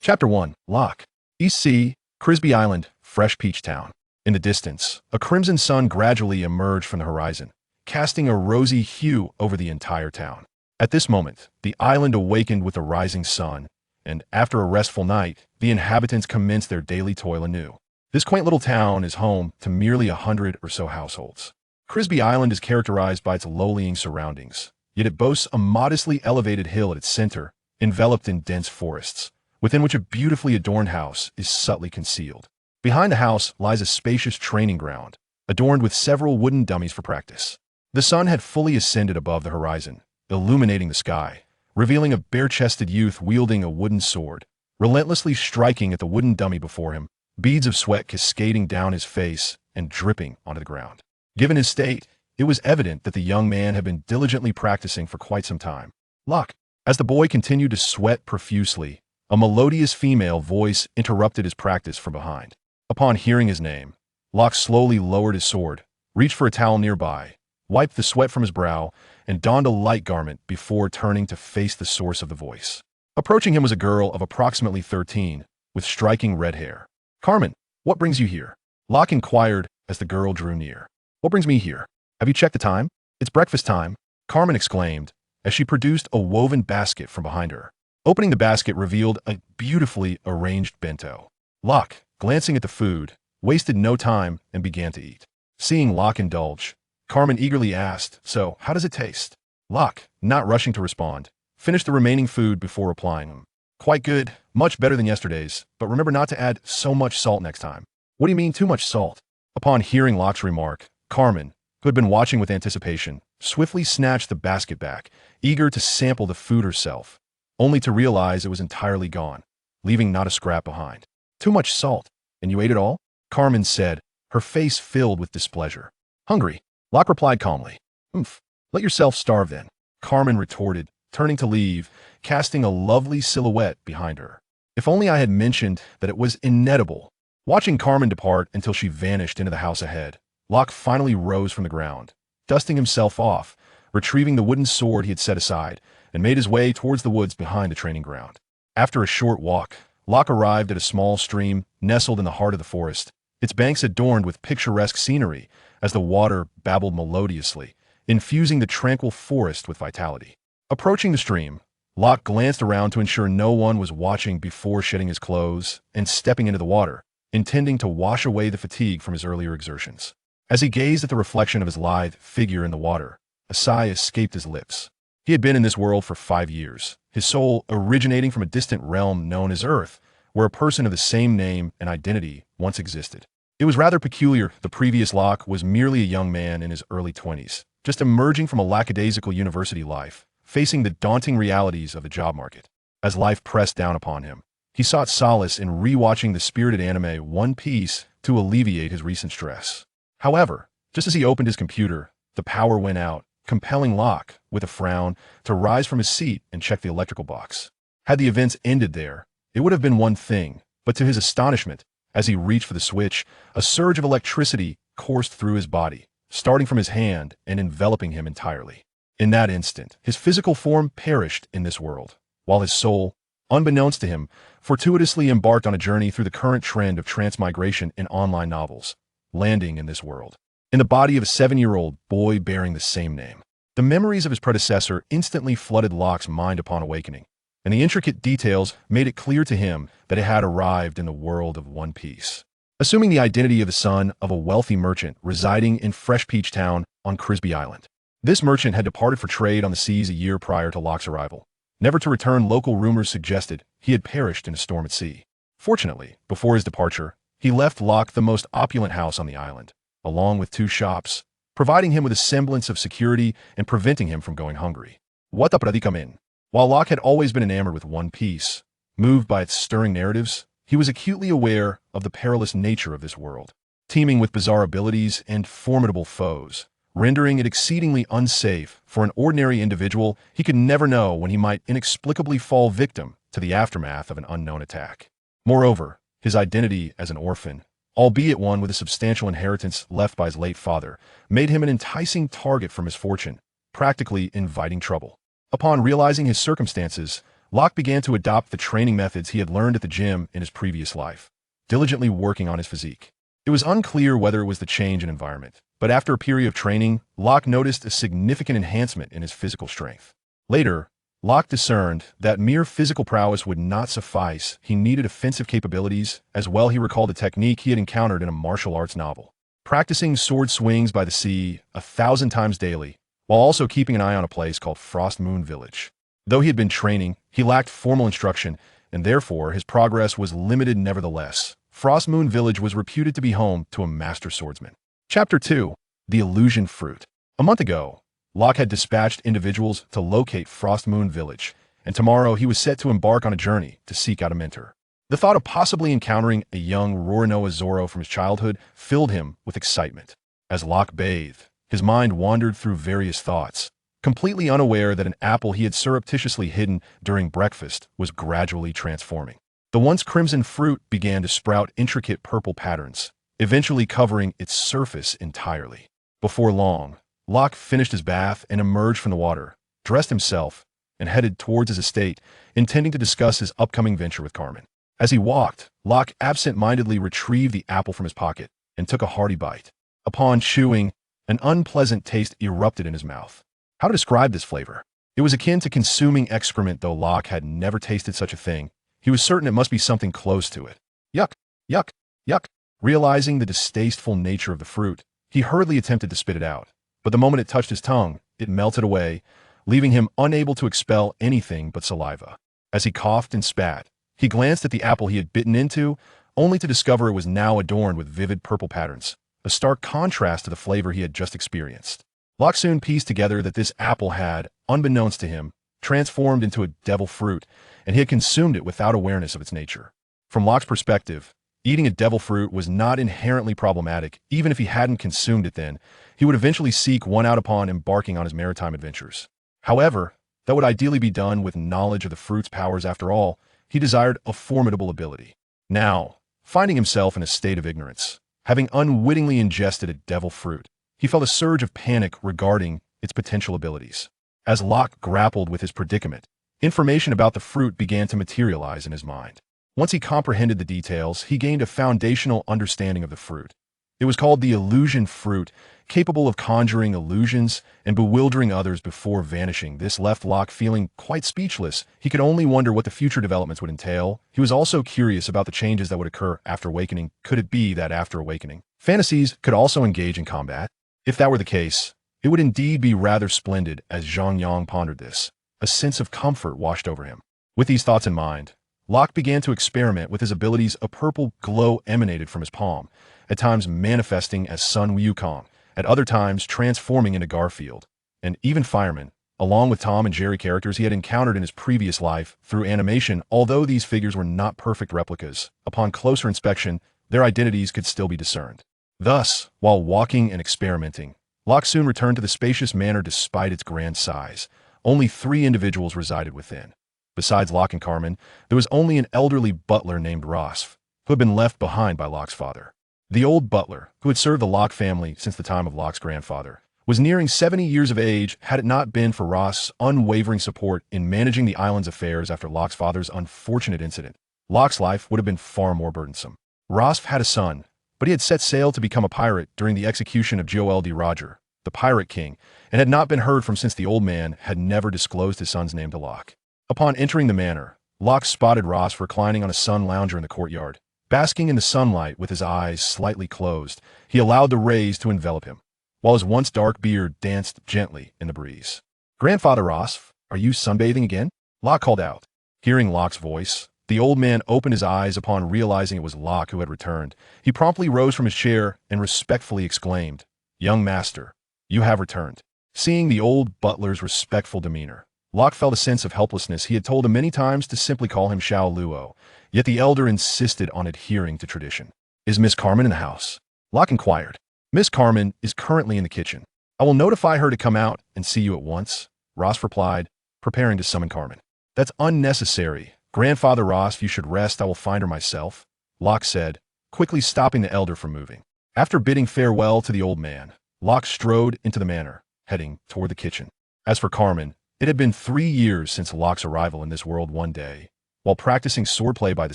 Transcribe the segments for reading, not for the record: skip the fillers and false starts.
Chapter 1. Lock. East Sea, Crisby Island, Fresh Peach Town. In the distance, a crimson sun gradually emerged from the horizon, casting a rosy hue over the entire town. At this moment, the island awakened with the rising sun, and after a restful night, the inhabitants commenced their daily toil anew. This quaint little town is home to merely 100 or so households. Crisby Island is characterized by its lowlying surroundings, yet it boasts a modestly elevated hill at its center, enveloped in dense forests, within which a beautifully adorned house is subtly concealed. Behind the house lies a spacious training ground, adorned with several wooden dummies for practice. The sun had fully ascended above the horizon, illuminating the sky, revealing a bare-chested youth wielding a wooden sword, relentlessly striking at the wooden dummy before him, beads of sweat cascading down his face and dripping onto the ground. Given his state, it was evident that the young man had been diligently practicing for quite some time. Lock. As the boy continued to sweat profusely, a melodious female voice interrupted his practice from behind. Upon hearing his name, Locke slowly lowered his sword, reached for a towel nearby, wiped the sweat from his brow, and donned a light garment before turning to face the source of the voice. Approaching him was a girl of approximately 13, with striking red hair. "Carmen, what brings you here?" Locke inquired as the girl drew near. "What brings me here? Have you checked the time? It's breakfast time," Carmen exclaimed as she produced a woven basket from behind her. Opening the basket revealed a beautifully arranged bento. Locke, glancing at the food, wasted no time and began to eat. Seeing Locke indulge, Carmen eagerly asked, "So, how does it taste?" Locke, not rushing to respond, finished the remaining food before replying, "Quite good, much better than yesterday's, but remember not to add so much salt next time." "What do you mean too much salt?" Upon hearing Locke's remark, Carmen, who had been watching with anticipation, swiftly snatched the basket back, eager to sample the food herself, only to realize it was entirely gone, leaving not a scrap behind. "Too much salt, and you ate it all?" Carmen said, her face filled with displeasure. "Hungry," Locke replied calmly. "Oomph, let yourself starve then," Carmen retorted, turning to leave, casting a lovely silhouette behind her. "If only I had mentioned that it was inedible." Watching Carmen depart until she vanished into the house ahead, Locke finally rose from the ground, dusting himself off, retrieving the wooden sword he had set aside, and made his way towards the woods behind the training ground. After a short walk, Locke arrived at a small stream nestled in the heart of the forest, its banks adorned with picturesque scenery as the water babbled melodiously, infusing the tranquil forest with vitality. Approaching the stream, Locke glanced around to ensure no one was watching before shedding his clothes and stepping into the water, intending to wash away the fatigue from his earlier exertions. As he gazed at the reflection of his lithe figure in the water, a sigh escaped his lips. He had been in this world for 5 years, his soul originating from a distant realm known as Earth, where a person of the same name and identity once existed. It was rather peculiar. The previous Locke was merely a young man in his early 20s, just emerging from a lackadaisical university life, facing the daunting realities of the job market. As life pressed down upon him, he sought solace in rewatching the spirited anime One Piece to alleviate his recent stress. However, just as he opened his computer, the power went out, compelling Locke, with a frown, to rise from his seat and check the electrical box. Had the events ended there, it would have been one thing, but to his astonishment, as he reached for the switch, a surge of electricity coursed through his body, starting from his hand and enveloping him entirely. In that instant, his physical form perished in this world, while his soul, unbeknownst to him, fortuitously embarked on a journey through the current trend of transmigration in online novels, landing in this world, in the body of a 7-year-old boy bearing the same name. The memories of his predecessor instantly flooded Locke's mind upon awakening, and the intricate details made it clear to him that it had arrived in the world of One Piece. Assuming the identity of the son of a wealthy merchant residing in Fresh Peach Town on Crisby Island, this merchant had departed for trade on the seas a year prior to Locke's arrival. Never to return, local rumors suggested he had perished in a storm at sea. Fortunately, before his departure, he left Locke the most opulent house on the island, along with 2 shops, providing him with a semblance of security and preventing him from going hungry. What a predicament! While Locke had always been enamored with One Piece, moved by its stirring narratives, he was acutely aware of the perilous nature of this world, teeming with bizarre abilities and formidable foes, rendering it exceedingly unsafe for an ordinary individual. He could never know when he might inexplicably fall victim to the aftermath of an unknown attack. Moreover, his identity as an orphan, albeit one with a substantial inheritance left by his late father, made him an enticing target for misfortune, practically inviting trouble. Upon realizing his circumstances, Locke began to adopt the training methods he had learned at the gym in his previous life, diligently working on his physique. It was unclear whether it was the change in environment, but after a period of training, Locke noticed a significant enhancement in his physical strength. Later, Locke discerned that mere physical prowess would not suffice. He needed offensive capabilities. As well, he recalled a technique he had encountered in a martial arts novel, practicing sword swings by the sea 1,000 times daily, while also keeping an eye on a place called Frost Moon Village. Though he had been training, he lacked formal instruction, and therefore his progress was limited nevertheless. Frost Moon Village was reputed to be home to a master swordsman. Chapter 2. The Illusion Fruit. A month ago, Locke had dispatched individuals to locate Frost Moon Village, and tomorrow he was set to embark on a journey to seek out a mentor. The thought of possibly encountering a young Roronoa Zoro from his childhood filled him with excitement. As Locke bathed, his mind wandered through various thoughts, completely unaware that an apple he had surreptitiously hidden during breakfast was gradually transforming. The once crimson fruit began to sprout intricate purple patterns, eventually covering its surface entirely. Before long, Locke finished his bath and emerged from the water, dressed himself, and headed towards his estate, intending to discuss his upcoming venture with Carmen. As he walked, Locke absent-mindedly retrieved the apple from his pocket and took a hearty bite. Upon chewing, an unpleasant taste erupted in his mouth. How to describe this flavor? It was akin to consuming excrement, though Locke had never tasted such a thing. He was certain it must be something close to it. Yuck, yuck, yuck. Realizing the distasteful nature of the fruit, he hurriedly attempted to spit it out. But the moment it touched his tongue, it melted away, leaving him unable to expel anything but saliva. As he coughed and spat, he glanced at the apple he had bitten into, only to discover it was now adorned with vivid purple patterns, a stark contrast to the flavor he had just experienced. Locke soon pieced together that this apple had, unbeknownst to him, transformed into a devil fruit, and he had consumed it without awareness of its nature. From Locke's perspective, eating a devil fruit was not inherently problematic. Even if he hadn't consumed it then, he would eventually seek one out upon embarking on his maritime adventures. However, that would ideally be done with knowledge of the fruit's powers. After all, he desired a formidable ability. Now, finding himself in a state of ignorance, having unwittingly ingested a devil fruit, he felt a surge of panic regarding its potential abilities. As Locke grappled with his predicament, information about the fruit began to materialize in his mind. Once he comprehended the details, he gained a foundational understanding of the fruit. It was called the illusion fruit, capable of conjuring illusions and bewildering others before vanishing. This left Locke feeling quite speechless. He could only wonder what the future developments would entail. He was also curious about the changes that would occur after awakening. Could it be that after awakening, fantasies could also engage in combat? If that were the case, it would indeed be rather splendid. As Zhang Yang pondered this, a sense of comfort washed over him. With these thoughts in mind, Locke began to experiment with his abilities. A purple glow emanated from his palm, at times manifesting as Sun Wukong, at other times transforming into Garfield, and even firemen, along with Tom and Jerry characters he had encountered in his previous life through animation. Although these figures were not perfect replicas, upon closer inspection, their identities could still be discerned. Thus, while walking and experimenting, Locke soon returned to the spacious manor. Despite its grand size, only 3 individuals resided within. Besides Locke and Carmen, there was only an elderly butler named Rosf, who had been left behind by Locke's father. The old butler, who had served the Locke family since the time of Locke's grandfather, was nearing 70 years of age. Had it not been for Rosf's unwavering support in managing the island's affairs after Locke's father's unfortunate incident, Locke's life would have been far more burdensome. Rosf had a son, but he had set sail to become a pirate during the execution of Joel D. Roger, the Pirate King, and had not been heard from since the old man had never disclosed his son's name to Locke. Upon entering the manor, Locke spotted Rosf reclining on a sun lounger in the courtyard. Basking in the sunlight with his eyes slightly closed, he allowed the rays to envelop him, while his once dark beard danced gently in the breeze. "Grandfather Rosf, are you sunbathing again?" Locke called out. Hearing Locke's voice, the old man opened his eyes. Upon realizing it was Locke who had returned, he promptly rose from his chair and respectfully exclaimed, "Young master, you have returned." Seeing the old butler's respectful demeanor, Locke felt a sense of helplessness. He had told him many times to simply call him Xiao Luo, yet the elder insisted on adhering to tradition. "Is Miss Carmen in the house?" Locke inquired. "Miss Carmen is currently in the kitchen. I will notify her to come out and see you at once," Ross replied, preparing to summon Carmen. "That's unnecessary. Grandfather Ross, you should rest. I will find her myself," Locke said, quickly stopping the elder from moving. After bidding farewell to the old man, Locke strode into the manor, heading toward the kitchen. As for Carmen, It had been 3 years since Locke's arrival in this world one day. While practicing swordplay by the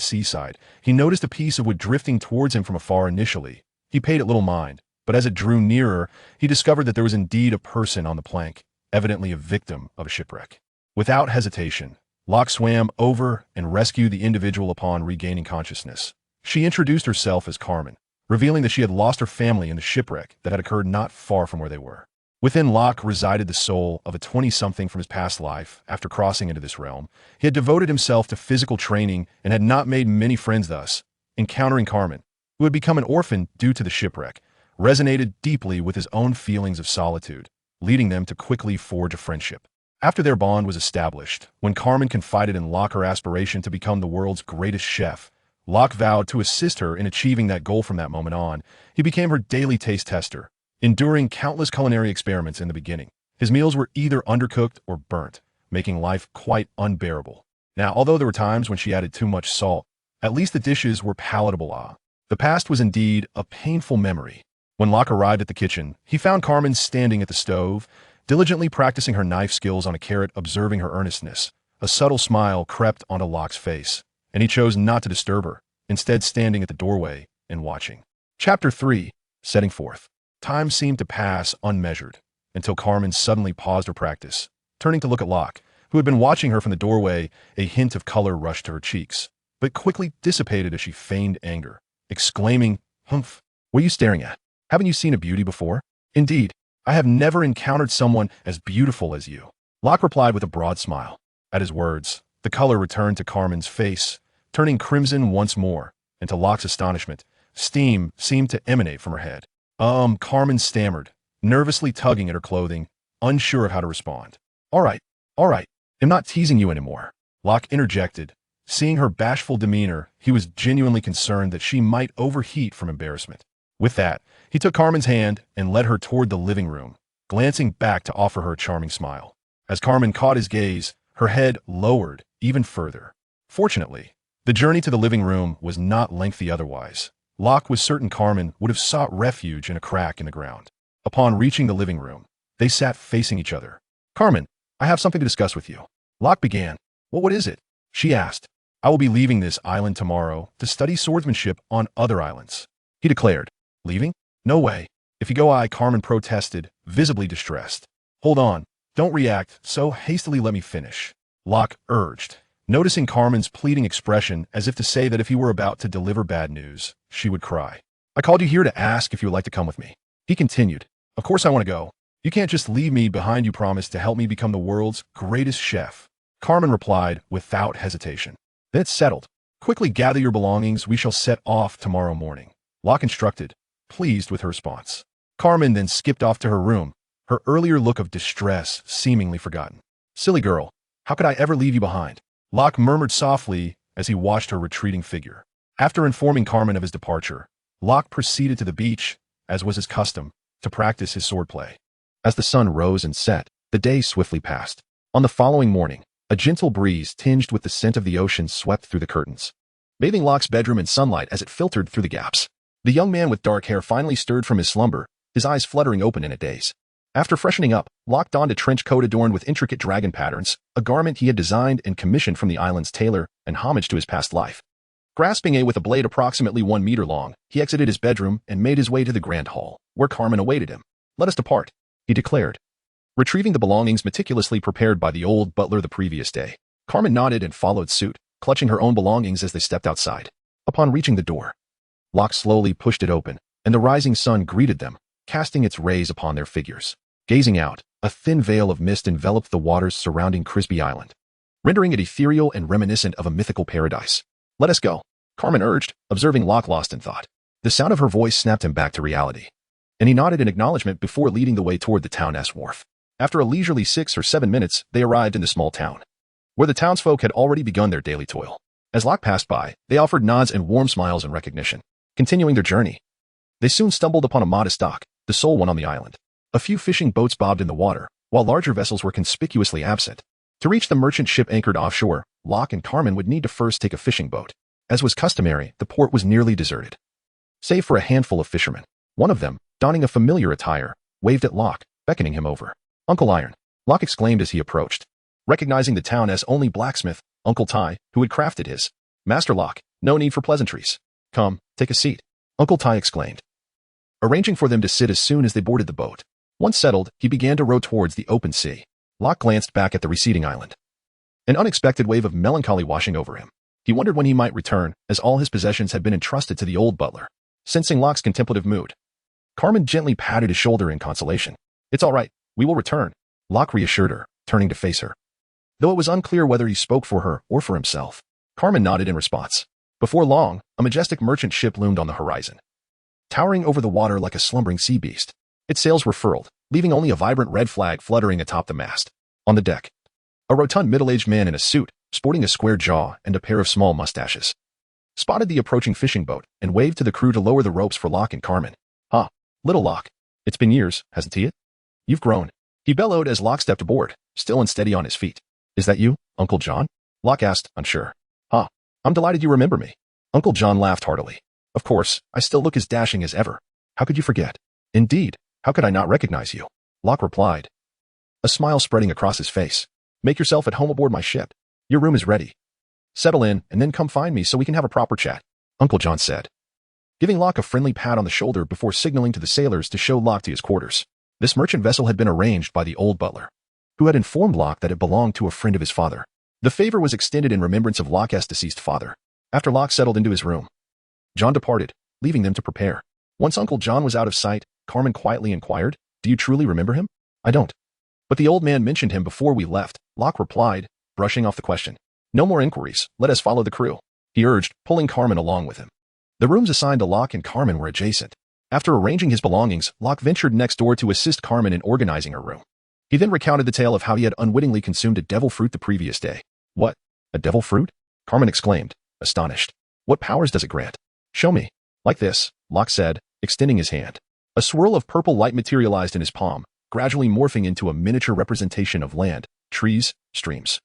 seaside, he noticed a piece of wood drifting towards him from afar initially. He paid it little mind, but as it drew nearer, he discovered that there was indeed a person on the plank, evidently a victim of a shipwreck. Without hesitation, Locke swam over and rescued the individual upon regaining consciousness. She introduced herself as Carmen, revealing that she had lost her family in the shipwreck that had occurred not far from where they were. Within Locke resided the soul of a 20-something from his past life. After crossing into this realm, he had devoted himself to physical training and had not made many friends thus. Encountering Carmen, who had become an orphan due to the shipwreck, resonated deeply with his own feelings of solitude, leading them to quickly forge a friendship. After their bond was established, when Carmen confided in Locke her aspiration to become the world's greatest chef, Locke vowed to assist her in achieving that goal. From that moment on, he became her daily taste tester, enduring countless culinary experiments in the beginning. His meals were either undercooked or burnt, making life quite unbearable. Now, although there were times when she added too much salt, at least the dishes were palatable. The past was indeed a painful memory. When Locke arrived at the kitchen, he found Carmen standing at the stove, diligently practicing her knife skills on a carrot. Observing her earnestness, a subtle smile crept onto Locke's face, and he chose not to disturb her, instead standing at the doorway and watching. Chapter 3. Setting forth. Time seemed to pass unmeasured, until Carmen suddenly paused her practice. Turning to look at Locke, who had been watching her from the doorway, a hint of color rushed to her cheeks, but quickly dissipated as she feigned anger, exclaiming, "Humph! What are you staring at? Haven't you seen a beauty before?" "Indeed, I have never encountered someone as beautiful as you," Locke replied with a broad smile. At his words, the color returned to Carmen's face, turning crimson once more, and to Locke's astonishment, steam seemed to emanate from her head. Carmen stammered, nervously tugging at her clothing, unsure of how to respond. All right, I'm not teasing you anymore," Locke interjected. Seeing her bashful demeanor, he was genuinely concerned that she might overheat from embarrassment. With that, he took Carmen's hand and led her toward the living room, glancing back to offer her a charming smile. As Carmen caught his gaze, her head lowered even further. Fortunately, the journey to the living room was not lengthy otherwise. Locke was certain Carmen would have sought refuge in a crack in the ground. Upon reaching the living room, they sat facing each other. "Carmen, I have something to discuss with you," Locke began. What is it?" she asked. "I will be leaving this island tomorrow to study swordsmanship on other islands," he declared. "Leaving? No way. If you go, Carmen protested, visibly distressed. "Hold on. Don't react so hastily, let me finish," Locke urged, noticing Carmen's pleading expression as if to say that if he were about to deliver bad news, she would cry. "I called you here to ask if you would like to come with me," he continued. "Of course I want to go. You can't just leave me behind. You promised to help me become the world's greatest chef," Carmen replied without hesitation. "Then it's settled. Quickly gather your belongings. We shall set off tomorrow morning," Locke instructed, pleased with her response. Carmen then skipped off to her room, her earlier look of distress seemingly forgotten. "Silly girl, how could I ever leave you behind?" Locke murmured softly as he watched her retreating figure. After informing Carmen of his departure, Locke proceeded to the beach, as was his custom, to practice his swordplay. As the sun rose and set, the day swiftly passed. On the following morning, a gentle breeze tinged with the scent of the ocean swept through the curtains, bathing Locke's bedroom in sunlight as it filtered through the gaps. The young man with dark hair finally stirred from his slumber, his eyes fluttering open in a daze. After freshening up, Locke donned a trench coat adorned with intricate dragon patterns, a garment he had designed and commissioned from the island's tailor in homage to his past life. Grasping with a blade approximately 1 meter long, he exited his bedroom and made his way to the grand hall, where Carmen awaited him. "Let us depart," he declared. Retrieving the belongings meticulously prepared by the old butler the previous day, Carmen nodded and followed suit, clutching her own belongings as they stepped outside. Upon reaching the door, Locke slowly pushed it open, and the rising sun greeted them, casting its rays upon their figures. Gazing out, a thin veil of mist enveloped the waters surrounding Crispy Island, rendering it ethereal and reminiscent of a mythical paradise. "Let us go," Carmen urged, observing Locke lost in thought. The sound of her voice snapped him back to reality, and he nodded in acknowledgement before leading the way toward the town's wharf. After a leisurely 6 or 7 minutes, they arrived in the small town, where the townsfolk had already begun their daily toil. As Locke passed by, they offered nods and warm smiles in recognition. Continuing their journey, they soon stumbled upon a modest dock, the sole one on the island. A few fishing boats bobbed in the water, while larger vessels were conspicuously absent. To reach the merchant ship anchored offshore, Locke and Carmen would need to first take a fishing boat. As was customary, the port was nearly deserted, save for a handful of fishermen. One of them, donning a familiar attire, waved at Locke, beckoning him over. "Uncle Iron," Locke exclaimed as he approached. recognizing the town as only blacksmith, Uncle Tai, who had crafted his master lock. No need for pleasantries. Come, take a seat, Uncle Tai exclaimed, arranging for them to sit as soon as they boarded the boat. Once settled, he began to row towards the open sea. Locke glanced back at the receding island. An unexpected wave of melancholy washing over him. He wondered when he might return, as all his possessions had been entrusted to the old butler. Sensing Locke's contemplative mood, Carmen gently patted his shoulder in consolation. It's all right, we will return, Locke reassured her, turning to face her. Though it was unclear whether he spoke for her or for himself, Carmen nodded in response. Before long, a majestic merchant ship loomed on the horizon, towering over the water like a slumbering sea beast. Its sails were furled, leaving only a vibrant red flag fluttering atop the mast. On the deck, a rotund middle-aged man in a suit, sporting a square jaw and a pair of small mustaches, spotted the approaching fishing boat and waved to the crew to lower the ropes for Locke and Carmen. Little Locke. It's been years, hasn't it? You've grown, he bellowed as Locke stepped aboard, still unsteady on his feet. Is that you, Uncle John? Locke asked, unsure. I'm delighted you remember me. Uncle John laughed heartily. Of course, I still look as dashing as ever. How could you forget? Indeed, how could I not recognize you? Locke replied, a smile spreading across his face. Make yourself at home aboard my ship. Your room is ready. Settle in and then come find me so we can have a proper chat, Uncle John said, giving Locke a friendly pat on the shoulder before signaling to the sailors to show Locke to his quarters. This merchant vessel had been arranged by the old butler, who had informed Locke that it belonged to a friend of his father. The favor was extended in remembrance of Locke's deceased father. After Locke settled into his room, John departed, leaving them to prepare. Once Uncle John was out of sight, Carmen quietly inquired, Do you truly remember him? I don't. But the old man mentioned him before we left, Locke replied, brushing off the question. No more inquiries, let us follow the crew, he urged, pulling Carmen along with him. The rooms assigned to Locke and Carmen were adjacent. After arranging his belongings, Locke ventured next door to assist Carmen in organizing her room. He then recounted the tale of how he had unwittingly consumed a devil fruit the previous day. What? A devil fruit? Carmen exclaimed, astonished. What powers does it grant? Show me. Like this, Locke said, extending his hand. A swirl of purple light materialized in his palm, gradually morphing into a miniature representation of land, trees, streams,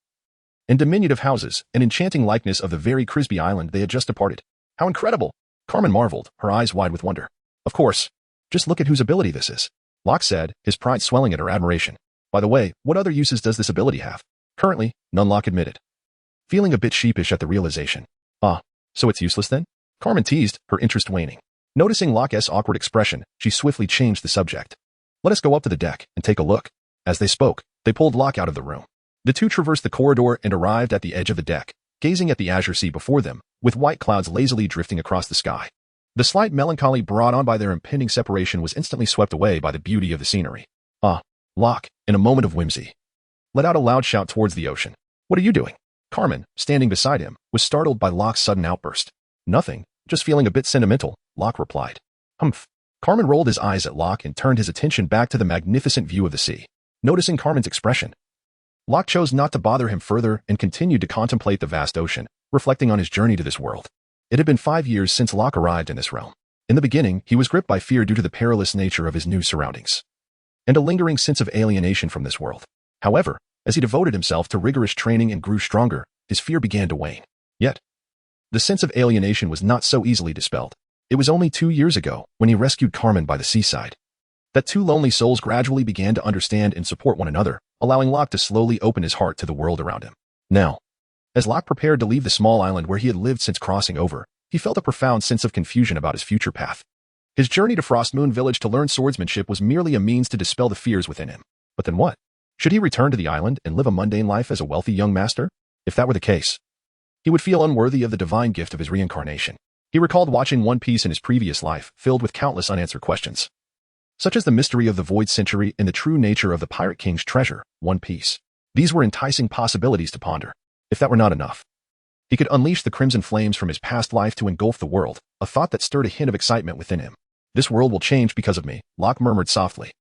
and diminutive houses, an enchanting likeness of the very Crisby island they had just departed. How incredible! Carmen marveled, her eyes wide with wonder. Of course. Just look at whose ability this is, Locke said, his pride swelling at her admiration. By the way, what other uses does this ability have? Currently, none, Locke admitted, feeling a bit sheepish at the realization. So it's useless then? Carmen teased, her interest waning. Noticing Locke's awkward expression, she swiftly changed the subject. Let us go up to the deck and take a look. As they spoke, they pulled Locke out of the room. The two traversed the corridor and arrived at the edge of the deck, gazing at the azure sea before them, with white clouds lazily drifting across the sky. The slight melancholy brought on by their impending separation was instantly swept away by the beauty of the scenery. Locke, in a moment of whimsy, let out a loud shout towards the ocean. What are you doing? Carmen, standing beside him, was startled by Locke's sudden outburst. Nothing, just feeling a bit sentimental, Locke replied. Humph. Carmen rolled his eyes at Locke and turned his attention back to the magnificent view of the sea. Noticing Carmen's expression, Locke chose not to bother him further and continued to contemplate the vast ocean, reflecting on his journey to this world. It had been 5 years since Locke arrived in this realm. In the beginning, he was gripped by fear due to the perilous nature of his new surroundings, and a lingering sense of alienation from this world. However, as he devoted himself to rigorous training and grew stronger, his fear began to wane. Yet, the sense of alienation was not so easily dispelled. It was only 2 years ago, when he rescued Carmen by the seaside, that two lonely souls gradually began to understand and support one another, allowing Locke to slowly open his heart to the world around him. Now, as Locke prepared to leave the small island where he had lived since crossing over, he felt a profound sense of confusion about his future path. His journey to Frostmoon Village to learn swordsmanship was merely a means to dispel the fears within him. But then what? Should he return to the island and live a mundane life as a wealthy young master? If that were the case, he would feel unworthy of the divine gift of his reincarnation. He recalled watching One Piece in his previous life, filled with countless unanswered questions, such as the mystery of the Void Century and the true nature of the Pirate King's treasure, One Piece. These were enticing possibilities to ponder. If that were not enough, he could unleash the crimson flames from his past life to engulf the world, a thought that stirred a hint of excitement within him. This world will change because of me, Locke murmured softly.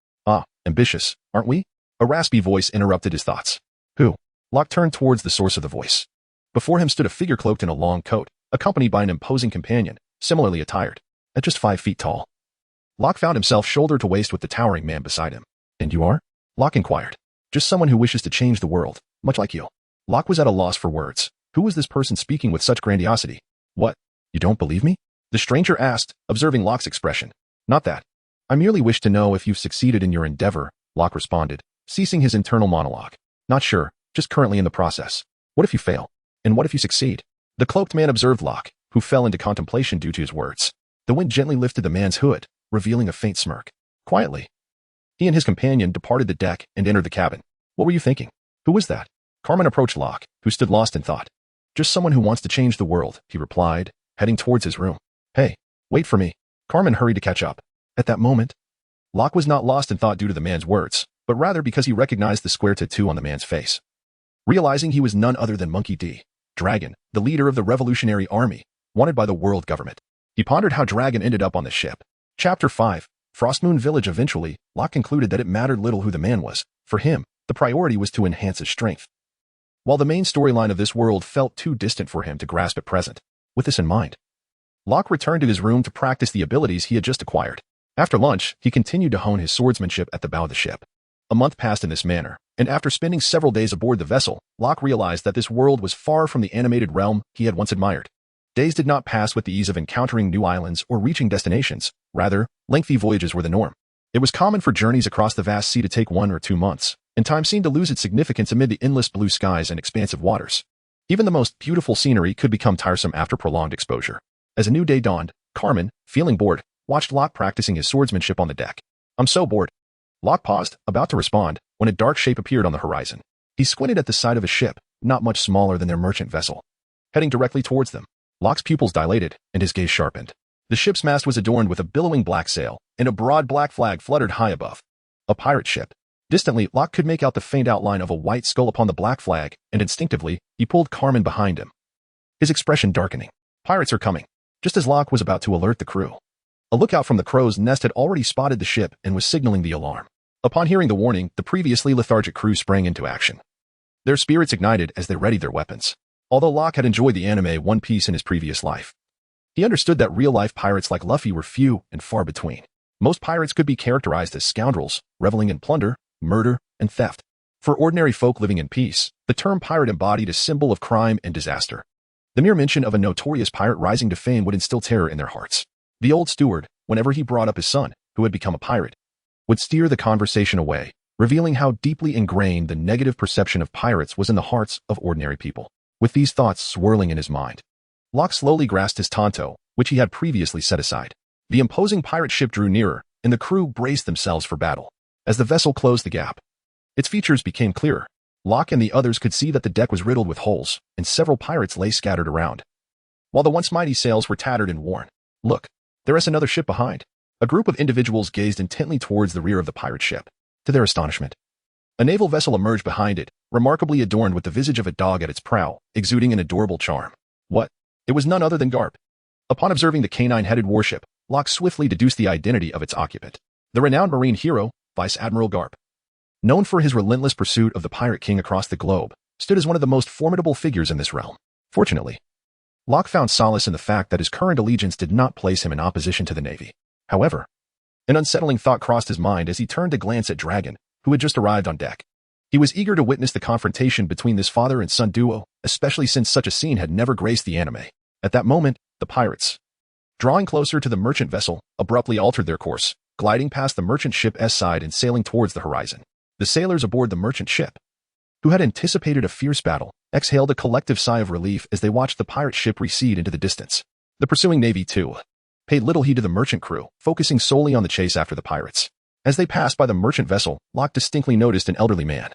Ambitious, aren't we? A raspy voice interrupted his thoughts. Who? Locke turned towards the source of the voice. Before him stood a figure cloaked in a long coat, accompanied by an imposing companion, similarly attired, at just 5 feet tall. Locke found himself shoulder to waist with the towering man beside him. And you are? Locke inquired. Just someone who wishes to change the world, much like you. Locke was at a loss for words. Who was this person speaking with such grandiosity? What? You don't believe me? The stranger asked, observing Locke's expression. Not that. I merely wish to know if you've succeeded in your endeavor, Locke responded, ceasing his internal monologue. Not sure, just currently in the process. What if you fail? And what if you succeed? The cloaked man observed Locke, who fell into contemplation due to his words. The wind gently lifted the man's hood, revealing a faint smirk. Quietly, he and his companion departed the deck and entered the cabin. What were you thinking? Who was that? Carmen approached Locke, who stood lost in thought. Just someone who wants to change the world, he replied, heading towards his room. Hey, wait for me. Carmen hurried to catch up. At that moment, Locke was not lost in thought due to the man's words, but rather because he recognized the square tattoo on the man's face. Realizing he was none other than Monkey D. Dragon, the leader of the Revolutionary Army, wanted by the world government. He pondered how Dragon ended up on the ship. Chapter 5, Frostmoon Village. Eventually, Locke concluded that it mattered little who the man was. For him, the priority was to enhance his strength. While the main storyline of this world felt too distant for him to grasp at present. With this in mind, Locke returned to his room to practice the abilities he had just acquired. After lunch, he continued to hone his swordsmanship at the bow of the ship. A month passed in this manner, and after spending several days aboard the vessel, Locke realized that this world was far from the animated realm he had once admired. Days did not pass with the ease of encountering new islands or reaching destinations. Rather, lengthy voyages were the norm. It was common for journeys across the vast sea to take 1 or 2 months, and time seemed to lose its significance amid the endless blue skies and expansive waters. Even the most beautiful scenery could become tiresome after prolonged exposure. As a new day dawned, Carmen, feeling bored, watched Locke practicing his swordsmanship on the deck. I'm so bored. Locke paused, about to respond, when a dark shape appeared on the horizon. He squinted at the side of a ship, not much smaller than their merchant vessel. Heading directly towards them, Locke's pupils dilated, and his gaze sharpened. The ship's mast was adorned with a billowing black sail, and a broad black flag fluttered high above. A pirate ship. Distantly, Locke could make out the faint outline of a white skull upon the black flag, and instinctively, he pulled Carmen behind him. His expression darkening. Pirates are coming. Just as Locke was about to alert the crew, a lookout from the crow's nest had already spotted the ship and was signaling the alarm. Upon hearing the warning, the previously lethargic crew sprang into action. Their spirits ignited as they readied their weapons. Although Locke had enjoyed the anime One Piece in his previous life, he understood that real-life pirates like Luffy were few and far between. Most pirates could be characterized as scoundrels, reveling in plunder, murder, and theft. For ordinary folk living in peace, the term pirate embodied a symbol of crime and disaster. The mere mention of a notorious pirate rising to fame would instill terror in their hearts. The old steward, whenever he brought up his son, who had become a pirate, would steer the conversation away, revealing how deeply ingrained the negative perception of pirates was in the hearts of ordinary people. With these thoughts swirling in his mind, Locke slowly grasped his tanto, which he had previously set aside. The imposing pirate ship drew nearer, and the crew braced themselves for battle. As the vessel closed the gap, its features became clearer. Locke and the others could see that the deck was riddled with holes, and several pirates lay scattered around, while the once mighty sails were tattered and worn. Look, there is another ship behind. A group of individuals gazed intently towards the rear of the pirate ship. To their astonishment, a naval vessel emerged behind it, remarkably adorned with the visage of a dog at its prow, exuding an adorable charm. What? It was none other than Garp. Upon observing the canine-headed warship, Locke swiftly deduced the identity of its occupant. The renowned marine hero, Vice Admiral Garp, known for his relentless pursuit of the Pirate King across the globe, stood as one of the most formidable figures in this realm. Fortunately, Locke found solace in the fact that his current allegiance did not place him in opposition to the Navy. However, an unsettling thought crossed his mind as he turned to glance at Dragon, who had just arrived on deck. He was eager to witness the confrontation between this father and son duo, especially since such a scene had never graced the anime. At that moment, the pirates, drawing closer to the merchant vessel, abruptly altered their course, gliding past the merchant ship's side and sailing towards the horizon. The sailors aboard the merchant ship, who had anticipated a fierce battle, exhaled a collective sigh of relief as they watched the pirate ship recede into the distance. The pursuing Navy, too, paid little heed to the merchant crew, focusing solely on the chase after the pirates. As they passed by the merchant vessel, Locke distinctly noticed an elderly man,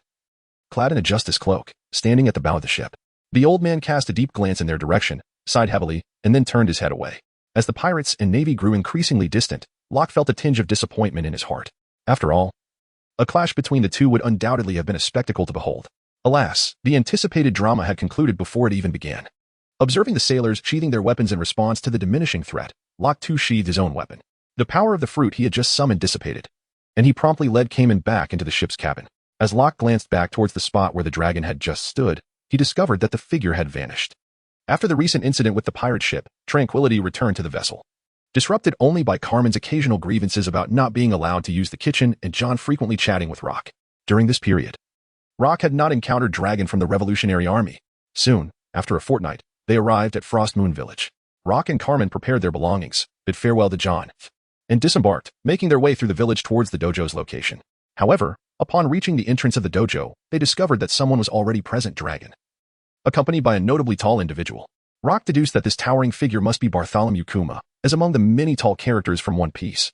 clad in a justice cloak, standing at the bow of the ship. The old man cast a deep glance in their direction, sighed heavily, and then turned his head away. As the pirates and Navy grew increasingly distant, Locke felt a tinge of disappointment in his heart. After all, a clash between the two would undoubtedly have been a spectacle to behold. Alas, the anticipated drama had concluded before it even began. Observing the sailors sheathing their weapons in response to the diminishing threat, Locke too sheathed his own weapon. The power of the fruit he had just summoned dissipated, and he promptly led Cayman back into the ship's cabin. As Locke glanced back towards the spot where the dragon had just stood, he discovered that the figure had vanished. After the recent incident with the pirate ship, tranquility returned to the vessel, disrupted only by Carmen's occasional grievances about not being allowed to use the kitchen and John frequently chatting with Rock. During this period, Rock had not encountered Dragon from the Revolutionary Army. Soon, after a fortnight, they arrived at Frostmoon Village. Rock and Carmen prepared their belongings, bid farewell to John, and disembarked, making their way through the village towards the dojo's location. However, upon reaching the entrance of the dojo, they discovered that someone was already present, dragon, accompanied by a notably tall individual. Rock deduced that this towering figure must be Bartholomew Kuma, as among the many tall characters from One Piece.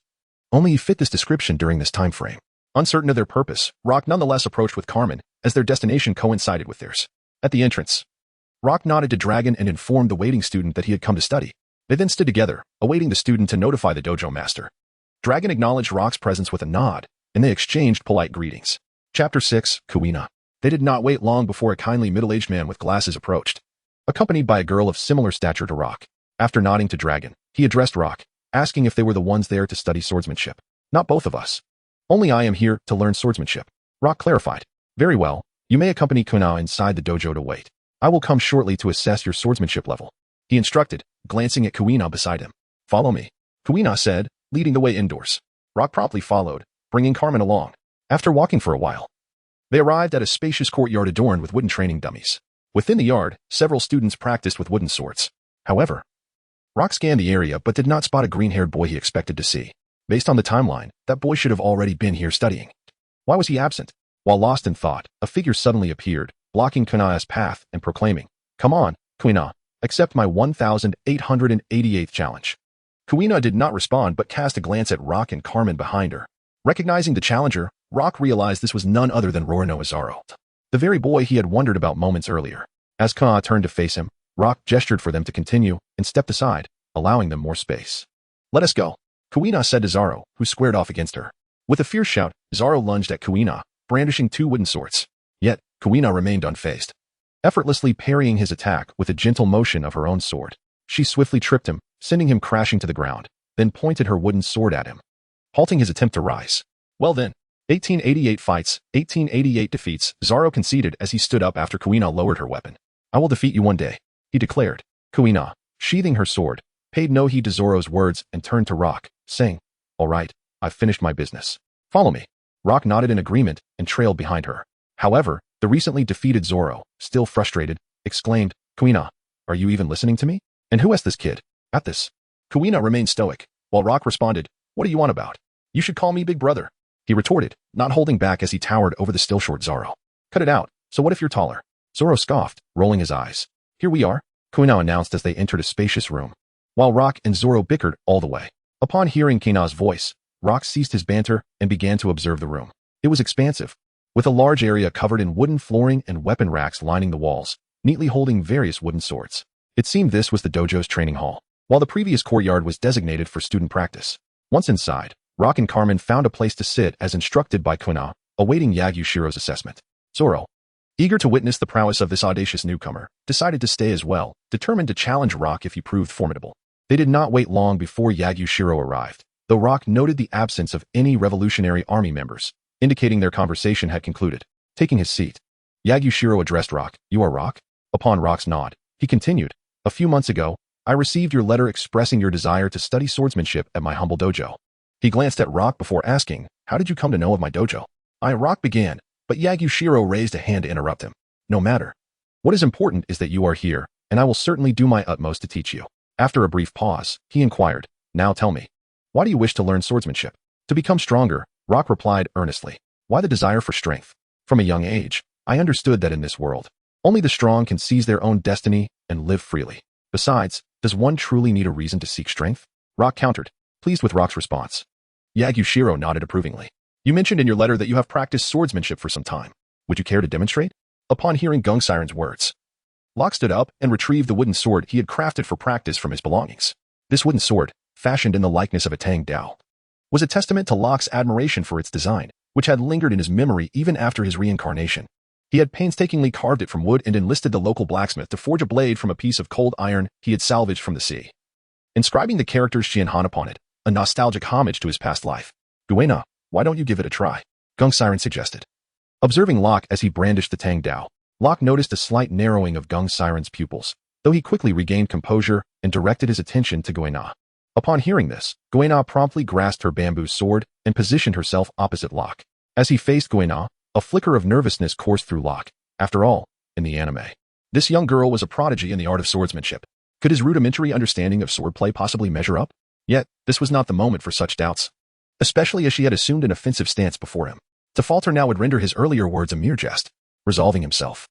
Only he fit this description during this time frame. Uncertain of their purpose, Rock nonetheless approached with Carmen, as their destination coincided with theirs. At the entrance, Rock nodded to Dragon and informed the waiting student that he had come to study. They then stood together, awaiting the student to notify the dojo master. Dragon acknowledged Rock's presence with a nod, and they exchanged polite greetings. Chapter 6, Kuina. They did not wait long before a kindly middle-aged man with glasses approached, accompanied by a girl of similar stature to Rock. After nodding to Dragon, he addressed Rock, asking if they were the ones there to study swordsmanship. Not both of us. Only I am here to learn swordsmanship. Rock clarified. Very well, you may accompany Kuina inside the dojo to wait. I will come shortly to assess your swordsmanship level, he instructed, glancing at Kuina beside him. Follow me, Kuina said, leading the way indoors. Rock promptly followed, bringing Carmen along. After walking for a while, they arrived at a spacious courtyard adorned with wooden training dummies. Within the yard, several students practiced with wooden swords. However, Rock scanned the area but did not spot a green-haired boy he expected to see. Based on the timeline, that boy should have already been here studying. Why was he absent? While lost in thought, a figure suddenly appeared, blocking Kuina's path and proclaiming, Come on, Kuina, accept my 1888th challenge. Kuina did not respond but cast a glance at Rock and Carmen behind her. Recognizing the challenger, Rock realized this was none other than Roronoa Zaro, the very boy he had wondered about moments earlier. As Kuina turned to face him, Rock gestured for them to continue and stepped aside, allowing them more space. Let us go, Kuina said to Zaro, who squared off against her. With a fierce shout, Zaro lunged at Kuina, brandishing two wooden swords. Yet, Kuina remained unfazed, effortlessly parrying his attack with a gentle motion of her own sword. She swiftly tripped him, sending him crashing to the ground, then pointed her wooden sword at him, halting his attempt to rise. Well then, 1888 fights, 1888 defeats, Zaro conceded as he stood up after Kuina lowered her weapon. I will defeat you one day, he declared. Kuina, sheathing her sword, paid no heed to Zoro's words and turned to Rock, saying, All right, I've finished my business. Follow me. Rock nodded in agreement and trailed behind her. However, the recently defeated Zoro, still frustrated, exclaimed, Kuina, are you even listening to me? And who asked this kid? At this, Kuina remained stoic, while Rock responded, What do you want about? You should call me Big Brother, he retorted, not holding back as he towered over the still short Zoro. Cut it out, so what if you're taller? Zoro scoffed, rolling his eyes. Here we are, Kuina announced as they entered a spacious room. While Rock and Zoro bickered all the way. Upon hearing Kuina's voice, Rock ceased his banter and began to observe the room. It was expansive, with a large area covered in wooden flooring and weapon racks lining the walls, neatly holding various wooden swords. It seemed this was the dojo's training hall, while the previous courtyard was designated for student practice. Once inside, Rock and Carmen found a place to sit as instructed by Kuina, awaiting Yagyu-shiro's assessment. Zoro, eager to witness the prowess of this audacious newcomer, decided to stay as well, determined to challenge Rock if he proved formidable. They did not wait long before Yagyu-shiro arrived, though Rock noted the absence of any Revolutionary Army members, indicating their conversation had concluded. Taking his seat, Yagyu-shiro addressed Rock. You are Rock? Upon Rock's nod, he continued, A few months ago, I received your letter expressing your desire to study swordsmanship at my humble dojo. He glanced at Rock before asking, How did you come to know of my dojo? Rock began, but Yagyu-shiro raised a hand to interrupt him. No matter. What is important is that you are here, and I will certainly do my utmost to teach you. After a brief pause, he inquired, Now tell me, why do you wish to learn swordsmanship? To become stronger, Rock replied earnestly. Why the desire for strength? From a young age, I understood that in this world, only the strong can seize their own destiny and live freely. Besides, does one truly need a reason to seek strength? Rock countered, pleased with Rock's response. Yagyu-shiro nodded approvingly. You mentioned in your letter that you have practiced swordsmanship for some time. Would you care to demonstrate? Upon hearing Gung Siren's words, Locke stood up and retrieved the wooden sword he had crafted for practice from his belongings. This wooden sword, fashioned in the likeness of a Tang Dao, was a testament to Locke's admiration for its design, which had lingered in his memory even after his reincarnation. He had painstakingly carved it from wood and enlisted the local blacksmith to forge a blade from a piece of cold iron he had salvaged from the sea, inscribing the characters Xianhan upon it, a nostalgic homage to his past life. Guena, why don't you give it a try? Gung Siren suggested. Observing Locke as he brandished the Tang Dao, Locke noticed a slight narrowing of Gung Siren's pupils, though he quickly regained composure and directed his attention to Guena. Upon hearing this, Guena promptly grasped her bamboo sword and positioned herself opposite Locke. As he faced Guena, a flicker of nervousness coursed through Locke. After all, in the anime, this young girl was a prodigy in the art of swordsmanship. Could his rudimentary understanding of swordplay possibly measure up? Yet, this was not the moment for such doubts, especially as she had assumed an offensive stance before him. To falter now would render his earlier words a mere jest. Resolving himself,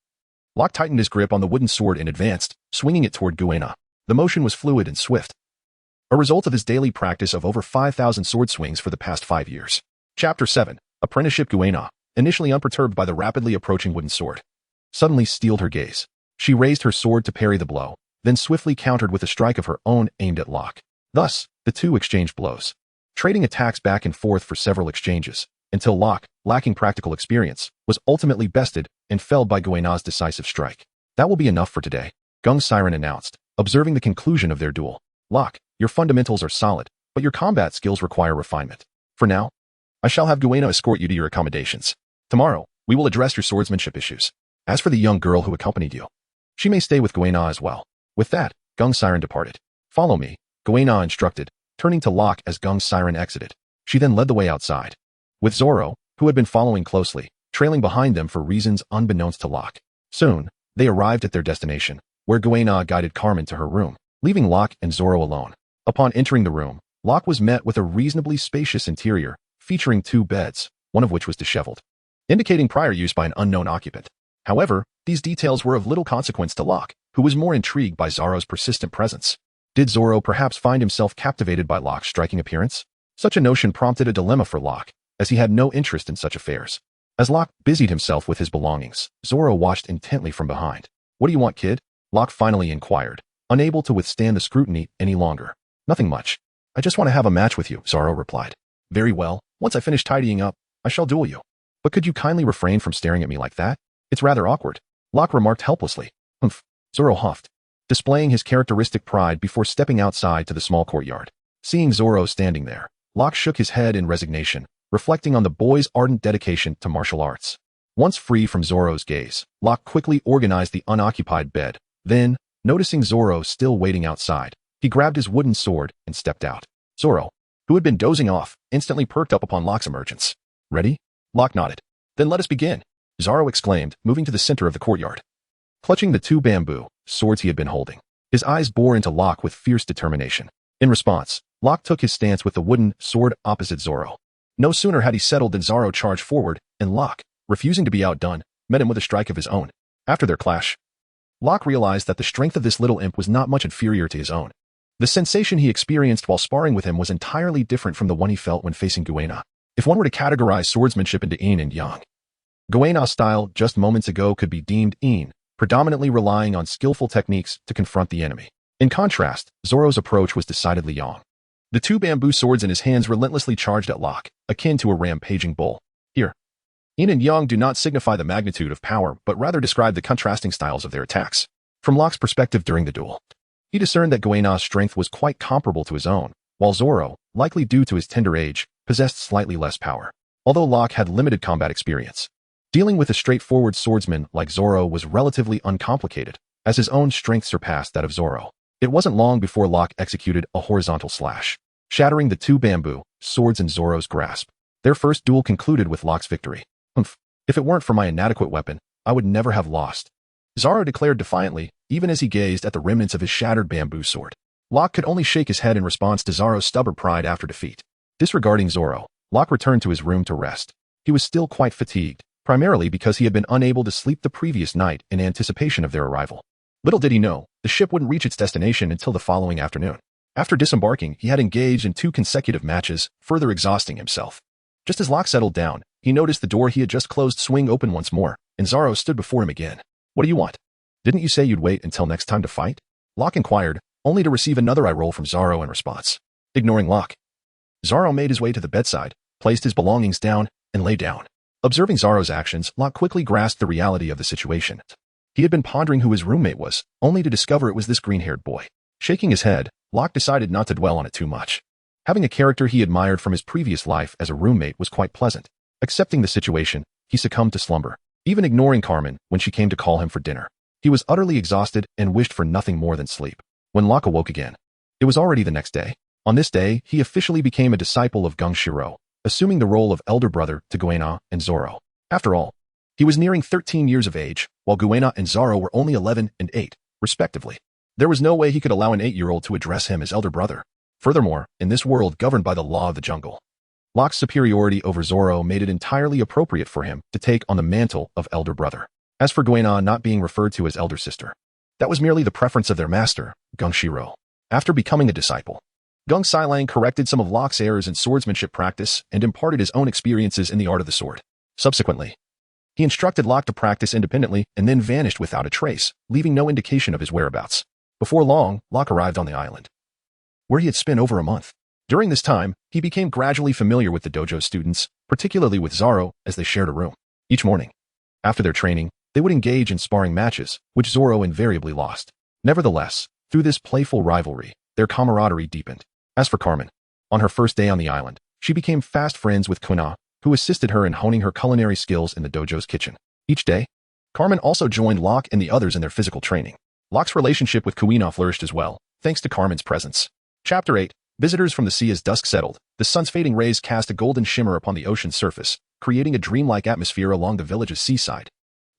Locke tightened his grip on the wooden sword and advanced, swinging it toward Guena. The motion was fluid and swift, a result of his daily practice of over 5,000 sword swings for the past 5 years. Chapter 7. Apprenticeship. Guena, initially unperturbed by the rapidly approaching wooden sword, suddenly steeled her gaze. She raised her sword to parry the blow, then swiftly countered with a strike of her own aimed at Locke. Thus, the two exchanged blows, trading attacks back and forth for several exchanges, until Locke, lacking practical experience, was ultimately bested and felled by Guena's decisive strike. That will be enough for today, Gung's siren announced, observing the conclusion of their duel. Locke, your fundamentals are solid, but your combat skills require refinement. For now, I shall have Guena escort you to your accommodations. Tomorrow, we will address your swordsmanship issues. As for the young girl who accompanied you, she may stay with Guena as well. With that, Gung's siren departed. Follow me, Guena instructed, turning to Locke as Gung's siren exited. She then led the way outside, with Zoro, who had been following closely, trailing behind them for reasons unbeknownst to Locke. Soon, they arrived at their destination, where Guena guided Carmen to her room, leaving Locke and Zoro alone. Upon entering the room, Locke was met with a reasonably spacious interior, featuring 2 beds, one of which was disheveled, indicating prior use by an unknown occupant. However, these details were of little consequence to Locke, who was more intrigued by Zoro's persistent presence. Did Zoro perhaps find himself captivated by Locke's striking appearance? Such a notion prompted a dilemma for Locke, as he had no interest in such affairs. As Locke busied himself with his belongings, Zoro watched intently from behind. What do you want, kid? Locke finally inquired, unable to withstand the scrutiny any longer. Nothing much. I just want to have a match with you, Zoro replied. Very well, once I finish tidying up, I shall duel you. But could you kindly refrain from staring at me like that? It's rather awkward, Locke remarked helplessly. Humph, Zoro huffed, displaying his characteristic pride before stepping outside to the small courtyard. Seeing Zoro standing there, Locke shook his head in resignation, reflecting on the boy's ardent dedication to martial arts. Once free from Zoro's gaze, Locke quickly organized the unoccupied bed. Then, noticing Zoro still waiting outside, he grabbed his wooden sword and stepped out. Zoro, who had been dozing off, instantly perked up upon Locke's emergence. Ready? Locke nodded. Then let us begin, Zoro exclaimed, moving to the center of the courtyard. Clutching the 2 bamboo swords he had been holding, his eyes bore into Locke with fierce determination. In response, Locke took his stance with the wooden sword opposite Zoro. No sooner had he settled than Zoro charged forward, and Locke, refusing to be outdone, met him with a strike of his own. After their clash, Locke realized that the strength of this little imp was not much inferior to his own. The sensation he experienced while sparring with him was entirely different from the one he felt when facing Guena. If one were to categorize swordsmanship into yin and yang, Guena's style just moments ago could be deemed yin, predominantly relying on skillful techniques to confront the enemy. In contrast, Zoro's approach was decidedly yang. The 2 bamboo swords in his hands relentlessly charged at Locke, akin to a rampaging bull. Here, yin and yang do not signify the magnitude of power, but rather describe the contrasting styles of their attacks. From Locke's perspective during the duel, he discerned that Guena's strength was quite comparable to his own, while Zoro, likely due to his tender age, possessed slightly less power. Although Locke had limited combat experience, dealing with a straightforward swordsman like Zoro was relatively uncomplicated, as his own strength surpassed that of Zoro. It wasn't long before Locke executed a horizontal slash, shattering the 2 bamboo swords in Zoro's grasp. Their first duel concluded with Locke's victory. Humph, if it weren't for my inadequate weapon, I would never have lost, Zoro declared defiantly, even as he gazed at the remnants of his shattered bamboo sword. Locke could only shake his head in response to Zoro's stubborn pride after defeat. Disregarding Zoro, Locke returned to his room to rest. He was still quite fatigued, primarily because he had been unable to sleep the previous night in anticipation of their arrival. Little did he know, the ship wouldn't reach its destination until the following afternoon. After disembarking, he had engaged in 2 consecutive matches, further exhausting himself. Just as Locke settled down, he noticed the door he had just closed swing open once more, and Zoro stood before him again. What do you want? Didn't you say you'd wait until next time to fight? Locke inquired, only to receive another eye roll from Zoro in response. Ignoring Locke, Zoro made his way to the bedside, placed his belongings down, and lay down. Observing Zoro's actions, Locke quickly grasped the reality of the situation. He had been pondering who his roommate was, only to discover it was this green-haired boy. Shaking his head, Locke decided not to dwell on it too much. Having a character he admired from his previous life as a roommate was quite pleasant. Accepting the situation, he succumbed to slumber, even ignoring Carmen when she came to call him for dinner. He was utterly exhausted and wished for nothing more than sleep. When Locke awoke again, it was already the next day. On this day, he officially became a disciple of Gung Shiro, assuming the role of elder brother to Guena and Zoro. After all, he was nearing 13 years of age, while Guena and Zoro were only 11 and 8, respectively. There was no way he could allow an 8-year-old to address him as elder brother. Furthermore, in this world governed by the law of the jungle, Locke's superiority over Zoro made it entirely appropriate for him to take on the mantle of elder brother. As for Guena not being referred to as elder sister, that was merely the preference of their master, Gungshiro. After becoming a disciple, Gung Silang corrected some of Locke's errors in swordsmanship practice and imparted his own experiences in the art of the sword. Subsequently, he instructed Locke to practice independently and then vanished without a trace, leaving no indication of his whereabouts. Before long, Locke arrived on the island, where he had spent over a month. During this time, he became gradually familiar with the dojo students, particularly with Zoro, as they shared a room. Each morning, after their training, they would engage in sparring matches, which Zoro invariably lost. Nevertheless, through this playful rivalry, their camaraderie deepened. As for Carmen, on her first day on the island, she became fast friends with Kuna, who assisted her in honing her culinary skills in the dojo's kitchen. Each day, Carmen also joined Locke and the others in their physical training. Locke's relationship with Kuina flourished as well, thanks to Carmen's presence. Chapter 8. Visitors from the sea. As dusk settled, the sun's fading rays cast a golden shimmer upon the ocean's surface, creating a dreamlike atmosphere along the village's seaside.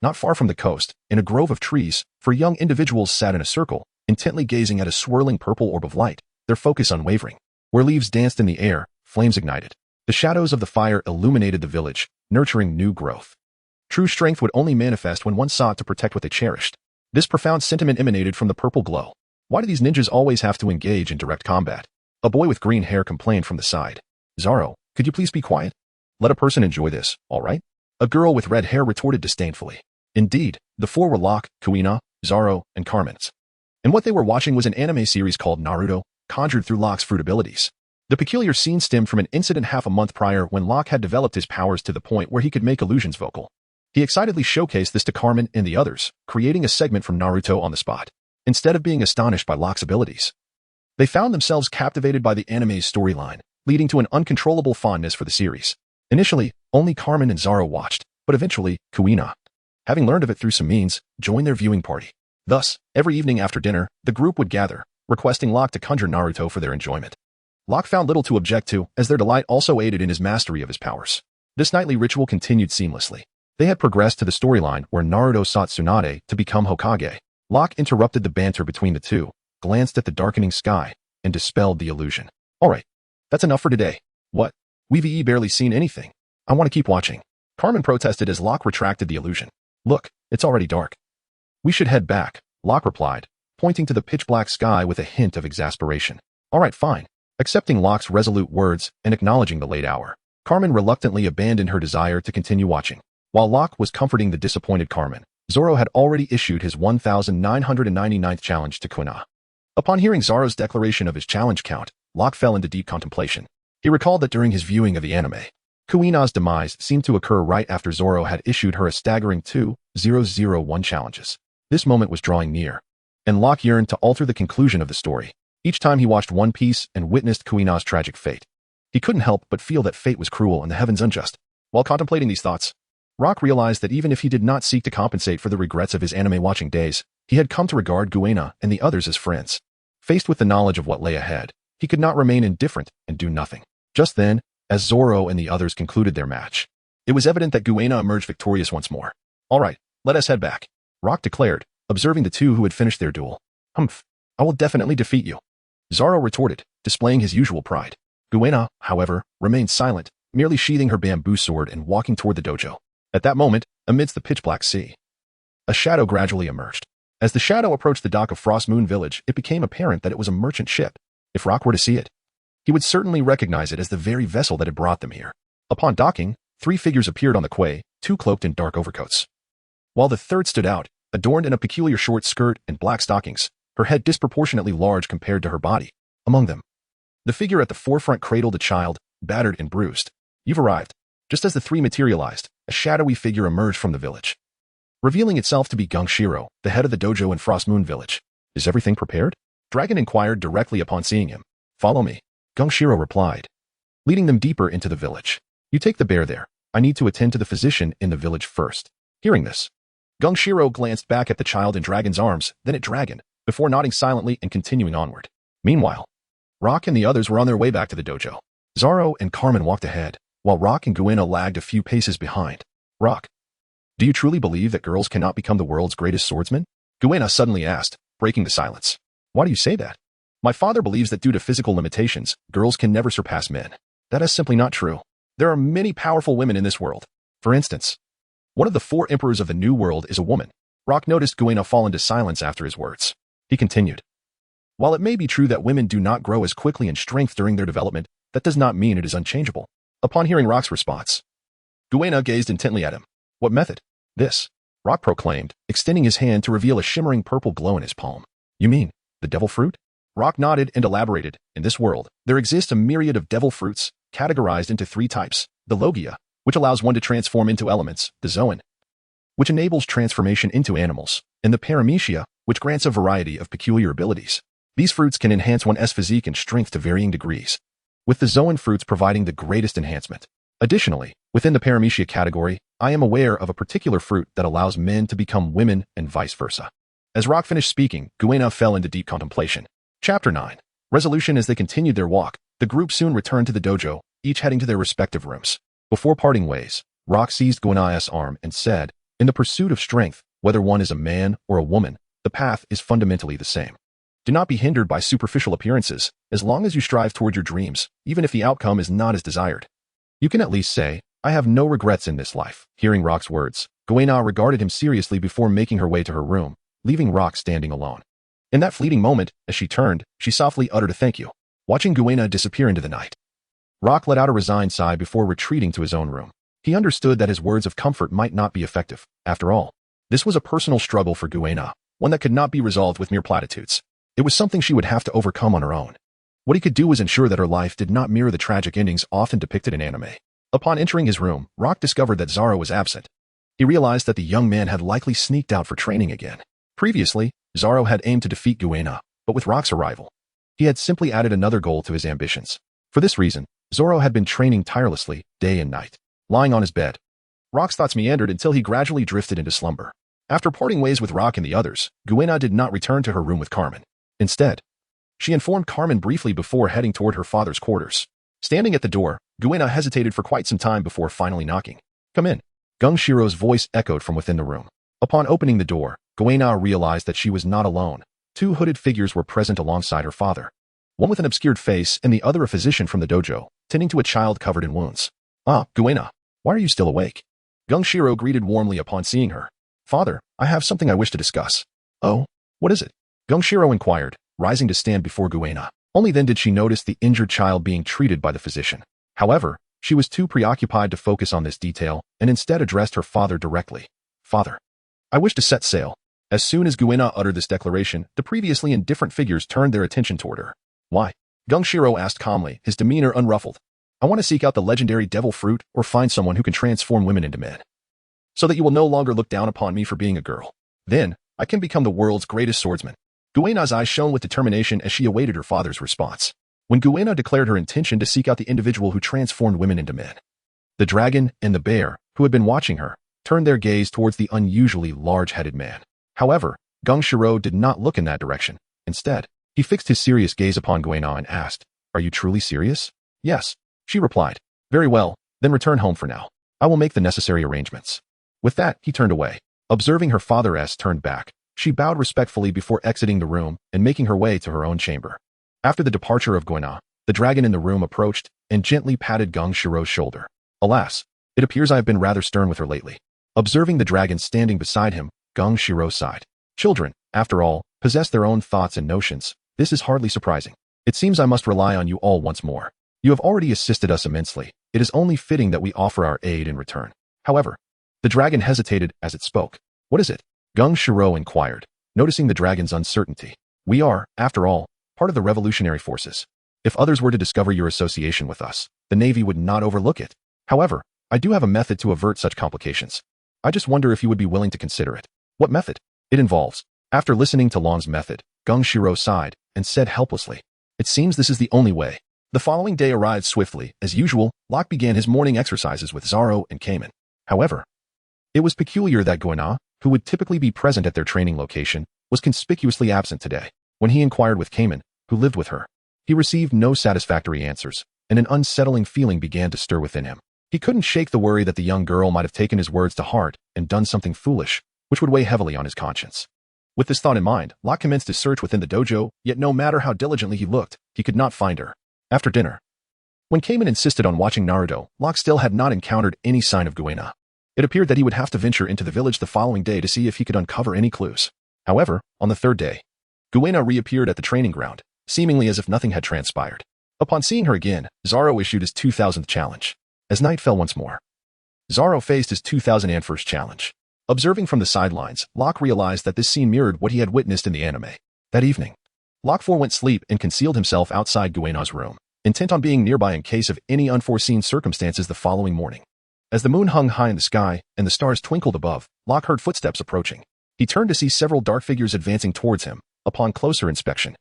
Not far from the coast, in a grove of trees, 4 young individuals sat in a circle, intently gazing at a swirling purple orb of light, their focus unwavering. Where leaves danced in the air, flames ignited. The shadows of the fire illuminated the village, nurturing new growth. True strength would only manifest when one sought to protect what they cherished. This profound sentiment emanated from the purple glow. Why do these ninjas always have to engage in direct combat? A boy with green hair complained from the side. Zoro, could you please be quiet? Let a person enjoy this, all right? A girl with red hair retorted disdainfully. Indeed, the 4 were Locke, Kuina, Zoro, and Carmen. And what they were watching was an anime series called Naruto, conjured through Locke's fruit abilities. The peculiar scene stemmed from an incident half a month prior when Locke had developed his powers to the point where he could make illusions vocal. He excitedly showcased this to Carmen and the others, creating a segment from Naruto on the spot. Instead of being astonished by Locke's abilities, they found themselves captivated by the anime's storyline, leading to an uncontrollable fondness for the series. Initially, only Carmen and Zoro watched, but eventually, Kuina, having learned of it through some means, joined their viewing party. Thus, every evening after dinner, the group would gather, requesting Locke to conjure Naruto for their enjoyment. Locke found little to object to, as their delight also aided in his mastery of his powers. This nightly ritual continued seamlessly. They had progressed to the storyline where Naruto sought Tsunade to become Hokage. Locke interrupted the banter between the two, glanced at the darkening sky, and dispelled the illusion. All right, that's enough for today. What? We've barely seen anything. I want to keep watching. Carmen protested as Locke retracted the illusion. Look, it's already dark. We should head back, Locke replied, pointing to the pitch-black sky with a hint of exasperation. All right, fine. Accepting Locke's resolute words and acknowledging the late hour, Carmen reluctantly abandoned her desire to continue watching. While Locke was comforting the disappointed Carmen, Zoro had already issued his 1999th challenge to Kuna. Upon hearing Zoro's declaration of his challenge count, Locke fell into deep contemplation. He recalled that during his viewing of the anime, Kuina's demise seemed to occur right after Zoro had issued her a staggering 2,001 challenges. This moment was drawing near, and Locke yearned to alter the conclusion of the story. Each time he watched One Piece and witnessed Kuina's tragic fate, he couldn't help but feel that fate was cruel and the heavens unjust. While contemplating these thoughts, Rock realized that even if he did not seek to compensate for the regrets of his anime-watching days, he had come to regard Guena and the others as friends. Faced with the knowledge of what lay ahead, he could not remain indifferent and do nothing. Just then, as Zoro and the others concluded their match, it was evident that Guena emerged victorious once more. All right, let us head back, Rock declared, observing the two who had finished their duel. Humph, I will definitely defeat you, Zoro retorted, displaying his usual pride. Guena, however, remained silent, merely sheathing her bamboo sword and walking toward the dojo. At that moment, amidst the pitch-black sea, a shadow gradually emerged. As the shadow approached the dock of Frost Moon Village, it became apparent that it was a merchant ship. If Rock were to see it, he would certainly recognize it as the very vessel that had brought them here. Upon docking, 3 figures appeared on the quay, 2 cloaked in dark overcoats, while the third stood out, adorned in a peculiar short skirt and black stockings, her head disproportionately large compared to her body. Among them, the figure at the forefront cradled a child, battered and bruised. You've arrived. Just as the 3 materialized, a shadowy figure emerged from the village, revealing itself to be Gungshiro, the head of the dojo in Frost Moon Village. Is everything prepared? Dragon inquired directly upon seeing him. Follow me, Gungshiro replied, leading them deeper into the village. You take the bear there. I need to attend to the physician in the village first. Hearing this, Gungshiro glanced back at the child in Dragon's arms, then at Dragon, before nodding silently and continuing onward. Meanwhile, Rock and the others were on their way back to the dojo. Zoro and Carmen walked ahead, while Rock and Guena lagged a few paces behind. Rock, do you truly believe that girls cannot become the world's greatest swordsmen? Guena suddenly asked, breaking the silence. Why do you say that? My father believes that due to physical limitations, girls can never surpass men. That is simply not true. There are many powerful women in this world. For instance, one of the 4 emperors of the New World is a woman. Rock noticed Guena fall into silence after his words. He continued. While it may be true that women do not grow as quickly in strength during their development, that does not mean it is unchangeable. Upon hearing Rock's response, Guena gazed intently at him. What method? This, Rock proclaimed, extending his hand to reveal a shimmering purple glow in his palm. You mean, the devil fruit? Rock nodded and elaborated. In this world, there exists a myriad of devil fruits, categorized into 3 types. The Logia, which allows one to transform into elements, the Zoan, which enables transformation into animals, and the Paramecia, which grants a variety of peculiar abilities. These fruits can enhance one's physique and strength to varying degrees, with the Zoan fruits providing the greatest enhancement. Additionally, within the Paramecia category, I am aware of a particular fruit that allows men to become women and vice versa. As Rock finished speaking, Guena fell into deep contemplation. Chapter 9. Resolution. As they continued their walk, the group soon returned to the dojo, each heading to their respective rooms. Before parting ways, Rock seized Guena's arm and said, in the pursuit of strength, whether one is a man or a woman, the path is fundamentally the same. Do not be hindered by superficial appearances, as long as you strive toward your dreams, even if the outcome is not as desired. You can at least say, I have no regrets in this life. Hearing Rock's words, Guena regarded him seriously before making her way to her room, leaving Rock standing alone. In that fleeting moment, as she turned, she softly uttered a thank you, watching Guena disappear into the night. Rock let out a resigned sigh before retreating to his own room. He understood that his words of comfort might not be effective. After all, this was a personal struggle for Guena, one that could not be resolved with mere platitudes. It was something she would have to overcome on her own. What he could do was ensure that her life did not mirror the tragic endings often depicted in anime. Upon entering his room, Rock discovered that Zaro was absent. He realized that the young man had likely sneaked out for training again. Previously, Zaro had aimed to defeat Guena, but with Rock's arrival, he had simply added another goal to his ambitions. For this reason, Zoro had been training tirelessly, day and night. Lying on his bed, Rock's thoughts meandered until he gradually drifted into slumber. After parting ways with Rock and the others, Guena did not return to her room with Carmen. Instead, she informed Carmen briefly before heading toward her father's quarters. Standing at the door, Guena hesitated for quite some time before finally knocking. Come in. Gung-Shiro's voice echoed from within the room. Upon opening the door, Guena realized that she was not alone. 2 hooded figures were present alongside her father. One with an obscured face and the other a physician from the dojo, tending to a child covered in wounds. Ah, Guena, why are you still awake? Gung-Shiro greeted warmly upon seeing her. Father, I have something I wish to discuss. Oh, what is it? Gung-Shiro inquired, rising to stand before Guena. Only then did she notice the injured child being treated by the physician. However, she was too preoccupied to focus on this detail and instead addressed her father directly. Father, I wish to set sail. As soon as Guena uttered this declaration, the previously indifferent figures turned their attention toward her. Why? Gung-Shiro asked calmly, his demeanor unruffled. I want to seek out the legendary devil fruit or find someone who can transform women into men, so that you will no longer look down upon me for being a girl. Then, I can become the world's greatest swordsman. Guena's eyes shone with determination as she awaited her father's response. When Guena declared her intention to seek out the individual who transformed women into men, the dragon and the bear, who had been watching her, turned their gaze towards the unusually large-headed man. However, Gung-Shiro did not look in that direction. Instead, he fixed his serious gaze upon Guena and asked, Are you truly serious? Yes, she replied. Very well, then return home for now. I will make the necessary arrangements. With that, he turned away. Observing her father turned back, she bowed respectfully before exiting the room and making her way to her own chamber. After the departure of Guena, the dragon in the room approached and gently patted Gung-Shiro's shoulder. Alas, it appears I have been rather stern with her lately. Observing the dragon standing beside him, Gung-Shiro sighed. Children, after all, possess their own thoughts and notions. This is hardly surprising. It seems I must rely on you all once more. You have already assisted us immensely. It is only fitting that we offer our aid in return. However, the dragon hesitated as it spoke. What is it? Gung-Shiro inquired, noticing the dragon's uncertainty. We are, after all, part of the revolutionary forces. If others were to discover your association with us, the Navy would not overlook it. However, I do have a method to avert such complications. I just wonder if you would be willing to consider it. What method? It involves. After listening to Long's method, Gung-Shiro sighed and said helplessly, It seems this is the only way. The following day arrived swiftly. As usual, Locke began his morning exercises with Zaro and Cayman. However, it was peculiar that Guena, who would typically be present at their training location, was conspicuously absent today. When he inquired with Cayman, who lived with her, he received no satisfactory answers, and an unsettling feeling began to stir within him. He couldn't shake the worry that the young girl might have taken his words to heart and done something foolish, which would weigh heavily on his conscience. With this thought in mind, Locke commenced his search within the dojo, yet no matter how diligently he looked, he could not find her. After dinner, When Kamen insisted on watching Naruto, Locke still had not encountered any sign of Guena. It appeared that he would have to venture into the village the following day to see if he could uncover any clues. However, on the third day, Guena reappeared at the training ground, seemingly as if nothing had transpired. Upon seeing her again, Zoro issued his 2000th challenge. As night fell once more, Zoro faced his 2001st challenge. Observing from the sidelines, Locke realized that this scene mirrored what he had witnessed in the anime. That evening, Locke forewent sleep and concealed himself outside Guena's room, intent on being nearby in case of any unforeseen circumstances the following morning. As the moon hung high in the sky and the stars twinkled above, Locke heard footsteps approaching. He turned to see several dark figures advancing towards him. Upon closer inspection,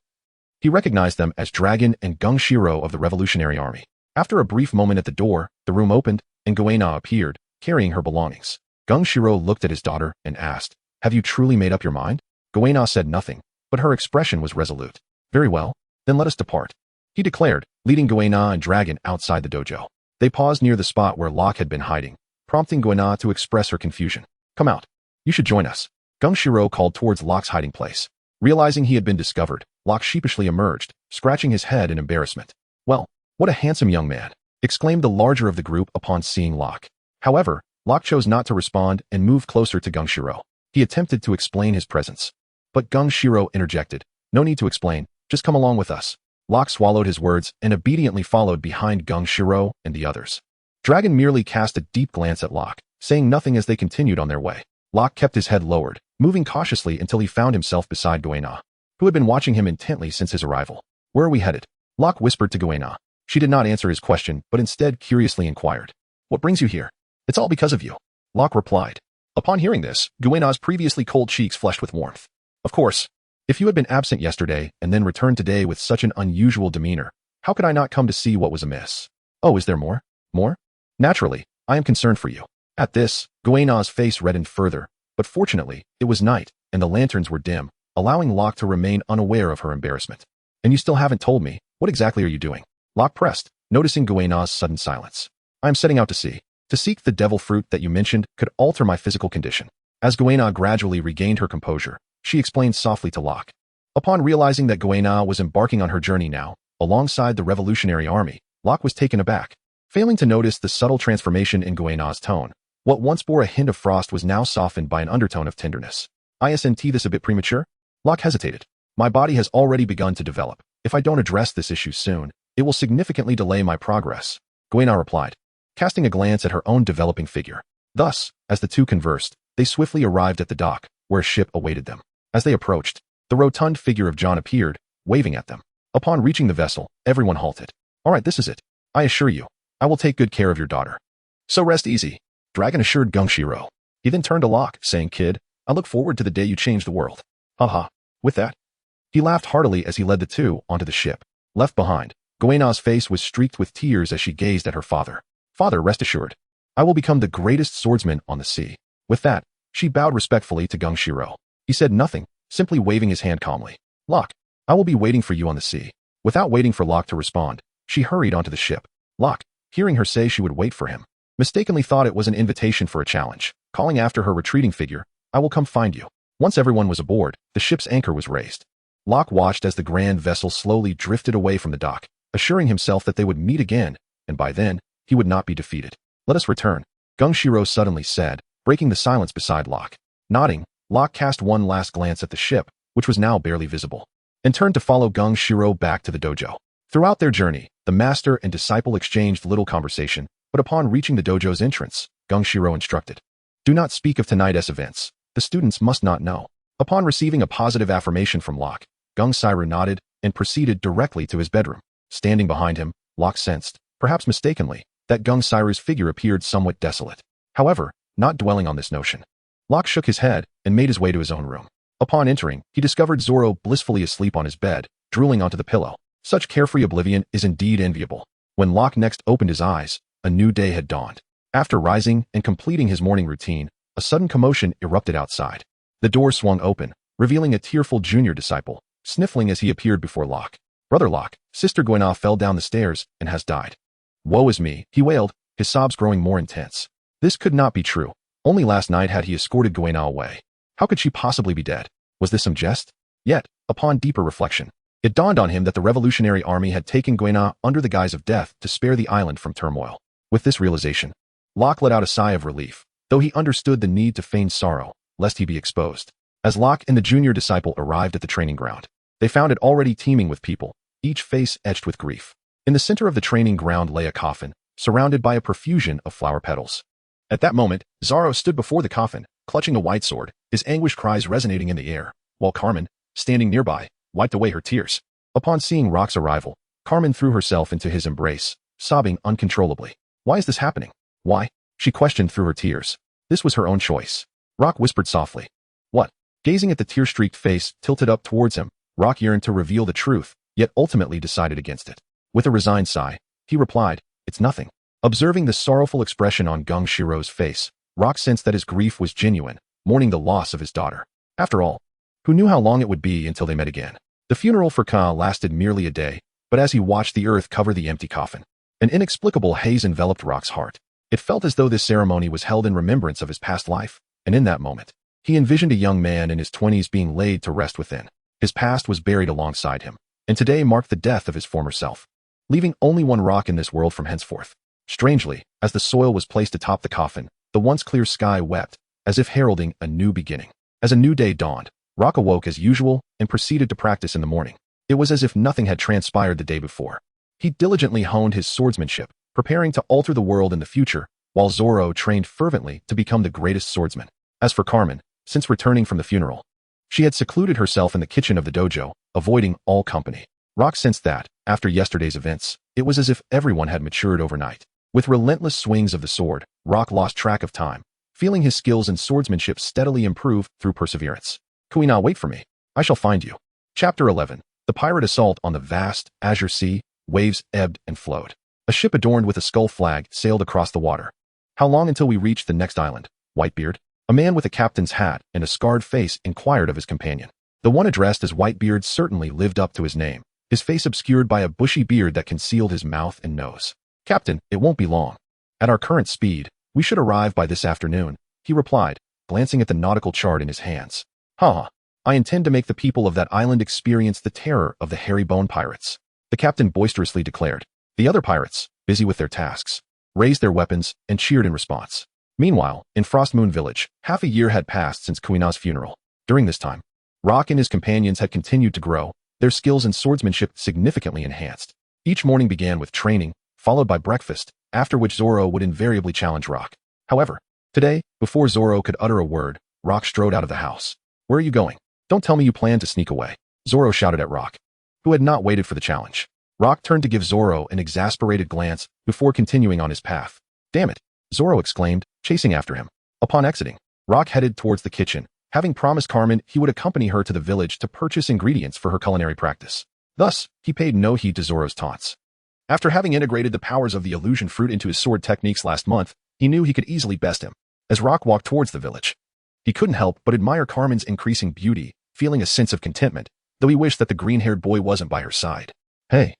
he recognized them as Dragon and Gung Shiro of the Revolutionary Army. After a brief moment at the door, the room opened, and Guena appeared, carrying her belongings. Gung Shiro looked at his daughter and asked, "Have you truly made up your mind?" Guena said nothing, but her expression was resolute. "Very well, then let us depart," he declared, leading Guena and Dragon outside the dojo. They paused near the spot where Locke had been hiding, prompting Guena to express her confusion. "Come out. You should join us." Gung Shiro called towards Locke's hiding place. Realizing he had been discovered, Locke sheepishly emerged, scratching his head in embarrassment. "Well, what a handsome young man," exclaimed the larger of the group upon seeing Locke. However, Locke chose not to respond and moved closer to Gung Shiro. He attempted to explain his presence, but Gung Shiro interjected, "No need to explain, just come along with us." Locke swallowed his words and obediently followed behind Gung Shiro and the others. Dragon merely cast a deep glance at Locke, saying nothing as they continued on their way. Locke kept his head lowered, moving cautiously until he found himself beside Guena, who had been watching him intently since his arrival. "Where are we headed?" Locke whispered to Guena. She did not answer his question, but instead curiously inquired, "What brings you here?" "It's all because of you," Locke replied. Upon hearing this, Guena's previously cold cheeks flushed with warmth. "Of course. If you had been absent yesterday and then returned today with such an unusual demeanor, how could I not come to see what was amiss?" "Oh, is there more?" "More? Naturally, I am concerned for you." At this, Guena's face reddened further, but fortunately, it was night, and the lanterns were dim, allowing Locke to remain unaware of her embarrassment. "And you still haven't told me, what exactly are you doing?" Locke pressed, noticing Guena's sudden silence. "I am setting out to see. To seek the devil fruit that you mentioned could alter my physical condition." As Guena gradually regained her composure, she explained softly to Locke. Upon realizing that Guena was embarking on her journey now, alongside the Revolutionary Army, Locke was taken aback. Failing to notice the subtle transformation in Guena's tone, what once bore a hint of frost was now softened by an undertone of tenderness. "Isn't this a bit premature?" Locke hesitated. "My body has already begun to develop. If I don't address this issue soon, it will significantly delay my progress," Guena replied, casting a glance at her own developing figure. Thus, as the two conversed, they swiftly arrived at the dock, where a ship awaited them. As they approached, the rotund figure of John appeared, waving at them. Upon reaching the vessel, everyone halted. "All right, this is it. I assure you, I will take good care of your daughter. So rest easy," Dragon assured Gung Shiro. He then turned to Locke, saying, "Kid, I look forward to the day you change the world." Haha. With that, he laughed heartily as he led the two onto the ship. Left behind, Guena's face was streaked with tears as she gazed at her father. "Father, rest assured, I will become the greatest swordsman on the sea." With that, she bowed respectfully to Gung Shiro. He said nothing, simply waving his hand calmly. "Locke, I will be waiting for you on the sea." Without waiting for Locke to respond, she hurried onto the ship. Locke, hearing her say she would wait for him, mistakenly thought it was an invitation for a challenge. Calling after her retreating figure, "I will come find you." Once everyone was aboard, the ship's anchor was raised. Locke watched as the grand vessel slowly drifted away from the dock, assuring himself that they would meet again, and by then, he would not be defeated. "Let us return," Gung Shiro suddenly said, breaking the silence beside Locke. Nodding, Locke cast one last glance at the ship, which was now barely visible, and turned to follow Gung Shiro back to the dojo. Throughout their journey, the master and disciple exchanged little conversation, but upon reaching the dojo's entrance, Gung Shiro instructed, "Do not speak of tonight's events. The students must not know." Upon receiving a positive affirmation from Locke, Gung Shiro nodded and proceeded directly to his bedroom. Standing behind him, Locke sensed, perhaps mistakenly, that Gung Shiro's figure appeared somewhat desolate. However, not dwelling on this notion, Locke shook his head and made his way to his own room. Upon entering, he discovered Zoro blissfully asleep on his bed, drooling onto the pillow. Such carefree oblivion is indeed enviable. When Locke next opened his eyes, a new day had dawned. After rising and completing his morning routine, a sudden commotion erupted outside. The door swung open, revealing a tearful junior disciple, sniffling as he appeared before Locke. "Brother Locke, Sister Guena fell down the stairs and has died." "Woe is me," he wailed, his sobs growing more intense. This could not be true. Only last night had he escorted Guena away. How could she possibly be dead? Was this some jest? Yet, upon deeper reflection, It dawned on him that the revolutionary army had taken Guena under the guise of death to spare the island from turmoil. With this realization, Locke let out a sigh of relief, though he understood the need to feign sorrow, lest he be exposed. As Locke and the junior disciple arrived at the training ground, they found it already teeming with people, each face etched with grief. In the center of the training ground lay a coffin, surrounded by a profusion of flower petals. At that moment, Zoro stood before the coffin, clutching a white sword, his anguished cries resonating in the air, while Carmen, standing nearby, wiped away her tears. Upon seeing Rock's arrival, Carmen threw herself into his embrace, sobbing uncontrollably. Why is this happening? Why? She questioned through her tears. This was her own choice. Rock whispered softly. What? Gazing at the tear-streaked face tilted up towards him, Rock yearned to reveal the truth, yet ultimately decided against it. With a resigned sigh, he replied, "It's nothing." Observing the sorrowful expression on Gung Shiro's face, Rock sensed that his grief was genuine, mourning the loss of his daughter. After all, who knew how long it would be until they met again? The funeral for Ka lasted merely a day, but as he watched the earth cover the empty coffin, an inexplicable haze enveloped Rock's heart. It felt as though this ceremony was held in remembrance of his past life, and in that moment, he envisioned a young man in his 20s being laid to rest within. His past was buried alongside him, and today marked the death of his former self, leaving only one Rock in this world from henceforth. Strangely, as the soil was placed atop the coffin, the once clear sky wept, as if heralding a new beginning. As a new day dawned, Rock awoke as usual and proceeded to practice in the morning. It was as if nothing had transpired the day before. He diligently honed his swordsmanship, preparing to alter the world in the future, while Zoro trained fervently to become the greatest swordsman. As for Carmen, since returning from the funeral, she had secluded herself in the kitchen of the dojo, avoiding all company. Rock sensed that, after yesterday's events, it was as if everyone had matured overnight. With relentless swings of the sword, Rock lost track of time, feeling his skills in swordsmanship steadily improve through perseverance. Kuina, wait for me. I shall find you. Chapter 11. The pirate assault on the vast, azure sea, waves ebbed and flowed. A ship adorned with a skull flag sailed across the water. How long until we reach the next island? Whitebeard, a man with a captain's hat and a scarred face, inquired of his companion. The one addressed as Whitebeard certainly lived up to his name, his face obscured by a bushy beard that concealed his mouth and nose. Captain, it won't be long. At our current speed, we should arrive by this afternoon, he replied, glancing at the nautical chart in his hands. I intend to make the people of that island experience the terror of the hairy bone pirates, the captain boisterously declared. The other pirates, busy with their tasks, raised their weapons and cheered in response. Meanwhile, in Frostmoon Village, half a year had passed since Kuina's funeral. During this time, Rock and his companions had continued to grow, their skills in swordsmanship significantly enhanced. Each morning began with training, followed by breakfast, after which Zoro would invariably challenge Rock. However, today, before Zoro could utter a word, Rock strode out of the house. Where are you going? Don't tell me you plan to sneak away, Zoro shouted at Rock, who had not waited for the challenge. Rock turned to give Zoro an exasperated glance before continuing on his path. Damn it, Zoro exclaimed, chasing after him. Upon exiting, Rock headed towards the kitchen, having promised Carmen he would accompany her to the village to purchase ingredients for her culinary practice. Thus, he paid no heed to Zoro's taunts. After having integrated the powers of the illusion fruit into his sword techniques last month, he knew he could easily best him. As Rock walked towards the village, he couldn't help but admire Carmen's increasing beauty, feeling a sense of contentment, though he wished that the green-haired boy wasn't by her side. Hey,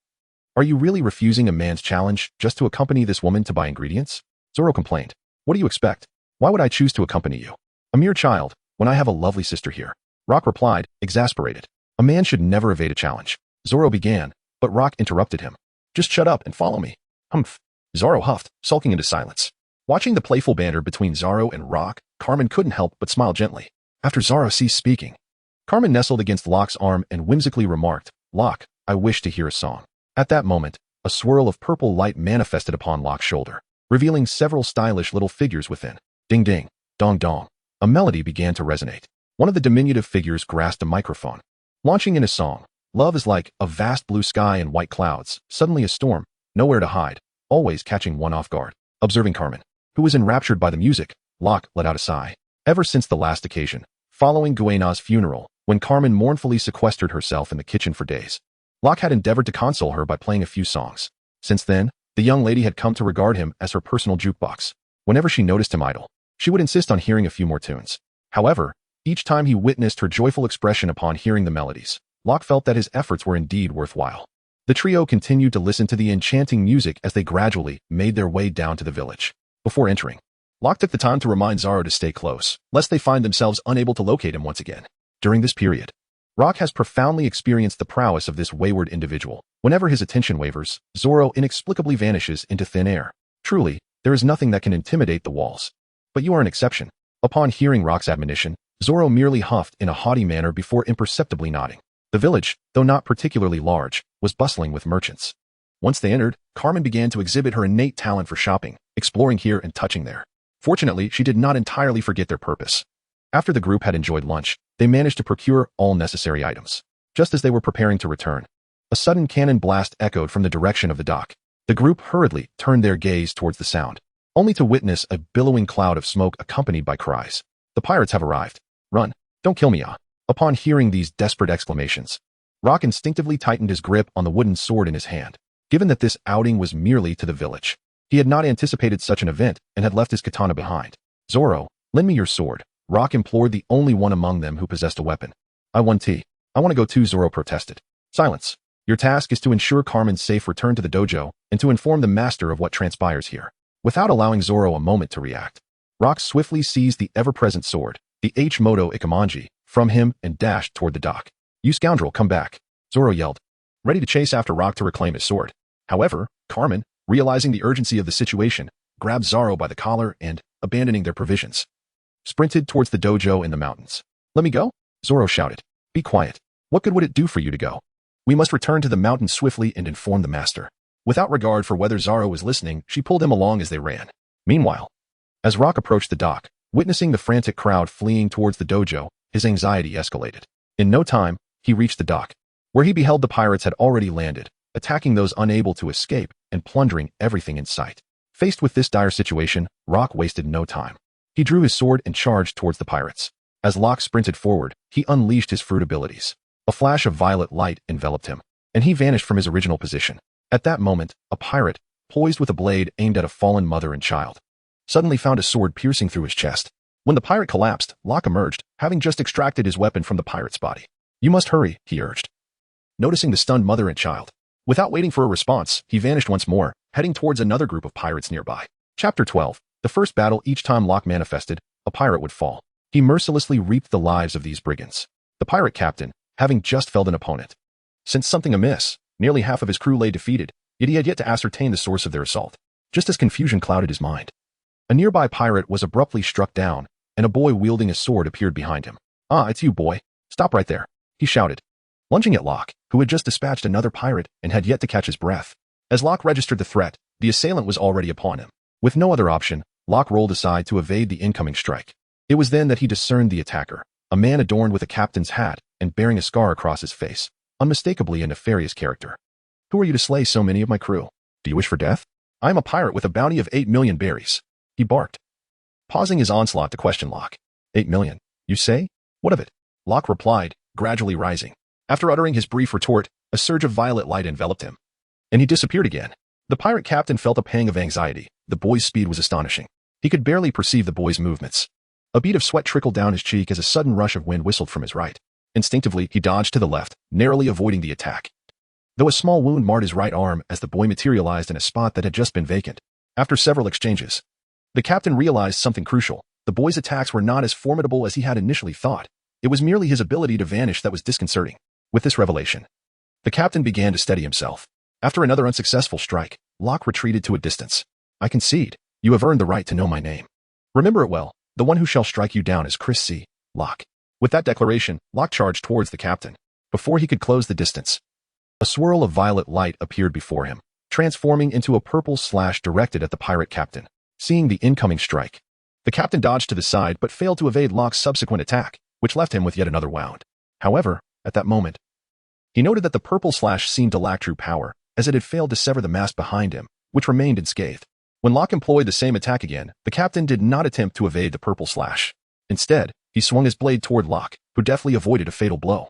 are you really refusing a man's challenge just to accompany this woman to buy ingredients? Zoro complained. What do you expect? Why would I choose to accompany you? A mere child, when I have a lovely sister here. Rock replied, exasperated. A man should never evade a challenge. Zoro began, but Rock interrupted him. Just shut up and follow me. Humph. Zoro huffed, sulking into silence. Watching the playful banter between Zoro and Rock, Carmen couldn't help but smile gently. After Zoro ceased speaking, Carmen nestled against Locke's arm and whimsically remarked, Locke, I wish to hear a song. At that moment, a swirl of purple light manifested upon Locke's shoulder, revealing several stylish little figures within. Ding ding, dong dong. A melody began to resonate. One of the diminutive figures grasped a microphone, launching in a song. Love is like a vast blue sky and white clouds, suddenly a storm, nowhere to hide, always catching one off guard. Observing Carmen, who was enraptured by the music, Locke let out a sigh. Ever since the last occasion, following Guena's funeral, when Carmen mournfully sequestered herself in the kitchen for days, Locke had endeavored to console her by playing a few songs. Since then, the young lady had come to regard him as her personal jukebox. Whenever she noticed him idle, she would insist on hearing a few more tunes. However, each time he witnessed her joyful expression upon hearing the melodies, Locke felt that his efforts were indeed worthwhile. The trio continued to listen to the enchanting music as they gradually made their way down to the village. Before entering, Locke took the time to remind Zoro to stay close, lest they find themselves unable to locate him once again. During this period, Rock has profoundly experienced the prowess of this wayward individual. Whenever his attention wavers, Zoro inexplicably vanishes into thin air. Truly, there is nothing that can intimidate the walls. But you are an exception. Upon hearing Rock's admonition, Zoro merely huffed in a haughty manner before imperceptibly nodding. The village, though not particularly large, was bustling with merchants. Once they entered, Carmen began to exhibit her innate talent for shopping, exploring here and touching there. Fortunately, she did not entirely forget their purpose. After the group had enjoyed lunch, they managed to procure all necessary items. Just as they were preparing to return, a sudden cannon blast echoed from the direction of the dock. The group hurriedly turned their gaze towards the sound, only to witness a billowing cloud of smoke accompanied by cries. The pirates have arrived. Run. Don't kill me, ah. Upon hearing these desperate exclamations, Rock instinctively tightened his grip on the wooden sword in his hand. Given that this outing was merely to the village, he had not anticipated such an event and had left his katana behind. Zoro, lend me your sword, Rock implored, the only one among them who possessed a weapon. I want to go too, Zoro protested. Silence. Your task is to ensure Carmen's safe return to the dojo and to inform the master of what transpires here. Without allowing Zoro a moment to react, Rock swiftly seized the ever-present sword, the H-Moto Ikamanji, from him and dashed toward the dock. You scoundrel, come back, Zoro yelled, ready to chase after Rock to reclaim his sword. However, Carmen, realizing the urgency of the situation, grabbed Zoro by the collar and, abandoning their provisions, sprinted towards the dojo in the mountains. Let me go? Zoro shouted. Be quiet. What good would it do for you to go? We must return to the mountain swiftly and inform the master. Without regard for whether Zoro was listening, she pulled him along as they ran. Meanwhile, as Rock approached the dock, witnessing the frantic crowd fleeing towards the dojo, his anxiety escalated. In no time, he reached the dock, where he beheld the pirates had already landed, attacking those unable to escape and plundering everything in sight. Faced with this dire situation, Rock wasted no time. He drew his sword and charged towards the pirates. As Locke sprinted forward, he unleashed his fruit abilities. A flash of violet light enveloped him, and he vanished from his original position. At that moment, a pirate, poised with a blade aimed at a fallen mother and child, suddenly found a sword piercing through his chest. When the pirate collapsed, Locke emerged, having just extracted his weapon from the pirate's body. You must hurry, he urged, noticing the stunned mother and child. Without waiting for a response, he vanished once more, heading towards another group of pirates nearby. Chapter 12. The first battle. Each time Locke manifested, a pirate would fall. He mercilessly reaped the lives of these brigands. The pirate captain, having just felled an opponent, sensed something amiss. Nearly half of his crew lay defeated, yet he had yet to ascertain the source of their assault. Just as confusion clouded his mind, a nearby pirate was abruptly struck down, and a boy wielding a sword appeared behind him. Ah, it's you, boy. Stop right there, he shouted, lunging at Locke, who had just dispatched another pirate and had yet to catch his breath. As Locke registered the threat, the assailant was already upon him. With no other option, Locke rolled aside to evade the incoming strike. It was then that he discerned the attacker, a man adorned with a captain's hat and bearing a scar across his face, unmistakably a nefarious character. Who are you to slay so many of my crew? Do you wish for death? I am a pirate with a bounty of 8 million berries, he barked, pausing his onslaught to question Locke. 8 million, you say? What of it? Locke replied, gradually rising. After uttering his brief retort, a surge of violet light enveloped him, and he disappeared again. The pirate captain felt a pang of anxiety. The boy's speed was astonishing. He could barely perceive the boy's movements. A bead of sweat trickled down his cheek as a sudden rush of wind whistled from his right. Instinctively, he dodged to the left, narrowly avoiding the attack, though a small wound marred his right arm as the boy materialized in a spot that had just been vacant. After several exchanges, the captain realized something crucial. The boy's attacks were not as formidable as he had initially thought. It was merely his ability to vanish that was disconcerting. With this revelation, the captain began to steady himself. After another unsuccessful strike, Locke retreated to a distance. I concede. You have earned the right to know my name. Remember it well. The one who shall strike you down is Chris C. Locke. With that declaration, Locke charged towards the captain. Before he could close the distance, a swirl of violet light appeared before him, transforming into a purple slash directed at the pirate captain. Seeing the incoming strike, the captain dodged to the side but failed to evade Locke's subsequent attack, which left him with yet another wound. However, at that moment, he noted that the purple slash seemed to lack true power, as it had failed to sever the mask behind him, which remained unscathed. When Locke employed the same attack again, the captain did not attempt to evade the purple slash. Instead, he swung his blade toward Locke, who deftly avoided a fatal blow,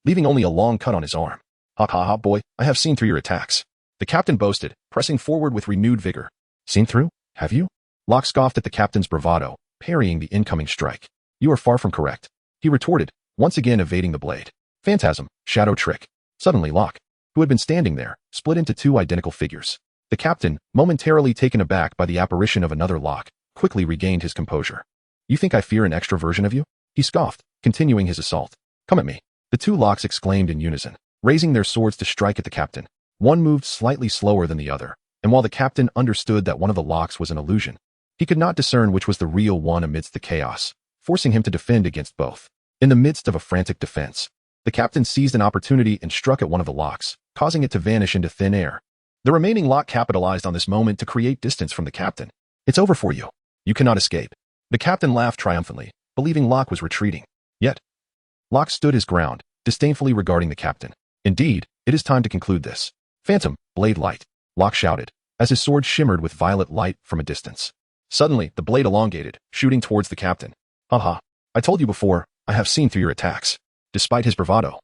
leaving only a long cut on his arm. Ha ha ha, boy, I have seen through your attacks, the captain boasted, pressing forward with renewed vigor. Seen through? Have you? Locke scoffed at the captain's bravado, parrying the incoming strike. You are far from correct, he retorted, once again evading the blade. Phantasm, shadow trick. Suddenly Locke, who had been standing there, split into two identical figures. The captain, momentarily taken aback by the apparition of another Locke, quickly regained his composure. You think I fear an extra version of you? He scoffed, continuing his assault. Come at me. The two Locks exclaimed in unison, raising their swords to strike at the captain. One moved slightly slower than the other, and while the captain understood that one of the Locks was an illusion, he could not discern which was the real one amidst the chaos, forcing him to defend against both. In the midst of a frantic defense, the captain seized an opportunity and struck at one of the Locks, causing it to vanish into thin air. The remaining Lock capitalized on this moment to create distance from the captain. "It's over for you. You cannot escape." The captain laughed triumphantly, believing Locke was retreating. Yet, Locke stood his ground, disdainfully regarding the captain. "Indeed, it is time to conclude this." "Phantom, blade light," Locke shouted, as his sword shimmered with violet light from a distance. Suddenly, the blade elongated, shooting towards the captain. "Haha, I told you before, I have seen through your attacks." Despite his bravado,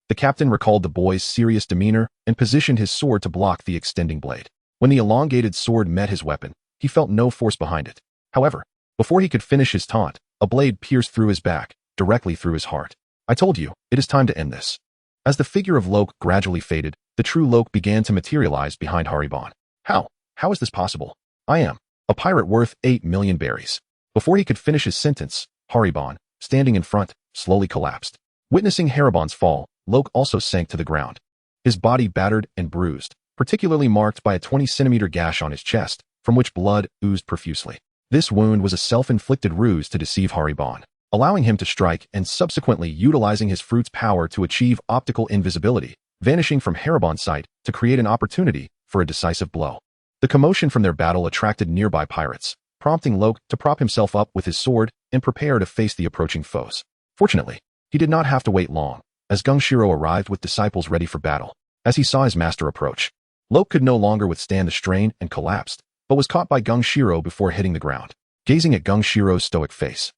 the captain recalled the boy's serious demeanor and positioned his sword to block the extending blade. When the elongated sword met his weapon, he felt no force behind it. However, before he could finish his taunt, a blade pierced through his back, directly through his heart. "I told you, it is time to end this." As the figure of Loke gradually faded, the true Loke began to materialize behind Haribon. How is this possible? "I am a pirate worth 8 million berries." Before he could finish his sentence, Haribon, standing in front, slowly collapsed. Witnessing Haribon's fall, Loke also sank to the ground. His body battered and bruised, particularly marked by a 20-centimeter gash on his chest, from which blood oozed profusely. This wound was a self-inflicted ruse to deceive Haribon, allowing him to strike and subsequently utilizing his fruit's power to achieve optical invisibility, vanishing from Haribon's sight to create an opportunity for a decisive blow. The commotion from their battle attracted nearby pirates, prompting Loke to prop himself up with his sword and prepare to face the approaching foes. Fortunately, he did not have to wait long, as Gungshiro arrived with disciples ready for battle. As he saw his master approach, Loke could no longer withstand the strain and collapsed, but was caught by Gungshiro before hitting the ground. Gazing at Gungshiro's stoic face,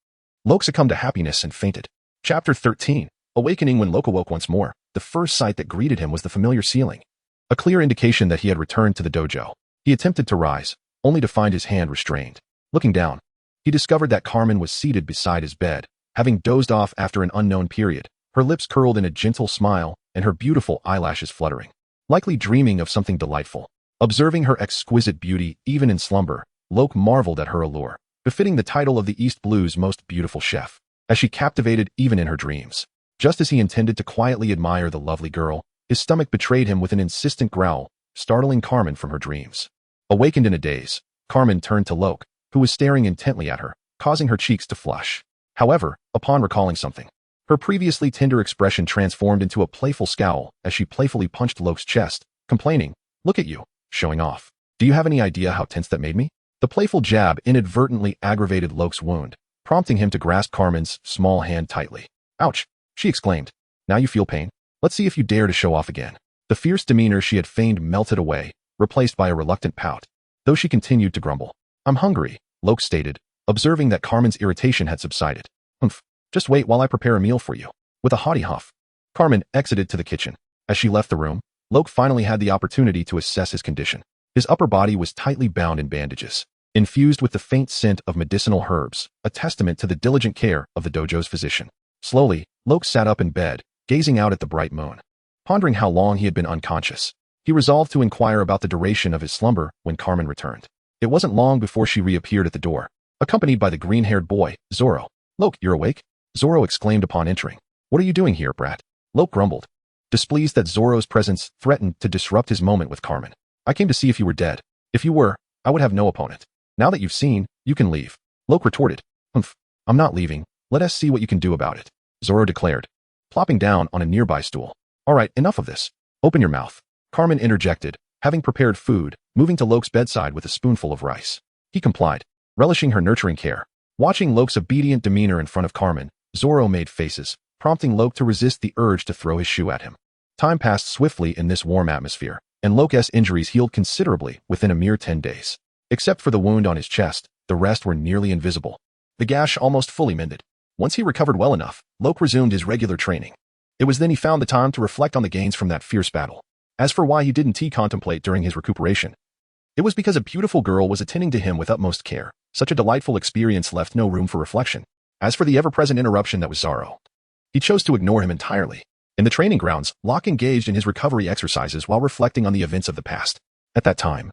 Loke succumbed to happiness and fainted. Chapter 13. Awakening. When Loke awoke once more, the first sight that greeted him was the familiar ceiling, a clear indication that he had returned to the dojo. He attempted to rise, only to find his hand restrained. Looking down, he discovered that Carmen was seated beside his bed, having dozed off after an unknown period, her lips curled in a gentle smile and her beautiful eyelashes fluttering, likely dreaming of something delightful. Observing her exquisite beauty even in slumber, Loke marveled at her allure, befitting the title of the East Blue's most beautiful chef, as she captivated even in her dreams. Just as he intended to quietly admire the lovely girl, his stomach betrayed him with an insistent growl, startling Carmen from her dreams. Awakened in a daze, Carmen turned to Loke, who was staring intently at her, causing her cheeks to flush. However, upon recalling something, her previously tender expression transformed into a playful scowl as she playfully punched Loke's chest, complaining, "Look at you, showing off. Do you have any idea how tense that made me?" The playful jab inadvertently aggravated Loke's wound, prompting him to grasp Carmen's small hand tightly. "Ouch," she exclaimed. "Now you feel pain? Let's see if you dare to show off again." The fierce demeanor she had feigned melted away, replaced by a reluctant pout, though she continued to grumble. "I'm hungry," Loke stated, observing that Carmen's irritation had subsided. "Humph, just wait while I prepare a meal for you." With a haughty huff, Carmen exited to the kitchen. As she left the room, Loke finally had the opportunity to assess his condition. His upper body was tightly bound in bandages, infused with the faint scent of medicinal herbs, a testament to the diligent care of the dojo's physician. Slowly, Loke sat up in bed, gazing out at the bright moon. Pondering how long he had been unconscious, he resolved to inquire about the duration of his slumber when Carmen returned. It wasn't long before she reappeared at the door, accompanied by the green-haired boy, Zoro. "Loke, you're awake?" Zoro exclaimed upon entering. "What are you doing here, brat?" Loke grumbled, displeased that Zoro's presence threatened to disrupt his moment with Carmen. "I came to see if you were dead. If you were, I would have no opponent. Now that you've seen, you can leave." Loke retorted. "Humph, I'm not leaving. Let us see what you can do about it," Zoro declared, plopping down on a nearby stool. "All right, enough of this. Open your mouth," Carmen interjected, having prepared food, moving to Loke's bedside with a spoonful of rice. He complied, relishing her nurturing care. Watching Loke's obedient demeanor in front of Carmen, Zoro made faces, prompting Loke to resist the urge to throw his shoe at him. Time passed swiftly in this warm atmosphere, and Loke's injuries healed considerably within a mere 10 days. Except for the wound on his chest, the rest were nearly invisible. The gash almost fully mended. Once he recovered well enough, Loke resumed his regular training. It was then he found the time to reflect on the gains from that fierce battle. As for why he didn't contemplate during his recuperation, it was because a beautiful girl was attending to him with utmost care. Such a delightful experience left no room for reflection. As for the ever-present interruption that was Zoro, he chose to ignore him entirely. In the training grounds, Locke engaged in his recovery exercises while reflecting on the events of the past. At that time,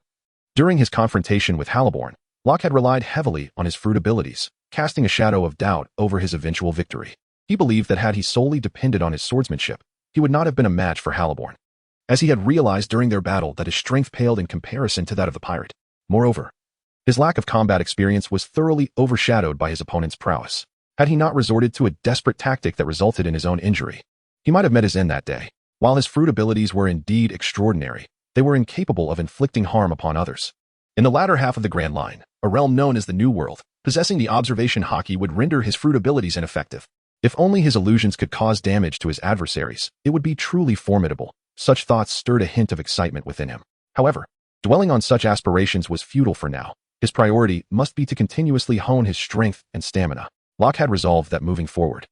during his confrontation with Haliborn, Locke had relied heavily on his fruit abilities, casting a shadow of doubt over his eventual victory. He believed that had he solely depended on his swordsmanship, he would not have been a match for Haliborn, as he had realized during their battle that his strength paled in comparison to that of the pirate. Moreover, his lack of combat experience was thoroughly overshadowed by his opponent's prowess. Had he not resorted to a desperate tactic that resulted in his own injury, he might have met his end that day. While his fruit abilities were indeed extraordinary, they were incapable of inflicting harm upon others. In the latter half of the Grand Line, a realm known as the New World, possessing the observation haki would render his fruit abilities ineffective. If only his illusions could cause damage to his adversaries, it would be truly formidable. Such thoughts stirred a hint of excitement within him. However, dwelling on such aspirations was futile for now. His priority must be to continuously hone his strength and stamina. Locke had resolved that moving forward,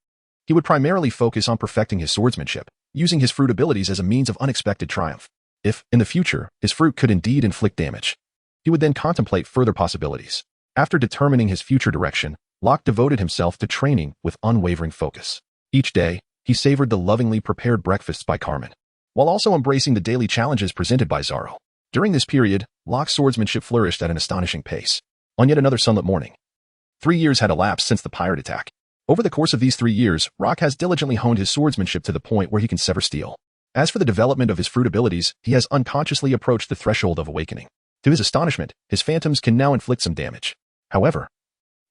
he would primarily focus on perfecting his swordsmanship, using his fruit abilities as a means of unexpected triumph. If, in the future, his fruit could indeed inflict damage, he would then contemplate further possibilities. After determining his future direction, Locke devoted himself to training with unwavering focus. Each day, he savored the lovingly prepared breakfasts by Carmen, while also embracing the daily challenges presented by Zaro. During this period, Locke's swordsmanship flourished at an astonishing pace. On yet another sunlit morning, 3 years had elapsed since the pirate attack. Over the course of these 3 years, Rock has diligently honed his swordsmanship to the point where he can sever steel. As for the development of his fruit abilities, he has unconsciously approached the threshold of awakening. To his astonishment, his phantoms can now inflict some damage. However,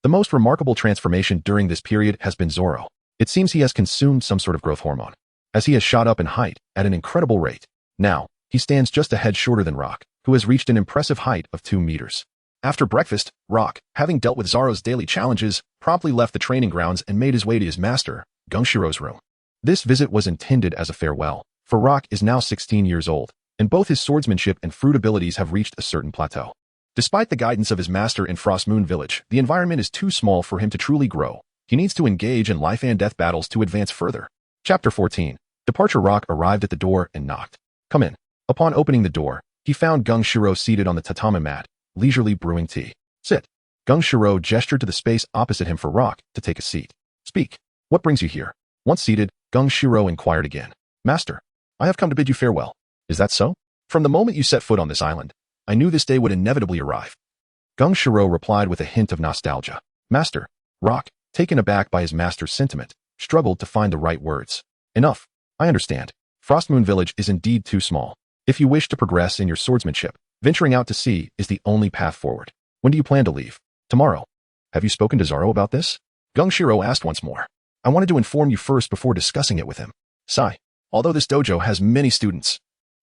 the most remarkable transformation during this period has been Zoro. It seems he has consumed some sort of growth hormone, as he has shot up in height at an incredible rate. Now, he stands just a head shorter than Rock, who has reached an impressive height of 2 meters. After breakfast, Rock, having dealt with Zoro's daily challenges, promptly left the training grounds and made his way to his master, Gunshiro's room. This visit was intended as a farewell, for Rock is now 16 years old, and both his swordsmanship and fruit abilities have reached a certain plateau. Despite the guidance of his master in Frost Moon Village, the environment is too small for him to truly grow. He needs to engage in life and death battles to advance further. Chapter 14. Departure. Rock arrived at the door and knocked. Come in. Upon opening the door, he found Gungshiro seated on the tatami mat, leisurely brewing tea. Sit. Gungshiro gestured to the space opposite him for Rock to take a seat. Speak. What brings you here? Once seated, Gungshiro inquired again. Master, I have come to bid you farewell. Is that so? From the moment you set foot on this island, I knew this day would inevitably arrive. Gungshiro replied with a hint of nostalgia. Master. Rock, taken aback by his master's sentiment, struggled to find the right words. Enough. I understand. Frostmoon Village is indeed too small. If you wish to progress in your swordsmanship, venturing out to sea is the only path forward. When do you plan to leave? Tomorrow. Have you spoken to Zaro about this? Gungshiro asked once more. I wanted to inform you first before discussing it with him. Sigh. Although this dojo has many students,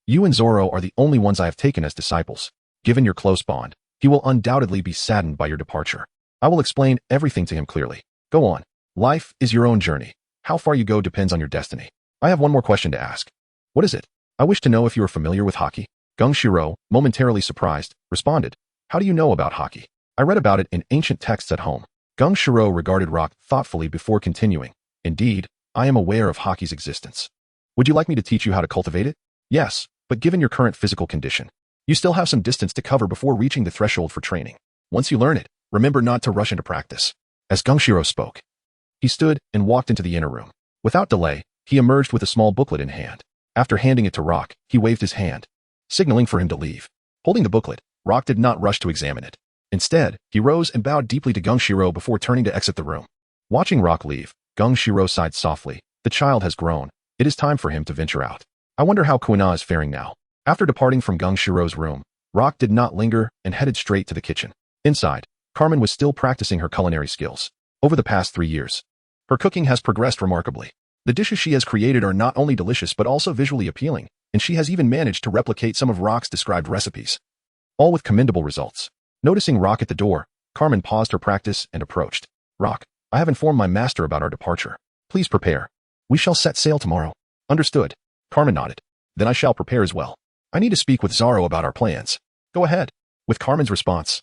you and Zoro are the only ones I have taken as disciples. Given your close bond, he will undoubtedly be saddened by your departure. I will explain everything to him clearly. Go on. Life is your own journey. How far you go depends on your destiny. I have one more question to ask. What is it? I wish to know if you are familiar with hockey. Gungshiro, momentarily surprised, responded. How do you know about hockey? I read about it in ancient texts at home. Gungshiro regarded Rock thoughtfully before continuing. Indeed, I am aware of hockey's existence. Would you like me to teach you how to cultivate it? Yes, but given your current physical condition, you still have some distance to cover before reaching the threshold for training. Once you learn it, remember not to rush into practice. As Gungshiro spoke, he stood and walked into the inner room. Without delay, he emerged with a small booklet in hand. After handing it to Rock, he waved his hand, signaling for him to leave. Holding the booklet, Rock did not rush to examine it. Instead, he rose and bowed deeply to Gungshiro before turning to exit the room. Watching Rock leave, Gungshiro sighed softly. The child has grown. It is time for him to venture out. I wonder how Kuina is faring now. After departing from Gunshiro's room, Rock did not linger and headed straight to the kitchen. Inside, Carmen was still practicing her culinary skills. Over the past 3 years, her cooking has progressed remarkably. The dishes she has created are not only delicious but also visually appealing, and she has even managed to replicate some of Rock's described recipes. All with commendable results. Noticing Rock at the door, Carmen paused her practice and approached. Rock, I have informed my master about our departure. Please prepare. We shall set sail tomorrow. Understood. Carmen nodded. Then I shall prepare as well. I need to speak with Zaro about our plans. Go ahead. With Carmen's response,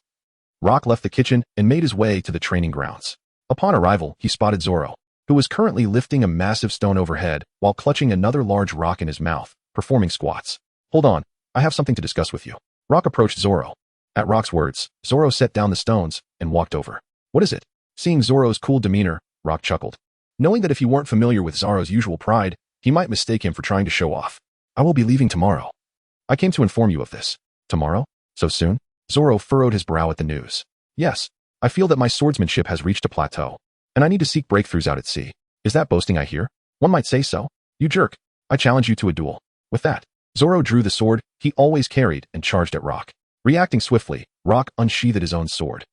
Rock left the kitchen and made his way to the training grounds. Upon arrival, he spotted Zoro, who was currently lifting a massive stone overhead while clutching another large rock in his mouth, performing squats. Hold on, I have something to discuss with you. Rock approached Zoro. At Rock's words, Zoro set down the stones and walked over. What is it? Seeing Zoro's cool demeanor, Rock chuckled, knowing that if he weren't familiar with Zoro's usual pride, he might mistake him for trying to show off. I will be leaving tomorrow. I came to inform you of this. Tomorrow? So soon? Zoro furrowed his brow at the news. Yes, I feel that my swordsmanship has reached a plateau, and I need to seek breakthroughs out at sea. Is that boasting I hear? One might say so. You jerk. I challenge you to a duel. With that, Zoro drew the sword he always carried and charged at Rock. Reacting swiftly, Rock unsheathed his own sword,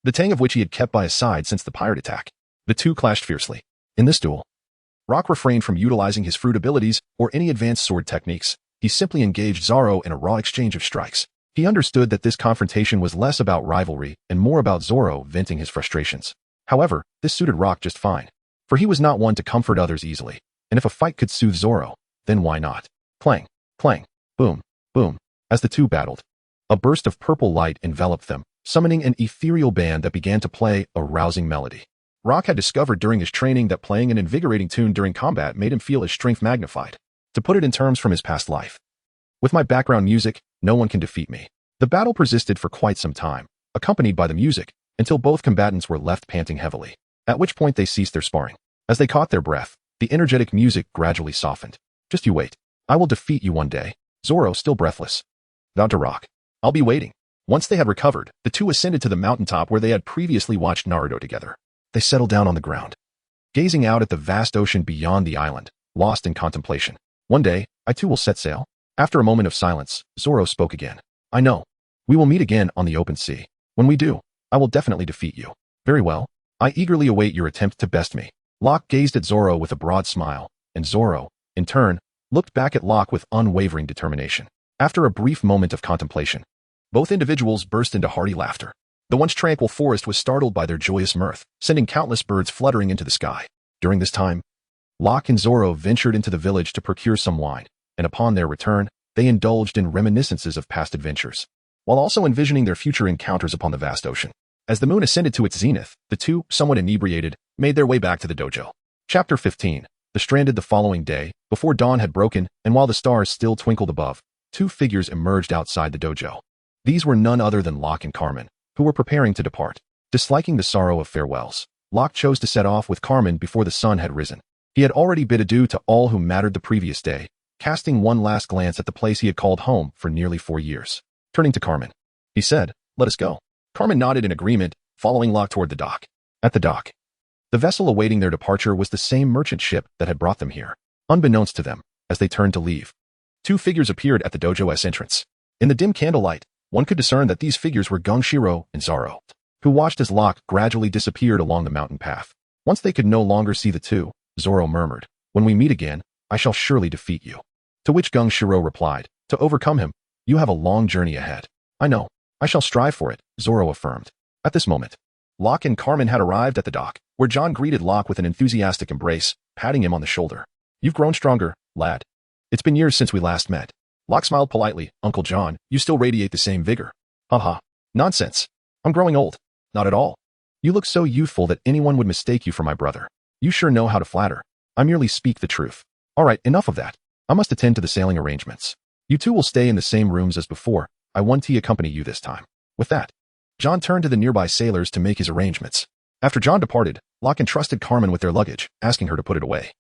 the tang of which he had kept by his side since the pirate attack. The two clashed fiercely. In this duel, Rock refrained from utilizing his fruit abilities or any advanced sword techniques. He simply engaged Zoro in a raw exchange of strikes. He understood that this confrontation was less about rivalry and more about Zoro venting his frustrations. However, this suited Rock just fine, for he was not one to comfort others easily, and if a fight could soothe Zoro, then why not? Clang, clang, boom, boom. As the two battled, a burst of purple light enveloped them, summoning an ethereal band that began to play a rousing melody. Rock had discovered during his training that playing an invigorating tune during combat made him feel his strength magnified. To put it in terms from his past life, with my background music, no one can defeat me. The battle persisted for quite some time, accompanied by the music, until both combatants were left panting heavily, at which point they ceased their sparring. As they caught their breath, the energetic music gradually softened. Just you wait. I will defeat you one day. Zoro, still breathless, vowed to Rock. I'll be waiting. Once they had recovered, the two ascended to the mountaintop where they had previously watched Naruto together. They settled down on the ground, gazing out at the vast ocean beyond the island, lost in contemplation. One day, I too will set sail. After a moment of silence, Zoro spoke again. I know. We will meet again on the open sea. When we do, I will definitely defeat you. Very well. I eagerly await your attempt to best me. Locke gazed at Zoro with a broad smile, and Zoro, in turn, looked back at Locke with unwavering determination. After a brief moment of contemplation, both individuals burst into hearty laughter. The once tranquil forest was startled by their joyous mirth, sending countless birds fluttering into the sky. During this time, Locke and Zoro ventured into the village to procure some wine, and upon their return, they indulged in reminiscences of past adventures, while also envisioning their future encounters upon the vast ocean. As the moon ascended to its zenith, the two, somewhat inebriated, made their way back to the dojo. Chapter 15. The stranded the following day, before dawn had broken, and while the stars still twinkled above, two figures emerged outside the dojo. These were none other than Locke and Carmen, who were preparing to depart. Disliking the sorrow of farewells, Locke chose to set off with Carmen before the sun had risen. He had already bid adieu to all who mattered the previous day, casting one last glance at the place he had called home for nearly 4 years. Turning to Carmen, he said, "Let us go." Carmen nodded in agreement, following Locke toward the dock. At the dock, the vessel awaiting their departure was the same merchant ship that had brought them here. Unbeknownst to them, as they turned to leave, two figures appeared at the dojo's entrance. In the dim candlelight, one could discern that these figures were Gongshiro and Zoro, who watched as Locke gradually disappeared along the mountain path. Once they could no longer see the two, Zoro murmured, "When we meet again, I shall surely defeat you." To which Gongshiro replied, "To overcome him, you have a long journey ahead." "I know. I shall strive for it," Zoro affirmed. At this moment, Locke and Carmen had arrived at the dock, where John greeted Locke with an enthusiastic embrace, patting him on the shoulder. "You've grown stronger, lad. It's been years since we last met." Locke smiled politely. "Uncle John, you still radiate the same vigor." "Haha. Nonsense. I'm growing old." "Not at all. You look so youthful that anyone would mistake you for my brother. You sure know how to flatter. I merely speak the truth." "All right, enough of that. I must attend to the sailing arrangements. You two will stay in the same rooms as before. I want to accompany you this time." With that, John turned to the nearby sailors to make his arrangements. After John departed, Locke entrusted Carmen with their luggage, asking her to put it away.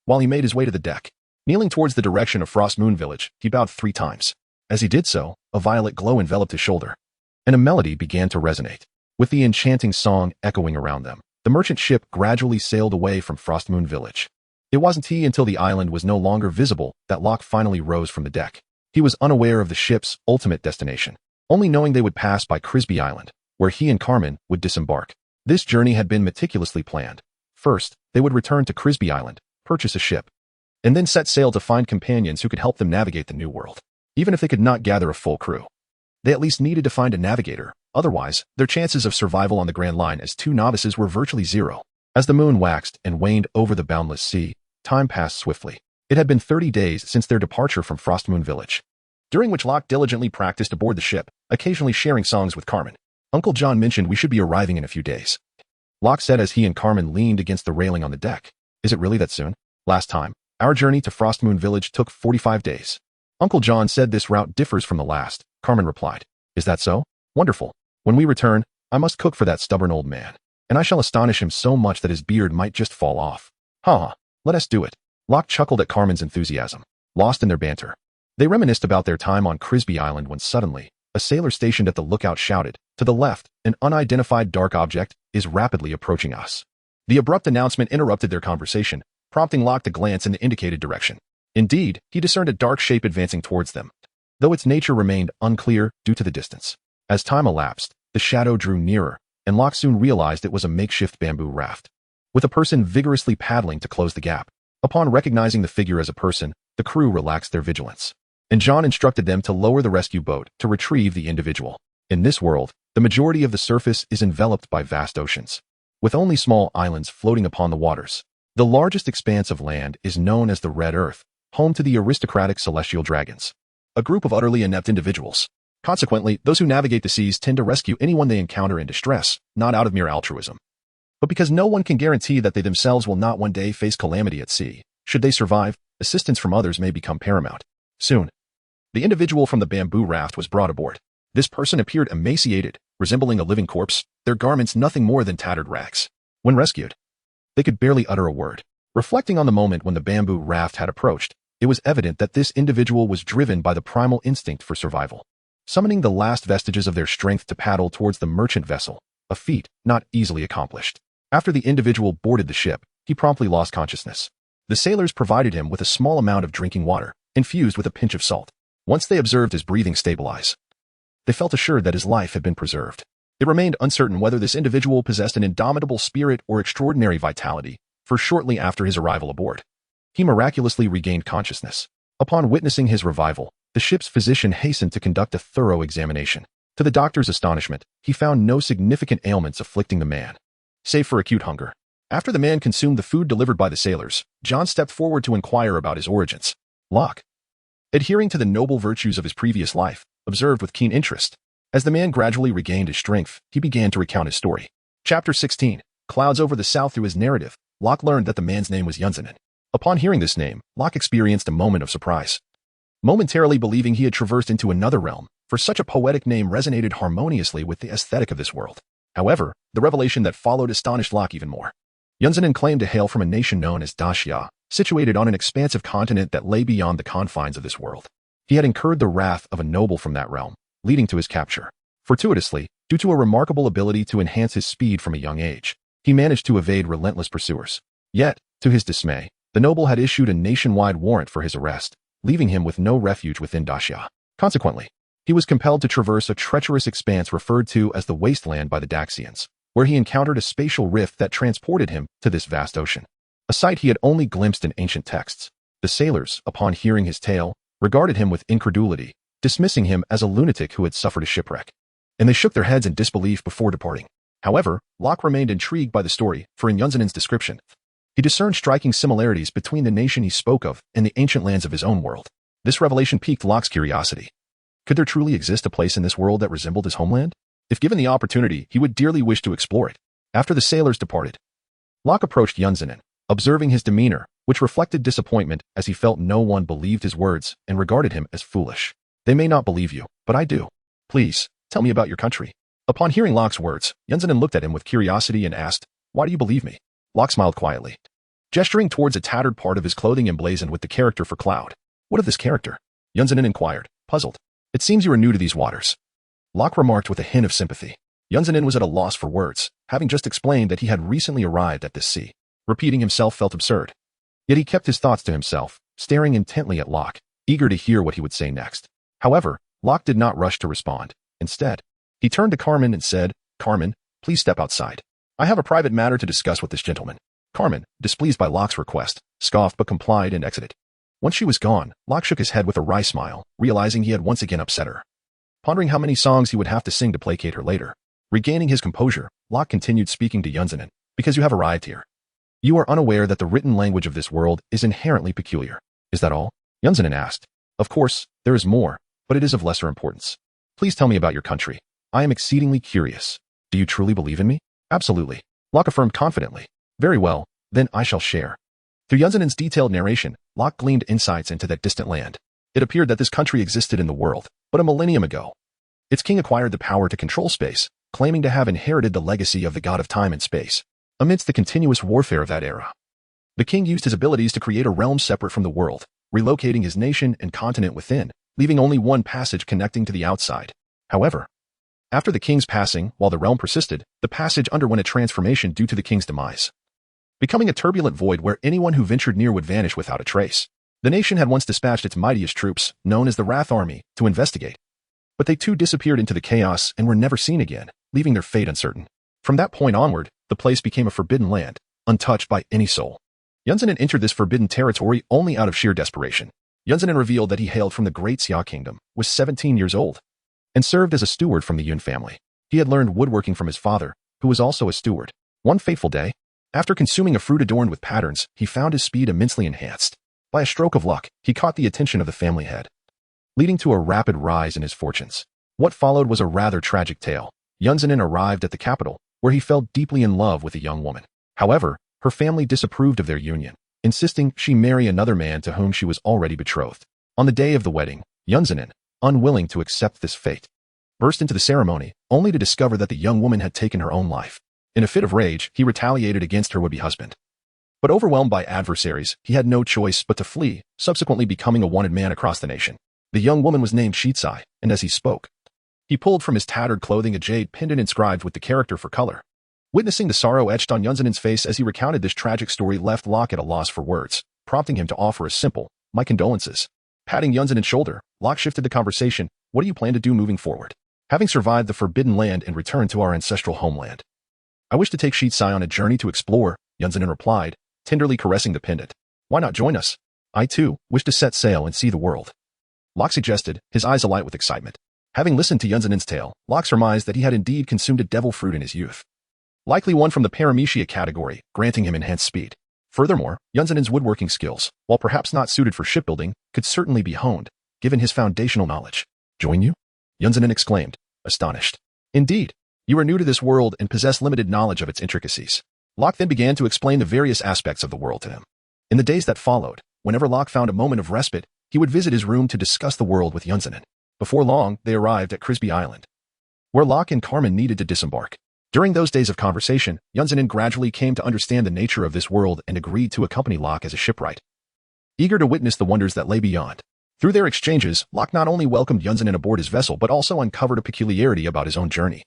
While he made his way to the deck, kneeling towards the direction of Frost Moon Village, he bowed 3 times. As he did so, a violet glow enveloped his shoulder, and a melody began to resonate. With the enchanting song echoing around them, the merchant ship gradually sailed away from Frost Moon Village. It wasn't until the island was no longer visible that Locke finally rose from the deck. He was unaware of the ship's ultimate destination, only knowing they would pass by Crisby Island, where he and Carmen would disembark. This journey had been meticulously planned. First, they would return to Crisby Island, purchase a ship, and then set sail to find companions who could help them navigate the new world. Even if they could not gather a full crew, they at least needed to find a navigator. Otherwise, their chances of survival on the Grand Line as 2 novices were virtually zero. As the moon waxed and waned over the boundless sea, time passed swiftly. It had been 30 days since their departure from Frost Moon Village, during which Locke diligently practiced aboard the ship, occasionally sharing songs with Carmen. Uncle John mentioned we should be arriving in a few days, Locke said as he and Carmen leaned against the railing on the deck. "Is it really that soon? Last time, our journey to Frost Moon Village took 45 days. Uncle John said this route differs from the last, Carmen replied. "Is that so? Wonderful. When we return, I must cook for that stubborn old man, and I shall astonish him so much that his beard might just fall off." "Ha! Let us do it." Locke chuckled at Carmen's enthusiasm, lost in their banter. They reminisced about their time on Crisby Island when suddenly, a sailor stationed at the lookout shouted, "To the left, an unidentified dark object is rapidly approaching us." The abrupt announcement interrupted their conversation, prompting Locke to glance in the indicated direction. Indeed, he discerned a dark shape advancing towards them, though its nature remained unclear due to the distance. As time elapsed, the shadow drew nearer, and Locke soon realized it was a makeshift bamboo raft, with a person vigorously paddling to close the gap. Upon recognizing the figure as a person, the crew relaxed their vigilance, and John instructed them to lower the rescue boat to retrieve the individual. In this world, the majority of the surface is enveloped by vast oceans, with only small islands floating upon the waters. The largest expanse of land is known as the Red Earth, home to the aristocratic celestial dragons, a group of utterly inept individuals. Consequently, those who navigate the seas tend to rescue anyone they encounter in distress, not out of mere altruism, but because no one can guarantee that they themselves will not one day face calamity at sea. Should they survive, assistance from others may become paramount. Soon, the individual from the bamboo raft was brought aboard. This person appeared emaciated, resembling a living corpse, their garments nothing more than tattered rags. When rescued, they could barely utter a word. Reflecting on the moment when the bamboo raft had approached, it was evident that this individual was driven by the primal instinct for survival, summoning the last vestiges of their strength to paddle towards the merchant vessel, a feat not easily accomplished. After the individual boarded the ship, he promptly lost consciousness. The sailors provided him with a small amount of drinking water, infused with a pinch of salt. Once they observed his breathing stabilize, they felt assured that his life had been preserved. It remained uncertain whether this individual possessed an indomitable spirit or extraordinary vitality, for shortly after his arrival aboard, he miraculously regained consciousness. Upon witnessing his revival, the ship's physician hastened to conduct a thorough examination. To the doctor's astonishment, he found no significant ailments afflicting the man, save for acute hunger. After the man consumed the food delivered by the sailors, John stepped forward to inquire about his origins. Locke, adhering to the noble virtues of his previous life, observed with keen interest. As the man gradually regained his strength, he began to recount his story. Chapter 16. Clouds over the south. Through his narrative, Locke learned that the man's name was Yunzanen. Upon hearing this name, Locke experienced a moment of surprise, momentarily believing he had traversed into another realm, for such a poetic name resonated harmoniously with the aesthetic of this world. However, the revelation that followed astonished Locke even more. Yunzanen claimed to hail from a nation known as Dacia, situated on an expansive continent that lay beyond the confines of this world. He had incurred the wrath of a noble from that realm, leading to his capture. Fortuitously, due to a remarkable ability to enhance his speed from a young age, he managed to evade relentless pursuers. Yet, to his dismay, the noble had issued a nationwide warrant for his arrest, leaving him with no refuge within Dacia. Consequently, he was compelled to traverse a treacherous expanse referred to as the Wasteland by the Daxians, where he encountered a spatial rift that transported him to this vast ocean, a sight he had only glimpsed in ancient texts. The sailors, upon hearing his tale, regarded him with incredulity, dismissing him as a lunatic who had suffered a shipwreck, and they shook their heads in disbelief before departing. However, Locke remained intrigued by the story, for in Yunzanen's description, he discerned striking similarities between the nation he spoke of and the ancient lands of his own world. This revelation piqued Locke's curiosity. Could there truly exist a place in this world that resembled his homeland? If given the opportunity, he would dearly wish to explore it. After the sailors departed, Locke approached Yunzanen, observing his demeanor, which reflected disappointment as he felt no one believed his words and regarded him as foolish. They may not believe you, but I do. Please, tell me about your country. Upon hearing Locke's words, Yunzanen looked at him with curiosity and asked, "Why do you believe me?" Locke smiled quietly, gesturing towards a tattered part of his clothing emblazoned with the character for cloud. "What of this character?" Yunzanen inquired, puzzled. "It seems you are new to these waters," Locke remarked with a hint of sympathy. Yunzanen was at a loss for words, having just explained that he had recently arrived at this sea. Repeating himself felt absurd. Yet he kept his thoughts to himself, staring intently at Locke, eager to hear what he would say next. However, Locke did not rush to respond. Instead, he turned to Carmen and said, "Carmen, please step outside. I have a private matter to discuss with this gentleman." Carmen, displeased by Locke's request, scoffed but complied and exited. Once she was gone, Locke shook his head with a wry smile, realizing he had once again upset her, pondering how many songs he would have to sing to placate her later. Regaining his composure, Locke continued speaking to Yunzanen. "Because you have arrived here, you are unaware that the written language of this world is inherently peculiar. Is that all?" Yunzanen asked. "Of course, there is more, but it is of lesser importance. Please tell me about your country. I am exceedingly curious. Do you truly believe in me?" "Absolutely," Locke affirmed confidently. "Very well, then I shall share." Through Yunzanen's detailed narration, Locke gleaned insights into that distant land. It appeared that this country existed in the world, but a millennium ago. Its king acquired the power to control space, claiming to have inherited the legacy of the god of time and space. Amidst the continuous warfare of that era, the king used his abilities to create a realm separate from the world, relocating his nation and continent within, leaving only one passage connecting to the outside. However, after the king's passing, while the realm persisted, the passage underwent a transformation due to the king's demise. becoming a turbulent void where anyone who ventured near would vanish without a trace. The nation had once dispatched its mightiest troops, known as the Wrath Army, to investigate. But they too disappeared into the chaos and were never seen again, leaving their fate uncertain. From that point onward, the place became a forbidden land, untouched by any soul. Yunzanin entered this forbidden territory only out of sheer desperation. Yunzanin revealed that he hailed from the Great Xia Kingdom, was 17 years old, and served as a steward from the Yun family. He had learned woodworking from his father, who was also a steward. One fateful day, after consuming a fruit adorned with patterns, he found his speed immensely enhanced. By a stroke of luck, he caught the attention of the family head, leading to a rapid rise in his fortunes. What followed was a rather tragic tale. Yunzanin arrived at the capital, where he fell deeply in love with a young woman. However, her family disapproved of their union, insisting she marry another man to whom she was already betrothed. On the day of the wedding, Yunzanin, unwilling to accept this fate, burst into the ceremony, only to discover that the young woman had taken her own life. In a fit of rage, he retaliated against her would-be husband. But overwhelmed by adversaries, he had no choice but to flee, subsequently becoming a wanted man across the nation. The young woman was named Shitsai, and as he spoke, he pulled from his tattered clothing a jade pendant inscribed with the character for color. Witnessing the sorrow etched on Yunzanin's face as he recounted this tragic story left Locke at a loss for words, prompting him to offer a simple, "My condolences." Patting Yunzanin's shoulder, Locke shifted the conversation. "What do you plan to do moving forward? Having survived the Forbidden Land and returned to our ancestral homeland, I wish to take Shitsai on a journey to explore," Yunzanin replied, tenderly caressing the pendant. "Why not join us? I too wish to set sail and see the world," Locke suggested, his eyes alight with excitement. Having listened to Yunzanin's tale, Locke surmised that he had indeed consumed a devil fruit in his youth, likely one from the paramecia category, granting him enhanced speed. Furthermore, Yunzanin's woodworking skills, while perhaps not suited for shipbuilding, could certainly be honed, given his foundational knowledge. "Join you?" Yunzanin exclaimed, astonished. "Indeed, you are new to this world and possess limited knowledge of its intricacies." Locke then began to explain the various aspects of the world to him. In the days that followed, whenever Locke found a moment of respite, he would visit his room to discuss the world with Yunzanin. Before long, they arrived at Crisby Island, where Locke and Carmen needed to disembark. During those days of conversation, Yunzanin gradually came to understand the nature of this world and agreed to accompany Locke as a shipwright, eager to witness the wonders that lay beyond. Through their exchanges, Locke not only welcomed Yunzanin aboard his vessel but also uncovered a peculiarity about his own journey.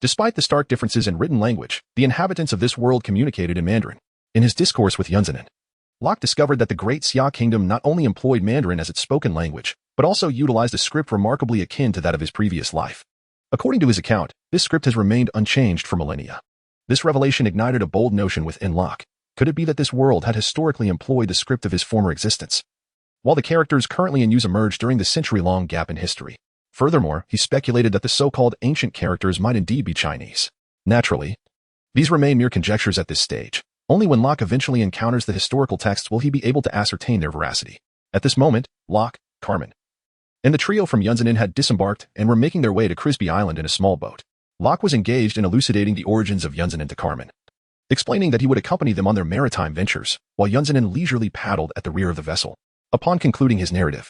Despite the stark differences in written language, the inhabitants of this world communicated in Mandarin. In his discourse with Yunzanin, Locke discovered that the Great Xia Kingdom not only employed Mandarin as its spoken language, but also utilized a script remarkably akin to that of his previous life. According to his account, this script has remained unchanged for millennia. This revelation ignited a bold notion within Locke. Could it be that this world had historically employed the script of his former existence, while the characters currently in use emerged during the century-long gap in history? Furthermore, he speculated that the so-called ancient characters might indeed be Chinese. Naturally, these remain mere conjectures at this stage. Only when Locke eventually encounters the historical texts will he be able to ascertain their veracity. At this moment, Locke, Carmen, and the trio from Yunzanin had disembarked and were making their way to Crisby Island in a small boat. Locke was engaged in elucidating the origins of Yunzanin to Carmen, explaining that he would accompany them on their maritime ventures, while Yunzanin leisurely paddled at the rear of the vessel. Upon concluding his narrative,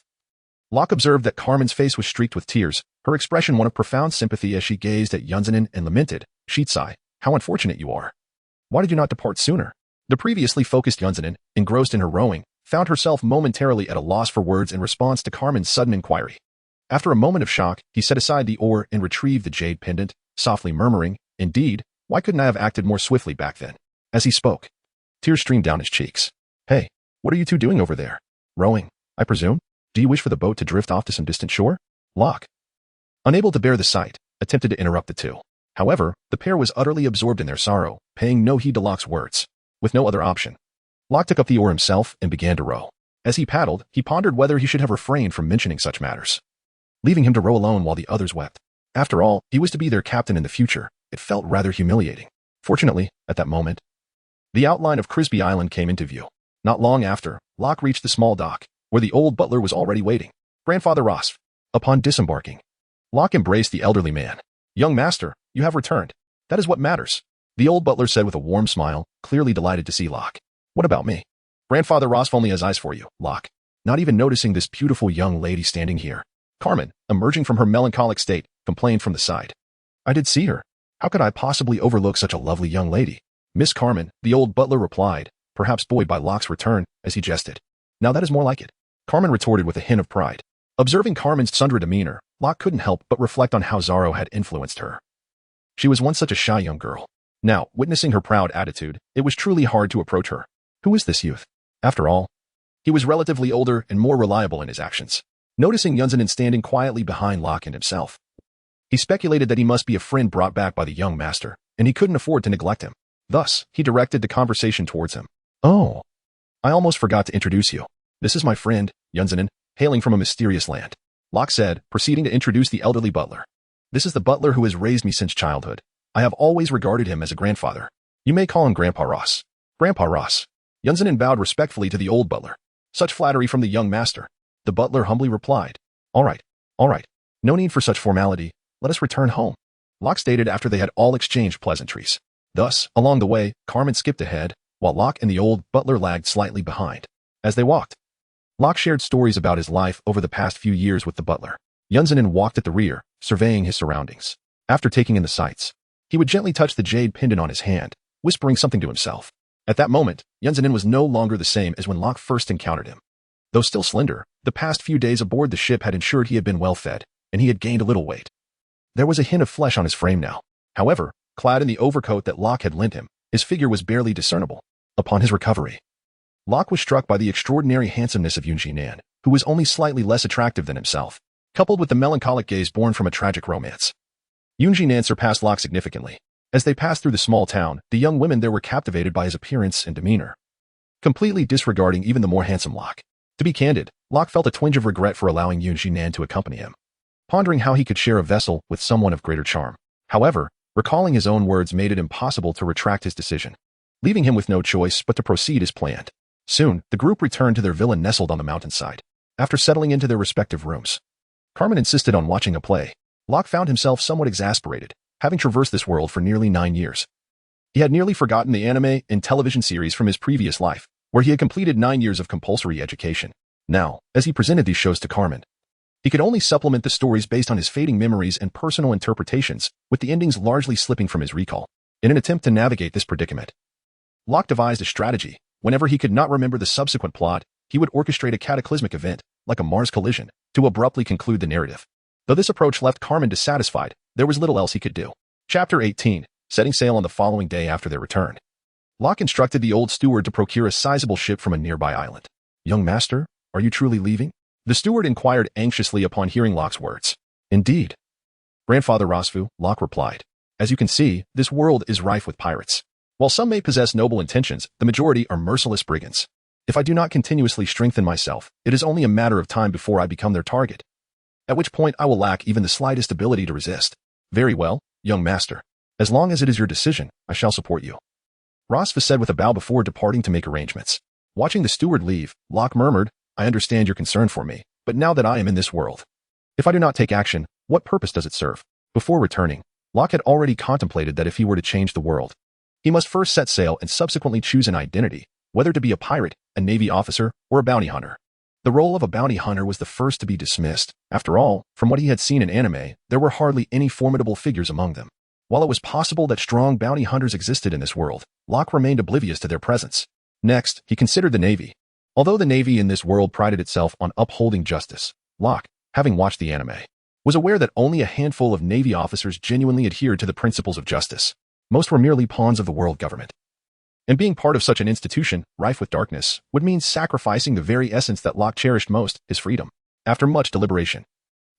Locke observed that Carmen's face was streaked with tears, her expression one of profound sympathy as she gazed at Yunzanin and lamented, "Shitsai, how unfortunate you are. Why did you not depart sooner?" The previously focused Yunzanin, engrossed in her rowing, found herself momentarily at a loss for words in response to Carmen's sudden inquiry. After a moment of shock, he set aside the oar and retrieved the jade pendant, softly murmuring, "Indeed, why couldn't I have acted more swiftly back then?" As he spoke, tears streamed down his cheeks. "Hey, what are you two doing over there? Rowing, I presume? Do you wish for the boat to drift off to some distant shore?" Locke, unable to bear the sight, attempted to interrupt the two. However, the pair was utterly absorbed in their sorrow, paying no heed to Locke's words. With no other option, Locke took up the oar himself and began to row. As he paddled, he pondered whether he should have refrained from mentioning such matters, leaving him to row alone while the others wept. After all, he was to be their captain in the future. It felt rather humiliating. Fortunately, at that moment, the outline of Crisby Island came into view. Not long after, Locke reached the small dock, where the old butler was already waiting. "Grandfather Rosf." Upon disembarking, Locke embraced the elderly man. "Young master, you have returned. That is what matters," the old butler said with a warm smile, clearly delighted to see Locke. "What about me?" "Grandfather Rosf only has eyes for you, Locke." Not even noticing this beautiful young lady standing here, Carmen, emerging from her melancholic state, complained from the side. "I did see her. How could I possibly overlook such a lovely young lady?" "Miss Carmen," the old butler replied, perhaps buoyed by Locke's return, as he jested. "Now that is more like it," Carmen retorted with a hint of pride. Observing Carmen's sundry demeanor, Locke couldn't help but reflect on how Zaro had influenced her. She was once such a shy young girl. Now, witnessing her proud attitude, it was truly hard to approach her. Who is this youth? After all, he was relatively older and more reliable in his actions. Noticing Yunzanin standing quietly behind Locke and himself, he speculated that he must be a friend brought back by the young master, and he couldn't afford to neglect him. Thus, he directed the conversation towards him. Oh, I almost forgot to introduce you. This is my friend, Yunzanin, hailing from a mysterious land. Locke said, proceeding to introduce the elderly butler. This is the butler who has raised me since childhood. I have always regarded him as a grandfather. You may call him Grandpa Ross. Grandpa Ross. Yunzanin bowed respectfully to the old butler. Such flattery from the young master. The butler humbly replied, all right. No need for such formality. Let us return home. Locke stated after they had all exchanged pleasantries. Thus, along the way, Carmen skipped ahead, while Locke and the old butler lagged slightly behind. As they walked, Locke shared stories about his life over the past few years with the butler. Yunzanin walked at the rear, surveying his surroundings. After taking in the sights, he would gently touch the jade pendant on his hand, whispering something to himself. At that moment, Yunzanin was no longer the same as when Locke first encountered him. Though still slender, the past few days aboard the ship had ensured he had been well fed, and he had gained a little weight. There was a hint of flesh on his frame now. However, clad in the overcoat that Locke had lent him, his figure was barely discernible. Upon his recovery, Locke was struck by the extraordinary handsomeness of Yunjinan, who was only slightly less attractive than himself, coupled with the melancholic gaze born from a tragic romance. Yunjinan surpassed Locke significantly. As they passed through the small town, the young women there were captivated by his appearance and demeanor, completely disregarding even the more handsome Locke. To be candid, Locke felt a twinge of regret for allowing Yunjinan to accompany him, pondering how he could share a vessel with someone of greater charm. However, recalling his own words made it impossible to retract his decision, leaving him with no choice but to proceed as planned. Soon, the group returned to their villa nestled on the mountainside. After settling into their respective rooms, Carmen insisted on watching a play. Locke found himself somewhat exasperated, having traversed this world for nearly 9 years. He had nearly forgotten the anime and television series from his previous life, where he had completed 9 years of compulsory education. Now, as he presented these shows to Carmen, he could only supplement the stories based on his fading memories and personal interpretations, with the endings largely slipping from his recall. In an attempt to navigate this predicament, Locke devised a strategy. Whenever he could not remember the subsequent plot, he would orchestrate a cataclysmic event, like a Mars collision, to abruptly conclude the narrative. Though this approach left Carmen dissatisfied, there was little else he could do. Chapter 18, setting sail on the following day after their return. Locke instructed the old steward to procure a sizable ship from a nearby island. Young master, are you truly leaving? The steward inquired anxiously upon hearing Locke's words. Indeed. Grandfather Rosfu, Locke replied. As you can see, this world is rife with pirates. While some may possess noble intentions, the majority are merciless brigands. If I do not continuously strengthen myself, it is only a matter of time before I become their target, at which point I will lack even the slightest ability to resist. Very well, young master. As long as it is your decision, I shall support you. Rosfa said with a bow before departing to make arrangements. Watching the steward leave, Locke murmured, I understand your concern for me, but now that I am in this world, if I do not take action, what purpose does it serve? Before returning, Locke had already contemplated that if he were to change the world, he must first set sail and subsequently choose an identity, whether to be a pirate, a navy officer, or a bounty hunter. The role of a bounty hunter was the first to be dismissed. After all, from what he had seen in anime, there were hardly any formidable figures among them. While it was possible that strong bounty hunters existed in this world, Locke remained oblivious to their presence. Next, he considered the navy. Although the navy in this world prided itself on upholding justice, Locke, having watched the anime, was aware that only a handful of navy officers genuinely adhered to the principles of justice. Most were merely pawns of the world government. And being part of such an institution, rife with darkness, would mean sacrificing the very essence that Locke cherished most, his freedom. After much deliberation,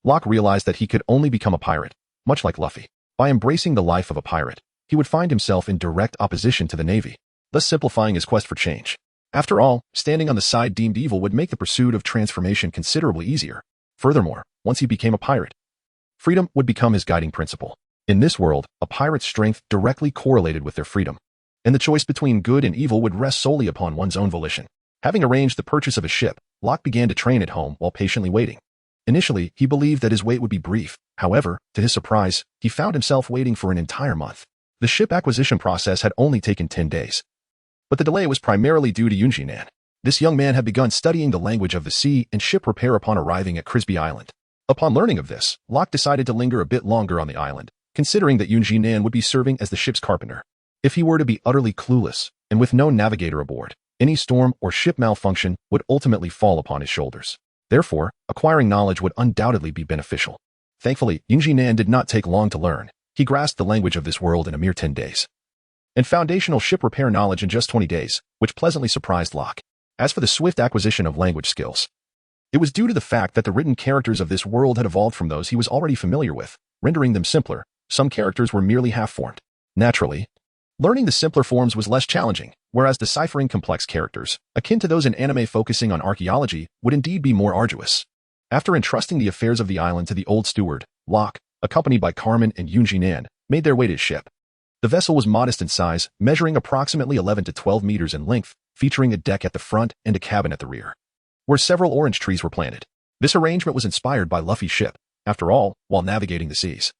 Locke realized that he could only become a pirate, much like Luffy. By embracing the life of a pirate, he would find himself in direct opposition to the navy, thus simplifying his quest for change. After all, standing on the side deemed evil would make the pursuit of transformation considerably easier. Furthermore, once he became a pirate, freedom would become his guiding principle. In this world, a pirate's strength directly correlated with their freedom, and the choice between good and evil would rest solely upon one's own volition. Having arranged the purchase of a ship, Locke began to train at home while patiently waiting. Initially, he believed that his wait would be brief. However, to his surprise, he found himself waiting for an entire month. The ship acquisition process had only taken 10 days. But the delay was primarily due to Yunjinan. This young man had begun studying the language of the sea and ship repair upon arriving at Crisby Island. Upon learning of this, Locke decided to linger a bit longer on the island, considering that Yunjinan would be serving as the ship's carpenter. If he were to be utterly clueless, and with no navigator aboard, any storm or ship malfunction would ultimately fall upon his shoulders. Therefore, acquiring knowledge would undoubtedly be beneficial. Thankfully, Yunjinan did not take long to learn. He grasped the language of this world in a mere 10 days. and foundational ship repair knowledge in just 20 days, which pleasantly surprised Locke. As for the swift acquisition of language skills, it was due to the fact that the written characters of this world had evolved from those he was already familiar with, rendering them simpler. Some characters were merely half-formed. Naturally, learning the simpler forms was less challenging, whereas deciphering complex characters, akin to those in anime focusing on archaeology, would indeed be more arduous. After entrusting the affairs of the island to the old steward, Locke, accompanied by Carmen and Yunjinan, made their way to his ship. The vessel was modest in size, measuring approximately 11 to 12 meters in length, featuring a deck at the front and a cabin at the rear, where several orange trees were planted. This arrangement was inspired by Luffy's ship, after all, while navigating the seas.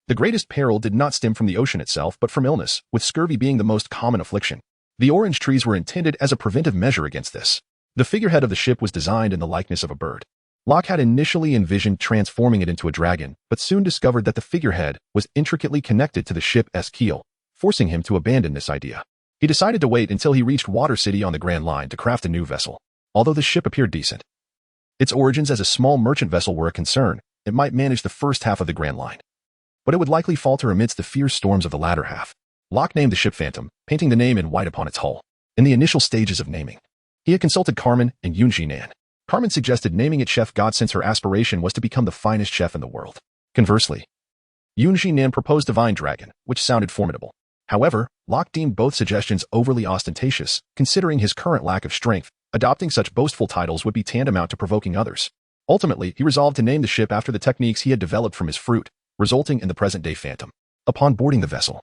The greatest peril did not stem from the ocean itself but from illness, with scurvy being the most common affliction. The orange trees were intended as a preventive measure against this. The figurehead of the ship was designed in the likeness of a bird. Locke had initially envisioned transforming it into a dragon, but soon discovered that the figurehead was intricately connected to the ship's keel, forcing him to abandon this idea. He decided to wait until he reached Water City on the Grand Line to craft a new vessel. Although the ship appeared decent, its origins as a small merchant vessel were a concern. It might manage the first half of the Grand Line, but it would likely falter amidst the fierce storms of the latter half. Locke named the ship Phantom, painting the name in white upon its hull. In the initial stages of naming, he had consulted Carmen and Yunjinan. Carmen suggested naming it Chef God since her aspiration was to become the finest chef in the world. Conversely, Yunjinan proposed Divine Dragon, which sounded formidable. However, Locke deemed both suggestions overly ostentatious, considering his current lack of strength. Adopting such boastful titles would be tantamount to provoking others. Ultimately, he resolved to name the ship after the techniques he had developed from his fruit, resulting in the present-day Phantom. Upon boarding the vessel,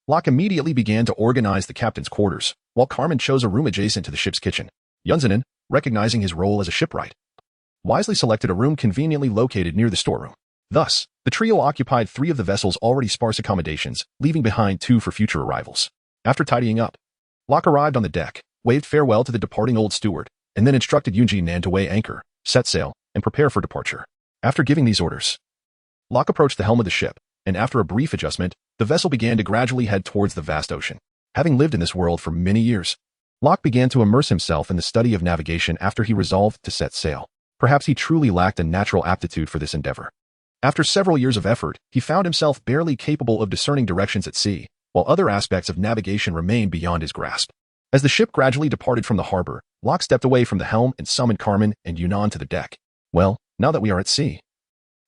Locke immediately began to organize the captain's quarters, while Carmen chose a room adjacent to the ship's kitchen. Yunzanen, recognizing his role as a shipwright, wisely selected a room conveniently located near the storeroom. Thus, the trio occupied 3 of the vessel's already sparse accommodations, leaving behind 2 for future arrivals. After tidying up, Locke arrived on the deck, waved farewell to the departing old steward, and then instructed Yunjinan to weigh anchor, set sail, and prepare for departure. After giving these orders, Locke approached the helm of the ship, and after a brief adjustment, the vessel began to gradually head towards the vast ocean. Having lived in this world for many years, Locke began to immerse himself in the study of navigation after he resolved to set sail. Perhaps he truly lacked a natural aptitude for this endeavor. After several years of effort, he found himself barely capable of discerning directions at sea, while other aspects of navigation remained beyond his grasp. As the ship gradually departed from the harbor, Locke stepped away from the helm and summoned Carmen and Yunnan to the deck. Well, now that we are at sea,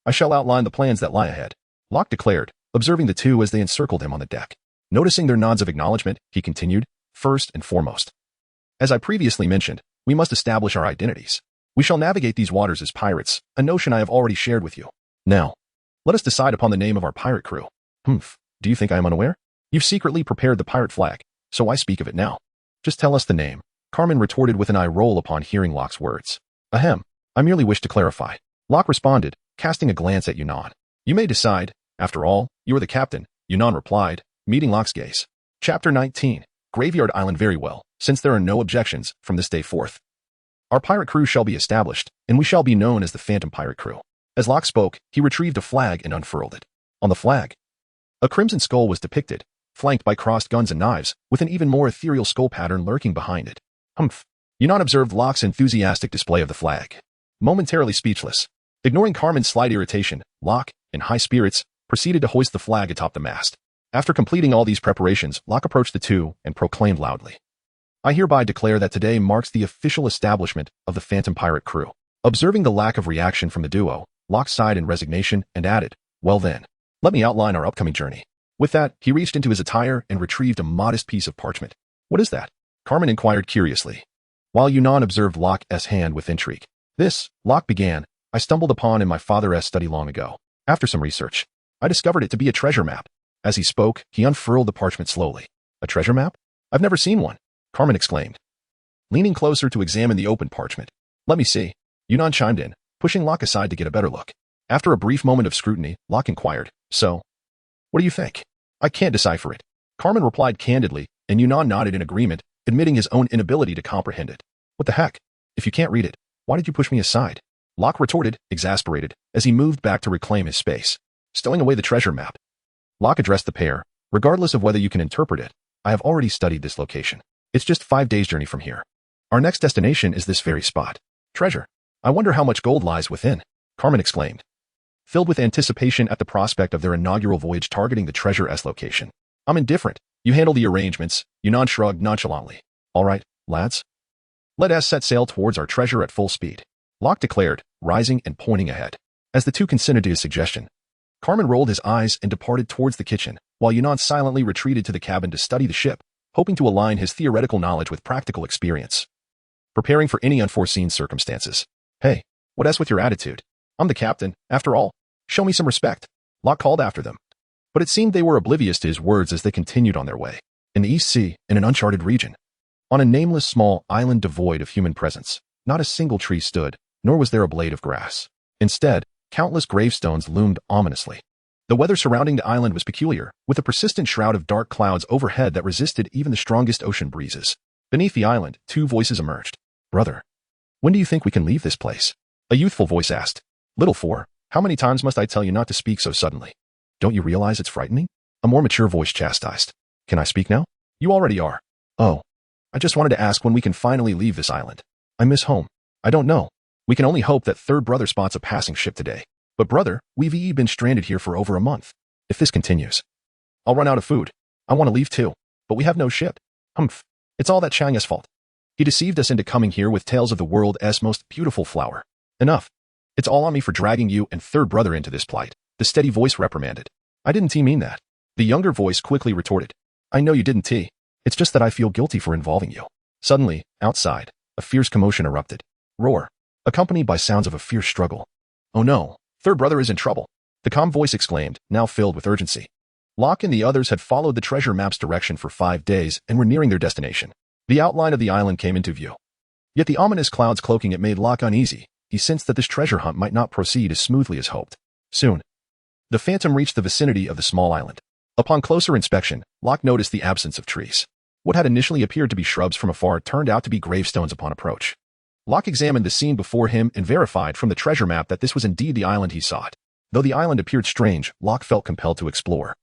I shall outline the plans that lie ahead, Locke declared, observing the two as they encircled him on the deck. Noticing their nods of acknowledgement, he continued, first and foremost, as I previously mentioned, we must establish our identities. We shall navigate these waters as pirates, a notion I have already shared with you. Now, let us decide upon the name of our pirate crew. Do you think I am unaware? You've secretly prepared the pirate flag, so I speak of it now. Just tell us the name, Carmen retorted with an eye roll upon hearing Locke's words. Ahem, I merely wish to clarify. Locke responded, casting a glance at Yunnan. You may decide. After all, you are the captain, Yunnan replied, meeting Locke's gaze. Chapter 19. Graveyard Island. Very well, since there are no objections, from this day forth, our pirate crew shall be established, and we shall be known as the Phantom Pirate Crew. As Locke spoke, he retrieved a flag and unfurled it. On the flag, a crimson skull was depicted, flanked by crossed guns and knives, with an even more ethereal skull pattern lurking behind it. Yunnan observed Locke's enthusiastic display of the flag, momentarily speechless. Ignoring Carmen's slight irritation, Locke, in high spirits, proceeded to hoist the flag atop the mast. After completing all these preparations, Locke approached the two and proclaimed loudly, I hereby declare that today marks the official establishment of the Phantom Pirate Crew. Observing the lack of reaction from the duo, Locke sighed in resignation and added, well then, let me outline our upcoming journey. With that, he reached into his attire and retrieved a modest piece of parchment. What is that? Carmen inquired curiously, while Yunnan observed Locke's hand with intrigue. This, Locke began, I stumbled upon in my father's study long ago. After some research, I discovered it to be a treasure map. As he spoke, he unfurled the parchment slowly. A treasure map? I've never seen one, Carmen exclaimed, leaning closer to examine the open parchment. Let me see. Yunnan chimed in, pushing Locke aside to get a better look. After a brief moment of scrutiny, Locke inquired, so, what do you think? I can't decipher it. Carmen replied candidly, and Yunnan nodded in agreement, admitting his own inability to comprehend it. What the heck? If you can't read it, why did you push me aside? Locke retorted, exasperated, as he moved back to reclaim his space. Stowing away the treasure map, Locke addressed the pair, regardless of whether you can interpret it. I have already studied this location. It's just 5 days' journey from here. Our next destination is this very spot. Treasure. I wonder how much gold lies within, Carmen exclaimed, filled with anticipation at the prospect of their inaugural voyage targeting the treasure's location. I'm indifferent, You handle the arrangements, Yunnan shrugged nonchalantly. All right, lads. Let us set sail towards our treasure at full speed, Locke declared, rising and pointing ahead. As the two consented to his suggestion, Carmen rolled his eyes and departed towards the kitchen, while Yunnan silently retreated to the cabin to study the ship, hoping to align his theoretical knowledge with practical experience. Preparing for any unforeseen circumstances. Hey, what else with your attitude? I'm the captain, after all. Show me some respect, Locke called after them. But it seemed they were oblivious to his words as they continued on their way. In the East Sea, in an uncharted region, on a nameless small island devoid of human presence, not a single tree stood, nor was there a blade of grass. Instead, countless gravestones loomed ominously. The weather surrounding the island was peculiar, with a persistent shroud of dark clouds overhead that resisted even the strongest ocean breezes. Beneath the island, two voices emerged. Brother, when do you think we can leave this place? A youthful voice asked. Little four, how many times must I tell you not to speak so suddenly? Don't you realize it's frightening? A more mature voice chastised. Can I speak now? You already are. Oh, I just wanted to ask when we can finally leave this island. I miss home. I don't know. We can only hope that third brother spots a passing ship today. But brother, we've been stranded here for over a month. If this continues, I'll run out of food. I want to leave too, but we have no ship. Humph. It's all that Chang's fault. He deceived us into coming here with tales of the world's most beautiful flower. Enough. It's all on me for dragging you and third brother into this plight, the steady voice reprimanded. I didn't mean that. The younger voice quickly retorted. I know you didn't. It's just that I feel guilty for involving you. Suddenly, outside, a fierce commotion erupted. Roar, accompanied by sounds of a fierce struggle. Oh no, third brother is in trouble, the calm voice exclaimed, now filled with urgency. Locke and the others had followed the treasure map's direction for 5 days and were nearing their destination. The outline of the island came into view. Yet the ominous clouds cloaking it made Locke uneasy. He sensed that this treasure hunt might not proceed as smoothly as hoped. Soon, the Phantom reached the vicinity of the small island. Upon closer inspection, Locke noticed the absence of trees. What had initially appeared to be shrubs from afar turned out to be gravestones upon approach. Locke examined the scene before him and verified from the treasure map that this was indeed the island he sought. Though the island appeared strange, Locke felt compelled to explore.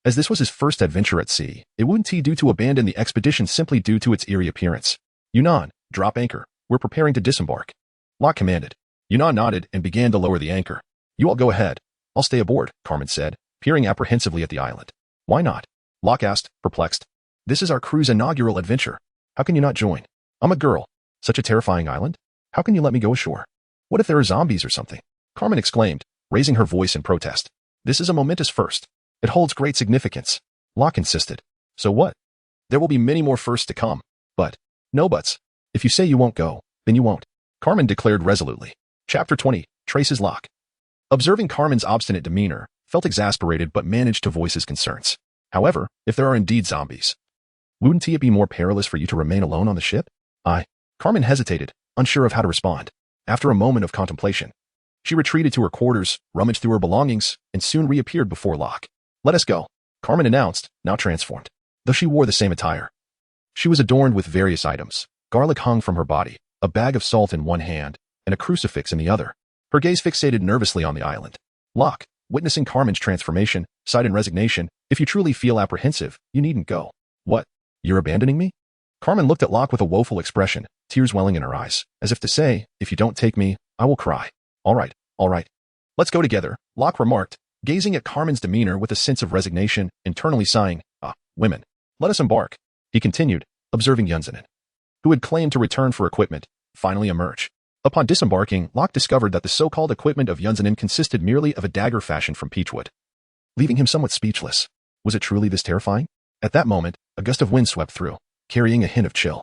As this was his first adventure at sea, it wouldn't be due to abandon the expedition simply due to its eerie appearance. Yunnan, drop anchor. We're preparing to disembark, Locke commanded. Yunnan nodded and began to lower the anchor. You all go ahead. I'll stay aboard, Carmen said, peering apprehensively at the island. Why not? Locke asked, perplexed. This is our crew's inaugural adventure. How can you not join? I'm a girl. Such a terrifying island? How can you let me go ashore? What if there are zombies or something? Carmen exclaimed, raising her voice in protest. This is a momentous first. It holds great significance. Locke insisted. So what? There will be many more firsts to come. But, no buts. If you say you won't go, then you won't, Carmen declared resolutely. Chapter 20, Traces Locke. Observing Carmen's obstinate demeanor, felt exasperated but managed to voice his concerns. However, if there are indeed zombies, wouldn't it be more perilous for you to remain alone on the ship? Carmen hesitated, unsure of how to respond. After a moment of contemplation, she retreated to her quarters, rummaged through her belongings, and soon reappeared before Locke. Let us go, Carmen announced, now transformed. Though she wore the same attire, she was adorned with various items. Garlic hung from her body, a bag of salt in one hand, and a crucifix in the other. Her gaze fixated nervously on the island. Locke, witnessing Carmen's transformation, sighed in resignation. If you truly feel apprehensive, you needn't go. What? You're abandoning me? Carmen looked at Locke with a woeful expression, tears welling in her eyes, as if to say, if you don't take me, I will cry. All right. Let's go together, Locke remarked, gazing at Carmen's demeanor with a sense of resignation, internally sighing, women. Let us embark, he continued, observing Yunzanin, who had claimed to return for equipment, finally emerge. Upon disembarking, Locke discovered that the so-called equipment of Yunzanin consisted merely of a dagger fashioned from peachwood, leaving him somewhat speechless. Was it truly this terrifying? At that moment, a gust of wind swept through, carrying a hint of chill.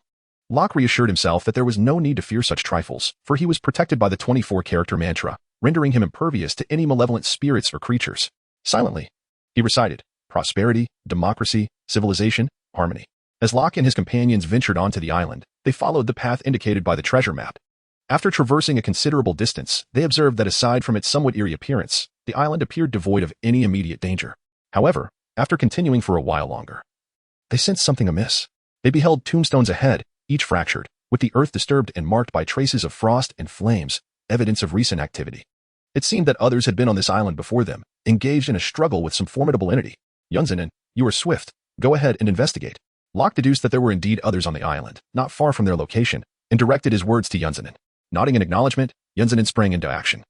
Locke reassured himself that there was no need to fear such trifles, for he was protected by the 24-character mantra, rendering him impervious to any malevolent spirits or creatures. Silently, he recited, prosperity, democracy, civilization, harmony. As Locke and his companions ventured onto the island, they followed the path indicated by the treasure map. After traversing a considerable distance, they observed that aside from its somewhat eerie appearance, the island appeared devoid of any immediate danger. However, after continuing for a while longer, they sensed something amiss. They beheld tombstones ahead, each fractured, with the earth disturbed and marked by traces of frost and flames, evidence of recent activity. It seemed that others had been on this island before them, engaged in a struggle with some formidable entity. Yunzanin, you are swift. Go ahead and investigate. Locke deduced that there were indeed others on the island, not far from their location, and directed his words to Yunzanin. Nodding in acknowledgement, Yunzanin sprang into action,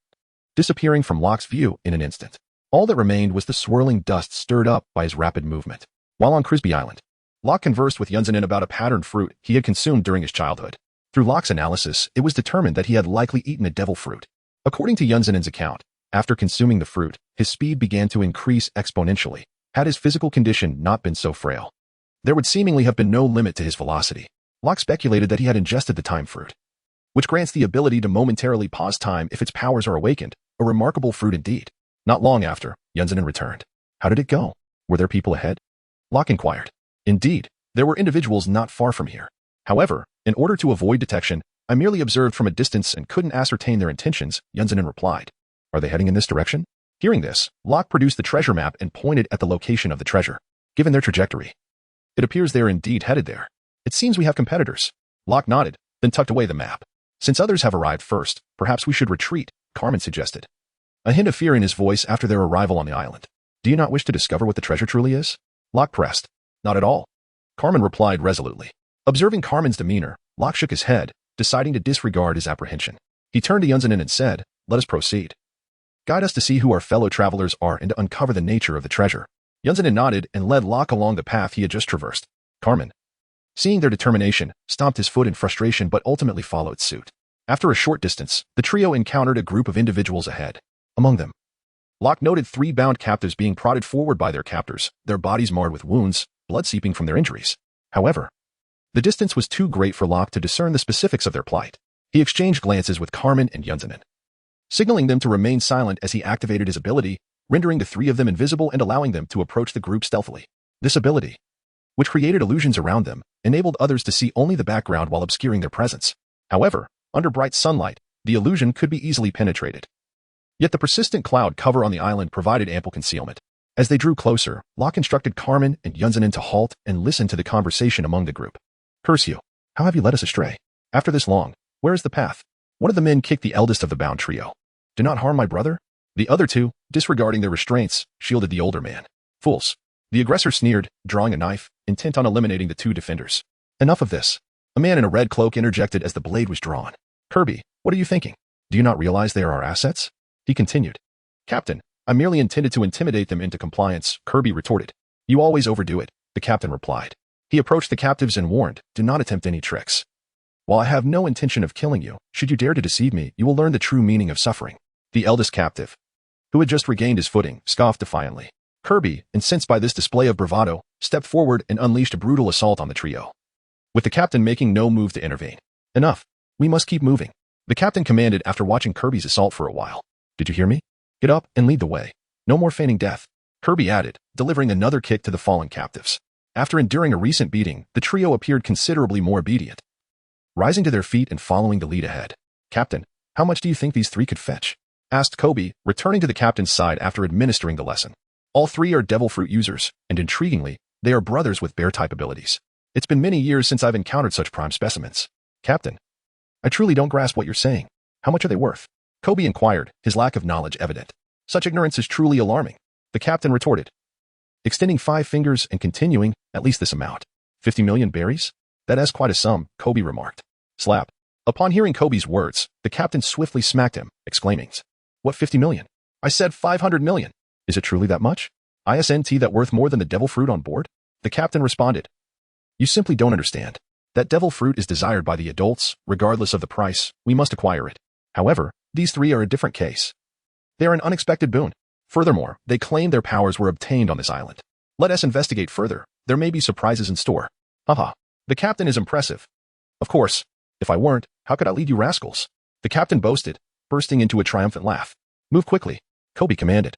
disappearing from Locke's view in an instant. All that remained was the swirling dust stirred up by his rapid movement. While on Crisby Island, Locke conversed with Yunzanin about a patterned fruit he had consumed during his childhood. Through Locke's analysis, it was determined that he had likely eaten a devil fruit. According to Yunzanin's account, after consuming the fruit, his speed began to increase exponentially, had his physical condition not been so frail. There would seemingly have been no limit to his velocity. Locke speculated that he had ingested the time fruit, which grants the ability to momentarily pause time if its powers are awakened, a remarkable fruit indeed. Not long after, Yunzanin returned. How did it go? Were there people ahead? Locke inquired. Indeed, there were individuals not far from here. However, in order to avoid detection, I merely observed from a distance and couldn't ascertain their intentions, Yunzanin replied. Are they heading in this direction? Hearing this, Locke produced the treasure map and pointed at the location of the treasure. Given their trajectory, it appears they are indeed headed there. It seems we have competitors. Locke nodded, then tucked away the map. Since others have arrived first, perhaps we should retreat, Carmen suggested. A hint of fear in his voice after their arrival on the island. Do you not wish to discover what the treasure truly is? Locke pressed. Not at all. Carmen replied resolutely. Observing Carmen's demeanor, Locke shook his head, deciding to disregard his apprehension. He turned to Yunzanin and said, let us proceed. Guide us to see who our fellow travelers are and to uncover the nature of the treasure. Yunzanin nodded and led Locke along the path he had just traversed. Carmen, seeing their determination, stomped his foot in frustration but ultimately followed suit. After a short distance, the trio encountered a group of individuals ahead. Among them, Locke noted 3 bound captives being prodded forward by their captors, their bodies marred with wounds, blood seeping from their injuries. However, the distance was too great for Locke to discern the specifics of their plight. He exchanged glances with Carmen and Yunzanin, signaling them to remain silent as he activated his ability, rendering the 3 of them invisible and allowing them to approach the group stealthily. This ability, which created illusions around them, enabled others to see only the background while obscuring their presence. However, under bright sunlight, the illusion could be easily penetrated. Yet the persistent cloud cover on the island provided ample concealment. As they drew closer, Locke instructed Carmen and Yunzanin to halt and listen to the conversation among the group. Curse you! How have you led us astray? After this long, where is the path? One of the men kicked the eldest of the bound trio. Do not harm my brother? The other 2, disregarding their restraints, shielded the older man. Fools! The aggressor sneered, drawing a knife, intent on eliminating the 2 defenders. Enough of this. A man in a red cloak interjected as the blade was drawn. Kirby, what are you thinking? Do you not realize they are our assets? He continued. Captain, I merely intended to intimidate them into compliance, Kirby retorted. You always overdo it, the captain replied. He approached the captives and warned, do not attempt any tricks. While I have no intention of killing you, should you dare to deceive me, you will learn the true meaning of suffering. The eldest captive, who had just regained his footing, scoffed defiantly. Kirby, incensed by this display of bravado, stepped forward and unleashed a brutal assault on the trio, with the captain making no move to intervene. Enough. We must keep moving, the captain commanded after watching Kirby's assault for a while. Did you hear me? Get up and lead the way. No more feigning death, Kirby added, delivering another kick to the fallen captives. After enduring a recent beating, the trio appeared considerably more obedient, rising to their feet and following the lead ahead. Captain, how much do you think these 3 could fetch? Asked Kobe, returning to the captain's side after administering the lesson. All 3 are devil fruit users, and intriguingly, they are brothers with bear-type abilities. It's been many years since I've encountered such prime specimens. Captain, I truly don't grasp what you're saying. How much are they worth? Kobe inquired, his lack of knowledge evident. Such ignorance is truly alarming, the captain retorted, extending 5 fingers and continuing, at least this amount. 50 million berries? That is quite a sum, Kobe remarked. Slap. Upon hearing Kobe's words, the captain swiftly smacked him, exclaiming, What 50 million? I said 500 million. Is it truly that much? ISNT that worth more than the devil fruit on board? The captain responded. You simply don't understand. That devil fruit is desired by the adults, regardless of the price, we must acquire it. However, these 3 are a different case. They are an unexpected boon. Furthermore, they claim their powers were obtained on this island. Let us investigate further. There may be surprises in store. Haha. The captain is impressive. Of course. If I weren't, how could I lead you rascals? The captain boasted, bursting into a triumphant laugh. Move quickly, Kobe commanded,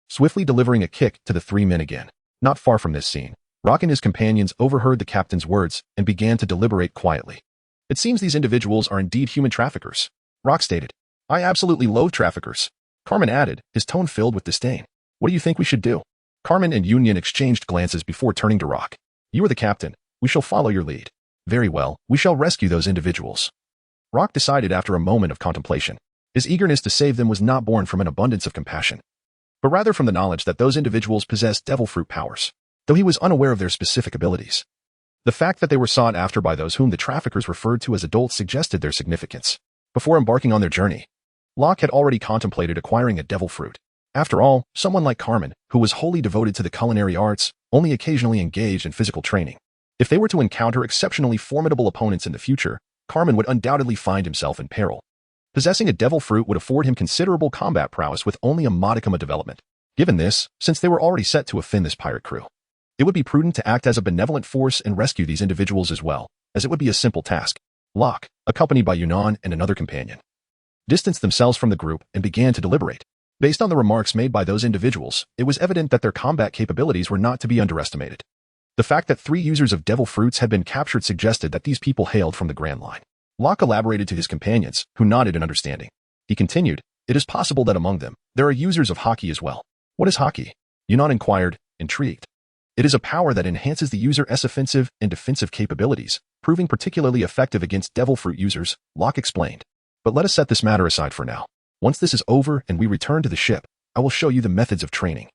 swiftly delivering a kick to the 3 men again. Not far from this scene, Rock and his companions overheard the captain's words and began to deliberate quietly. It seems these individuals are indeed human traffickers, Rock stated. I absolutely loathe traffickers, Carmen added, his tone filled with disdain. What do you think we should do? Carmen and Union exchanged glances before turning to Rock. You are the captain. We shall follow your lead. Very well, we shall rescue those individuals, Rock decided after a moment of contemplation. His eagerness to save them was not born from an abundance of compassion, but rather from the knowledge that those individuals possessed devil fruit powers, though he was unaware of their specific abilities. The fact that they were sought after by those whom the traffickers referred to as adults suggested their significance. Before embarking on their journey, Locke had already contemplated acquiring a devil fruit. After all, someone like Carmen, who was wholly devoted to the culinary arts, only occasionally engaged in physical training. If they were to encounter exceptionally formidable opponents in the future, Carmen would undoubtedly find himself in peril. Possessing a devil fruit would afford him considerable combat prowess with only a modicum of development. Given this, since they were already set to offend this pirate crew, it would be prudent to act as a benevolent force and rescue these individuals as well, as it would be a simple task. Locke, accompanied by Yunnan and another companion, distanced themselves from the group and began to deliberate. Based on the remarks made by those individuals, it was evident that their combat capabilities were not to be underestimated. The fact that 3 users of devil fruits had been captured suggested that these people hailed from the Grand Line. Locke elaborated to his companions, who nodded in understanding. He continued, "It is possible that among them, there are users of Haki as well." "What is Haki?" Yunnan inquired, intrigued. "It is a power that enhances the user's offensive and defensive capabilities, proving particularly effective against devil fruit users," Locke explained. "But let us set this matter aside for now. Once this is over and we return to the ship, I will show you the methods of training,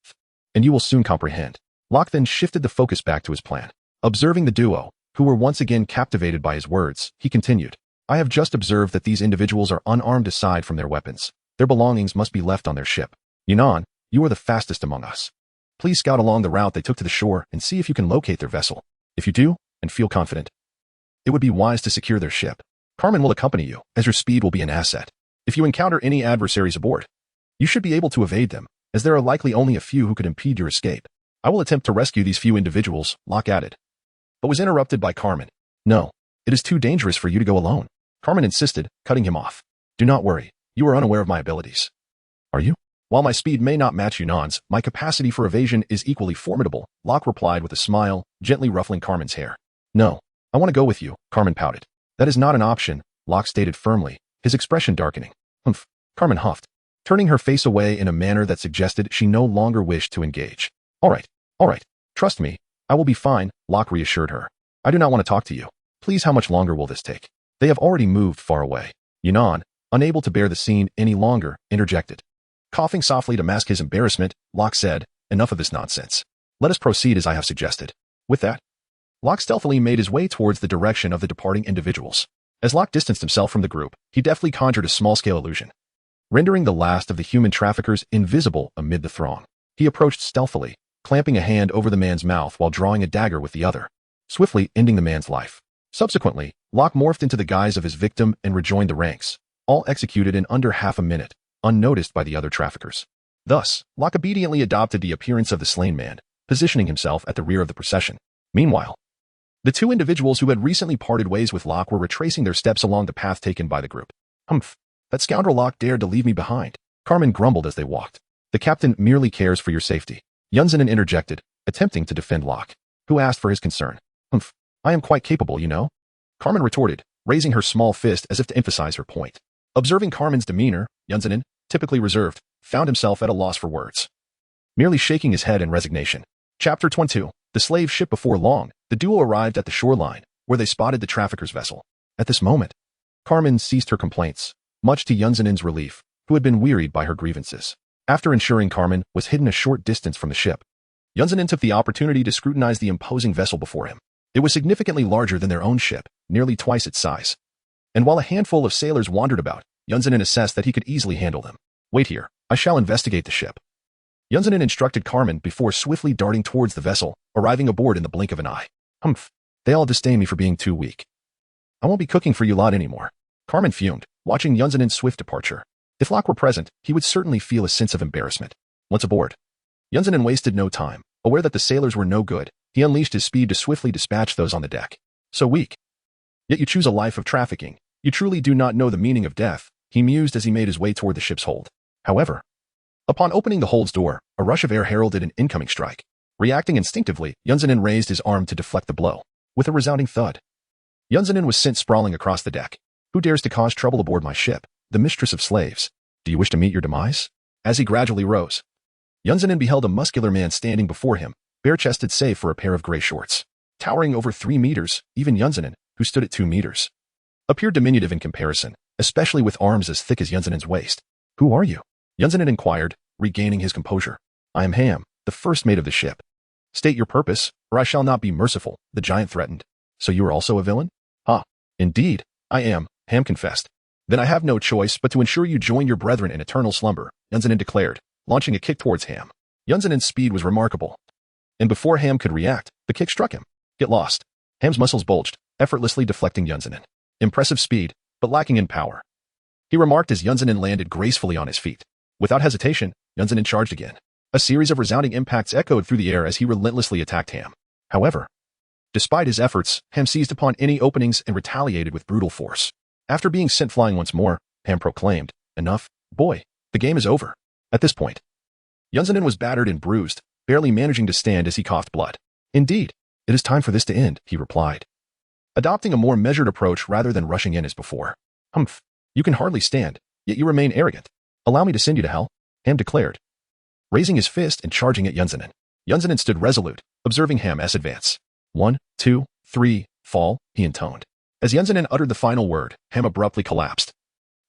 and you will soon comprehend." Locke then shifted the focus back to his plan. Observing the duo, who were once again captivated by his words, he continued, "I have just observed that these individuals are unarmed aside from their weapons. Their belongings must be left on their ship. Yunnan, you are the fastest among us. Please scout along the route they took to the shore and see if you can locate their vessel. If you do, and feel confident, it would be wise to secure their ship. Carmen will accompany you, as your speed will be an asset. If you encounter any adversaries aboard, you should be able to evade them, as there are likely only a few who could impede your escape. I will attempt to rescue these few individuals," Locke added, but was interrupted by Carmen. "No, it is too dangerous for you to go alone," Carmen insisted, cutting him off. "Do not worry, you are unaware of my abilities." "Are you?" "While my speed may not match Yunnan's, my capacity for evasion is equally formidable," Locke replied with a smile, gently ruffling Carmen's hair. "No, I want to go with you," Carmen pouted. "That is not an option," Locke stated firmly, his expression darkening. "Humph," Carmen huffed, turning her face away in a manner that suggested she no longer wished to engage. All right, trust me, I will be fine," Locke reassured her. "I do not want to talk to you. Please, how much longer will this take?" They have already moved far away. Yunnan, unable to bear the scene any longer, interjected. Coughing softly to mask his embarrassment, Locke said, "Enough of this nonsense. Let us proceed as I have suggested." With that, Locke stealthily made his way towards the direction of the departing individuals. As Locke distanced himself from the group, he deftly conjured a small-scale illusion, rendering the last of the human traffickers invisible amid the throng. He approached stealthily, clamping a hand over the man's mouth while drawing a dagger with the other, swiftly ending the man's life. Subsequently, Locke morphed into the guise of his victim and rejoined the ranks, all executed in under half a minute, unnoticed by the other traffickers. Thus, Locke obediently adopted the appearance of the slain man, positioning himself at the rear of the procession. Meanwhile, the 2 individuals who had recently parted ways with Locke were retracing their steps along the path taken by the group. "Humph, that scoundrel Locke dared to leave me behind," Carmen grumbled as they walked. "The captain merely cares for your safety," Yunzanin interjected, attempting to defend Locke, who asked for his concern. "Humph, I am quite capable, you know," Carmen retorted, raising her small fist as if to emphasize her point. Observing Carmen's demeanor, Yunzanin, typically reserved, found himself at a loss for words, merely shaking his head in resignation. Chapter 22. The slave ship. Before long, the duo arrived at the shoreline, where they spotted the trafficker's vessel. At this moment, Carmen ceased her complaints, much to Yunzanin's relief, who had been wearied by her grievances. After ensuring Carmen was hidden a short distance from the ship, Yunzanin took the opportunity to scrutinize the imposing vessel before him. It was significantly larger than their own ship, nearly twice its size. And while a handful of sailors wandered about, Yunzanin assessed that he could easily handle them. "Wait here, I shall investigate the ship," Yunzanin instructed Carmen before swiftly darting towards the vessel, arriving aboard in the blink of an eye. "Humph, they all disdain me for being too weak. I won't be cooking for you lot anymore," Carmen fumed, watching Yunzanin's swift departure. If Locke were present, he would certainly feel a sense of embarrassment. Once aboard, Yunzanin wasted no time. Aware that the sailors were no good, he unleashed his speed to swiftly dispatch those on the deck. "So weak. Yet you choose a life of trafficking. You truly do not know the meaning of death," he mused as he made his way toward the ship's hold. However, upon opening the hold's door, a rush of air heralded an incoming strike. Reacting instinctively, Yunzanin raised his arm to deflect the blow. With a resounding thud, Yunzanin was sent sprawling across the deck. "Who dares to cause trouble aboard my ship? The mistress of slaves. Do you wish to meet your demise?" As he gradually rose, Yunzanin beheld a muscular man standing before him, bare-chested save for a pair of gray shorts. Towering over 3 meters, even Yunzanin, who stood at 2 meters, appeared diminutive in comparison, especially with arms as thick as Yunzanin's waist. "Who are you?" Yunzanin inquired, regaining his composure. "I am Ham, the first mate of the ship." "State your purpose, or I shall not be merciful," the giant threatened. "So you are also a villain?" "Ah, indeed, I am," Ham confessed. "Then I have no choice but to ensure you join your brethren in eternal slumber," Yunzanin declared, launching a kick towards Ham. Yunzanin's speed was remarkable, and before Ham could react, the kick struck him. "Get lost." Ham's muscles bulged, effortlessly deflecting Yunzanin. Impressive speed, but lacking in power. He remarked as Yunzanin landed gracefully on his feet. Without hesitation, Yunzanin charged again. A series of resounding impacts echoed through the air as he relentlessly attacked Ham. However, despite his efforts, Ham seized upon any openings and retaliated with brutal force. After being sent flying once more, Ham proclaimed, "Enough, boy, the game is over." At this point, Yunzanin was battered and bruised, barely managing to stand as he coughed blood. "Indeed, it is time for this to end," he replied, adopting a more measured approach rather than rushing in as before. "Humph, you can hardly stand, yet you remain arrogant. Allow me to send you to hell," Ham declared, raising his fist and charging at Yunzanin. Yunzanin stood resolute, observing Ham's advance. "1, 2, 3, fall," he intoned. As Yunzanin uttered the final word, Ham abruptly collapsed,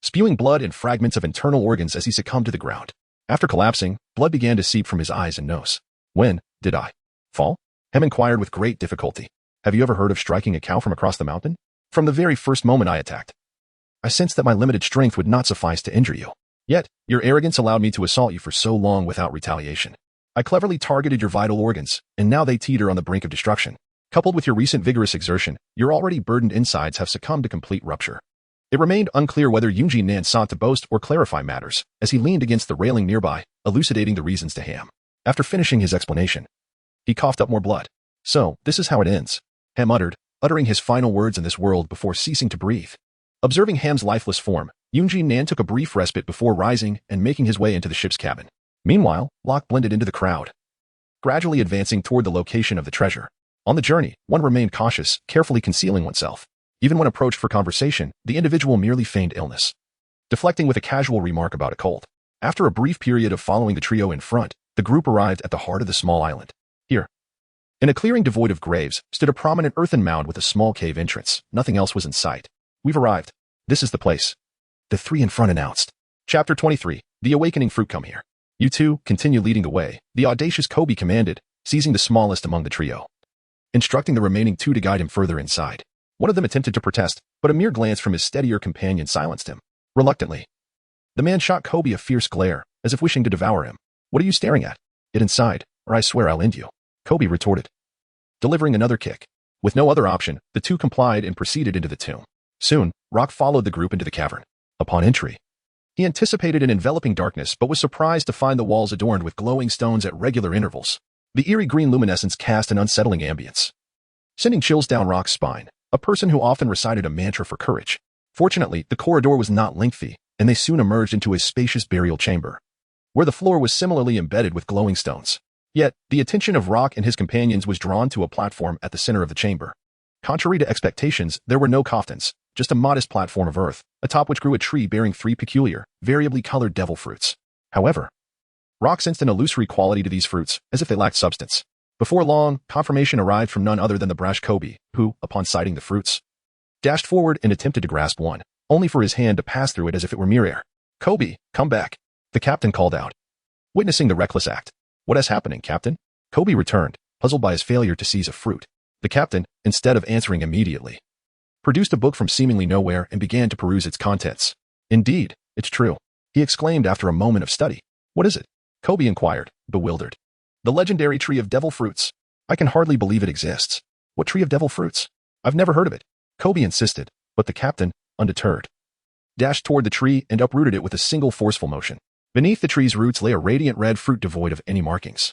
spewing blood and fragments of internal organs as he succumbed to the ground. After collapsing, blood began to seep from his eyes and nose. "When did I fall?" Ham inquired with great difficulty. "Have you ever heard of striking a cow from across the mountain? From the very first moment I attacked, I sensed that my limited strength would not suffice to injure you. Yet, your arrogance allowed me to assault you for so long without retaliation. I cleverly targeted your vital organs, and now they teeter on the brink of destruction. Coupled with your recent vigorous exertion, your already burdened insides have succumbed to complete rupture." It remained unclear whether Yunji Nan sought to boast or clarify matters, as he leaned against the railing nearby, elucidating the reasons to Ham. After finishing his explanation, he coughed up more blood. "So, this is how it ends," Ham uttered, uttering his final words in this world before ceasing to breathe. Observing Ham's lifeless form, Yunji Nan took a brief respite before rising and making his way into the ship's cabin. Meanwhile, Locke blended into the crowd, gradually advancing toward the location of the treasure. On the journey, one remained cautious, carefully concealing oneself. Even when approached for conversation, the individual merely feigned illness, deflecting with a casual remark about a cold. After a brief period of following the trio in front, the group arrived at the heart of the small island. Here, in a clearing devoid of graves, stood a prominent earthen mound with a small cave entrance. Nothing else was in sight. "We've arrived. This is the place," the three in front announced. Chapter 23, The Awakening Fruit. "Come here. You two, continue leading the way," the audacious Kobe commanded, seizing the smallest among the trio, instructing the remaining two to guide him further inside. One of them attempted to protest, but a mere glance from his steadier companion silenced him. Reluctantly, the man shot Kobe a fierce glare, as if wishing to devour him. "What are you staring at? Get inside, or I swear I'll end you," Kobe retorted, delivering another kick. With no other option, the two complied and proceeded into the tomb. Soon, Rock followed the group into the cavern. Upon entry, he anticipated an enveloping darkness but was surprised to find the walls adorned with glowing stones at regular intervals. The eerie green luminescence cast an unsettling ambience, sending chills down Rock's spine, a person who often recited a mantra for courage. Fortunately, the corridor was not lengthy, and they soon emerged into a spacious burial chamber, where the floor was similarly embedded with glowing stones. Yet, the attention of Rock and his companions was drawn to a platform at the center of the chamber. Contrary to expectations, there were no coffins, just a modest platform of earth, atop which grew a tree bearing three peculiar, variably colored devil fruits. However, Rock sensed an illusory quality to these fruits, as if they lacked substance. Before long, confirmation arrived from none other than the brash Kobe, who, upon sighting the fruits, dashed forward and attempted to grasp one, only for his hand to pass through it as if it were mere air. "Kobe, come back," the captain called out, witnessing the reckless act. "What is happening, Captain?" Kobe returned, puzzled by his failure to seize a fruit. The captain, instead of answering immediately, produced a book from seemingly nowhere and began to peruse its contents. "Indeed, it's true," he exclaimed after a moment of study. "What is it?" Kobe inquired, bewildered. "The legendary tree of devil fruits. I can hardly believe it exists." "What tree of devil fruits? I've never heard of it," Kobe insisted, but the captain, undeterred, dashed toward the tree and uprooted it with a single forceful motion. Beneath the tree's roots lay a radiant red fruit devoid of any markings.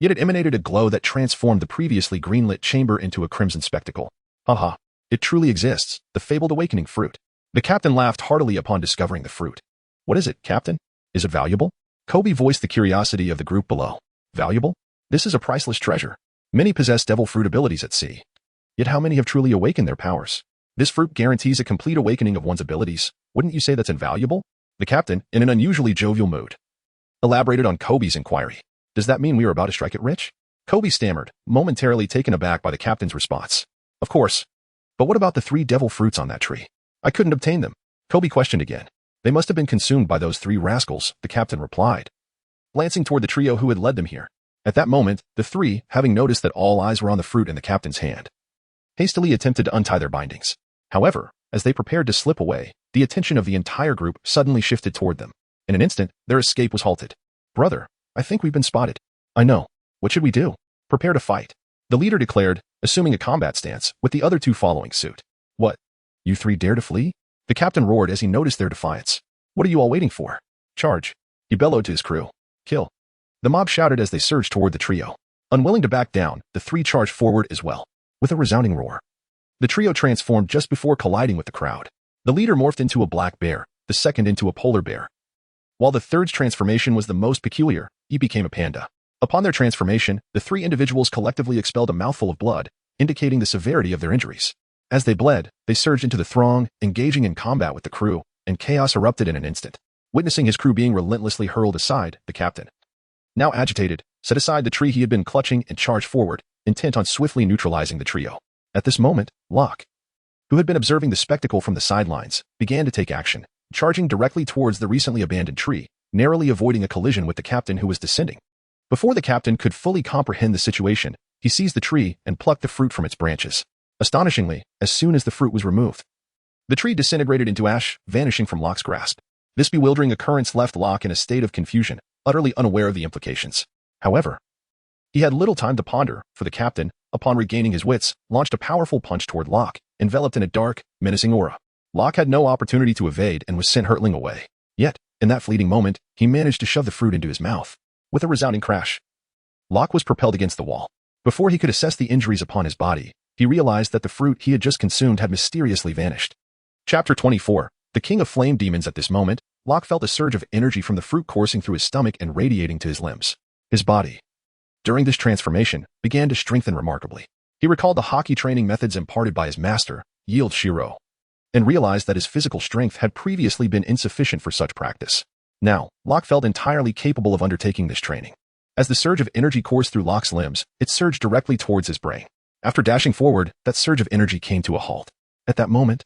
Yet it emanated a glow that transformed the previously green-lit chamber into a crimson spectacle. "Haha, it truly exists, the fabled awakening fruit." The captain laughed heartily upon discovering the fruit. "What is it, Captain? Is it valuable?" Kobe voiced the curiosity of the group below. "Valuable? This is a priceless treasure. Many possess devil fruit abilities at sea. Yet how many have truly awakened their powers? This fruit guarantees a complete awakening of one's abilities. Wouldn't you say that's invaluable?" The captain, in an unusually jovial mood, elaborated on Kobe's inquiry. "Does that mean we are about to strike it rich?" Kobe stammered, momentarily taken aback by the captain's response. "Of course. But what about the three devil fruits on that tree? I couldn't obtain them." Kobe questioned again. "They must have been consumed by those three rascals," the captain replied, glancing toward the trio who had led them here. At that moment, the three, having noticed that all eyes were on the fruit in the captain's hand, hastily attempted to untie their bindings. However, as they prepared to slip away, the attention of the entire group suddenly shifted toward them. In an instant, their escape was halted. "Brother, I think we've been spotted." "I know. What should we do?" "Prepare to fight." The leader declared, assuming a combat stance, with the other two following suit. What? You three dare to flee? The captain roared as he noticed their defiance. What are you all waiting for? Charge. He bellowed to his crew. Kill. The mob shouted as they surged toward the trio. Unwilling to back down, the three charged forward as well. With a resounding roar, the trio transformed just before colliding with the crowd. The leader morphed into a black bear, the second into a polar bear. While the third's transformation was the most peculiar, he became a panda. Upon their transformation, the three individuals collectively expelled a mouthful of blood, indicating the severity of their injuries. As they bled, they surged into the throng, engaging in combat with the crew, and chaos erupted in an instant. Witnessing his crew being relentlessly hurled aside, the captain, now agitated, set aside the tree he had been clutching and charged forward, intent on swiftly neutralizing the trio. At this moment, Locke, who had been observing the spectacle from the sidelines, began to take action, charging directly towards the recently abandoned tree, narrowly avoiding a collision with the captain who was descending. Before the captain could fully comprehend the situation, he seized the tree and plucked the fruit from its branches. Astonishingly, as soon as the fruit was removed, the tree disintegrated into ash, vanishing from Locke's grasp. This bewildering occurrence left Locke in a state of confusion, utterly unaware of the implications. However, he had little time to ponder, for the captain, upon regaining his wits, launched a powerful punch toward Locke, enveloped in a dark, menacing aura. Locke had no opportunity to evade and was sent hurtling away. Yet, in that fleeting moment, he managed to shove the fruit into his mouth. With a resounding crash, Locke was propelled against the wall. Before he could assess the injuries upon his body, he realized that the fruit he had just consumed had mysteriously vanished. Chapter 24. The King of Flame Demons. At this moment, Locke felt a surge of energy from the fruit coursing through his stomach and radiating to his limbs. His body, during this transformation, began to strengthen remarkably. He recalled the hockey training methods imparted by his master, Yield Shiro, and realized that his physical strength had previously been insufficient for such practice. Now, Locke felt entirely capable of undertaking this training. As the surge of energy coursed through Locke's limbs, it surged directly towards his brain. After dashing forward, that surge of energy came to a halt. At that moment,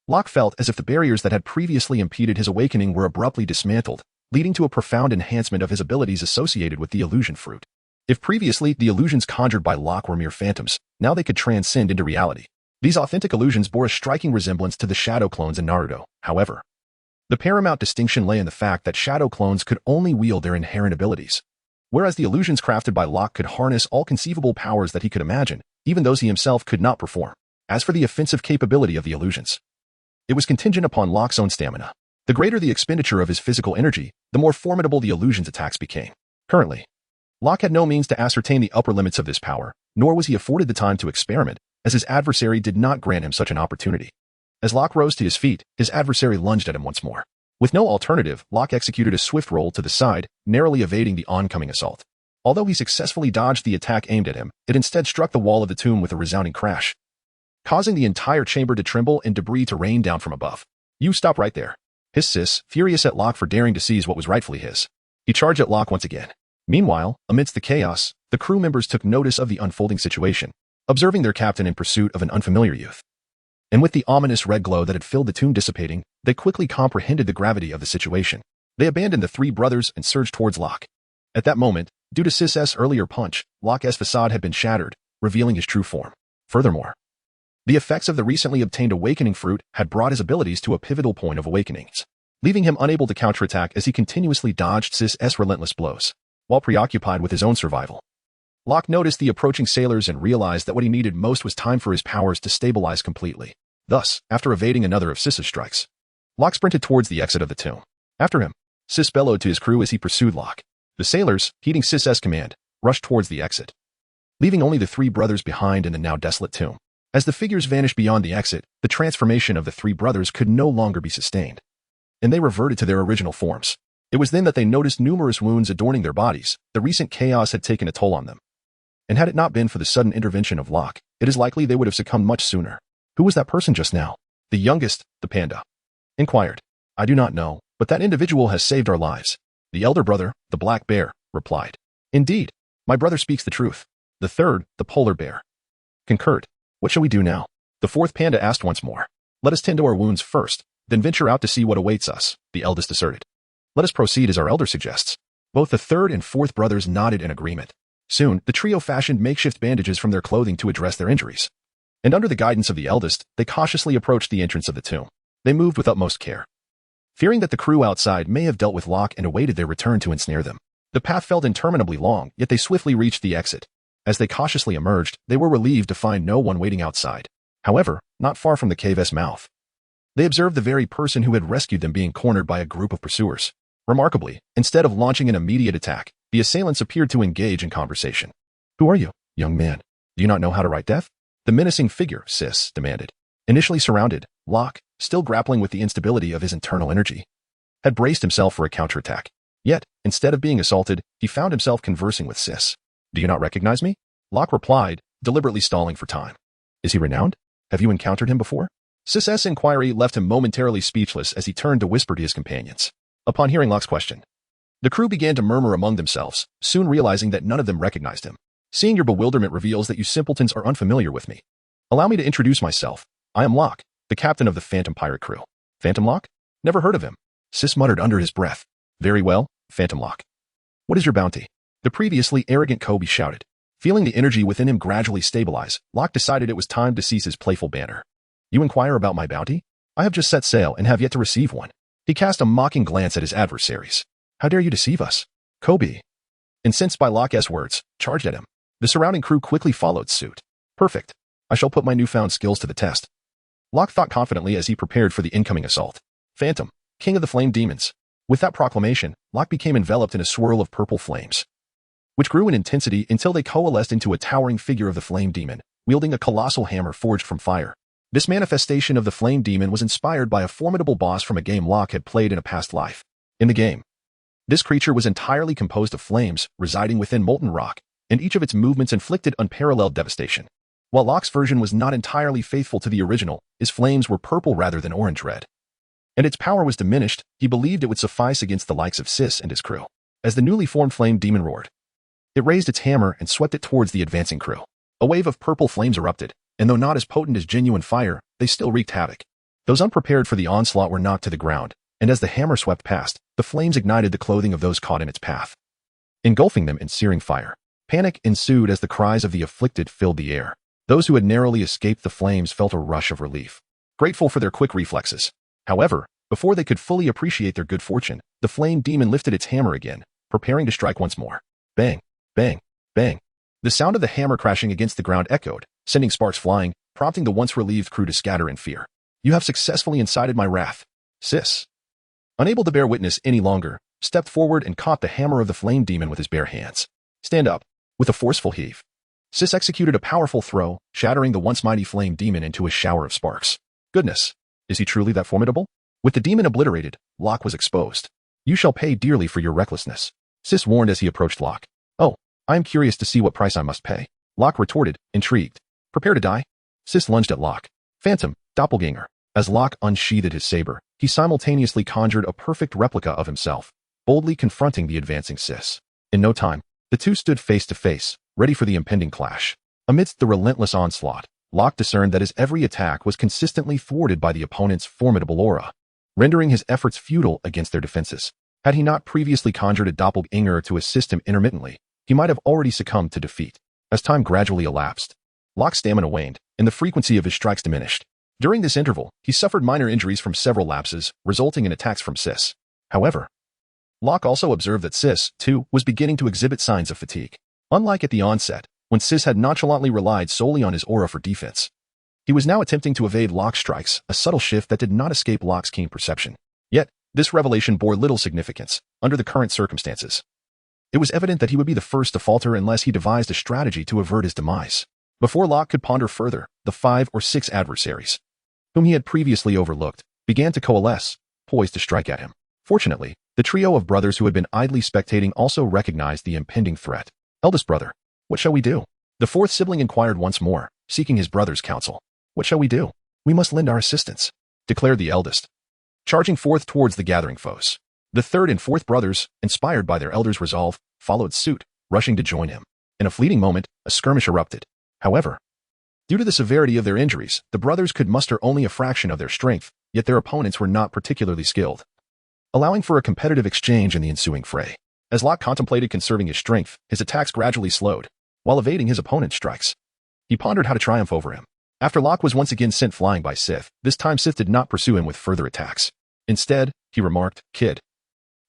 Locke felt as if the barriers that had previously impeded his awakening were abruptly dismantled, leading to a profound enhancement of his abilities associated with the illusion fruit. If previously the illusions conjured by Locke were mere phantoms, now they could transcend into reality. These authentic illusions bore a striking resemblance to the shadow clones in Naruto. However, the paramount distinction lay in the fact that shadow clones could only wield their inherent abilities, whereas the illusions crafted by Locke could harness all conceivable powers that he could imagine, even those he himself could not perform. As for the offensive capability of the illusions, it was contingent upon Locke's own stamina. The greater the expenditure of his physical energy, the more formidable the illusion's attacks became. Currently, Locke had no means to ascertain the upper limits of this power, nor was he afforded the time to experiment, as his adversary did not grant him such an opportunity. As Locke rose to his feet, his adversary lunged at him once more. With no alternative, Locke executed a swift roll to the side, narrowly evading the oncoming assault. Although he successfully dodged the attack aimed at him, it instead struck the wall of the tomb with a resounding crash, causing the entire chamber to tremble and debris to rain down from above. You stop right there, hissed Sis, furious at Locke for daring to seize what was rightfully his. He charged at Locke once again. Meanwhile, amidst the chaos, the crew members took notice of the unfolding situation, observing their captain in pursuit of an unfamiliar youth. And with the ominous red glow that had filled the tomb dissipating, they quickly comprehended the gravity of the situation. They abandoned the three brothers and surged towards Locke. At that moment, due to Sis's earlier punch, Locke's facade had been shattered, revealing his true form. Furthermore, the effects of the recently obtained awakening fruit had brought his abilities to a pivotal point of awakenings, leaving him unable to counterattack as he continuously dodged Sis's relentless blows. While preoccupied with his own survival, Locke noticed the approaching sailors and realized that what he needed most was time for his powers to stabilize completely. Thus, after evading another of Sis's strikes, Locke sprinted towards the exit of the tomb. After him, Sis bellowed to his crew as he pursued Locke. The sailors, heeding Sis's command, rushed towards the exit, leaving only the three brothers behind in the now desolate tomb. As the figures vanished beyond the exit, the transformation of the three brothers could no longer be sustained, and they reverted to their original forms. It was then that they noticed numerous wounds adorning their bodies. The recent chaos had taken a toll on them, and had it not been for the sudden intervention of Locke, it is likely they would have succumbed much sooner. Who was that person just now? The youngest, the panda, inquired. I do not know, but that individual has saved our lives. The elder brother, the black bear, replied. Indeed, my brother speaks the truth. The third, the polar bear, concurred. What shall we do now? The fourth panda asked once more. Let us tend to our wounds first, then venture out to see what awaits us, the eldest asserted. Let us proceed as our elder suggests. Both the third and fourth brothers nodded in agreement. Soon, the trio fashioned makeshift bandages from their clothing to address their injuries, and under the guidance of the eldest, they cautiously approached the entrance of the tomb. They moved with utmost care, fearing that the crew outside may have dealt with Locke and awaited their return to ensnare them. The path felt interminably long, yet they swiftly reached the exit. As they cautiously emerged, they were relieved to find no one waiting outside. However, not far from the cave's mouth, they observed the very person who had rescued them being cornered by a group of pursuers. Remarkably, instead of launching an immediate attack, the assailants appeared to engage in conversation. "Who are you, young man? Do you not know how to write death?" The menacing figure, Sis, demanded. Initially surrounded, Locke, still grappling with the instability of his internal energy, had braced himself for a counterattack. Yet, instead of being assaulted, he found himself conversing with Sis. "Do you not recognize me?" Locke replied, deliberately stalling for time. "Is he renowned? Have you encountered him before?" Sis's inquiry left him momentarily speechless as he turned to whisper to his companions. Upon hearing Locke's question, the crew began to murmur among themselves, soon realizing that none of them recognized him. "Seeing your bewilderment reveals that you simpletons are unfamiliar with me. Allow me to introduce myself. I am Locke, the captain of the Phantom Pirate crew." "Phantom Locke? Never heard of him," Sis muttered under his breath. "Very well, Phantom Locke. What is your bounty?" the previously arrogant Kobe shouted. Feeling the energy within him gradually stabilize, Locke decided it was time to cease his playful banter. "You inquire about my bounty? I have just set sail and have yet to receive one." He cast a mocking glance at his adversaries. "How dare you deceive us?" Kobe, incensed by Locke's words, charged at him. The surrounding crew quickly followed suit. "Perfect. I shall put my newfound skills to the test." Locke thought confidently as he prepared for the incoming assault. "Phantom, king of the flame demons." With that proclamation, Locke became enveloped in a swirl of purple flames, which grew in intensity until they coalesced into a towering figure of the flame demon, wielding a colossal hammer forged from fire. This manifestation of the flame demon was inspired by a formidable boss from a game Locke had played in a past life. In the game, this creature was entirely composed of flames, residing within molten rock, and each of its movements inflicted unparalleled devastation. While Locke's version was not entirely faithful to the original, his flames were purple rather than orange-red, and its power was diminished. He believed it would suffice against the likes of Sis and his crew. As the newly formed flame demon roared, it raised its hammer and swept it towards the advancing crew. A wave of purple flames erupted, and though not as potent as genuine fire, they still wreaked havoc. Those unprepared for the onslaught were knocked to the ground, and as the hammer swept past, the flames ignited the clothing of those caught in its path, engulfing them in searing fire. Panic ensued as the cries of the afflicted filled the air. Those who had narrowly escaped the flames felt a rush of relief, grateful for their quick reflexes. However, before they could fully appreciate their good fortune, the flame demon lifted its hammer again, preparing to strike once more. Bang, bang, bang. The sound of the hammer crashing against the ground echoed, sending sparks flying, prompting the once relieved crew to scatter in fear. "You have successfully incited my wrath." Sis, unable to bear witness any longer, stepped forward and caught the hammer of the flame demon with his bare hands. "Stand up." With a forceful heave, Sis executed a powerful throw, shattering the once mighty flame demon into a shower of sparks. Goodness, is he truly that formidable? With the demon obliterated, Locke was exposed. "You shall pay dearly for your recklessness," Sis warned as he approached Locke. "Oh, I am curious to see what price I must pay," Locke retorted, intrigued. "Prepare to die." Sis lunged at Locke. "Phantom, doppelganger." As Locke unsheathed his saber, he simultaneously conjured a perfect replica of himself, boldly confronting the advancing Sis. In no time, the two stood face to face, ready for the impending clash. Amidst the relentless onslaught, Locke discerned that his every attack was consistently thwarted by the opponent's formidable aura, rendering his efforts futile against their defenses. Had he not previously conjured a doppelganger to assist him intermittently, he might have already succumbed to defeat. As time gradually elapsed, Locke's stamina waned, and the frequency of his strikes diminished. During this interval, he suffered minor injuries from several lapses, resulting in attacks from Sis. However, Locke also observed that Sis, too, was beginning to exhibit signs of fatigue. Unlike at the onset, when Sis had nonchalantly relied solely on his aura for defense, he was now attempting to evade Locke's strikes, a subtle shift that did not escape Locke's keen perception. Yet, this revelation bore little significance, under the current circumstances. It was evident that he would be the first to falter unless he devised a strategy to avert his demise. Before Locke could ponder further, the 5 or 6 adversaries, whom he had previously overlooked, began to coalesce, poised to strike at him. Fortunately, the trio of brothers who had been idly spectating also recognized the impending threat. "Eldest brother, what shall we do?" The fourth sibling inquired once more, seeking his brother's counsel. "What shall we do?" "We must lend our assistance," declared the eldest, charging forth towards the gathering foes. The third and fourth brothers, inspired by their elder's resolve, followed suit, rushing to join him. In a fleeting moment, a skirmish erupted. However, due to the severity of their injuries, the brothers could muster only a fraction of their strength, yet their opponents were not particularly skilled, allowing for a competitive exchange in the ensuing fray. As Locke contemplated conserving his strength, his attacks gradually slowed, while evading his opponent's strikes. He pondered how to triumph over him. After Locke was once again sent flying by Sith, this time Sith did not pursue him with further attacks. Instead, he remarked, "Kid,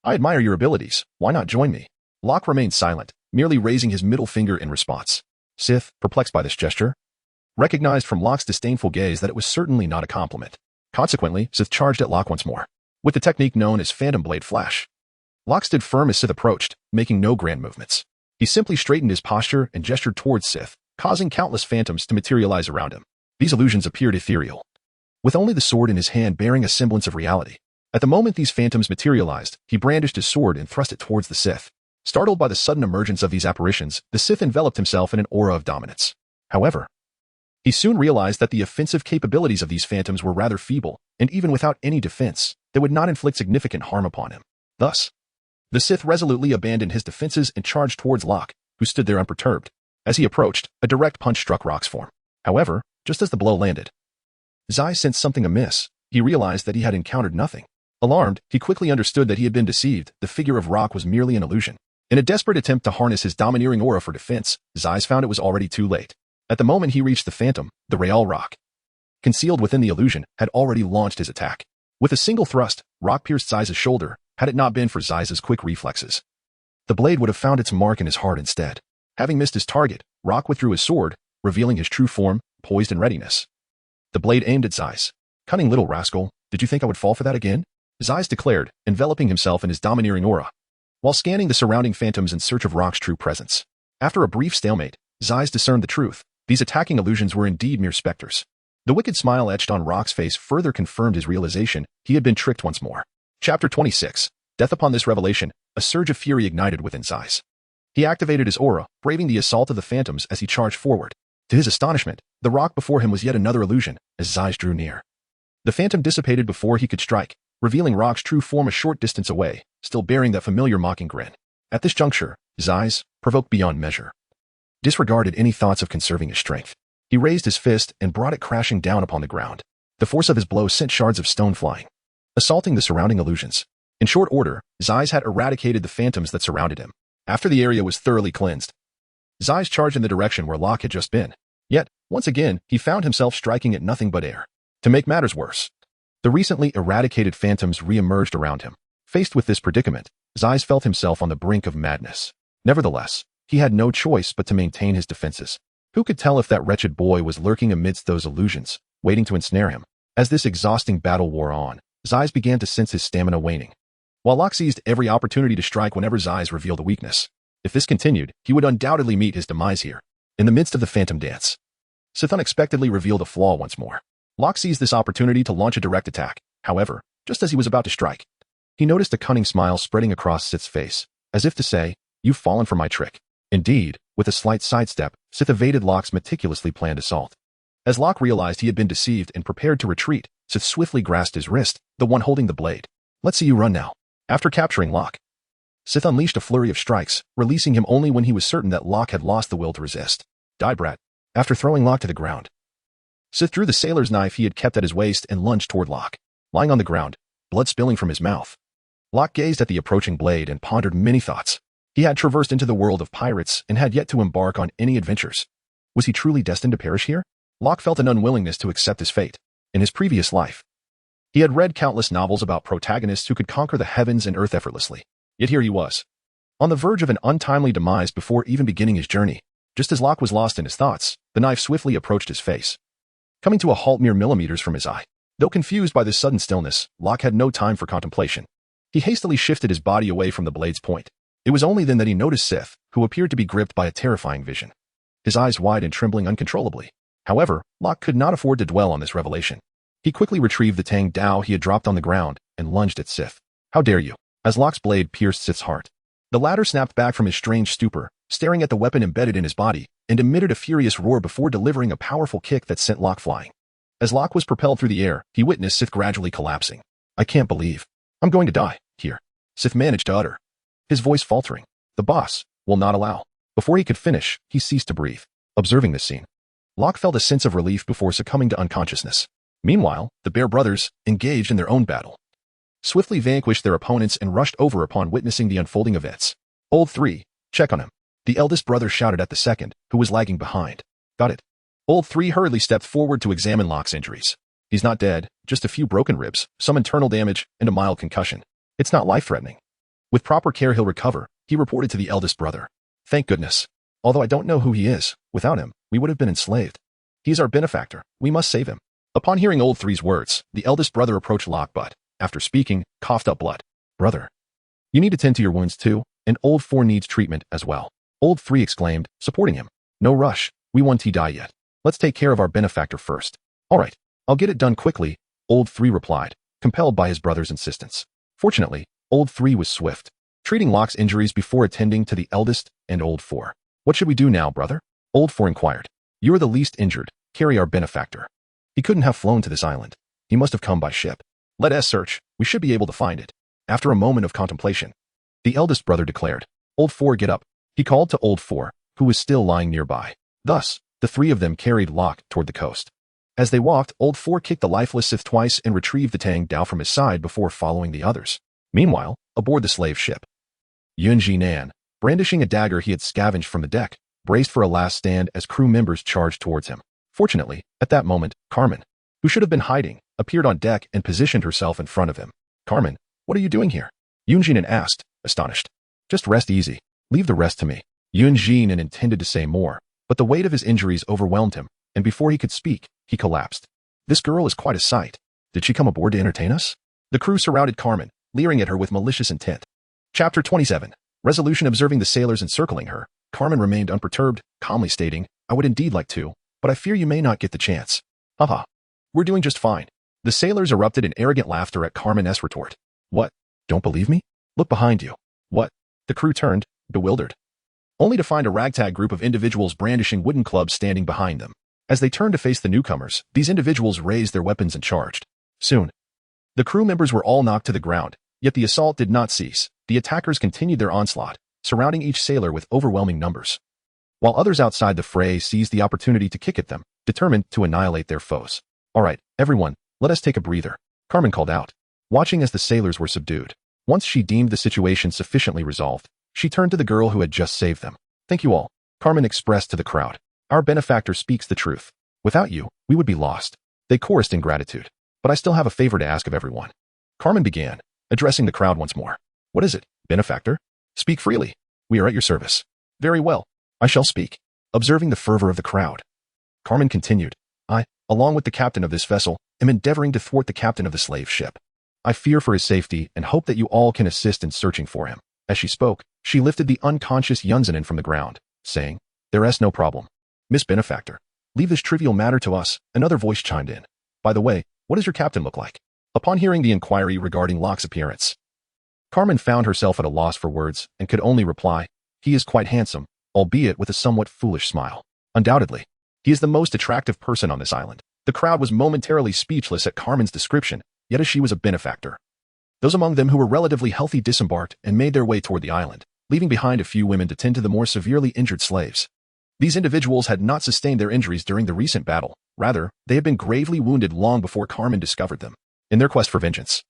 I admire your abilities. Why not join me?" Locke remained silent, merely raising his middle finger in response. Sith, perplexed by this gesture, recognized from Locke's disdainful gaze that it was certainly not a compliment. Consequently, Sith charged at Locke once more, with the technique known as Phantom Blade Flash. Locke stood firm as Sith approached, making no grand movements. He simply straightened his posture and gestured towards Sith, causing countless phantoms to materialize around him. These illusions appeared ethereal, with only the sword in his hand bearing a semblance of reality. At the moment these phantoms materialized, he brandished his sword and thrust it towards the Sith. Startled by the sudden emergence of these apparitions, the Sith enveloped himself in an aura of dominance. However, he soon realized that the offensive capabilities of these phantoms were rather feeble, and even without any defense, they would not inflict significant harm upon him. Thus, the Sith resolutely abandoned his defenses and charged towards Locke, who stood there unperturbed. As he approached, a direct punch struck Rock's form. However, just as the blow landed, Zai sensed something amiss. He realized that he had encountered nothing. Alarmed, he quickly understood that he had been deceived. The figure of Rock was merely an illusion. In a desperate attempt to harness his domineering aura for defense, Zai found it was already too late. At the moment he reached the phantom, the real Rock, concealed within the illusion, had already launched his attack. With a single thrust, Rock pierced Zai's shoulder. Had it not been for Zai's quick reflexes, the blade would have found its mark in his heart instead. Having missed his target, Rock withdrew his sword, revealing his true form, poised in readiness. The blade aimed at Zai's. Cunning little rascal, did you think I would fall for that again? Zai's declared, enveloping himself in his domineering aura, while scanning the surrounding phantoms in search of Rock's true presence. After a brief stalemate, Zai's discerned the truth. These attacking illusions were indeed mere specters. The wicked smile etched on Rock's face further confirmed his realization he had been tricked once more. Chapter 26. Death. Upon this revelation, a surge of fury ignited within Zai's. He activated his aura, braving the assault of the phantoms as he charged forward. To his astonishment, the rock before him was yet another illusion as Zai's drew near. The phantom dissipated before he could strike, revealing Rock's true form a short distance away, still bearing that familiar mocking grin. At this juncture, Zai's, provoked beyond measure, disregarded any thoughts of conserving his strength. He raised his fist and brought it crashing down upon the ground. The force of his blow sent shards of stone flying, assaulting the surrounding illusions. In short order, Zai's had eradicated the phantoms that surrounded him. After the area was thoroughly cleansed, Zai's charged in the direction where Locke had just been. Yet, once again, he found himself striking at nothing but air. To make matters worse, the recently eradicated phantoms re-emerged around him. Faced with this predicament, Zai's felt himself on the brink of madness. Nevertheless, he had no choice but to maintain his defenses. Who could tell if that wretched boy was lurking amidst those illusions, waiting to ensnare him? As this exhausting battle wore on, Zai's began to sense his stamina waning, while Locke seized every opportunity to strike whenever Zai's revealed a weakness. If this continued, he would undoubtedly meet his demise here. In the midst of the phantom dance, Sith unexpectedly revealed a flaw once more. Locke seized this opportunity to launch a direct attack. However, just as he was about to strike, he noticed a cunning smile spreading across Sith's face, as if to say, "You've fallen for my trick." Indeed, with a slight sidestep, Sith evaded Locke's meticulously planned assault. As Locke realized he had been deceived and prepared to retreat, Sith swiftly grasped his wrist, the one holding the blade. "Let's see you run now." After capturing Locke, Sith unleashed a flurry of strikes, releasing him only when he was certain that Locke had lost the will to resist. "Die, brat." After throwing Locke to the ground, Sith drew the sailor's knife he had kept at his waist and lunged toward Locke. Lying on the ground, blood spilling from his mouth, Locke gazed at the approaching blade and pondered many thoughts. He had traversed into the world of pirates and had yet to embark on any adventures. Was he truly destined to perish here? Locke felt an unwillingness to accept his fate. In his previous life, he had read countless novels about protagonists who could conquer the heavens and earth effortlessly. Yet here he was, on the verge of an untimely demise before even beginning his journey. Just as Locke was lost in his thoughts, the knife swiftly approached his face, coming to a halt mere millimeters from his eye. Though confused by this sudden stillness, Locke had no time for contemplation. He hastily shifted his body away from the blade's point. It was only then that he noticed Sith, who appeared to be gripped by a terrifying vision, his eyes wide and trembling uncontrollably. However, Locke could not afford to dwell on this revelation. He quickly retrieved the Tang Dao he had dropped on the ground and lunged at Sith. "How dare you?" As Locke's blade pierced Sith's heart, the latter snapped back from his strange stupor, staring at the weapon embedded in his body, and emitted a furious roar before delivering a powerful kick that sent Locke flying. As Locke was propelled through the air, he witnessed Sith gradually collapsing. "I can't believe I'm going to die here," Sith managed to utter, his voice faltering. "The boss will not allow." Before he could finish, he ceased to breathe. Observing this scene, Locke felt a sense of relief before succumbing to unconsciousness. Meanwhile, the Bear brothers, engaged in their own battle, swiftly vanquished their opponents and rushed over upon witnessing the unfolding events. "Old 3, check on him," the eldest brother shouted at the second, who was lagging behind. "Got it." Old 3 hurriedly stepped forward to examine Locke's injuries. "He's not dead, just a few broken ribs, some internal damage, and a mild concussion. It's not life-threatening. With proper care he'll recover," he reported to the eldest brother. "Thank goodness." Although I don't know who he is, without him, we would have been enslaved. He is our benefactor. We must save him. Upon hearing Old Three's words, the eldest brother approached Locke but, after speaking, coughed up blood. Brother, you need to tend to your wounds too, and Old Four needs treatment as well. Old Three exclaimed, supporting him. No rush. We won't die yet. Let's take care of our benefactor first. All right, I'll get it done quickly, Old Three replied, compelled by his brother's insistence. Fortunately, Old Three was swift, treating Locke's injuries before attending to the eldest and Old Four. What should we do now, brother? Old Four inquired. You are the least injured. Carry our benefactor. He couldn't have flown to this island. He must have come by ship. Let us search. We should be able to find it. After a moment of contemplation, the eldest brother declared, Old Four, get up. He called to Old Four, who was still lying nearby. Thus, the three of them carried Locke toward the coast. As they walked, Old Four kicked the lifeless Sith twice and retrieved the Tang Dao from his side before following the others. Meanwhile, aboard the slave ship, Yunji Nan, brandishing a dagger he had scavenged from the deck, braced for a last stand as crew members charged towards him. Fortunately, at that moment, Carmen, who should have been hiding, appeared on deck and positioned herself in front of him. Carmen, what are you doing here? Yunjin asked, astonished. Just rest easy. Leave the rest to me. Yunjin intended to say more, but the weight of his injuries overwhelmed him, and before he could speak, he collapsed. This girl is quite a sight. Did she come aboard to entertain us? The crew surrounded Carmen, leering at her with malicious intent. Chapter 27. Resolution. Observing the sailors encircling her, Carmen remained unperturbed, calmly stating, I would indeed like to, but I fear you may not get the chance. Haha. We're doing just fine. The sailors erupted in arrogant laughter at Carmen's retort. What? Don't believe me? Look behind you. What? The crew turned, bewildered, only to find a ragtag group of individuals brandishing wooden clubs standing behind them. As they turned to face the newcomers, these individuals raised their weapons and charged. Soon, the crew members were all knocked to the ground, yet the assault did not cease. The attackers continued their onslaught, surrounding each sailor with overwhelming numbers, while others outside the fray seized the opportunity to kick at them, determined to annihilate their foes. All right, everyone, let us take a breather, Carmen called out, watching as the sailors were subdued. Once she deemed the situation sufficiently resolved, she turned to the girl who had just saved them. Thank you all, Carmen expressed to the crowd. Our benefactor speaks the truth. Without you, we would be lost. They chorused in gratitude. But I still have a favor to ask of everyone. Carmen began, addressing the crowd once more. What is it, benefactor? Speak freely. We are at your service. Very well. I shall speak. Observing the fervor of the crowd, Carmen continued. I, along with the captain of this vessel, am endeavoring to thwart the captain of the slave ship. I fear for his safety and hope that you all can assist in searching for him. As she spoke, she lifted the unconscious Yunzanin from the ground, saying, There is no problem. Miss Benefactor, leave this trivial matter to us. Another voice chimed in. By the way, what does your captain look like? Upon hearing the inquiry regarding Locke's appearance, Carmen found herself at a loss for words and could only reply, He is quite handsome, albeit with a somewhat foolish smile. Undoubtedly, he is the most attractive person on this island. The crowd was momentarily speechless at Carmen's description, yet as she was a benefactor, those among them who were relatively healthy disembarked and made their way toward the island, leaving behind a few women to tend to the more severely injured slaves. These individuals had not sustained their injuries during the recent battle. Rather, they had been gravely wounded long before Carmen discovered them. In their quest for vengeance,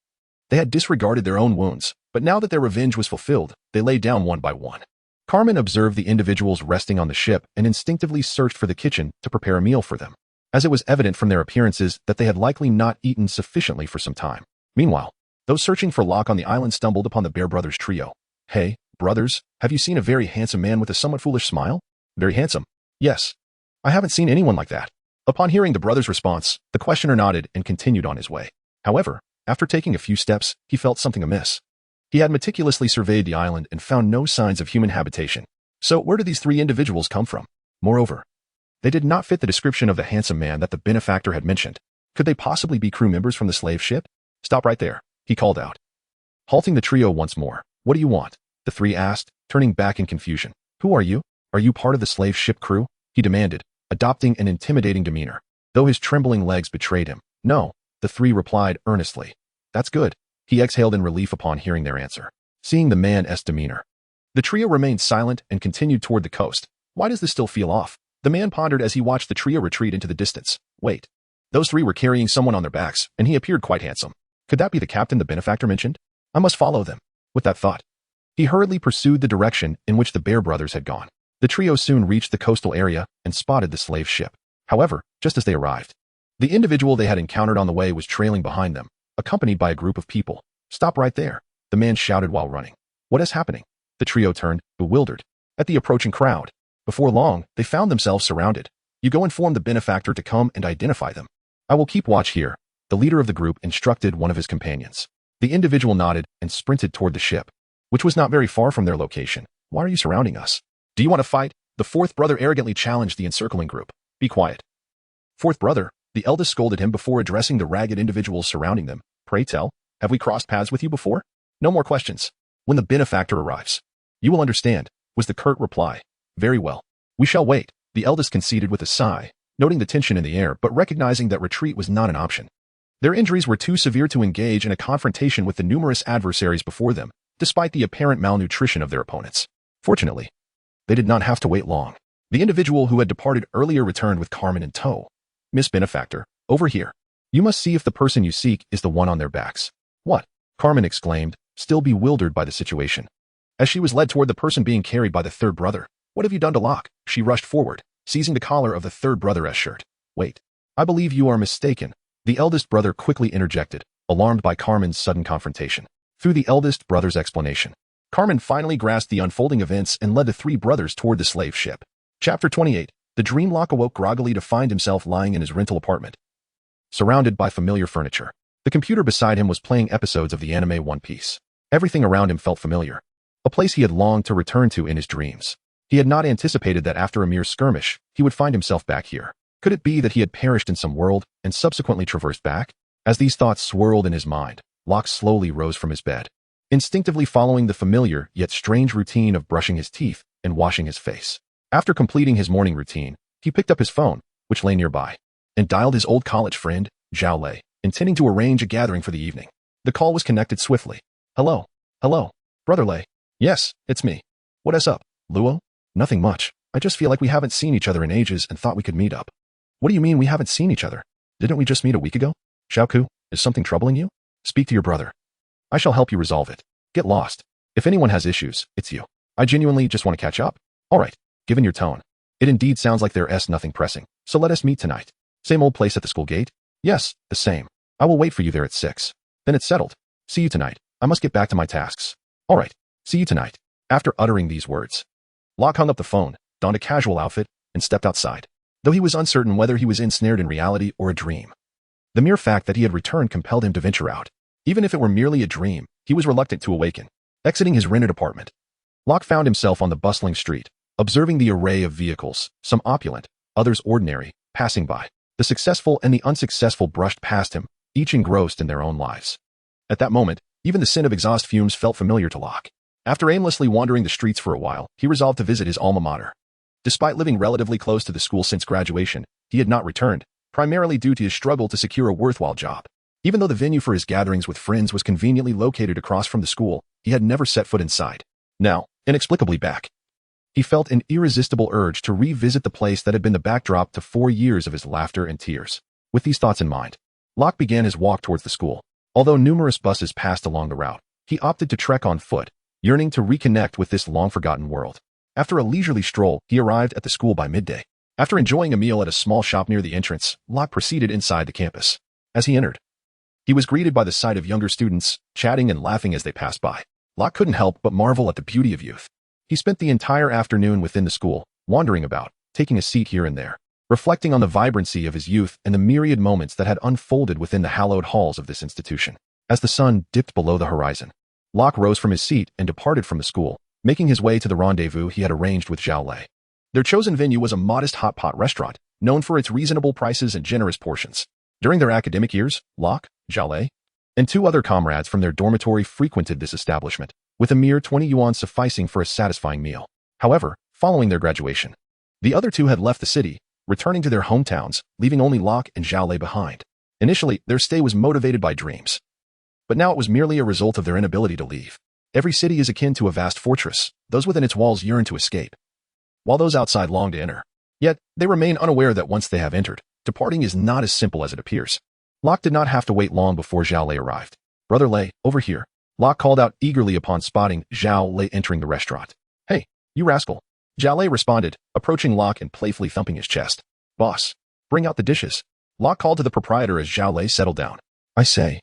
they had disregarded their own wounds, but now that their revenge was fulfilled, they lay down one by one. Carmen observed the individuals resting on the ship and instinctively searched for the kitchen to prepare a meal for them, as it was evident from their appearances that they had likely not eaten sufficiently for some time. Meanwhile, those searching for Locke on the island stumbled upon the Bear Brothers trio. Hey, brothers, have you seen a very handsome man with a somewhat foolish smile? Very handsome. Yes. I haven't seen anyone like that. Upon hearing the brothers' response, the questioner nodded and continued on his way. However, after taking a few steps, he felt something amiss. He had meticulously surveyed the island and found no signs of human habitation. So where did these three individuals come from? Moreover, they did not fit the description of the handsome man that the benefactor had mentioned. Could they possibly be crew members from the slave ship? Stop right there, he called out, halting the trio once more. What do you want? The three asked, turning back in confusion. Who are you? Are you part of the slave ship crew? He demanded, adopting an intimidating demeanor, though his trembling legs betrayed him. No, the three replied earnestly. That's good. He exhaled in relief upon hearing their answer. Seeing the man's demeanor, the trio remained silent and continued toward the coast. Why does this still feel off? The man pondered as he watched the trio retreat into the distance. Wait. Those three were carrying someone on their backs, and he appeared quite handsome. Could that be the captain the benefactor mentioned? I must follow them. With that thought, he hurriedly pursued the direction in which the Bear Brothers had gone. The trio soon reached the coastal area and spotted the slave ship. However, just as they arrived, the individual they had encountered on the way was trailing behind them, accompanied by a group of people. Stop right there, the man shouted while running. What is happening? The trio turned, bewildered, at the approaching crowd. Before long, they found themselves surrounded. You go inform the benefactor to come and identify them. I will keep watch here, the leader of the group instructed one of his companions. The individual nodded and sprinted toward the ship, which was not very far from their location. Why are you surrounding us? Do you want to fight? The fourth brother arrogantly challenged the encircling group. Be quiet. Fourth brother, the eldest scolded him before addressing the ragged individuals surrounding them. Pray tell, have we crossed paths with you before? No more questions. When the benefactor arrives, you will understand, was the curt reply. Very well. We shall wait, the eldest conceded with a sigh, noting the tension in the air but recognizing that retreat was not an option. Their injuries were too severe to engage in a confrontation with the numerous adversaries before them, despite the apparent malnutrition of their opponents. Fortunately, they did not have to wait long. The individual who had departed earlier returned with Carmen in tow. Miss Benefactor, over here. You must see if the person you seek is the one on their backs. What? Carmen exclaimed, still bewildered by the situation. As she was led toward the person being carried by the third brother. What have you done to Locke? She rushed forward, seizing the collar of the third brother's shirt. Wait. I believe you are mistaken. The eldest brother quickly interjected, alarmed by Carmen's sudden confrontation. Through the eldest brother's explanation, Carmen finally grasped the unfolding events and led the three brothers toward the slave ship. Chapter 28. The dream Locke awoke groggily to find himself lying in his rental apartment, surrounded by familiar furniture. The computer beside him was playing episodes of the anime One Piece. Everything around him felt familiar, a place he had longed to return to in his dreams. He had not anticipated that after a mere skirmish, he would find himself back here. Could it be that he had perished in some world and subsequently traversed back? As these thoughts swirled in his mind, Locke slowly rose from his bed, instinctively following the familiar yet strange routine of brushing his teeth and washing his face. After completing his morning routine, he picked up his phone, which lay nearby, and dialed his old college friend, Zhao Lei, intending to arrange a gathering for the evening. The call was connected swiftly. Hello. Hello. Brother Lei. Yes, it's me. What is up, Luo? Nothing much. I just feel like we haven't seen each other in ages and thought we could meet up. What do you mean we haven't seen each other? Didn't we just meet a week ago? Xiaoku, is something troubling you? Speak to your brother. I shall help you resolve it. Get lost. If anyone has issues, it's you. I genuinely just want to catch up. All right. Given your tone, it indeed sounds like there's nothing pressing. So let us meet tonight. Same old place at the school gate? Yes, the same. I will wait for you there at 6. Then it's settled. See you tonight. I must get back to my tasks. All right. See you tonight. After uttering these words, Locke hung up the phone, donned a casual outfit, and stepped outside, though he was uncertain whether he was ensnared in reality or a dream. The mere fact that he had returned compelled him to venture out. Even if it were merely a dream, he was reluctant to awaken. Exiting his rented apartment, Locke found himself on the bustling street, observing the array of vehicles, some opulent, others ordinary, passing by. The successful and the unsuccessful brushed past him, each engrossed in their own lives. At that moment, even the scent of exhaust fumes felt familiar to Locke. After aimlessly wandering the streets for a while, he resolved to visit his alma mater. Despite living relatively close to the school since graduation, he had not returned, primarily due to his struggle to secure a worthwhile job. Even though the venue for his gatherings with friends was conveniently located across from the school, he had never set foot inside. Now, inexplicably back, he felt an irresistible urge to revisit the place that had been the backdrop to 4 years of his laughter and tears. With these thoughts in mind, Locke began his walk towards the school. Although numerous buses passed along the route, he opted to trek on foot, yearning to reconnect with this long-forgotten world. After a leisurely stroll, he arrived at the school by midday. After enjoying a meal at a small shop near the entrance, Locke proceeded inside the campus. As he entered, he was greeted by the sight of younger students, chatting and laughing as they passed by. Locke couldn't help but marvel at the beauty of youth. He spent the entire afternoon within the school, wandering about, taking a seat here and there, reflecting on the vibrancy of his youth and the myriad moments that had unfolded within the hallowed halls of this institution. As the sun dipped below the horizon, Locke rose from his seat and departed from the school, making his way to the rendezvous he had arranged with Zhao Lei. Their chosen venue was a modest hot pot restaurant, known for its reasonable prices and generous portions. During their academic years, Locke, Zhao Lei, and 2 other comrades from their dormitory frequented this establishment, with a mere 20 yuan sufficing for a satisfying meal. However, following their graduation, the other 2 had left the city, returning to their hometowns, leaving only Locke and Zhao Lei behind. Initially, their stay was motivated by dreams, but now it was merely a result of their inability to leave. Every city is akin to a vast fortress. Those within its walls yearn to escape, while those outside long to enter. Yet, they remain unaware that once they have entered, departing is not as simple as it appears. Locke did not have to wait long before Zhao Lei arrived. Brother Lei, over here. Locke called out eagerly upon spotting Zhao Lei entering the restaurant. Hey, you rascal. Zhao Lei responded, approaching Locke and playfully thumping his chest. Boss, bring out the dishes. Locke called to the proprietor as Zhao Lei settled down. I say,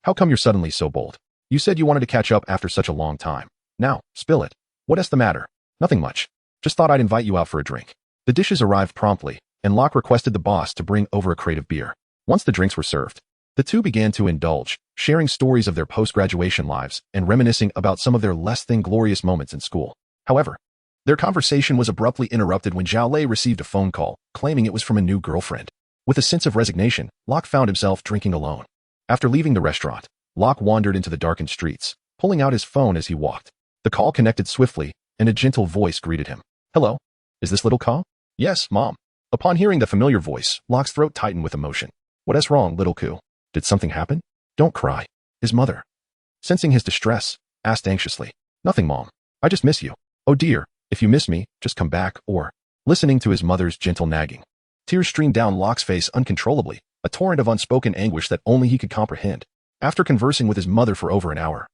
how come you're suddenly so bold? You said you wanted to catch up after such a long time. Now, spill it. What is the matter? Nothing much. Just thought I'd invite you out for a drink. The dishes arrived promptly, and Locke requested the boss to bring over a crate of beer. Once the drinks were served, the two began to indulge, sharing stories of their post-graduation lives and reminiscing about some of their less-than-glorious moments in school. However, their conversation was abruptly interrupted when Zhao Lei received a phone call, claiming it was from a new girlfriend. With a sense of resignation, Locke found himself drinking alone. After leaving the restaurant, Locke wandered into the darkened streets, pulling out his phone as he walked. The call connected swiftly, and a gentle voice greeted him. Hello? Is this little Ka? Yes, Mom. Upon hearing the familiar voice, Locke's throat tightened with emotion. What's wrong, little Ku? Did something happen? Don't cry. His mother, sensing his distress, asked anxiously. Nothing, Mom. I just miss you. Oh dear, if you miss me, just come back, or... Listening to his mother's gentle nagging, tears streamed down Locke's face uncontrollably, a torrent of unspoken anguish that only he could comprehend. After conversing with his mother for over an hour,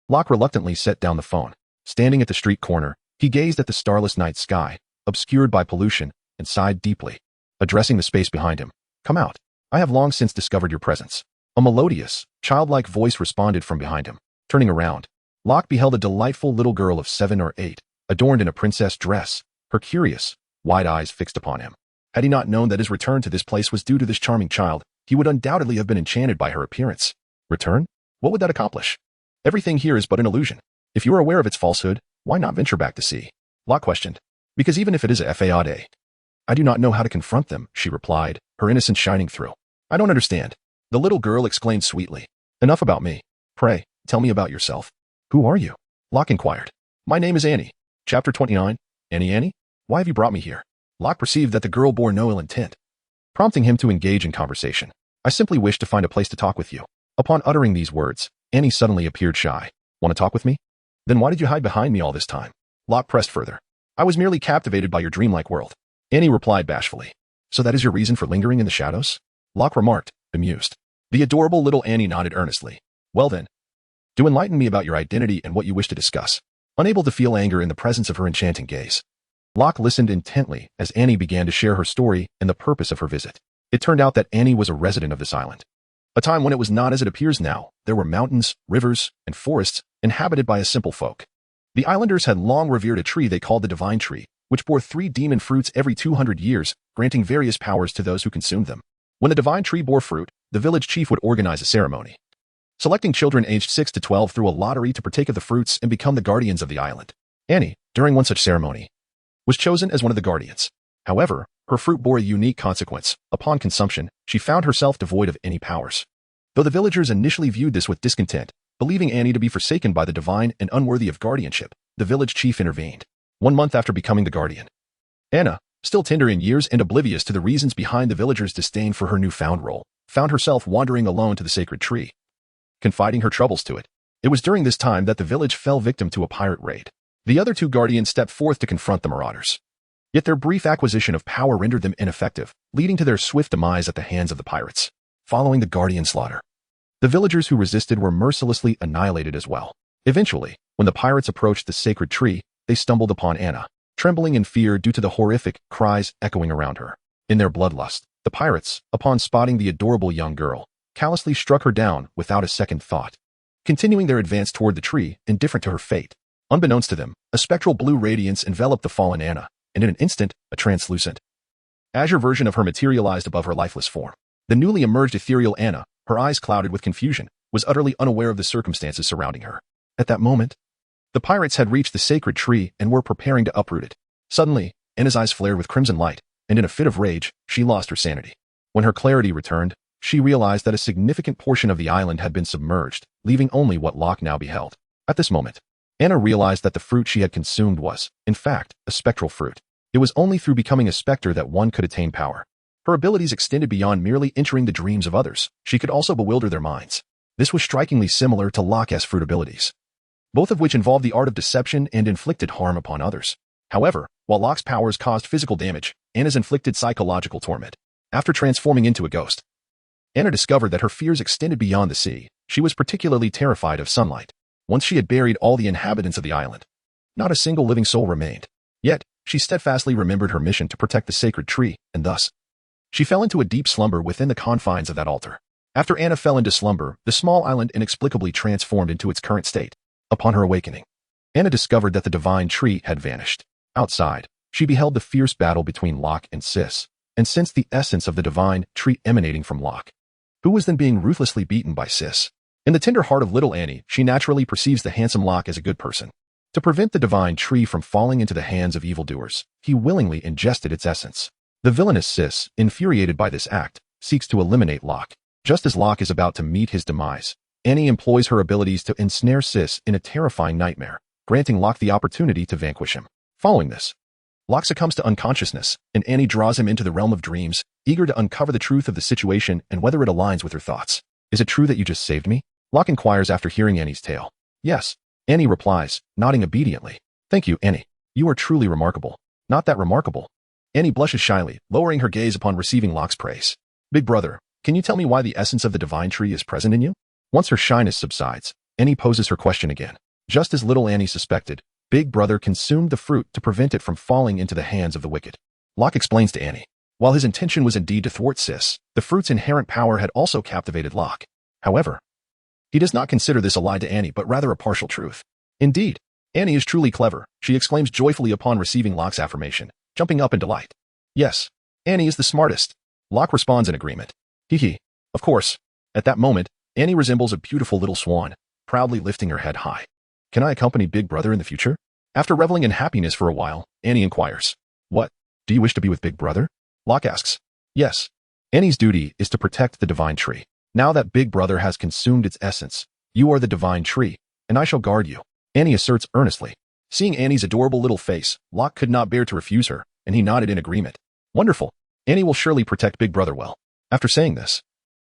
Locke reluctantly set down the phone. Standing at the street corner, he gazed at the starless night sky, obscured by pollution, and sighed deeply. Addressing the space behind him, Come out. I have long since discovered your presence. A melodious, childlike voice responded from behind him. Turning around, Locke beheld a delightful little girl of 7 or 8, adorned in a princess dress, her curious, wide eyes fixed upon him. Had he not known that his return to this place was due to this charming child, he would undoubtedly have been enchanted by her appearance. Return? What would that accomplish? Everything here is but an illusion. If you are aware of its falsehood, why not venture back to sea? Locke questioned. Because even if it is a fade, I do not know how to confront them, she replied, her innocence shining through. I don't understand. The little girl exclaimed sweetly. Enough about me. Pray, tell me about yourself. Who are you? Locke inquired. My name is Annie. Chapter 29. Annie? Why have you brought me here? Locke perceived that the girl bore no ill intent, prompting him to engage in conversation. I simply wish to find a place to talk with you. Upon uttering these words, Annie suddenly appeared shy. Want to talk with me? Then why did you hide behind me all this time? Locke pressed further. I was merely captivated by your dreamlike world. Annie replied bashfully. So that is your reason for lingering in the shadows? Locke remarked, amused. The adorable little Annie nodded earnestly. Well then, do enlighten me about your identity and what you wish to discuss. Unable to feel anger in the presence of her enchanting gaze, Locke listened intently as Annie began to share her story and the purpose of her visit. It turned out that Annie was a resident of this island. A time when it was not as it appears now. There were mountains, rivers, and forests inhabited by a simple folk. The islanders had long revered a tree they called the Divine Tree, which bore 3 demon fruits every 200 years, granting various powers to those who consumed them. When the Divine Tree bore fruit, the village chief would organize a ceremony, selecting children aged 6 to 12 through a lottery to partake of the fruits and become the guardians of the island. Annie, during one such ceremony, was chosen as one of the guardians. However, her fruit bore a unique consequence. Upon consumption, she found herself devoid of any powers. Though the villagers initially viewed this with discontent, believing Annie to be forsaken by the divine and unworthy of guardianship, the village chief intervened. 1 month after becoming the guardian, Anna, still tender in years and oblivious to the reasons behind the villagers' disdain for her newfound role, found herself wandering alone to the sacred tree, confiding her troubles to it. It was during this time that the village fell victim to a pirate raid. The other 2 guardians stepped forth to confront the marauders. Yet their brief acquisition of power rendered them ineffective, leading to their swift demise at the hands of the pirates. Following the guardian slaughter, the villagers who resisted were mercilessly annihilated as well. Eventually, when the pirates approached the sacred tree, they stumbled upon Anna, trembling in fear due to the horrific cries echoing around her. In their bloodlust, the pirates, upon spotting the adorable young girl, callously struck her down without a second thought, continuing their advance toward the tree, indifferent to her fate. Unbeknownst to them, a spectral blue radiance enveloped the fallen Anna, and in an instant, a translucent, azure version of her materialized above her lifeless form. The newly emerged ethereal Anna, her eyes clouded with confusion, was utterly unaware of the circumstances surrounding her. At that moment, the pirates had reached the sacred tree and were preparing to uproot it. Suddenly, Anna's eyes flared with crimson light, and in a fit of rage, she lost her sanity. When her clarity returned, she realized that a significant portion of the island had been submerged, leaving only what Locke now beheld. At this moment, Anna realized that the fruit she had consumed was, in fact, a spectral fruit. It was only through becoming a specter that one could attain power. Her abilities extended beyond merely entering the dreams of others. She could also bewilder their minds. This was strikingly similar to Locke's fruit abilities, both of which involved the art of deception and inflicted harm upon others. However, while Locke's powers caused physical damage, Anna's inflicted psychological torment. After transforming into a ghost, Anna discovered that her fears extended beyond the sea. She was particularly terrified of sunlight. Once she had buried all the inhabitants of the island, not a single living soul remained. Yet, she steadfastly remembered her mission to protect the sacred tree, and thus, she fell into a deep slumber within the confines of that altar. After Anna fell into slumber, the small island inexplicably transformed into its current state. Upon her awakening, Anna discovered that the divine tree had vanished. Outside, She beheld the fierce battle between Locke and Sis, and sensed the essence of the divine tree emanating from Locke, who was then being ruthlessly beaten by Sis. In the tender heart of little Annie, she naturally perceives the handsome Locke as a good person. To prevent the divine tree from falling into the hands of evildoers, he willingly ingested its essence. The villainous Sis, infuriated by this act, seeks to eliminate Locke. Just as Locke is about to meet his demise, Annie employs her abilities to ensnare Sis in a terrifying nightmare, granting Locke the opportunity to vanquish him. Following this, Locke succumbs to unconsciousness, and Annie draws him into the realm of dreams, eager to uncover the truth of the situation and whether it aligns with her thoughts. Is it true that you just saved me? Locke inquires after hearing Annie's tale. Yes. Annie replies, nodding obediently. Thank you, Annie. You are truly remarkable. Not that remarkable. Annie blushes shyly, lowering her gaze upon receiving Locke's praise. Big brother, can you tell me why the essence of the divine tree is present in you? Once her shyness subsides, Annie poses her question again. Just as little Annie suspected, Big Brother consumed the fruit to prevent it from falling into the hands of the wicked. Locke explains to Annie. While his intention was indeed to thwart Sis, the fruit's inherent power had also captivated Locke. However, he does not consider this a lie to Annie, but rather a partial truth. Indeed, Annie is truly clever, she exclaims joyfully upon receiving Locke's affirmation, jumping up in delight. Yes, Annie is the smartest. Locke responds in agreement. Hee. Of course. At that moment, Annie resembles a beautiful little swan, proudly lifting her head high. Can I accompany Big Brother in the future? After reveling in happiness for a while, Annie inquires. What? Do you wish to be with Big Brother? Locke asks. Yes. Annie's duty is to protect the divine tree. Now that Big Brother has consumed its essence, you are the divine tree, and I shall guard you, Annie asserts earnestly. Seeing Annie's adorable little face, Locke could not bear to refuse her, and he nodded in agreement. Wonderful. Annie will surely protect Big Brother well. After saying this,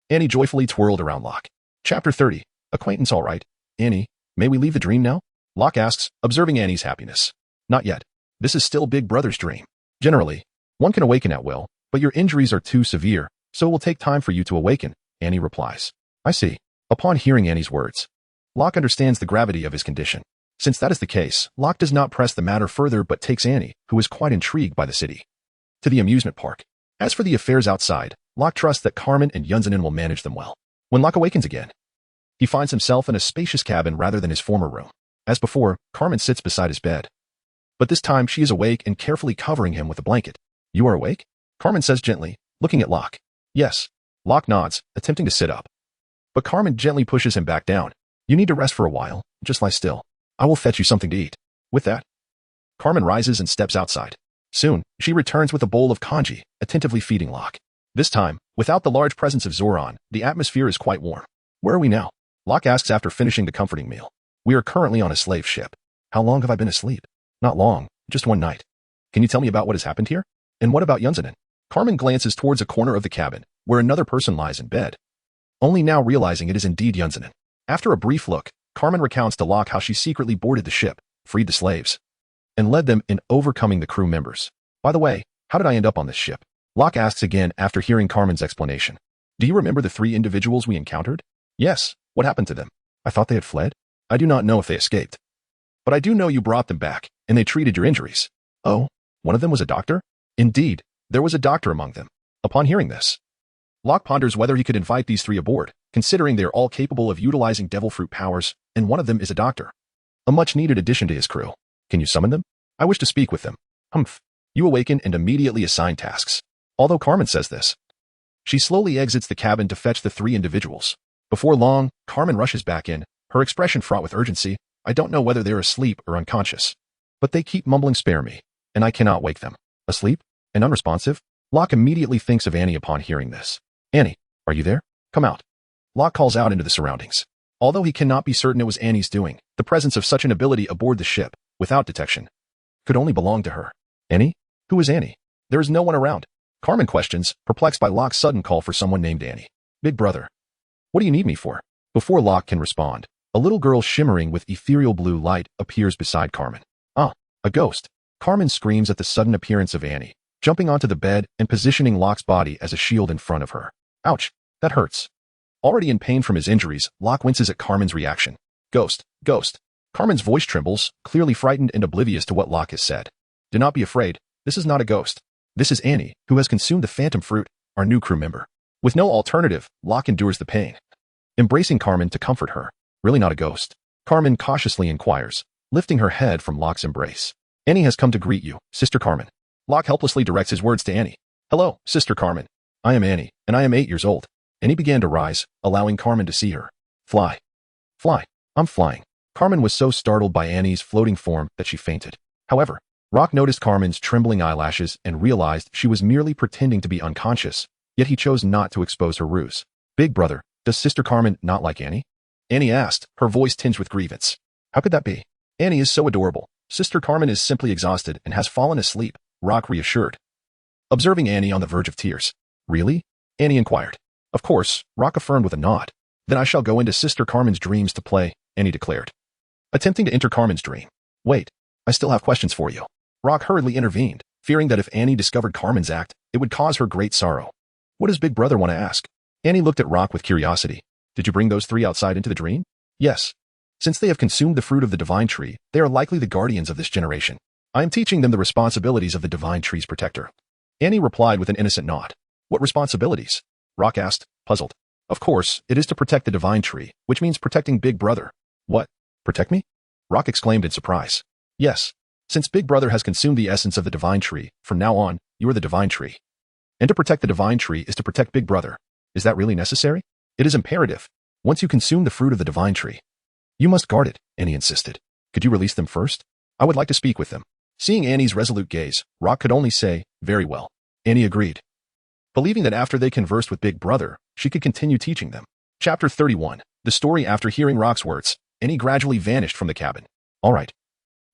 Annie joyfully twirled around Locke. Chapter 30. Acquaintance all right. Annie, may we leave the dream now? Locke asks, observing Annie's happiness. Not yet. This is still Big Brother's dream. Generally, one can awaken at will, but your injuries are too severe, so it will take time for you to awaken, Annie replies. I see. Upon hearing Annie's words, Locke understands the gravity of his condition. Since that is the case, Locke does not press the matter further but takes Annie, who is quite intrigued by the city, to the amusement park. As for the affairs outside, Locke trusts that Carmen and Yunzanin will manage them well. When Locke awakens again, he finds himself in a spacious cabin rather than his former room. As before, Carmen sits beside his bed. But this time she is awake and carefully covering him with a blanket. You are awake? Carmen says gently, looking at Locke. Yes. Locke nods, attempting to sit up. But Carmen gently pushes him back down. You need to rest for a while, just lie still. I will fetch you something to eat. With that, Carmen rises and steps outside. Soon, she returns with a bowl of congee, attentively feeding Locke. This time, without the large presence of Zoran, the atmosphere is quite warm. Where are we now? Locke asks after finishing the comforting meal. We are currently on a slave ship. How long have I been asleep? Not long, just one night. Can you tell me about what has happened here? And what about Yunzanin? Carmen glances towards a corner of the cabin, where another person lies in bed. Only now realizing it is indeed Yunzanin. After a brief look, Carmen recounts to Locke how she secretly boarded the ship, freed the slaves, and led them in overcoming the crew members. By the way, how did I end up on this ship? Locke asks again after hearing Carmen's explanation. Do you remember the 3 individuals we encountered? Yes. What happened to them? I thought they had fled. I do not know if they escaped. But I do know you brought them back, and they treated your injuries. Oh, one of them was a doctor? Indeed, there was a doctor among them. Upon hearing this, Locke ponders whether he could invite these 3 aboard, considering they are all capable of utilizing devil fruit powers, and one of them is a doctor. A much-needed addition to his crew. Can you summon them? I wish to speak with them. Humph. You awaken and immediately assign tasks. Although Carmen says this, she slowly exits the cabin to fetch the 3 individuals. Before long, Carmen rushes back in, her expression fraught with urgency. I don't know whether they're asleep or unconscious, but they keep mumbling spare me, and I cannot wake them. Asleep? And unresponsive? Locke immediately thinks of Annie upon hearing this. Annie, are you there? Come out. Locke calls out into the surroundings. Although he cannot be certain it was Annie's doing, the presence of such an ability aboard the ship, without detection, could only belong to her. Annie? Who is Annie? There is no one around. Carmen questions, perplexed by Locke's sudden call for someone named Annie. Big brother. What do you need me for? Before Locke can respond, a little girl shimmering with ethereal blue light appears beside Carmen. Ah, a ghost. Carmen screams at the sudden appearance of Annie, jumping onto the bed and positioning Locke's body as a shield in front of her. Ouch, that hurts. Already in pain from his injuries, Locke winces at Carmen's reaction. Ghost, ghost. Carmen's voice trembles, clearly frightened and oblivious to what Locke has said. Do not be afraid, this is not a ghost. This is Annie, who has consumed the phantom fruit, our new crew member. With no alternative, Locke endures the pain, embracing Carmen to comfort her. Really not a ghost? Carmen cautiously inquires, lifting her head from Locke's embrace. Annie has come to greet you, Sister Carmen. Locke helplessly directs his words to Annie. Hello, Sister Carmen. I am Annie, and I am 8 years old. Annie began to rise, allowing Carmen to see her. Fly. Fly. I'm flying. Carmen was so startled by Annie's floating form that she fainted. However, Rock noticed Carmen's trembling eyelashes and realized she was merely pretending to be unconscious, yet he chose not to expose her ruse. Big brother, does Sister Carmen not like Annie? Annie asked, her voice tinged with grievance. How could that be? Annie is so adorable. Sister Carmen is simply exhausted and has fallen asleep, Rock reassured. Observing Annie on the verge of tears. Really? Annie inquired. Of course, Rock affirmed with a nod. Then I shall go into Sister Carmen's dreams to play, Annie declared. Attempting to enter Carmen's dream. Wait, I still have questions for you. Rock hurriedly intervened, fearing that if Annie discovered Carmen's act, it would cause her great sorrow. What does Big Brother want to ask? Annie looked at Rock with curiosity. Did you bring those 3 outside into the dream? Yes. Since they have consumed the fruit of the divine tree, they are likely the guardians of this generation. I am teaching them the responsibilities of the divine tree's protector. Annie replied with an innocent nod. What responsibilities? Rock asked, puzzled. Of course, it is to protect the divine tree, which means protecting Big Brother. What? Protect me? Rock exclaimed in surprise. Yes. Since Big Brother has consumed the essence of the divine tree, from now on, you are the divine tree. And to protect the divine tree is to protect Big Brother. Is that really necessary? It is imperative. Once you consume the fruit of the divine tree, you must guard it, Annie insisted. Could you release them first? I would like to speak with them. Seeing Annie's resolute gaze, Rock could only say, very well. Annie agreed. Believing that after they conversed with Big Brother, she could continue teaching them. Chapter 31. The story after hearing Rock's words, Annie gradually vanished from the cabin. All right.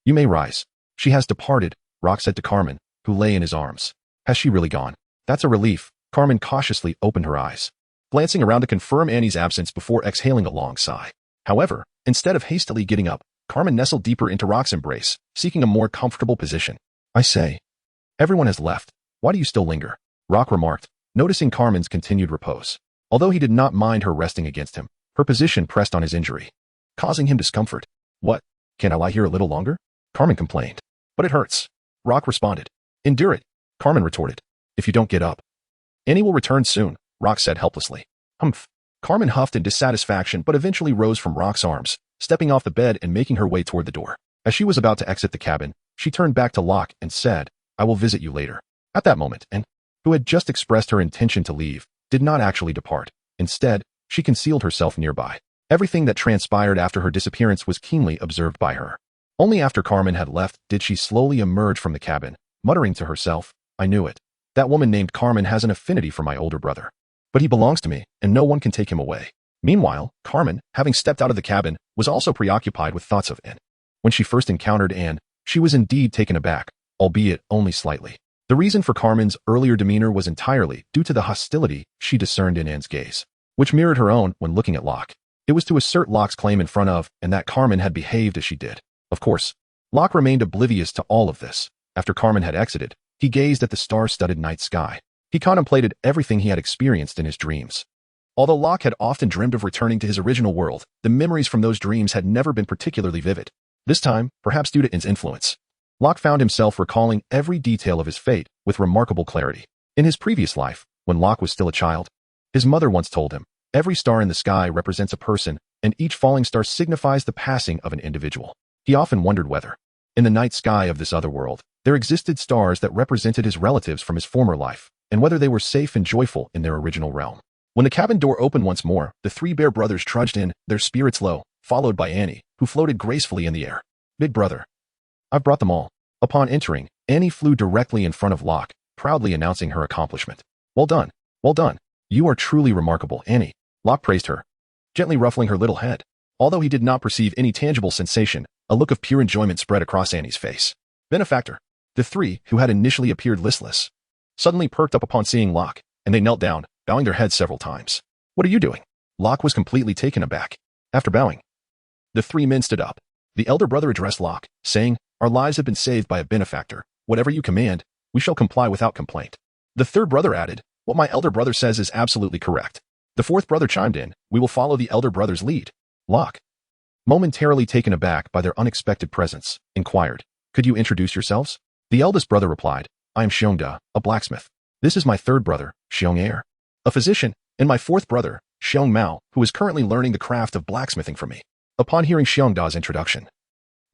You may rise. She has departed, Rock said to Carmen, who lay in his arms. Has she really gone? That's a relief. Carmen cautiously opened her eyes, glancing around to confirm Annie's absence before exhaling a long sigh. However, instead of hastily getting up, Carmen nestled deeper into Rock's embrace, seeking a more comfortable position. I say. Everyone has left. Why do you still linger? Rock remarked, noticing Carmen's continued repose. Although he did not mind her resting against him, her position pressed on his injury, causing him discomfort. What? Can't I lie here a little longer? Carmen complained. But it hurts. Rock responded. Endure it, Carmen retorted. If you don't get up. Annie will return soon, Rock said helplessly. Humph. Carmen huffed in dissatisfaction but eventually rose from Rock's arms, stepping off the bed and making her way toward the door. As she was about to exit the cabin, she turned back to Locke and said, I will visit you later. At that moment, Anne, who had just expressed her intention to leave, did not actually depart. Instead, she concealed herself nearby. Everything that transpired after her disappearance was keenly observed by her. Only after Carmen had left did she slowly emerge from the cabin, muttering to herself, I knew it. That woman named Carmen has an affinity for my older brother. But he belongs to me, and no one can take him away. Meanwhile, Carmen, having stepped out of the cabin, was also preoccupied with thoughts of Anne. When she first encountered Anne, she was indeed taken aback, albeit only slightly. The reason for Carmen's earlier demeanor was entirely due to the hostility she discerned in Anne's gaze, which mirrored her own when looking at Locke. It was to assert Locke's claim in front of, and that Carmen had behaved as she did. Of course, Locke remained oblivious to all of this. After Carmen had exited, he gazed at the star-studded night sky. He contemplated everything he had experienced in his dreams. Although Locke had often dreamed of returning to his original world, the memories from those dreams had never been particularly vivid. This time, perhaps due to Anne's influence, Locke found himself recalling every detail of his fate with remarkable clarity. In his previous life, when Locke was still a child, his mother once told him, every star in the sky represents a person, and each falling star signifies the passing of an individual. He often wondered whether, in the night sky of this other world, there existed stars that represented his relatives from his former life, and whether they were safe and joyful in their original realm. When the cabin door opened once more, the 3 bear brothers trudged in, their spirits low, followed by Annie, who floated gracefully in the air. Big brother. I've brought them all. Upon entering, Annie flew directly in front of Locke, proudly announcing her accomplishment. Well done. Well done. You are truly remarkable, Annie. Locke praised her, gently ruffling her little head. Although he did not perceive any tangible sensation, a look of pure enjoyment spread across Annie's face. Benefactor. The 3, who had initially appeared listless, suddenly perked up upon seeing Locke, and they knelt down, bowing their heads several times. What are you doing? Locke was completely taken aback. After bowing, the 3 men stood up. The elder brother addressed Locke, saying, Our lives have been saved by a benefactor. Whatever you command, we shall comply without complaint. The 3rd brother added, What my elder brother says is absolutely correct. The 4th brother chimed in, We will follow the elder brother's lead. Locke, momentarily taken aback by their unexpected presence, inquired, Could you introduce yourselves? The eldest brother replied, I am Xiongda, a blacksmith. This is my 3rd brother, Xiong-er, a physician, and my 4th brother, Xiong Mao, who is currently learning the craft of blacksmithing from me. Upon hearing Xiongda's introduction,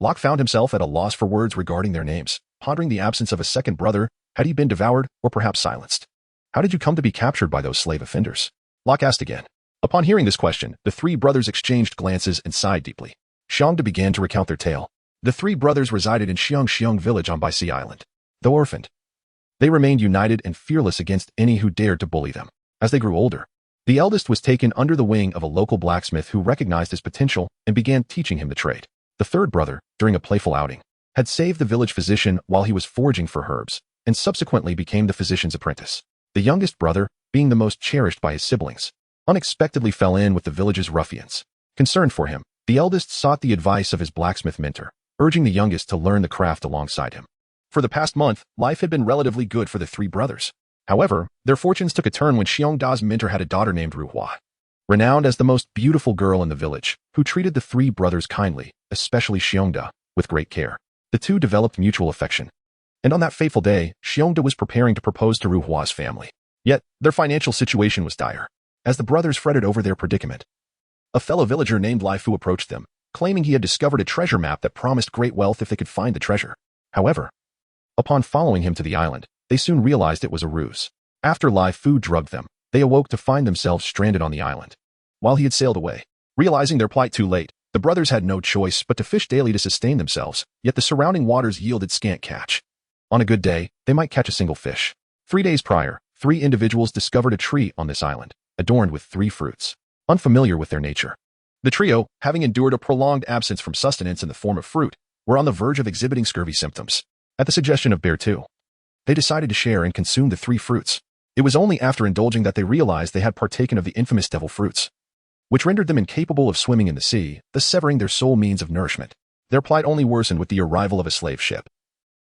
Locke found himself at a loss for words regarding their names, pondering the absence of a second brother. Had he been devoured or perhaps silenced? How did you come to be captured by those slave offenders? Locke asked again. Upon hearing this question, the three brothers exchanged glances and sighed deeply. Xiongda began to recount their tale. The three brothers resided in Xiong village on Baisi Island. Though orphaned, they remained united and fearless against any who dared to bully them. As they grew older, the eldest was taken under the wing of a local blacksmith who recognized his potential and began teaching him the trade. The third brother, during a playful outing, had saved the village physician while he was foraging for herbs, and subsequently became the physician's apprentice. The youngest brother, being the most cherished by his siblings, unexpectedly fell in with the village's ruffians. Concerned for him, the eldest sought the advice of his blacksmith mentor, urging the youngest to learn the craft alongside him. For the past month, life had been relatively good for the three brothers. However, their fortunes took a turn when Xiongda's mentor had a daughter named Ruhua, renowned as the most beautiful girl in the village, who treated the three brothers kindly, especially Xiongda, with great care. The two developed mutual affection. And on that fateful day, Xiongda was preparing to propose to Ruhua's family. Yet, their financial situation was dire. As the brothers fretted over their predicament, a fellow villager named Lai Fu approached them, claiming he had discovered a treasure map that promised great wealth if they could find the treasure. However, upon following him to the island, they soon realized it was a ruse. After Lai Fu drugged them, they awoke to find themselves stranded on the island. While he had sailed away, realizing their plight too late, the brothers had no choice but to fish daily to sustain themselves, yet the surrounding waters yielded scant catch. On a good day, they might catch a single fish. 3 days prior, 3 individuals discovered a tree on this island, adorned with 3 fruits, unfamiliar with their nature. The trio, having endured a prolonged absence from sustenance in the form of fruit, were on the verge of exhibiting scurvy symptoms. At the suggestion of Bear 2, they decided to share and consume the 3 fruits. It was only after indulging that they realized they had partaken of the infamous devil fruits, which rendered them incapable of swimming in the sea, thus severing their sole means of nourishment. Their plight only worsened with the arrival of a slave ship.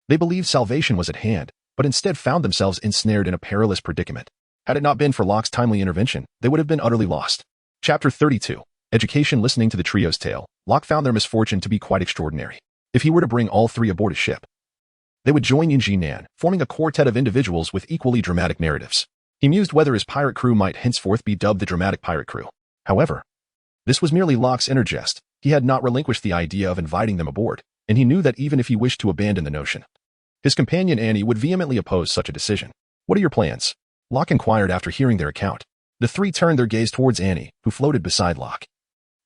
They believed salvation was at hand, but instead found themselves ensnared in a perilous predicament. Had it not been for Locke's timely intervention, they would have been utterly lost. Chapter 32. Education. Listening to the trio's tale, Locke found their misfortune to be quite extraordinary. If he were to bring all 3 aboard a ship, they would join Yunjinan, forming a quartet of individuals with equally dramatic narratives. He mused whether his pirate crew might henceforth be dubbed the dramatic pirate crew. However, this was merely Locke's inner jest. He had not relinquished the idea of inviting them aboard, and he knew that even if he wished to abandon the notion, his companion Annie would vehemently oppose such a decision. "What are your plans?" Locke inquired after hearing their account. The 3 turned their gaze towards Annie, who floated beside Locke,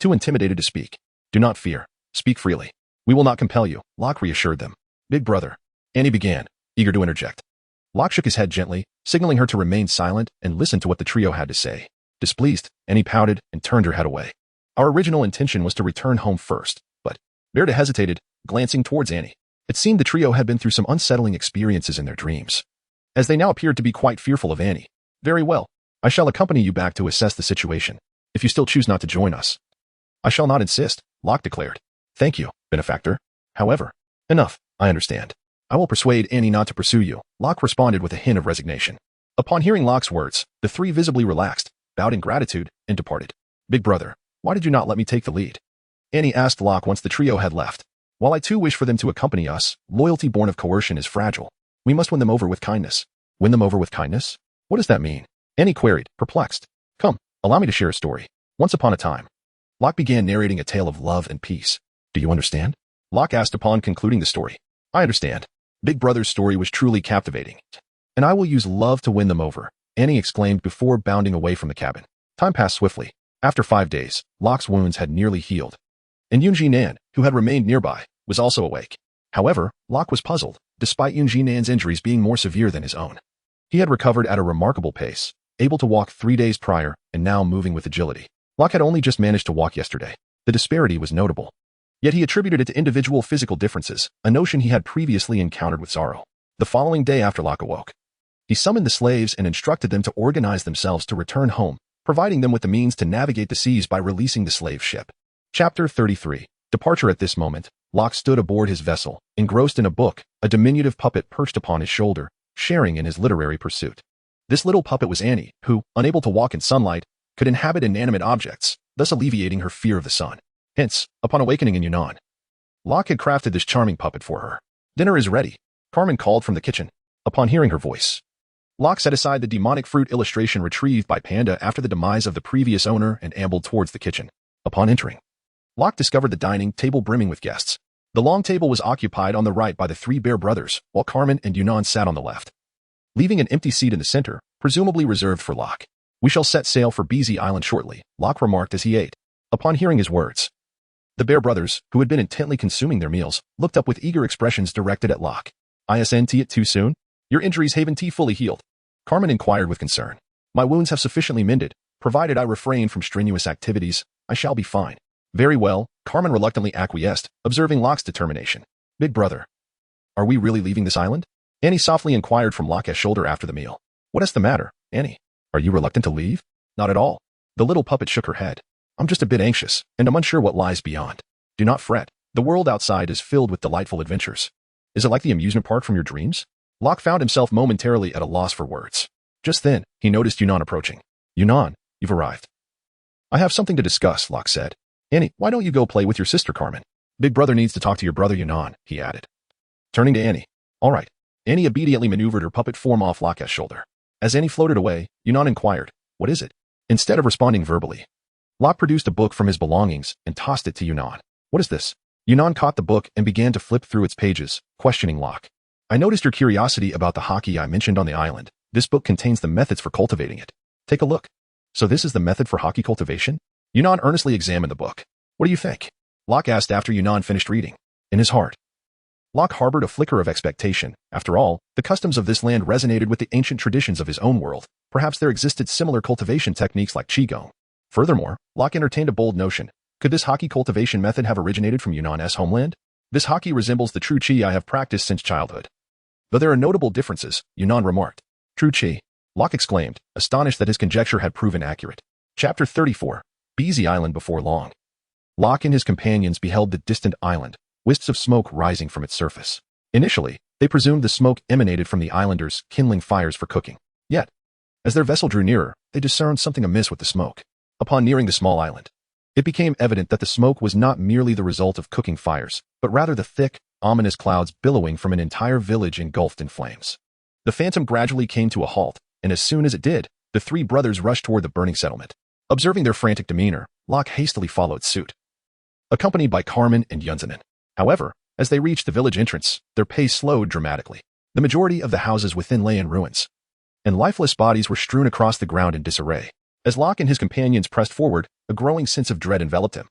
too intimidated to speak. "Do not fear. Speak freely. We will not compel you," Locke reassured them. "Big brother," Annie began, eager to interject. Locke shook his head gently, signaling her to remain silent and listen to what the trio had to say. Displeased, Annie pouted and turned her head away. "Our original intention was to return home first, but..." Berta hesitated, glancing towards Annie. It seemed the trio had been through some unsettling experiences in their dreams, as they now appeared to be quite fearful of Annie. "Very well. I shall accompany you back to assess the situation. If you still choose not to join us, I shall not insist," Locke declared. "Thank you, benefactor. However, enough, I understand. I will persuade Annie not to pursue you," Locke responded with a hint of resignation. Upon hearing Locke's words, the 3 visibly relaxed, bowed in gratitude, and departed. "Big brother, why did you not let me take the lead?" Annie asked Locke once the trio had left. "While I too wish for them to accompany us, loyalty born of coercion is fragile. We must win them over with kindness." "Win them over with kindness? What does that mean?" Annie queried, perplexed. "Come, allow me to share a story. Once upon a time." Locke began narrating a tale of love and peace. "Do you understand?" Locke asked upon concluding the story. "I understand." Big brother's story was truly captivating. "And I will use love to win them over," Annie exclaimed before bounding away from the cabin. Time passed swiftly. After 5 days, Locke's wounds had nearly healed, and Yunjinan, who had remained nearby, was also awake. However, Locke was puzzled, despite Yunjinan's injuries being more severe than his own. He had recovered at a remarkable pace, able to walk 3 days prior, and now moving with agility. Locke had only just managed to walk yesterday. The disparity was notable. Yet he attributed it to individual physical differences, a notion he had previously encountered with Zaro. The following day after Locke awoke, he summoned the slaves and instructed them to organize themselves to return home, providing them with the means to navigate the seas by releasing the slave ship. Chapter 33. Departure. At this moment, Locke stood aboard his vessel, engrossed in a book, a diminutive puppet perched upon his shoulder, sharing in his literary pursuit. This little puppet was Annie, who, unable to walk in sunlight, could inhabit inanimate objects, thus alleviating her fear of the sun. Hence, upon awakening in Yunnan, Locke had crafted this charming puppet for her. "Dinner is ready," Carmen called from the kitchen. Upon hearing her voice, Locke set aside the demonic fruit illustration retrieved by Panda after the demise of the previous owner and ambled towards the kitchen. Upon entering, Locke discovered the dining table brimming with guests. The long table was occupied on the right by the three Bear brothers, while Carmen and Yunnan sat on the left, leaving an empty seat in the center, presumably reserved for Locke. "We shall set sail for BZ Island shortly," Locke remarked as he ate. Upon hearing his words, the Bear brothers, who had been intently consuming their meals, looked up with eager expressions directed at Locke. "Isn't it too soon? Your injuries haven't fully healed?" Carmen inquired with concern. "My wounds have sufficiently mended. Provided I refrain from strenuous activities, I shall be fine." "Very well," Carmen reluctantly acquiesced, observing Locke's determination. "Big brother, are we really leaving this island?" Annie softly inquired from Locke's shoulder after the meal. "What is the matter, Annie? Are you reluctant to leave?" "Not at all." The little puppet shook her head. "I'm just a bit anxious, and I'm unsure what lies beyond." "Do not fret. The world outside is filled with delightful adventures." "Is it like the amusement park from your dreams?" Locke found himself momentarily at a loss for words. Just then, he noticed Yunnan approaching. "Yunnan, you've arrived." "I have something to discuss," Locke said. "Annie, why don't you go play with your sister Carmen? Big brother needs to talk to your brother Yunnan," he added, turning to Annie. "All right." Annie obediently maneuvered her puppet form off Locke's shoulder. As Annie floated away, Yunnan inquired, "What is it?" Instead of responding verbally, Locke produced a book from his belongings and tossed it to Yunnan. "What is this?" Yunnan caught the book and began to flip through its pages, questioning Locke. "I noticed your curiosity about the hockey I mentioned on the island. This book contains the methods for cultivating it. Take a look." "So this is the method for hockey cultivation?" Yunnan earnestly examined the book. "What do you think?" Locke asked after Yunnan finished reading. In his heart, Locke harbored a flicker of expectation. After all, the customs of this land resonated with the ancient traditions of his own world. Perhaps there existed similar cultivation techniques like Qigong. Furthermore, Locke entertained a bold notion. Could this hockey cultivation method have originated from Yunnan's homeland? "This hockey resembles the true Qi I have practiced since childhood. Though there are notable differences," Yunnan remarked. "True Qi?" Locke exclaimed, astonished that his conjecture had proven accurate. Chapter 34. BZ Island before long. Locke and his companions beheld the distant island, wisps of smoke rising from its surface. Initially, they presumed the smoke emanated from the islanders kindling fires for cooking. Yet, as their vessel drew nearer, they discerned something amiss with the smoke. Upon nearing the small island, it became evident that the smoke was not merely the result of cooking fires, but rather the thick, ominous clouds billowing from an entire village engulfed in flames. The phantom gradually came to a halt, and as soon as it did, the three brothers rushed toward the burning settlement. Observing their frantic demeanor, Locke hastily followed suit, accompanied by Carmen and Yunzanen. However, as they reached the village entrance, their pace slowed dramatically. The majority of the houses within lay in ruins, and lifeless bodies were strewn across the ground in disarray. As Locke and his companions pressed forward, a growing sense of dread enveloped him,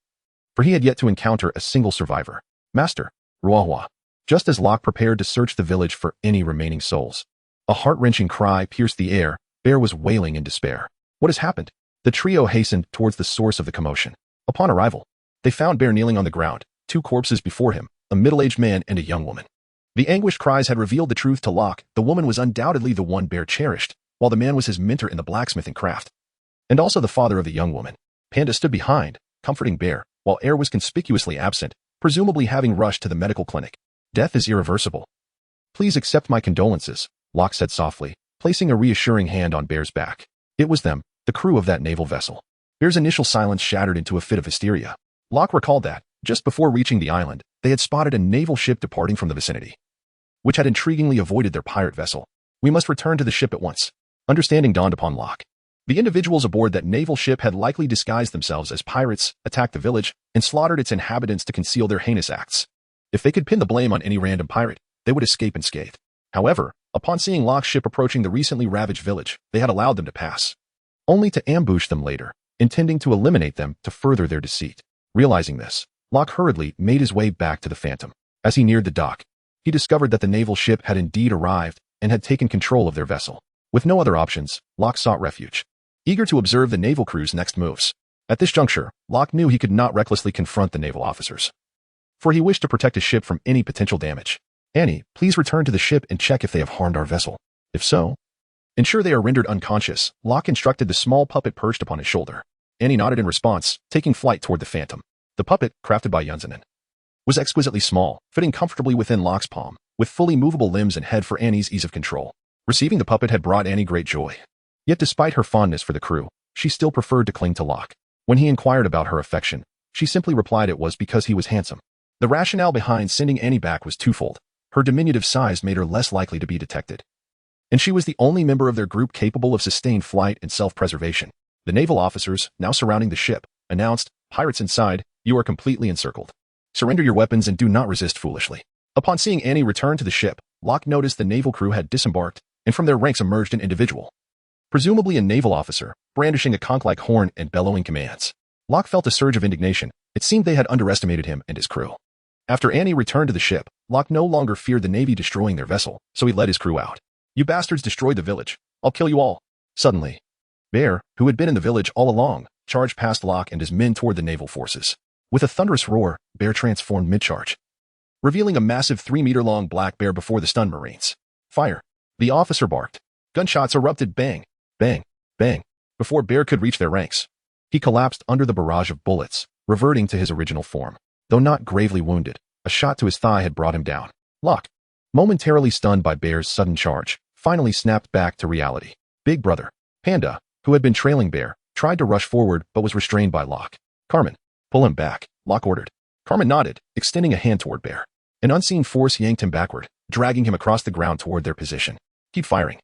for he had yet to encounter a single survivor. "Master, Ruahua." Just as Locke prepared to search the village for any remaining souls, a heart-wrenching cry pierced the air. Bear was wailing in despair. "What has happened?" The trio hastened towards the source of the commotion. Upon arrival, they found Bear kneeling on the ground, two corpses before him, a middle-aged man and a young woman. The anguished cries had revealed the truth to Locke. The woman was undoubtedly the one Bear cherished, while the man was his mentor in the blacksmithing craft, and also the father of the young woman. Panda stood behind, comforting Bear, while Air was conspicuously absent, presumably having rushed to the medical clinic. "Death is irreversible. Please accept my condolences," Locke said softly, placing a reassuring hand on Bear's back. It was them, the crew of that naval vessel. Bear's initial silence shattered into a fit of hysteria. Locke recalled that, just before reaching the island, they had spotted a naval ship departing from the vicinity, which had intriguingly avoided their pirate vessel. "We must return to the ship at once." Understanding dawned upon Locke. The individuals aboard that naval ship had likely disguised themselves as pirates, attacked the village, and slaughtered its inhabitants to conceal their heinous acts. If they could pin the blame on any random pirate, they would escape unscathed. However, upon seeing Locke's ship approaching the recently ravaged village, they had allowed them to pass, only to ambush them later, intending to eliminate them to further their deceit. Realizing this, Locke hurriedly made his way back to the Phantom. As he neared the dock, he discovered that the naval ship had indeed arrived and had taken control of their vessel. With no other options, Locke sought refuge, eager to observe the naval crew's next moves. At this juncture, Locke knew he could not recklessly confront the naval officers, for he wished to protect his ship from any potential damage. "Annie, please return to the ship and check if they have harmed our vessel. If so, ensure they are rendered unconscious," Locke instructed the small puppet perched upon his shoulder. Annie nodded in response, taking flight toward the Phantom. The puppet, crafted by Yunzanen, was exquisitely small, fitting comfortably within Locke's palm, with fully movable limbs and head for Annie's ease of control. Receiving the puppet had brought Annie great joy. Yet despite her fondness for the crew, she still preferred to cling to Locke. When he inquired about her affection, she simply replied it was because he was handsome. The rationale behind sending Annie back was twofold. Her diminutive size made her less likely to be detected, and she was the only member of their group capable of sustained flight and self-preservation. The naval officers, now surrounding the ship, announced, "Pirates inside, you are completely encircled." Surrender your weapons and do not resist foolishly. Upon seeing Annie return to the ship, Locke noticed the naval crew had disembarked, and from their ranks emerged an individual, presumably a naval officer, brandishing a conch-like horn and bellowing commands. Locke felt a surge of indignation. It seemed they had underestimated him and his crew. After Annie returned to the ship, Locke no longer feared the Navy destroying their vessel, so he led his crew out. You bastards destroyed the village. I'll kill you all. Suddenly, Bear, who had been in the village all along, charged past Locke and his men toward the naval forces. With a thunderous roar, Bear transformed mid-charge, revealing a massive 3-meter-long black bear before the stunned Marines. Fire! The officer barked. Gunshots erupted bang, bang, bang, before Bear could reach their ranks. He collapsed under the barrage of bullets, reverting to his original form. Though not gravely wounded, a shot to his thigh had brought him down. Locke, momentarily stunned by Bear's sudden charge, finally snapped back to reality. Big Brother, Panda, who had been trailing Bear, tried to rush forward but was restrained by Locke. Carmen, pull him back, Locke ordered. Carmen nodded, extending a hand toward Bear. An unseen force yanked him backward, dragging him across the ground toward their position. Keep firing.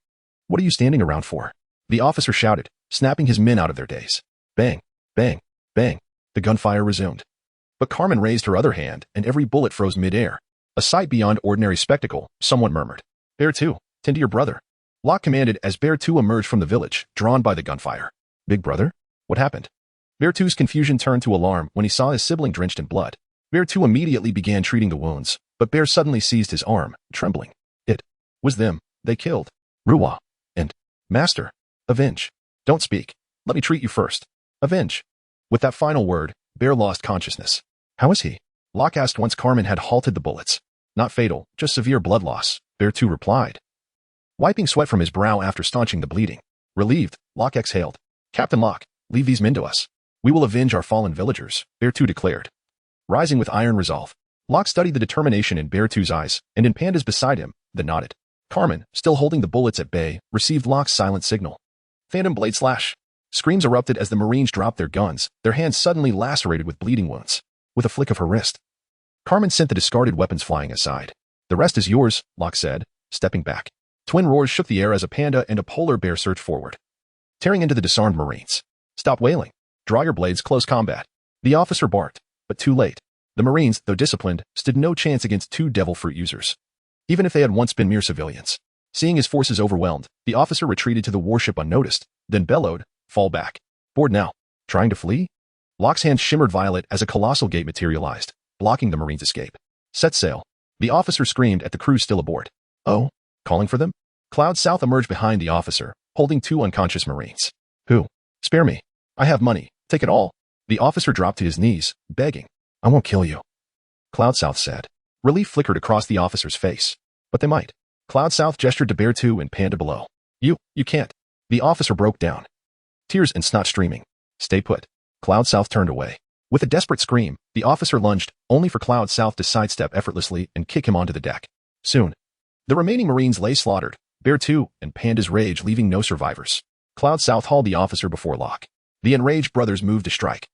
What are you standing around for? The officer shouted, snapping his men out of their daze. Bang, bang, bang. The gunfire resumed. But Carmen raised her other hand, and every bullet froze mid-air. A sight beyond ordinary spectacle, someone murmured. Bear 2, tend to your brother. Locke commanded as Bear 2 emerged from the village, drawn by the gunfire. Big Brother? What happened? Bear 2's confusion turned to alarm when he saw his sibling drenched in blood. Bear 2 immediately began treating the wounds, but Bear suddenly seized his arm, trembling. It was them. They killed Ruwa and Master. Avenge. Don't speak. Let me treat you first. Avenge. With that final word, Bear lost consciousness. How is he? Locke asked once Carmen had halted the bullets. Not fatal, just severe blood loss, Bear 2 replied, wiping sweat from his brow after staunching the bleeding. Relieved, Locke exhaled. Captain Locke, leave these men to us. We will avenge our fallen villagers, Bear 2 declared. Rising with iron resolve, Locke studied the determination in Bear 2's eyes, and in Panda's beside him, that nodded. Carmen, still holding the bullets at bay, received Locke's silent signal. Phantom blade slash. Screams erupted as the Marines dropped their guns, their hands suddenly lacerated with bleeding wounds. With a flick of her wrist, Carmen sent the discarded weapons flying aside. The rest is yours, Locke said, stepping back. Twin roars shook the air as a panda and a polar bear surged forward, tearing into the disarmed Marines. Stop wailing. Draw your blades, close combat. The officer barked, but too late. The Marines, though disciplined, stood no chance against 2 devil fruit users, even if they had once been mere civilians. Seeing his forces overwhelmed, the officer retreated to the warship unnoticed, then bellowed, fall back. Bored now. Trying to flee? Locke's hand shimmered violet as a colossal gate materialized, blocking the Marines' escape. Set sail. The officer screamed at the crew still aboard. Oh? Calling for them? Cloud South emerged behind the officer, holding 2 unconscious Marines. Who? Spare me. I have money. Take it all. The officer dropped to his knees, begging. I won't kill you, Cloud South said. Relief flickered across the officer's face. But they might. Cloud South gestured to Bear 2 and Panda below. You can't. The officer broke down, tears and snot streaming. Stay put. Cloud South turned away. With a desperate scream, the officer lunged, only for Cloud South to sidestep effortlessly and kick him onto the deck. Soon, the remaining Marines lay slaughtered, Bear 2 and Panda's rage leaving no survivors. Cloud South hauled the officer before Locke. The enraged brothers moved to strike.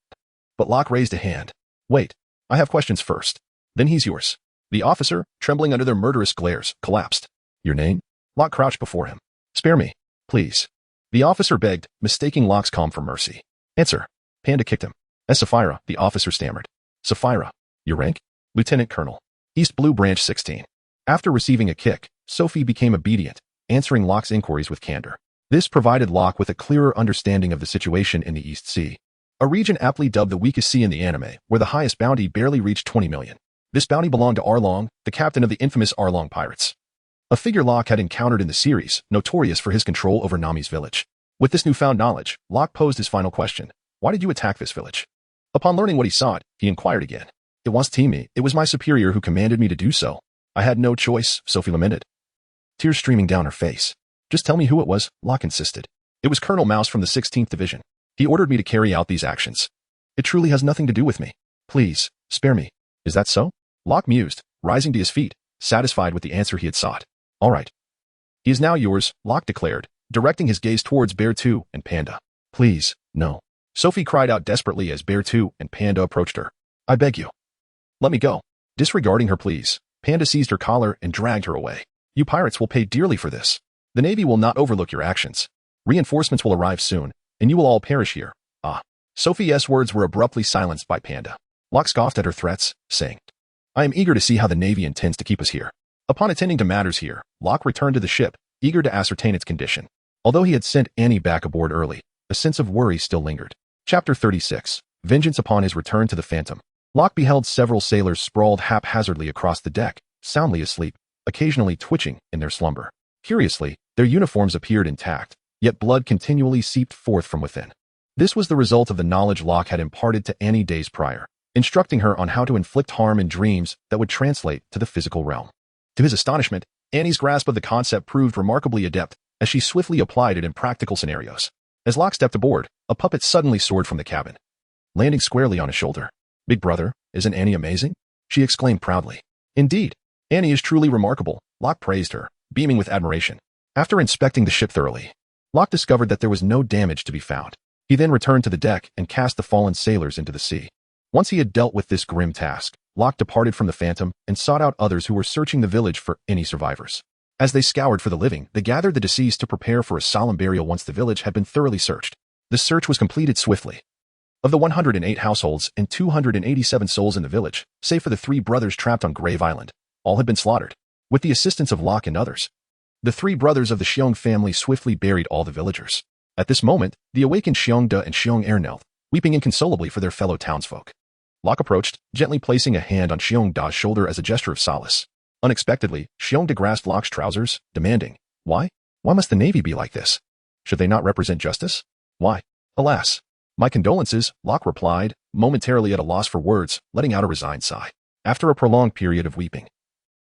But Locke raised a hand. Wait, I have questions first. Then he's yours. The officer, trembling under their murderous glares, collapsed. Your name? Locke crouched before him. Spare me, please. The officer begged, mistaking Locke's calm for mercy. Answer. Panda kicked him. As Sapphira, the officer stammered. Sapphira. Your rank? Lieutenant Colonel. East Blue Branch 16. After receiving a kick, Sophie became obedient, answering Locke's inquiries with candor. This provided Locke with a clearer understanding of the situation in the East Sea, a region aptly dubbed the weakest sea in the anime, where the highest bounty barely reached 20 million. This bounty belonged to Arlong, the captain of the infamous Arlong pirates, a figure Locke had encountered in the series, notorious for his control over Nami's village. With this newfound knowledge, Locke posed his final question. Why did you attack this village? Upon learning what he sought, he inquired again. It was Timi. It was my superior who commanded me to do so. I had no choice, Sophie lamented, tears streaming down her face. Just tell me who it was, Locke insisted. It was Colonel Mouse from the 16th Division. He ordered me to carry out these actions. It truly has nothing to do with me. Please, spare me. Is that so? Locke mused, rising to his feet, satisfied with the answer he had sought. All right. He is now yours, Locke declared, directing his gaze towards Bear 2 and Panda. Please, no. Sophie cried out desperately as Bear 2 and Panda approached her. I beg you. Let me go. Disregarding her pleas, Panda seized her collar and dragged her away. You pirates will pay dearly for this. The Navy will not overlook your actions. Reinforcements will arrive soon, and you will all perish here. Ah. Sophie's words were abruptly silenced by Panda. Locke scoffed at her threats, saying, I am eager to see how the Navy intends to keep us here. Upon attending to matters here, Locke returned to the ship, eager to ascertain its condition. Although he had sent Annie back aboard early, a sense of worry still lingered. Chapter 36. Vengeance. Upon his return to the Phantom, Locke beheld several sailors sprawled haphazardly across the deck, soundly asleep, occasionally twitching in their slumber. Curiously, their uniforms appeared intact, yet blood continually seeped forth from within. This was the result of the knowledge Locke had imparted to Annie days prior, instructing her on how to inflict harm in dreams that would translate to the physical realm. To his astonishment, Annie's grasp of the concept proved remarkably adept as she swiftly applied it in practical scenarios. As Locke stepped aboard, a puppet suddenly soared from the cabin, landing squarely on his shoulder. "Big brother, isn't Annie amazing?" she exclaimed proudly. "Indeed, Annie is truly remarkable," Locke praised her, beaming with admiration. After inspecting the ship thoroughly, Locke discovered that there was no damage to be found. He then returned to the deck and cast the fallen sailors into the sea. Once he had dealt with this grim task, Locke departed from the Phantom and sought out others who were searching the village for any survivors. As they scoured for the living, they gathered the deceased to prepare for a solemn burial once the village had been thoroughly searched. The search was completed swiftly. Of the 108 households and 287 souls in the village, save for the 3 brothers trapped on Grave Island, all had been slaughtered. With the assistance of Locke and others, the 3 brothers of the Xiong family swiftly buried all the villagers. At this moment, the awakened Xiong-da and Xiong-er knelt, weeping inconsolably for their fellow townsfolk. Locke approached, gently placing a hand on Xiong-da's shoulder as a gesture of solace. Unexpectedly, Xiong-da grasped Locke's trousers, demanding, "Why? Why must the Navy be like this? Should they not represent justice? Why? Alas." "My condolences," Locke replied, momentarily at a loss for words, letting out a resigned sigh. After a prolonged period of weeping,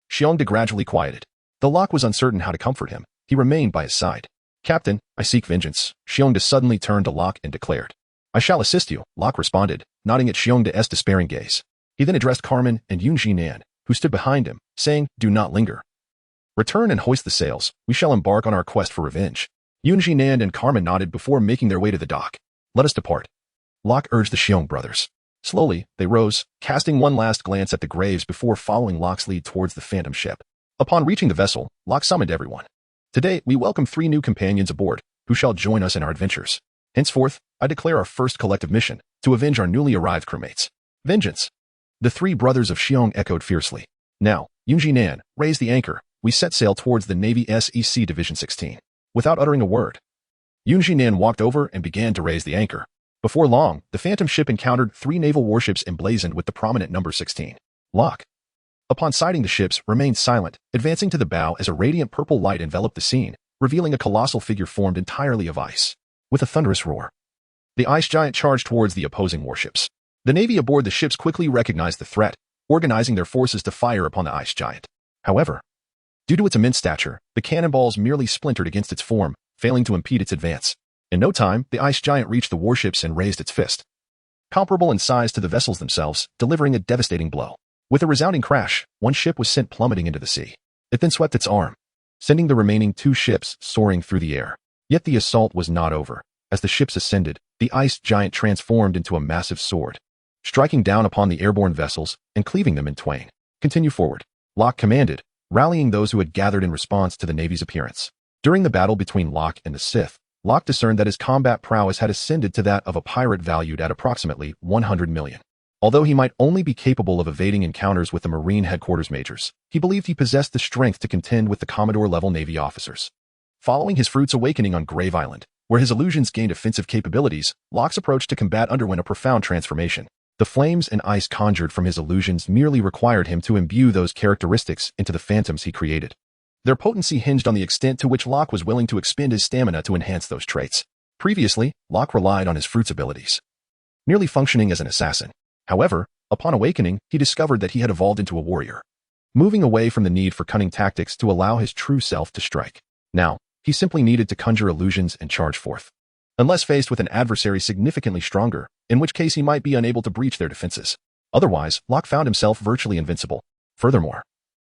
Xiong-da gradually quieted. Though Locke was uncertain how to comfort him, he remained by his side. "Captain, I seek vengeance." Xiong-da suddenly turned to Locke and declared. "I shall assist you," Locke responded, nodding at Xiong-da's despairing gaze. He then addressed Carmen and Yunji-nan, who stood behind him, saying, "Do not linger. Return and hoist the sails. We shall embark on our quest for revenge." Yunji-nan and Carmen nodded before making their way to the dock. "Let us depart," Locke urged the Xiong brothers. Slowly, they rose, casting one last glance at the graves before following Locke's lead towards the Phantom ship. Upon reaching the vessel, Locke summoned everyone. "Today, we welcome 3 new companions aboard, who shall join us in our adventures. Henceforth, I declare our first collective mission, to avenge our newly arrived crewmates." "Vengeance!" the 3 brothers of Xiong echoed fiercely. "Now, Yunji-nan, raise the anchor." We set sail towards the Navy SEC Division 16. Without uttering a word, Yunji-nan walked over and began to raise the anchor. Before long, the Phantom ship encountered 3 naval warships emblazoned with the prominent number 16. Locke, upon sighting the ships, remained silent, advancing to the bow as a radiant purple light enveloped the scene, revealing a colossal figure formed entirely of ice. With a thunderous roar, the ice giant charged towards the opposing warships. The Navy aboard the ships quickly recognized the threat, organizing their forces to fire upon the ice giant. However, due to its immense stature, the cannonballs merely splintered against its form, failing to impede its advance. In no time, the ice giant reached the warships and raised its fist, comparable in size to the vessels themselves, delivering a devastating blow. With a resounding crash, one ship was sent plummeting into the sea. It then swept its arm, sending the remaining 2 ships soaring through the air. Yet the assault was not over. As the ships ascended, the ice giant transformed into a massive sword, striking down upon the airborne vessels and cleaving them in twain. "Continue forward," Locke commanded, rallying those who had gathered in response to the Navy's appearance. During the battle between Locke and the Sith, Locke discerned that his combat prowess had ascended to that of a pirate valued at approximately 100 million. Although he might only be capable of evading encounters with the Marine headquarters majors, he believed he possessed the strength to contend with the Commodore-level Navy officers. Following his fruit's awakening on Grave Island, where his illusions gained offensive capabilities, Locke's approach to combat underwent a profound transformation. The flames and ice conjured from his illusions merely required him to imbue those characteristics into the phantoms he created. Their potency hinged on the extent to which Locke was willing to expend his stamina to enhance those traits. Previously, Locke relied on his fruit's abilities, nearly functioning as an assassin. However, upon awakening, he discovered that he had evolved into a warrior, moving away from the need for cunning tactics to allow his true self to strike. Now, he simply needed to conjure illusions and charge forth. Unless faced with an adversary significantly stronger, in which case he might be unable to breach their defenses. Otherwise, Locke found himself virtually invincible. Furthermore,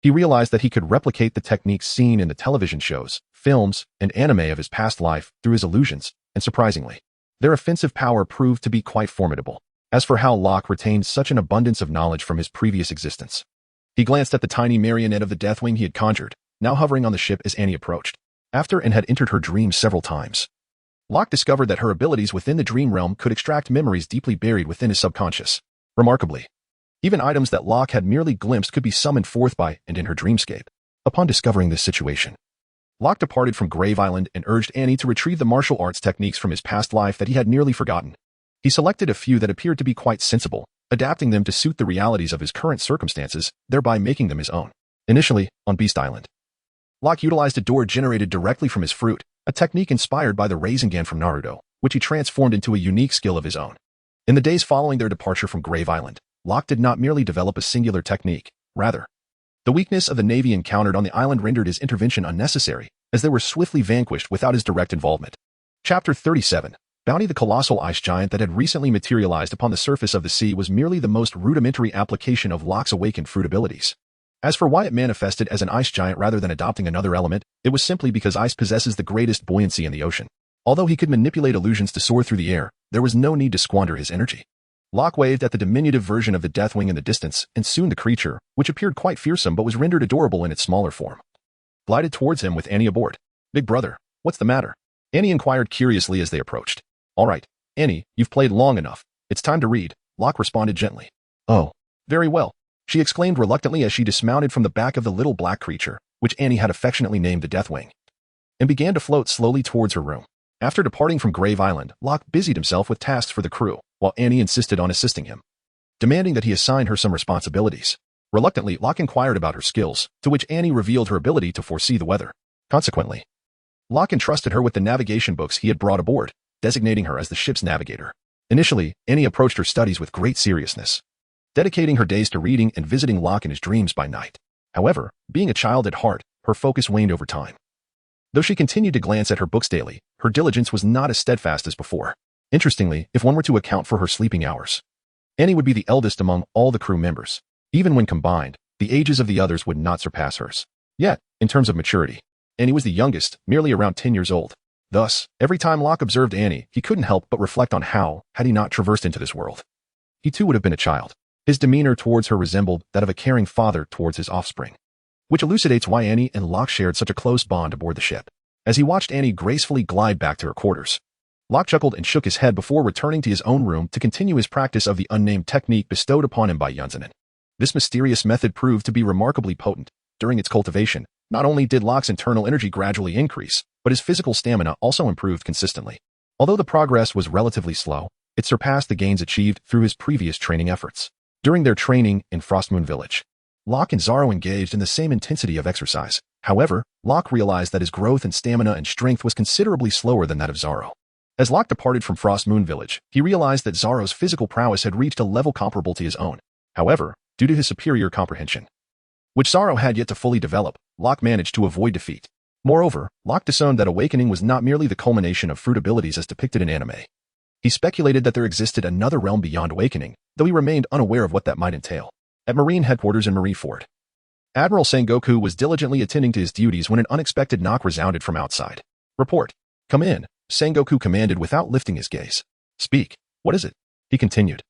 he realized that he could replicate the techniques seen in the television shows, films, and anime of his past life through his illusions, and surprisingly, their offensive power proved to be quite formidable. As for how Locke retained such an abundance of knowledge from his previous existence, he glanced at the tiny marionette of the Deathwing he had conjured, now hovering on the ship as Annie approached. After and had entered her dreams several times, Locke discovered that her abilities within the dream realm could extract memories deeply buried within his subconscious. Remarkably, Even items that Locke had merely glimpsed could be summoned forth by and in her dreamscape. Upon discovering this situation, Locke departed from Grave Island and urged Annie to retrieve the martial arts techniques from his past life that he had nearly forgotten. He selected a few that appeared to be quite sensible, adapting them to suit the realities of his current circumstances, thereby making them his own. Initially, on Beast Island, Locke utilized a door generated directly from his fruit, a technique inspired by the Rasengan from Naruto, which he transformed into a unique skill of his own. In the days following their departure from Grave Island, Locke did not merely develop a singular technique, rather, the weakness of the Navy encountered on the island rendered his intervention unnecessary, as they were swiftly vanquished without his direct involvement. Chapter 37. Bounty. The colossal ice giant that had recently materialized upon the surface of the sea was merely the most rudimentary application of Locke's awakened fruit abilities. As for why it manifested as an ice giant rather than adopting another element, it was simply because ice possesses the greatest buoyancy in the ocean. Although he could manipulate illusions to soar through the air, there was no need to squander his energy. Locke waved at the diminutive version of the Deathwing in the distance, and soon the creature, which appeared quite fearsome but was rendered adorable in its smaller form, glided towards him with Annie aboard. "Big brother, what's the matter?" Annie inquired curiously as they approached. "All right, Annie, you've played long enough. It's time to read," Locke responded gently. "Oh, very well," she exclaimed reluctantly as she dismounted from the back of the little black creature, which Annie had affectionately named the Deathwing, and began to float slowly towards her room. After departing from Grave Island, Locke busied himself with tasks for the crew, while Annie insisted on assisting him, demanding that he assign her some responsibilities. Reluctantly, Locke inquired about her skills, to which Annie revealed her ability to foresee the weather. Consequently, Locke entrusted her with the navigation books he had brought aboard, designating her as the ship's navigator. Initially, Annie approached her studies with great seriousness, dedicating her days to reading and visiting Locke in his dreams by night. However, being a child at heart, her focus waned over time. Though she continued to glance at her books daily, her diligence was not as steadfast as before. Interestingly, if one were to account for her sleeping hours, Annie would be the eldest among all the crew members. Even when combined, the ages of the others would not surpass hers. Yet, in terms of maturity, Annie was the youngest, merely around 10 years old. Thus, every time Locke observed Annie, he couldn't help but reflect on how, had he not traversed into this world, he too would have been a child. His demeanor towards her resembled that of a caring father towards his offspring, which elucidates why Annie and Locke shared such a close bond aboard the ship. As he watched Annie gracefully glide back to her quarters, Locke chuckled and shook his head before returning to his own room to continue his practice of the unnamed technique bestowed upon him by Yunzanin. This mysterious method proved to be remarkably potent. During its cultivation, not only did Locke's internal energy gradually increase, but his physical stamina also improved consistently. Although the progress was relatively slow, it surpassed the gains achieved through his previous training efforts. During their training in Frostmoon Village, Locke and Zaro engaged in the same intensity of exercise. However, Locke realized that his growth in stamina and strength was considerably slower than that of Zaro. As Locke departed from Frostmoon Village, he realized that Zaro's physical prowess had reached a level comparable to his own. However, due to his superior comprehension, which Zaro had yet to fully develop, Locke managed to avoid defeat. Moreover, Locke discerned that awakening was not merely the culmination of fruit abilities as depicted in anime. He speculated that there existed another realm beyond awakening, though he remained unaware of what that might entail. At Marine Headquarters in Marineford, Admiral Sengoku was diligently attending to his duties when an unexpected knock resounded from outside. "Report. Come in," Sengoku commanded without lifting his gaze. "Speak. What is it?" he continued,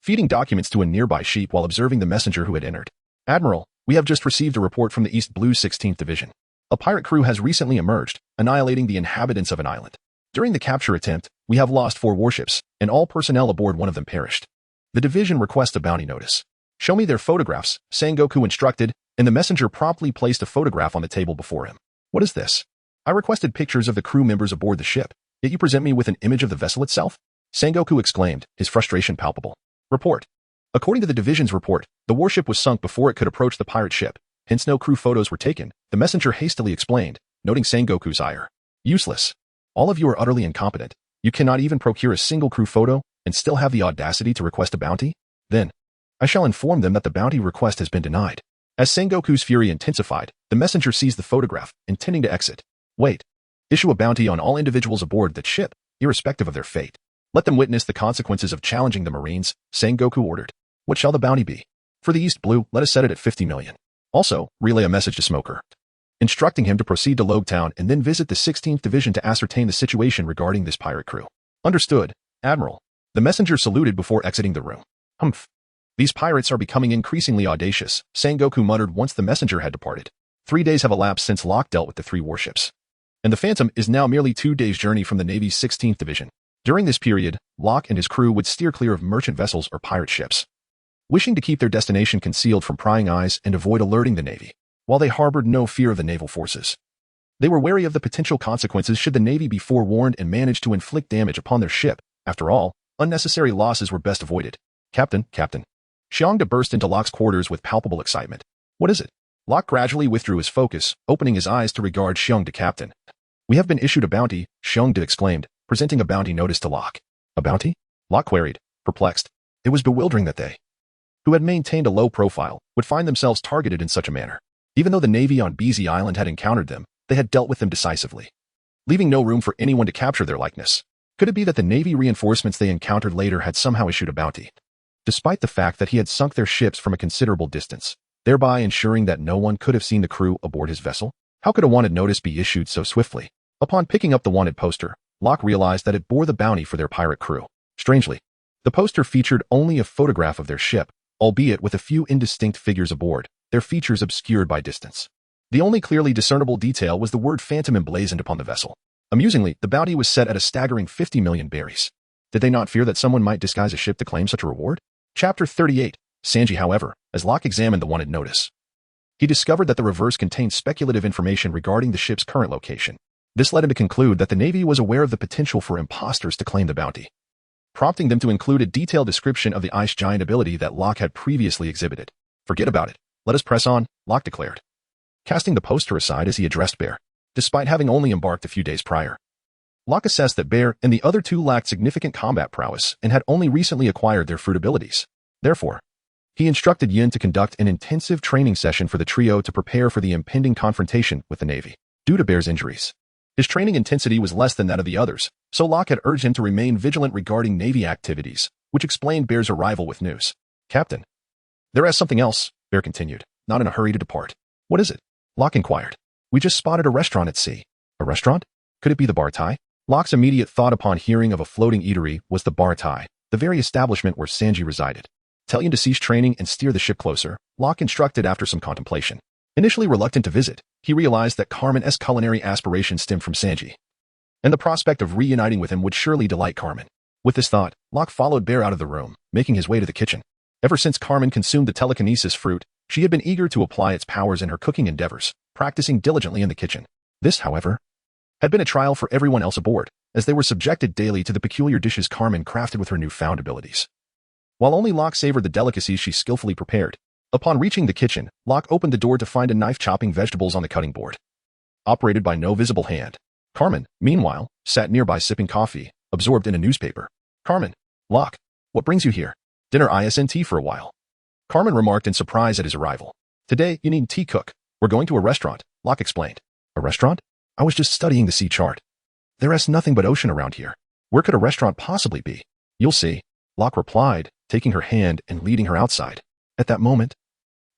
feeding documents to a nearby sheep while observing the messenger who had entered. "Admiral, we have just received a report from the East Blue 16th Division. A pirate crew has recently emerged, annihilating the inhabitants of an island. During the capture attempt, we have lost 4 warships, and all personnel aboard one of them perished. The division requests a bounty notice. Show me their photographs," Sengoku instructed, and the messenger promptly placed a photograph on the table before him. "What is this? I requested pictures of the crew members aboard the ship, yet you present me with an image of the vessel itself?" Sengoku exclaimed, his frustration palpable. "Report. According to the division's report, the warship was sunk before it could approach the pirate ship, hence no crew photos were taken," the messenger hastily explained, noting Sengoku's ire. "Useless. All of you are utterly incompetent. You cannot even procure a single crew photo, and still have the audacity to request a bounty? Then, I shall inform them that the bounty request has been denied." As Sengoku's fury intensified, the messenger seized the photograph, intending to exit. "Wait. Issue a bounty on all individuals aboard that ship, irrespective of their fate. Let them witness the consequences of challenging the Marines," Sengoku ordered. "What shall the bounty be? For the East Blue, let us set it at 50 million. Also, relay a message to Smoker, instructing him to proceed to Logtown and then visit the 16th Division to ascertain the situation regarding this pirate crew." "Understood, Admiral." The messenger saluted before exiting the room. "Humph. These pirates are becoming increasingly audacious," Sengoku muttered once the messenger had departed. 3 days have elapsed since Locke dealt with the 3 warships, and the Phantom is now merely 2 days' journey from the Navy's 16th Division. During this period, Locke and his crew would steer clear of merchant vessels or pirate ships, wishing to keep their destination concealed from prying eyes and avoid alerting the Navy. While they harbored no fear of the naval forces, they were wary of the potential consequences should the Navy be forewarned and manage to inflict damage upon their ship. After all, unnecessary losses were best avoided. Captain. Xiangda burst into Locke's quarters with palpable excitement. What is it? Locke gradually withdrew his focus, opening his eyes to regard Xiangda. Captain. We have been issued a bounty, Xiangda exclaimed, presenting a bounty notice to Locke. A bounty? Locke queried, perplexed. It was bewildering that they, who had maintained a low profile, would find themselves targeted in such a manner. Even though the Navy on BZ Island had encountered them, they had dealt with them decisively, leaving no room for anyone to capture their likeness. Could it be that the Navy reinforcements they encountered later had somehow issued a bounty, despite the fact that he had sunk their ships from a considerable distance, thereby ensuring that no one could have seen the crew aboard his vessel? How could a wanted notice be issued so swiftly? Upon picking up the wanted poster, Locke realized that it bore the bounty for their pirate crew. Strangely, the poster featured only a photograph of their ship, albeit with a few indistinct figures aboard, their features obscured by distance. The only clearly discernible detail was the word Phantom emblazoned upon the vessel. Amusingly, the bounty was set at a staggering 50 million berries. Did they not fear that someone might disguise a ship to claim such a reward? Chapter 38. Sanji, however, as Locke examined the wanted notice, he discovered that the reverse contained speculative information regarding the ship's current location. This led him to conclude that the Navy was aware of the potential for imposters to claim the bounty, prompting them to include a detailed description of the ice giant ability that Locke had previously exhibited. Forget about it. Let us press on, Locke declared, casting the poster aside as he addressed Bear. Despite having only embarked a few days prior, Locke assessed that Bear and the other two lacked significant combat prowess and had only recently acquired their fruit abilities. Therefore, he instructed Yin to conduct an intensive training session for the trio to prepare for the impending confrontation with the Navy. Due to Bear's injuries, his training intensity was less than that of the others, so Locke had urged him to remain vigilant regarding Navy activities, which explained Bear's arrival with news. Captain. There is something else, Bear continued, not in a hurry to depart. What is it? Locke inquired. We just spotted a restaurant at sea. A restaurant? Could it be the Bar Tai? Locke's immediate thought upon hearing of a floating eatery was the Bar Tai, the very establishment where Sanji resided. Tell Yin to cease training and steer the ship closer, Locke instructed after some contemplation. Initially reluctant to visit, he realized that Carmen's culinary aspirations stemmed from Sanji, and the prospect of reuniting with him would surely delight Carmen. With this thought, Locke followed Bear out of the room, making his way to the kitchen. Ever since Carmen consumed the telekinesis fruit, she had been eager to apply its powers in her cooking endeavors, practicing diligently in the kitchen. This, however, had been a trial for everyone else aboard, as they were subjected daily to the peculiar dishes Carmen crafted with her newfound abilities. While only Locke savored the delicacies she skillfully prepared, upon reaching the kitchen, Locke opened the door to find a knife chopping vegetables on the cutting board, operated by no visible hand. Carmen, meanwhile, sat nearby sipping coffee, absorbed in a newspaper. Carmen. Locke. What brings you here? Dinner isn't for a while. Carmen remarked in surprise at his arrival. Today, you need tea cook. We're going to a restaurant, Locke explained. A restaurant? I was just studying the sea chart. There is nothing but ocean around here. Where could a restaurant possibly be? You'll see, Locke replied, taking her hand and leading her outside. At that moment,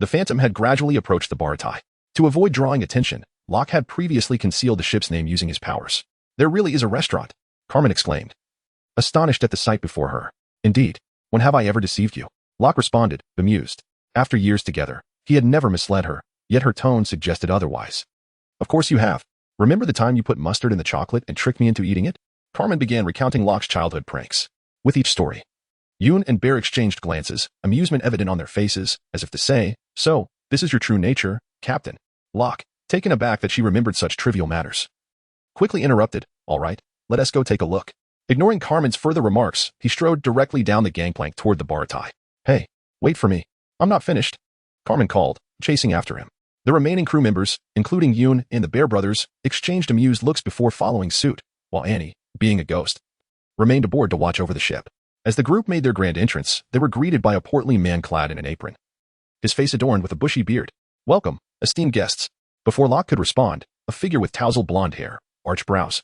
the Phantom had gradually approached the Bar Tai. To avoid drawing attention, Locke had previously concealed the ship's name using his powers. There really is a restaurant, Carmen exclaimed, astonished at the sight before her. Indeed, when have I ever deceived you? Locke responded, bemused. After years together, he had never misled her, yet her tone suggested otherwise. Of course you have. Remember the time you put mustard in the chocolate and tricked me into eating it? Carmen began recounting Locke's childhood pranks. With each story, Yoon and Bear exchanged glances, amusement evident on their faces, as if to say, so, this is your true nature, Captain. Locke, taken aback that she remembered such trivial matters, quickly interrupted, all right, let us go take a look. Ignoring Carmen's further remarks, he strode directly down the gangplank toward the Bar Tai. Hey, wait for me. I'm not finished, Carmen called, chasing after him. The remaining crew members, including Yoon and the Bear brothers, exchanged amused looks before following suit, while Annie, being a ghost, remained aboard to watch over the ship. As the group made their grand entrance, they were greeted by a portly man clad in an apron, his face adorned with a bushy beard. Welcome, esteemed guests. Before Locke could respond, a figure with tousled blonde hair, arched brows,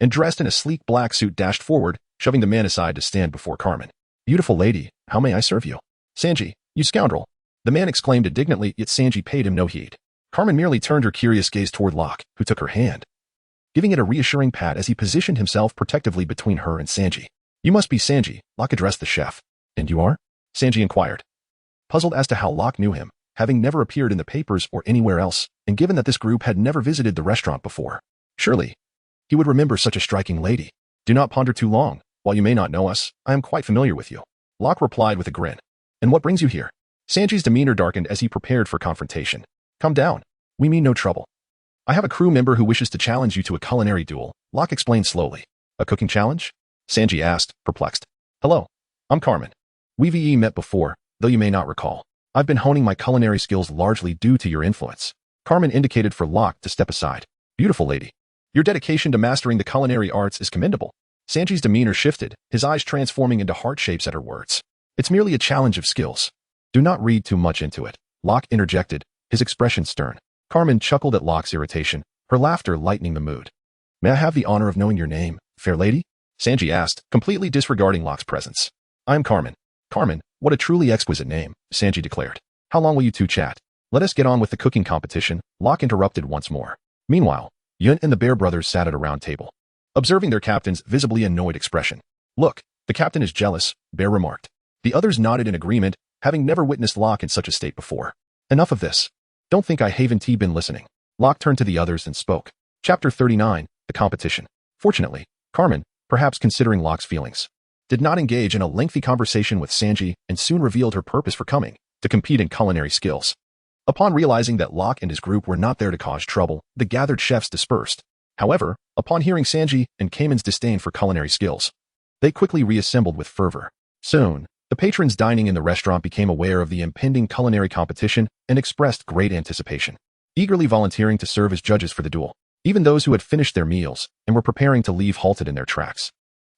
and dressed in a sleek black suit dashed forward, shoving the man aside to stand before Carmen. Beautiful lady, how may I serve you? Sanji, you scoundrel. The man exclaimed indignantly, yet Sanji paid him no heed. Carmen merely turned her curious gaze toward Locke, who took her hand, giving it a reassuring pat as he positioned himself protectively between her and Sanji. You must be Sanji, Locke addressed the chef. And you are? Sanji inquired, puzzled as to how Locke knew him, having never appeared in the papers or anywhere else, and given that this group had never visited the restaurant before. Surely, he would remember such a striking lady. Do not ponder too long. While you may not know us, I am quite familiar with you, Locke replied with a grin. And what brings you here? Sanji's demeanor darkened as he prepared for confrontation. Calm down. We mean no trouble. I have a crew member who wishes to challenge you to a culinary duel, Locke explained slowly. A cooking challenge? Sanji asked, perplexed. Hello. I'm Carmen. We've met before, though you may not recall. I've been honing my culinary skills largely due to your influence. Carmen indicated for Locke to step aside. Beautiful lady. Your dedication to mastering the culinary arts is commendable. Sanji's demeanor shifted, his eyes transforming into heart shapes at her words. It's merely a challenge of skills. Do not read too much into it, Locke interjected, his expression stern. Carmen chuckled at Locke's irritation, her laughter lightening the mood. May I have the honor of knowing your name, fair lady? Sanji asked, completely disregarding Locke's presence. I am Carmen. Carmen, what a truly exquisite name, Sanji declared. How long will you two chat? Let us get on with the cooking competition, Locke interrupted once more. Meanwhile, Yun and the Bear brothers sat at a round table, observing their captain's visibly annoyed expression. Look, the captain is jealous, Bear remarked. The others nodded in agreement, having never witnessed Locke in such a state before. Enough of this. Don't think I haven't been listening. Locke turned to the others and spoke. Chapter 39, The Competition. Fortunately, Carmen, perhaps considering Locke's feelings, did not engage in a lengthy conversation with Sanji and soon revealed her purpose for coming, to compete in culinary skills. Upon realizing that Locke and his group were not there to cause trouble, the gathered chefs dispersed. However, upon hearing Sanji and Cayman's disdain for culinary skills, they quickly reassembled with fervor. Soon, the patrons dining in the restaurant became aware of the impending culinary competition and expressed great anticipation, eagerly volunteering to serve as judges for the duel. Even those who had finished their meals and were preparing to leave halted in their tracks,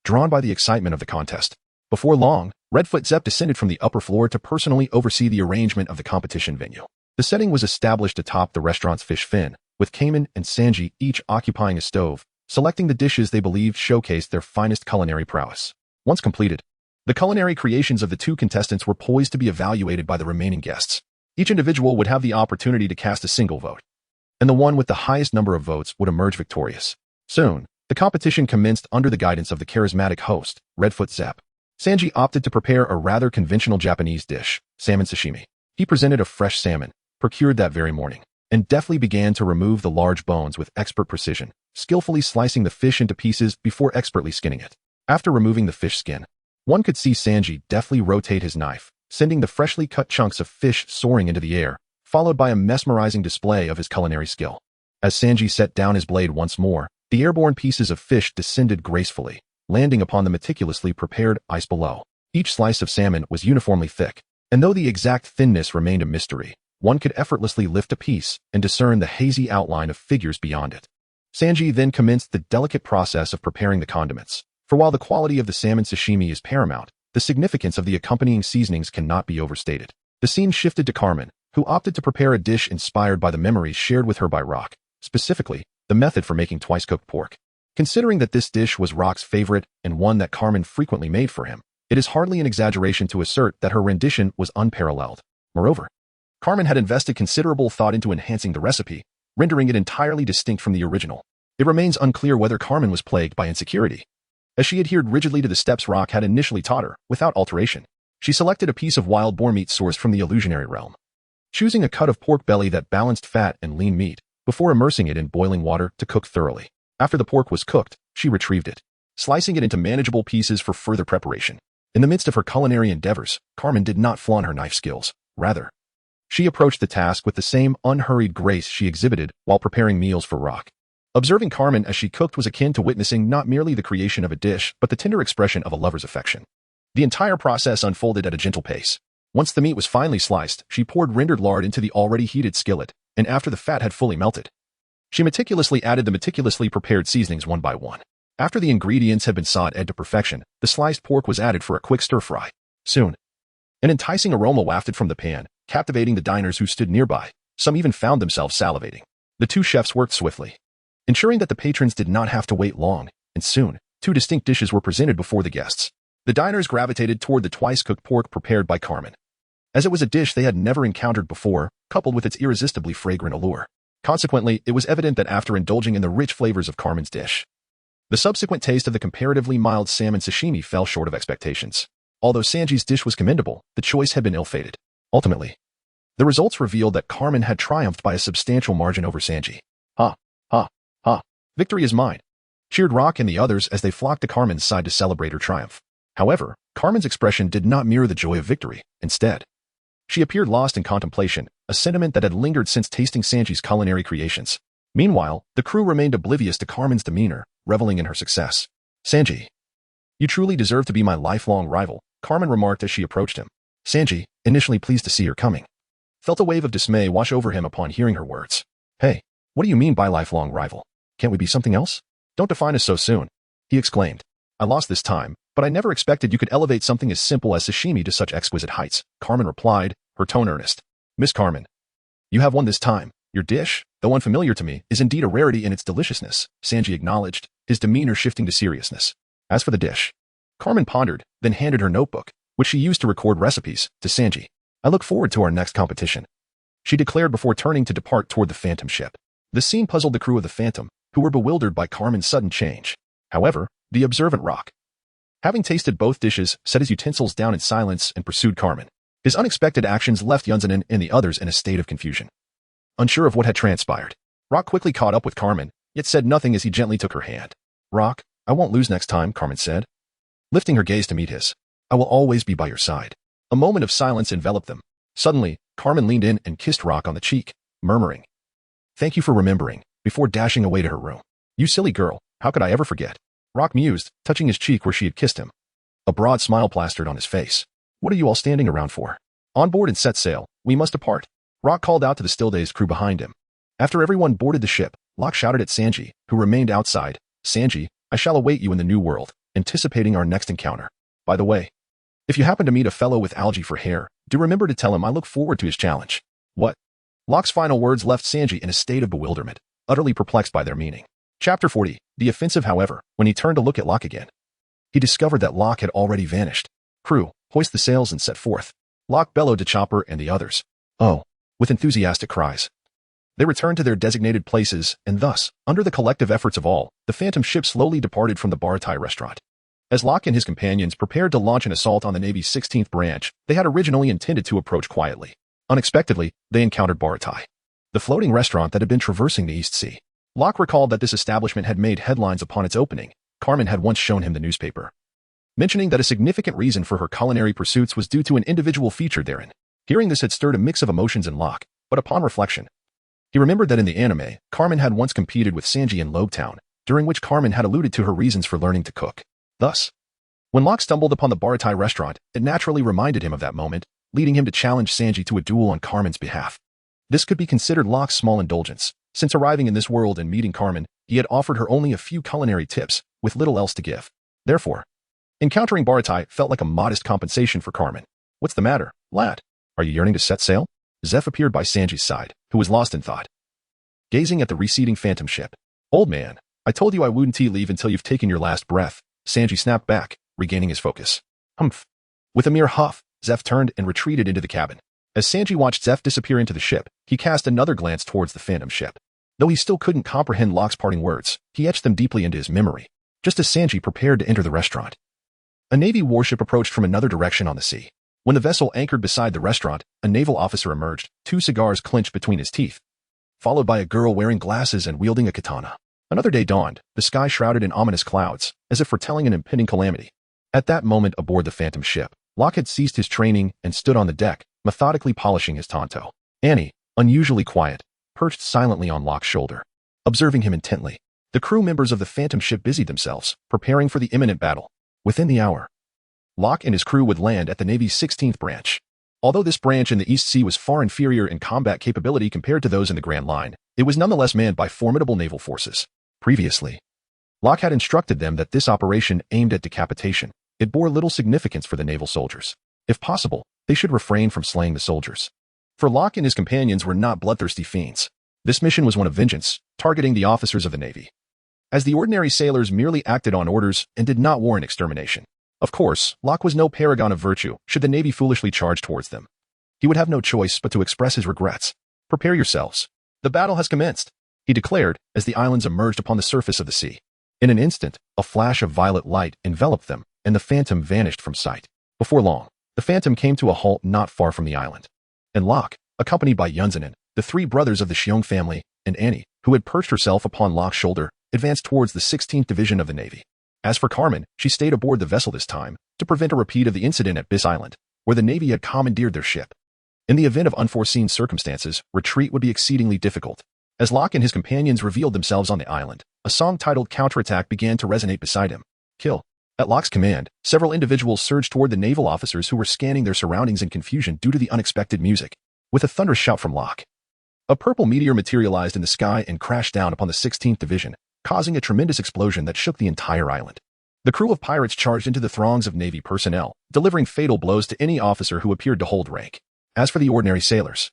drawn by the excitement of the contest. Before long, Redfoot Zepp descended from the upper floor to personally oversee the arrangement of the competition venue. The setting was established atop the restaurant's fish fin, with Cayman and Sanji each occupying a stove, selecting the dishes they believed showcased their finest culinary prowess. Once completed, the culinary creations of the two contestants were poised to be evaluated by the remaining guests. Each individual would have the opportunity to cast a single vote, and the one with the highest number of votes would emerge victorious. Soon, the competition commenced under the guidance of the charismatic host, Redfoot Zepp. Sanji opted to prepare a rather conventional Japanese dish, salmon sashimi. He presented a fresh salmon, procured that very morning, and deftly began to remove the large bones with expert precision, skillfully slicing the fish into pieces before expertly skinning it. After removing the fish skin, one could see Sanji deftly rotate his knife, sending the freshly cut chunks of fish soaring into the air, followed by a mesmerizing display of his culinary skill. As Sanji set down his blade once more, the airborne pieces of fish descended gracefully, landing upon the meticulously prepared ice below. Each slice of salmon was uniformly thick, and though the exact thinness remained a mystery, one could effortlessly lift a piece and discern the hazy outline of figures beyond it. Sanji then commenced the delicate process of preparing the condiments, for while the quality of the salmon sashimi is paramount, the significance of the accompanying seasonings cannot be overstated. The scene shifted to Carmen, who opted to prepare a dish inspired by the memories shared with her by Rock, specifically, the method for making twice-cooked pork. Considering that this dish was Rock's favorite and one that Carmen frequently made for him, it is hardly an exaggeration to assert that her rendition was unparalleled. Moreover, Carmen had invested considerable thought into enhancing the recipe, rendering it entirely distinct from the original. It remains unclear whether Carmen was plagued by insecurity, as she adhered rigidly to the steps Rock had initially taught her, without alteration. She selected a piece of wild boar meat sourced from the illusionary realm, choosing a cut of pork belly that balanced fat and lean meat, before immersing it in boiling water to cook thoroughly. After the pork was cooked, she retrieved it, slicing it into manageable pieces for further preparation. In the midst of her culinary endeavors, Carmen did not flaunt her knife skills. Rather, she approached the task with the same unhurried grace she exhibited while preparing meals for Rock. Observing Carmen as she cooked was akin to witnessing not merely the creation of a dish, but the tender expression of a lover's affection. The entire process unfolded at a gentle pace. Once the meat was finely sliced, she poured rendered lard into the already heated skillet, and after the fat had fully melted, she meticulously added the meticulously prepared seasonings one by one. After the ingredients had been sautéed to perfection, the sliced pork was added for a quick stir-fry. Soon, an enticing aroma wafted from the pan, captivating the diners who stood nearby. Some even found themselves salivating. The two chefs worked swiftly, ensuring that the patrons did not have to wait long, and soon, two distinct dishes were presented before the guests. The diners gravitated toward the twice-cooked pork prepared by Carmen, as it was a dish they had never encountered before, coupled with its irresistibly fragrant allure. Consequently, it was evident that after indulging in the rich flavors of Carmen's dish, the subsequent taste of the comparatively mild salmon sashimi fell short of expectations. Although Sanji's dish was commendable, the choice had been ill-fated. Ultimately, the results revealed that Carmen had triumphed by a substantial margin over Sanji. Ha, ha, ha. Victory is mine, cheered Rock and the others as they flocked to Carmen's side to celebrate her triumph. However, Carmen's expression did not mirror the joy of victory. Instead, she appeared lost in contemplation, a sentiment that had lingered since tasting Sanji's culinary creations. Meanwhile, the crew remained oblivious to Carmen's demeanor, reveling in her success. Sanji, you truly deserve to be my lifelong rival, Carmen remarked as she approached him. Sanji, initially pleased to see her coming, felt a wave of dismay wash over him upon hearing her words. Hey, what do you mean by lifelong rival? Can't we be something else? Don't define us so soon, he exclaimed. I lost this time, but I never expected you could elevate something as simple as sashimi to such exquisite heights, Carmen replied, her tone earnest. Miss Carmen, you have won this time. Your dish, though unfamiliar to me, is indeed a rarity in its deliciousness, Sanji acknowledged, his demeanor shifting to seriousness. As for the dish, Carmen pondered, then handed her notebook, which she used to record recipes, to Sanji. I look forward to our next competition, she declared before turning to depart toward the Phantom ship. The scene puzzled the crew of the Phantom, who were bewildered by Carmen's sudden change. However, the observant Rock, having tasted both dishes, set his utensils down in silence and pursued Carmen. His unexpected actions left Yunzanin and the others in a state of confusion. Unsure of what had transpired, Rock quickly caught up with Carmen, yet said nothing as he gently took her hand. Rock, I won't lose next time, Carmen said, lifting her gaze to meet his. I will always be by your side. A moment of silence enveloped them. Suddenly, Carmen leaned in and kissed Rock on the cheek, murmuring, Thank you for remembering, before dashing away to her room. You silly girl, how could I ever forget? Rock mused, touching his cheek where she had kissed him. A broad smile plastered on his face. What are you all standing around for? On board and set sail, we must depart. Rock called out to the Still-Dazed crew behind him. After everyone boarded the ship, Locke shouted at Sanji, who remained outside, Sanji, I shall await you in the new world, anticipating our next encounter. By the way, if you happen to meet a fellow with algae for hair, do remember to tell him I look forward to his challenge. What? Locke's final words left Sanji in a state of bewilderment, utterly perplexed by their meaning. Chapter 40, The Offensive. However, when he turned to look at Locke again, he discovered that Locke had already vanished. Crew, hoist the sails and set forth. Locke bellowed to Chopper and the others. Oh, with enthusiastic cries. They returned to their designated places, and thus, under the collective efforts of all, the Phantom ship slowly departed from the Baratai restaurant. As Locke and his companions prepared to launch an assault on the Navy's 16th branch, they had originally intended to approach quietly. Unexpectedly, they encountered Baratai, the floating restaurant that had been traversing the East Sea. Locke recalled that this establishment had made headlines upon its opening. Carmen had once shown him the newspaper, mentioning that a significant reason for her culinary pursuits was due to an individual featured therein. Hearing this had stirred a mix of emotions in Locke, but upon reflection, he remembered that in the anime, Carmen had once competed with Sanji in Logetown, during which Carmen had alluded to her reasons for learning to cook. Thus, when Locke stumbled upon the Baratai restaurant, it naturally reminded him of that moment, leading him to challenge Sanji to a duel on Carmen's behalf. This could be considered Locke's small indulgence. Since arriving in this world and meeting Carmen, he had offered her only a few culinary tips, with little else to give. Therefore, encountering Baratai felt like a modest compensation for Carmen. What's the matter, lad? Are you yearning to set sail? Zeph appeared by Sanji's side, who was lost in thought, gazing at the receding Phantom ship. Old man, I told you I wouldn't leave until you've taken your last breath, Sanji snapped back, regaining his focus. Humph. With a mere huff, Zeph turned and retreated into the cabin. As Sanji watched Zeph disappear into the ship, he cast another glance towards the Phantom ship. Though he still couldn't comprehend Locke's parting words, he etched them deeply into his memory, just as Sanji prepared to enter the restaurant. A Navy warship approached from another direction on the sea. When the vessel anchored beside the restaurant, a naval officer emerged, 2 cigars clenched between his teeth, followed by a girl wearing glasses and wielding a katana. Another day dawned, the sky shrouded in ominous clouds, as if foretelling an impending calamity. At that moment aboard the Phantom ship, Locke had ceased his training and stood on the deck, methodically polishing his tanto. Annie, unusually quiet, perched silently on Locke's shoulder, observing him intently. The crew members of the Phantom ship busied themselves, preparing for the imminent battle. Within the hour, Locke and his crew would land at the Navy's 16th branch. Although this branch in the East Sea was far inferior in combat capability compared to those in the Grand Line, it was nonetheless manned by formidable naval forces. Previously, Locke had instructed them that this operation aimed at decapitation. It bore little significance for the naval soldiers. If possible, they should refrain from slaying the soldiers. For Locke and his companions were not bloodthirsty fiends. This mission was one of vengeance, targeting the officers of the Navy, as the ordinary sailors merely acted on orders and did not warrant extermination. Of course, Locke was no paragon of virtue should the Navy foolishly charge towards them. He would have no choice but to express his regrets. Prepare yourselves. The battle has commenced, he declared as the islands emerged upon the surface of the sea. In an instant, a flash of violet light enveloped them, and the Phantom vanished from sight. Before long, the Phantom came to a halt not far from the island, and Locke, accompanied by Yunzanin, the 3 brothers of the Xiong family, and Annie, who had perched herself upon Locke's shoulder, advanced towards the 16th Division of the Navy. As for Carmen, she stayed aboard the vessel this time, to prevent a repeat of the incident at Biss Island, where the Navy had commandeered their ship. In the event of unforeseen circumstances, retreat would be exceedingly difficult. As Locke and his companions revealed themselves on the island, a song titled Counterattack began to resonate beside him. Kill. At Locke's command, several individuals surged toward the naval officers who were scanning their surroundings in confusion due to the unexpected music. With a thunderous shout from Locke, a purple meteor materialized in the sky and crashed down upon the 16th Division, causing a tremendous explosion that shook the entire island. The crew of pirates charged into the throngs of Navy personnel, delivering fatal blows to any officer who appeared to hold rank. As for the ordinary sailors,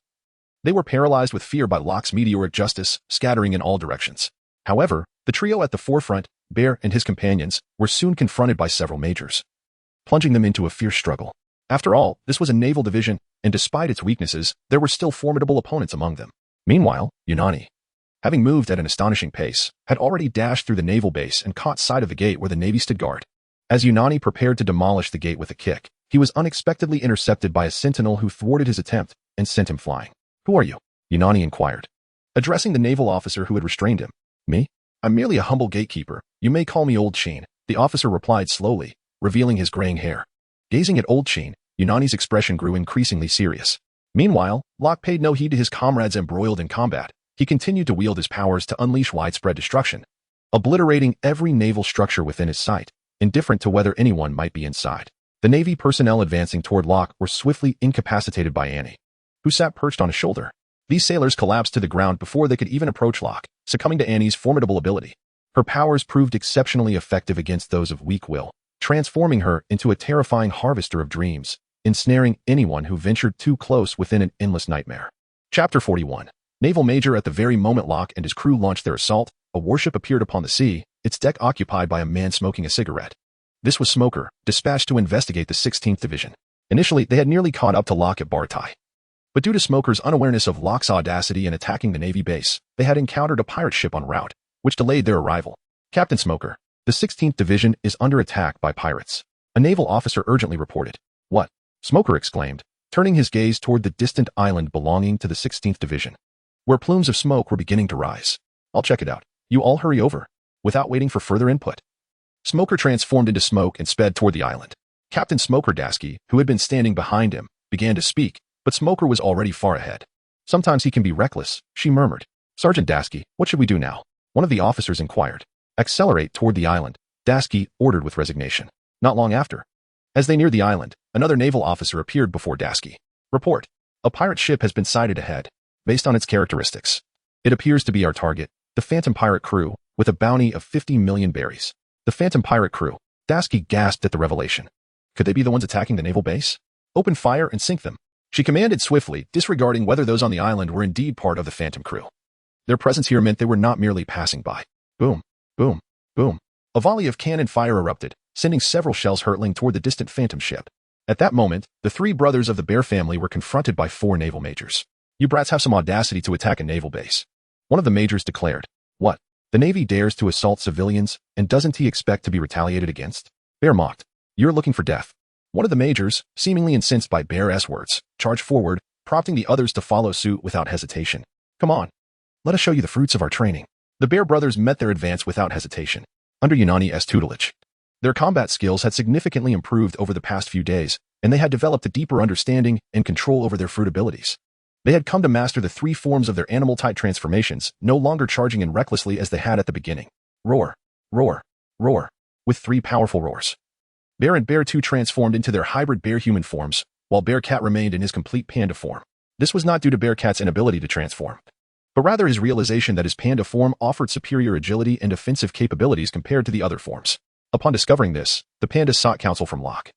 they were paralyzed with fear by Locke's meteoric justice, scattering in all directions. However, the trio at the forefront, Bear and his companions, were soon confronted by several majors, plunging them into a fierce struggle. After all, this was a naval division, and despite its weaknesses, there were still formidable opponents among them. Meanwhile, Unani, having moved at an astonishing pace, had already dashed through the naval base and caught sight of the gate where the Navy stood guard. As Unani prepared to demolish the gate with a kick, he was unexpectedly intercepted by a sentinel who thwarted his attempt and sent him flying. "Who are you?" Unani inquired, addressing the naval officer who had restrained him. "Me? I'm merely a humble gatekeeper. You may call me Old Sheen," the officer replied slowly, revealing his graying hair. Gazing at Old Sheen, Unani's expression grew increasingly serious. Meanwhile, Locke paid no heed to his comrades embroiled in combat. He continued to wield his powers to unleash widespread destruction, obliterating every naval structure within his sight, indifferent to whether anyone might be inside. The Navy personnel advancing toward Locke were swiftly incapacitated by Annie, who sat perched on his shoulder. These sailors collapsed to the ground before they could even approach Locke, succumbing to Annie's formidable ability. Her powers proved exceptionally effective against those of weak will, transforming her into a terrifying harvester of dreams, ensnaring anyone who ventured too close within an endless nightmare. Chapter 41. Naval Major. At the very moment Locke and his crew launched their assault, a warship appeared upon the sea, its deck occupied by a man smoking a cigarette. This was Smoker, dispatched to investigate the 16th Division. Initially, they had nearly caught up to Locke at Bartai. But due to Smoker's unawareness of Locke's audacity in attacking the Navy base, they had encountered a pirate ship en route, which delayed their arrival. "Captain Smoker, the 16th Division is under attack by pirates," a naval officer urgently reported. "What?" Smoker exclaimed, turning his gaze toward the distant island belonging to the 16th Division, where plumes of smoke were beginning to rise. "I'll check it out. You all hurry over." Without waiting for further input, Smoker transformed into smoke and sped toward the island. Captain Smoker Dasky, who had been standing behind him, began to speak, but Smoker was already far ahead. "Sometimes he can be reckless," she murmured. "Sergeant Dasky, what should we do now?" one of the officers inquired. "Accelerate toward the island," Dasky ordered with resignation. Not long after, as they neared the island, another naval officer appeared before Dasky. "Report. A pirate ship has been sighted ahead. Based on its characteristics, it appears to be our target, the Phantom Pirate crew, with a bounty of 50 million berries." The Phantom Pirate crew. Dasky gasped at the revelation. Could they be the ones attacking the naval base? "Open fire and sink them," she commanded swiftly, disregarding whether those on the island were indeed part of the Phantom crew. Their presence here meant they were not merely passing by. Boom, boom, boom. A volley of cannon fire erupted, sending several shells hurtling toward the distant Phantom ship. At that moment, the three brothers of the Bear family were confronted by four naval majors. "You brats have some audacity to attack a naval base," one of the majors declared. "What? The Navy dares to assault civilians, and doesn't he expect to be retaliated against?" Bear mocked. "You're looking for death." One of the majors, seemingly incensed by Bear's words, charged forward, prompting the others to follow suit without hesitation. "Come on. Let us show you the fruits of our training." The Bear brothers met their advance without hesitation. Under Unani's tutelage, their combat skills had significantly improved over the past few days, and they had developed a deeper understanding and control over their fruit abilities. They had come to master the three forms of their animal-type transformations, no longer charging in recklessly as they had at the beginning. Roar, roar, roar, with three powerful roars. Bear and Bear 2 transformed into their hybrid bear-human forms, while Bear-Cat remained in his complete panda form. This was not due to Bear-Cat's inability to transform, but rather his realization that his panda form offered superior agility and offensive capabilities compared to the other forms. Upon discovering this, the panda sought counsel from Locke,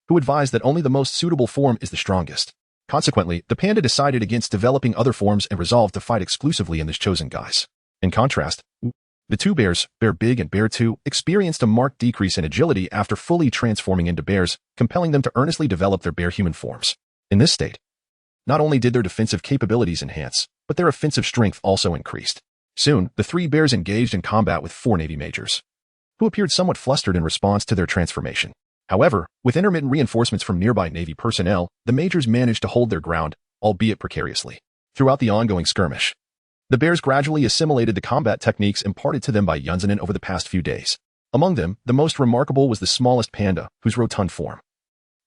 who advised that only the most suitable form is the strongest. Consequently, the panda decided against developing other forms and resolved to fight exclusively in this chosen guise. In contrast, the two bears, Bear Big and Bear 2, experienced a marked decrease in agility after fully transforming into bears, compelling them to earnestly develop their bear-human forms. In this state, not only did their defensive capabilities enhance, but their offensive strength also increased. Soon, the three bears engaged in combat with four Navy majors, who appeared somewhat flustered in response to their transformation. However, with intermittent reinforcements from nearby Navy personnel, the majors managed to hold their ground, albeit precariously. Throughout the ongoing skirmish, the bears gradually assimilated the combat techniques imparted to them by Yunzanen over the past few days. Among them, the most remarkable was the smallest panda, whose rotund form,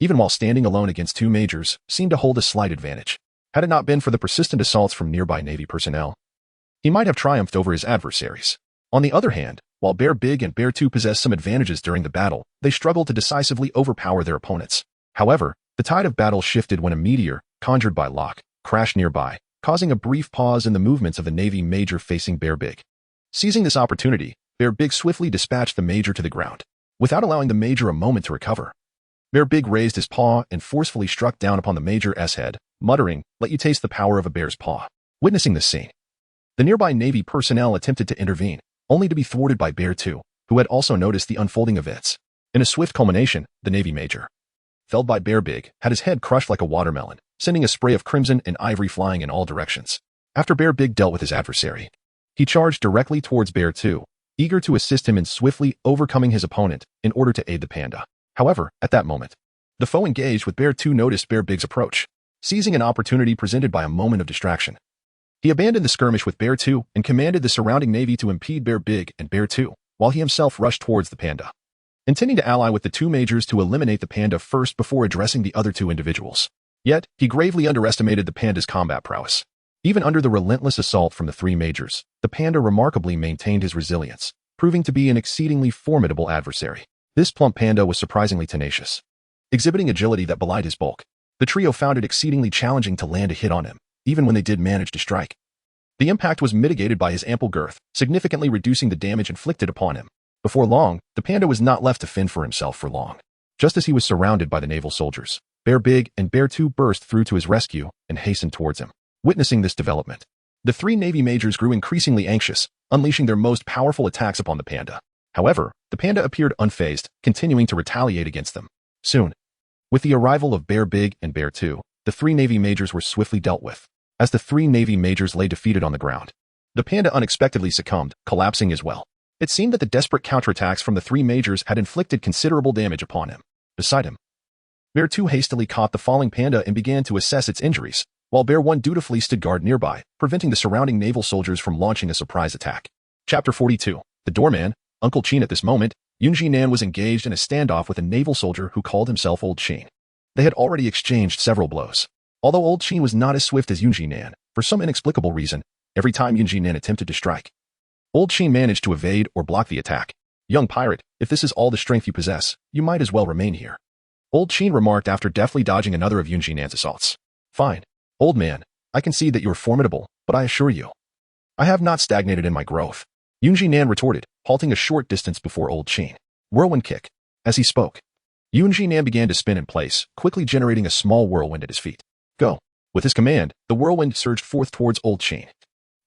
even while standing alone against two majors, seemed to hold a slight advantage. Had it not been for the persistent assaults from nearby Navy personnel, he might have triumphed over his adversaries. On the other hand, while Bear Big and Bear 2 possessed some advantages during the battle, they struggled to decisively overpower their opponents. However, the tide of battle shifted when a meteor, conjured by Locke, crashed nearby, causing a brief pause in the movements of the Navy major facing Bear Big. Seizing this opportunity, Bear Big swiftly dispatched the major to the ground. Without allowing the major a moment to recover, Bear Big raised his paw and forcefully struck down upon the major's head, muttering, "Let you taste the power of a bear's paw." Witnessing this scene, the nearby Navy personnel attempted to intervene, only to be thwarted by Bear 2, who had also noticed the unfolding events. In a swift culmination, the Navy major, felled by Bear Big, had his head crushed like a watermelon, sending a spray of crimson and ivory flying in all directions. After Bear Big dealt with his adversary, he charged directly towards Bear 2, eager to assist him in swiftly overcoming his opponent in order to aid the panda. However, at that moment, the foe engaged with Bear 2 noticed Bear Big's approach. Seizing an opportunity presented by a moment of distraction, he abandoned the skirmish with Bear 2 and commanded the surrounding Navy to impede Bear Big and Bear 2, while he himself rushed towards the panda, intending to ally with the two majors to eliminate the panda first before addressing the other two individuals. Yet, he gravely underestimated the panda's combat prowess. Even under the relentless assault from the three majors, the panda remarkably maintained his resilience, proving to be an exceedingly formidable adversary. This plump panda was surprisingly tenacious, exhibiting agility that belied his bulk. The trio found it exceedingly challenging to land a hit on him, even when they did manage to strike. The impact was mitigated by his ample girth, significantly reducing the damage inflicted upon him. Before long, the panda was not left to fend for himself for long. Just as he was surrounded by the naval soldiers, Bear Big and Bear 2 burst through to his rescue and hastened towards him. Witnessing this development, the three Navy majors grew increasingly anxious, unleashing their most powerful attacks upon the panda. However, the panda appeared unfazed, continuing to retaliate against them. Soon, with the arrival of Bear Big and Bear 2, the three Navy majors were swiftly dealt with. As the three Navy majors lay defeated on the ground, the panda unexpectedly succumbed, collapsing as well. It seemed that the desperate counterattacks from the three majors had inflicted considerable damage upon him. Beside him, Bear 2 hastily caught the falling panda and began to assess its injuries, while Bear 1 dutifully stood guard nearby, preventing the surrounding naval soldiers from launching a surprise attack. Chapter 42. The Doorman, Uncle Chin. At this moment, Yunji Nan was engaged in a standoff with a naval soldier who called himself Old Chin. They had already exchanged several blows. Although Old Chin was not as swift as Yunji Nan, for some inexplicable reason, every time Yunji Nan attempted to strike, Old Chin managed to evade or block the attack. "Young pirate, if this is all the strength you possess, you might as well remain here," Old Chin remarked after deftly dodging another of Yunji Nan's assaults. "Fine. Old man, I can see that you are formidable, but I assure you, I have not stagnated in my growth," Yunji Nan retorted, halting a short distance before Old Chin. Whirlwind kick. As he spoke, Yunji Nan began to spin in place, quickly generating a small whirlwind at his feet. "Go." With his command, the whirlwind surged forth towards Old Chin,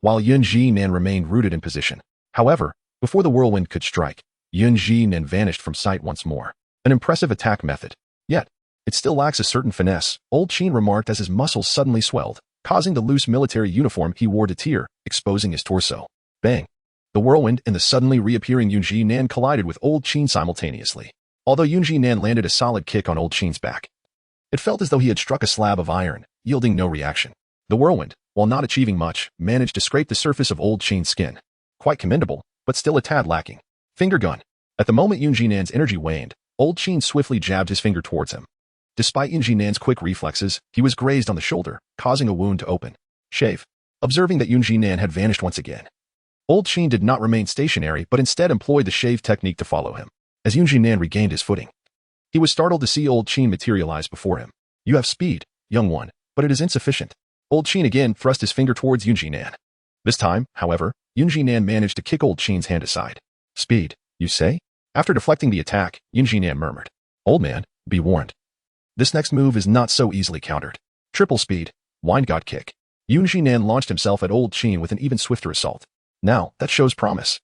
while Yunji Nan remained rooted in position. However, before the whirlwind could strike, Yunji Nan vanished from sight once more. An impressive attack method. Yet, it still lacks a certain finesse, Old Chin remarked as his muscles suddenly swelled, causing the loose military uniform he wore to tear, exposing his torso. Bang! The whirlwind and the suddenly reappearing Yunji Nan collided with Old Chin simultaneously. Although Yunji Nan landed a solid kick on Old Chin's back, it felt as though he had struck a slab of iron, yielding no reaction. The whirlwind, while not achieving much, managed to scrape the surface of Old Chin's skin. Quite commendable, but still a tad lacking. Finger gun. At the moment Yunji Nan's energy waned, Old Chin swiftly jabbed his finger towards him. Despite Yunji Nan's quick reflexes, he was grazed on the shoulder, causing a wound to open. Shave. Observing that Yunji Nan had vanished once again, Old Chin did not remain stationary but instead employed the shave technique to follow him. As Yunji Nan regained his footing, he was startled to see Old Chin materialize before him. "You have speed, young one, but it is insufficient." Old Chin again thrust his finger towards Yunji Nan. This time, however, Yunji Nan managed to kick Old Chin's hand aside. "Speed, you say?" After deflecting the attack, Yunji Nan murmured, "Old man, be warned. This next move is not so easily countered." Triple speed, wind god kick. Yunji Nan launched himself at Old Chin with an even swifter assault. "Now, that shows promise."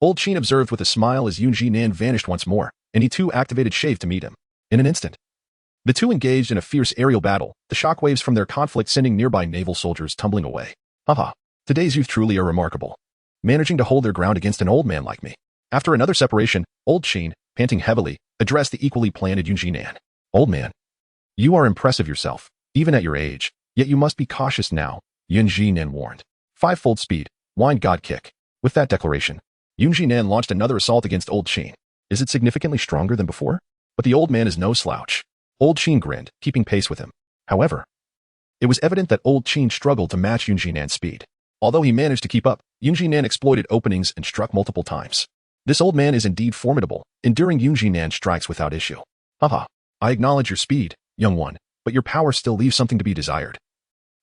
Old Chin observed with a smile as Yunji Nan vanished once more, and he too activated shave to meet him. In an instant, the two engaged in a fierce aerial battle, the shockwaves from their conflict sending nearby naval soldiers tumbling away. "Haha, today's youth truly are remarkable, managing to hold their ground against an old man like me." After another separation, Old Chin, panting heavily, addressed the equally planted Yunji Nan. "Old man, you are impressive yourself, even at your age, yet you must be cautious now," Yunji Nan warned. Five-fold speed, wind god kick. With that declaration, Yunji Nan launched another assault against Old Chin. Is it significantly stronger than before? But the old man is no slouch. Old Qin grinned, keeping pace with him. However, it was evident that Old Qin struggled to match Yun Jinan's speed. Although he managed to keep up, Yun Jinan exploited openings and struck multiple times. This old man is indeed formidable, enduring Yun Jinan's strikes without issue. Haha, I acknowledge your speed, young one, but your power still leaves something to be desired.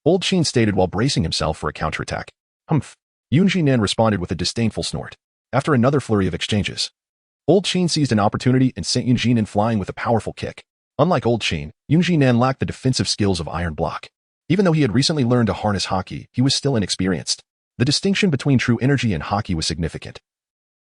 Old Qin stated while bracing himself for a counterattack. Humph. Yun Jinan responded with a disdainful snort. After another flurry of exchanges, Old Qin seized an opportunity and sent Yun Jinan flying with a powerful kick. Unlike Old Qin, Yun Jinan lacked the defensive skills of Iron Block. Even though he had recently learned to harness Haki, he was still inexperienced. The distinction between true energy and Haki was significant.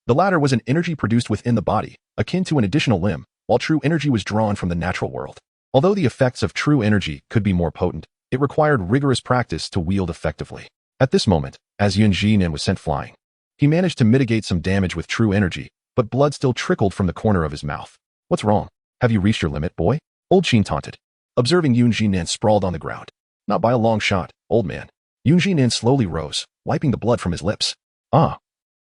The latter was an energy produced within the body, akin to an additional limb, while true energy was drawn from the natural world. Although the effects of true energy could be more potent, it required rigorous practice to wield effectively. At this moment, as Yun Jinan was sent flying, he managed to mitigate some damage with true energy, but blood still trickled from the corner of his mouth. What's wrong? Have you reached your limit, boy? Old Qin taunted, observing Yun Jinan sprawled on the ground. Not by a long shot, old man. Yun Jinan slowly rose, wiping the blood from his lips. Ah.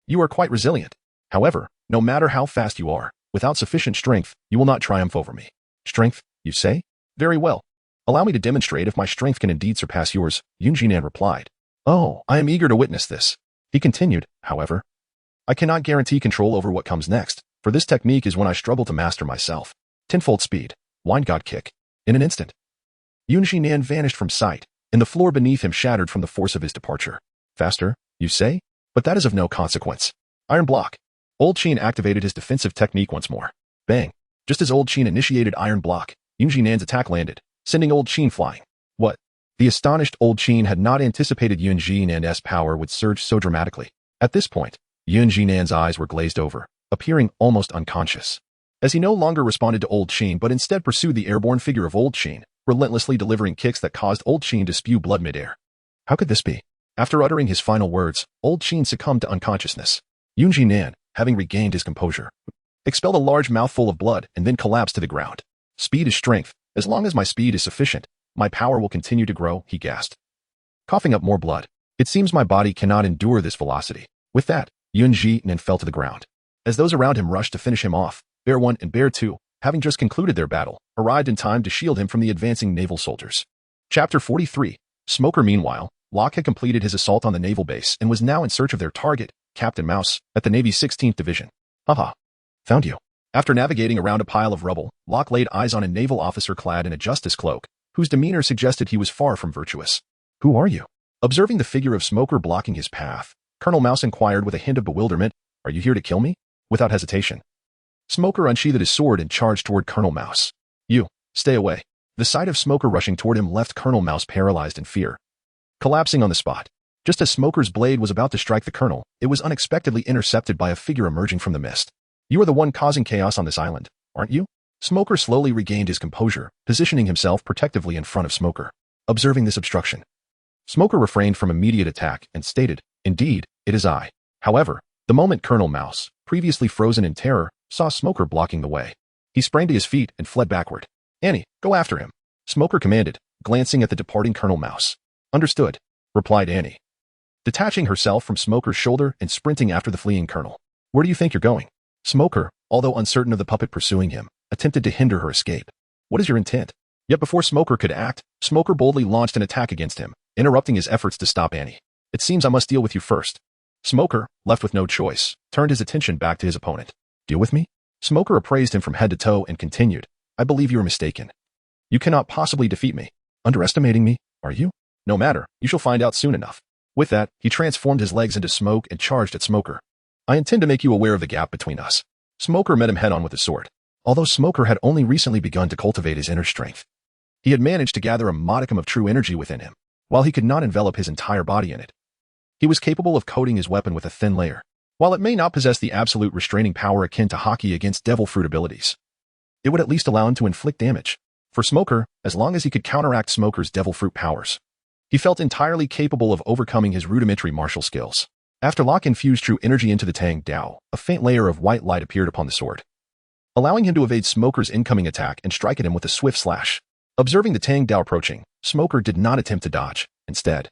You are quite resilient. However, no matter how fast you are, without sufficient strength, you will not triumph over me. Strength, you say? Very well. Allow me to demonstrate if my strength can indeed surpass yours, Yun Jinan replied. Oh, I am eager to witness this. He continued, however. I cannot guarantee control over what comes next, for this technique is one I struggle to master myself. Tenfold speed. Wind God kick. In an instant, Yun Jinan vanished from sight, and the floor beneath him shattered from the force of his departure. Faster, you say? But that is of no consequence. Iron Block. Old Qin activated his defensive technique once more. Bang. Just as Old Qin initiated Iron Block, Yun Jinan's attack landed, sending Old Qin flying. What? The astonished Old Qin had not anticipated Yun Jinan's power would surge so dramatically. At this point, Yun Jinan's eyes were glazed over, appearing almost unconscious. As he no longer responded to Old Qin but instead pursued the airborne figure of Old Qin, relentlessly delivering kicks that caused Old Qin to spew blood midair. How could this be? After uttering his final words, Old Qin succumbed to unconsciousness. Yun Jinan, having regained his composure, expelled a large mouthful of blood and then collapsed to the ground. Speed is strength. As long as my speed is sufficient, my power will continue to grow, he gasped. Coughing up more blood. It seems my body cannot endure this velocity. With that, Yun Jinan fell to the ground. As those around him rushed to finish him off, Bear 1 and Bear 2, having just concluded their battle, arrived in time to shield him from the advancing naval soldiers. Chapter 43. Smoker. Meanwhile, Locke had completed his assault on the naval base and was now in search of their target, Captain Mouse, at the Navy's 16th Division. Haha. Found you. After navigating around a pile of rubble, Locke laid eyes on a naval officer clad in a justice cloak, whose demeanor suggested he was far from virtuous. Who are you? Observing the figure of Smoker blocking his path, Colonel Mouse inquired with a hint of bewilderment, Are you here to kill me? Without hesitation, Smoker unsheathed his sword and charged toward Colonel Mouse. You, stay away. The sight of Smoker rushing toward him left Colonel Mouse paralyzed in fear, collapsing on the spot. Just as Smoker's blade was about to strike the colonel, it was unexpectedly intercepted by a figure emerging from the mist. You are the one causing chaos on this island, aren't you? Smoker slowly regained his composure, positioning himself protectively in front of Smoker. Observing this obstruction, Smoker refrained from immediate attack and stated, Indeed, it is I. However, the moment Colonel Mouse, previously frozen in terror, saw Smoker blocking the way, he sprang to his feet and fled backward. Annie, go after him, Smoker commanded, glancing at the departing Colonel Mouse. Understood, replied Annie, detaching herself from Smoker's shoulder and sprinting after the fleeing colonel. Where do you think you're going? Smoker, although uncertain of the puppet pursuing him, attempted to hinder her escape. What is your intent? Yet before Smoker could act, Smoker boldly launched an attack against him, interrupting his efforts to stop Annie. It seems I must deal with you first. Smoker, left with no choice, turned his attention back to his opponent. Deal with me? Smoker appraised him from head to toe and continued, I believe you are mistaken. You cannot possibly defeat me. Underestimating me, are you? No matter, you shall find out soon enough. With that, he transformed his legs into smoke and charged at Smoker. I intend to make you aware of the gap between us. Smoker met him head-on with his sword. Although Smoker had only recently begun to cultivate his inner strength, he had managed to gather a modicum of true energy within him. While he could not envelop his entire body in it, he was capable of coating his weapon with a thin layer. While it may not possess the absolute restraining power akin to Haki against devil fruit abilities, it would at least allow him to inflict damage. For Smoker, as long as he could counteract Smoker's devil fruit powers, he felt entirely capable of overcoming his rudimentary martial skills. After Locke infused true energy into the Tang Dao, a faint layer of white light appeared upon the sword, allowing him to evade Smoker's incoming attack and strike at him with a swift slash. Observing the Tang Dao approaching, Smoker did not attempt to dodge. Instead,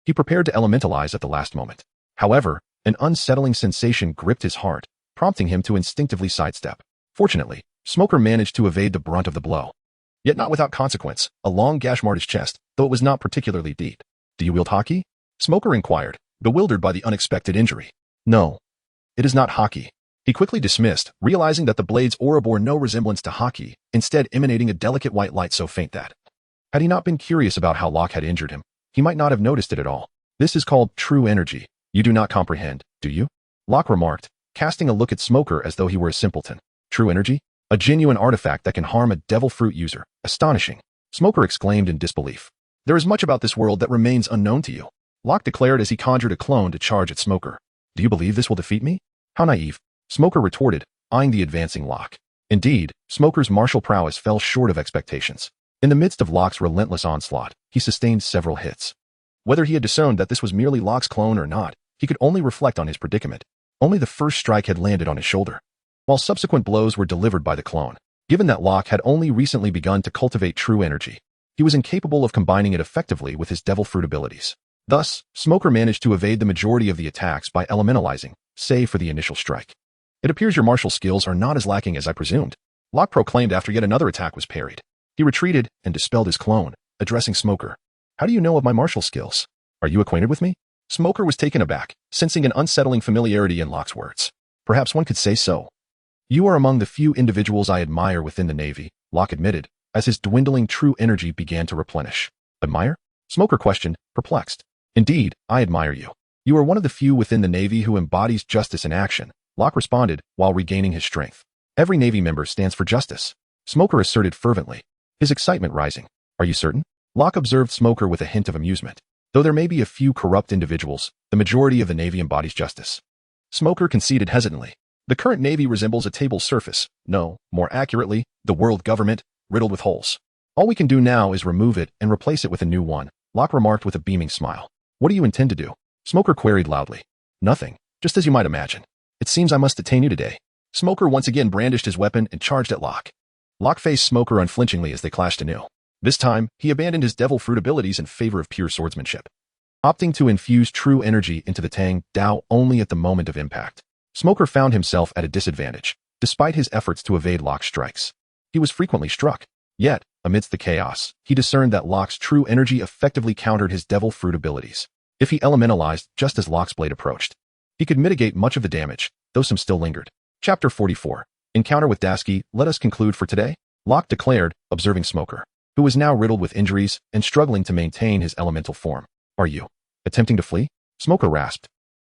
he prepared to elementalize at the last moment. However, an unsettling sensation gripped his heart, prompting him to instinctively sidestep. Fortunately, Smoker managed to evade the brunt of the blow. Yet not without consequence, a long gash marred his chest, though it was not particularly deep. "Do you wield hockey?" Smoker inquired, bewildered by the unexpected injury. "No, it is not hockey." He quickly dismissed, realizing that the blade's aura bore no resemblance to hockey, instead emanating a delicate white light so faint that, had he not been curious about how Locke had injured him, he might not have noticed it at all. "This is called true energy. You do not comprehend, do you?" Locke remarked, casting a look at Smoker as though he were a simpleton. "True energy? A genuine artifact that can harm a devil fruit user. Astonishing." Smoker exclaimed in disbelief. "There is much about this world that remains unknown to you," Locke declared as he conjured a clone to charge at Smoker. "Do you believe this will defeat me?" "How naive," Smoker retorted, eyeing the advancing Locke. Indeed, Smoker's martial prowess fell short of expectations. In the midst of Locke's relentless onslaught, he sustained several hits. Whether he had discerned that this was merely Locke's clone or not, he could only reflect on his predicament. Only the first strike had landed on his shoulder, while subsequent blows were delivered by the clone. Given that Locke had only recently begun to cultivate true energy, he was incapable of combining it effectively with his devil fruit abilities. Thus, Smoker managed to evade the majority of the attacks by elementalizing, save for the initial strike. "It appears your martial skills are not as lacking as I presumed," Locke proclaimed after yet another attack was parried. He retreated and dispelled his clone, addressing Smoker. "How do you know of my martial skills? Are you acquainted with me?" Smoker was taken aback, sensing an unsettling familiarity in Locke's words. "Perhaps one could say so." "You are among the few individuals I admire within the Navy," Locke admitted, as his dwindling true energy began to replenish. "Admire?" Smoker questioned, perplexed. "Indeed, I admire you. You are one of the few within the Navy who embodies justice in action," Locke responded while regaining his strength. "Every Navy member stands for justice," Smoker asserted fervently, his excitement rising. "Are you certain?" Locke observed Smoker with a hint of amusement. "Though there may be a few corrupt individuals, the majority of the Navy embodies justice." Smoker conceded hesitantly. "The current Navy resembles a table surface. No, more accurately, the world government, riddled with holes. All we can do now is remove it and replace it with a new one," Locke remarked with a beaming smile. "What do you intend to do?" Smoker queried loudly. "Nothing, just as you might imagine. It seems I must detain you today." Smoker once again brandished his weapon and charged at Locke. Locke faced Smoker unflinchingly as they clashed anew. This time, he abandoned his devil fruit abilities in favor of pure swordsmanship, opting to infuse true energy into the Tang Dao only at the moment of impact. Smoker found himself at a disadvantage, despite his efforts to evade Locke's strikes. He was frequently struck. Yet, amidst the chaos, he discerned that Locke's true energy effectively countered his devil fruit abilities. If he elementalized just as Locke's blade approached, he could mitigate much of the damage, though some still lingered. Chapter 44. Encounter with Dasky. "Let us conclude for today," Locke declared, observing Smoker, who was now riddled with injuries and struggling to maintain his elemental form. "Are you attempting to flee?" Smoker rasped,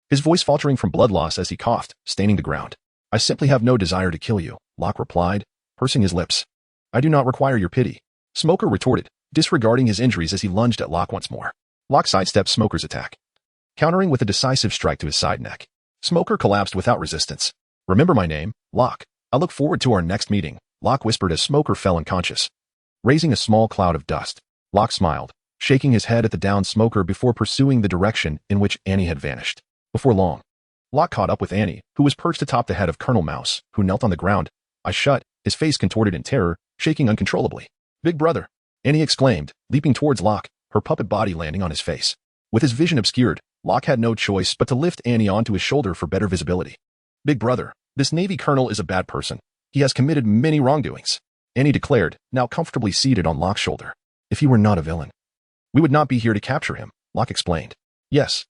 his voice faltering from blood loss as he coughed, staining the ground. "I simply have no desire to kill you," Locke replied, pursing his lips. "I do not require your pity," Smoker retorted, disregarding his injuries as he lunged at Locke once more. Locke sidestepped Smoker's attack, countering with a decisive strike to his side neck. Smoker collapsed without resistance. "Remember my name, Locke. I look forward to our next meeting," Locke whispered as Smoker fell unconscious. Raising a small cloud of dust, Locke smiled, shaking his head at the downed Smoker before pursuing the direction in which Annie had vanished. Before long, Locke caught up with Annie, who was perched atop the head of Colonel Mouse, who knelt on the ground, eyes shut, his face contorted in terror, shaking uncontrollably. "Big brother," Annie exclaimed, leaping towards Locke, her puppet body landing on his face. With his vision obscured, Locke had no choice but to lift Annie onto his shoulder for better visibility. "Big brother, this Navy colonel is a bad person. He has committed many wrongdoings," Annie declared, now comfortably seated on Locke's shoulder. "If he were not a villain, we would not be here to capture him," Locke explained. Yes,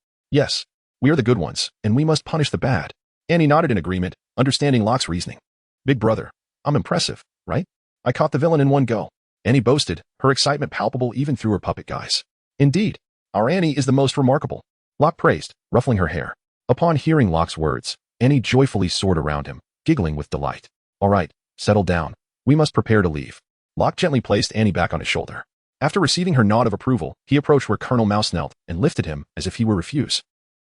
we are the good ones, and we must punish the bad." Annie nodded in agreement, understanding Locke's reasoning. "Big brother, I'm impressive, right? I caught the villain in one go," Annie boasted, her excitement palpable even through her puppet guise. "Indeed, our Annie is the most remarkable," Locke praised, ruffling her hair. Upon hearing Locke's words, Annie joyfully soared around him, giggling with delight. "All right, settle down. We must prepare to leave." Locke gently placed Annie back on his shoulder. After receiving her nod of approval, he approached where Colonel Mouse knelt and lifted him as if he were refuse.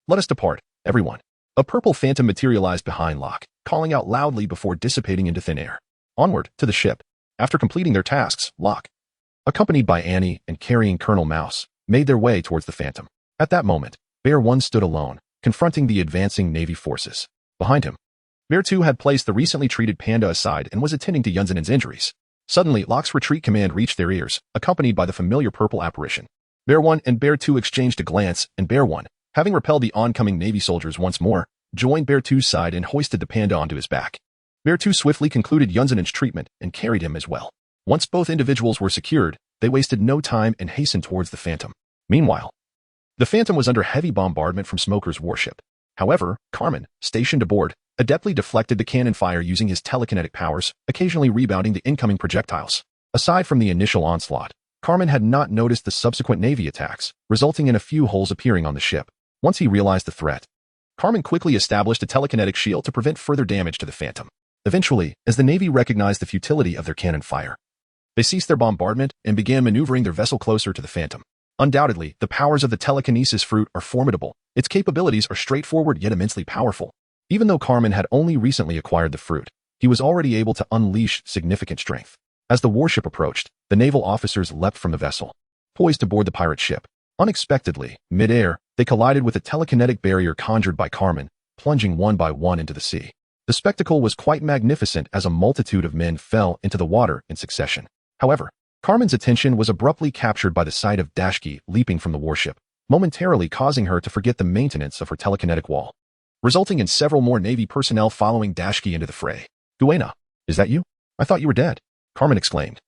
"Let us depart, everyone." A purple phantom materialized behind Locke, calling out loudly before dissipating into thin air. Onward, to the ship. After completing their tasks, Locke, accompanied by Annie and carrying Colonel Mouse, made their way towards the Phantom. At that moment, Bear 1 stood alone, confronting the advancing Navy forces. Behind him, Bear 2 had placed the recently treated Panda aside and was attending to Yunzinen's injuries. Suddenly, Locke's retreat command reached their ears, accompanied by the familiar purple apparition. Bear 1 and Bear 2 exchanged a glance, and Bear 1, having repelled the oncoming Navy soldiers once more, joined Bear 2's side and hoisted the panda onto his back. Bear 2 swiftly concluded Yunzanen's treatment and carried him as well. Once both individuals were secured, they wasted no time and hastened towards the Phantom. Meanwhile, the Phantom was under heavy bombardment from Smoker's warship. However, Carmen, stationed aboard, adeptly deflected the cannon fire using his telekinetic powers, occasionally rebounding the incoming projectiles. Aside from the initial onslaught, Carmen had not noticed the subsequent Navy attacks, resulting in a few holes appearing on the ship. Once he realized the threat, Carmen quickly established a telekinetic shield to prevent further damage to the Phantom. Eventually, as the Navy recognized the futility of their cannon fire, they ceased their bombardment and began maneuvering their vessel closer to the Phantom. Undoubtedly, the powers of the telekinesis fruit are formidable. Its capabilities are straightforward yet immensely powerful. Even though Carmen had only recently acquired the fruit, he was already able to unleash significant strength. As the warship approached, the naval officers leapt from the vessel, poised to board the pirate ship. Unexpectedly, mid-air, they collided with a telekinetic barrier conjured by Carmen, plunging one by one into the sea. The spectacle was quite magnificent as a multitude of men fell into the water in succession. However, Carmen's attention was abruptly captured by the sight of Dashki leaping from the warship, momentarily causing her to forget the maintenance of her telekinetic wall, resulting in several more Navy personnel following Dashki into the fray. "Duena, is that you? I thought you were dead," Carmen exclaimed,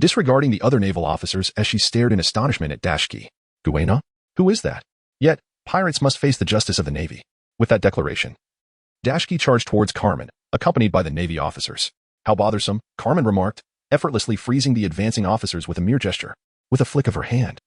disregarding the other naval officers as she stared in astonishment at Dashki. "Duena? Who is that? Yet, pirates must face the justice of the Navy." With that declaration, Dashki charged towards Carmen, accompanied by the Navy officers. "How bothersome," Carmen remarked, effortlessly freezing the advancing officers with a mere gesture. With a flick of her hand,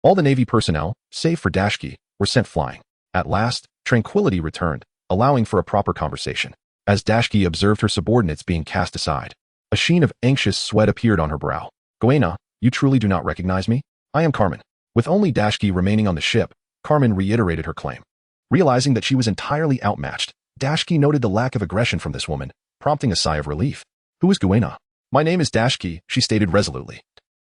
all the Navy personnel, save for Dashki, were sent flying. At last, tranquility returned, allowing for a proper conversation. As Dashki observed her subordinates being cast aside, a sheen of anxious sweat appeared on her brow. "Goena, you truly do not recognize me? I am Carmen." With only Dashki remaining on the ship, Carmen reiterated her claim. Realizing that she was entirely outmatched, Dashki noted the lack of aggression from this woman, prompting a sigh of relief. "Who is Goena?" "My name is Dashki," she stated resolutely,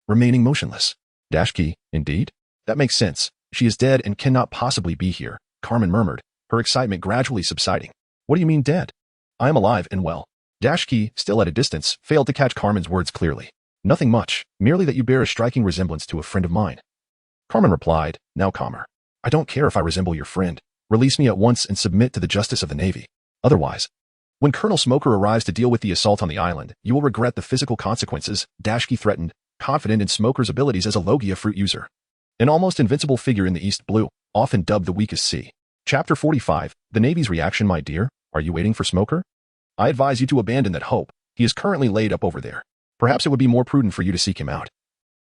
remaining motionless. "Dashki, indeed? That makes sense. She is dead and cannot possibly be here," Carmen murmured, her excitement gradually subsiding. "What do you mean dead?" "I am alive and well." Dashki, still at a distance, failed to catch Carmen's words clearly. "Nothing much, merely that you bear a striking resemblance to a friend of mine." Carmen replied, now calmer. "I don't care if I resemble your friend. Release me at once and submit to the justice of the Navy. Otherwise, when Colonel Smoker arrives to deal with the assault on the island, you will regret the physical consequences," Dashki threatened, confident in Smoker's abilities as a Logia fruit user. An almost invincible figure in the East Blue, often dubbed the weakest sea. Chapter 45, The Navy's Reaction. "My dear, are you waiting for Smoker? I advise you to abandon that hope. He is currently laid up over there. Perhaps it would be more prudent for you to seek him out."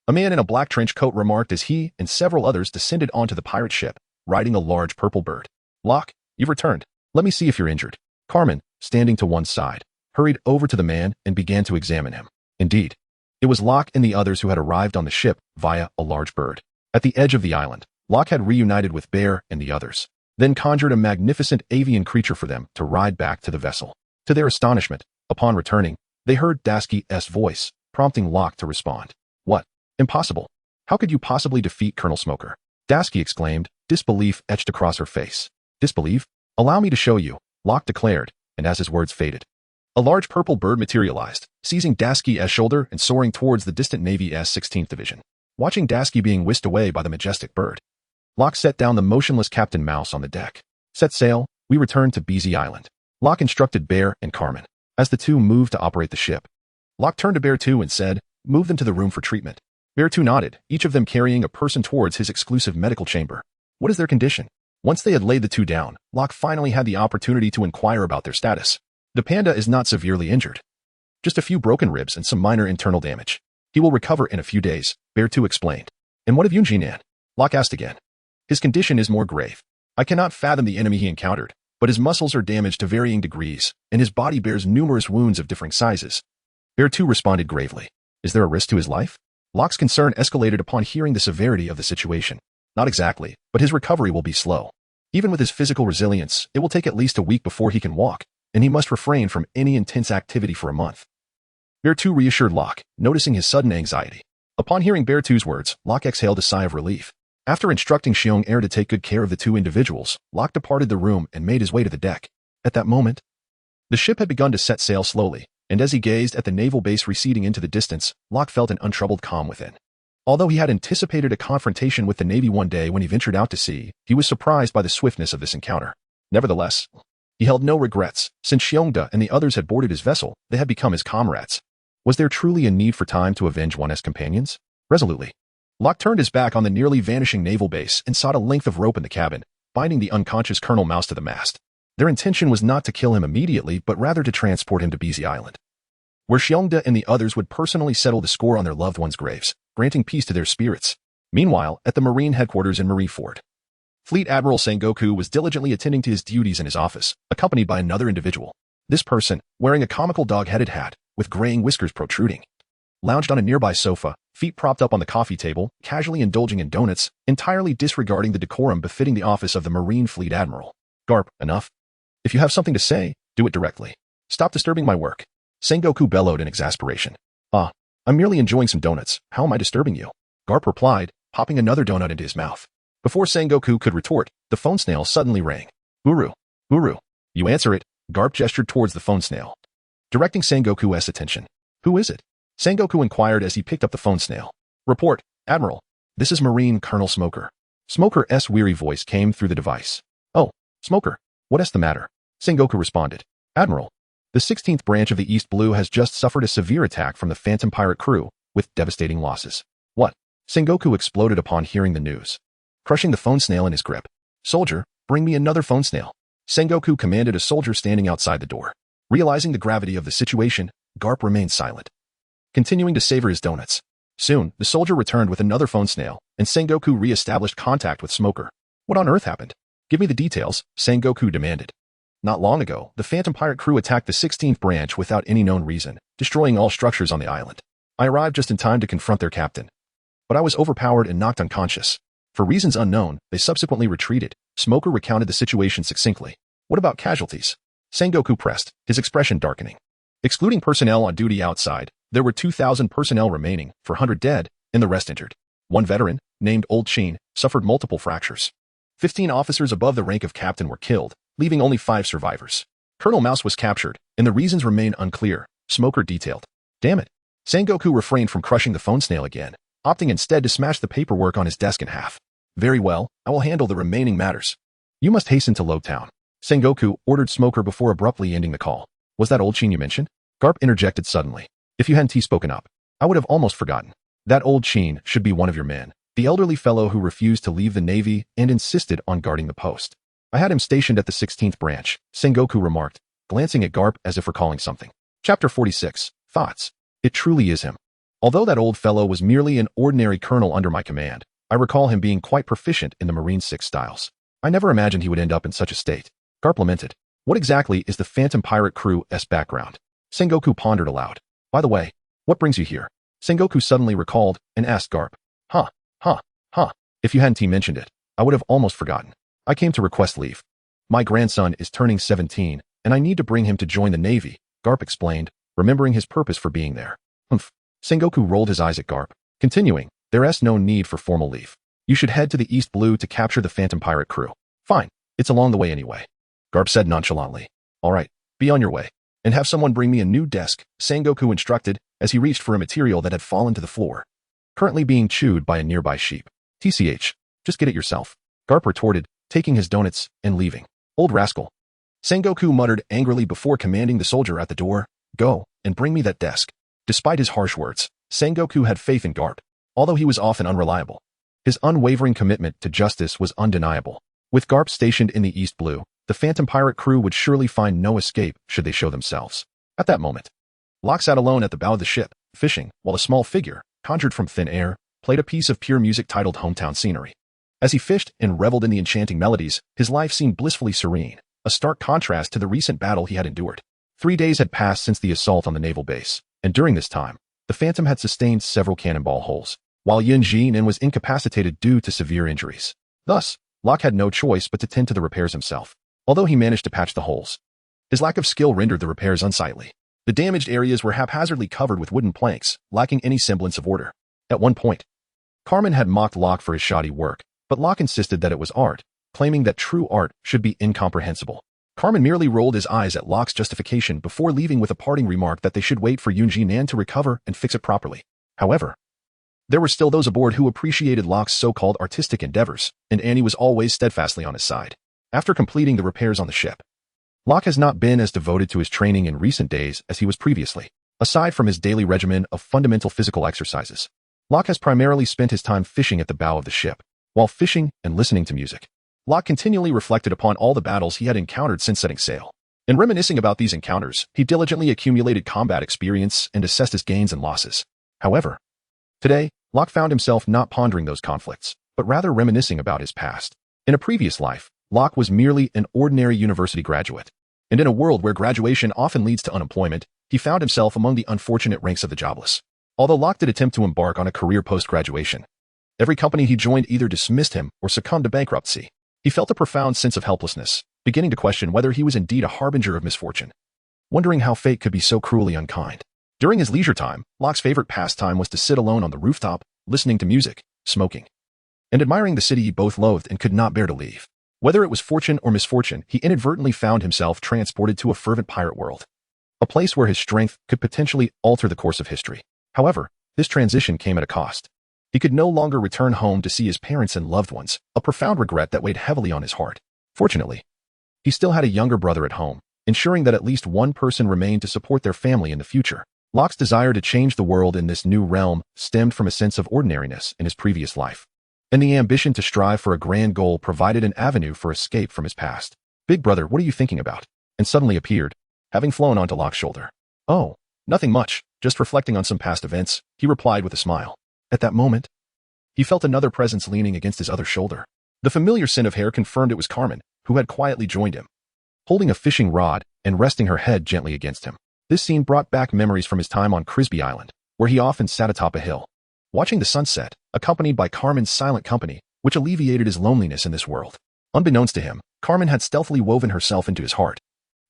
A man in a black trench coat remarked as he and several others descended onto the pirate ship, riding a large purple bird. "Locke, you've returned. Let me see if you're injured." Carmen, standing to one side, hurried over to the man and began to examine him. Indeed, it was Locke and the others who had arrived on the ship via a large bird. At the edge of the island, Locke had reunited with Bear and the others, then conjured a magnificent avian creature for them to ride back to the vessel. To their astonishment, upon returning, they heard Dashki's voice, prompting Locke to respond. "What? Impossible. How could you possibly defeat Colonel Smoker?" Dashki exclaimed, disbelief etched across her face. "Disbelief? Allow me to show you," Locke declared, and as his words faded, a large purple bird materialized, seizing Dashki's shoulder and soaring towards the distant Navy's 16th Division. Watching Dashki being whisked away by the majestic bird, Locke set down the motionless Captain Mouse on the deck. "Set sail, we return to BZ Island." Locke instructed Bear and Carmen. As the two moved to operate the ship, Locke turned to Bear 2 and said, "Move them to the room for treatment." Bear 2 nodded, each of them carrying a person towards his exclusive medical chamber. "What is their condition?" Once they had laid the two down, Locke finally had the opportunity to inquire about their status. "The panda is not severely injured. Just a few broken ribs and some minor internal damage. He will recover in a few days," Bear 2 explained. "And what of Yunjinan?" Locke asked again. "His condition is more grave. I cannot fathom the enemy he encountered, but his muscles are damaged to varying degrees, and his body bears numerous wounds of differing sizes." Bear 2 responded gravely. "Is there a risk to his life?" Locke's concern escalated upon hearing the severity of the situation. "Not exactly, but his recovery will be slow. Even with his physical resilience, it will take at least a week before he can walk, and he must refrain from any intense activity for a month." Bear 2 reassured Locke, noticing his sudden anxiety. Upon hearing Bear 2's words, Locke exhaled a sigh of relief. After instructing Xiong Air to take good care of the two individuals, Locke departed the room and made his way to the deck. At that moment, the ship had begun to set sail slowly, and as he gazed at the naval base receding into the distance, Locke felt an untroubled calm within. Although he had anticipated a confrontation with the Navy one day when he ventured out to sea, he was surprised by the swiftness of this encounter. Nevertheless, He held no regrets. Since Xiongda and the others had boarded his vessel, they had become his comrades. Was there truly a need for time to avenge one's companions? Resolutely. Locke turned his back on the nearly vanishing naval base and sought a length of rope in the cabin, binding the unconscious Colonel Mouse to the mast. Their intention was not to kill him immediately, but rather to transport him to Beezy Island, where Xiongda and the others would personally settle the score on their loved ones' graves, granting peace to their spirits. Meanwhile, at the Marine headquarters in Marineford, Fleet Admiral Sengoku was diligently attending to his duties in his office, accompanied by another individual. This person, wearing a comical dog-headed hat, with graying whiskers protruding, lounged on a nearby sofa, feet propped up on the coffee table, casually indulging in donuts, entirely disregarding the decorum befitting the office of the Marine Fleet Admiral. Garp, enough. If you have something to say, do it directly. Stop disturbing my work. Sengoku bellowed in exasperation. Ah, I'm merely enjoying some donuts. How am I disturbing you? Garp replied, popping another donut into his mouth. Before Sengoku could retort, the phone snail suddenly rang. Uru. Uru. You answer it. Garp gestured towards the phone snail, directing Sengoku's attention. Who is it? Sengoku inquired as he picked up the phone snail. Report, Admiral. This is Marine Colonel Smoker. Smoker's weary voice came through the device. Oh, Smoker. What's the matter? Sengoku responded. Admiral, the 16th branch of the East Blue has just suffered a severe attack from the Phantom Pirate crew, with devastating losses. What? Sengoku exploded upon hearing the news, crushing the phone snail in his grip. Soldier, bring me another phone snail. Sengoku commanded a soldier standing outside the door. Realizing the gravity of the situation, Garp remained silent, continuing to savor his donuts. Soon, the soldier returned with another phone snail, and Sengoku re-established contact with Smoker. What on earth happened? Give me the details, Sengoku demanded. Not long ago, the Phantom Pirate crew attacked the 16th branch without any known reason, destroying all structures on the island. I arrived just in time to confront their captain, but I was overpowered and knocked unconscious. For reasons unknown, they subsequently retreated. Smoker recounted the situation succinctly. What about casualties? Sengoku pressed, his expression darkening. Excluding personnel on duty outside, there were 2,000 personnel remaining, 400 dead, and the rest injured. One veteran, named Old Sheen, suffered multiple fractures. 15 officers above the rank of captain were killed, leaving only 5 survivors. Colonel Mouse was captured, and the reasons remain unclear, Smoker detailed. Damn it. Sengoku refrained from crushing the phone snail again, opting instead to smash the paperwork on his desk in half. Very well, I will handle the remaining matters. You must hasten to Lowtown, Sengoku ordered Smoker before abruptly ending the call. Was that Old Sheen you mentioned? Garp interjected suddenly. If you hadn't spoken up, I would have almost forgotten. That Old Sheen should be one of your men, the elderly fellow who refused to leave the Navy and insisted on guarding the post. I had him stationed at the 16th branch, Sengoku remarked, glancing at Garp as if recalling something. Chapter 46, Thoughts. It truly is him. Although that old fellow was merely an ordinary colonel under my command, I recall him being quite proficient in the Marine 6 styles. I never imagined he would end up in such a state. Garp lamented. What exactly is the Phantom Pirate crew's background? Sengoku pondered aloud. By the way, what brings you here? Sengoku suddenly recalled and asked Garp. If you hadn't mentioned it, I would have almost forgotten. I came to request leave. My grandson is turning 17, and I need to bring him to join the Navy, Garp explained, remembering his purpose for being there. Sengoku rolled his eyes at Garp, continuing, there's no need for formal leave. You should head to the East Blue to capture the Phantom Pirate crew. Fine, it's along the way anyway. Garp said nonchalantly. All right, be on your way. And have someone bring me a new desk, Sengoku instructed, as he reached for a material that had fallen to the floor, currently being chewed by a nearby sheep. TCH, just get it yourself. Garp retorted, taking his donuts and leaving. Old rascal. Sengoku muttered angrily before commanding the soldier at the door, go, and bring me that desk. Despite his harsh words, Sengoku had faith in Garp, although he was often unreliable. His unwavering commitment to justice was undeniable. With Garp stationed in the East Blue, the Phantom Pirate crew would surely find no escape should they show themselves. At that moment, Locke sat alone at the bow of the ship, fishing, while a small figure, conjured from thin air, played a piece of pure music titled Hometown Scenery. As he fished and reveled in the enchanting melodies, his life seemed blissfully serene, a stark contrast to the recent battle he had endured. 3 days had passed since the assault on the naval base, and during this time, the Phantom had sustained several cannonball holes, while Yin Jin was incapacitated due to severe injuries. Thus, Locke had no choice but to tend to the repairs himself, although he managed to patch the holes. His lack of skill rendered the repairs unsightly. The damaged areas were haphazardly covered with wooden planks, lacking any semblance of order. At one point, Carmen had mocked Locke for his shoddy work, but Locke insisted that it was art, claiming that true art should be incomprehensible. Carmen merely rolled his eyes at Locke's justification before leaving with a parting remark that they should wait for Yunji to recover and fix it properly. However, there were still those aboard who appreciated Locke's so-called artistic endeavors, and Annie was always steadfastly on his side. After completing the repairs on the ship, Locke has not been as devoted to his training in recent days as he was previously. Aside from his daily regimen of fundamental physical exercises, Locke has primarily spent his time fishing at the bow of the ship. While fishing and listening to music, Locke continually reflected upon all the battles he had encountered since setting sail. In reminiscing about these encounters, he diligently accumulated combat experience and assessed his gains and losses. However, today, Locke found himself not pondering those conflicts, but rather reminiscing about his past. In a previous life, Locke was merely an ordinary university graduate. And in a world where graduation often leads to unemployment, he found himself among the unfortunate ranks of the jobless. Although Locke did attempt to embark on a career post-graduation, every company he joined either dismissed him or succumbed to bankruptcy. He felt a profound sense of helplessness, beginning to question whether he was indeed a harbinger of misfortune, wondering how fate could be so cruelly unkind. During his leisure time, Locke's favorite pastime was to sit alone on the rooftop, listening to music, smoking, and admiring the city he both loathed and could not bear to leave. Whether it was fortune or misfortune, he inadvertently found himself transported to a fervent pirate world, a place where his strength could potentially alter the course of history. However, this transition came at a cost. He could no longer return home to see his parents and loved ones, a profound regret that weighed heavily on his heart. Fortunately, he still had a younger brother at home, ensuring that at least one person remained to support their family in the future. Locke's desire to change the world in this new realm stemmed from a sense of ordinariness in his previous life, and the ambition to strive for a grand goal provided an avenue for escape from his past. "Big brother, what are you thinking about?" and suddenly appeared, having flown onto Locke's shoulder. "Oh, nothing much, just reflecting on some past events," he replied with a smile. At that moment, he felt another presence leaning against his other shoulder. The familiar scent of hair confirmed it was Carmen, who had quietly joined him, holding a fishing rod and resting her head gently against him. This scene brought back memories from his time on Crisby Island, where he often sat atop a hill, watching the sunset, accompanied by Carmen's silent company, which alleviated his loneliness in this world. Unbeknownst to him, Carmen had stealthily woven herself into his heart,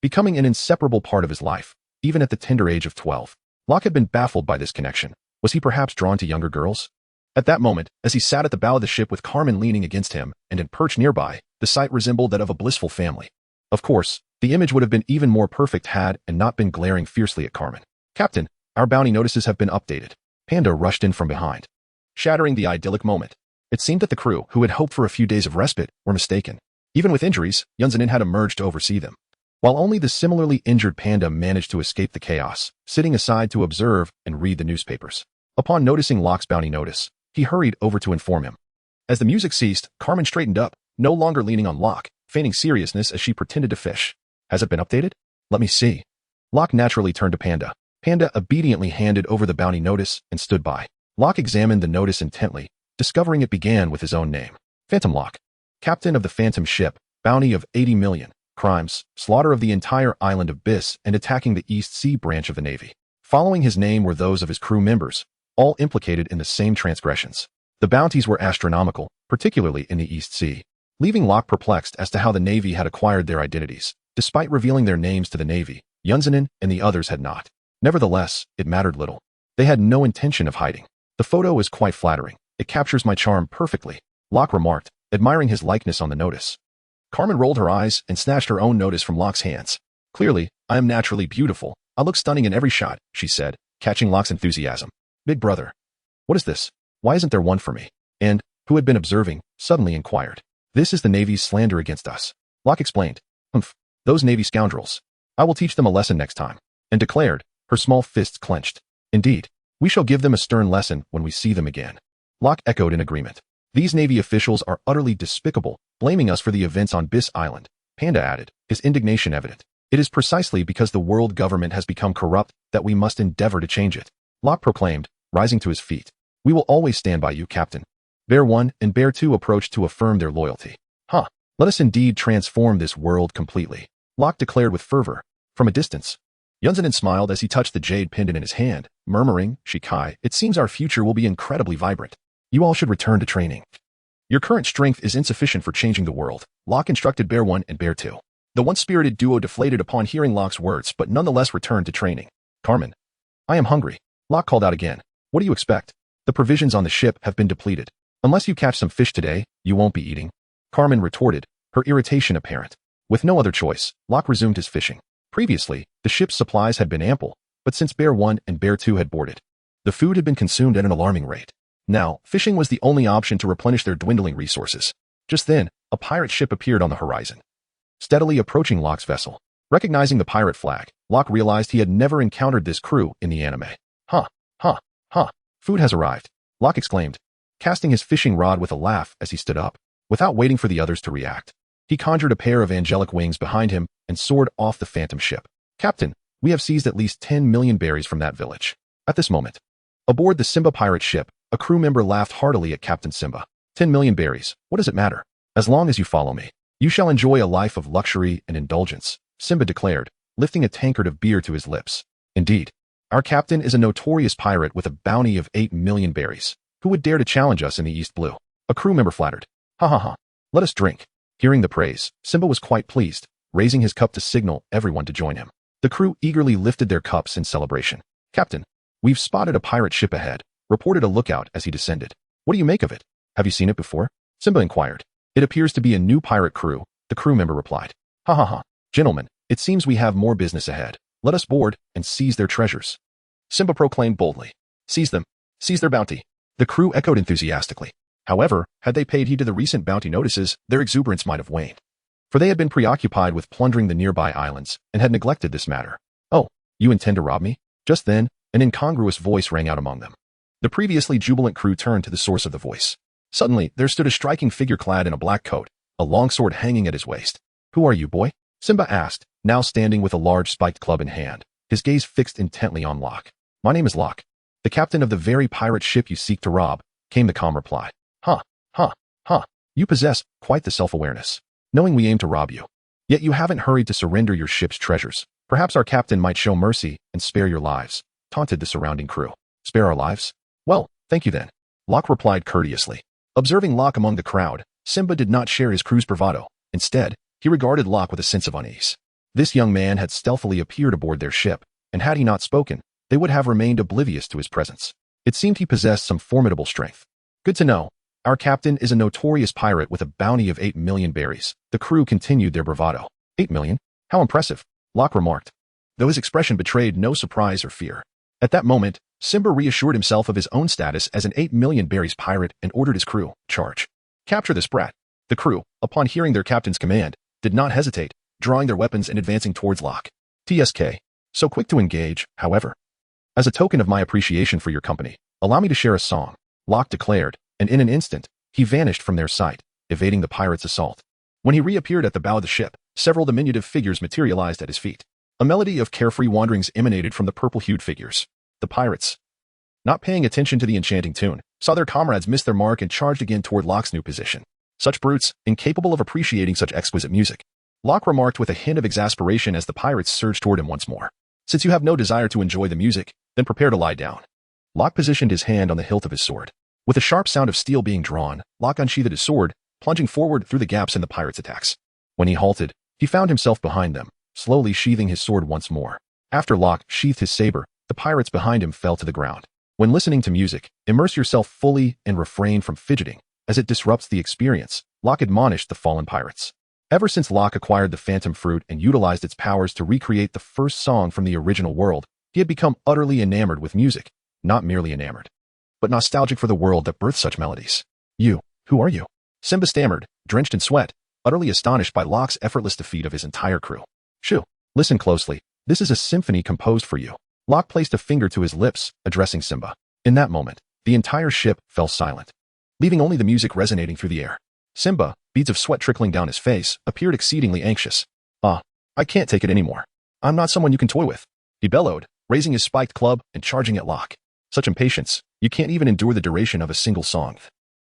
becoming an inseparable part of his life, even at the tender age of 12. Locke had been baffled by this connection. Was he perhaps drawn to younger girls? At that moment, as he sat at the bow of the ship with Carmen leaning against him and perched nearby, the sight resembled that of a blissful family. Of course, the image would have been even more perfect had it not been glaring fiercely at Carmen. "Captain, our bounty notices have been updated." Panda rushed in from behind, shattering the idyllic moment. It seemed that the crew, who had hoped for a few days of respite, were mistaken. Even with injuries, Yunzanin had emerged to oversee them, while only the similarly injured Panda managed to escape the chaos, sitting aside to observe and read the newspapers. Upon noticing Locke's bounty notice, he hurried over to inform him. As the music ceased, Carmen straightened up, no longer leaning on Locke, feigning seriousness as she pretended to fish. "Has it been updated? Let me see." Locke naturally turned to Panda. Panda obediently handed over the bounty notice and stood by. Locke examined the notice intently, discovering it began with his own name. Phantom Locke, captain of the Phantom ship, bounty of 80 million, crimes, slaughter of the entire island of Biss and attacking the East Sea branch of the Navy. Following his name were those of his crew members, all implicated in the same transgressions. The bounties were astronomical, particularly in the East Sea, leaving Locke perplexed as to how the Navy had acquired their identities. Despite revealing their names to the Navy, Yunzanin and the others had not. Nevertheless, it mattered little. They had no intention of hiding. "The photo is quite flattering. It captures my charm perfectly," Locke remarked, admiring his likeness on the notice. Carmen rolled her eyes and snatched her own notice from Locke's hands. "Clearly, I am naturally beautiful. I look stunning in every shot," she said, catching Locke's enthusiasm. "Big brother, what is this? Why isn't there one for me?" And, who had been observing, suddenly inquired. "This is the Navy's slander against us," Locke explained. "Humph, those Navy scoundrels. I will teach them a lesson next time," and declared, her small fists clenched. "Indeed, we shall give them a stern lesson when we see them again." Locke echoed in agreement. "These Navy officials are utterly despicable, blaming us for the events on Biss Island," Panda added, his indignation evident. "It is precisely because the world government has become corrupt that we must endeavor to change it," Locke proclaimed, rising to his feet. "We will always stand by you, Captain." Bear 1 and Bear 2 approached to affirm their loyalty. Let us indeed transform this world completely," Locke declared with fervor. From a distance, Yunzanin smiled as he touched the jade pendant in his hand, murmuring, "Shikai, it seems our future will be incredibly vibrant. You all should return to training. Your current strength is insufficient for changing the world," Locke instructed Bear 1 and Bear 2. The one-spirited duo deflated upon hearing Locke's words but nonetheless returned to training. "Carmen, I am hungry," Locke called out again. "What do you expect? The provisions on the ship have been depleted. Unless you catch some fish today, you won't be eating," Carmen retorted, her irritation apparent. With no other choice, Locke resumed his fishing. Previously, the ship's supplies had been ample, but since Bear 1 and Bear 2 had boarded, the food had been consumed at an alarming rate. Now, fishing was the only option to replenish their dwindling resources. Just then, a pirate ship appeared on the horizon, steadily approaching Locke's vessel. Recognizing the pirate flag, Locke realized he had never encountered this crew in the anime. Huh, huh, huh. Food has arrived, Locke exclaimed, casting his fishing rod with a laugh as he stood up. Without waiting for the others to react, he conjured a pair of angelic wings behind him and soared off the phantom ship. Captain, we have seized at least 10 million berries from that village. At this moment, aboard the Simba pirate ship, a crew member laughed heartily at Captain Simba. 10 million berries, what does it matter? As long as you follow me, you shall enjoy a life of luxury and indulgence, Simba declared, lifting a tankard of beer to his lips. Indeed, our captain is a notorious pirate with a bounty of 8 million berries. Who would dare to challenge us in the East Blue? A crew member flattered. Ha ha ha. Let us drink. Hearing the praise, Simba was quite pleased, raising his cup to signal everyone to join him. The crew eagerly lifted their cups in celebration. Captain, we've spotted a pirate ship ahead, reported a lookout as he descended. What do you make of it? Have you seen it before? Simba inquired. It appears to be a new pirate crew, the crew member replied. Ha ha ha. Gentlemen, it seems we have more business ahead. Let us board and seize their treasures. Simba proclaimed boldly. Seize them. Seize their bounty. The crew echoed enthusiastically. However, had they paid heed to the recent bounty notices, their exuberance might have waned. For they had been preoccupied with plundering the nearby islands and had neglected this matter. Oh, you intend to rob me? Just then, an incongruous voice rang out among them. The previously jubilant crew turned to the source of the voice. Suddenly, there stood a striking figure clad in a black coat, a long sword hanging at his waist. Who are you, boy? Simba asked, now standing with a large spiked club in hand, his gaze fixed intently on Locke. My name is Locke, the captain of the very pirate ship you seek to rob, came the calm reply. Huh, huh, huh. You possess quite the self-awareness, knowing we aim to rob you. Yet you haven't hurried to surrender your ship's treasures. Perhaps our captain might show mercy and spare your lives, taunted the surrounding crew. Spare our lives? Well, thank you then, Locke replied courteously. Observing Locke among the crowd, Simba did not share his crew's bravado. Instead, he regarded Locke with a sense of unease. This young man had stealthily appeared aboard their ship, and had he not spoken, they would have remained oblivious to his presence. It seemed he possessed some formidable strength. Good to know. Our captain is a notorious pirate with a bounty of 8 million berries. The crew continued their bravado. 8 million? How impressive, Locke remarked, though his expression betrayed no surprise or fear. At that moment, Simba reassured himself of his own status as an 8 million berries pirate and ordered his crew, charge. Capture this brat. The crew, upon hearing their captain's command, did not hesitate, drawing their weapons and advancing towards Locke. TSK. So quick to engage, however. As a token of my appreciation for your company, allow me to share a song, Locke declared, and in an instant, he vanished from their sight, evading the pirates' assault. When he reappeared at the bow of the ship, several diminutive figures materialized at his feet. A melody of carefree wanderings emanated from the purple-hued figures. The pirates, not paying attention to the enchanting tune, saw their comrades miss their mark and charged again toward Locke's new position. Such brutes, incapable of appreciating such exquisite music, Locke remarked with a hint of exasperation as the pirates surged toward him once more. Since you have no desire to enjoy the music, then prepare to lie down. Locke positioned his hand on the hilt of his sword. With a sharp sound of steel being drawn, Locke unsheathed his sword, plunging forward through the gaps in the pirates' attacks. When he halted, he found himself behind them, slowly sheathing his sword once more. After Locke sheathed his saber, the pirates behind him fell to the ground. When listening to music, immerse yourself fully and refrain from fidgeting, as it disrupts the experience, Locke admonished the fallen pirates. Ever since Locke acquired the phantom fruit and utilized its powers to recreate the first song from the original world, he had become utterly enamored with music, not merely enamored, but nostalgic for the world that birthed such melodies. You, who are you? Simba stammered, drenched in sweat, utterly astonished by Locke's effortless defeat of his entire crew. Shoo, listen closely. This is a symphony composed for you. Locke placed a finger to his lips, addressing Simba. In that moment, the entire ship fell silent, leaving only the music resonating through the air. Simba, beads of sweat trickling down his face, appeared exceedingly anxious. I can't take it anymore. I'm not someone you can toy with, he bellowed, raising his spiked club and charging at Locke. Such impatience, you can't even endure the duration of a single song,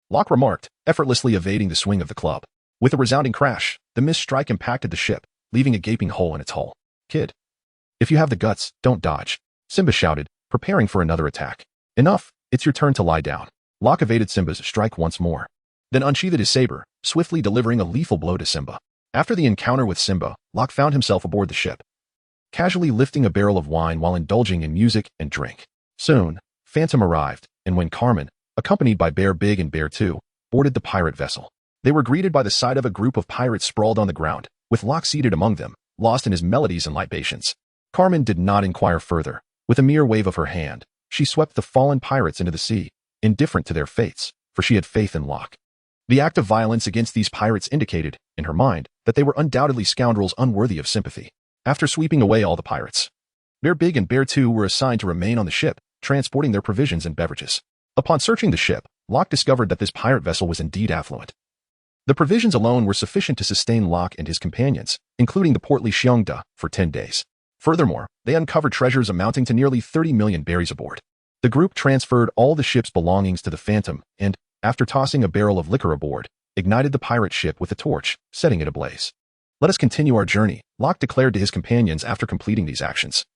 Locke remarked, effortlessly evading the swing of the club. With a resounding crash, the missed strike impacted the ship, leaving a gaping hole in its hull. Kid, if you have the guts, don't dodge, Simba shouted, preparing for another attack. Enough, it's your turn to lie down. Locke evaded Simba's strike once more, then unsheathed his saber, swiftly delivering a lethal blow to Simba. After the encounter with Simba, Locke found himself aboard the ship, casually lifting a barrel of wine while indulging in music and drink. Soon, Phantom arrived, and when Carmen, accompanied by Bear Big and Bear 2, boarded the pirate vessel, they were greeted by the sight of a group of pirates sprawled on the ground, with Locke seated among them, lost in his melodies and libations. Carmen did not inquire further. With a mere wave of her hand, she swept the fallen pirates into the sea, indifferent to their fates, for she had faith in Locke. The act of violence against these pirates indicated, in her mind, that they were undoubtedly scoundrels unworthy of sympathy. After sweeping away all the pirates, Bear Big and Bear 2 were assigned to remain on the ship, transporting their provisions and beverages. Upon searching the ship, Locke discovered that this pirate vessel was indeed affluent. The provisions alone were sufficient to sustain Locke and his companions, including the portly Xiongda, for 10 days. Furthermore, they uncovered treasures amounting to nearly 30 million berries aboard. The group transferred all the ship's belongings to the Phantom and, after tossing a barrel of liquor aboard, ignited the pirate ship with a torch, setting it ablaze. "Let us continue our journey," Locke declared to his companions after completing these actions.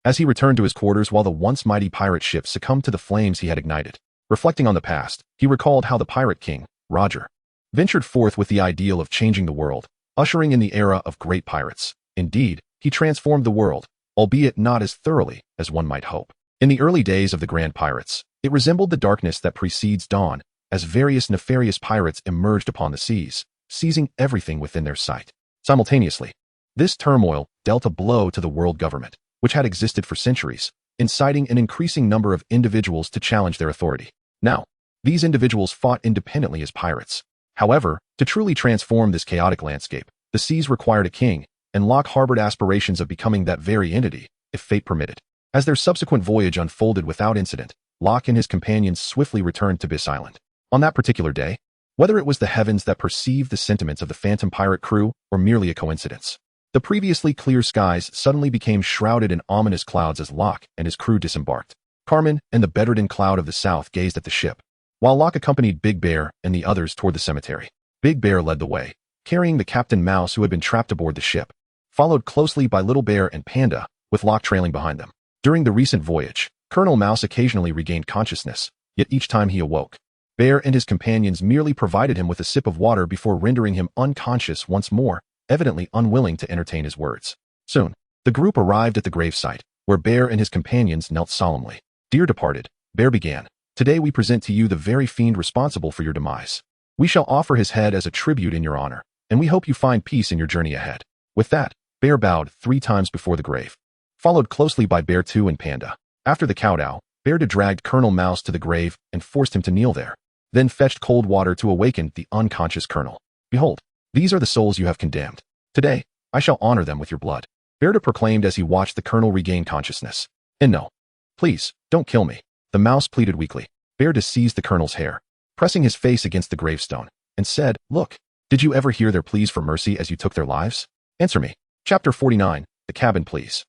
As he returned to his quarters while the once mighty pirate ship succumbed to the flames he had ignited. Reflecting on the past, he recalled how the Pirate King, Roger, ventured forth with the ideal of changing the world, ushering in the era of great pirates. Indeed, he transformed the world, albeit not as thoroughly as one might hope. In the early days of the Grand Pirates, it resembled the darkness that precedes dawn, as various nefarious pirates emerged upon the seas, seizing everything within their sight. Simultaneously, this turmoil dealt a blow to the world government, which had existed for centuries, inciting an increasing number of individuals to challenge their authority. Now, these individuals fought independently as pirates. However, to truly transform this chaotic landscape, the seas required a king, and Locke harbored aspirations of becoming that very entity, if fate permitted. As their subsequent voyage unfolded without incident, Locke and his companions swiftly returned to Biss Island. On that particular day, whether it was the heavens that perceived the sentiments of the Phantom pirate crew or merely a coincidence, the previously clear skies suddenly became shrouded in ominous clouds as Locke and his crew disembarked. Carmen and the Bedridden Cloud of the South gazed at the ship, while Locke accompanied Big Bear and the others toward the cemetery. Big Bear led the way, carrying the Captain Mouse who had been trapped aboard the ship, followed closely by Little Bear and Panda, with Locke trailing behind them. During the recent voyage, Colonel Mouse occasionally regained consciousness, yet each time he awoke, Bear and his companions merely provided him with a sip of water before rendering him unconscious once more, evidently unwilling to entertain his words. Soon, the group arrived at the gravesite, where Bear and his companions knelt solemnly. "Dear departed," Bear began, "today we present to you the very fiend responsible for your demise. We shall offer his head as a tribute in your honor, and we hope you find peace in your journey ahead." With that, Bear bowed 3 times before the grave, followed closely by Bear 2 and Panda. After the kowtow, Bear dragged Colonel Mouse to the grave and forced him to kneel there, then fetched cold water to awaken the unconscious colonel. "Behold, these are the souls you have condemned. Today, I shall honor them with your blood," Bearda proclaimed as he watched the colonel regain consciousness. "And no, please, don't kill me," the mouse pleaded weakly. Bearda seized the colonel's hair, pressing his face against the gravestone, and said, "Look, did you ever hear their pleas for mercy as you took their lives? Answer me." Chapter 49, The Cabin Pleas.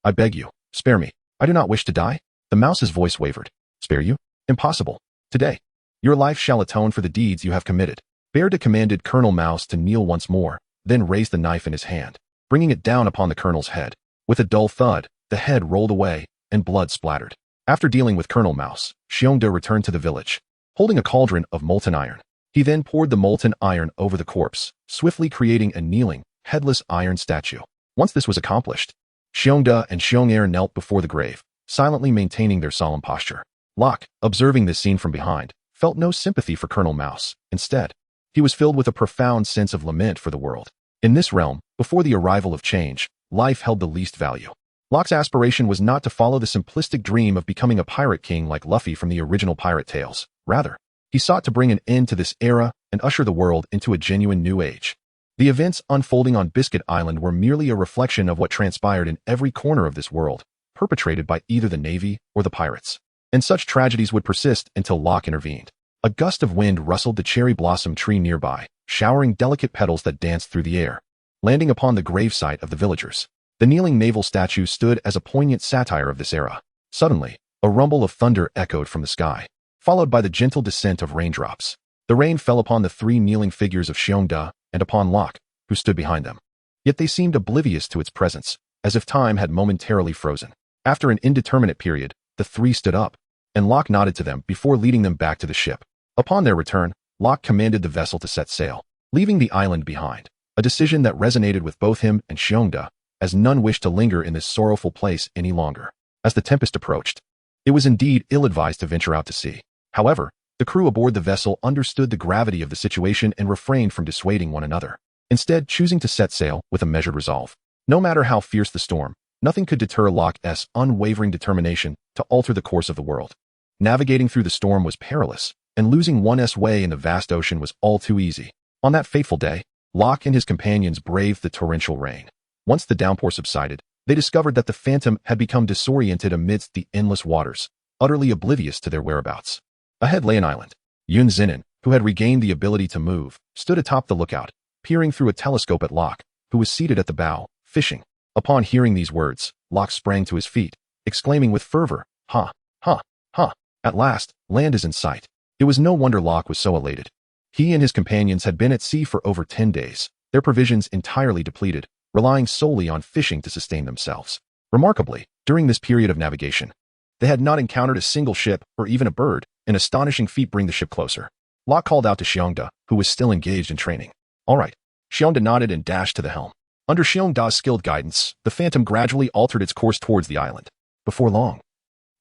"I beg you, spare me. I do not wish to die." The mouse's voice wavered. "Spare you? Impossible. Today, your life shall atone for the deeds you have committed." Bearda commanded Colonel Mouse to kneel once more, then raised the knife in his hand, bringing it down upon the colonel's head. With a dull thud, the head rolled away, and blood splattered. After dealing with Colonel Mouse, Xiongda returned to the village, holding a cauldron of molten iron. He then poured the molten iron over the corpse, swiftly creating a kneeling, headless iron statue. Once this was accomplished, Xiongda and Xiong'er knelt before the grave, silently maintaining their solemn posture. Locke, observing this scene from behind, felt no sympathy for Colonel Mouse. Instead, he was filled with a profound sense of lament for the world. In this realm, before the arrival of change, life held the least value. Locke's aspiration was not to follow the simplistic dream of becoming a pirate king like Luffy from the original pirate tales. Rather, he sought to bring an end to this era and usher the world into a genuine new age. The events unfolding on Biscuit Island were merely a reflection of what transpired in every corner of this world, perpetrated by either the Navy or the pirates. And such tragedies would persist until Locke intervened. A gust of wind rustled the cherry blossom tree nearby, showering delicate petals that danced through the air, landing upon the gravesite of the villagers. The kneeling naval statue stood as a poignant satire of this era. Suddenly, a rumble of thunder echoed from the sky, followed by the gentle descent of raindrops. The rain fell upon the 3 kneeling figures of Xiongda and upon Locke, who stood behind them. Yet they seemed oblivious to its presence, as if time had momentarily frozen. After an indeterminate period, the 3 stood up, and Locke nodded to them before leading them back to the ship. Upon their return, Locke commanded the vessel to set sail, leaving the island behind, a decision that resonated with both him and Xiongda, as none wished to linger in this sorrowful place any longer. As the tempest approached, it was indeed ill-advised to venture out to sea. However, the crew aboard the vessel understood the gravity of the situation and refrained from dissuading one another, instead choosing to set sail with a measured resolve. No matter how fierce the storm, nothing could deter Locke's unwavering determination to alter the course of the world. Navigating through the storm was perilous, and losing one's way in the vast ocean was all too easy. On that fateful day, Locke and his companions braved the torrential rain, Once the downpour subsided, they discovered that the phantom had become disoriented amidst the endless waters, utterly oblivious to their whereabouts. Ahead lay an island. Yun Zinin, who had regained the ability to move, stood atop the lookout, peering through a telescope at Locke, who was seated at the bow, fishing. Upon hearing these words, Locke sprang to his feet, exclaiming with fervor, "Ha! Ha! Ha! At last, land is in sight." It was no wonder Locke was so elated. He and his companions had been at sea for over 10 days, their provisions entirely depleted, relying solely on fishing to sustain themselves. Remarkably, during this period of navigation, they had not encountered a single ship or even a bird, an astonishing feat bring the ship closer. Locke called out to Xiongda, who was still engaged in training. "All right." Xiongda nodded and dashed to the helm. Under Xiongda's skilled guidance, the Phantom gradually altered its course towards the island. Before long,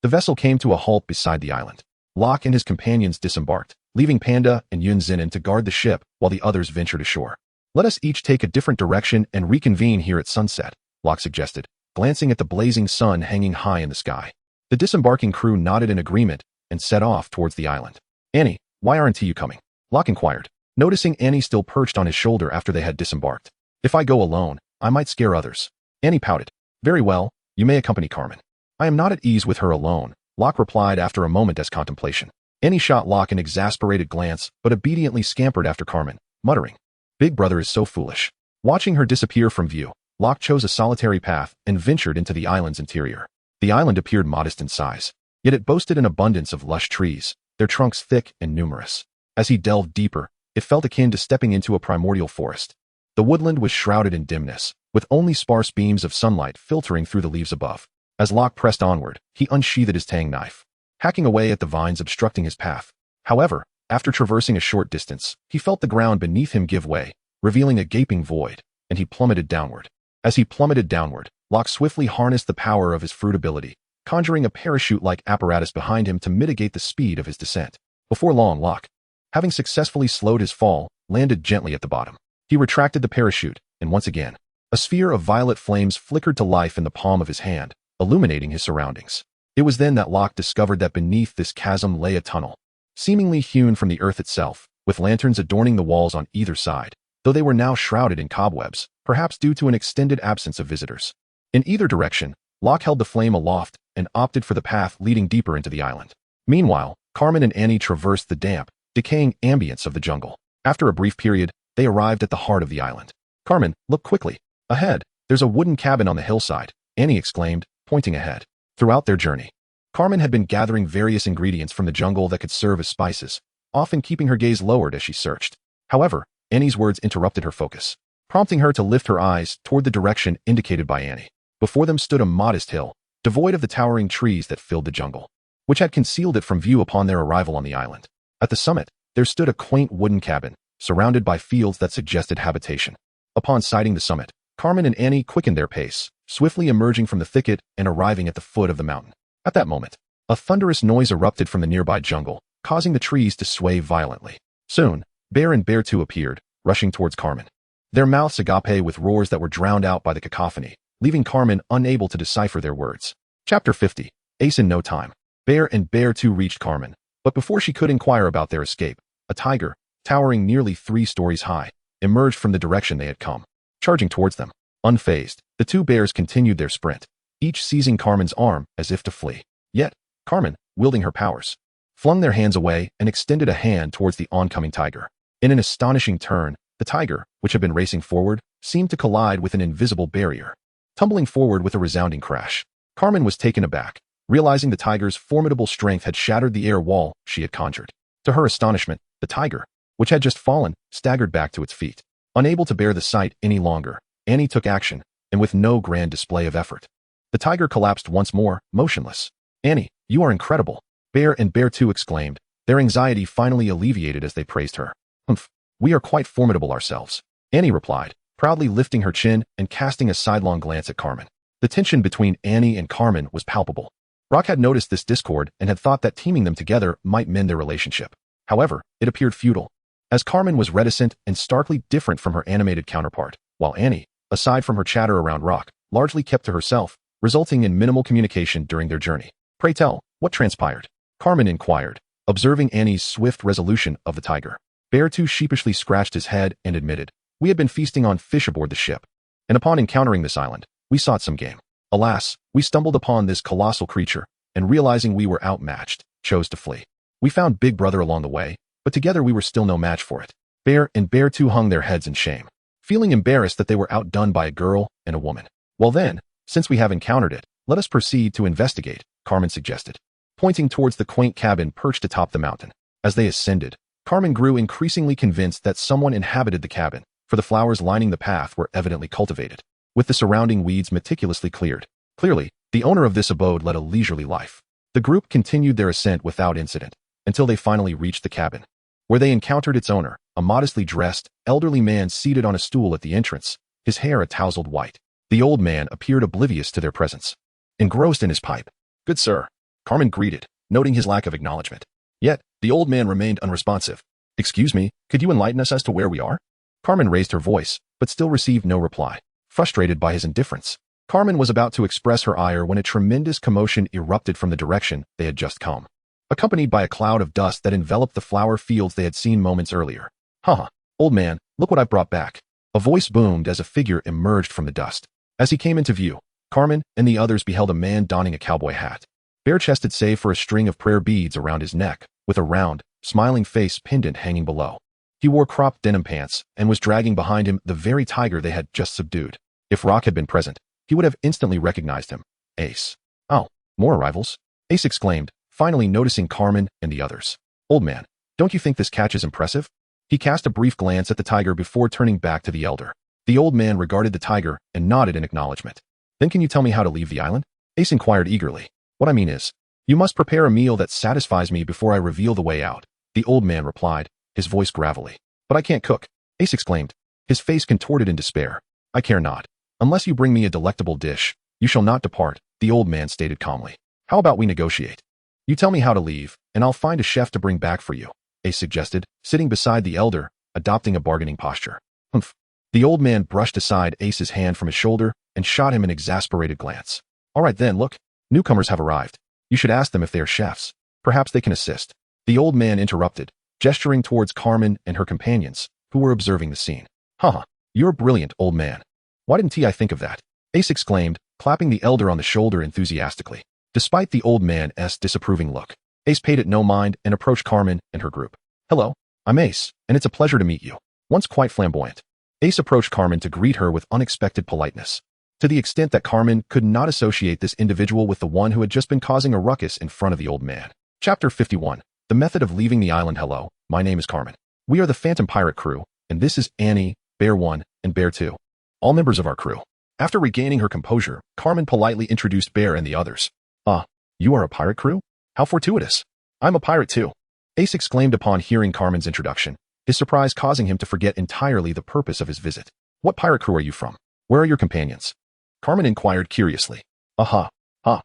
the vessel came to a halt beside the island. Locke and his companions disembarked, leaving Panda and Yun Zinin to guard the ship while the others ventured ashore. "Let us each take a different direction and reconvene here at sunset," Locke suggested, glancing at the blazing sun hanging high in the sky. The disembarking crew nodded in agreement and set off towards the island. "Annie, why aren't you coming?" Locke inquired, noticing Annie still perched on his shoulder after they had disembarked. "If I go alone, I might scare others." Annie pouted. "Very well, you may accompany Carmen." "I am not at ease with her alone," Locke replied after a moment's contemplation. Annie shot Locke an exasperated glance, but obediently scampered after Carmen, muttering, "Big brother is so foolish." Watching her disappear from view, Locke chose a solitary path and ventured into the island's interior. The island appeared modest in size, yet it boasted an abundance of lush trees, their trunks thick and numerous. As he delved deeper, it felt akin to stepping into a primordial forest. The woodland was shrouded in dimness, with only sparse beams of sunlight filtering through the leaves above. As Locke pressed onward, he unsheathed his tang knife, hacking away at the vines obstructing his path. However, after traversing a short distance, he felt the ground beneath him give way, revealing a gaping void, and he plummeted downward. As he plummeted downward, Locke swiftly harnessed the power of his fruit ability, conjuring a parachute-like apparatus behind him to mitigate the speed of his descent. Before long, Locke, having successfully slowed his fall, landed gently at the bottom. He retracted the parachute, and once again, a sphere of violet flames flickered to life in the palm of his hand, illuminating his surroundings. It was then that Locke discovered that beneath this chasm lay a tunnel, seemingly hewn from the earth itself, with lanterns adorning the walls on either side, though they were now shrouded in cobwebs, perhaps due to an extended absence of visitors. In either direction, Locke held the flame aloft and opted for the path leading deeper into the island. Meanwhile, Carmen and Annie traversed the damp, decaying ambience of the jungle. After a brief period, they arrived at the heart of the island. "Carmen, look quickly. Ahead, there's a wooden cabin on the hillside," Annie exclaimed, pointing ahead. Throughout their journey, Carmen had been gathering various ingredients from the jungle that could serve as spices, often keeping her gaze lowered as she searched. However, Annie's words interrupted her focus, prompting her to lift her eyes toward the direction indicated by Annie. Before them stood a modest hill, devoid of the towering trees that filled the jungle, which had concealed it from view upon their arrival on the island. At the summit, there stood a quaint wooden cabin, surrounded by fields that suggested habitation. Upon sighting the summit, Carmen and Annie quickened their pace, swiftly emerging from the thicket and arriving at the foot of the mountain. At that moment, a thunderous noise erupted from the nearby jungle, causing the trees to sway violently. Soon, Bear and Bear 2 appeared, rushing towards Carmen, their mouths agape with roars that were drowned out by the cacophony, leaving Carmen unable to decipher their words. Chapter 50. Ace in no time. Bear and Bear 2 reached Carmen, but before she could inquire about their escape, a tiger, towering nearly 3 stories high, emerged from the direction they had come. Charging towards them, unfazed, the two bears continued their sprint, each seizing Carmen's arm as if to flee. Yet, Carmen, wielding her powers, flung their hands away and extended a hand towards the oncoming tiger. In an astonishing turn, the tiger, which had been racing forward, seemed to collide with an invisible barrier, tumbling forward with a resounding crash. Carmen was taken aback, realizing the tiger's formidable strength had shattered the air wall she had conjured. To her astonishment, the tiger, which had just fallen, staggered back to its feet. Unable to bear the sight any longer, Annie took action, and with no grand display of effort, the tiger collapsed once more, motionless. "Annie, you are incredible," Bear and Bear 2 exclaimed, their anxiety finally alleviated as they praised her. "Humph, we are quite formidable ourselves," Annie replied, proudly lifting her chin and casting a sidelong glance at Carmen. The tension between Annie and Carmen was palpable. Rock had noticed this discord and had thought that teaming them together might mend their relationship. However, it appeared futile, as Carmen was reticent and starkly different from her animated counterpart, while Annie, aside from her chatter around Rock, largely kept to herself, resulting in minimal communication during their journey. "Pray tell, what transpired?" Carmen inquired, observing Annie's swift resolution of the tiger. Bear 2 sheepishly scratched his head and admitted, "We had been feasting on fish aboard the ship. and upon encountering this island, we sought some game. Alas, we stumbled upon this colossal creature, and realizing we were outmatched, chose to flee. We found Big Brother along the way, but together we were still no match for it. Bear and Bear 2 hung their heads in shame, feeling embarrassed that they were outdone by a girl and a woman. Well then, since we have encountered it, let us proceed to investigate, Carmen suggested, pointing towards the quaint cabin perched atop the mountain. As they ascended, Carmen grew increasingly convinced that someone inhabited the cabin, for the flowers lining the path were evidently cultivated, with the surrounding weeds meticulously cleared. Clearly, the owner of this abode led a leisurely life. The group continued their ascent without incident, until they finally reached the cabin, where they encountered its owner, a modestly dressed, elderly man seated on a stool at the entrance, his hair a tousled white. The old man appeared oblivious to their presence, engrossed in his pipe. "Good sir," Carmen greeted, noting his lack of acknowledgement. Yet, the old man remained unresponsive. "Excuse me, could you enlighten us as to where we are?" Carmen raised her voice, but still received no reply. Frustrated by his indifference, Carmen was about to express her ire when a tremendous commotion erupted from the direction they had just come, accompanied by a cloud of dust that enveloped the flower fields they had seen moments earlier. "Haha, old man, look what I've brought back." A voice boomed as a figure emerged from the dust. As he came into view, Carmen and the others beheld a man donning a cowboy hat, bare-chested save for a string of prayer beads around his neck, with a round, smiling face pendant hanging below. He wore cropped denim pants and was dragging behind him the very tiger they had just subdued. If Rock had been present, he would have instantly recognized him. "Ace." "Oh, more arrivals?" Ace exclaimed, finally noticing Carmen and the others. "Old man, don't you think this catch is impressive?" He cast a brief glance at the tiger before turning back to the elder. The old man regarded the tiger and nodded in acknowledgement. "Then can you tell me how to leave the island?" Ace inquired eagerly. "What I mean is, you must prepare a meal that satisfies me before I reveal the way out," the old man replied, his voice gravelly. "But I can't cook," Ace exclaimed, his face contorted in despair. "I care not. Unless you bring me a delectable dish, you shall not depart," the old man stated calmly. "How about we negotiate? You tell me how to leave, and I'll find a chef to bring back for you," Ace suggested, sitting beside the elder, adopting a bargaining posture. "Humph." The old man brushed aside Ace's hand from his shoulder and shot him an exasperated glance. "All right then, look. Newcomers have arrived. You should ask them if they are chefs. Perhaps they can assist." The old man interrupted, gesturing towards Carmen and her companions, who were observing the scene. "Haha, you're brilliant, old man. Why didn't I think of that?" Ace exclaimed, clapping the elder on the shoulder enthusiastically. Despite the old man's disapproving look, Ace paid it no mind and approached Carmen and her group. "Hello, I'm Ace, and it's a pleasure to meet you." Once quite flamboyant, Ace approached Carmen to greet her with unexpected politeness, to the extent that Carmen could not associate this individual with the one who had just been causing a ruckus in front of the old man. Chapter 51. The Method of Leaving the Island. "Hello, my name is Carmen. We are the Phantom Pirate crew, and this is Annie, Bear 1, and Bear 2. All members of our crew." After regaining her composure, Carmen politely introduced Bear and the others. "Ah, you are a pirate crew? How fortuitous. I'm a pirate too," Ace exclaimed upon hearing Carmen's introduction, his surprise causing him to forget entirely the purpose of his visit. "What pirate crew are you from? Where are your companions?" Carmen inquired curiously. "Aha, ha.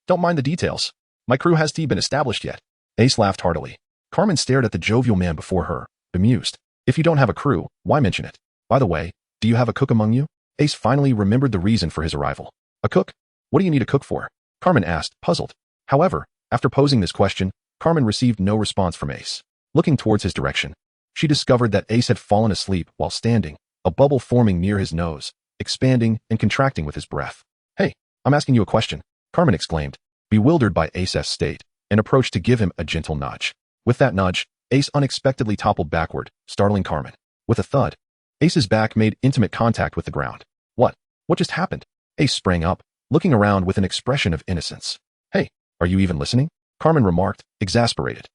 Don't mind the details. My crew hasn't been established yet." Ace laughed heartily. Carmen stared at the jovial man before her, bemused. "If you don't have a crew, why mention it? By the way, do you have a cook among you?" Ace finally remembered the reason for his arrival. "A cook? What do you need a cook for?" Carmen asked, puzzled. However, after posing this question, Carmen received no response from Ace. Looking towards his direction, she discovered that Ace had fallen asleep while standing, a bubble forming near his nose, expanding and contracting with his breath. "Hey, I'm asking you a question," Carmen exclaimed, bewildered by Ace's state, and approached to give him a gentle nudge. With that nudge, Ace unexpectedly toppled backward, startling Carmen. With a thud, Ace's back made intimate contact with the ground. What just happened?" Ace sprang up, looking around with an expression of innocence. "Hey, are you even listening?" Carmen remarked, exasperated.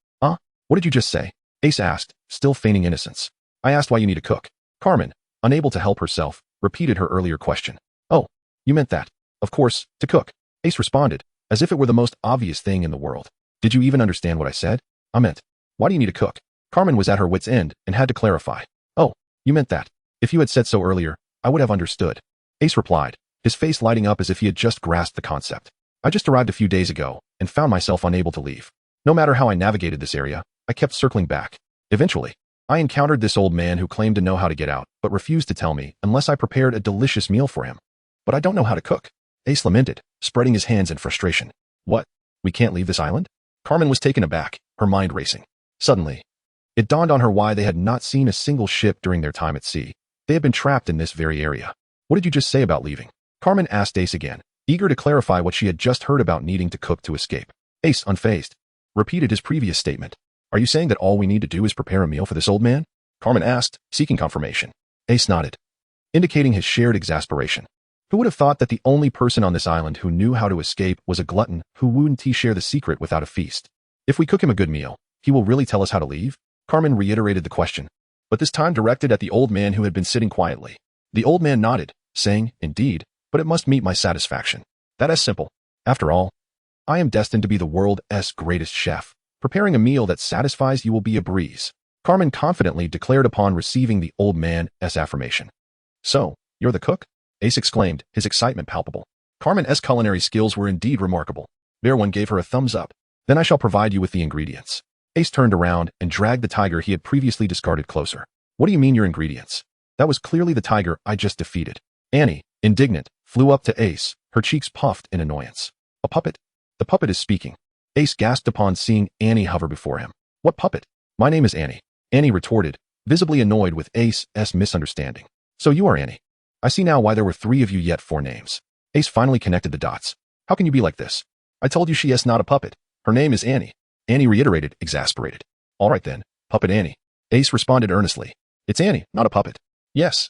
What did you just say?" Ace asked, still feigning innocence. "I asked why you need a cook." Carmen, unable to help herself, repeated her earlier question. "Oh, you meant that. Of course, to cook," Ace responded, as if it were the most obvious thing in the world. "Did you even understand what I said?" "I meant, why do you need a cook?" Carmen was at her wit's end and had to clarify. "Oh, you meant that. If you had said so earlier, I would have understood," Ace replied, his face lighting up as if he had just grasped the concept. "I just arrived a few days ago and found myself unable to leave. No matter how I navigated this area, I kept circling back. Eventually, I encountered this old man who claimed to know how to get out, but refused to tell me unless I prepared a delicious meal for him. But I don't know how to cook," Ace lamented, spreading his hands in frustration. "What? We can't leave this island?" Carmen was taken aback, her mind racing. Suddenly, it dawned on her why they had not seen a single ship during their time at sea. They had been trapped in this very area. What did you just say about leaving? Carmen asked Ace again, eager to clarify what she had just heard about needing to cook to escape. Ace, unfazed, repeated his previous statement. Are you saying that all we need to do is prepare a meal for this old man? Carmen asked, seeking confirmation. Ace nodded, indicating his shared exasperation. Who would have thought that the only person on this island who knew how to escape was a glutton who wouldn't share the secret without a feast? If we cook him a good meal, he will really tell us how to leave? Carmen reiterated the question, but this time directed at the old man who had been sitting quietly. The old man nodded, saying, Indeed, but it must meet my satisfaction. That is simple. After all, I am destined to be the world's greatest chef. Preparing a meal that satisfies you will be a breeze. Carmen confidently declared upon receiving the old man's affirmation. So, you're the cook? Ace exclaimed, his excitement palpable. Carmen's culinary skills were indeed remarkable. Bear One gave her a thumbs up. Then I shall provide you with the ingredients. Ace turned around and dragged the tiger he had previously discarded closer. What do you mean your ingredients? That was clearly the tiger I just defeated. Annie, indignant, flew up to Ace, her cheeks puffed in annoyance. A puppet? The puppet is speaking. Ace gasped upon seeing Annie hover before him. What puppet? My name is Annie. Annie retorted, visibly annoyed with Ace's misunderstanding. So you are Annie. I see now why there were 3 of you yet 4 names. Ace finally connected the dots. How can you be like this? I told you she is not a puppet. Her name is Annie. Annie reiterated, exasperated. All right then, Puppet Annie. Ace responded earnestly. It's Annie, not a puppet. Yes,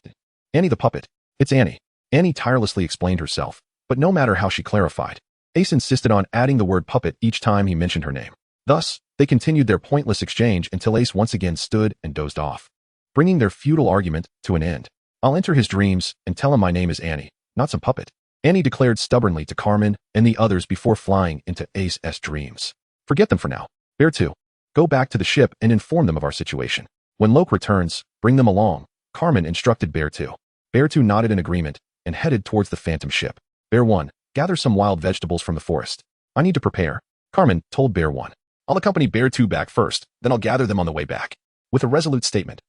Annie the puppet. It's Annie. Annie tirelessly explained herself, but no matter how she clarified, Ace insisted on adding the word puppet each time he mentioned her name. Thus, they continued their pointless exchange until Ace once again stood and dozed off, bringing their futile argument to an end. I'll enter his dreams and tell him my name is Annie, not some puppet. Annie declared stubbornly to Carmen and the others before flying into Ace's dreams. Forget them for now. Bear 2, go back to the ship and inform them of our situation. When Locke returns, bring them along, Carmen instructed Bear 2. Bear 2 nodded in agreement and headed towards the phantom ship. Bear 1, gather some wild vegetables from the forest. I need to prepare, Carmen told Bear 1. I'll accompany Bear 2 back first, then I'll gather them on the way back. With a resolute statement,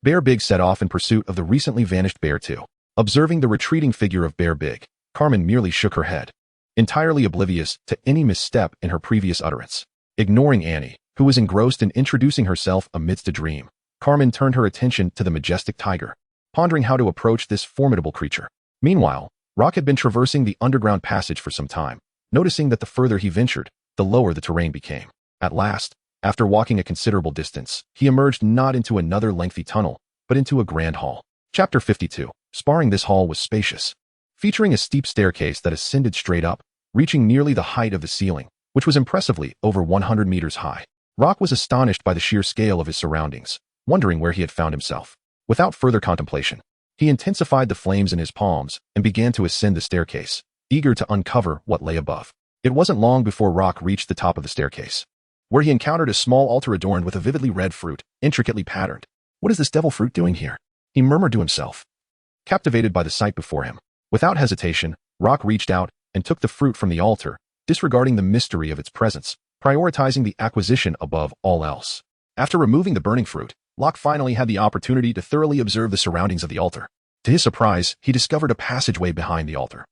Bear Big set off in pursuit of the recently vanished Bear 2. Observing the retreating figure of Bear Big, Carmen merely shook her head, entirely oblivious to any misstep in her previous utterance. Ignoring Annie, who was engrossed in introducing herself amidst a dream, Carmen turned her attention to the majestic tiger, pondering how to approach this formidable creature. Meanwhile, Rock had been traversing the underground passage for some time, noticing that the further he ventured, the lower the terrain became. At last, after walking a considerable distance, he emerged not into another lengthy tunnel, but into a grand hall. Chapter 52. Sparring. This hall was spacious, featuring a steep staircase that ascended straight up, reaching nearly the height of the ceiling, which was impressively over 100 meters high. Rock was astonished by the sheer scale of his surroundings, wondering where he had found himself. Without further contemplation, he intensified the flames in his palms and began to ascend the staircase, eager to uncover what lay above. It wasn't long before Rock reached the top of the staircase, where he encountered a small altar adorned with a vividly red fruit, intricately patterned. What is this devil fruit doing here? He murmured to himself, captivated by the sight before him. Without hesitation, Rock reached out and took the fruit from the altar, disregarding the mystery of its presence, prioritizing the acquisition above all else. After removing the burning fruit, Rock finally had the opportunity to thoroughly observe the surroundings of the altar. To his surprise, he discovered a passageway behind the altar,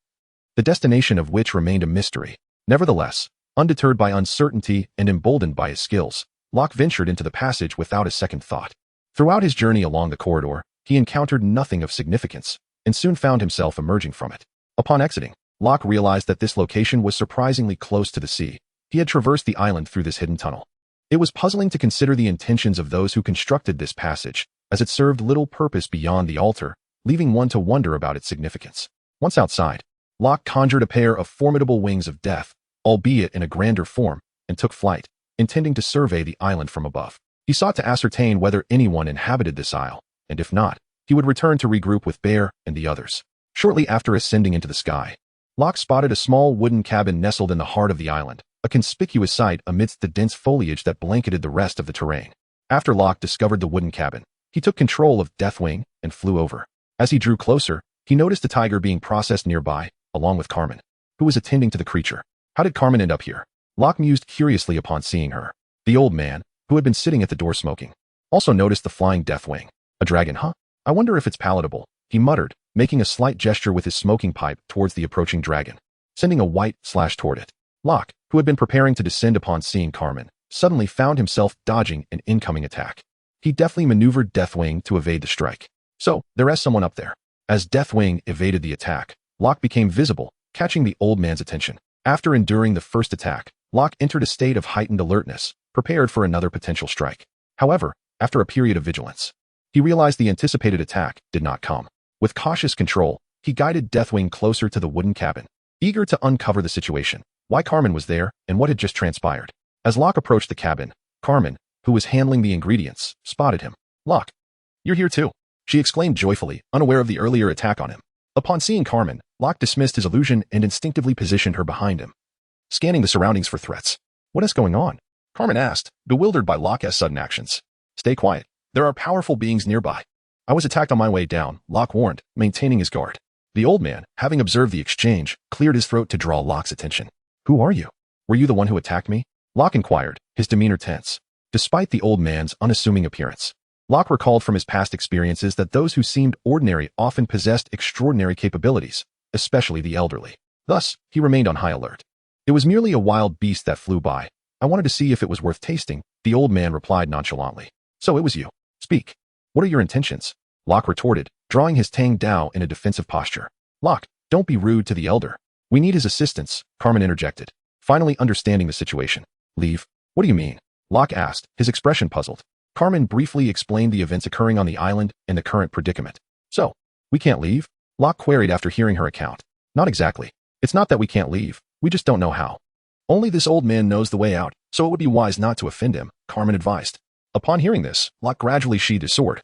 the destination of which remained a mystery. Nevertheless, undeterred by uncertainty and emboldened by his skills, Rock ventured into the passage without a second thought. Throughout his journey along the corridor, he encountered nothing of significance, and soon found himself emerging from it. Upon exiting, Rock realized that this location was surprisingly close to the sea. He had traversed the island through this hidden tunnel. It was puzzling to consider the intentions of those who constructed this passage, as it served little purpose beyond the altar, leaving one to wonder about its significance. Once outside, Rock conjured a pair of formidable wings of death, albeit in a grander form, and took flight, intending to survey the island from above. He sought to ascertain whether anyone inhabited this isle, and if not, he would return to regroup with Bear and the others. Shortly after ascending into the sky, Rock spotted a small wooden cabin nestled in the heart of the island, a conspicuous sight amidst the dense foliage that blanketed the rest of the terrain. After Rock discovered the wooden cabin, he took control of Deathwing and flew over. As he drew closer, he noticed a tiger being processed nearby, along with Carmen, who was attending to the creature. How did Carmen end up here? Rock mused curiously upon seeing her. The old man, who had been sitting at the door smoking, also noticed the flying Deathwing. A dragon, huh? I wonder if it's palatable, he muttered, making a slight gesture with his smoking pipe towards the approaching dragon, sending a white slash toward it. Rock, who had been preparing to descend upon seeing Carmen, suddenly found himself dodging an incoming attack. He deftly maneuvered Deathwing to evade the strike. So, there is someone up there. As Deathwing evaded the attack, Locke became visible, catching the old man's attention. After enduring the first attack, Locke entered a state of heightened alertness, prepared for another potential strike. However, after a period of vigilance, he realized the anticipated attack did not come. With cautious control, he guided Deathwing closer to the wooden cabin, eager to uncover the situation, why Carmen was there, and what had just transpired. As Locke approached the cabin, Carmen, who was handling the ingredients, spotted him. "Locke, you're here too," she exclaimed joyfully, unaware of the earlier attack on him. Upon seeing Carmen, Locke dismissed his illusion and instinctively positioned her behind him, scanning the surroundings for threats. "What is going on?" Carmen asked, bewildered by Locke's sudden actions. "Stay quiet. There are powerful beings nearby." "I was attacked on my way down," Locke warned, maintaining his guard. The old man, having observed the exchange, cleared his throat to draw Locke's attention. "Who are you? Were you the one who attacked me?" Locke inquired, his demeanor tense. Despite the old man's unassuming appearance, Locke recalled from his past experiences that those who seemed ordinary often possessed extraordinary capabilities, especially the elderly. Thus, he remained on high alert. "It was merely a wild beast that flew by. I wanted to see if it was worth tasting," the old man replied nonchalantly. "So it was you. Speak. What are your intentions?" Locke retorted, drawing his Tang Dao in a defensive posture. "Locke, don't be rude to the elder. We need his assistance," Carmen interjected, finally understanding the situation. "Leave? What do you mean?" Locke asked, his expression puzzled. Carmen briefly explained the events occurring on the island and the current predicament. "So, we can't leave?" Locke queried after hearing her account. "Not exactly. It's not that we can't leave. We just don't know how. Only this old man knows the way out, so it would be wise not to offend him," Carmen advised. Upon hearing this, Locke gradually sheathed his sword,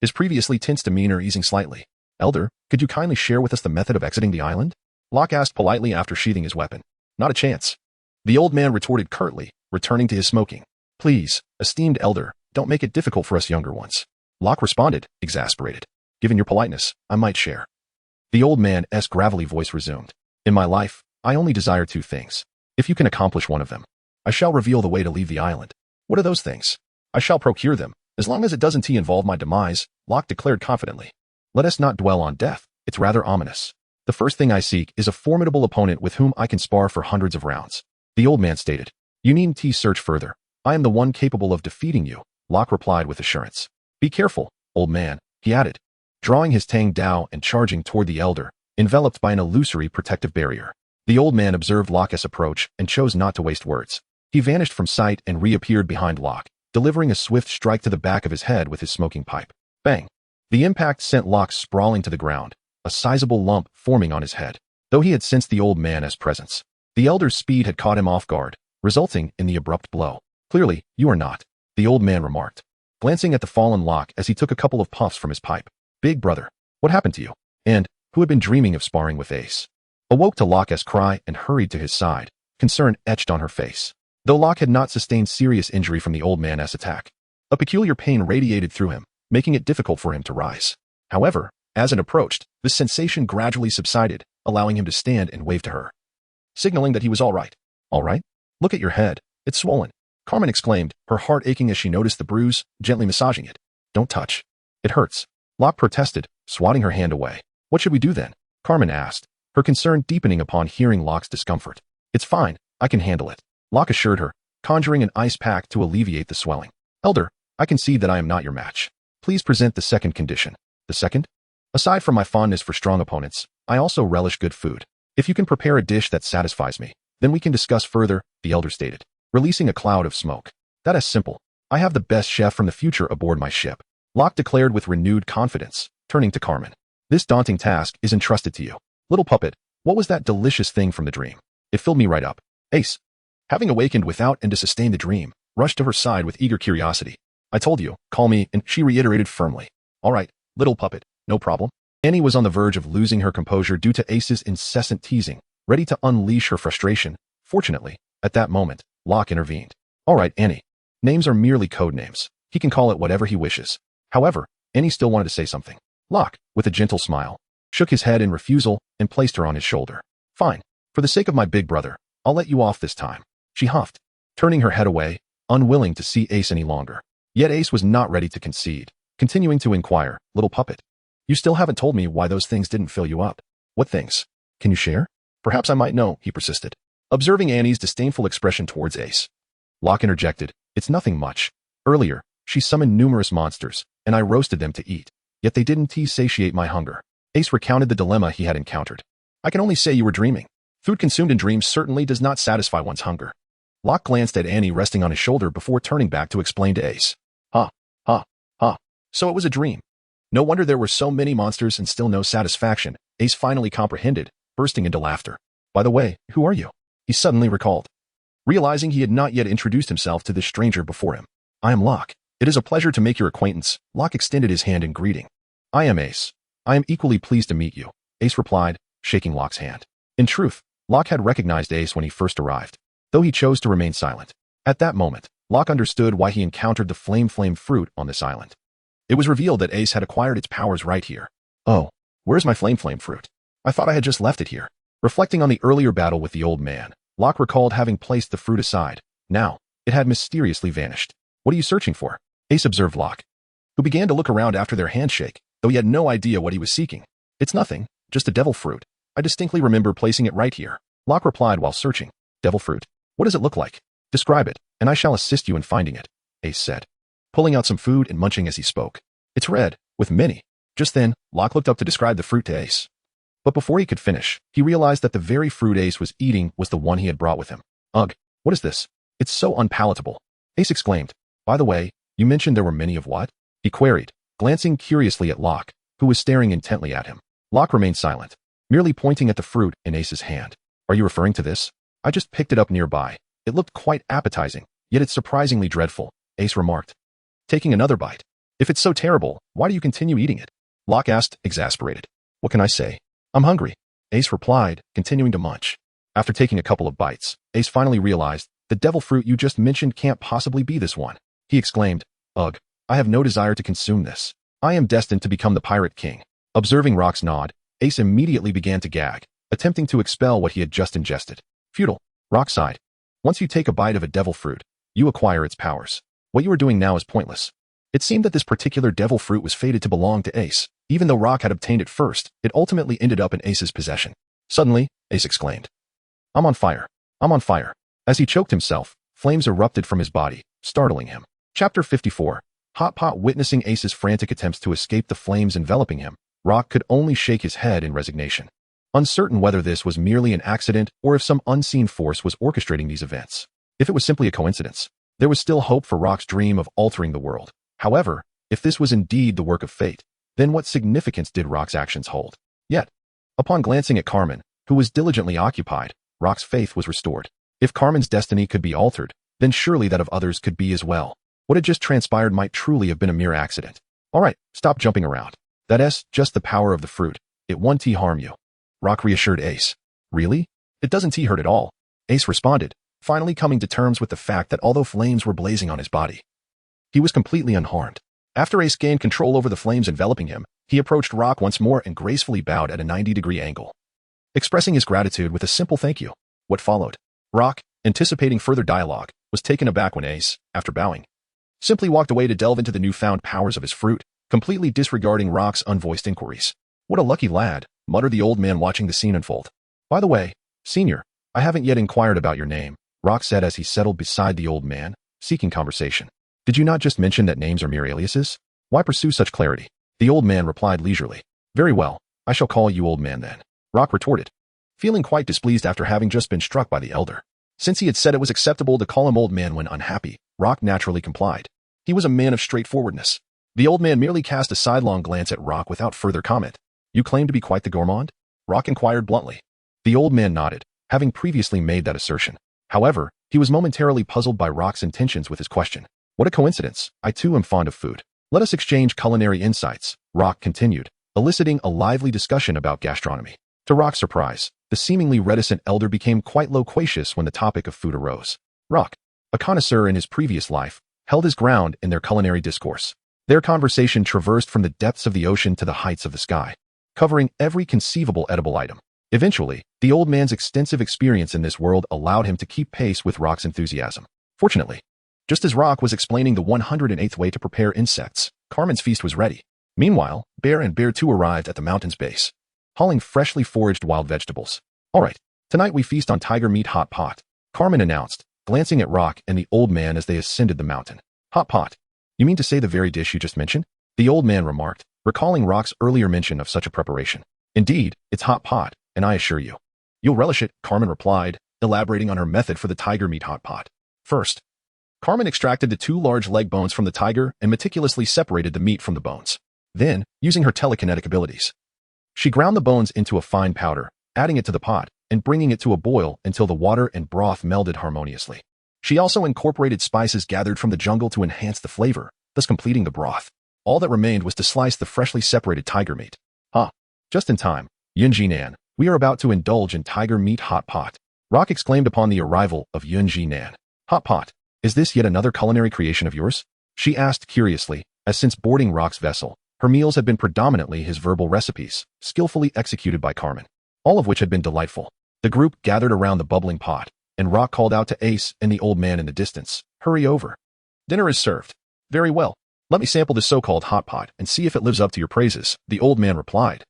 his previously tense demeanor easing slightly. "Elder, could you kindly share with us the method of exiting the island?" Locke asked politely after sheathing his weapon. "Not a chance." The old man retorted curtly, returning to his smoking. "Please, esteemed elder, don't make it difficult for us younger ones." Locke responded, exasperated. "Given your politeness, I might share." The old man's gravelly voice resumed. "In my life, I only desire two things. If you can accomplish one of them, I shall reveal the way to leave the island." "What are those things?" "I shall procure them, as long as it doesn't involve my demise," Locke declared confidently. "Let us not dwell on death. It's rather ominous. The first thing I seek is a formidable opponent with whom I can spar for hundreds of rounds," the old man stated. "You needn't search further. I am the one capable of defeating you," Locke replied with assurance. "Be careful, old man," he added, drawing his Tang Dao and charging toward the elder, enveloped by an illusory protective barrier. The old man observed Locke's approach and chose not to waste words. He vanished from sight and reappeared behind Locke, delivering a swift strike to the back of his head with his smoking pipe. Bang! The impact sent Locke sprawling to the ground, a sizable lump forming on his head. Though he had sensed the old man's presence, the elder's speed had caught him off guard, resulting in the abrupt blow. "Clearly, you are not," the old man remarked, glancing at the fallen Locke as he took a couple of puffs from his pipe. "Big brother, what happened to you?" And, who had been dreaming of sparring with Ace, awoke to Locke's cry and hurried to his side, concern etched on her face. Though Locke had not sustained serious injury from the old man's attack, a peculiar pain radiated through him, making it difficult for him to rise. However, as it approached, the sensation gradually subsided, allowing him to stand and wave to her, signaling that he was all right. "All right? Look at your head. It's swollen," Carmen exclaimed, her heart aching as she noticed the bruise, gently massaging it. "Don't touch. It hurts," Locke protested, swatting her hand away. "What should we do then?" Carmen asked, her concern deepening upon hearing Locke's discomfort. "It's fine. I can handle it," Locke assured her, conjuring an ice pack to alleviate the swelling. "Elder, I concede that I am not your match. Please present the second condition." "The second? Aside from my fondness for strong opponents, I also relish good food. If you can prepare a dish that satisfies me, then we can discuss further," the elder stated, releasing a cloud of smoke. "That is simple. I have the best chef from the future aboard my ship," Locke declared with renewed confidence, turning to Carmen. "This daunting task is entrusted to you. Little puppet, what was that delicious thing from the dream? It filled me right up." Ace, having awakened without and to sustain the dream, rushed to her side with eager curiosity. "I told you, call me," and she reiterated firmly. "All right, little puppet, no problem." Annie was on the verge of losing her composure due to Ace's incessant teasing, ready to unleash her frustration. Fortunately, at that moment, Locke intervened. "All right, Annie. Names are merely code names. He can call it whatever he wishes." However, Annie still wanted to say something. Locke, with a gentle smile, shook his head in refusal and placed her on his shoulder. "Fine. For the sake of my big brother, I'll let you off this time," she huffed, turning her head away, unwilling to see Ace any longer. Yet Ace was not ready to concede, continuing to inquire, "Little puppet, you still haven't told me why those things didn't fill you up." "What things? Can you share?" "Perhaps I might know," he persisted, observing Annie's disdainful expression towards Ace. Locke interjected, "It's nothing much. Earlier, she summoned numerous monsters, and I roasted them to eat. Yet they didn't satiate my hunger. Ace recounted the dilemma he had encountered. I can only say you were dreaming. Food consumed in dreams certainly does not satisfy one's hunger. Locke glanced at Annie resting on his shoulder before turning back to explain to Ace. Ha, ha, ha. So it was a dream. No wonder there were so many monsters and still no satisfaction, Ace finally comprehended, bursting into laughter. By the way, who are you? He suddenly recalled, realizing he had not yet introduced himself to this stranger before him. I am Locke. It is a pleasure to make your acquaintance. Locke extended his hand in greeting. I am Ace. I am equally pleased to meet you, Ace replied, shaking Locke's hand. In truth, Locke had recognized Ace when he first arrived, though he chose to remain silent. At that moment, Locke understood why he encountered the flame fruit on this island. It was revealed that Ace had acquired its powers right here. Oh, where's my flame fruit? I thought I had just left it here. Reflecting on the earlier battle with the old man, Locke recalled having placed the fruit aside. Now, it had mysteriously vanished. What are you searching for? Ace observed Locke, who began to look around after their handshake, though he had no idea what he was seeking. It's nothing, just a devil fruit. I distinctly remember placing it right here, Locke replied while searching. Devil fruit? What does it look like? Describe it, and I shall assist you in finding it, Ace said, pulling out some food and munching as he spoke. It's red, with many. Just then, Locke looked up to describe the fruit to Ace. But before he could finish, he realized that the very fruit Ace was eating was the one he had brought with him. Ugh, what is this? It's so unpalatable, Ace exclaimed. By the way, you mentioned there were many of what? He queried, glancing curiously at Locke, who was staring intently at him. Locke remained silent, merely pointing at the fruit in Ace's hand. Are you referring to this? I just picked it up nearby. It looked quite appetizing, yet it's surprisingly dreadful, Ace remarked, taking another bite. If it's so terrible, why do you continue eating it? Locke asked, exasperated. What can I say? I'm hungry, Ace replied, continuing to munch. After taking a couple of bites, Ace finally realized, the devil fruit you just mentioned can't possibly be this one. He exclaimed, ugh, I have no desire to consume this. I am destined to become the pirate king. Observing Rock's nod, Ace immediately began to gag, attempting to expel what he had just ingested. Futile, Rock sighed. Once you take a bite of a devil fruit, you acquire its powers. What you are doing now is pointless. It seemed that this particular devil fruit was fated to belong to Ace. Even though Rock had obtained it first, it ultimately ended up in Ace's possession. Suddenly, Ace exclaimed, I'm on fire. I'm on fire. As he choked himself, flames erupted from his body, startling him. Chapter 54. Hot Pot. Witnessing Ace's frantic attempts to escape the flames enveloping him, Rock could only shake his head in resignation, uncertain whether this was merely an accident or if some unseen force was orchestrating these events. If it was simply a coincidence, there was still hope for Rock's dream of altering the world. However, if this was indeed the work of fate, then what significance did Rock's actions hold? Yet, upon glancing at Carmen, who was diligently occupied, Rock's faith was restored. If Carmen's destiny could be altered, then surely that of others could be as well. What had just transpired might truly have been a mere accident. All right, stop jumping around. That's just the power of the fruit. It won't harm you, Rock reassured Ace. Really? It doesn't hurt at all, Ace responded, finally coming to terms with the fact that although flames were blazing on his body, he was completely unharmed. After Ace gained control over the flames enveloping him, he approached Rock once more and gracefully bowed at a 90-degree angle, expressing his gratitude with a simple thank you. What followed? Rock, anticipating further dialogue, was taken aback when Ace, after bowing, simply walked away to delve into the newfound powers of his fruit, completely disregarding Rock's unvoiced inquiries. What a lucky lad, muttered the old man watching the scene unfold. By the way, Senior, I haven't yet inquired about your name, Rock said as he settled beside the old man, seeking conversation. Did you not just mention that names are mere aliases? Why pursue such clarity? The old man replied leisurely. Very well, I shall call you old man then, Rock retorted, feeling quite displeased after having just been struck by the elder. Since he had said it was acceptable to call him old man when unhappy, Rock naturally complied. He was a man of straightforwardness. The old man merely cast a sidelong glance at Rock without further comment. You claim to be quite the gourmand? Rock inquired bluntly. The old man nodded, having previously made that assertion. However, he was momentarily puzzled by Rock's intentions with his question. What a coincidence. I too am fond of food. Let us exchange culinary insights, Rock continued, eliciting a lively discussion about gastronomy. To Rock's surprise, the seemingly reticent elder became quite loquacious when the topic of food arose. Rock, a connoisseur in his previous life, held his ground in their culinary discourse. Their conversation traversed from the depths of the ocean to the heights of the sky, covering every conceivable edible item. Eventually, the old man's extensive experience in this world allowed him to keep pace with Rock's enthusiasm. Fortunately, just as Rock was explaining the 108th way to prepare insects, Carmen's feast was ready. Meanwhile, Bear and Bear 2 arrived at the mountain's base, hauling freshly foraged wild vegetables. All right, tonight we feast on tiger meat hot pot, Carmen announced, glancing at Rock and the old man as they ascended the mountain. Hot pot? You mean to say the very dish you just mentioned? The old man remarked, recalling Rock's earlier mention of such a preparation. Indeed, it's hot pot, and I assure you, you'll relish it, Carmen replied, elaborating on her method for the tiger meat hot pot. First, Carmen extracted the 2 large leg bones from the tiger and meticulously separated the meat from the bones. Then, using her telekinetic abilities, she ground the bones into a fine powder, adding it to the pot and bringing it to a boil until the water and broth melded harmoniously. She also incorporated spices gathered from the jungle to enhance the flavor, thus completing the broth. All that remained was to slice the freshly separated tiger meat. Just in time, Yunji-nan, we are about to indulge in tiger meat hot pot. Rock exclaimed upon the arrival of Yunji-nan. Hot pot, is this yet another culinary creation of yours? She asked curiously, as since boarding Rock's vessel, her meals had been predominantly his verbal recipes, skillfully executed by Carmen, all of which had been delightful. The group gathered around the bubbling pot, and Rock called out to Ace and the old man in the distance, "Hurry over. Dinner is served." "Very well. Let me sample this so-called hot pot and see if it lives up to your praises," the old man replied,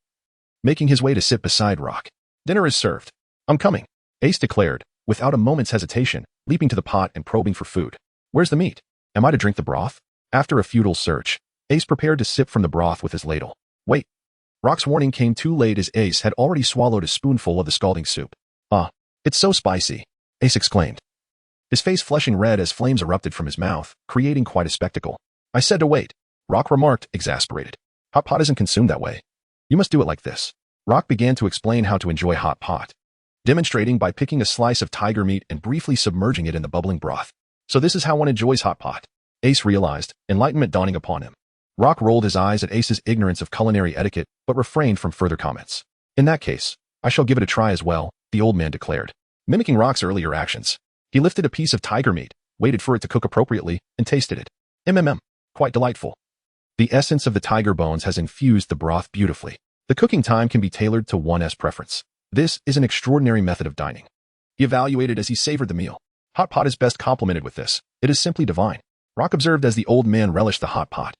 making his way to sit beside Rock. "Dinner is served. I'm coming," Ace declared, without a moment's hesitation, leaping to the pot and probing for food. "Where's the meat? Am I to drink the broth?" After a futile search, Ace prepared to sip from the broth with his ladle. Wait. Rock's warning came too late as Ace had already swallowed a spoonful of the scalding soup. It's so spicy," Ace exclaimed, his face flushing red as flames erupted from his mouth, creating quite a spectacle. "I said to wait," Rock remarked, exasperated. "Hot pot isn't consumed that way. You must do it like this." Rock began to explain how to enjoy hot pot, demonstrating by picking a slice of tiger meat and briefly submerging it in the bubbling broth. "So this is how one enjoys hot pot," Ace realized, enlightenment dawning upon him. Rock rolled his eyes at Ace's ignorance of culinary etiquette, but refrained from further comments. "In that case, I shall give it a try as well," the old man declared. Mimicking Rock's earlier actions, he lifted a piece of tiger meat, waited for it to cook appropriately, and tasted it. Quite delightful. The essence of the tiger bones has infused the broth beautifully. The cooking time can be tailored to one's preference. This is an extraordinary method of dining. He evaluated as he savored the meal. Hot pot is best complemented with this. It is simply divine, Rock observed as the old man relished the hot pot,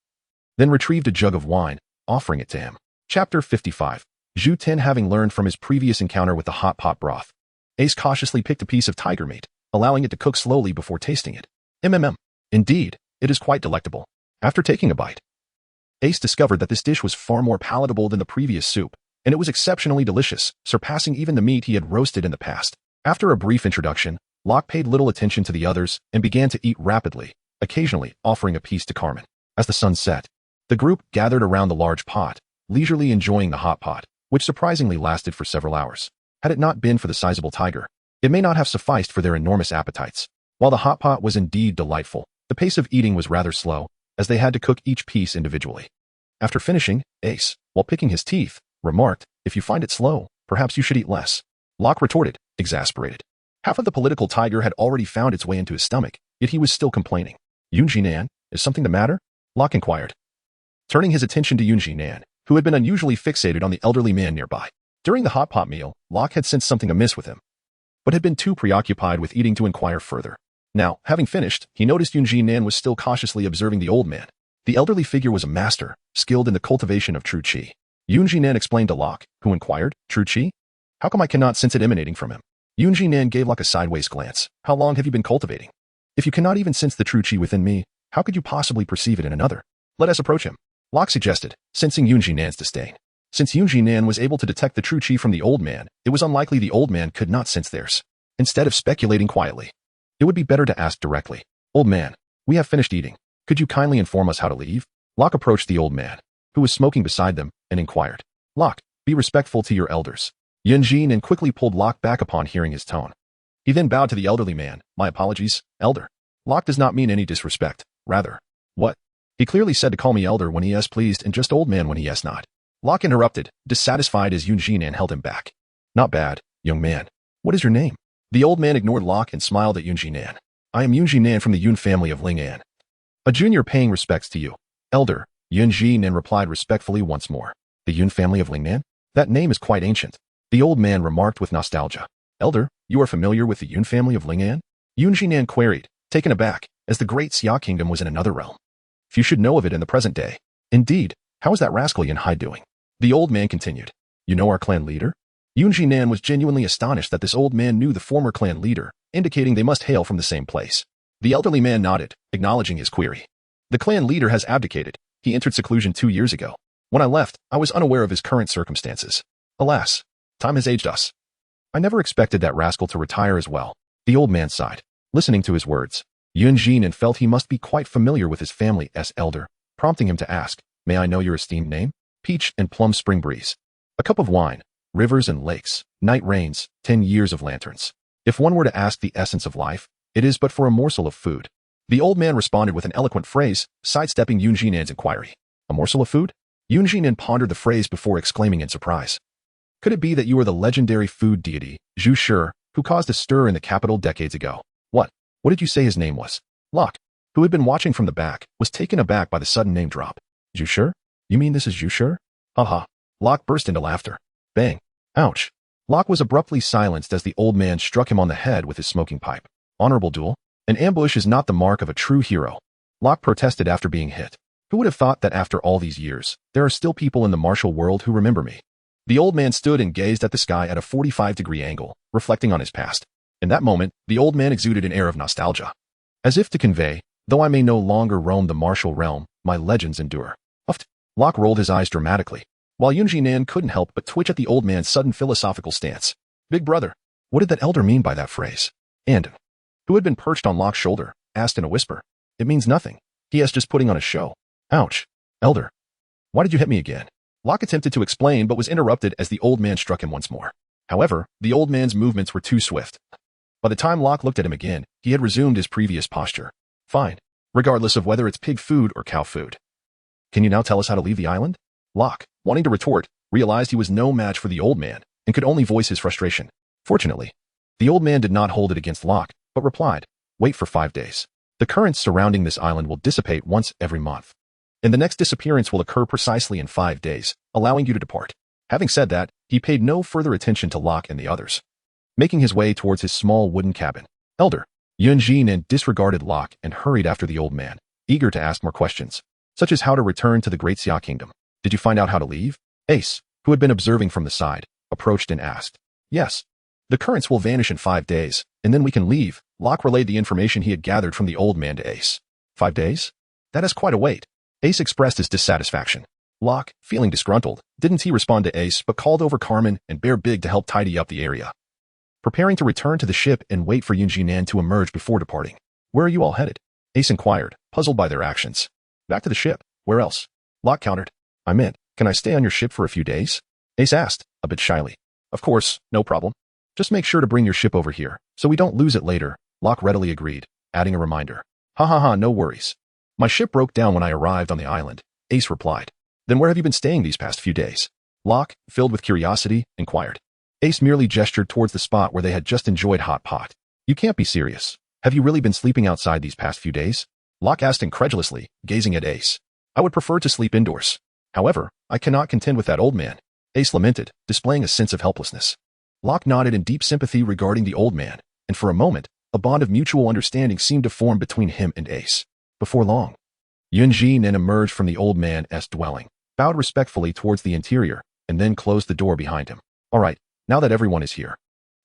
then retrieved a jug of wine, offering it to him. Chapter 55. Zhu Tin having learned from his previous encounter with the hot pot broth, Ace cautiously picked a piece of tiger meat, allowing it to cook slowly before tasting it. Indeed, it is quite delectable. After taking a bite, Ace discovered that this dish was far more palatable than the previous soup, and it was exceptionally delicious, surpassing even the meat he had roasted in the past. After a brief introduction, Locke paid little attention to the others and began to eat rapidly, occasionally offering a piece to Carmen. As the sun set, the group gathered around the large pot, leisurely enjoying the hot pot, which surprisingly lasted for several hours. Had it not been for the sizable tiger, it may not have sufficed for their enormous appetites. While the hot pot was indeed delightful, the pace of eating was rather slow, as they had to cook each piece individually. After finishing, Ace, while picking his teeth, remarked, "If you find it slow, perhaps you should eat less." Locke retorted, exasperated. Half of the political tiger had already found its way into his stomach, yet he was still complaining. "Yunji-nan, is something the matter?" Locke inquired, turning his attention to Yunji-nan, who had been unusually fixated on the elderly man nearby. During the hot pot meal, Locke had sensed something amiss with him, but had been too preoccupied with eating to inquire further. Now, having finished, he noticed Yunji-nan was still cautiously observing the old man. The elderly figure was a master, skilled in the cultivation of true qi. Yunji-nan explained to Locke, who inquired, "True qi? How come I cannot sense it emanating from him?" Yunji-nan gave Locke a sideways glance. "How long have you been cultivating? If you cannot even sense the true qi within me, how could you possibly perceive it in another? Let us approach him," Locke suggested, sensing Yunji-nan's disdain. Since Yunji-nan was able to detect the true qi from the old man, it was unlikely the old man could not sense theirs. Instead of speculating quietly, it would be better to ask directly. "Old man, we have finished eating. Could you kindly inform us how to leave?" Locke approached the old man, who was smoking beside them, and inquired. "Locke, be respectful to your elders." Yunji-nan quickly pulled Locke back upon hearing his tone. He then bowed to the elderly man. "My apologies, elder. Locke does not mean any disrespect. Rather, what? He clearly said to call me elder when he is pleased and just old man when he is not." Locke interrupted, dissatisfied as Yunji-nan held him back. "Not bad, young man. What is your name?" The old man ignored Locke and smiled at Yunji-nan. "I am Yunji-nan from the Yun family of Ling-an. A junior paying respects to you, elder," Yunji-nan replied respectfully once more. "The Yun family of Ling-an? That name is quite ancient," the old man remarked with nostalgia. "Elder, you are familiar with the Yun family of Ling-an?" Yunji-nan queried, taken aback, as the great Xia kingdom was in another realm. Few should know of it in the present day. "Indeed, how is that rascal Yanhai doing?" The old man continued. "You know our clan leader?" Yunji-nan was genuinely astonished that this old man knew the former clan leader, indicating they must hail from the same place. The elderly man nodded, acknowledging his query. "The clan leader has abdicated. He entered seclusion 2 years ago. When I left, I was unaware of his current circumstances. Alas, time has aged us. I never expected that rascal to retire as well. The old man sighed, listening to his words. Yunjin felt he must be quite familiar with his family's elder, prompting him to ask, "May I know your esteemed name?" Peach and Plum Spring Breeze. A cup of wine, rivers and lakes, night rains, 10 years of lanterns. If one were to ask the essence of life, it is but for a morsel of food. The old man responded with an eloquent phrase, sidestepping Yunjin's inquiry. A morsel of food? Yunjin pondered the phrase before exclaiming in surprise. Could it be that you are the legendary food deity, Zhu Shi, who caused a stir in the capital decades ago? What did you say his name was? Locke, who had been watching from the back, was taken aback by the sudden name drop. Zhu Shi? You mean this is Zhu Shi? Haha. Locke burst into laughter. Bang. Ouch. Locke was abruptly silenced as the old man struck him on the head with his smoking pipe. Honorable duel? An ambush is not the mark of a true hero. Locke protested after being hit. Who would have thought that after all these years, there are still people in the martial world who remember me? The old man stood and gazed at the sky at a 45-degree angle, reflecting on his past. In that moment, the old man exuded an air of nostalgia. As if to convey, though I may no longer roam the martial realm, my legends endure. Uft. Locke rolled his eyes dramatically, while Yunjin couldn't help but twitch at the old man's sudden philosophical stance. Big brother, what did that elder mean by that phrase? Andon, who had been perched on Locke's shoulder, asked in a whisper. It means nothing. He is just putting on a show. Ouch. Elder. Why did you hit me again? Locke attempted to explain but was interrupted as the old man struck him once more. However, the old man's movements were too swift. By the time Locke looked at him again, he had resumed his previous posture. Fine. Regardless of whether it's pig food or cow food. Can you now tell us how to leave the island? Locke, wanting to retort, realized he was no match for the old man and could only voice his frustration. Fortunately, the old man did not hold it against Locke, but replied, wait for 5 days. The currents surrounding this island will dissipate once every month. And the next disappearance will occur precisely in 5 days, allowing you to depart. Having said that, he paid no further attention to Locke and the others. Making his way towards his small wooden cabin, Elder Yunjin disregarded Locke and hurried after the old man, eager to ask more questions, such as how to return to the Great Xia Kingdom. Did you find out how to leave? Ace, who had been observing from the side, approached and asked. Yes. The currents will vanish in 5 days, and then we can leave. Locke relayed the information he had gathered from the old man to Ace. 5 days? That is quite a wait. Ace expressed his dissatisfaction. Locke, feeling disgruntled, didn't he respond to Ace but called over Carmen and Bear Big to help tidy up the area. Preparing to return to the ship and wait for Yunjin to emerge before departing. Where are you all headed? Ace inquired, puzzled by their actions. Back to the ship. Where else? Locke countered. I meant, can I stay on your ship for a few days? Ace asked, a bit shyly. Of course, no problem. Just make sure to bring your ship over here, so we don't lose it later. Locke readily agreed, adding a reminder. Ha ha ha, no worries. My ship broke down when I arrived on the island, Ace replied. Then where have you been staying these past few days? Locke, filled with curiosity, inquired. Ace merely gestured towards the spot where they had just enjoyed hot pot. You can't be serious. Have you really been sleeping outside these past few days? Locke asked incredulously, gazing at Ace. I would prefer to sleep indoors. However, I cannot contend with that old man. Ace lamented, displaying a sense of helplessness. Locke nodded in deep sympathy regarding the old man, and for a moment, a bond of mutual understanding seemed to form between him and Ace. Before long, Yunjin emerged from the old man's dwelling, bowed respectfully towards the interior, and then closed the door behind him. All right, now that everyone is here,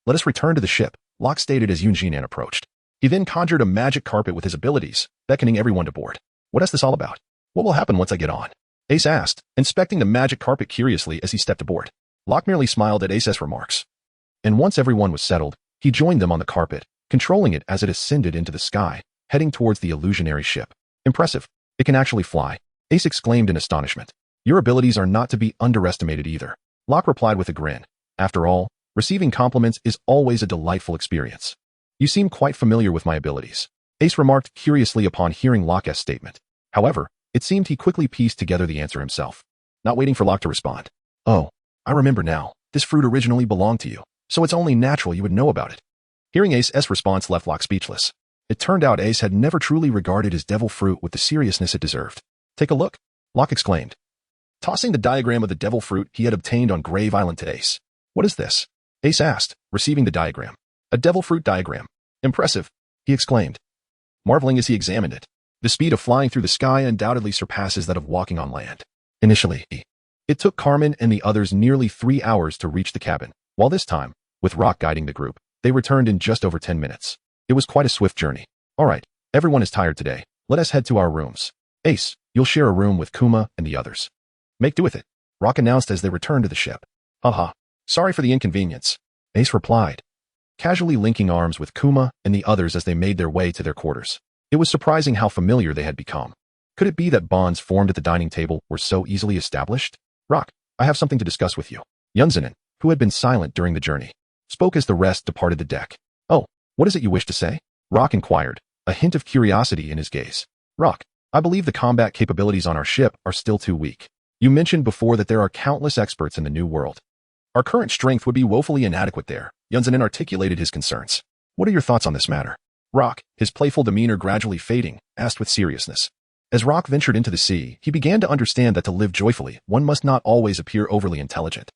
let us return to the ship, Locke stated as Yunjin approached. He then conjured a magic carpet with his abilities, beckoning everyone to board. What is this all about? What will happen once I get on? Ace asked, inspecting the magic carpet curiously as he stepped aboard. Locke merely smiled at Ace's remarks. And once everyone was settled, he joined them on the carpet, controlling it as it ascended into the sky, heading towards the illusionary ship. Impressive. It can actually fly, Ace exclaimed in astonishment. Your abilities are not to be underestimated either. Locke replied with a grin. After all, receiving compliments is always a delightful experience. You seem quite familiar with my abilities, Ace remarked curiously upon hearing Locke's statement. However, it seemed he quickly pieced together the answer himself, not waiting for Locke to respond. Oh, I remember now. This fruit originally belonged to you, so it's only natural you would know about it. Hearing Ace's response left Locke speechless. It turned out Ace had never truly regarded his devil fruit with the seriousness it deserved. Take a look, Locke exclaimed, tossing the diagram of the devil fruit he had obtained on Grave Island to Ace. What is this? Ace asked, receiving the diagram. A devil fruit diagram. Impressive, he exclaimed, marveling as he examined it. The speed of flying through the sky undoubtedly surpasses that of walking on land. Initially, it took Carmen and the others nearly 3 hours to reach the cabin, while this time, with Rock guiding the group, they returned in just over 10 minutes. It was quite a swift journey. All right, everyone is tired today. Let us head to our rooms. Ace, you'll share a room with Kuma and the others. Make do with it, Rock announced as they returned to the ship. Haha. Sorry for the inconvenience, Ace replied, casually linking arms with Kuma and the others as they made their way to their quarters. It was surprising how familiar they had become. Could it be that bonds formed at the dining table were so easily established? Rock, I have something to discuss with you. Yunzanin, who had been silent during the journey, spoke as the rest departed the deck. Oh, what is it you wish to say? Rock inquired, a hint of curiosity in his gaze. Rock, I believe the combat capabilities on our ship are still too weak. You mentioned before that there are countless experts in the New World. Our current strength would be woefully inadequate there. Yunzanin articulated his concerns. What are your thoughts on this matter? Rock, his playful demeanor gradually fading, asked with seriousness. As Rock ventured into the sea, he began to understand that to live joyfully, one must not always appear overly intelligent.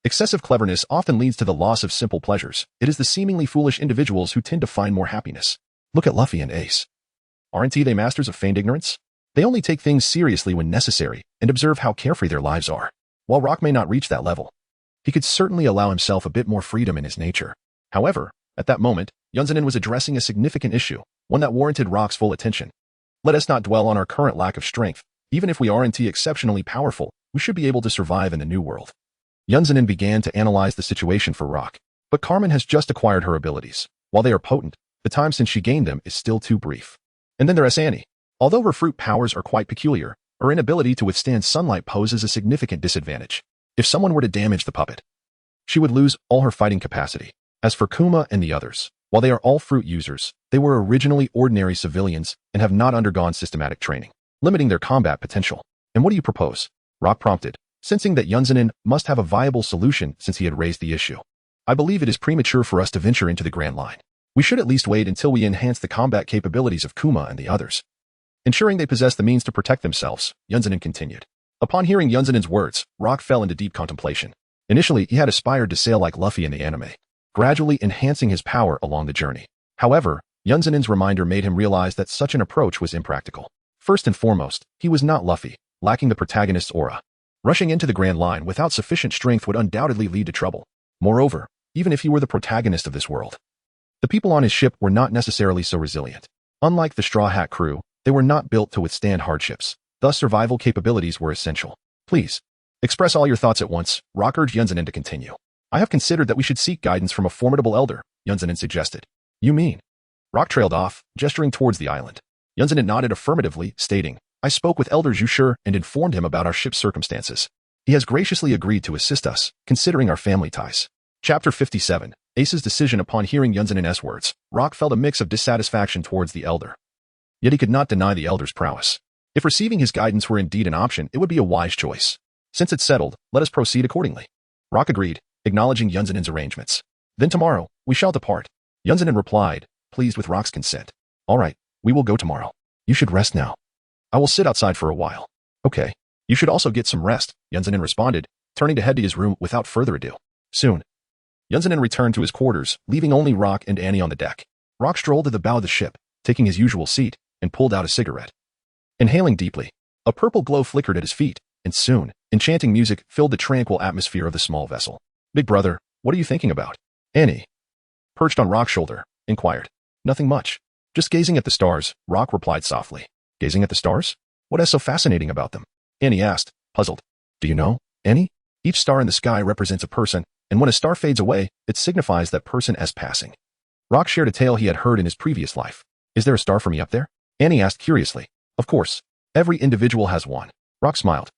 Excessive cleverness often leads to the loss of simple pleasures. It is the seemingly foolish individuals who tend to find more happiness. Look at Luffy and Ace. Aren't they masters of feigned ignorance? They only take things seriously when necessary and observe how carefree their lives are. While Rock may not reach that level, he could certainly allow himself a bit more freedom in his nature. However, at that moment, Yunzanin was addressing a significant issue, one that warranted Rock's full attention. Let us not dwell on our current lack of strength. Even if we aren't exceptionally powerful, we should be able to survive in the New World. Yunzanin began to analyze the situation for Rock. But Carmen has just acquired her abilities. While they are potent, the time since she gained them is still too brief. And then there's Annie. Although her fruit powers are quite peculiar, her inability to withstand sunlight poses a significant disadvantage. If someone were to damage the puppet, she would lose all her fighting capacity. As for Kuma and the others, while they are all fruit users, they were originally ordinary civilians and have not undergone systematic training, limiting their combat potential. And what do you propose? Rock prompted, sensing that Yunzanin must have a viable solution since he had raised the issue. I believe it is premature for us to venture into the Grand Line. We should at least wait until we enhance the combat capabilities of Kuma and the others, ensuring they possess the means to protect themselves, Yunzanin continued. Upon hearing Yunzanin's words, Rock fell into deep contemplation. Initially, he had aspired to sail like Luffy in the anime, gradually enhancing his power along the journey. However, Yunzanin's reminder made him realize that such an approach was impractical. First and foremost, he was not Luffy, lacking the protagonist's aura. Rushing into the Grand Line without sufficient strength would undoubtedly lead to trouble. Moreover, even if he were the protagonist of this world, the people on his ship were not necessarily so resilient. Unlike the Straw Hat crew, they were not built to withstand hardships. Thus, survival capabilities were essential. Please, express all your thoughts at once, Rock urged Yunzanin to continue. I have considered that we should seek guidance from a formidable elder, Yunzanin suggested. You mean? Rock trailed off, gesturing towards the island. Yunzanin nodded affirmatively, stating, I spoke with Elder Zhushur and informed him about our ship's circumstances. He has graciously agreed to assist us, considering our family ties. Chapter 57. Ace's decision. Upon hearing Yunzanin's words, Rock felt a mix of dissatisfaction towards the elder. Yet he could not deny the elder's prowess. If receiving his guidance were indeed an option, it would be a wise choice. Since it's settled, let us proceed accordingly. Rock agreed, acknowledging Yunzanin's arrangements. Then tomorrow, we shall depart. Yunzanin replied, pleased with Rock's consent. All right, we will go tomorrow. You should rest now. I will sit outside for a while. Okay. You should also get some rest, Yunzanin responded, turning to head to his room without further ado. Soon, Yunzanin returned to his quarters, leaving only Rock and Annie on the deck. Rock strolled to the bow of the ship, taking his usual seat, and pulled out a cigarette. Inhaling deeply, a purple glow flickered at his feet, and soon, enchanting music filled the tranquil atmosphere of the small vessel. Big brother, what are you thinking about? Annie, perched on Rock's shoulder, inquired. Nothing much. Just gazing at the stars, Rock replied softly. Gazing at the stars? What is so fascinating about them? Annie asked, puzzled. Do you know, Annie? Each star in the sky represents a person, and when a star fades away, it signifies that person as passing. Rock shared a tale he had heard in his previous life. Is there a star for me up there? Annie asked curiously. Of course. Every individual has one. Rock smiled.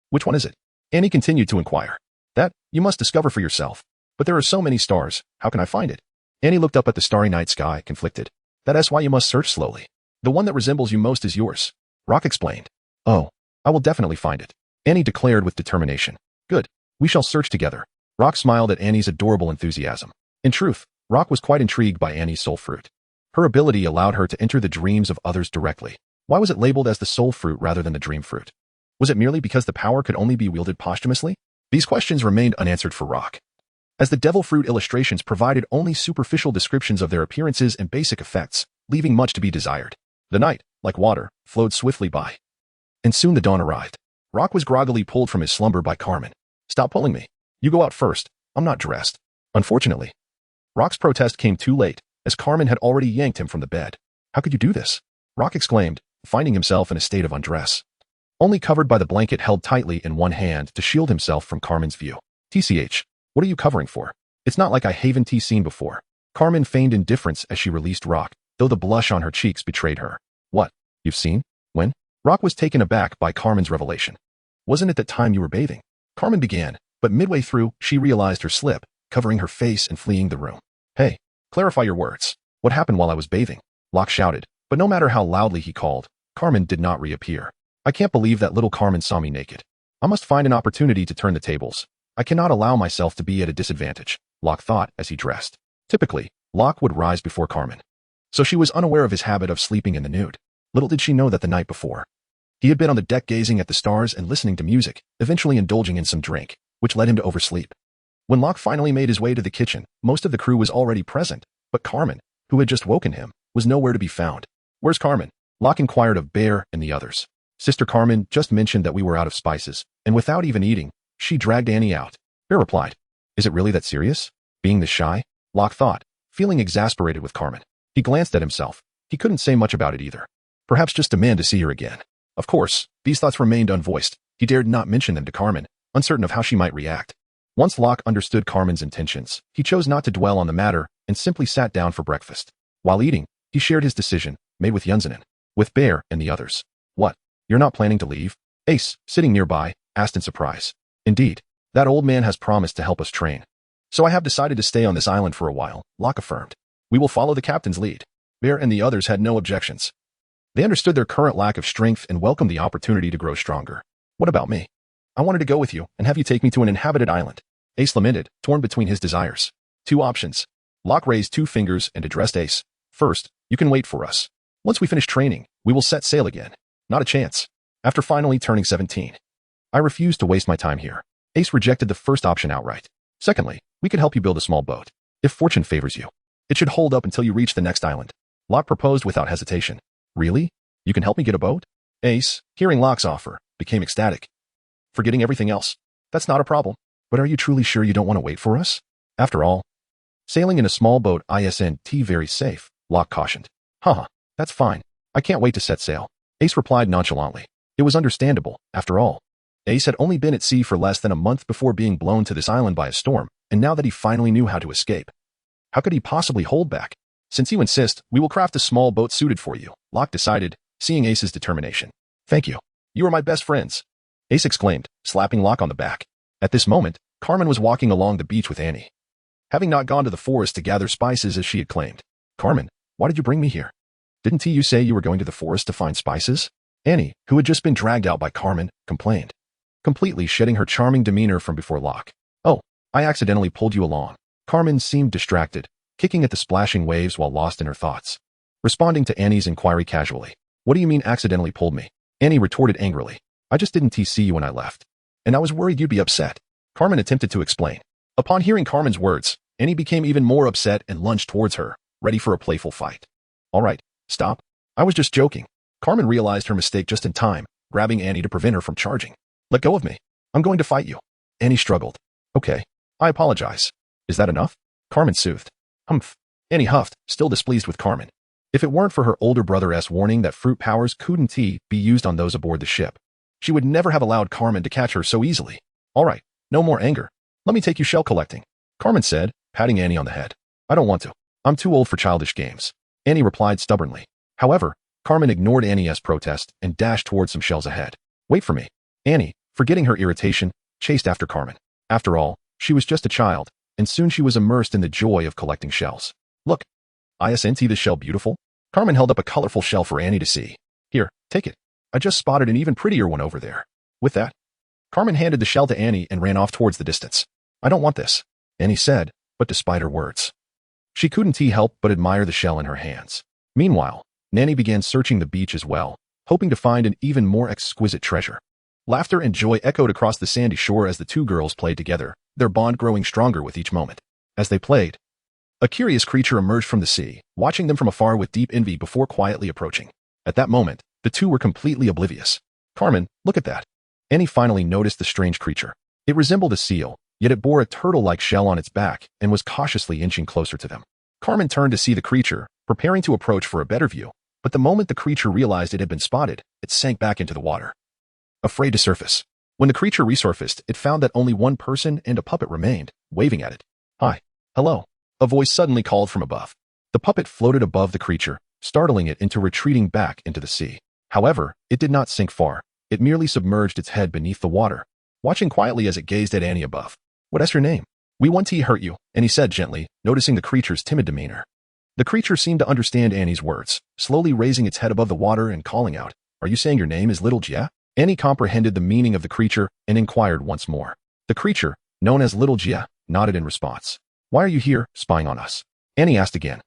Which one is it? Annie continued to inquire. That, you must discover for yourself. But there are so many stars, how can I find it? Annie looked up at the starry night sky, conflicted. That's why you must search slowly. The one that resembles you most is yours. Rock explained. Oh, I will definitely find it. Annie declared with determination. Good. We shall search together. Rock smiled at Annie's adorable enthusiasm. In truth, Rock was quite intrigued by Annie's soul fruit. Her ability allowed her to enter the dreams of others directly. Why was it labeled as the soul fruit rather than the dream fruit? Was it merely because the power could only be wielded posthumously? These questions remained unanswered for Rock, as the devil fruit illustrations provided only superficial descriptions of their appearances and basic effects, leaving much to be desired. The night, like water, flowed swiftly by. And soon the dawn arrived. Rock was groggily pulled from his slumber by Carmen. Stop pulling me. You go out first. I'm not dressed. Unfortunately, Rock's protest came too late, as Carmen had already yanked him from the bed. How could you do this? Rock exclaimed, finding himself in a state of undress. only covered by the blanket held tightly in one hand to shield himself from Carmen's view. TCH, what are you covering for? It's not like I haven't seen before. Carmen feigned indifference as she released Rock, though the blush on her cheeks betrayed her. What? You've seen? When? Rock was taken aback by Carmen's revelation. Wasn't it that time you were bathing? Carmen began, but midway through, she realized her slip, covering her face and fleeing the room. Hey, clarify your words. What happened while I was bathing? Locke shouted, but no matter how loudly he called, Carmen did not reappear. I can't believe that little Carmen saw me naked. I must find an opportunity to turn the tables. I cannot allow myself to be at a disadvantage, Locke thought as he dressed. Typically, Locke would rise before Carmen. So she was unaware of his habit of sleeping in the nude. Little did she know that the night before, he had been on the deck gazing at the stars and listening to music, eventually indulging in some drink, which led him to oversleep. When Locke finally made his way to the kitchen, most of the crew was already present, but Carmen, who had just woken him, was nowhere to be found. Where's Carmen? Locke inquired of Bear and the others. Sister Carmen just mentioned that we were out of spices, and without even eating, she dragged Annie out. Bear replied, Is it really that serious? Being this shy? Locke thought, feeling exasperated with Carmen. He glanced at himself. He couldn't say much about it either. Perhaps just demand to see her again. Of course, these thoughts remained unvoiced. He dared not mention them to Carmen, uncertain of how she might react. Once Locke understood Carmen's intentions, he chose not to dwell on the matter and simply sat down for breakfast. While eating, he shared his decision, made with Yunzanin, with Bear and the others. What? You're not planning to leave? Ace, sitting nearby, asked in surprise. Indeed, that old man has promised to help us train. So I have decided to stay on this island for a while, Locke affirmed. We will follow the captain's lead. Bear and the others had no objections. They understood their current lack of strength and welcomed the opportunity to grow stronger. What about me? I wanted to go with you and have you take me to an inhabited island. Ace lamented, torn between his desires. 2 options. Locke raised 2 fingers and addressed Ace. First, you can wait for us. Once we finish training, we will set sail again. Not a chance. After finally turning 17. I refuse to waste my time here. Ace rejected the first option outright. Secondly, we could help you build a small boat. If fortune favors you, it should hold up until you reach the next island. Locke proposed without hesitation. Really? You can help me get a boat? Ace, hearing Locke's offer, became ecstatic. Forgetting everything else. That's not a problem. But are you truly sure you don't want to wait for us? After all, sailing in a small boat isn't very safe, Locke cautioned. Haha, that's fine. I can't wait to set sail. Ace replied nonchalantly. It was understandable, after all. Ace had only been at sea for less than a month before being blown to this island by a storm, and now that he finally knew how to escape, how could he possibly hold back? Since you insist, we will craft a small boat suited for you, Locke decided, seeing Ace's determination. Thank you. You are my best friends, Ace exclaimed, slapping Locke on the back. At this moment, Carmen was walking along the beach with Annie, having not gone to the forest to gather spices as she had claimed. Carmen, why did you bring me here? Didn't you say you were going to the forest to find spices? Annie, who had just been dragged out by Carmen, complained, completely shedding her charming demeanor from before Locke. Oh, I accidentally pulled you along. Carmen seemed distracted, kicking at the splashing waves while lost in her thoughts. Responding to Annie's inquiry casually. What do you mean accidentally pulled me? Annie retorted angrily. I just didn't see you when I left. And I was worried you'd be upset. Carmen attempted to explain. Upon hearing Carmen's words, Annie became even more upset and lunged towards her, ready for a playful fight. All right, stop. I was just joking. Carmen realized her mistake just in time, grabbing Annie to prevent her from charging. Let go of me. I'm going to fight you. Annie struggled. Okay. I apologize. Is that enough? Carmen soothed. Humph. Annie huffed, still displeased with Carmen. If it weren't for her older brother's warning that fruit powers couldn't be used on those aboard the ship, she would never have allowed Carmen to catch her so easily. All right, no more anger. Let me take you shell collecting, Carmen said, patting Annie on the head. I don't want to. I'm too old for childish games. Annie replied stubbornly. However, Carmen ignored Annie's protest and dashed towards some shells ahead. Wait for me. Annie, forgetting her irritation, chased after Carmen. After all, she was just a child, and soon she was immersed in the joy of collecting shells. Look. Isn't this shell beautiful? Carmen held up a colorful shell for Annie to see. Here, take it. I just spotted an even prettier one over there. With that, Carmen handed the shell to Annie and ran off towards the distance. I don't want this, Annie said, but despite her words, she couldn't help but admire the shell in her hands. Meanwhile, Nanny began searching the beach as well, hoping to find an even more exquisite treasure. Laughter and joy echoed across the sandy shore as the 2 girls played together, their bond growing stronger with each moment. As they played, a curious creature emerged from the sea, watching them from afar with deep envy before quietly approaching. At that moment, the 2 were completely oblivious. Carmen, look at that. Annie finally noticed the strange creature. It resembled a seal, yet it bore a turtle-like shell on its back and was cautiously inching closer to them. Carmen turned to see the creature, preparing to approach for a better view, but the moment the creature realized it had been spotted, it sank back into the water. afraid to surface. When the creature resurfaced, it found that only one person and a puppet remained, waving at it. Hi. Hello. A voice suddenly called from above. The puppet floated above the creature, startling it into retreating back into the sea. However, it did not sink far. It merely submerged its head beneath the water, watching quietly as it gazed at Annie above. What's your name? We want to hurt you, Annie said gently, noticing the creature's timid demeanor. The creature seemed to understand Annie's words, slowly raising its head above the water and calling out, Are you saying your name is Little Jia? Annie comprehended the meaning of the creature and inquired once more. The creature, known as Little Jia, nodded in response. Why are you here, spying on us? Annie asked again.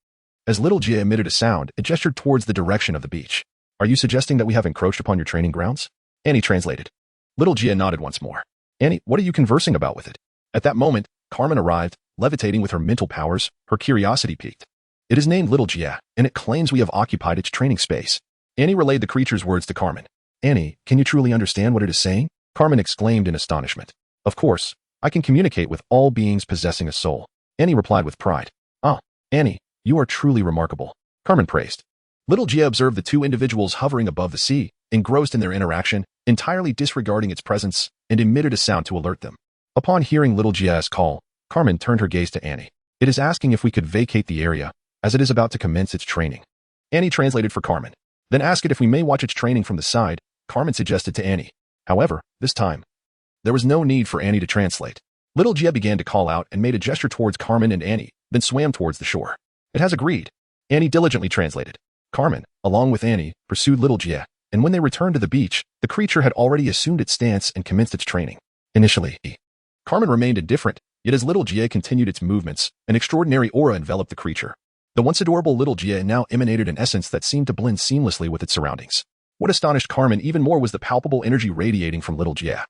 As Little Jia emitted a sound, it gestured towards the direction of the beach. Are you suggesting that we have encroached upon your training grounds? Annie translated. Little Jia nodded once more. Annie, what are you conversing about with it? At that moment, Carmen arrived, levitating with her mental powers. Her curiosity piqued. It is named Little Jia, and it claims we have occupied its training space. Annie relayed the creature's words to Carmen. Annie, can you truly understand what it is saying? Carmen exclaimed in astonishment. Of course, I can communicate with all beings possessing a soul. Annie replied with pride. Ah, Annie, you are truly remarkable. Carmen praised. Little Jia observed the two individuals hovering above the sea, engrossed in their interaction, entirely disregarding its presence, and emitted a sound to alert them. Upon hearing Little Jia's call, Carmen turned her gaze to Annie. It is asking if we could vacate the area, as it is about to commence its training. Annie translated for Carmen. Then ask it if we may watch its training from the side, Carmen suggested to Annie. However, this time, there was no need for Annie to translate. Little Jia began to call out and made a gesture towards Carmen and Annie, then swam towards the shore. It has agreed. Annie diligently translated. Carmen, along with Annie, pursued Little Jia, and when they returned to the beach, the creature had already assumed its stance and commenced its training. Initially, Carmen remained indifferent, yet as Little Jia continued its movements, an extraordinary aura enveloped the creature. The once adorable Little Jia now emanated an essence that seemed to blend seamlessly with its surroundings. What astonished Carmen even more was the palpable energy radiating from Little Jia,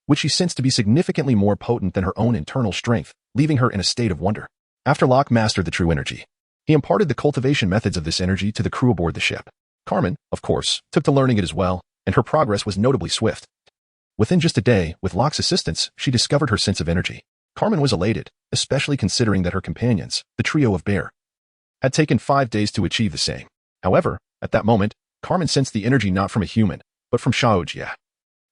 which she sensed to be significantly more potent than her own internal strength, leaving her in a state of wonder. After Locke mastered the true energy, he imparted the cultivation methods of this energy to the crew aboard the ship. Carmen, of course, took to learning it as well, and her progress was notably swift. Within just a day, with Locke's assistance, she discovered her sense of energy. Carmen was elated, especially considering that her companions, the trio of Bear, had taken 5 days to achieve the same. However, at that moment, Carmen sensed the energy not from a human, but from Xiao Jia,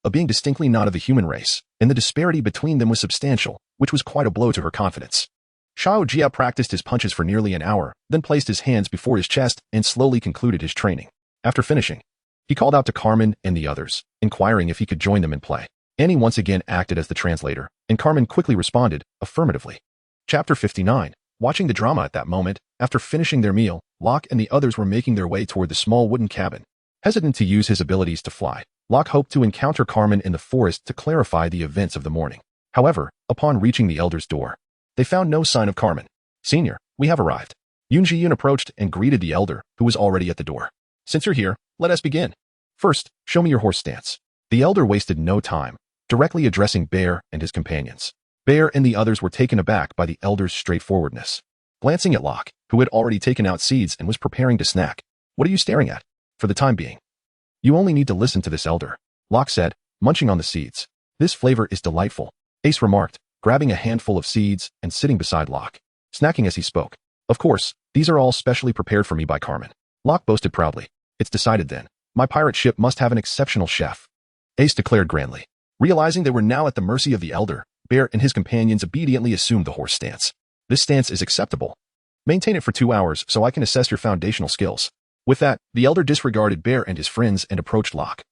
a being distinctly not of the human race, and the disparity between them was substantial, which was quite a blow to her confidence. Xiao Jia practiced his punches for nearly an hour, then placed his hands before his chest and slowly concluded his training. After finishing, he called out to Carmen and the others, inquiring if he could join them in play. Annie once again acted as the translator, and Carmen quickly responded, affirmatively. Chapter 59. Watching the drama at that moment, after finishing their meal, Locke and the others were making their way toward the small wooden cabin. Hesitant to use his abilities to fly, Locke hoped to encounter Carmen in the forest to clarify the events of the morning. However, upon reaching the elder's door, they found no sign of Carmen. Senior, we have arrived. Yun approached and greeted the elder, who was already at the door. Since you're here, let us begin. First, show me your horse stance. The elder wasted no time, directly addressing Bear and his companions. Bear and the others were taken aback by the elder's straightforwardness. Glancing at Locke, who had already taken out seeds and was preparing to snack. What are you staring at? For the time being, you only need to listen to this elder, Locke said, munching on the seeds. This flavor is delightful, Ace remarked, grabbing a handful of seeds and sitting beside Locke, snacking as he spoke. Of course, these are all specially prepared for me by Carmen. Locke boasted proudly. It's decided then. My pirate ship must have an exceptional chef, Ace declared grandly. Realizing they were now at the mercy of the elder, Bear and his companions obediently assumed the horse stance. This stance is acceptable. Maintain it for 2 hours so I can assess your foundational skills. With that, the elder disregarded Bear and his friends and approached Locke,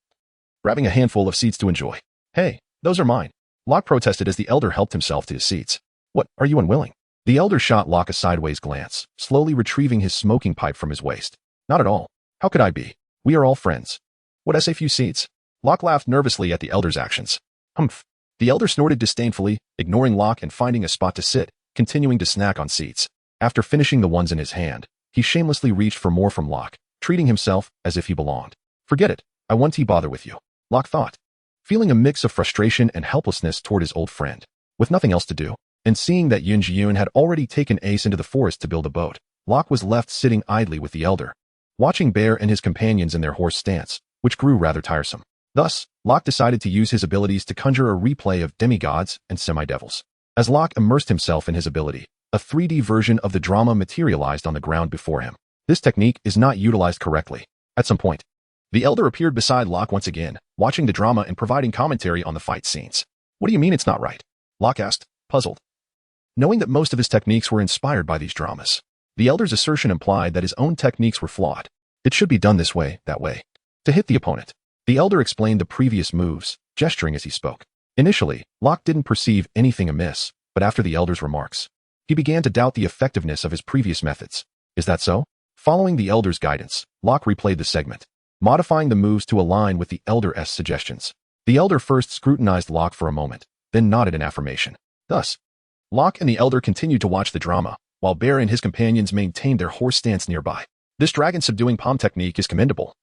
grabbing a handful of seeds to enjoy. Hey, those are mine, Locke protested as the elder helped himself to his seeds. What, are you unwilling? The elder shot Locke a sideways glance, slowly retrieving his smoking pipe from his waist. Not at all. How could I be? We are all friends. Would I say few seeds? Locke laughed nervously at the elder's actions. Humph. The elder snorted disdainfully, ignoring Locke and finding a spot to sit, continuing to snack on seeds. After finishing the ones in his hand, he shamelessly reached for more from Locke, treating himself as if he belonged. Forget it. I won't bother with you, Locke thought, feeling a mix of frustration and helplessness toward his old friend. With nothing else to do, and seeing that Yun had already taken Ace into the forest to build a boat, Locke was left sitting idly with the elder, watching Bear and his companions in their horse stance, which grew rather tiresome. Thus, Locke decided to use his abilities to conjure a replay of demigods and semi-devils. As Locke immersed himself in his ability, a 3D version of the drama materialized on the ground before him. This technique is not utilized correctly. At some point, The elder appeared beside Locke once again, watching the drama and providing commentary on the fight scenes. What do you mean it's not right? Locke asked, puzzled. Knowing that most of his techniques were inspired by these dramas, the elder's assertion implied that his own techniques were flawed. It should be done this way, that way. To hit the opponent. The elder explained the previous moves, gesturing as he spoke. Initially, Locke didn't perceive anything amiss, but after the elder's remarks, he began to doubt the effectiveness of his previous methods. Is that so? Following the elder's guidance, Locke replayed the segment, modifying the moves to align with the elder's suggestions. The elder first scrutinized Locke for a moment, then nodded in affirmation. Thus, Locke and the elder continued to watch the drama, while Bear and his companions maintained their horse stance nearby. This dragon-subduing palm technique is commendable.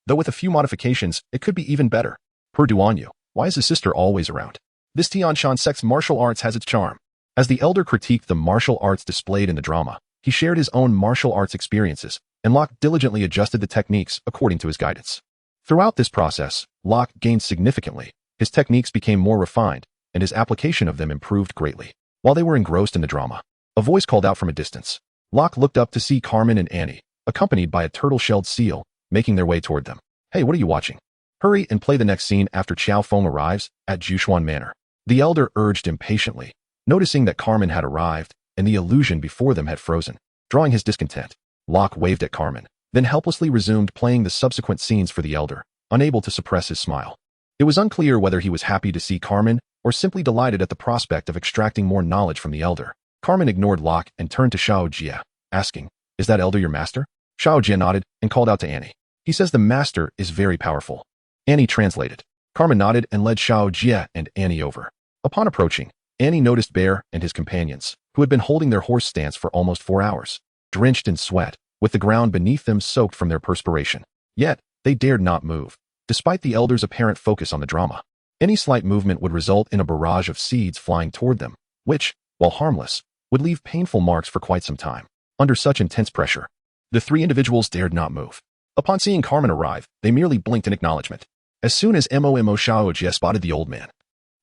Though with a few modifications, it could be even better. Per Duanyu, why is his sister always around? This Tianshan sect's martial arts has its charm. As the elder critiqued the martial arts displayed in the drama, he shared his own martial arts experiences, and Locke diligently adjusted the techniques according to his guidance. Throughout this process, Locke gained significantly. His techniques became more refined, and his application of them improved greatly. While they were engrossed in the drama, a voice called out from a distance. Locke looked up to see Carmen and Annie, accompanied by a turtle-shelled seal, making their way toward them. Hey, what are you watching? Hurry and play the next scene after Qiao Feng arrives at Jushuan Manor. The elder urged impatiently, noticing that Carmen had arrived and the illusion before them had frozen. Drawing his discontent, Locke waved at Carmen, then helplessly resumed playing the subsequent scenes for the elder, unable to suppress his smile. It was unclear whether he was happy to see Carmen or simply delighted at the prospect of extracting more knowledge from the elder. Carmen ignored Locke and turned to Xiao Jie, asking, "Is that elder your master?" Xiao Jie nodded and called out to Annie. "He says the master is very powerful." Annie translated. Carmen nodded and led Xiao Jie and Annie over. Upon approaching, Annie noticed Bear and his companions, who had been holding their horse stance for almost 4 hours, drenched in sweat, with the ground beneath them soaked from their perspiration. Yet, they dared not move, despite the elder's apparent focus on the drama. Any slight movement would result in a barrage of seeds flying toward them, which, while harmless, would leave painful marks for quite some time. Under such intense pressure, the 3 individuals dared not move. Upon seeing Carmen arrive, they merely blinked in acknowledgement. As soon as Momo Xiao Jie spotted the old man,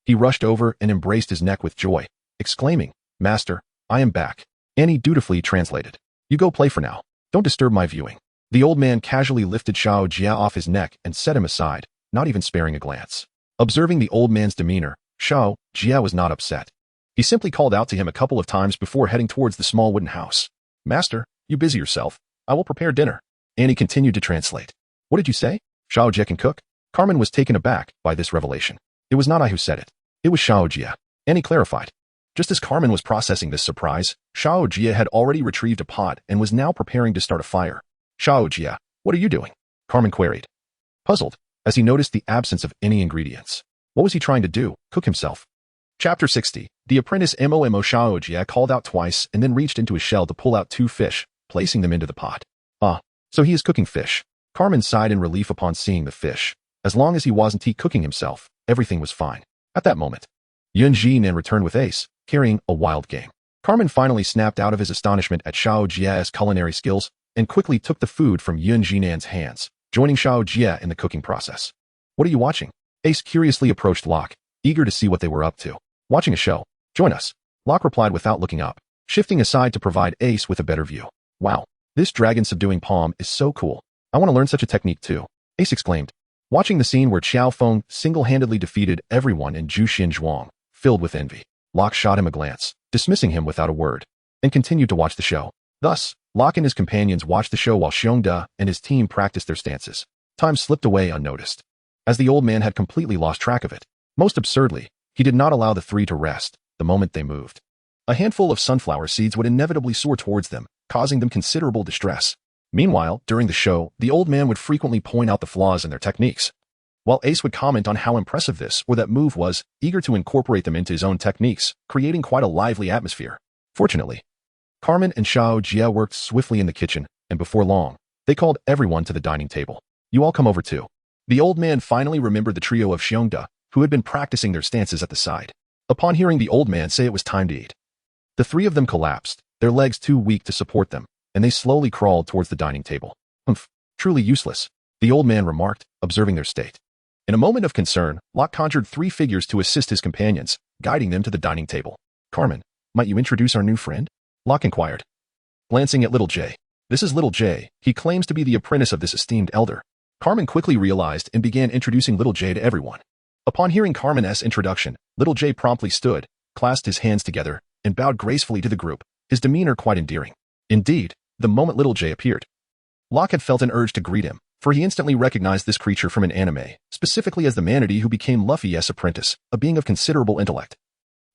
he rushed over and embraced his neck with joy, exclaiming, "Master, I am back." Annie dutifully translated. "You go play for now. Don't disturb my viewing." The old man casually lifted Xiao Jie off his neck and set him aside, not even sparing a glance. Observing the old man's demeanor, Xiao Jie was not upset. He simply called out to him a couple of times before heading towards the small wooden house. "Master, you busy yourself. I will prepare dinner." Annie continued to translate. "What did you say? Xiao Jie can cook?" Carmen was taken aback by this revelation. "It was not I who said it. It was Xiao Jie." Annie clarified. Just as Carmen was processing this surprise, Xiao Jie had already retrieved a pot and was now preparing to start a fire. "Xiao Jie, what are you doing?" Carmen queried, puzzled, as he noticed the absence of any ingredients. What was he trying to do? Cook himself? Chapter 60. The apprentice Momo Xiao Jie called out twice and then reached into his shell to pull out 2 fish, placing them into the pot. "Ah, so he is cooking fish." Carmen sighed in relief upon seeing the fish. As long as he wasn't cooking himself, everything was fine. At that moment, Yun Jinan returned with Ace, carrying a wild game. Carmen finally snapped out of his astonishment at Xiao Jie's culinary skills and quickly took the food from Yun Jinan's hands, joining Xiao Jie in the cooking process. "What are you watching?" Ace curiously approached Locke, eager to see what they were up to. "Watching a show. Join us." Locke replied without looking up, shifting aside to provide Ace with a better view. "Wow, this dragon-subduing palm is so cool. I want to learn such a technique too," Ace exclaimed. Watching the scene where Qiao Feng single-handedly defeated everyone in Jushin Zhuang, filled with envy, Locke shot him a glance, dismissing him without a word, and continued to watch the show. Thus, Locke and his companions watched the show while Xiongda and his team practiced their stances. Time slipped away unnoticed, as the old man had completely lost track of it. Most absurdly, he did not allow the 3 to rest the moment they moved. A handful of sunflower seeds would inevitably soar towards them, causing them considerable distress. Meanwhile, during the show, the old man would frequently point out the flaws in their techniques. While Ace would comment on how impressive this or that move was, eager to incorporate them into his own techniques, creating quite a lively atmosphere. Fortunately, Carmen and Xiao Jie worked swiftly in the kitchen, and before long, they called everyone to the dining table. "You all come over too." The old man finally remembered the trio of Xiongda, who had been practicing their stances at the side. Upon hearing the old man say it was time to eat, the 3 of them collapsed, their legs too weak to support them, and they slowly crawled towards the dining table. "Humph, truly useless," the old man remarked, observing their state. In a moment of concern, Locke conjured 3 figures to assist his companions, guiding them to the dining table. "Carmen, might you introduce our new friend?" Locke inquired, glancing at Little J. "This is Little J. He claims to be the apprentice of this esteemed elder." Carmen quickly realized and began introducing Little J to everyone. Upon hearing Carmen's introduction, Little J promptly stood, clasped his hands together, and bowed gracefully to the group, his demeanor quite endearing. Indeed, the moment Little J appeared, Locke had felt an urge to greet him, for he instantly recognized this creature from an anime, specifically as the manatee who became Luffy's apprentice, a being of considerable intellect,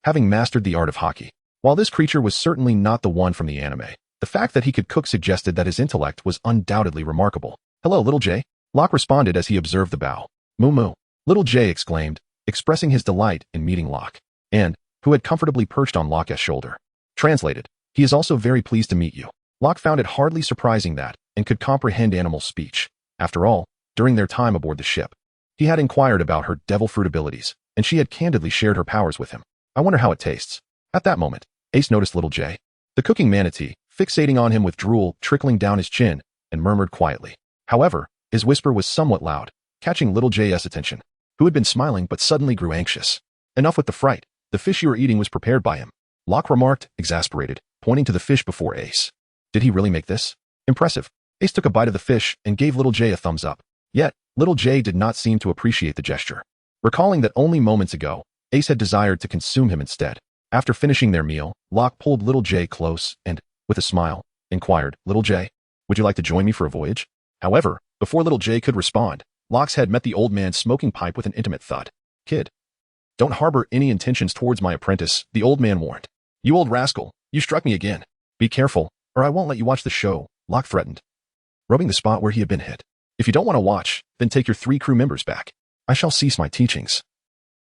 having mastered the art of haki. While this creature was certainly not the one from the anime, the fact that he could cook suggested that his intellect was undoubtedly remarkable. "Hello, Little J," Locke responded as he observed the bow. "Moo moo," Little J exclaimed, expressing his delight in meeting Locke, and who had comfortably perched on Locke's shoulder. Translated, "He is also very pleased to meet you." Locke found it hardly surprising that, and could comprehend animal speech. After all, during their time aboard the ship, he had inquired about her devil fruit abilities, and she had candidly shared her powers with him. "I wonder how it tastes." At that moment, Ace noticed Little J, the cooking manatee, fixating on him with drool trickling down his chin, and murmured quietly. However, his whisper was somewhat loud, catching Little J's attention, who had been smiling but suddenly grew anxious. "Enough with the fright. The fish you are eating was prepared by him," Locke remarked, exasperated, pointing to the fish before Ace. "Did he really make this? Impressive." Ace took a bite of the fish and gave Little J a thumbs up. Yet, Little J did not seem to appreciate the gesture, recalling that only moments ago, Ace had desired to consume him instead. After finishing their meal, Locke pulled Little J close and, with a smile, inquired, "Little J, would you like to join me for a voyage?" However, before Little J could respond, Locke's head met the old man's smoking pipe with an intimate thud. "Kid, don't harbor any intentions towards my apprentice," the old man warned. "You old rascal, you struck me again. Be careful, or I won't let you watch the show," Locke threatened, rubbing the spot where he had been hit. "If you don't want to watch, then take your 3 crew members back. I shall cease my teachings,"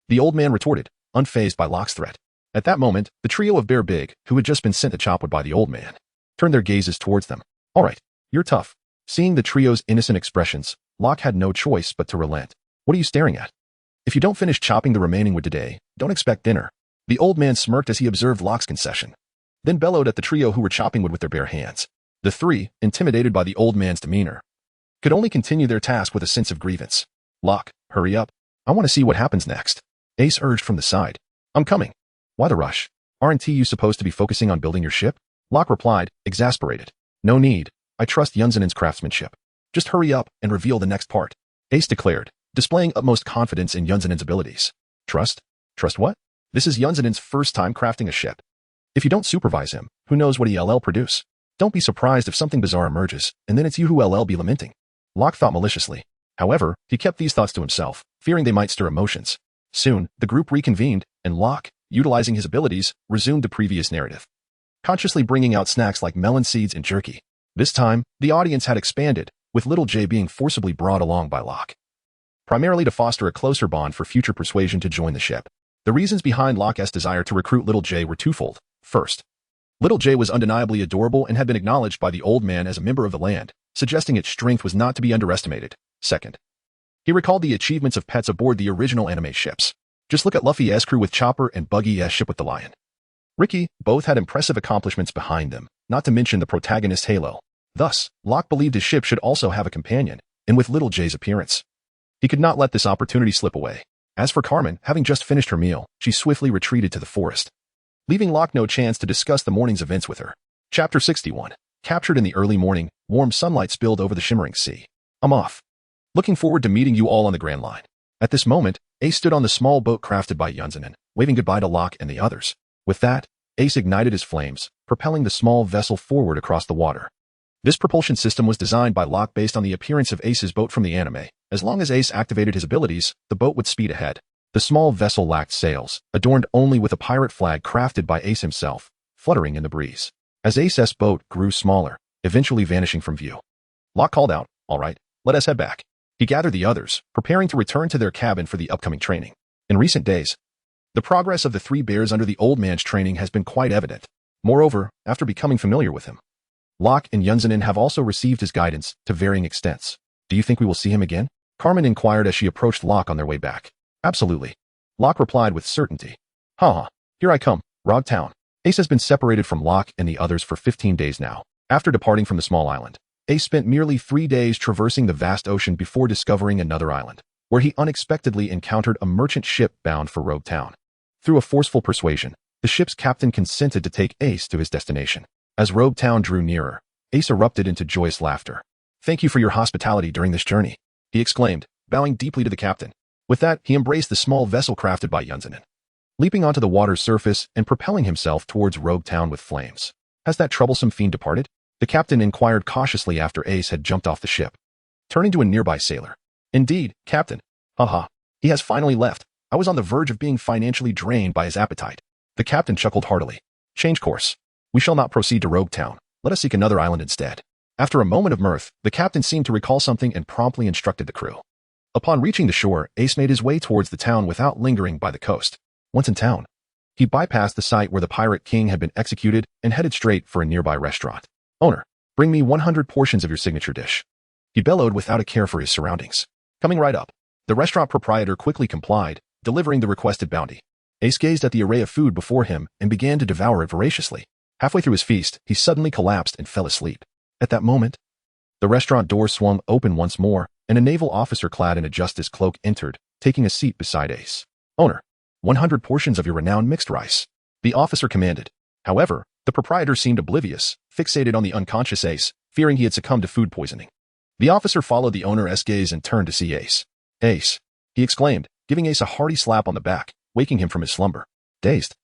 the old man retorted, unfazed by Locke's threat. At that moment, the trio of Bear Big, who had just been sent to Chopwood by the old man, turned their gazes towards them. "All right, you're tough." Seeing the trio's innocent expressions, Locke had no choice but to relent. "What are you staring at? If you don't finish chopping the remaining wood today, don't expect dinner." The old man smirked as he observed Locke's concession, then bellowed at the trio who were chopping wood with their bare hands. The 3, intimidated by the old man's demeanor, could only continue their task with a sense of grievance. "Locke, hurry up. I want to see what happens next," Ace urged from the side. "I'm coming. Why the rush? Aren't you supposed to be focusing on building your ship?" Locke replied, exasperated. "No need. I trust Yunzanin's craftsmanship. Just hurry up and reveal the next part," Ace declared, displaying utmost confidence in Yunzanin's abilities. "Trust? Trust what? This is Yunzanin's first time crafting a ship. If you don't supervise him, who knows what he'll produce? Don't be surprised if something bizarre emerges, and then it's you who'll be lamenting," Locke thought maliciously. However, he kept these thoughts to himself, fearing they might stir emotions. Soon, the group reconvened, and Locke, utilizing his abilities, resumed the previous narrative, consciously bringing out snacks like melon seeds and jerky. This time, the audience had expanded, with Little J being forcibly brought along by Locke, primarily to foster a closer bond for future persuasion to join the ship. The reasons behind Locke's desire to recruit Little J were twofold. First, Little J was undeniably adorable and had been acknowledged by the old man as a member of the land, suggesting its strength was not to be underestimated. Second, he recalled the achievements of pets aboard the original anime ships. Just look at Luffy's crew with Chopper and Buggy's ship with the Lion. Ricky, both had impressive accomplishments behind them, not to mention the protagonist Halo. Thus, Locke believed his ship should also have a companion, and with Little J's appearance, he could not let this opportunity slip away. As for Carmen, having just finished her meal, she swiftly retreated to the forest, leaving Locke no chance to discuss the morning's events with her. Chapter 61. Captured in the early morning, warm sunlight spilled over the shimmering sea. "I'm off. Looking forward to meeting you all on the Grand Line." At this moment, Ace stood on the small boat crafted by Yunzanin, waving goodbye to Locke and the others. With that, Ace ignited his flames, propelling the small vessel forward across the water. This propulsion system was designed by Locke based on the appearance of Ace's boat from the anime. As long as Ace activated his abilities, the boat would speed ahead. The small vessel lacked sails, adorned only with a pirate flag crafted by Ace himself, fluttering in the breeze. As Ace's boat grew smaller, eventually vanishing from view, Locke called out, "All right, let us head back." He gathered the others, preparing to return to their cabin for the upcoming training. In recent days, the progress of the 3 bears under the old man's training has been quite evident. Moreover, after becoming familiar with him, Locke and Yunzanin have also received his guidance to varying extents. "Do you think we will see him again?" Carmen inquired as she approached Locke on their way back. "Absolutely," Locke replied with certainty. "Haha, here I come, Rog Town." Ace has been separated from Locke and the others for 15 days now. After departing from the small island, Ace spent merely 3 days traversing the vast ocean before discovering another island, where he unexpectedly encountered a merchant ship bound for Rogue Town. Through a forceful persuasion, the ship's captain consented to take Ace to his destination. As Rogue Town drew nearer, Ace erupted into joyous laughter. "Thank you for your hospitality during this journey. he exclaimed, bowing deeply to the captain. With that, he embraced the small vessel crafted by Yunzanen, leaping onto the water's surface and propelling himself towards Rogue Town with flames. Has that troublesome fiend departed? The captain inquired cautiously after Ace had jumped off the ship, turning to a nearby sailor. Indeed, Captain. Haha. He has finally left. I was on the verge of being financially drained by his appetite. The captain chuckled heartily. Change course. We shall not proceed to Rogue Town. Let us seek another island instead. After a moment of mirth, the captain seemed to recall something and promptly instructed the crew. Upon reaching the shore, Ace made his way towards the town without lingering by the coast. Once in town, he bypassed the site where the pirate king had been executed and headed straight for a nearby restaurant. Owner, bring me 100 portions of your signature dish. He bellowed without a care for his surroundings. Coming right up. The restaurant proprietor quickly complied, delivering the requested bounty. Ace gazed at the array of food before him and began to devour it voraciously. Halfway through his feast, he suddenly collapsed and fell asleep. At that moment, the restaurant door swung open once more, and a naval officer clad in a justice cloak entered, taking a seat beside Ace. Owner, 100 portions of your renowned mixed rice. The officer commanded. However, the proprietor seemed oblivious, fixated on the unconscious Ace, fearing he had succumbed to food poisoning. The officer followed the owner's gaze and turned to see Ace. Ace, he exclaimed, giving Ace a hearty slap on the back, waking him from his slumber. Dazed,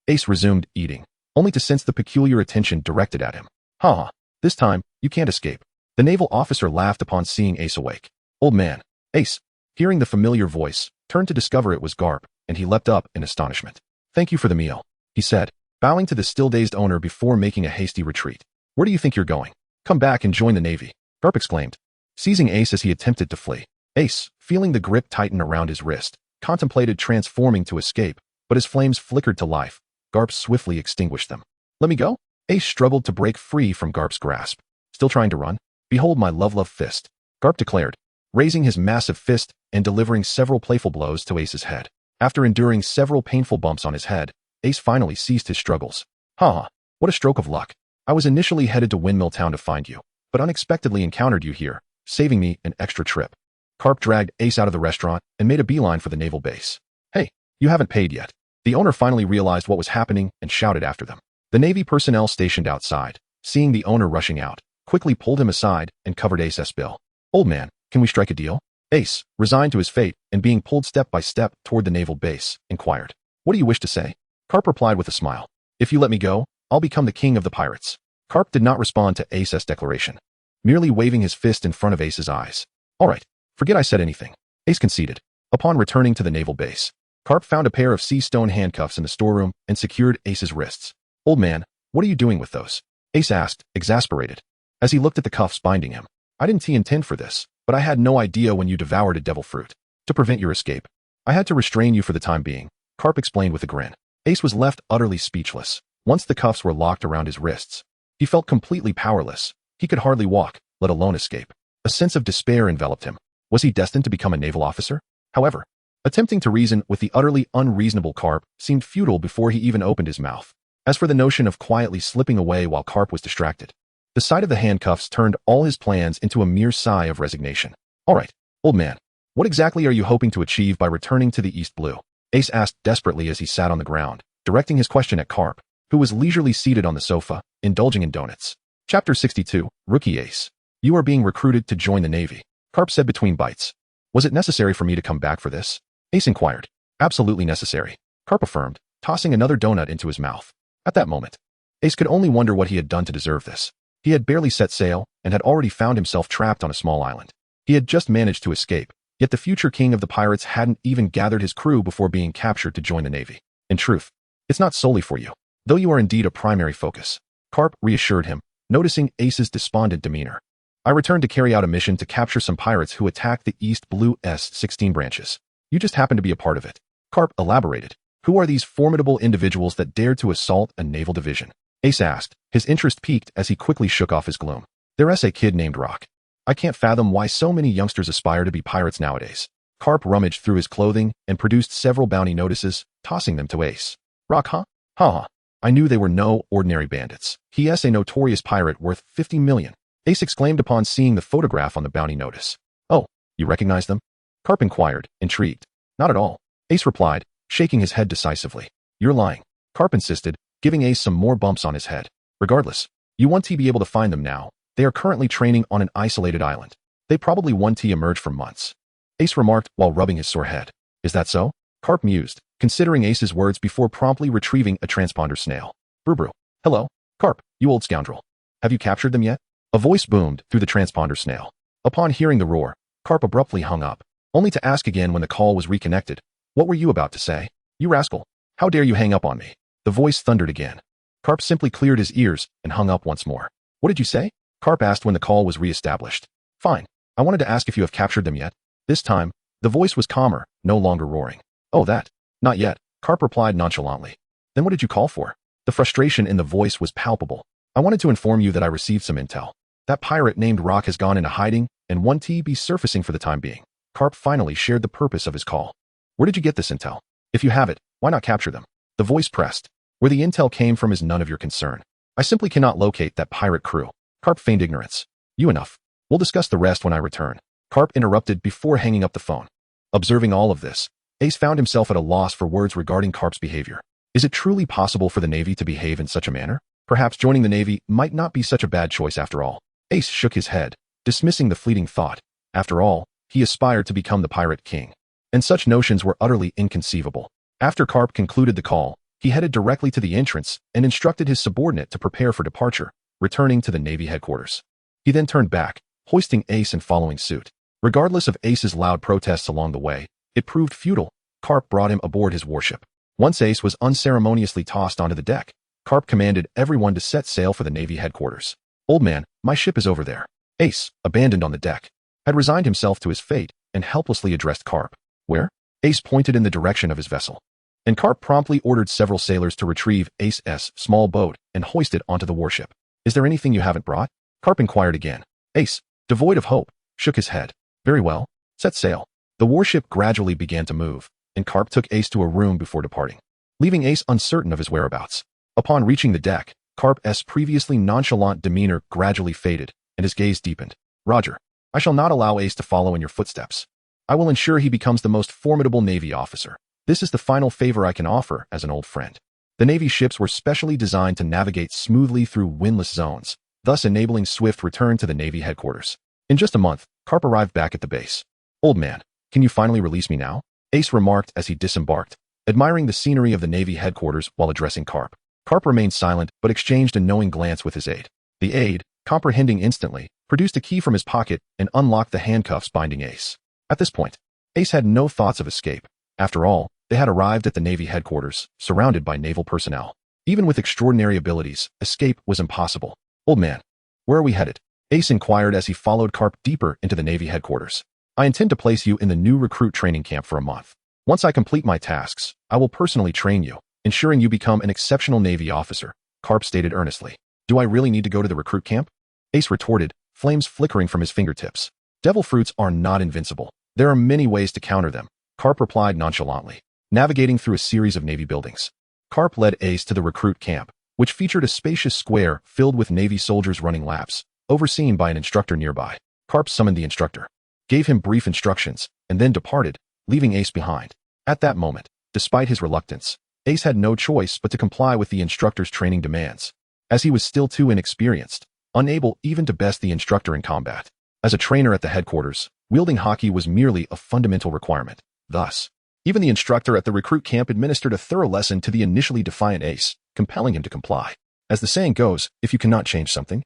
Ace resumed eating, only to sense the peculiar attention directed at him. Ha! This time, you can't escape. The naval officer laughed upon seeing Ace awake. Old man, Ace, hearing the familiar voice, turned to discover it was Garp, and he leapt up in astonishment. Thank you for the meal, he said, bowing to the still-dazed owner before making a hasty retreat. Where do you think you're going? Come back and join the Navy, Garp exclaimed, seizing Ace as he attempted to flee. Ace, feeling the grip tighten around his wrist, contemplated transforming to escape, but as flames flickered to life, Garp swiftly extinguished them. Let me go? Ace struggled to break free from Garp's grasp. Still trying to run? Behold my love fist, Garp declared, raising his massive fist and delivering several playful blows to Ace's head. After enduring several painful bumps on his head, Ace finally ceased his struggles. Ha! What a stroke of luck. I was initially headed to Windmill Town to find you, but unexpectedly encountered you here, saving me an extra trip. Garp dragged Ace out of the restaurant and made a beeline for the naval base. Hey, you haven't paid yet. The owner finally realized what was happening and shouted after them. The Navy personnel stationed outside, seeing the owner rushing out, quickly pulled him aside and covered Ace's bill. Old man, can we strike a deal? Ace, resigned to his fate and being pulled step by step toward the naval base, inquired. What do you wish to say? Garp replied with a smile. If you let me go, I'll become the king of the pirates. Garp did not respond to Ace's declaration, merely waving his fist in front of Ace's eyes. All right, forget I said anything. Ace conceded. Upon returning to the naval base, Garp found a pair of sea stone handcuffs in the storeroom and secured Ace's wrists. Old man, what are you doing with those? Ace asked, exasperated, as he looked at the cuffs binding him. I didn't intend for this, but I had no idea when you devoured a devil fruit. To prevent your escape, I had to restrain you for the time being, Garp explained with a grin. Ace was left utterly speechless. Once the cuffs were locked around his wrists, he felt completely powerless. He could hardly walk, let alone escape. A sense of despair enveloped him. Was he destined to become a naval officer? However, attempting to reason with the utterly unreasonable Garp seemed futile before he even opened his mouth. As for the notion of quietly slipping away while Garp was distracted, the sight of the handcuffs turned all his plans into a mere sigh of resignation. All right, old man, what exactly are you hoping to achieve by returning to the East Blue? Ace asked desperately as he sat on the ground, directing his question at Garp, who was leisurely seated on the sofa, indulging in donuts. Chapter 62, Rookie Ace. You are being recruited to join the Navy, Garp said between bites. Was it necessary for me to come back for this? Ace inquired. Absolutely necessary, Garp affirmed, tossing another donut into his mouth. At that moment, Ace could only wonder what he had done to deserve this. He had barely set sail and had already found himself trapped on a small island. He had just managed to escape, yet the future king of the pirates hadn't even gathered his crew before being captured to join the Navy. In truth, it's not solely for you, though you are indeed a primary focus, Garp reassured him, noticing Ace's despondent demeanor. I returned to carry out a mission to capture some pirates who attacked the East Blue S-16 branches. You just happen to be a part of it. Garp elaborated. Who are these formidable individuals that dared to assault a naval division? Ace asked, his interest piqued as he quickly shook off his gloom. There's a kid named Rock. I can't fathom why so many youngsters aspire to be pirates nowadays. Garp rummaged through his clothing and produced several bounty notices, tossing them to Ace. Rock, huh? Ha! I knew they were no ordinary bandits. He is a notorious pirate worth 50 million. Ace exclaimed upon seeing the photograph on the bounty notice. Oh, you recognize them? Garp inquired, intrigued. Not at all, Ace replied, shaking his head decisively. You're lying, Garp insisted, giving Ace some more bumps on his head. Regardless, you want to be able to find them now. They are currently training on an isolated island. They probably won't emerge for months. Ace remarked while rubbing his sore head. Is that so? Carp mused, considering Ace's words before promptly retrieving a transponder snail. Brew. Hello, Carp, you old scoundrel. Have you captured them yet? A voice boomed through the transponder snail. Upon hearing the roar, Carp abruptly hung up, only to ask again when the call was reconnected. What were you about to say? You rascal. How dare you hang up on me? The voice thundered again. Carp simply cleared his ears and hung up once more. What did you say? Carp asked when the call was re-established. Fine. I wanted to ask if you have captured them yet. This time, the voice was calmer, no longer roaring. Oh, that. Not yet, Carp replied nonchalantly. Then what did you call for? The frustration in the voice was palpable. I wanted to inform you that I received some intel. That pirate named Rock has gone into hiding and won't be surfacing for the time being. Carp finally shared the purpose of his call. Where did you get this intel? If you have it, why not capture them? The voice pressed. Where the intel came from is none of your concern. I simply cannot locate that pirate crew. Carp feigned ignorance. You enough. We'll discuss the rest when I return. Carp interrupted before hanging up the phone. Observing all of this, Ace found himself at a loss for words regarding Carp's behavior. Is it truly possible for the Navy to behave in such a manner? Perhaps joining the Navy might not be such a bad choice after all. Ace shook his head, dismissing the fleeting thought. After all, he aspired to become the pirate king. And such notions were utterly inconceivable. After Carp concluded the call, he headed directly to the entrance and instructed his subordinate to prepare for departure, returning to the Navy headquarters. He then turned back, hoisting Ace and following suit. Regardless of Ace's loud protests along the way, it proved futile. Carp brought him aboard his warship. Once Ace was unceremoniously tossed onto the deck, Carp commanded everyone to set sail for the Navy headquarters. Old man, my ship is over there. Ace, abandoned on the deck, had resigned himself to his fate and helplessly addressed Carp. Where? Ace pointed in the direction of his vessel. And Carp promptly ordered several sailors to retrieve Ace's small boat and hoist it onto the warship. Is there anything you haven't brought? Carp inquired again. Ace, devoid of hope, shook his head. Very well. Set sail. The warship gradually began to move, and Carp took Ace to a room before departing, leaving Ace uncertain of his whereabouts. Upon reaching the deck, Carp's previously nonchalant demeanor gradually faded, and his gaze deepened. Roger. I shall not allow Ace to follow in your footsteps. I will ensure he becomes the most formidable Navy officer. This is the final favor I can offer as an old friend. The Navy ships were specially designed to navigate smoothly through windless zones, thus enabling swift return to the Navy headquarters. In just a month, Carp arrived back at the base. Old man, can you finally release me now? Ace remarked as he disembarked, admiring the scenery of the Navy headquarters while addressing Carp. Carp remained silent but exchanged a knowing glance with his aide. The aide, comprehending instantly, produced a key from his pocket and unlocked the handcuffs binding Ace. At this point, Ace had no thoughts of escape. After all, they had arrived at the Navy headquarters, surrounded by naval personnel. Even with extraordinary abilities, escape was impossible. Old man, where are we headed? Ace inquired as he followed Carp deeper into the Navy headquarters. I intend to place you in the new recruit training camp for a month. Once I complete my tasks, I will personally train you, ensuring you become an exceptional Navy officer, Carp stated earnestly. Do I really need to go to the recruit camp? Ace retorted, flames flickering from his fingertips. Devil fruits are not invincible. There are many ways to counter them, Carp replied nonchalantly, navigating through a series of Navy buildings. Carp led Ace to the recruit camp, which featured a spacious square filled with Navy soldiers running laps, overseen by an instructor nearby. Carp summoned the instructor, gave him brief instructions, and then departed, leaving Ace behind. At that moment, despite his reluctance, Ace had no choice but to comply with the instructor's training demands, as he was still too inexperienced, unable even to best the instructor in combat. As a trainer at the headquarters, wielding hockey was merely a fundamental requirement. Thus, even the instructor at the recruit camp administered a thorough lesson to the initially defiant Ace, compelling him to comply. As the saying goes, if you cannot change something,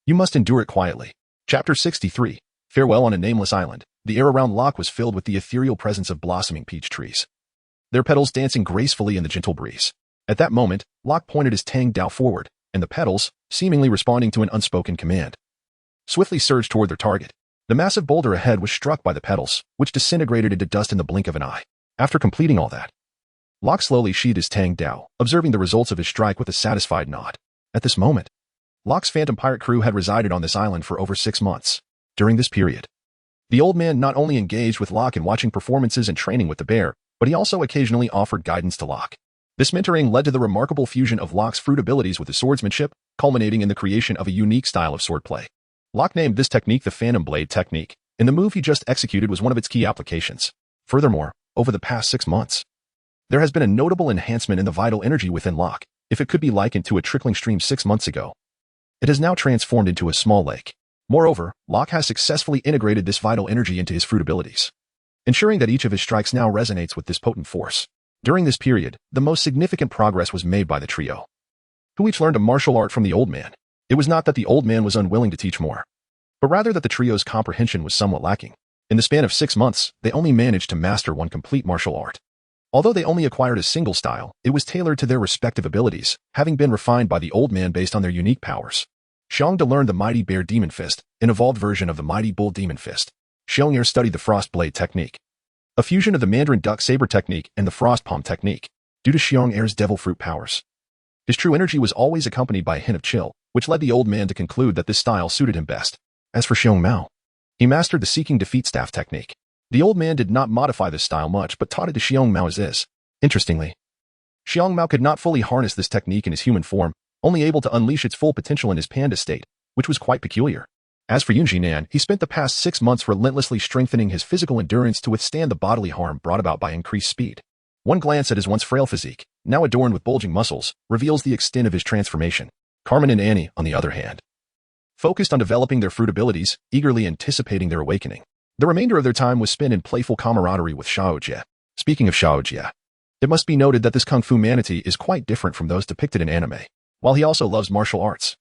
you must endure it quietly. Chapter 63. Farewell on a nameless island. The air around Locke was filled with the ethereal presence of blossoming peach trees, their petals dancing gracefully in the gentle breeze. At that moment, Locke pointed his Tang Dao forward, and the petals, seemingly responding to an unspoken command, swiftly surged toward their target. The massive boulder ahead was struck by the petals, which disintegrated into dust in the blink of an eye. After completing all that, Locke slowly sheathed his Tang Dao, observing the results of his strike with a satisfied nod. At this moment, Locke's phantom pirate crew had resided on this island for over 6 months. During this period, the old man not only engaged with Locke in watching performances and training with the bear, but he also occasionally offered guidance to Locke. This mentoring led to the remarkable fusion of Locke's fruit abilities with his swordsmanship, culminating in the creation of a unique style of swordplay. Locke named this technique the Phantom Blade technique, and the move he just executed was one of its key applications. Furthermore, over the past 6 months, there has been a notable enhancement in the vital energy within Locke. If it could be likened to a trickling stream 6 months ago, it has now transformed into a small lake. Moreover, Locke has successfully integrated this vital energy into his fruit abilities, ensuring that each of his strikes now resonates with this potent force. During this period, the most significant progress was made by the trio, who each learned a martial art from the old man. It was not that the old man was unwilling to teach more, but rather that the trio's comprehension was somewhat lacking. In the span of 6 months, they only managed to master one complete martial art. Although they only acquired a single style, it was tailored to their respective abilities, having been refined by the old man based on their unique powers. Xiongde learned the Mighty Bear Demon Fist, an evolved version of the Mighty Bull Demon Fist. Xiong'er studied the Frost Blade technique, a fusion of the Mandarin Duck Saber technique and the Frost Palm technique. Due to Xiong'er's devil fruit powers, his true energy was always accompanied by a hint of chill, which led the old man to conclude that this style suited him best. As for Xiong Mao, he mastered the Seeking Defeat Staff technique. The old man did not modify this style much but taught it to Xiong Mao as is. Interestingly, Xiong Mao could not fully harness this technique in his human form, only able to unleash its full potential in his panda state, which was quite peculiar. As for Yun Jinan, he spent the past 6 months relentlessly strengthening his physical endurance to withstand the bodily harm brought about by increased speed. One glance at his once frail physique, now adorned with bulging muscles, reveals the extent of his transformation. Carmen and Annie, on the other hand, focused on developing their fruit abilities, eagerly anticipating their awakening. The remainder of their time was spent in playful camaraderie with Xiaojie. Speaking of Xiaojie, it must be noted that this kung fu manatee is quite different from those depicted in anime. While he also loves martial arts,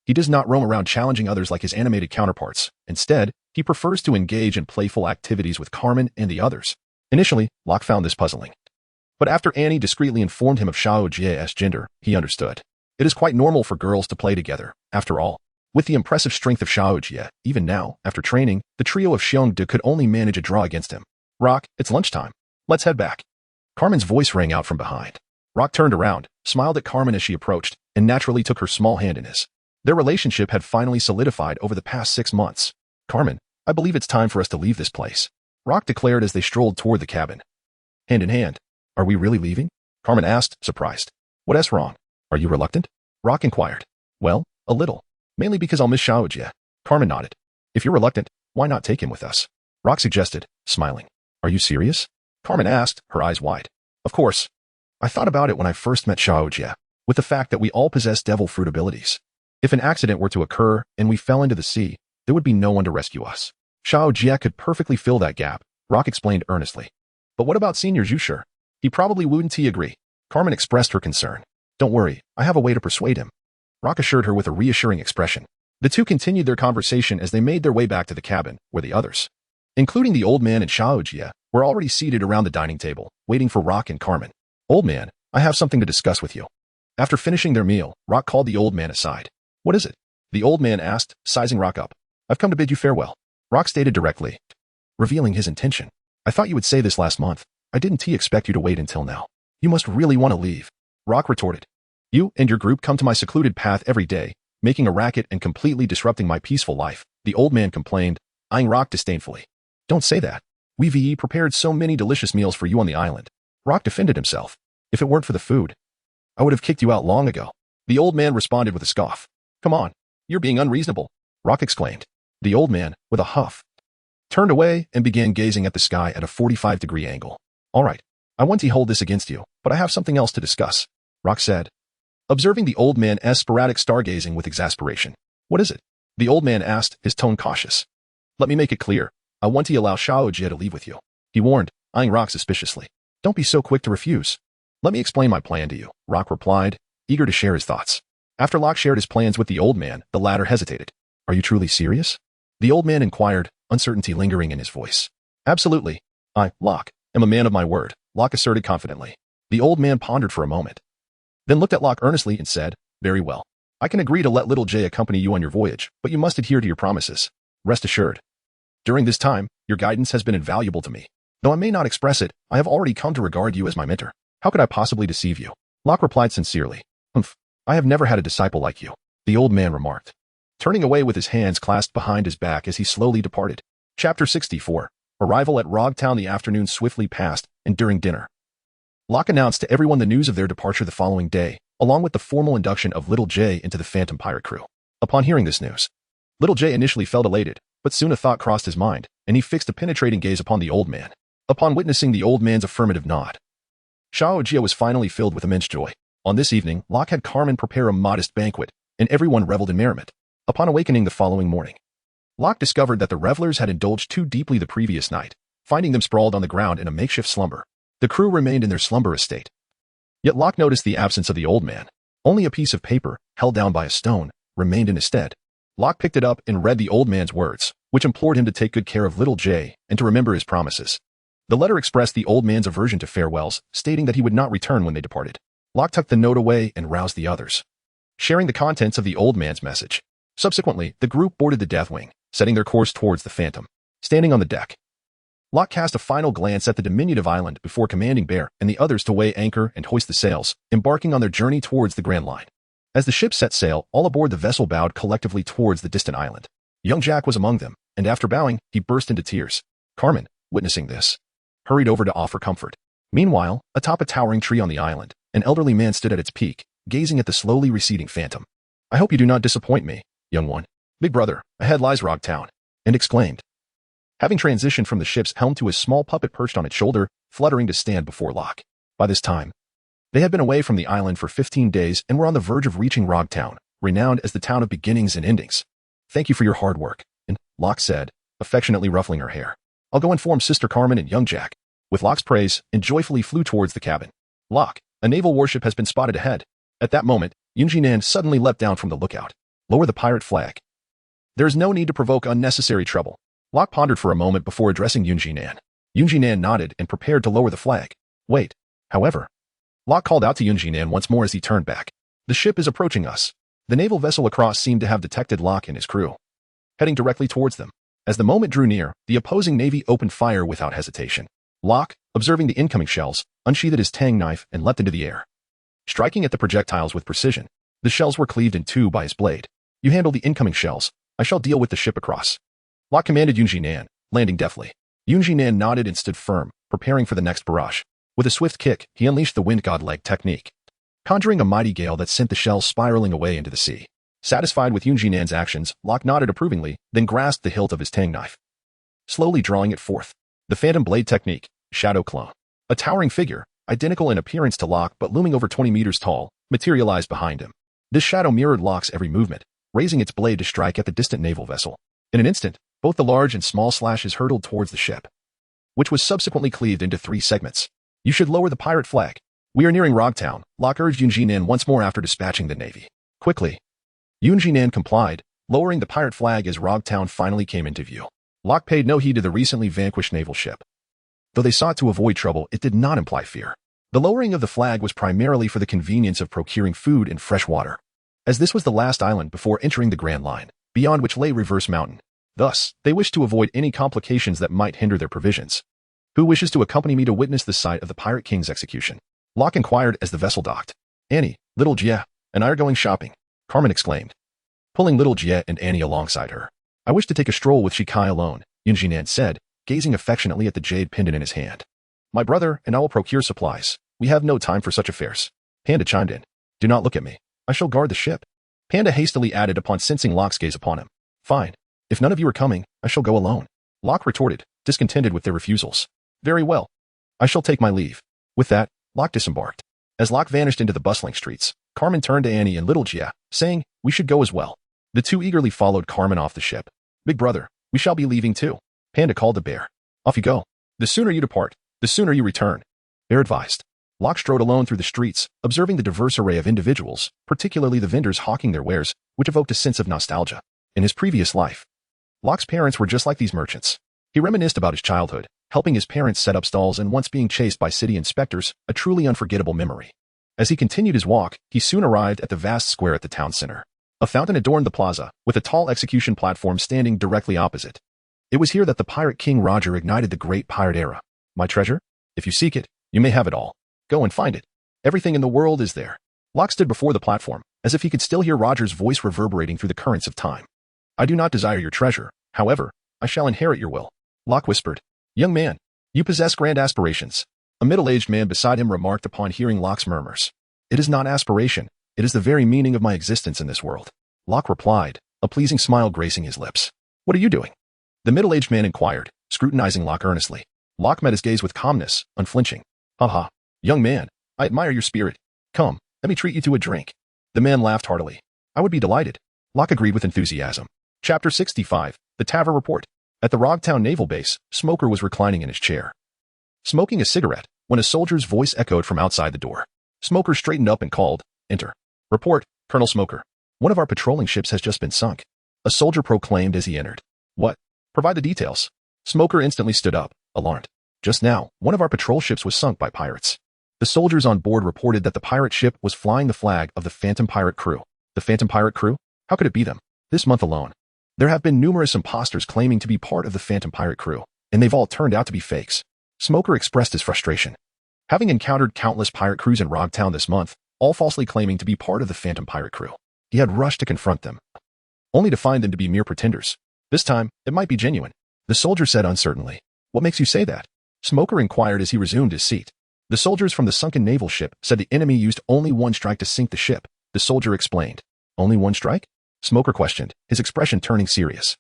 he does not roam around challenging others like his animated counterparts. Instead, he prefers to engage in playful activities with Carmen and the others. Initially, Locke found this puzzling, but after Annie discreetly informed him of Xiaojie's gender, he understood. It is quite normal for girls to play together. After all, with the impressive strength of Xiaojie, even now, after training, the trio of Xiongde could only manage a draw against him. Rock, it's lunchtime. Let's head back. Carmen's voice rang out from behind. Rock turned around, smiled at Carmen as she approached, and naturally took her small hand in his. Their relationship had finally solidified over the past 6 months. Carmen, I believe it's time for us to leave this place, Rock declared as they strolled toward the cabin. Hand in hand. Are we really leaving? Carmen asked, surprised. What's wrong? Are you reluctant? Rock inquired. Well, a little. Mainly because I'll miss Xiaojie. Carmen nodded. If you're reluctant, why not take him with us? Rock suggested, smiling. Are you serious? Carmen asked, her eyes wide. Of course. I thought about it when I first met Xiaojie, with the fact that we all possess devil fruit abilities. If an accident were to occur and we fell into the sea, there would be no one to rescue us. Xiaojie could perfectly fill that gap, Rock explained earnestly. But what about Senior Zhu? He probably wouldn't agree. Carmen expressed her concern. Don't worry, I have a way to persuade him. Rock assured her with a reassuring expression. The two continued their conversation as they made their way back to the cabin, where the others, including the old man and Xiaojie, were already seated around the dining table, waiting for Rock and Carmen. Old man, I have something to discuss with you. After finishing their meal, Rock called the old man aside. What is it? The old man asked, sizing Rock up. I've come to bid you farewell. Rock stated directly, revealing his intention. I thought you would say this last month. I didn't expect you to wait until now. You must really want to leave. Rock retorted. You and your group come to my secluded path every day, making a racket and completely disrupting my peaceful life, the old man complained, eyeing Rock disdainfully. Don't say that. We've prepared so many delicious meals for you on the island. Rock defended himself. If it weren't for the food, I would have kicked you out long ago. The old man responded with a scoff. Come on, you're being unreasonable, Rock exclaimed. The old man, with a huff, turned away and began gazing at the sky at a 45-degree angle. All right, I want to hold this against you, but I have something else to discuss, Rock said, observing the old man's sporadic stargazing with exasperation. What is it? The old man asked, his tone cautious. Let me make it clear. I want to allow Xiaojie to leave with you, he warned, eyeing Rock suspiciously. Don't be so quick to refuse. Let me explain my plan to you, Rock replied, eager to share his thoughts. After Locke shared his plans with the old man, the latter hesitated. Are you truly serious? The old man inquired, uncertainty lingering in his voice. Absolutely. I, Locke, am a man of my word, Locke asserted confidently. The old man pondered for a moment, then looked at Locke earnestly and said, very well. I can agree to let little J accompany you on your voyage, but you must adhere to your promises. Rest assured. During this time, your guidance has been invaluable to me. Though I may not express it, I have already come to regard you as my mentor. How could I possibly deceive you? Locke replied sincerely. I have never had a disciple like you, the old man remarked, turning away with his hands clasped behind his back as he slowly departed. Chapter 64. Arrival at Rogtown. The afternoon swiftly passed, and during dinner, Locke announced to everyone the news of their departure the following day, along with the formal induction of Little J into the Phantom Pirate crew. Upon hearing this news, Little J initially felt elated, but soon a thought crossed his mind, and he fixed a penetrating gaze upon the old man. Upon witnessing the old man's affirmative nod, Xiaojie was finally filled with immense joy. On this evening, Locke had Carmen prepare a modest banquet, and everyone reveled in merriment. Upon awakening the following morning, Locke discovered that the revelers had indulged too deeply the previous night, finding them sprawled on the ground in a makeshift slumber. The crew remained in their slumberous state. Yet Locke noticed the absence of the old man. Only a piece of paper, held down by a stone, remained in his stead. Locke picked it up and read the old man's words, which implored him to take good care of little Jay and to remember his promises. The letter expressed the old man's aversion to farewells, stating that he would not return when they departed. Locke tucked the note away and roused the others, sharing the contents of the old man's message. Subsequently, the group boarded the Deathwing, setting their course towards the Phantom. Standing on the deck, Locke cast a final glance at the diminutive island before commanding Bear and the others to weigh anchor and hoist the sails, embarking on their journey towards the Grand Line. As the ship set sail, all aboard the vessel bowed collectively towards the distant island. Young Jack was among them, and after bowing, he burst into tears. Carmen, witnessing this, hurried over to offer comfort. Meanwhile, atop a towering tree on the island, an elderly man stood at its peak, gazing at the slowly receding Phantom. "I hope you do not disappoint me, young one. Big brother, ahead lies Rock Town," and exclaimed, having transitioned from the ship's helm to a small puppet perched on its shoulder, fluttering to stand before Locke. By this time, they had been away from the island for 15 days and were on the verge of reaching Rock Town, renowned as the town of beginnings and endings. "Thank you for your hard work," and Locke said, affectionately ruffling her hair. "I'll go inform Sister Carmen and young Jack." With Locke's praise, and joyfully flew towards the cabin. "Locke, a naval warship has been spotted ahead." At that moment, Yunjinan suddenly leapt down from the lookout. "Lower the pirate flag. There is no need to provoke unnecessary trouble." Locke pondered for a moment before addressing Yunjinan. Yunjinan nodded and prepared to lower the flag. "Wait." However, Locke called out to Yunjinan once more as he turned back. "The ship is approaching us." The naval vessel across seemed to have detected Locke and his crew, heading directly towards them. As the moment drew near, the opposing navy opened fire without hesitation. Locke, observing the incoming shells, unsheathed his tang knife and leapt into the air, striking at the projectiles with precision. The shells were cleaved in two by his blade. "You handle the incoming shells. I shall deal with the ship across," Locke commanded Yunjinan, landing deftly. Yunjinan nodded and stood firm, preparing for the next barrage. With a swift kick, he unleashed the wind god leg technique, conjuring a mighty gale that sent the shells spiraling away into the sea. Satisfied with Yunjinan's actions, Locke nodded approvingly, then grasped the hilt of his tang knife, slowly drawing it forth. The phantom blade technique, shadow clone. A towering figure, identical in appearance to Locke but looming over 20 meters tall, materialized behind him. This shadow mirrored Locke's every movement, raising its blade to strike at the distant naval vessel. In an instant, both the large and small slashes hurtled towards the ship, which was subsequently cleaved into 3 segments. "You should lower the pirate flag. We are nearing Rogtown," Locke urged Yunjinan once more after dispatching the navy. Quickly, Yunjinan complied, lowering the pirate flag as Rogtown finally came into view. Locke paid no heed to the recently vanquished naval ship. Though they sought to avoid trouble, it did not imply fear. The lowering of the flag was primarily for the convenience of procuring food and fresh water, as this was the last island before entering the Grand Line, beyond which lay Reverse Mountain. Thus, they wished to avoid any complications that might hinder their provisions. "Who wishes to accompany me to witness the sight of the Pirate King's execution?" Locke inquired as the vessel docked. "Annie, little Jie, and I are going shopping," Carmen exclaimed, pulling little Jie and Annie alongside her. "I wish to take a stroll with Shikai alone," Yunjinan said, gazing affectionately at the jade pendant in his hand. "My brother and I will procure supplies. We have no time for such affairs." Panda chimed in. "Do not look at me. I shall guard the ship." Panda hastily added upon sensing Locke's gaze upon him. "Fine. If none of you are coming, I shall go alone," Locke retorted, discontented with their refusals. "Very well. I shall take my leave." With that, Locke disembarked. As Locke vanished into the bustling streets, Carmen turned to Annie and little Jia, saying, "We should go as well." The two eagerly followed Carmen off the ship. "Big brother, we shall be leaving too," Panda called to Bear. "Off you go. The sooner you depart, the sooner you return," Bear advised. Locke strode alone through the streets, observing the diverse array of individuals, particularly the vendors hawking their wares, which evoked a sense of nostalgia. In his previous life, Locke's parents were just like these merchants. He reminisced about his childhood, helping his parents set up stalls and once being chased by city inspectors, a truly unforgettable memory. As he continued his walk, he soon arrived at the vast square at the town center. A fountain adorned the plaza, with a tall execution platform standing directly opposite. It was here that the Pirate King Roger ignited the great pirate era. "My treasure? If you seek it, you may have it all. Go and find it. Everything in the world is there." Locke stood before the platform, as if he could still hear Roger's voice reverberating through the currents of time. "I do not desire your treasure. However, I shall inherit your will," Locke whispered. "Young man, you possess grand aspirations." A middle-aged man beside him remarked upon hearing Locke's murmurs. "It is not aspiration. It is the very meaning of my existence in this world," Locke replied, a pleasing smile gracing his lips. "What are you doing?" the middle-aged man inquired, scrutinizing Locke earnestly. Locke met his gaze with calmness, unflinching. "Ha ha. Young man, I admire your spirit. Come, let me treat you to a drink." The man laughed heartily. "I would be delighted." Locke agreed with enthusiasm. Chapter 65, The Tavern Report. At the Rogtown Naval Base, Smoker was reclining in his chair, smoking a cigarette, when a soldier's voice echoed from outside the door. Smoker straightened up and called, "Enter." "Report, Colonel Smoker. One of our patrolling ships has just been sunk," a soldier proclaimed as he entered. "What? Provide the details." Smoker instantly stood up, alarmed. "Just now, one of our patrol ships was sunk by pirates." The soldiers on board reported that the pirate ship was flying the flag of the Phantom Pirate crew. The Phantom Pirate crew? How could it be them? This month alone, there have been numerous imposters claiming to be part of the Phantom Pirate crew, and they've all turned out to be fakes. Smoker expressed his frustration. Having encountered countless pirate crews in Rogtown this month, all falsely claiming to be part of the Phantom Pirate crew, he had rushed to confront them, only to find them to be mere pretenders. This time, it might be genuine, the soldier said uncertainly. "What makes you say that?" Smoker inquired as he resumed his seat. "The soldiers from the sunken naval ship said the enemy used only one strike to sink the ship," the soldier explained. "Only one strike?" Smoker questioned, his expression turning serious.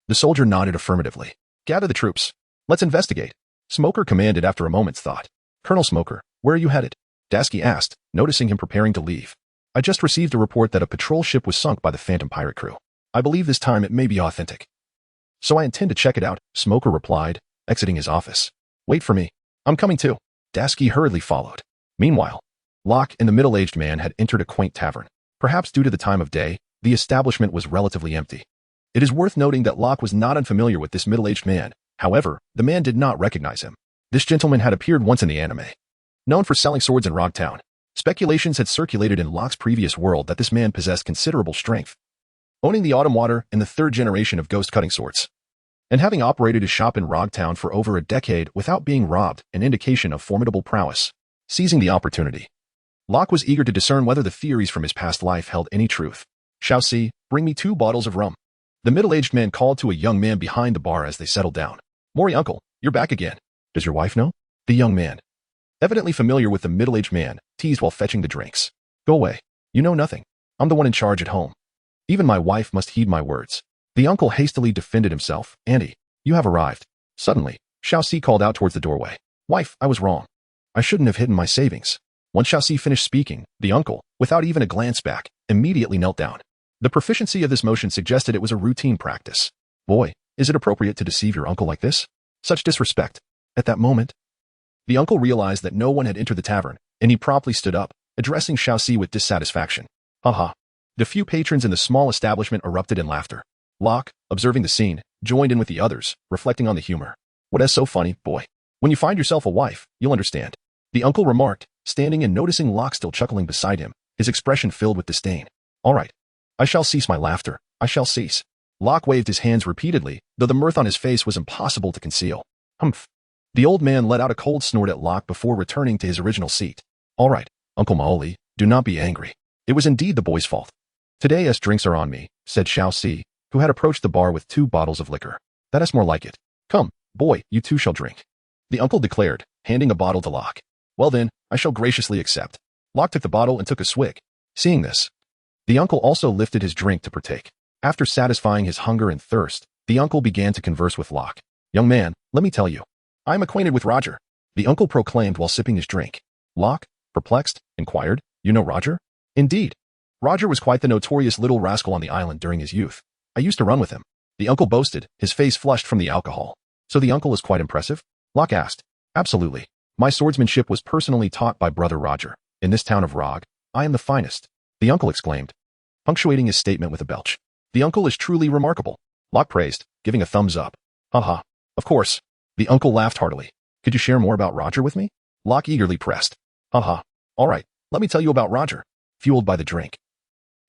The soldier nodded affirmatively. "Gather the troops. Let's investigate," Smoker commanded after a moment's thought. "Colonel Smoker, where are you headed?" Dasky asked, noticing him preparing to leave. "I just received a report that a patrol ship was sunk by the Phantom Pirate crew. I believe this time it may be authentic. So I intend to check it out," Smoker replied, exiting his office. "Wait for me. I'm coming too." Dasky hurriedly followed. Meanwhile, Locke and the middle-aged man had entered a quaint tavern. Perhaps due to the time of day, the establishment was relatively empty. It is worth noting that Locke was not unfamiliar with this middle-aged man. However, the man did not recognize him. This gentleman had appeared once in the anime. Known for selling swords in Rogtown, speculations had circulated in Locke's previous world that this man possessed considerable strength, owning the Autumn Water and the third generation of ghost cutting swords, and having operated his shop in Rogtown for over a decade without being robbed, an indication of formidable prowess. Seizing the opportunity, Locke was eager to discern whether the theories from his past life held any truth. "Xiaoxi, bring me 2 bottles of rum." The middle-aged man called to a young man behind the bar as they settled down. "Mori uncle, you're back again. Does your wife know?" The young man, evidently familiar with the middle-aged man, teased while fetching the drinks. "Go away. You know nothing. I'm the one in charge at home. Even my wife must heed my words." The uncle hastily defended himself. "Auntie, you have arrived." Suddenly, Xiaoxi called out towards the doorway. "Wife, I was wrong. I shouldn't have hidden my savings." Once Xiaoxi finished speaking, the uncle, without even a glance back, immediately knelt down. The proficiency of this motion suggested it was a routine practice. "Boy, is it appropriate to deceive your uncle like this? Such disrespect." At that moment, the uncle realized that no one had entered the tavern, and he promptly stood up, addressing Xiaoxi with dissatisfaction. "Ha." The few patrons in the small establishment erupted in laughter. Locke, observing the scene, joined in with the others, reflecting on the humor. "What is so funny, boy? When you find yourself a wife, you'll understand," the uncle remarked, standing and noticing Locke still chuckling beside him, his expression filled with disdain. "All right. I shall cease my laughter. I shall cease." Locke waved his hands repeatedly, though the mirth on his face was impossible to conceal. "Humph." The old man let out a cold snort at Locke before returning to his original seat. "All right, Uncle Maoli, do not be angry. It was indeed the boy's fault. Today as drinks are on me," said Xiaoxi, who had approached the bar with 2 bottles of liquor. "That is more like it. Come, boy, you too shall drink," the uncle declared, handing a bottle to Locke. "Well then, I shall graciously accept." Locke took the bottle and took a swig. Seeing this, the uncle also lifted his drink to partake. After satisfying his hunger and thirst, the uncle began to converse with Locke. "Young man, let me tell you, I am acquainted with Roger," the uncle proclaimed while sipping his drink. Locke, perplexed, inquired, "You know Roger?" "Indeed. Roger was quite the notorious little rascal on the island during his youth. I used to run with him," the uncle boasted, his face flushed from the alcohol. "So the uncle is quite impressive?" Locke asked. "Absolutely. My swordsmanship was personally taught by Brother Roger. In this town of Rog, I am the finest," the uncle exclaimed, punctuating his statement with a belch. "The uncle is truly remarkable," Locke praised, giving a thumbs up. "Ha. Of course." The uncle laughed heartily. "Could you share more about Roger with me?" Locke eagerly pressed. "Ha. All right, let me tell you about Roger." Fueled by the drink,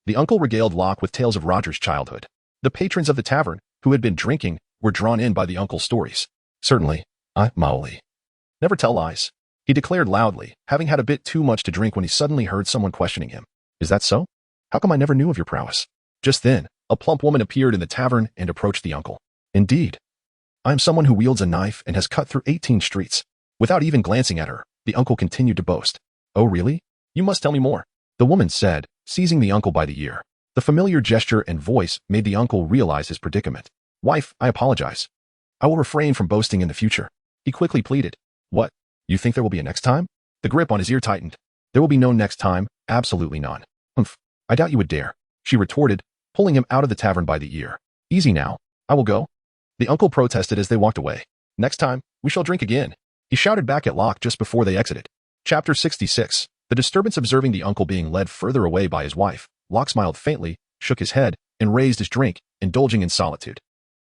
the uncle regaled Locke with tales of Roger's childhood. The patrons of the tavern, who had been drinking, were drawn in by the uncle's stories. "Certainly, I, Maoli, never tell lies," he declared loudly, having had a bit too much to drink when he suddenly heard someone questioning him. "Is that so? How come I never knew of your prowess?" Just then, a plump woman appeared in the tavern and approached the uncle. "Indeed. I am someone who wields a knife and has cut through 18 streets." Without even glancing at her, the uncle continued to boast. "Oh really? You must tell me more," the woman said, seizing the uncle by the ear. The familiar gesture and voice made the uncle realize his predicament. "Wife, I apologize. I will refrain from boasting in the future," he quickly pleaded. "What? You think there will be a next time?" The grip on his ear tightened. "There will be no next time, absolutely none." "Humph, I doubt you would dare," she retorted, pulling him out of the tavern by the ear. Easy now. I will go. The uncle protested as they walked away. Next time, we shall drink again. He shouted back at Locke just before they exited. Chapter 66. The disturbance observing the uncle being led further away by his wife. Locke smiled faintly, shook his head, and raised his drink, indulging in solitude.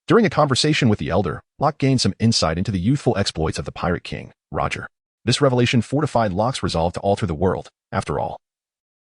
During a conversation with the elder, Locke gained some insight into the youthful exploits of the pirate king, Roger. This revelation fortified Locke's resolve to alter the world, after all.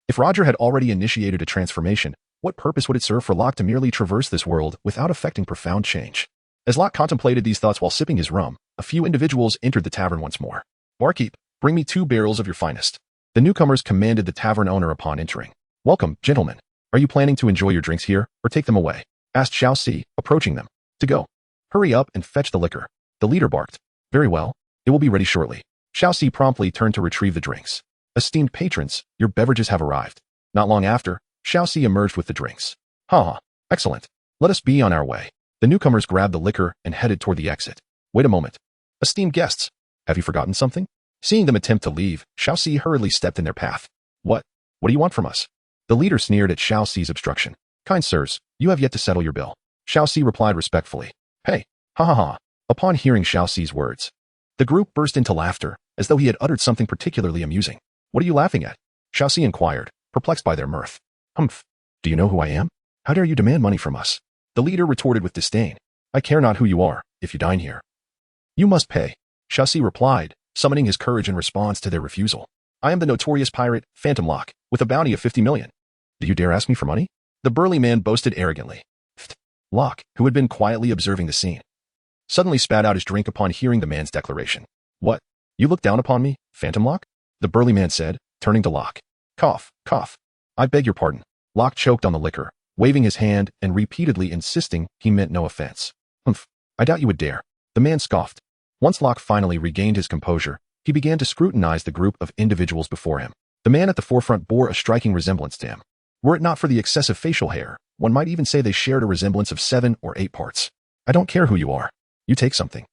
If Roger had already initiated a transformation, what purpose would it serve for Locke to merely traverse this world without affecting profound change? As Locke contemplated these thoughts while sipping his rum, a few individuals entered the tavern once more. Barkeep, bring me 2 barrels of your finest. The newcomers commanded the tavern owner upon entering. Welcome, gentlemen. Are you planning to enjoy your drinks here, or take them away? Asked Xiao Si, approaching them. To go. Hurry up and fetch the liquor. The leader barked. Very well. It will be ready shortly. Xiao Si promptly turned to retrieve the drinks. Esteemed patrons, your beverages have arrived. Not long after, Xiao Si emerged with the drinks. Ha! Excellent. Let us be on our way. The newcomers grabbed the liquor and headed toward the exit. Wait a moment. Esteemed guests, have you forgotten something? Seeing them attempt to leave, Xiao Si hurriedly stepped in their path. What? What do you want from us? The leader sneered at Xiao Si's obstruction. Kind sirs, you have yet to settle your bill. Xiao Si replied respectfully. Hey, ha ha ha. Upon hearing Xiao Si's words, the group burst into laughter, as though he had uttered something particularly amusing. What are you laughing at? Xiao Si inquired, perplexed by their mirth. Humph. Do you know who I am? How dare you demand money from us? The leader retorted with disdain. I care not who you are, if you dine here. You must pay. Xiao Si replied, summoning his courage in response to their refusal. I am the notorious pirate, Phantom Locke, with a bounty of 50 million. Do you dare ask me for money? The burly man boasted arrogantly. Locke, who had been quietly observing the scene, suddenly spat out his drink upon hearing the man's declaration. What? You look down upon me, Phantom Locke? The burly man said, turning to Locke. Cough, cough. I beg your pardon. Locke choked on the liquor, waving his hand and repeatedly insisting he meant no offense. Humph. I doubt you would dare. The man scoffed. Once Locke finally regained his composure, he began to scrutinize the group of individuals before him. The man at the forefront bore a striking resemblance to him. Were it not for the excessive facial hair, one might even say they shared a resemblance of 7 or 8 parts. I don't care who you are. You take something.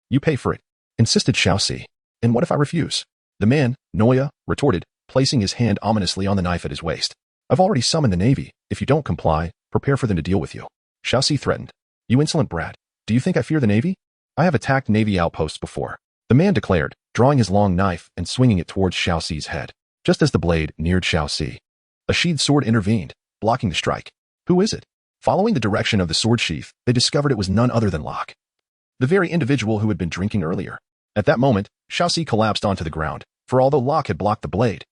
You pay for it, insisted Xiao Si. And what if I refuse? The man, Noya, retorted, placing his hand ominously on the knife at his waist. I've already summoned the Navy. If you don't comply, prepare for them to deal with you. Xiao Si threatened. You insolent brat. Do you think I fear the Navy? I have attacked Navy outposts before. The man declared, drawing his long knife and swinging it towards Xiao Si's head. Just as the blade neared Xiao Si, a sheathed sword intervened, blocking the strike. Who is it? Following the direction of the sword sheath, they discovered it was none other than Locke, the very individual who had been drinking earlier. At that moment, Xiao Si collapsed onto the ground, for although Locke had blocked the blade,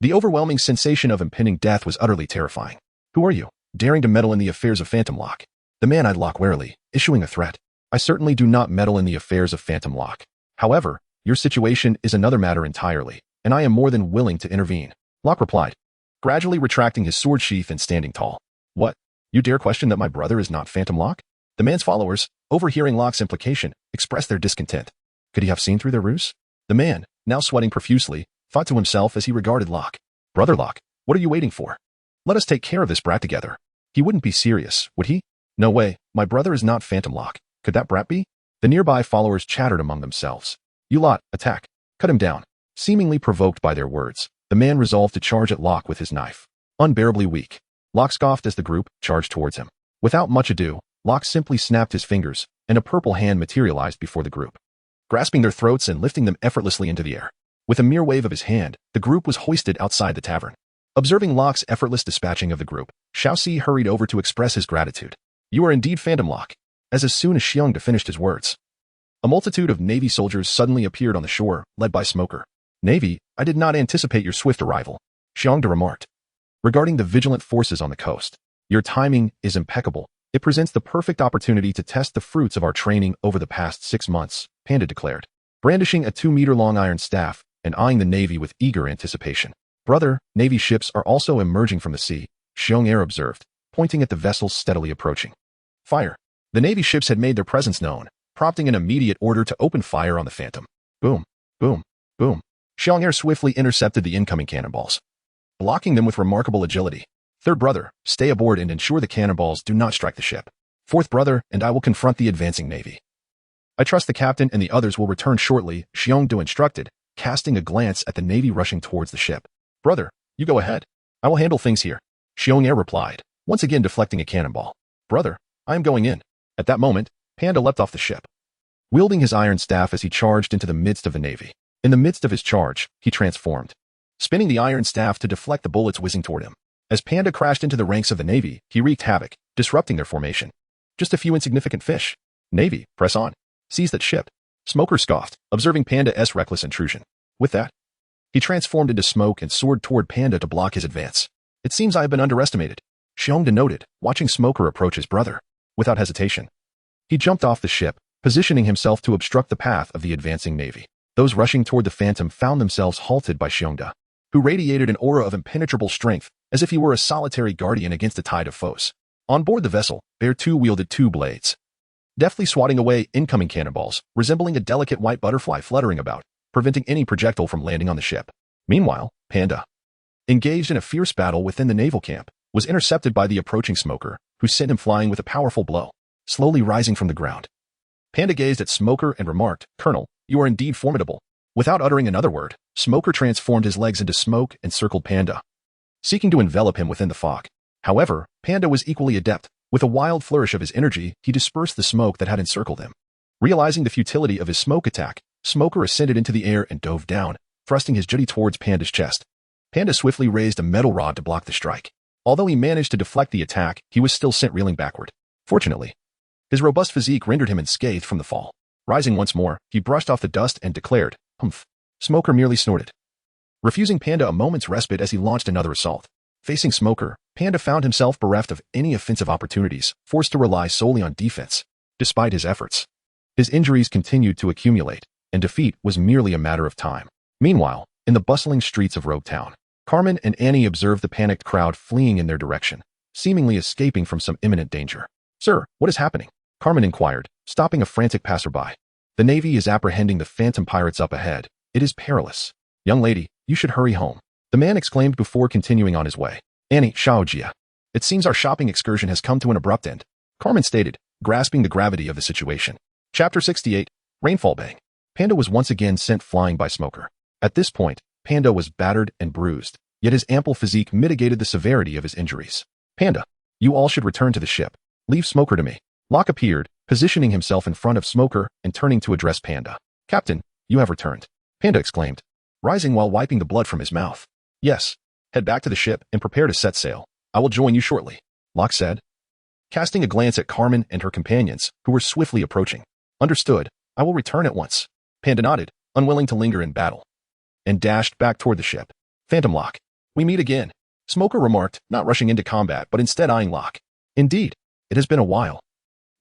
the overwhelming sensation of impending death was utterly terrifying. Who are you, daring to meddle in the affairs of Phantom Locke? The man eyed Locke warily, issuing a threat. I certainly do not meddle in the affairs of Phantom Locke. However, your situation is another matter entirely, and I am more than willing to intervene. Locke replied, gradually retracting his sword sheath and standing tall. What? You dare question that my brother is not Phantom Locke? The man's followers, overhearing Locke's implication, expressed their discontent. Could he have seen through their ruse? The man, now sweating profusely, thought to himself as he regarded Locke. Brother Locke, what are you waiting for? Let us take care of this brat together. He wouldn't be serious, would he? No way, my brother is not Phantom Locke. Could that brat be? The nearby followers chattered among themselves. You lot, attack. Cut him down. Seemingly provoked by their words, the man resolved to charge at Locke with his knife. Unbearably weak, Locke scoffed as the group charged towards him. Without much ado, Locke simply snapped his fingers, and a purple hand materialized before the group, grasping their throats and lifting them effortlessly into the air. With a mere wave of his hand, the group was hoisted outside the tavern. Observing Locke's effortless dispatching of the group, Xiao Si hurried over to express his gratitude. You are indeed Phantom Locke. As soon as Xiong finished his words, a multitude of Navy soldiers suddenly appeared on the shore, led by Smoker. Navy, I did not anticipate your swift arrival, Xiong remarked. Regarding the vigilant forces on the coast, your timing is impeccable. It presents the perfect opportunity to test the fruits of our training over the past 6 months, Panda declared, brandishing a 2-meter-long iron staff and eyeing the Navy with eager anticipation. Brother, Navy ships are also emerging from the sea, Xiong observed, pointing at the vessels steadily approaching. Fire. The Navy ships had made their presence known, prompting an immediate order to open fire on the Phantom. Boom, boom, boom. Xiong swiftly intercepted the incoming cannonballs, blocking them with remarkable agility. Third brother, stay aboard and ensure the cannonballs do not strike the ship. Fourth brother, and I will confront the advancing Navy. I trust the captain and the others will return shortly, Xiong instructed, casting a glance at the Navy rushing towards the ship. Brother, you go ahead. I will handle things here, Xiong replied, once again deflecting a cannonball. Brother, I am going in. At that moment, Panda leapt off the ship, wielding his iron staff as he charged into the midst of the Navy. In the midst of his charge, he transformed, spinning the iron staff to deflect the bullets whizzing toward him. As Panda crashed into the ranks of the Navy, he wreaked havoc, disrupting their formation. Just a few insignificant fish. Navy, press on. Seize that ship. Smoker scoffed, observing Panda's reckless intrusion. With that, he transformed into smoke and soared toward Panda to block his advance. It seems I have been underestimated, Xiongda noted, watching Smoker approach his brother. Without hesitation, he jumped off the ship, positioning himself to obstruct the path of the advancing Navy. Those rushing toward the Phantom found themselves halted by Xiongda, who radiated an aura of impenetrable strength, as if he were a solitary guardian against a tide of foes. On board the vessel, Bear 2 wielded 2 blades, deftly swatting away incoming cannonballs, resembling a delicate white butterfly fluttering about, preventing any projectile from landing on the ship. Meanwhile, Panda, engaged in a fierce battle within the naval camp, was intercepted by the approaching Smoker, who sent him flying with a powerful blow, slowly rising from the ground. Panda gazed at Smoker and remarked, "Colonel, you are indeed formidable." Without uttering another word, Smoker transformed his legs into smoke and circled Panda, seeking to envelop him within the fog. However, Panda was equally adept. With a wild flourish of his energy, he dispersed the smoke that had encircled him. Realizing the futility of his smoke attack, Smoker ascended into the air and dove down, thrusting his jutty towards Panda's chest. Panda swiftly raised a metal rod to block the strike. Although he managed to deflect the attack, he was still sent reeling backward. Fortunately, his robust physique rendered him unscathed from the fall. Rising once more, he brushed off the dust and declared, "Humph." Smoker merely snorted, refusing Panda a moment's respite as he launched another assault. Facing Smoker, Panda found himself bereft of any offensive opportunities, forced to rely solely on defense. Despite his efforts, his injuries continued to accumulate, and defeat was merely a matter of time. Meanwhile, in the bustling streets of Rogue Town, Carmen and Annie observed the panicked crowd fleeing in their direction, seemingly escaping from some imminent danger. "Sir, what is happening?" Carmen inquired, stopping a frantic passerby. "The Navy is apprehending the Phantom pirates up ahead. It is perilous. Young lady, you should hurry home," the man exclaimed before continuing on his way. "Annie, Xiaojia, it seems our shopping excursion has come to an abrupt end," Carmen stated, grasping the gravity of the situation. Chapter 68, Rainfall Bang. Panda was once again sent flying by Smoker. At this point, Panda was battered and bruised, yet his ample physique mitigated the severity of his injuries. "Panda, you all should return to the ship. Leave Smoker to me." Locke appeared, positioning himself in front of Smoker and turning to address Panda. "Captain, you have returned," Panda exclaimed, rising while wiping the blood from his mouth. "Yes. Head back to the ship and prepare to set sail. I will join you shortly," Locke said, casting a glance at Carmen and her companions, who were swiftly approaching. "Understood. I will return at once." Panda nodded, unwilling to linger in battle, and dashed back toward the ship. "Phantom Locke, we meet again," Smoker remarked, not rushing into combat but instead eyeing Locke. "Indeed, it has been a while.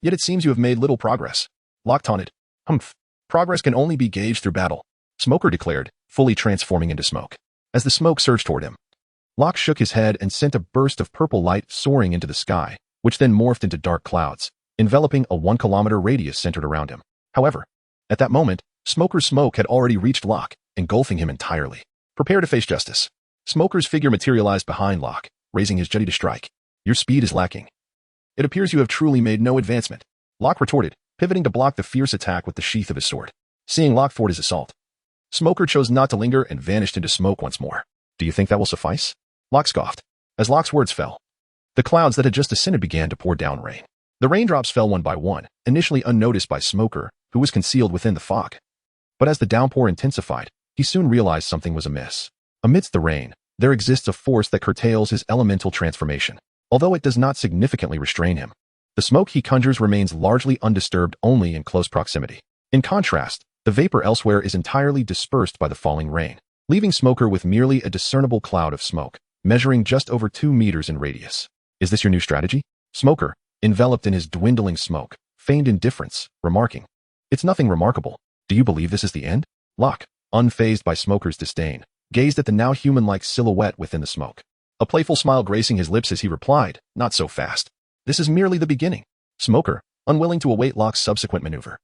Yet it seems you have made little progress," Locke taunted. "Humph. Progress can only be gauged through battle," Smoker declared, fully transforming into smoke. As the smoke surged toward him, Locke shook his head and sent a burst of purple light soaring into the sky, which then morphed into dark clouds, enveloping a 1-kilometer radius centered around him. However, at that moment, Smoker's smoke had already reached Locke, engulfing him entirely. "Prepare to face justice." Smoker's figure materialized behind Locke, raising his jetty to strike. "Your speed is lacking. It appears you have truly made no advancement," Locke retorted, pivoting to block the fierce attack with the sheath of his sword. Seeing Locke thwart his assault, Smoker chose not to linger and vanished into smoke once more. "Do you think that will suffice?" Locke scoffed. As Locke's words fell, the clouds that had just descended began to pour down rain. The raindrops fell one by one, initially unnoticed by Smoker, who was concealed within the fog. But as the downpour intensified, he soon realized something was amiss. Amidst the rain, there exists a force that curtails his elemental transformation, although it does not significantly restrain him. The smoke he conjures remains largely undisturbed only in close proximity. In contrast, the vapor elsewhere is entirely dispersed by the falling rain, leaving Smoker with merely a discernible cloud of smoke, measuring just over 2 meters in radius. "Is this your new strategy?" Smoker, enveloped in his dwindling smoke, feigned indifference, remarking, "It's nothing remarkable. Do you believe this is the end?" Locke, unfazed by Smoker's disdain, gazed at the now human-like silhouette within the smoke. A playful smile gracing his lips as he replied, "Not so fast. This is merely the beginning." Smoker, unwilling to await Locke's subsequent maneuver,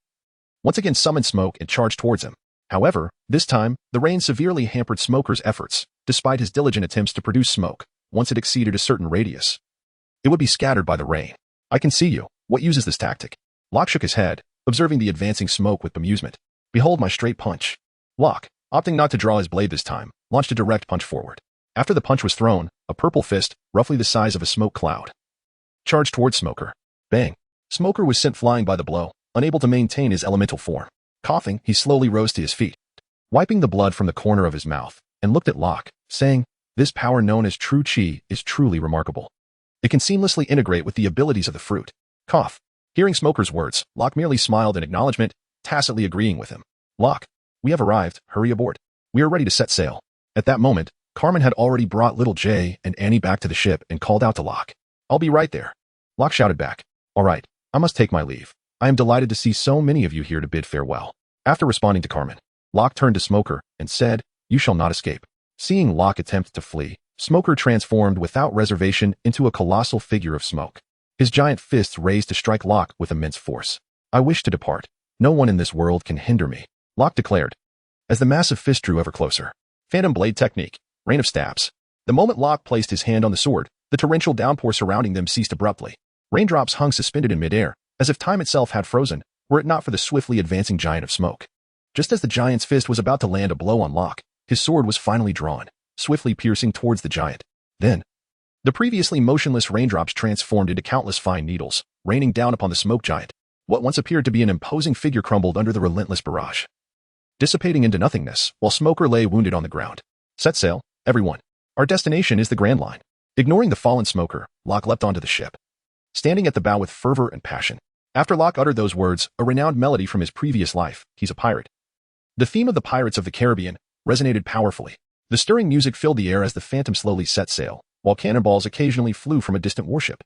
once again summoned smoke and charged towards him. However, this time, the rain severely hampered Smoker's efforts, despite his diligent attempts to produce smoke. Once it exceeded a certain radius, it would be scattered by the rain. "I can see you. What use is this tactic?" Locke shook his head, observing the advancing smoke with bemusement. "Behold my straight punch." Locke, opting not to draw his blade this time, launched a direct punch forward. After the punch was thrown, a purple fist, roughly the size of a smoke cloud, charged towards Smoker. Bang! Smoker was sent flying by the blow, unable to maintain his elemental form. Coughing, he slowly rose to his feet, wiping the blood from the corner of his mouth, and looked at Locke, saying, "This power known as true chi is truly remarkable. It can seamlessly integrate with the abilities of the fruit." Cough. Hearing Smoker's words, Locke merely smiled in acknowledgement, tacitly agreeing with him. "Locke, we have arrived. Hurry aboard. We are ready to set sail." At that moment, Carmen had already brought little Jay and Annie back to the ship and called out to Locke. "I'll be right there." Locke shouted back, "All right, I must take my leave. I am delighted to see so many of you here to bid farewell." After responding to Carmen, Locke turned to Smoker and said, "You shall not escape." Seeing Locke attempt to flee, Smoker transformed without reservation into a colossal figure of smoke. His giant fists raised to strike Locke with immense force. "I wish to depart. No one in this world can hinder me," Locke declared, as the massive fist drew ever closer. Phantom Blade Technique, Rain of Stabs. The moment Locke placed his hand on the sword, the torrential downpour surrounding them ceased abruptly. Raindrops hung suspended in midair, as if time itself had frozen, were it not for the swiftly advancing giant of smoke. Just as the giant's fist was about to land a blow on Locke, his sword was finally drawn, swiftly piercing towards the giant. Then, the previously motionless raindrops transformed into countless fine needles, raining down upon the smoke giant. What once appeared to be an imposing figure crumbled under the relentless barrage, dissipating into nothingness, while Smoker lay wounded on the ground. "Set sail, everyone. Our destination is the Grand Line." Ignoring the fallen Smoker, Locke leapt onto the ship, standing at the bow with fervor and passion. After Locke uttered those words, a renowned melody from his previous life, "He's a Pirate," the theme of the Pirates of the Caribbean, resonated powerfully. The stirring music filled the air as the Phantom slowly set sail, while cannonballs occasionally flew from a distant warship,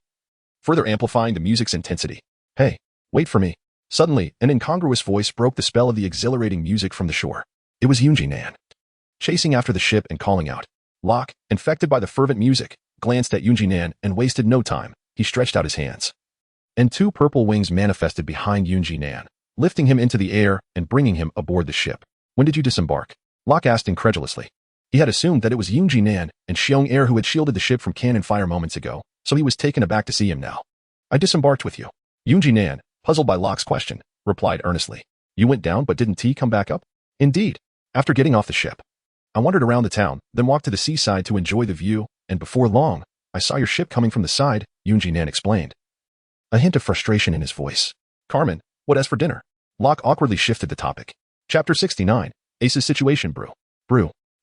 further amplifying the music's intensity. "Hey, wait for me." Suddenly, an incongruous voice broke the spell of the exhilarating music from the shore. It was Nan, chasing after the ship and calling out. Locke, infected by the fervent music, glanced at Nan and wasted no time. He stretched out his hands, and two purple wings manifested behind Nan, lifting him into the air and bringing him aboard the ship. "When did you disembark?" Locke asked incredulously. He had assumed that it was Nan and Xiong Air who had shielded the ship from cannon fire moments ago, so he was taken aback to see him now. "I disembarked with you." Nan, puzzled by Locke's question, replied earnestly. "You went down, but didn't T come back up?" "Indeed. After getting off the ship, I wandered around the town, then walked to the seaside to enjoy the view, and before long, I saw your ship coming from the side," Nan explained, a hint of frustration in his voice. "Carmen, what as for dinner?" Locke awkwardly shifted the topic. Chapter 69, Ace's Situation Brew.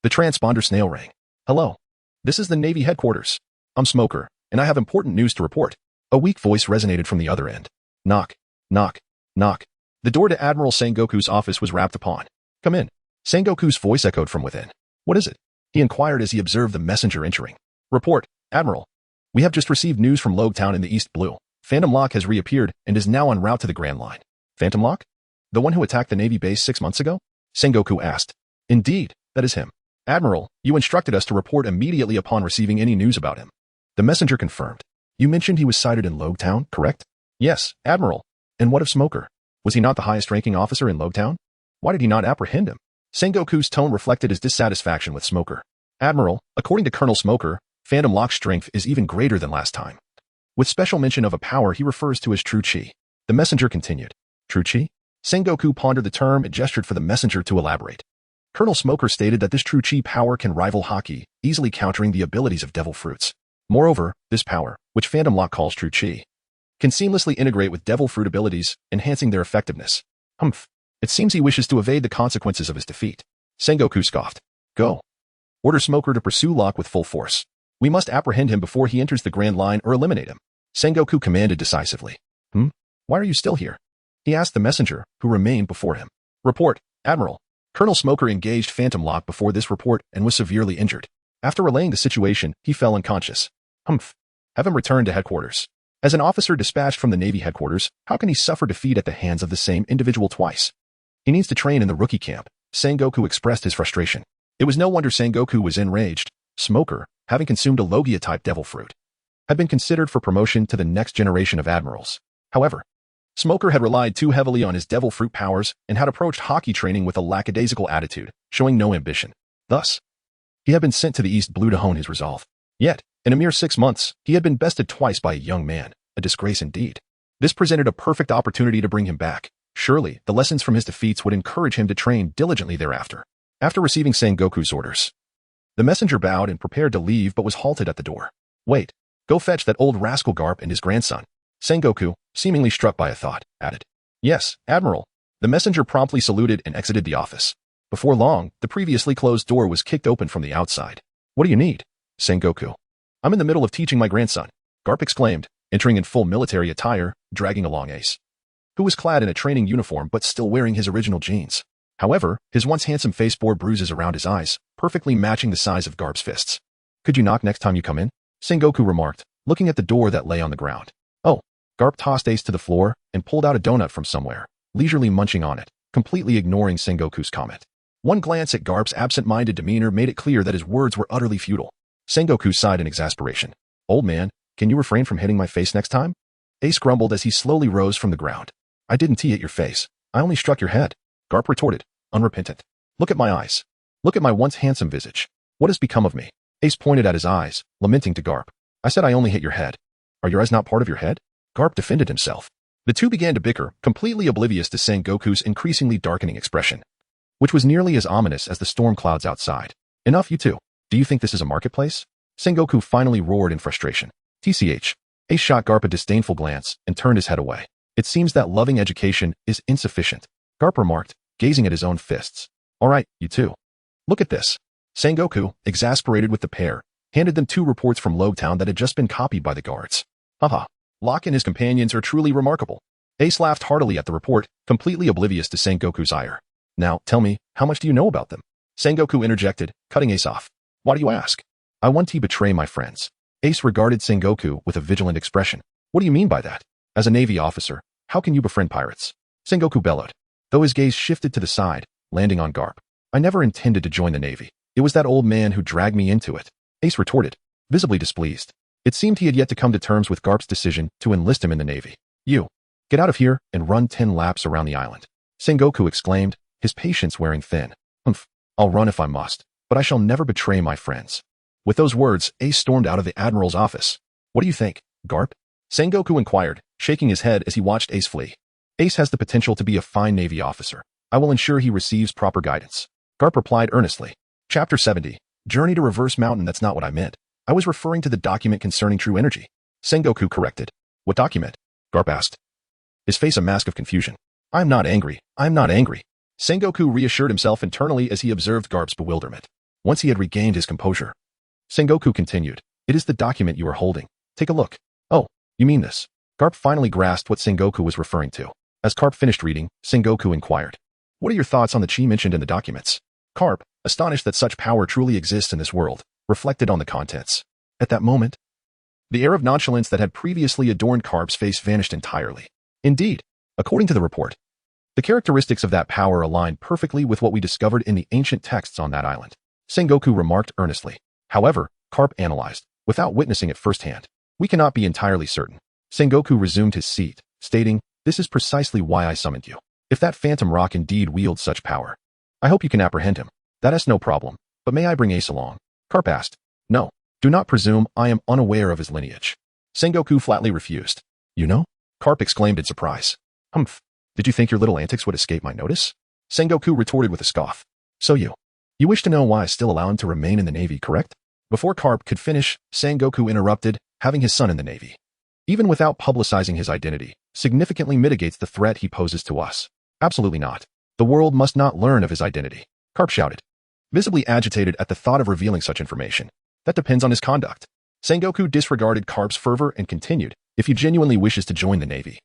The transponder snail rang. "Hello. This is the Navy headquarters. I'm Smoker, and I have important news to report." A weak voice resonated from the other end. Knock, knock, knock. The door to Admiral Sengoku's office was rapped upon. "Come in." Sengoku's voice echoed from within. "What is it?" he inquired as he observed the messenger entering. "Report, Admiral. We have just received news from Logtown in the East Blue. Phantom Locke has reappeared and is now en route to the Grand Line." "Phantom Locke? The one who attacked the Navy base 6 months ago?" Sengoku asked. "Indeed, that is him. Admiral, you instructed us to report immediately upon receiving any news about him." The messenger confirmed. "You mentioned he was sighted in Logtown, correct?" "Yes, Admiral. And what of Smoker? Was he not the highest-ranking officer in Logtown? Why did he not apprehend him?" Sengoku's tone reflected his dissatisfaction with Smoker. "Admiral, according to Colonel Smoker, Phantom Locke's strength is even greater than last time, with special mention of a power he refers to as true chi." The messenger continued. "True chi?" Sengoku pondered the term and gestured for the messenger to elaborate. Colonel Smoker stated that this true chi power can rival Haki, easily countering the abilities of devil fruits. Moreover, this power, which Phantom Locke calls true chi, can seamlessly integrate with devil fruit abilities, enhancing their effectiveness. Humph. It seems he wishes to evade the consequences of his defeat. Sengoku scoffed. "Go. Order Smoker to pursue Locke with full force. We must apprehend him before he enters the Grand Line or eliminate him." Sengoku commanded decisively. Why are you still here?" he asked the messenger, who remained before him. "Report, Admiral. Colonel Smoker engaged Phantom Locke before this report and was severely injured. After relaying the situation, he fell unconscious." "Humph. Have him returned to headquarters." As an officer dispatched from the Navy headquarters, how can he suffer defeat at the hands of the same individual twice? He needs to train in the rookie camp. Sengoku expressed his frustration. It was no wonder Sengoku was enraged. Smoker, having consumed a Logia-type devil fruit, had been considered for promotion to the next generation of admirals. However, Smoker had relied too heavily on his devil fruit powers and had approached hockey training with a lackadaisical attitude, showing no ambition. Thus, he had been sent to the East Blue to hone his resolve. Yet, in a mere 6 months, he had been bested twice by a young man, a disgrace indeed. This presented a perfect opportunity to bring him back. Surely, the lessons from his defeats would encourage him to train diligently thereafter. After receiving Sengoku's orders, the messenger bowed and prepared to leave but was halted at the door. "Wait, go fetch that old rascal Garp and his grandson." Sengoku, seemingly struck by a thought, added, "Yes, Admiral." The messenger promptly saluted and exited the office. Before long, the previously closed door was kicked open from the outside. "What do you need?" Sengoku. "I'm in the middle of teaching my grandson," Garp exclaimed, entering in full military attire, dragging along Ace, who was clad in a training uniform but still wearing his original jeans. However, his once handsome face bore bruises around his eyes, perfectly matching the size of Garp's fists. "Could you knock next time you come in?" Sengoku remarked, looking at the door that lay on the ground. "Oh." Garp tossed Ace to the floor and pulled out a donut from somewhere, leisurely munching on it, completely ignoring Sengoku's comment. One glance at Garp's absent-minded demeanor made it clear that his words were utterly futile. Sengoku sighed in exasperation. "Old man, can you refrain from hitting my face next time?" Ace grumbled as he slowly rose from the ground. "I didn't tee at your face. I only struck your head," Garp retorted, unrepentant. "Look at my eyes. Look at my once handsome visage. What has become of me?" Ace pointed at his eyes, lamenting to Garp. "I said I only hit your head. Are your eyes not part of your head?" Garp defended himself. The two began to bicker, completely oblivious to Sengoku's increasingly darkening expression, which was nearly as ominous as the storm clouds outside. "Enough, you two. Do you think this is a marketplace?" Sengoku finally roared in frustration. "TCH." Ace shot Garp a disdainful glance and turned his head away. "It seems that loving education is insufficient," Garp remarked, gazing at his own fists. "All right, you two. Look at this." Sengoku, exasperated with the pair, handed them 2 reports from Logtown that had just been copied by the guards. "Haha. Locke and his companions are truly remarkable." Ace laughed heartily at the report, completely oblivious to Sengoku's ire. "Now, tell me, how much do you know about them?" Sengoku interjected, cutting Ace off. "Why do you ask?" "I want to betray my friends." Ace regarded Sengoku with a vigilant expression. "What do you mean by that? As a Navy officer, how can you befriend pirates?" Sengoku bellowed, though his gaze shifted to the side, landing on Garp. "I never intended to join the Navy. It was that old man who dragged me into it," Ace retorted, visibly displeased. It seemed he had yet to come to terms with Garp's decision to enlist him in the Navy. "You, get out of here and run 10 laps around the island," Sengoku exclaimed, his patience wearing thin. "Humph, I'll run if I must, but I shall never betray my friends." With those words, Ace stormed out of the Admiral's office. "What do you think, Garp?" Sengoku inquired, shaking his head as he watched Ace flee. "Ace has the potential to be a fine Navy officer. I will ensure he receives proper guidance," Garp replied earnestly. Chapter 70. Journey to Reverse Mountain. "That's not what I meant. I was referring to the document concerning true energy," Sengoku corrected. "What document?" Garp asked, his face a mask of confusion. "I'm not angry. I'm not angry." Sengoku reassured himself internally as he observed Garp's bewilderment. Once he had regained his composure, Sengoku continued, "It is the document you are holding. Take a look." "Oh, you mean this?" Garp finally grasped what Sengoku was referring to. As Garp finished reading, Sengoku inquired, "What are your thoughts on the chi mentioned in the documents?" Garp, astonished that such power truly exists in this world, reflected on the contents. At that moment, the air of nonchalance that had previously adorned Garp's face vanished entirely. Indeed, according to the report, the characteristics of that power aligned perfectly with what we discovered in the ancient texts on that island, Sengoku remarked earnestly. However, Garp analyzed, without witnessing it firsthand. "We cannot be entirely certain." Sengoku resumed his seat, stating, "This is precisely why I summoned you. If that phantom rock indeed wields such power, I hope you can apprehend him." "That is no problem, but may I bring Ace along?" Garp asked. "No, do not presume I am unaware of his lineage." Sengoku flatly refused. "You know?" Garp exclaimed in surprise. "Humph, did you think your little antics would escape my notice?" Sengoku retorted with a scoff. "So you wish to know why I still allow him to remain in the Navy, correct?" Before Garp could finish, Sengoku interrupted, "Having his son in the Navy, even without publicizing his identity, significantly mitigates the threat he poses to us." "Absolutely not. The world must not learn of his identity," Garp shouted, visibly agitated at the thought of revealing such information. "That depends on his conduct." Sengoku disregarded Garp's fervor and continued, "If he genuinely wishes to join the Navy,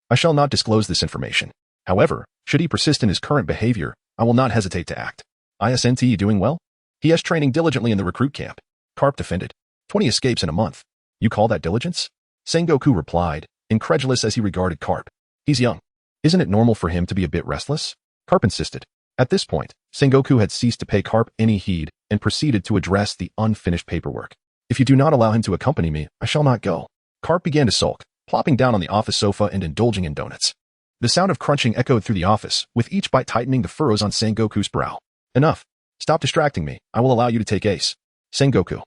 I shall not disclose this information. However, should he persist in his current behavior, I will not hesitate to act." "Isn't doing well? He is training diligently in the recruit camp," Garp defended. 20 escapes in a month. You call that diligence?" Sengoku replied, incredulous as he regarded Garp. "He's young. Isn't it normal for him to be a bit restless?" Garp insisted. At this point, Sengoku had ceased to pay Garp any heed and proceeded to address the unfinished paperwork. "If you do not allow him to accompany me, I shall not go." Garp began to sulk, plopping down on the office sofa and indulging in donuts. The sound of crunching echoed through the office, with each bite tightening the furrows on Sengoku's brow. "Enough. Stop distracting me. I will allow you to take Ace." Sengoku,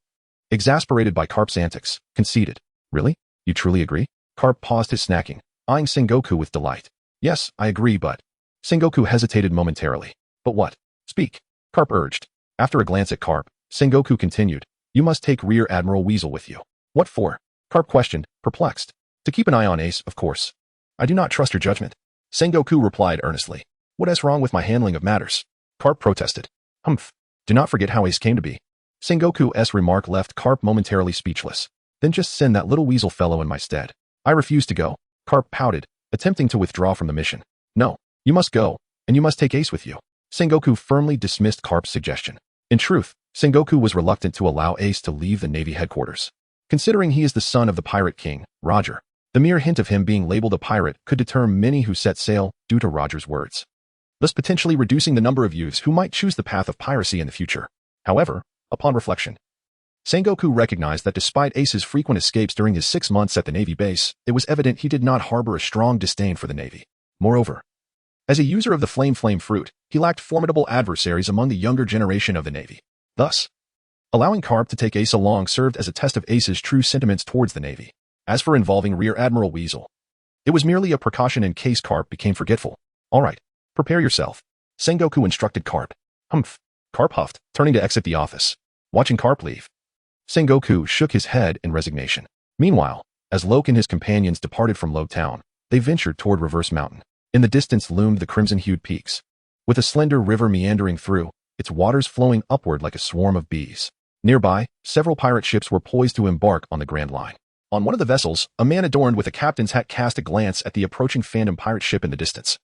exasperated by Garp's antics, conceded. "Really? You truly agree?" Garp paused his snacking, eyeing Sengoku with delight. "Yes, I agree, but..." Sengoku hesitated momentarily. "But what? Speak," Garp urged. After a glance at Garp, Sengoku continued, "You must take Rear Admiral Weasel with you." "What for?" Garp questioned, perplexed. "To keep an eye on Ace, of course." I do not trust your judgment. Sengoku replied earnestly. What is wrong with my handling of matters? Carp protested. Humph. Do not forget how Ace came to be. Sengoku's remark left Carp momentarily speechless. Then just send that little weasel fellow in my stead. I refuse to go. Carp pouted, attempting to withdraw from the mission. No, you must go, and you must take Ace with you. Sengoku firmly dismissed Carp's suggestion. In truth, Sengoku was reluctant to allow Ace to leave the Navy headquarters. Considering he is the son of the pirate king, Roger, the mere hint of him being labeled a pirate could deter many who set sail due to Roger's words, thus potentially reducing the number of youths who might choose the path of piracy in the future. However, upon reflection, Sengoku recognized that despite Ace's frequent escapes during his 6 months at the Navy base, it was evident he did not harbor a strong disdain for the Navy. Moreover, as a user of the flame fruit, he lacked formidable adversaries among the younger generation of the Navy. Thus, allowing Carp to take Ace along served as a test of Ace's true sentiments towards the Navy. As for involving Rear Admiral Weasel, it was merely a precaution in case Carp became forgetful. All right, prepare yourself. Sengoku instructed Carp. Humph. Carp huffed, turning to exit the office. Watching Carp leave, Sengoku shook his head in resignation. Meanwhile, as Locke and his companions departed from Logue Town, they ventured toward Reverse Mountain. In the distance loomed the crimson-hued peaks, with a slender river meandering through, its waters flowing upward like a swarm of bees. Nearby, several pirate ships were poised to embark on the Grand Line. On one of the vessels, a man adorned with a captain's hat cast a glance at the approaching phantom pirate ship in the distance,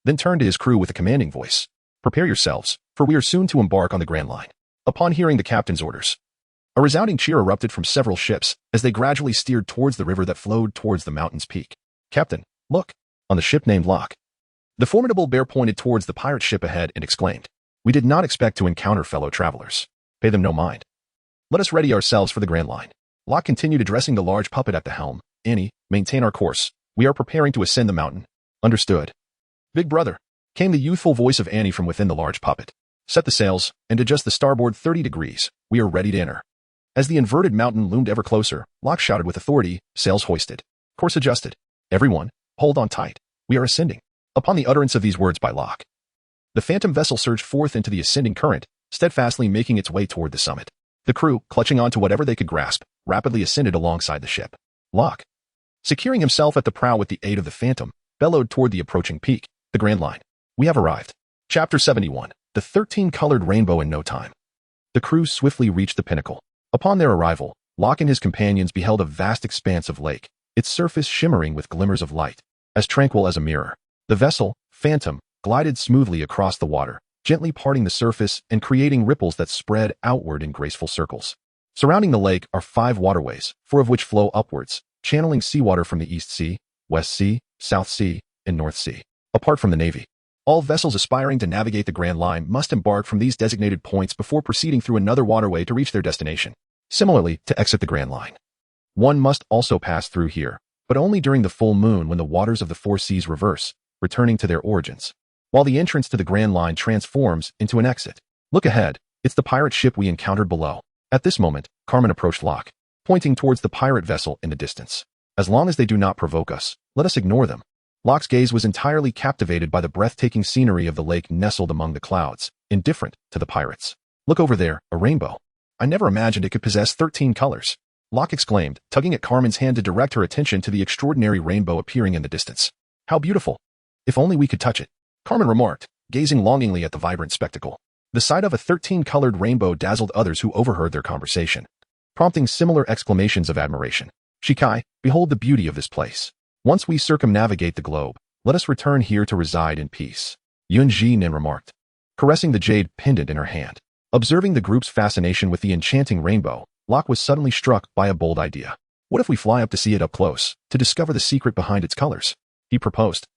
then turned to his crew with a commanding voice. Prepare yourselves, for we are soon to embark on the Grand Line. Upon hearing the captain's orders, a resounding cheer erupted from several ships as they gradually steered towards the river that flowed towards the mountain's peak. Captain, look! On the ship named Locke, the formidable bear pointed towards the pirate ship ahead and exclaimed, We did not expect to encounter fellow travelers. Pay them no mind. Let us ready ourselves for the Grand Line. Locke continued addressing the large puppet at the helm. Annie, maintain our course. We are preparing to ascend the mountain. Understood. Big brother, came the youthful voice of Annie from within the large puppet. Set the sails and adjust the starboard 30 degrees. We are ready to enter. As the inverted mountain loomed ever closer, Locke shouted with authority, sails hoisted. Course adjusted. Everyone, hold on tight. We are ascending. Upon the utterance of these words by Locke, the phantom vessel surged forth into the ascending current, steadfastly making its way toward the summit. The crew, clutching on to whatever they could grasp, rapidly ascended alongside the ship. Locke, securing himself at the prow with the aid of the phantom, bellowed toward the approaching peak, the Grand Line. We have arrived. Chapter 71. The 13-colored rainbow in no time. The crew swiftly reached the pinnacle. Upon their arrival, Locke and his companions beheld a vast expanse of lake, its surface shimmering with glimmers of light, as tranquil as a mirror. The vessel, Phantom, glided smoothly across the water, gently parting the surface and creating ripples that spread outward in graceful circles. Surrounding the lake are 5 waterways, 4 of which flow upwards, channeling seawater from the East Sea, West Sea, South Sea, and North Sea. Apart from the Navy, all vessels aspiring to navigate the Grand Line must embark from these designated points before proceeding through another waterway to reach their destination. Similarly, to exit the Grand Line, one must also pass through here, but only during the full moon when the waters of the 4 seas reverse, returning to their origins, while the entrance to the Grand Line transforms into an exit. Look ahead, it's the pirate ship we encountered below. At this moment, Carmen approached Locke, pointing towards the pirate vessel in the distance. As long as they do not provoke us, let us ignore them. Locke's gaze was entirely captivated by the breathtaking scenery of the lake nestled among the clouds, indifferent to the pirates. Look over there, a rainbow. I never imagined it could possess 13 colors. Locke exclaimed, tugging at Carmen's hand to direct her attention to the extraordinary rainbow appearing in the distance. How beautiful! If only we could touch it, Carmen remarked, gazing longingly at the vibrant spectacle. The sight of a 13-colored rainbow dazzled others who overheard their conversation, prompting similar exclamations of admiration. Shikai, behold the beauty of this place. Once we circumnavigate the globe, let us return here to reside in peace. Yunji Nin remarked, caressing the jade pendant in her hand. Observing the group's fascination with the enchanting rainbow, Locke was suddenly struck by a bold idea. What if we fly up to see it up close, to discover the secret behind its colors? He proposed,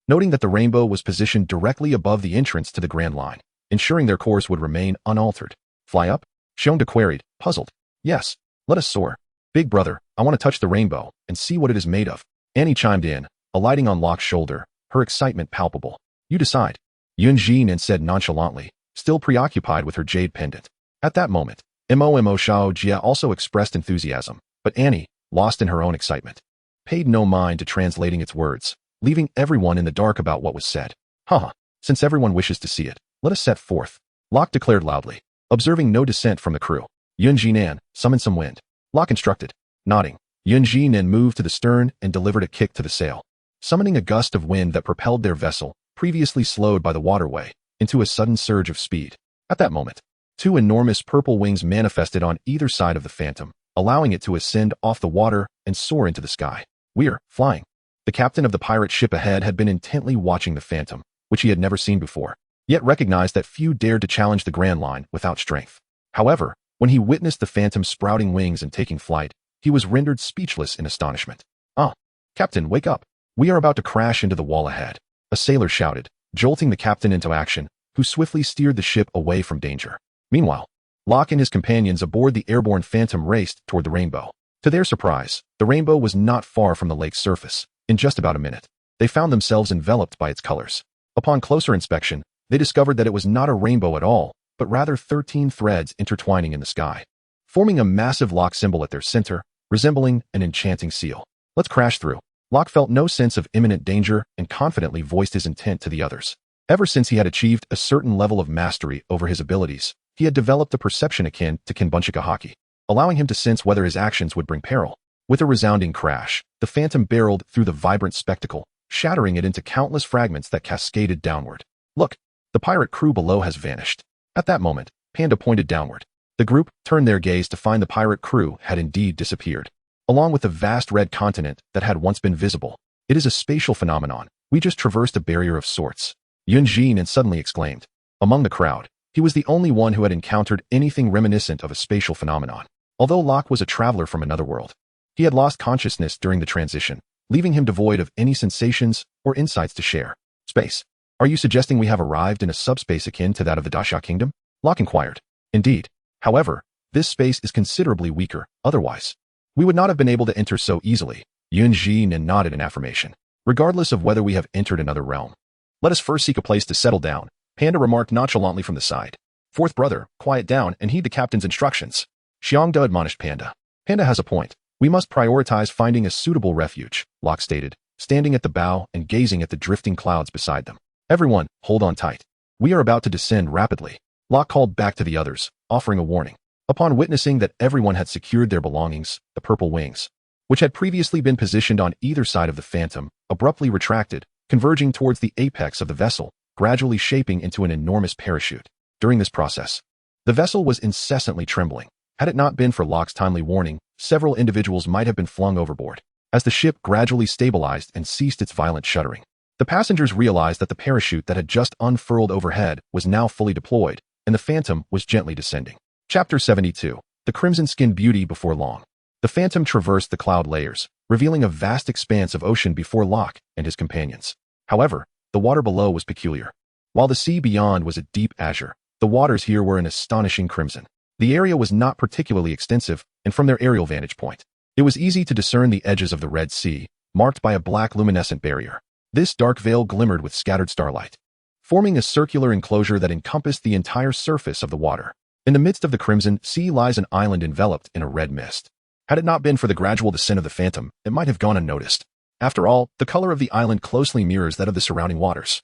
noting that the rainbow was positioned directly above the entrance to the Grand Line, ensuring their course would remain unaltered. Fly up? Shonda queried, puzzled. Yes, let us soar. Big brother, I want to touch the rainbow and see what it is made of. Annie chimed in, alighting on Locke's shoulder, her excitement palpable. You decide. Yunji Nin said nonchalantly, still preoccupied with her jade pendant. At that moment, Momo Shao Jia also expressed enthusiasm, but Annie, lost in her own excitement, paid no mind to translating its words, leaving everyone in the dark about what was said. Haha, since everyone wishes to see it, let us set forth. Locke declared loudly, observing no dissent from the crew. Yunji Nan, summon some wind. Locke instructed. Nodding, Yunji Nin moved to the stern and delivered a kick to the sail. summoning a gust of wind that propelled their vessel, previously slowed by the waterway, into a sudden surge of speed. At that moment, two enormous purple wings manifested on either side of the Phantom, allowing it to ascend off the water and soar into the sky. "We're flying." The captain of the pirate ship ahead had been intently watching the Phantom, which he had never seen before, yet recognized that few dared to challenge the Grand Line without strength. However, when he witnessed the Phantom sprouting wings and taking flight, he was rendered speechless in astonishment. "Ah, Captain, wake up. We are about to crash into the wall ahead," a sailor shouted, jolting the captain into action, who swiftly steered the ship away from danger. Meanwhile, Locke and his companions aboard the airborne Phantom raced toward the Rainbow. To their surprise, the Rainbow was not far from the lake's surface. In just about a minute, they found themselves enveloped by its colors. Upon closer inspection, they discovered that it was not a rainbow at all, but rather 13 threads intertwining in the sky, forming a massive lock symbol at their center, resembling an enchanting seal. "Let's crash through." Locke felt no sense of imminent danger and confidently voiced his intent to the others. Ever since he had achieved a certain level of mastery over his abilities, he had developed a perception akin to Kinbunchika Haki, allowing him to sense whether his actions would bring peril. With a resounding crash, the Phantom barreled through the vibrant spectacle, shattering it into countless fragments that cascaded downward. "Look, the pirate crew below has vanished." At that moment, Panda pointed downward. The group turned their gaze to find the pirate crew had indeed disappeared, along with the vast red continent that had once been visible. "It is a spatial phenomenon. We just traversed a barrier of sorts," Yunjin suddenly exclaimed. Among the crowd, he was the only one who had encountered anything reminiscent of a spatial phenomenon. Although Locke was a traveler from another world, he had lost consciousness during the transition, leaving him devoid of any sensations or insights to share. "Space. Are you suggesting we have arrived in a subspace akin to that of the Dasha Kingdom?" Locke inquired. "Indeed. However, this space is considerably weaker, otherwise we would not have been able to enter so easily." Yunjin nodded in affirmation. "Regardless of whether we have entered another realm, let us first seek a place to settle down," Panda remarked nonchalantly from the side. "Fourth brother, quiet down and heed the captain's instructions," Xiangda admonished Panda. "Panda has a point. We must prioritize finding a suitable refuge," Locke stated, standing at the bow and gazing at the drifting clouds beside them. "Everyone, hold on tight. We are about to descend rapidly." Locke called back to the others, offering a warning. Upon witnessing that everyone had secured their belongings, the purple wings, which had previously been positioned on either side of the Phantom, abruptly retracted, converging towards the apex of the vessel, gradually shaping into an enormous parachute. During this process, the vessel was incessantly trembling. Had it not been for Locke's timely warning, several individuals might have been flung overboard. As the ship gradually stabilized and ceased its violent shuddering, the passengers realized that the parachute that had just unfurled overhead was now fully deployed, and the Phantom was gently descending. Chapter 72. The Crimson-Skinned Beauty Before Long. The Phantom traversed the cloud layers, revealing a vast expanse of ocean before Locke and his companions. However, the water below was peculiar. While the sea beyond was a deep azure, the waters here were an astonishing crimson. The area was not particularly extensive, and from their aerial vantage point, it was easy to discern the edges of the Red Sea, marked by a black luminescent barrier. This dark veil glimmered with scattered starlight, forming a circular enclosure that encompassed the entire surface of the water. In the midst of the Crimson Sea lies an island enveloped in a red mist. Had it not been for the gradual descent of the Phantom, it might have gone unnoticed. After all, the color of the island closely mirrors that of the surrounding waters,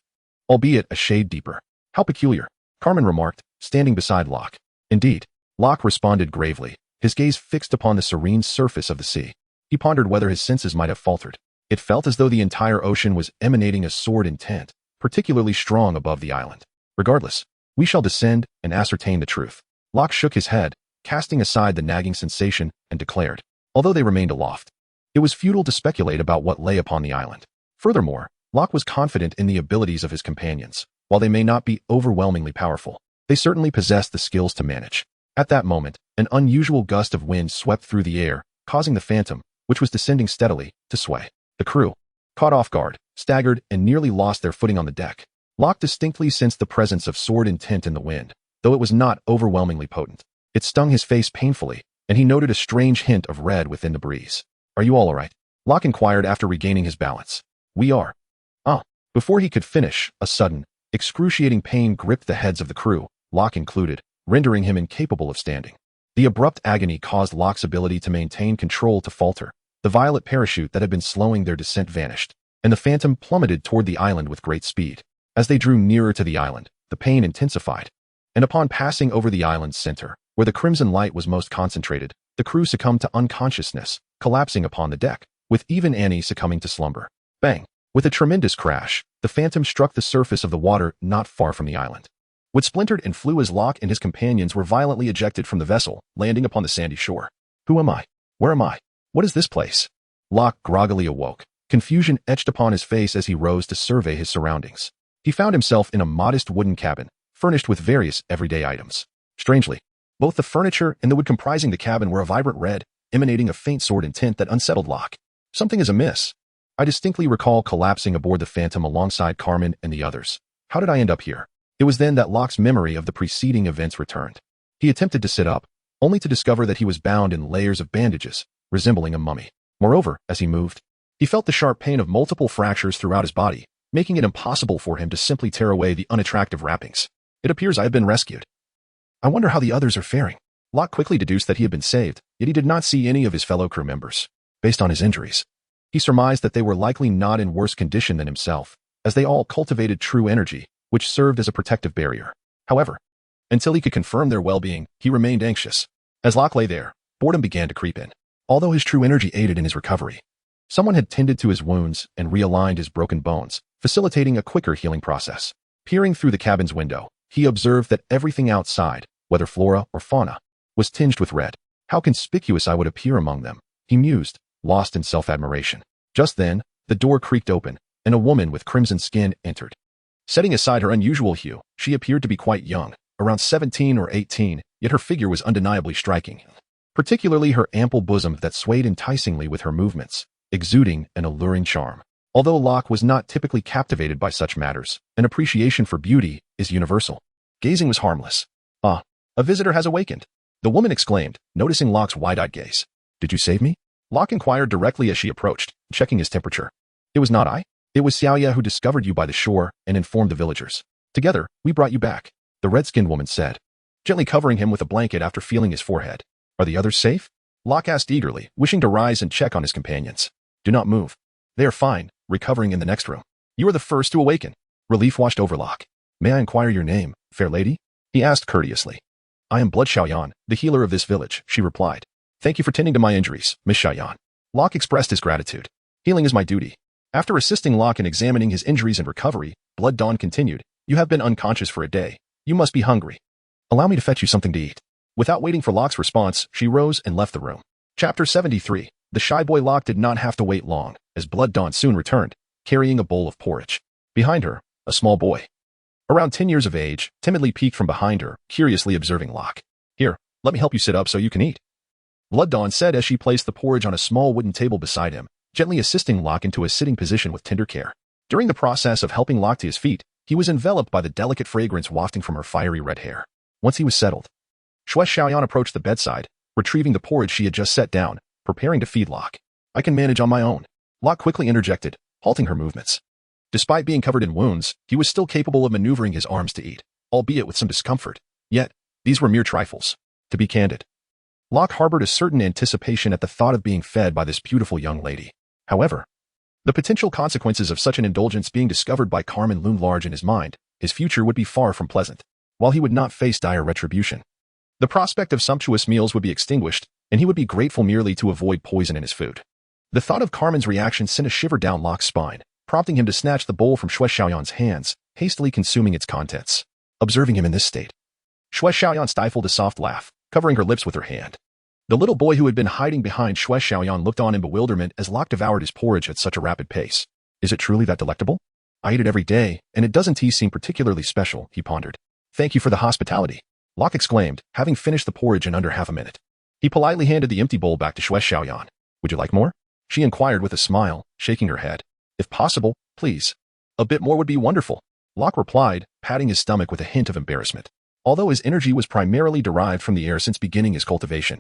albeit a shade deeper. "How peculiar," Carmen remarked, standing beside Locke. "Indeed," Locke responded gravely, his gaze fixed upon the serene surface of the sea. He pondered whether his senses might have faltered. It felt as though the entire ocean was emanating a sword intent, particularly strong above the island. "Regardless, we shall descend and ascertain the truth." Locke shook his head, casting aside the nagging sensation, and declared, although they remained aloft, it was futile to speculate about what lay upon the island. Furthermore, Locke was confident in the abilities of his companions. While they may not be overwhelmingly powerful, they certainly possessed the skills to manage. At that moment, an unusual gust of wind swept through the air, causing the Phantom, which was descending steadily, to sway. The crew, caught off guard, staggered and nearly lost their footing on the deck. Locke distinctly sensed the presence of sword intent in the wind, though it was not overwhelmingly potent. It stung his face painfully, and he noted a strange hint of red within the breeze. "Are you all right?" Locke inquired after regaining his balance. "We are." "Ah." Before he could finish, a sudden, excruciating pain gripped the heads of the crew, Locke included, rendering him incapable of standing. The abrupt agony caused Locke's ability to maintain control to falter. The violet parachute that had been slowing their descent vanished, and the Phantom plummeted toward the island with great speed. As they drew nearer to the island, the pain intensified, and upon passing over the island's center, where the crimson light was most concentrated, the crew succumbed to unconsciousness, collapsing upon the deck, with even Annie succumbing to slumber. Bang! With a tremendous crash, the phantom struck the surface of the water not far from the island. It splintered and flew as Locke and his companions were violently ejected from the vessel, landing upon the sandy shore. Who am I? Where am I? What is this place? Locke groggily awoke. Confusion etched upon his face as he rose to survey his surroundings. He found himself in a modest wooden cabin, furnished with various everyday items. Strangely, both the furniture and the wood comprising the cabin were a vibrant red, emanating a faint sordid tint that unsettled Locke. Something is amiss. I distinctly recall collapsing aboard the Phantom alongside Carmen and the others. How did I end up here? It was then that Locke's memory of the preceding events returned. He attempted to sit up, only to discover that he was bound in layers of bandages, resembling a mummy. Moreover, as he moved, he felt the sharp pain of multiple fractures throughout his body, making it impossible for him to simply tear away the unattractive wrappings. It appears I have been rescued. I wonder how the others are faring. Locke quickly deduced that he had been saved, yet he did not see any of his fellow crew members. Based on his injuries, he surmised that they were likely not in worse condition than himself, as they all cultivated true energy, which served as a protective barrier. However, until he could confirm their well-being, he remained anxious. As Locke lay there, boredom began to creep in. Although his true energy aided in his recovery, someone had tended to his wounds and realigned his broken bones, facilitating a quicker healing process. Peering through the cabin's window, he observed that everything outside, whether flora or fauna, was tinged with red. How conspicuous I would appear among them, he mused, lost in self-admiration. Just then, the door creaked open, and a woman with crimson skin entered. Setting aside her unusual hue, she appeared to be quite young, around 17 or 18, yet her figure was undeniably striking, particularly her ample bosom that swayed enticingly with her movements, exuding an alluring charm. Although Locke was not typically captivated by such matters, an appreciation for beauty is universal. Gazing was harmless. Ah, a visitor has awakened, the woman exclaimed, noticing Locke's wide-eyed gaze. Did you save me? Locke inquired directly as she approached, checking his temperature. It was not I. It was Xiaoya who discovered you by the shore and informed the villagers. Together, we brought you back, the red-skinned woman said, gently covering him with a blanket after feeling his forehead. Are the others safe? Locke asked eagerly, wishing to rise and check on his companions. Do not move. They are fine, recovering in the next room. You are the first to awaken. Relief washed over Locke. May I inquire your name, fair lady? He asked courteously. I am Blood Xiaoyan, the healer of this village, she replied. Thank you for tending to my injuries, Miss Xiaoyan. Locke expressed his gratitude. Healing is my duty. After assisting Locke in examining his injuries and recovery, Blood Dawn continued, You have been unconscious for a day. You must be hungry. Allow me to fetch you something to eat. Without waiting for Locke's response, she rose and left the room. Chapter 73. The shy boy Locke did not have to wait long, as Blood Dawn soon returned, carrying a bowl of porridge. Behind her, a small boy, around 10 years of age, timidly peeked from behind her, curiously observing Locke. Here, let me help you sit up so you can eat. Blood Dawn said as she placed the porridge on a small wooden table beside him, gently assisting Locke into a sitting position with tender care. During the process of helping Locke to his feet, he was enveloped by the delicate fragrance wafting from her fiery red hair. Once he was settled, Shui Xiaoyan approached the bedside, retrieving the porridge she had just set down, preparing to feed Locke. I can manage on my own. Locke quickly interjected, halting her movements. Despite being covered in wounds, he was still capable of maneuvering his arms to eat, albeit with some discomfort. Yet, these were mere trifles. To be candid, Locke harbored a certain anticipation at the thought of being fed by this beautiful young lady. However, the potential consequences of such an indulgence being discovered by Carmen loomed large in his mind. His future would be far from pleasant, while he would not face dire retribution. The prospect of sumptuous meals would be extinguished, and he would be grateful merely to avoid poison in his food. The thought of Carmen's reaction sent a shiver down Locke's spine, prompting him to snatch the bowl from Shui Xiaoyan's hands, hastily consuming its contents. Observing him in this state, Shui Xiaoyan stifled a soft laugh, covering her lips with her hand. The little boy who had been hiding behind Shui Xiaoyan looked on in bewilderment as Locke devoured his porridge at such a rapid pace. Is it truly that delectable? I eat it every day, and it doesn't seem particularly special, he pondered. Thank you for the hospitality, Locke exclaimed, having finished the porridge in under half a minute. He politely handed the empty bowl back to Shui Xiaoyan. Would you like more? She inquired with a smile, shaking her head. If possible, please. A bit more would be wonderful, Locke replied, patting his stomach with a hint of embarrassment. Although his energy was primarily derived from the air since beginning his cultivation,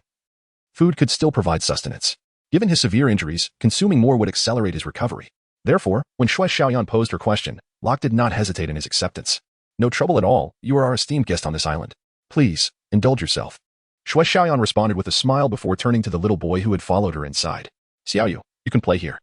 food could still provide sustenance. Given his severe injuries, consuming more would accelerate his recovery. Therefore, when Shui Xiaoyan posed her question, Locke did not hesitate in his acceptance. No trouble at all, you are our esteemed guest on this island. Please, indulge yourself. Shui Xiaoyan responded with a smile before turning to the little boy who had followed her inside. Xiaoyu, you can play here.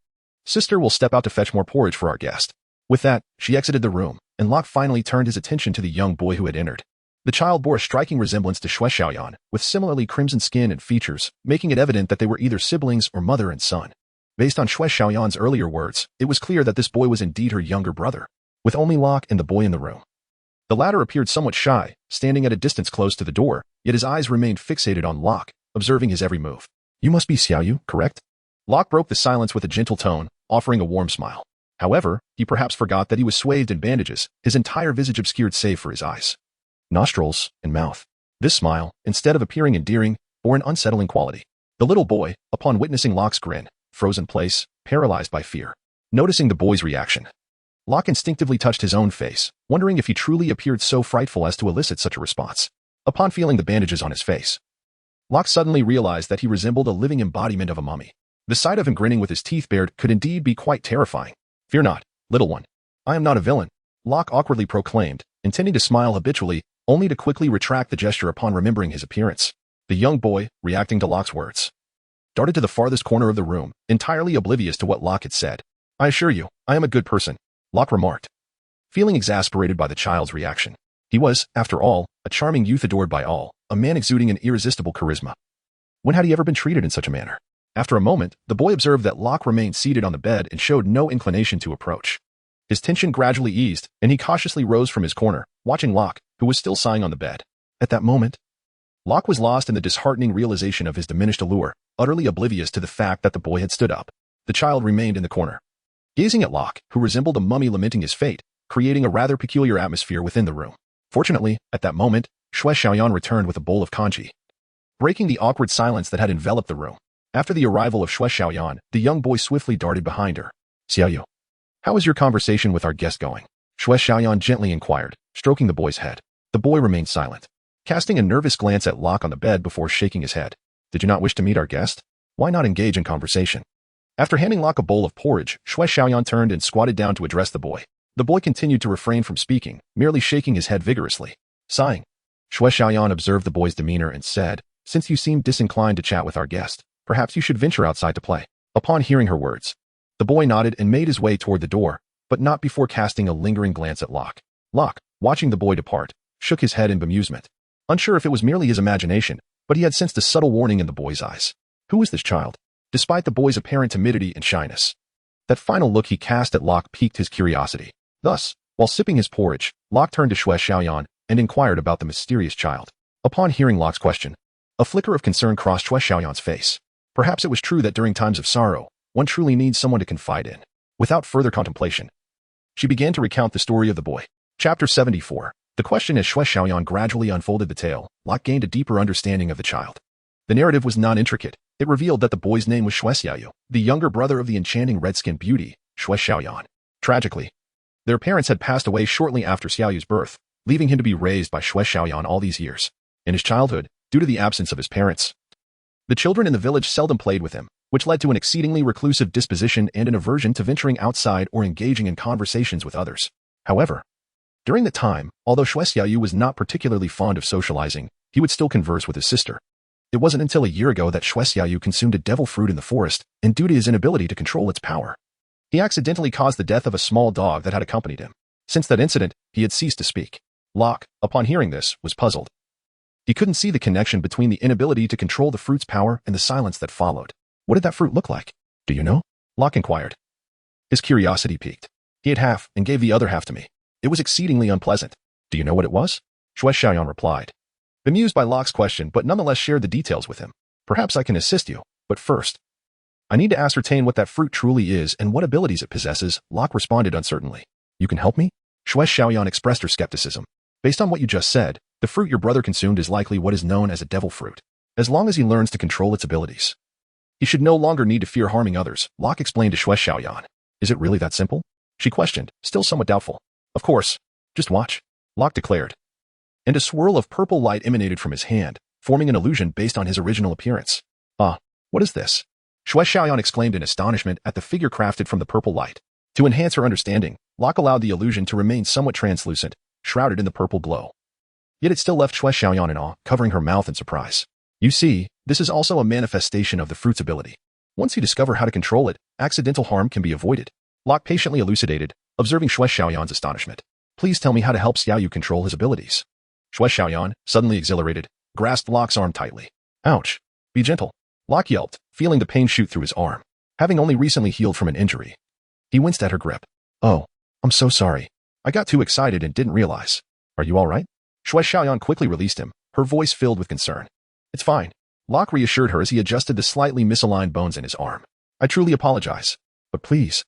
Sister will step out to fetch more porridge for our guest. With that, she exited the room, and Locke finally turned his attention to the young boy who had entered. The child bore a striking resemblance to Shui Xiaoyan, with similarly crimson skin and features, making it evident that they were either siblings or mother and son. Based on Shui Xiaoyan's earlier words, it was clear that this boy was indeed her younger brother, with only Locke and the boy in the room. The latter appeared somewhat shy, standing at a distance close to the door, yet his eyes remained fixated on Locke, observing his every move. You must be Xiaoyu, correct? Locke broke the silence with a gentle tone, offering a warm smile. However, he perhaps forgot that he was swathed in bandages, his entire visage obscured save for his eyes, nostrils, and mouth. This smile, instead of appearing endearing, bore an unsettling quality. The little boy, upon witnessing Locke's grin, froze in place, paralyzed by fear. Noticing the boy's reaction, Locke instinctively touched his own face, wondering if he truly appeared so frightful as to elicit such a response. Upon feeling the bandages on his face, Locke suddenly realized that he resembled a living embodiment of a mummy. The sight of him grinning with his teeth bared could indeed be quite terrifying. Fear not, little one. I am not a villain, Locke awkwardly proclaimed, intending to smile habitually, only to quickly retract the gesture upon remembering his appearance. The young boy, reacting to Locke's words, darted to the farthest corner of the room, entirely oblivious to what Locke had said. I assure you, I am a good person, Locke remarked, feeling exasperated by the child's reaction. He was, after all, a charming youth adored by all, a man exuding an irresistible charisma. When had he ever been treated in such a manner? After a moment, the boy observed that Locke remained seated on the bed and showed no inclination to approach. His tension gradually eased, and he cautiously rose from his corner, watching Locke, who was still sighing on the bed. At that moment, Locke was lost in the disheartening realization of his diminished allure, utterly oblivious to the fact that the boy had stood up. The child remained in the corner, gazing at Locke, who resembled a mummy lamenting his fate, creating a rather peculiar atmosphere within the room. Fortunately, at that moment, Shui Xiaoyan returned with a bowl of congee, breaking the awkward silence that had enveloped the room. After the arrival of Shui Xiaoyan, the young boy swiftly darted behind her. Xiaoyu, how is your conversation with our guest going? Shui Xiaoyan gently inquired, stroking the boy's head. The boy remained silent, casting a nervous glance at Locke on the bed before shaking his head. Did you not wish to meet our guest? Why not engage in conversation? After handing Locke a bowl of porridge, Shui Xiaoyan turned and squatted down to address the boy. The boy continued to refrain from speaking, merely shaking his head vigorously. Sighing, Shui Xiaoyan observed the boy's demeanor and said, Since you seem disinclined to chat with our guest, perhaps you should venture outside to play. Upon hearing her words, the boy nodded and made his way toward the door, but not before casting a lingering glance at Locke. Locke, watching the boy depart, shook his head in bemusement. Unsure if it was merely his imagination, but he had sensed a subtle warning in the boy's eyes. Who was this child? Despite the boy's apparent timidity and shyness, that final look he cast at Locke piqued his curiosity. Thus, while sipping his porridge, Locke turned to Shui Xiaoyan and inquired about the mysterious child. Upon hearing Locke's question, a flicker of concern crossed Shui Xiaoyan's face. Perhaps it was true that during times of sorrow, one truly needs someone to confide in. Without further contemplation, she began to recount the story of the boy. Chapter 74. The question. As Shui Xiaoyan gradually unfolded the tale, Locke gained a deeper understanding of the child. The narrative was not intricate. It revealed that the boy's name was Shui Xiaoyu, the younger brother of the enchanting red-skinned beauty, Shui Xiaoyan. Tragically, their parents had passed away shortly after Xiaoyu's birth, leaving him to be raised by Shui Xiaoyan all these years. In his childhood, due to the absence of his parents, the children in the village seldom played with him, which led to an exceedingly reclusive disposition and an aversion to venturing outside or engaging in conversations with others. However, during that time, although Shui Xiaoyu was not particularly fond of socializing, he would still converse with his sister. It wasn't until a year ago that Shui Xiaoyu consumed a devil fruit in the forest, and due to his inability to control its power, he accidentally caused the death of a small dog that had accompanied him. Since that incident, he had ceased to speak. Locke, upon hearing this, was puzzled. He couldn't see the connection between the inability to control the fruit's power and the silence that followed. What did that fruit look like? Do you know? Locke inquired. His curiosity piqued. He ate half and gave the other half to me. It was exceedingly unpleasant. Do you know what it was? Shui Xiaoyan replied, bemused by Locke's question but nonetheless shared the details with him. Perhaps I can assist you, but first, I need to ascertain what that fruit truly is and what abilities it possesses. Locke responded uncertainly. You can help me? Shui Xiaoyan expressed her skepticism. Based on what you just said, the fruit your brother consumed is likely what is known as a devil fruit. As long as he learns to control its abilities, he should no longer need to fear harming others, Locke explained to Shui Xiaoyan. Is it really that simple? She questioned, still somewhat doubtful. Of course. Just watch, Locke declared. And a swirl of purple light emanated from his hand, forming an illusion based on his original appearance. Ah, what is this? Shui Xiaoyan exclaimed in astonishment at the figure crafted from the purple light. To enhance her understanding, Locke allowed the illusion to remain somewhat translucent, shrouded in the purple glow. Yet it still left Shui Xiaoyan in awe, covering her mouth in surprise. You see, this is also a manifestation of the fruit's ability. Once you discover how to control it, accidental harm can be avoided. Locke patiently elucidated, observing Shui Xiaoyan's astonishment. Please tell me how to help Xiaoyu control his abilities. Shui Xiaoyan, suddenly exhilarated, grasped Locke's arm tightly. Ouch! Be gentle, Locke yelped, feeling the pain shoot through his arm. having only recently healed from an injury. He winced at her grip. "Oh, I'm so sorry. I got too excited and didn't realize. Are you all right?" Shui Xiaoyan quickly released him, her voice filled with concern. "It's fine," Locke reassured her as he adjusted the slightly misaligned bones in his arm. "I truly apologize. But please,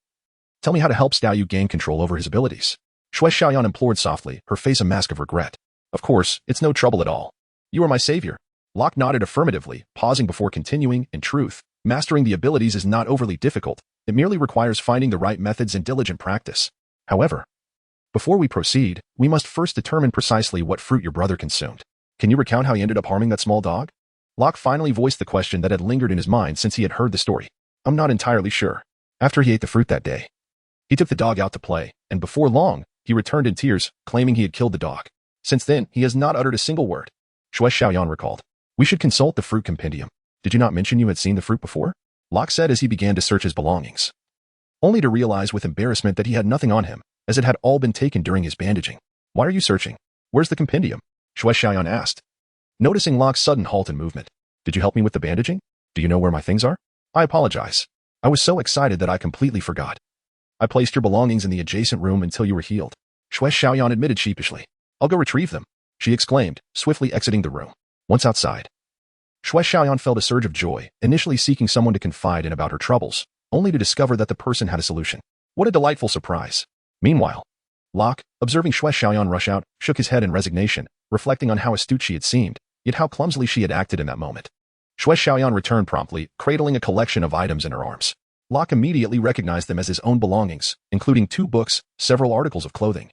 tell me how to help Xiao Yu gain control over his abilities." Shui Xiaoyan implored softly, her face a mask of regret. "Of course, it's no trouble at all. You are my savior." Locke nodded affirmatively, pausing before continuing. "In truth, mastering the abilities is not overly difficult. It merely requires finding the right methods and diligent practice. However, before we proceed, we must first determine precisely what fruit your brother consumed. Can you recount how he ended up harming that small dog?" Locke finally voiced the question that had lingered in his mind since he had heard the story. "I'm not entirely sure. After he ate the fruit that day, he took the dog out to play, and before long, he returned in tears, claiming he had killed the dog. Since then, he has not uttered a single word." Shui Xiaoyan recalled. "We should consult the fruit compendium. Did you not mention you had seen the fruit before?" Locke said as he began to search his belongings, only to realize with embarrassment that he had nothing on him, as it had all been taken during his bandaging. "Why are you searching? Where's the compendium?" Shui Xiaoyan asked, noticing Locke's sudden halt in movement. "Did you help me with the bandaging? Do you know where my things are?" "I apologize. I was so excited that I completely forgot. I placed your belongings in the adjacent room until you were healed." Shui Xiaoyan admitted sheepishly. "I'll go retrieve them," she exclaimed, swiftly exiting the room. Once outside, Shui Xiaoyan felt a surge of joy, initially seeking someone to confide in about her troubles, only to discover that the person had a solution. What a delightful surprise. Meanwhile, Locke, observing Shui Xiaoyan rush out, shook his head in resignation, reflecting on how astute she had seemed, yet how clumsily she had acted in that moment. Shui Xiaoyan returned promptly, cradling a collection of items in her arms. Locke immediately recognized them as his own belongings, including 2 books, several articles of clothing,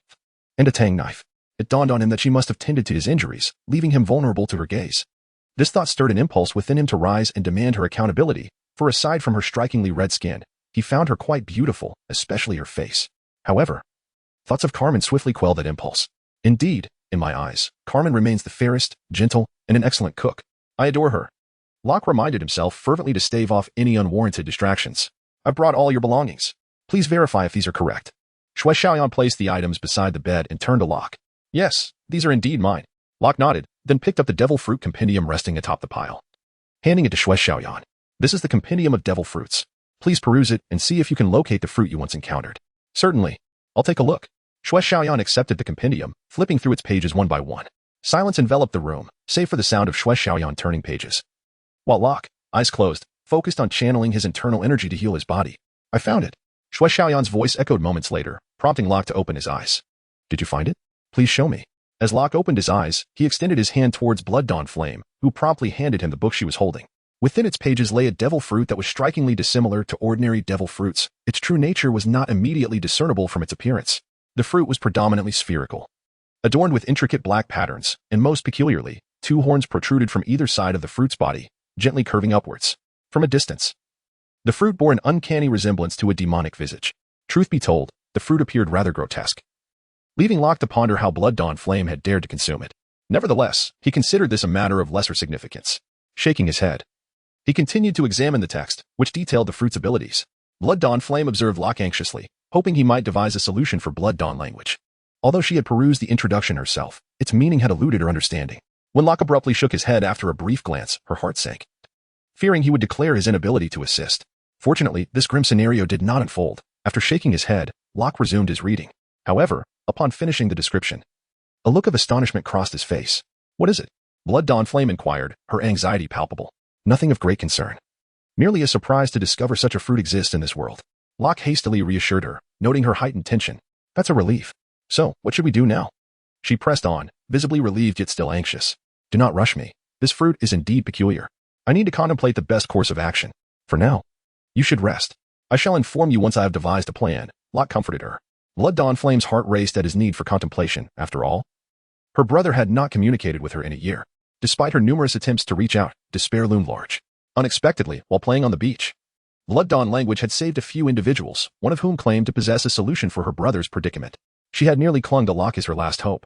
and a tang knife. It dawned on him that she must have tended to his injuries, leaving him vulnerable to her gaze. This thought stirred an impulse within him to rise and demand her accountability, for aside from her strikingly red skin, he found her quite beautiful, especially her face. However, thoughts of Carmen swiftly quelled that impulse. "Indeed, in my eyes, Carmen remains the fairest, gentle, and an excellent cook. I adore her." Locke reminded himself fervently to stave off any unwarranted distractions. "I've brought all your belongings. Please verify if these are correct." Shui Xiaoyan placed the items beside the bed and turned to Locke. "Yes, these are indeed mine." Locke nodded, then picked up the devil fruit compendium resting atop the pile, handing it to Shui Xiaoyan. "This is the compendium of devil fruits. Please peruse it and see if you can locate the fruit you once encountered." "Certainly. I'll take a look." Shui Xiaoyan accepted the compendium, flipping through its pages one by one. Silence enveloped the room, save for the sound of Shui Xiaoyan turning pages, while Locke, eyes closed, focused on channeling his internal energy to heal his body. "I found it." Shui Xiaoyan's voice echoed moments later, prompting Locke to open his eyes. "Did you find it? Please show me." As Locke opened his eyes, he extended his hand towards Blood Dawn Flame, who promptly handed him the book she was holding. Within its pages lay a devil fruit that was strikingly dissimilar to ordinary devil fruits. Its true nature was not immediately discernible from its appearance. The fruit was predominantly spherical, adorned with intricate black patterns, and most peculiarly, 2 horns protruded from either side of the fruit's body, gently curving upwards. From a distance, the fruit bore an uncanny resemblance to a demonic visage. Truth be told, the fruit appeared rather grotesque, leaving Locke to ponder how Blood Dawn Flame had dared to consume it. Nevertheless, he considered this a matter of lesser significance. Shaking his head, he continued to examine the text, which detailed the fruit's abilities. Blood Dawn Flame observed Locke anxiously, hoping he might devise a solution for Blood Dawn language. Although she had perused the introduction herself, its meaning had eluded her understanding. When Locke abruptly shook his head after a brief glance, her heart sank, fearing he would declare his inability to assist. Fortunately, this grim scenario did not unfold. After shaking his head, Locke resumed his reading. However, upon finishing the description, a look of astonishment crossed his face. "What is it?" Blood Dawn Flame inquired, her anxiety palpable. "Nothing of great concern. Merely a surprise to discover such a fruit exists in this world." Locke hastily reassured her, noting her heightened tension. "That's a relief. So, what should we do now?" She pressed on, visibly relieved yet still anxious. "Do not rush me. This fruit is indeed peculiar. I need to contemplate the best course of action. For now, you should rest. I shall inform you once I have devised a plan." Locke comforted her. Blood Dawn Flame's heart raced at his need for contemplation. After all, her brother had not communicated with her in a year. Despite her numerous attempts to reach out, despair loomed large. Unexpectedly, while playing on the beach, Blood Dawn language had saved a few individuals, one of whom claimed to possess a solution for her brother's predicament. She had nearly clung to Locke as her last hope,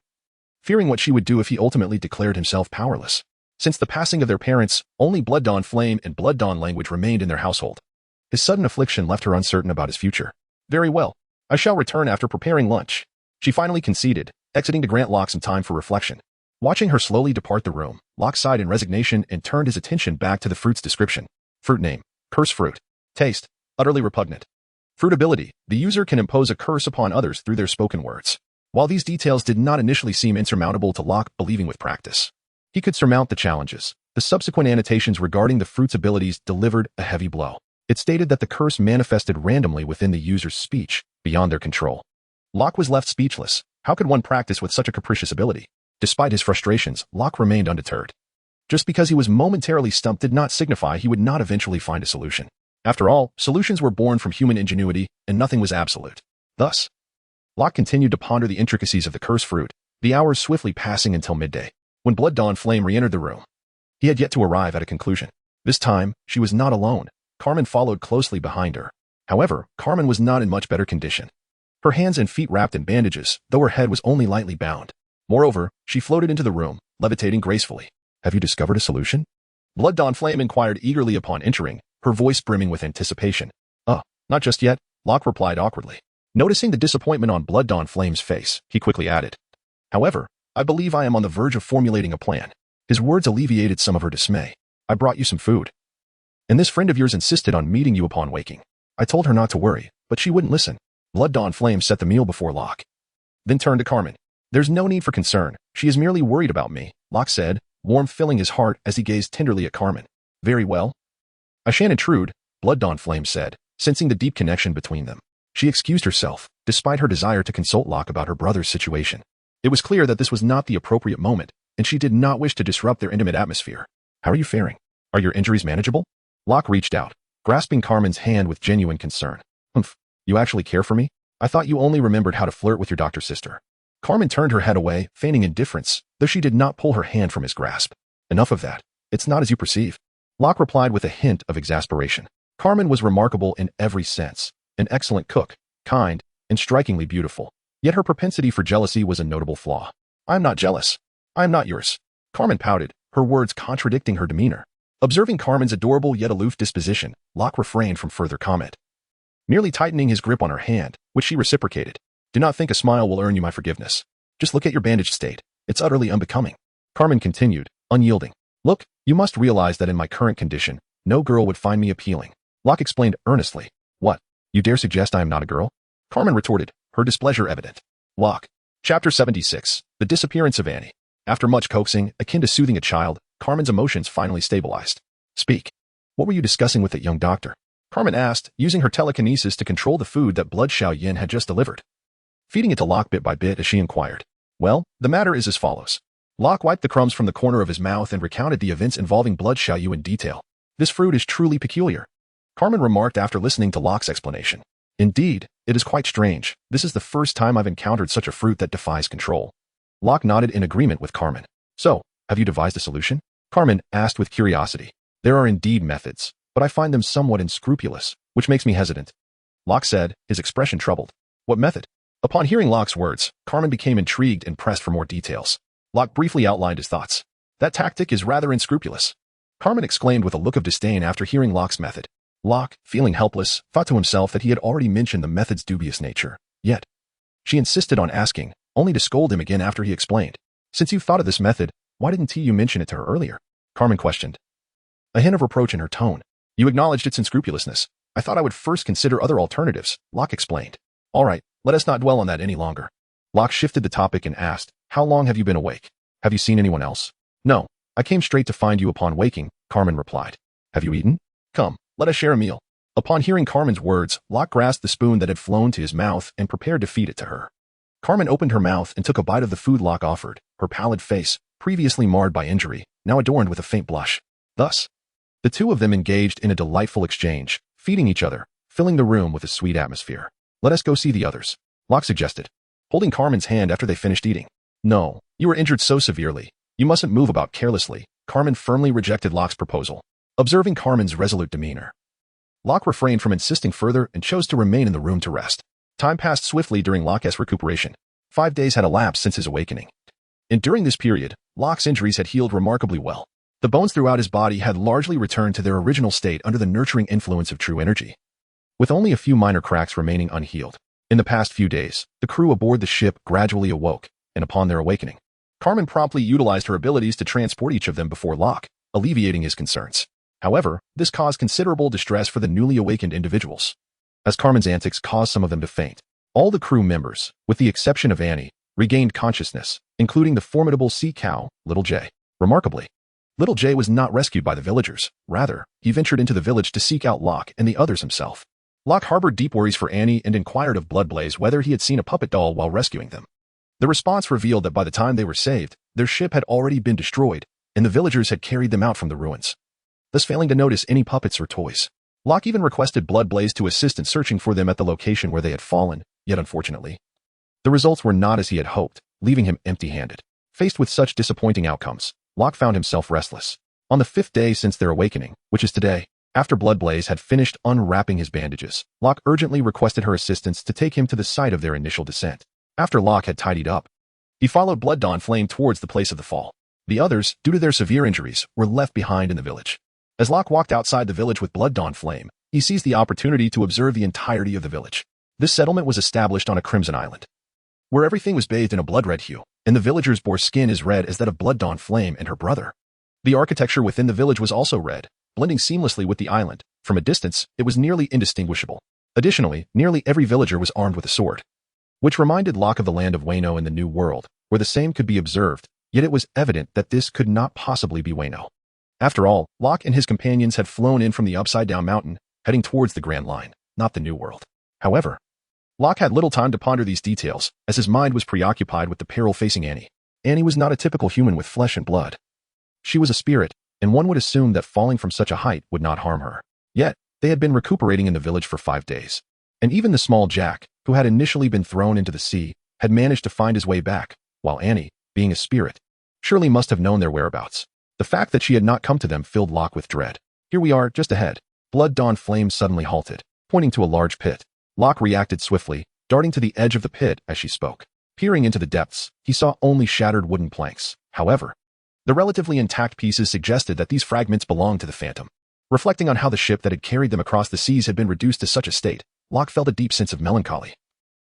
fearing what she would do if he ultimately declared himself powerless. Since the passing of their parents, only Blood Dawn Flame and Blood Dawn language remained in their household. His sudden affliction left her uncertain about his future. "Very well. I shall return after preparing lunch." She finally conceded, exiting to grant Locke some time for reflection. Watching her slowly depart the room, Locke sighed in resignation and turned his attention back to the fruit's description. Fruit name: Curse fruit. Taste: Utterly repugnant. Fruitability. The user can impose a curse upon others through their spoken words. While these details did not initially seem insurmountable to Locke, believing with practice he could surmount the challenges, the subsequent annotations regarding the fruit's abilities delivered a heavy blow. It stated that the curse manifested randomly within the user's speech, beyond their control. Locke was left speechless. How could one practice with such a capricious ability? Despite his frustrations, Locke remained undeterred. Just because he was momentarily stumped did not signify he would not eventually find a solution. After all, solutions were born from human ingenuity, and nothing was absolute. Thus, Locke continued to ponder the intricacies of the cursed fruit, the hours swiftly passing until midday, when Blood Dawn Flame re-entered the room. He had yet to arrive at a conclusion. This time, she was not alone. Carmen followed closely behind her. However, Carmen was not in much better condition. Her hands and feet wrapped in bandages, though her head was only lightly bound. Moreover, she floated into the room, levitating gracefully. Have you discovered a solution? Blood Dawn Flame inquired eagerly upon entering, her voice brimming with anticipation. Not just yet, Locke replied awkwardly. Noticing the disappointment on Blood Dawn Flame's face, he quickly added, however, I believe I am on the verge of formulating a plan. His words alleviated some of her dismay. I brought you some food. And this friend of yours insisted on meeting you upon waking. I told her not to worry, but she wouldn't listen. Blood Dawn Flame set the meal before Locke, then turned to Carmen. There's no need for concern. She is merely worried about me, Locke said, warmth filling his heart as he gazed tenderly at Carmen. Very well. I shan't intrude, Blood Dawn Flame said, sensing the deep connection between them. She excused herself, despite her desire to consult Locke about her brother's situation. It was clear that this was not the appropriate moment, and she did not wish to disrupt their intimate atmosphere. How are you faring? Are your injuries manageable? Locke reached out, grasping Carmen's hand with genuine concern. Humph, you actually care for me? I thought you only remembered how to flirt with your doctor's sister. Carmen turned her head away, feigning indifference, though she did not pull her hand from his grasp. Enough of that. It's not as you perceive. Locke replied with a hint of exasperation. Carmen was remarkable in every sense. An excellent cook, kind, and strikingly beautiful. Yet her propensity for jealousy was a notable flaw. I'm not jealous. I'm not yours. Carmen pouted, her words contradicting her demeanor. Observing Carmen's adorable yet aloof disposition, Locke refrained from further comment, merely tightening his grip on her hand, which she reciprocated. Do not think a smile will earn you my forgiveness. Just look at your bandaged state. It's utterly unbecoming. Carmen continued, unyielding. Look, you must realize that in my current condition, no girl would find me appealing. Locke explained earnestly. What? You dare suggest I am not a girl? Carmen retorted, her displeasure evident. Locke. Chapter 76. The Disappearance of Annie. After much coaxing, akin to soothing a child, Carmen's emotions finally stabilized. Speak. What were you discussing with that young doctor? Carmen asked, using her telekinesis to control the food that Blood Xiao Yin had just delivered. Feeding it to Locke bit by bit as she inquired. Well, the matter is as follows. Locke wiped the crumbs from the corner of his mouth and recounted the events involving Blood Xiao Yu in detail. This fruit is truly peculiar, Carmen remarked after listening to Locke's explanation. Indeed, it is quite strange. This is the first time I've encountered such a fruit that defies control. Locke nodded in agreement with Carmen. So, have you devised a solution? Carmen asked with curiosity. There are indeed methods, but I find them somewhat unscrupulous, which makes me hesitant. Locke said, his expression troubled. What method? Upon hearing Locke's words, Carmen became intrigued and pressed for more details. Locke briefly outlined his thoughts. That tactic is rather unscrupulous, Carmen exclaimed with a look of disdain after hearing Locke's method. Locke, feeling helpless, thought to himself that he had already mentioned the method's dubious nature. Yet, she insisted on asking, only to scold him again after he explained. Since you've thought of this method, why didn't you mention it to her earlier? Carmen questioned, a hint of reproach in her tone. You acknowledged its unscrupulousness. I thought I would first consider other alternatives, Locke explained. All right, let us not dwell on that any longer. Locke shifted the topic and asked, how long have you been awake? Have you seen anyone else? No, I came straight to find you upon waking, Carmen replied. Have you eaten? Come, let us share a meal. Upon hearing Carmen's words, Locke grasped the spoon that had flown to his mouth and prepared to feed it to her. Carmen opened her mouth and took a bite of the food Locke offered, her pallid face, previously marred by injury, now adorned with a faint blush. Thus, the two of them engaged in a delightful exchange, feeding each other, filling the room with a sweet atmosphere. Let us go see the others, Locke suggested, holding Carmen's hand after they finished eating. No, you were injured so severely. You mustn't move about carelessly. Carmen firmly rejected Locke's proposal. Observing Carmen's resolute demeanor, Locke refrained from insisting further and chose to remain in the room to rest. Time passed swiftly during Locke's recuperation. 5 days had elapsed since his awakening. And during this period, Locke's injuries had healed remarkably well. The bones throughout his body had largely returned to their original state under the nurturing influence of true energy, with only a few minor cracks remaining unhealed. In the past few days, the crew aboard the ship gradually awoke, and upon their awakening, Carmen promptly utilized her abilities to transport each of them before Locke, alleviating his concerns. However, this caused considerable distress for the newly awakened individuals, as Carmen's antics caused some of them to faint. All the crew members, with the exception of Annie, regained consciousness, including the formidable sea cow, Little J. Remarkably, Little J was not rescued by the villagers. Rather, he ventured into the village to seek out Locke and the others himself. Locke harbored deep worries for Annie and inquired of Bloodblaze whether he had seen a puppet doll while rescuing them. The response revealed that by the time they were saved, their ship had already been destroyed, and the villagers had carried them out from the ruins, thus failing to notice any puppets or toys. Locke even requested Bloodblaze to assist in searching for them at the location where they had fallen, yet unfortunately, the results were not as he had hoped, leaving him empty-handed. Faced with such disappointing outcomes, Locke found himself restless. On the 5th day since their awakening, which is today, after Bloodblaze had finished unwrapping his bandages, Locke urgently requested her assistance to take him to the site of their initial descent. After Locke had tidied up, he followed Blood Dawn Flame towards the place of the fall. The others, due to their severe injuries, were left behind in the village. As Locke walked outside the village with Blood Dawn Flame, he seized the opportunity to observe the entirety of the village. This settlement was established on a crimson island, where everything was bathed in a blood-red hue, and the villagers bore skin as red as that of Blood Dawn Flame and her brother. The architecture within the village was also red, blending seamlessly with the island. From a distance, it was nearly indistinguishable. Additionally, nearly every villager was armed with a sword, which reminded Locke of the land of Wayno in the New World, where the same could be observed, yet it was evident that this could not possibly be Wayno. After all, Locke and his companions had flown in from the upside-down mountain, heading towards the Grand Line, not the New World. However, Locke had little time to ponder these details, as his mind was preoccupied with the peril facing Annie. Annie was not a typical human with flesh and blood. She was a spirit, and one would assume that falling from such a height would not harm her. Yet, they had been recuperating in the village for 5 days. And even the small Jack, who had initially been thrown into the sea, had managed to find his way back, while Annie, being a spirit, surely must have known their whereabouts. The fact that she had not come to them filled Locke with dread. Here we are, just ahead. Blood Dawn Flame suddenly halted, pointing to a large pit. Locke reacted swiftly, darting to the edge of the pit as she spoke. Peering into the depths, he saw only shattered wooden planks. However, the relatively intact pieces suggested that these fragments belonged to the Phantom. Reflecting on how the ship that had carried them across the seas had been reduced to such a state, Locke felt a deep sense of melancholy,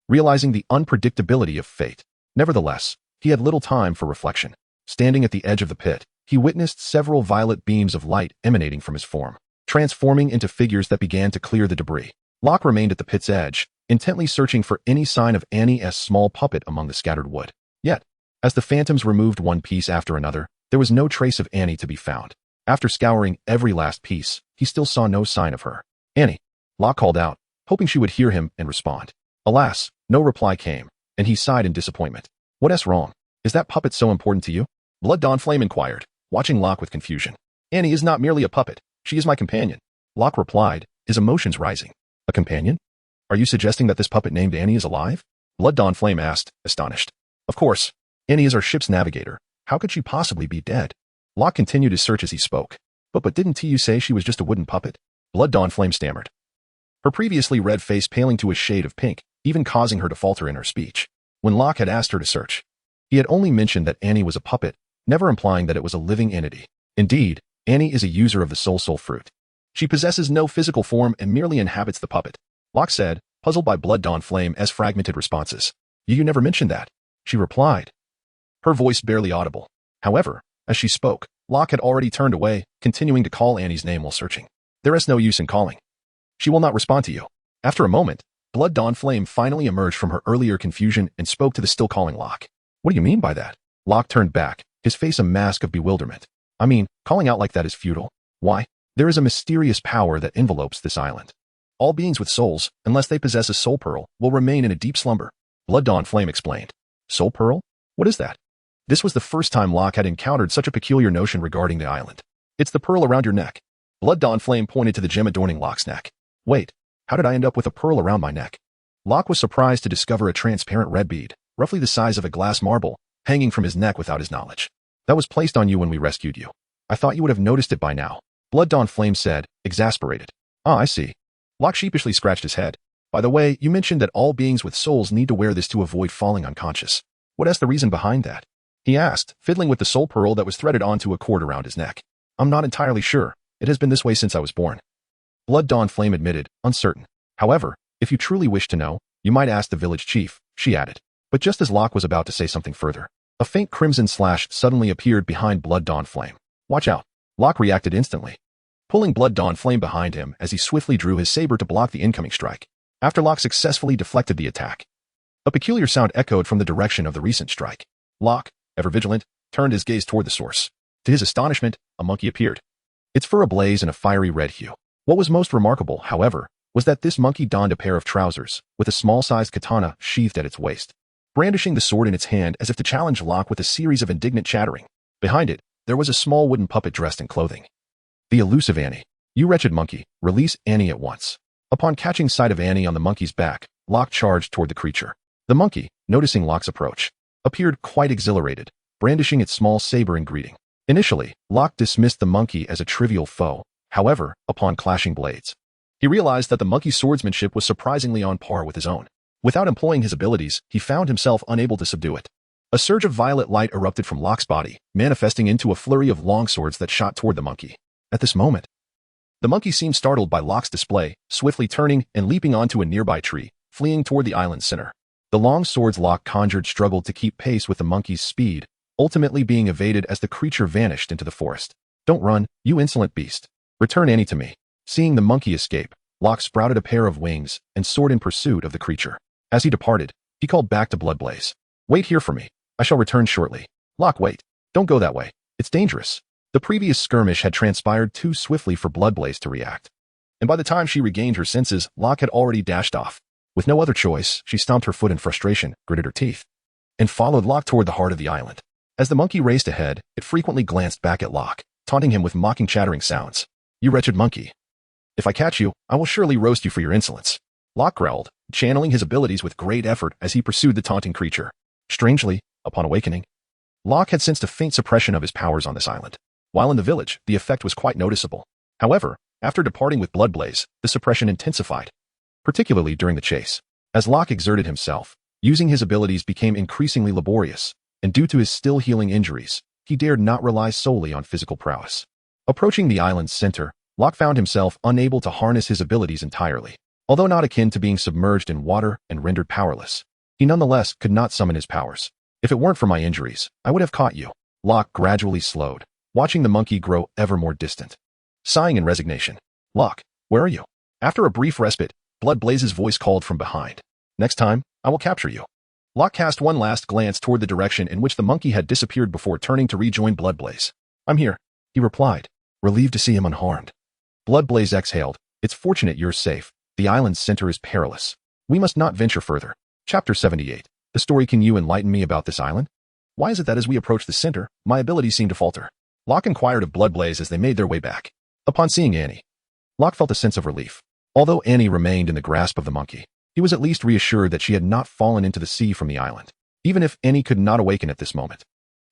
realizing the unpredictability of fate. Nevertheless, he had little time for reflection. Standing at the edge of the pit, he witnessed several violet beams of light emanating from his form, transforming into figures that began to clear the debris. Locke remained at the pit's edge, intently searching for any sign of Annie's small puppet among the scattered wood. Yet, as the phantoms removed one piece after another, there was no trace of Annie to be found. After scouring every last piece, he still saw no sign of her. "Annie," Locke called out, hoping she would hear him and respond. Alas, no reply came, and he sighed in disappointment. "What's wrong? Is that puppet so important to you?" Blood Dawn Flame inquired, watching Locke with confusion. "Annie is not merely a puppet. She is my companion," Locke replied, his emotions rising. "A companion? Are you suggesting that this puppet named Annie is alive?" Blood Dawn Flame asked, astonished. "Of course. Annie is our ship's navigator. How could she possibly be dead?" Locke continued his search as he spoke. But didn't you say she was just a wooden puppet?" Blood Dawn Flame stammered, her previously red face paling to a shade of pink, even causing her to falter in her speech. When Locke had asked her to search, he had only mentioned that Annie was a puppet, never implying that it was a living entity. Indeed, Annie is a user of the soul fruit. She possesses no physical form and merely inhabits the puppet, Locke said, puzzled by Blood Dawn Flame's fragmented responses. You never mentioned that," she replied, her voice barely audible. However, as she spoke, Locke had already turned away, continuing to call Annie's name while searching. "There is no use in calling. She will not respond to you." After a moment, Blood Dawn Flame finally emerged from her earlier confusion and spoke to the still calling Locke. "What do you mean by that?" Locke turned back, his face a mask of bewilderment. "I mean, calling out like that is futile. Why? There is a mysterious power that envelopes this island. All beings with souls, unless they possess a soul pearl, will remain in a deep slumber," Blood Dawn Flame explained. "Soul pearl? What is that?" This was the first time Locke had encountered such a peculiar notion regarding the island. "It's the pearl around your neck." Blood Dawn Flame pointed to the gem adorning Locke's neck. "Wait, how did I end up with a pearl around my neck?" Locke was surprised to discover a transparent red bead, roughly the size of a glass marble, hanging from his neck without his knowledge. "That was placed on you when we rescued you. I thought you would have noticed it by now," Blood Dawn Flame said, exasperated. "Ah, I see." Locke sheepishly scratched his head. "By the way, you mentioned that all beings with souls need to wear this to avoid falling unconscious. What is the reason behind that?" he asked, fiddling with the soul pearl that was threaded onto a cord around his neck. "I'm not entirely sure. It has been this way since I was born," Blood Dawn Flame admitted, uncertain. "However, if you truly wish to know, you might ask the village chief," she added. But just as Locke was about to say something further, a faint crimson slash suddenly appeared behind Blood Dawn Flame. "Watch out." Locke reacted instantly. pulling blood dawn flame behind him as he swiftly drew his saber to block the incoming strike. After Locke successfully deflected the attack, a peculiar sound echoed from the direction of the recent strike. Locke, ever vigilant, turned his gaze toward the source. To his astonishment, a monkey appeared, its fur ablaze in a fiery red hue. What was most remarkable, however, was that this monkey donned a pair of trousers, with a small-sized katana sheathed at its waist, brandishing the sword in its hand as if to challenge Locke with a series of indignant chattering. Behind it, there was a small wooden puppet dressed in clothing. The elusive Annie. You wretched monkey, release Annie at once. Upon catching sight of Annie on the monkey's back, Locke charged toward the creature. The monkey, noticing Locke's approach, appeared quite exhilarated, brandishing its small saber in greeting. Initially, Locke dismissed the monkey as a trivial foe. However, upon clashing blades, he realized that the monkey's swordsmanship was surprisingly on par with his own. Without employing his abilities, he found himself unable to subdue it. A surge of violet light erupted from Locke's body, manifesting into a flurry of longswords that shot toward the monkey. At this moment, the monkey seemed startled by Locke's display, swiftly turning and leaping onto a nearby tree, fleeing toward the island's center. The long swords Locke conjured struggled to keep pace with the monkey's speed, ultimately being evaded as the creature vanished into the forest. Don't run, you insolent beast. Return Annie to me. Seeing the monkey escape, Locke sprouted a pair of wings and soared in pursuit of the creature. As he departed, he called back to Bloodblaze. Wait here for me. I shall return shortly. Locke, wait. Don't go that way. It's dangerous. The previous skirmish had transpired too swiftly for Bloodblaze to react. And by the time she regained her senses, Locke had already dashed off. With no other choice, she stomped her foot in frustration, gritted her teeth, and followed Locke toward the heart of the island. As the monkey raced ahead, it frequently glanced back at Locke, taunting him with mocking chattering sounds. You wretched monkey. If I catch you, I will surely roast you for your insolence. Locke growled, channeling his abilities with great effort as he pursued the taunting creature. Strangely, upon awakening, Locke had sensed a faint suppression of his powers on this island. While in the village, the effect was quite noticeable. However, after departing with Bloodblaze, the suppression intensified, particularly during the chase. As Locke exerted himself, using his abilities became increasingly laborious, and due to his still healing injuries, he dared not rely solely on physical prowess. Approaching the island's center, Locke found himself unable to harness his abilities entirely. Although not akin to being submerged in water and rendered powerless, he nonetheless could not summon his powers. If it weren't for my injuries, I would have caught you. Locke gradually slowed, watching the monkey grow ever more distant. Sighing in resignation, Locke, where are you? After a brief respite, Bloodblaze's voice called from behind. Next time, I will capture you. Locke cast one last glance toward the direction in which the monkey had disappeared before turning to rejoin Bloodblaze. I'm here, he replied, relieved to see him unharmed. Bloodblaze exhaled. It's fortunate you're safe. The island's center is perilous. We must not venture further. Chapter 78. The story. Can you enlighten me about this island? Why is it that as we approach the center, my abilities seem to falter? Locke inquired of Bloodblaze as they made their way back. Upon seeing Annie, Locke felt a sense of relief. Although Annie remained in the grasp of the monkey, he was at least reassured that she had not fallen into the sea from the island. Even if Annie could not awaken at this moment,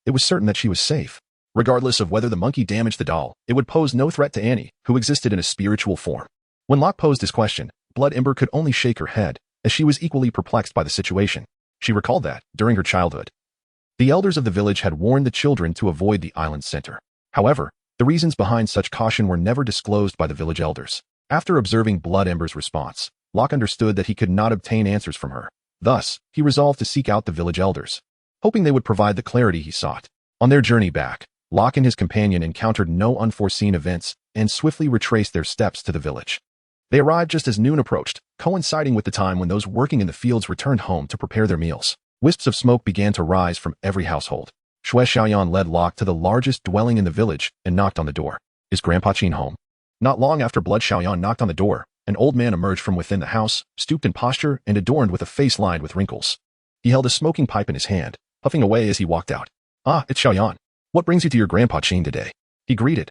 it was certain that she was safe. Regardless of whether the monkey damaged the doll, it would pose no threat to Annie, who existed in a spiritual form. When Locke posed his question, Blood Ember could only shake her head, as she was equally perplexed by the situation. She recalled that, during her childhood, the elders of the village had warned the children to avoid the island's center. However, the reasons behind such caution were never disclosed by the village elders. After observing Blood Ember's response, Locke understood that he could not obtain answers from her. Thus, he resolved to seek out the village elders, hoping they would provide the clarity he sought. On their journey back, Locke and his companion encountered no unforeseen events and swiftly retraced their steps to the village. They arrived just as noon approached, coinciding with the time when those working in the fields returned home to prepare their meals. Wisps of smoke began to rise from every household. Xue Xiaoyan led Locke to the largest dwelling in the village and knocked on the door. Is Grandpa Qin home? Not long after Blood Xiaoyan knocked on the door, an old man emerged from within the house, stooped in posture and adorned with a face lined with wrinkles. He held a smoking pipe in his hand, puffing away as he walked out. Ah, it's Xiaoyan. What brings you to your Grandpa Qin today? He greeted,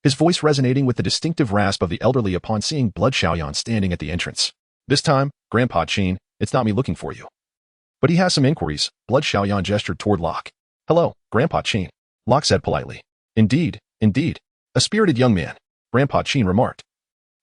his voice resonating with the distinctive rasp of the elderly upon seeing Blood Xiaoyan standing at the entrance. This time, Grandpa Qin, it's not me looking for you. But he has some inquiries. Blood Xiaoyan gestured toward Locke. Hello, Grandpa Qin, Locke said politely. Indeed. A spirited young man, Grandpa Qin remarked,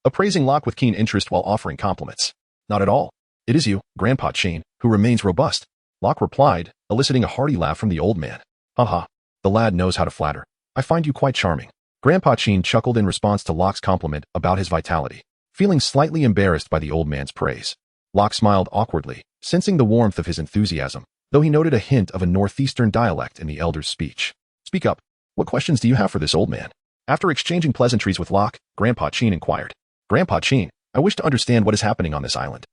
appraising Locke with keen interest while offering compliments. Not at all. It is you, Grandpa Qin, who remains robust, Locke replied, eliciting a hearty laugh from the old man. Haha, the lad knows how to flatter. I find you quite charming. Grandpa Qin chuckled in response to Locke's compliment about his vitality, feeling slightly embarrassed by the old man's praise. Locke smiled awkwardly, sensing the warmth of his enthusiasm, though he noted a hint of a northeastern dialect in the elder's speech. Speak up. What questions do you have for this old man? After exchanging pleasantries with Locke, Grandpa Chin inquired. Grandpa Chin, I wish to understand what is happening on this island.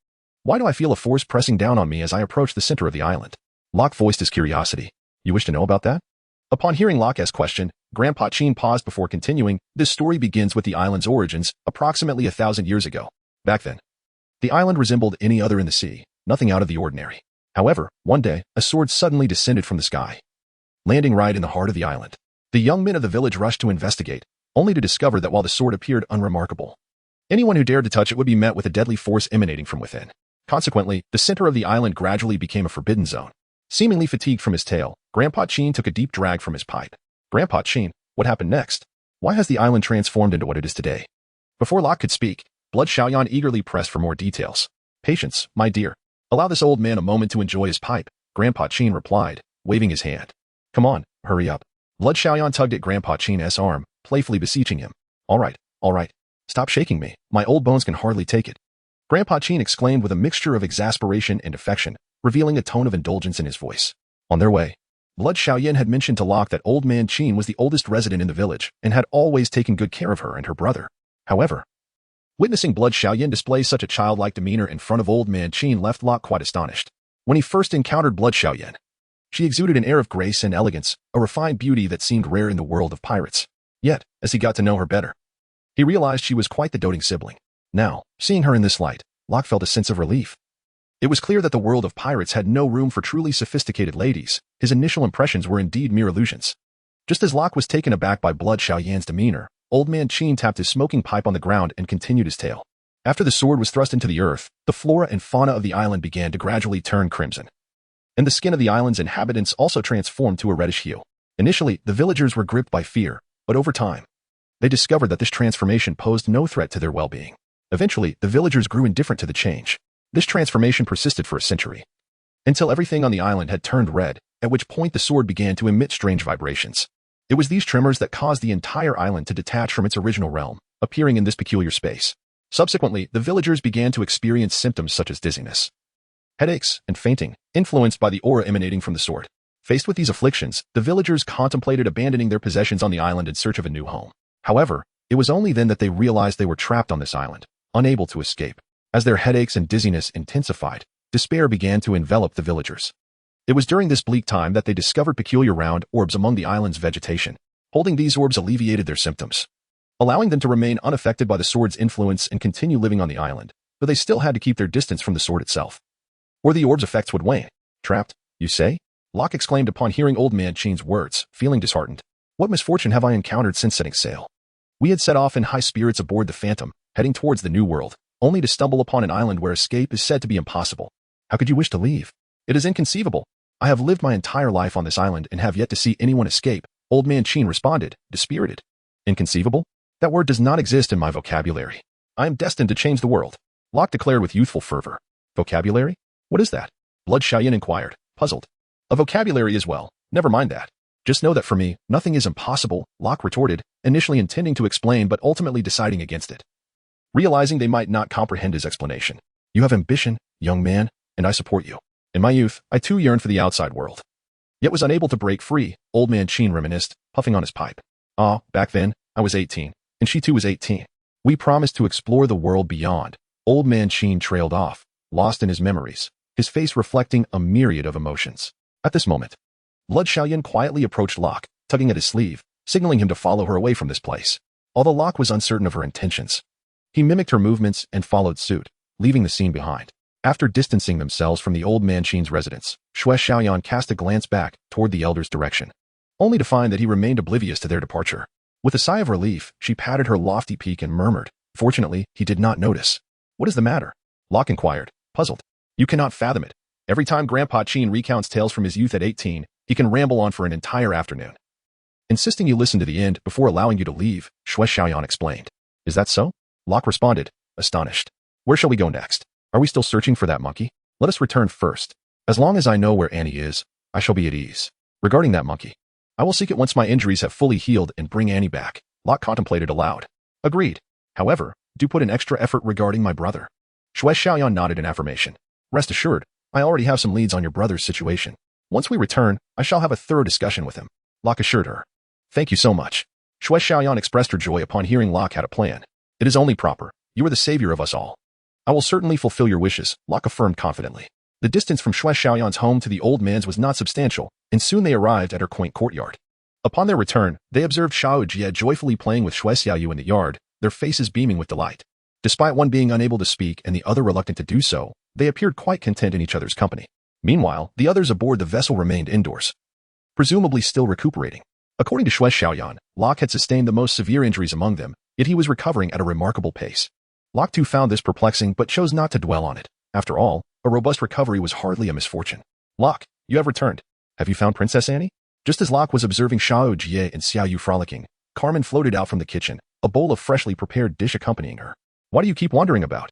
Why do I feel a force pressing down on me as I approach the center of the island? Locke voiced his curiosity. You wish to know about that? Upon hearing Locke's question, Grandpa Chin paused before continuing. This story begins with the island's origins, approximately 1,000 years ago. Back then, the island resembled any other in the sea, nothing out of the ordinary. However, one day, a sword suddenly descended from the sky, landing right in the heart of the island. The young men of the village rushed to investigate, only to discover that while the sword appeared unremarkable, anyone who dared to touch it would be met with a deadly force emanating from within. Consequently, the center of the island gradually became a forbidden zone. Seemingly fatigued from his tale, Grandpa Chin took a deep drag from his pipe. Grandpa Chin, what happened next? Why has the island transformed into what it is today? Before Locke could speak, Blood Xiaoyan eagerly pressed for more details. Patience, my dear. Allow this old man a moment to enjoy his pipe, Grandpa Chin replied, waving his hand. Come on, hurry up. Blood Xiaoyan tugged at Grandpa Chin's arm, playfully beseeching him. All right. Stop shaking me. My old bones can hardly take it. Grandpa Chin exclaimed with a mixture of exasperation and affection, revealing a tone of indulgence in his voice. On their way, Blood Xiaoyan had mentioned to Locke that Old Man Chin was the oldest resident in the village and had always taken good care of her and her brother. However, witnessing Blood Xiaoyan display such a childlike demeanor in front of Old Man Chin left Locke quite astonished. When he first encountered Blood Xiaoyan, she exuded an air of grace and elegance, a refined beauty that seemed rare in the world of pirates. Yet, as he got to know her better, he realized she was quite the doting sibling. Now, seeing her in this light, Locke felt a sense of relief. It was clear that the world of pirates had no room for truly sophisticated ladies. His initial impressions were indeed mere illusions. Just as Locke was taken aback by Blood Xiaoyan's demeanor, Old Man Chin tapped his smoking pipe on the ground and continued his tale. After the sword was thrust into the earth, the flora and fauna of the island began to gradually turn crimson, and the skin of the island's inhabitants also transformed to a reddish hue. Initially, the villagers were gripped by fear, but over time, they discovered that this transformation posed no threat to their well-being. Eventually, the villagers grew indifferent to the change. This transformation persisted for a century, until everything on the island had turned red, at which point the sword began to emit strange vibrations. It was these tremors that caused the entire island to detach from its original realm, appearing in this peculiar space. Subsequently, the villagers began to experience symptoms such as dizziness, headaches, and fainting, influenced by the aura emanating from the sword. Faced with these afflictions, the villagers contemplated abandoning their possessions on the island in search of a new home. However, it was only then that they realized they were trapped on this island, unable to escape. As their headaches and dizziness intensified, despair began to envelop the villagers. It was during this bleak time that they discovered peculiar round orbs among the island's vegetation. Holding these orbs alleviated their symptoms, allowing them to remain unaffected by the sword's influence and continue living on the island, but they still had to keep their distance from the sword itself, or the orb's effects would wane. Trapped, you say? Locke exclaimed upon hearing Old Man Chin's words, feeling disheartened. What misfortune have I encountered since setting sail? We had set off in high spirits aboard the Phantom, heading towards the New World, only to stumble upon an island where escape is said to be impossible. How could you wish to leave? It is inconceivable. I have lived my entire life on this island and have yet to see anyone escape, Old Man Chin responded, dispirited. Inconceivable? That word does not exist in my vocabulary. I am destined to change the world, Locke declared with youthful fervor. Vocabulary? What is that? Blood Xiaoyan inquired, puzzled. A vocabulary as well. Never mind that. Just know that for me, nothing is impossible, Locke retorted, initially intending to explain but ultimately deciding against it, realizing they might not comprehend his explanation. You have ambition, young man, and I support you. In my youth, I too yearned for the outside world, yet was unable to break free, Old Man Chin reminisced, puffing on his pipe. Back then, I was 18, and she too was 18. We promised to explore the world beyond. Old Man Chin trailed off, lost in his memories, his face reflecting a myriad of emotions. At this moment, Blood Xiaoyan quietly approached Locke, tugging at his sleeve, signaling him to follow her away from this place. Although Locke was uncertain of her intentions, he mimicked her movements and followed suit, leaving the scene behind. After distancing themselves from the Old Man Chin's residence, Shui Xiaoyan cast a glance back toward the elder's direction, only to find that he remained oblivious to their departure. With a sigh of relief, she patted her lofty peak and murmured, "Fortunately, he did not notice." "What is the matter?" Locke inquired, puzzled. "You cannot fathom it. Every time Grandpa Chin recounts tales from his youth at 18, he can ramble on for an entire afternoon, insisting you listen to the end before allowing you to leave," Shui Xiaoyan explained. "Is that so?" Locke responded, astonished. "Where shall we go next? Are we still searching for that monkey? Let us return first. As long as I know where Annie is, I shall be at ease. Regarding that monkey, I will seek it once my injuries have fully healed and bring Annie back," Locke contemplated aloud. "Agreed. However, do put an extra effort regarding my brother." Shui Xiaoyan nodded in affirmation. "Rest assured, I already have some leads on your brother's situation. Once we return, I shall have a thorough discussion with him," Locke assured her. "Thank you so much." Shui Xiaoyan expressed her joy upon hearing Locke had a plan. It is only proper. You are the savior of us all. I will certainly fulfill your wishes, Locke affirmed confidently. The distance from Shui Xiaoyan's home to the old man's was not substantial, and soon they arrived at her quaint courtyard. Upon their return, they observed Xiao Jie joyfully playing with Shui Xiaoyu in the yard, their faces beaming with delight. Despite one being unable to speak and the other reluctant to do so, they appeared quite content in each other's company. Meanwhile, the others aboard the vessel remained indoors, presumably still recuperating. According to Shui Xiaoyan, Locke had sustained the most severe injuries among them, yet he was recovering at a remarkable pace. Locke too found this perplexing but chose not to dwell on it. After all, a robust recovery was hardly a misfortune. Locke, you have returned. Have you found Princess Annie? Just as Locke was observing Xiao Jie and Xiaoyu frolicking, Carmen floated out from the kitchen, a bowl of freshly prepared dish accompanying her. Why do you keep wandering about?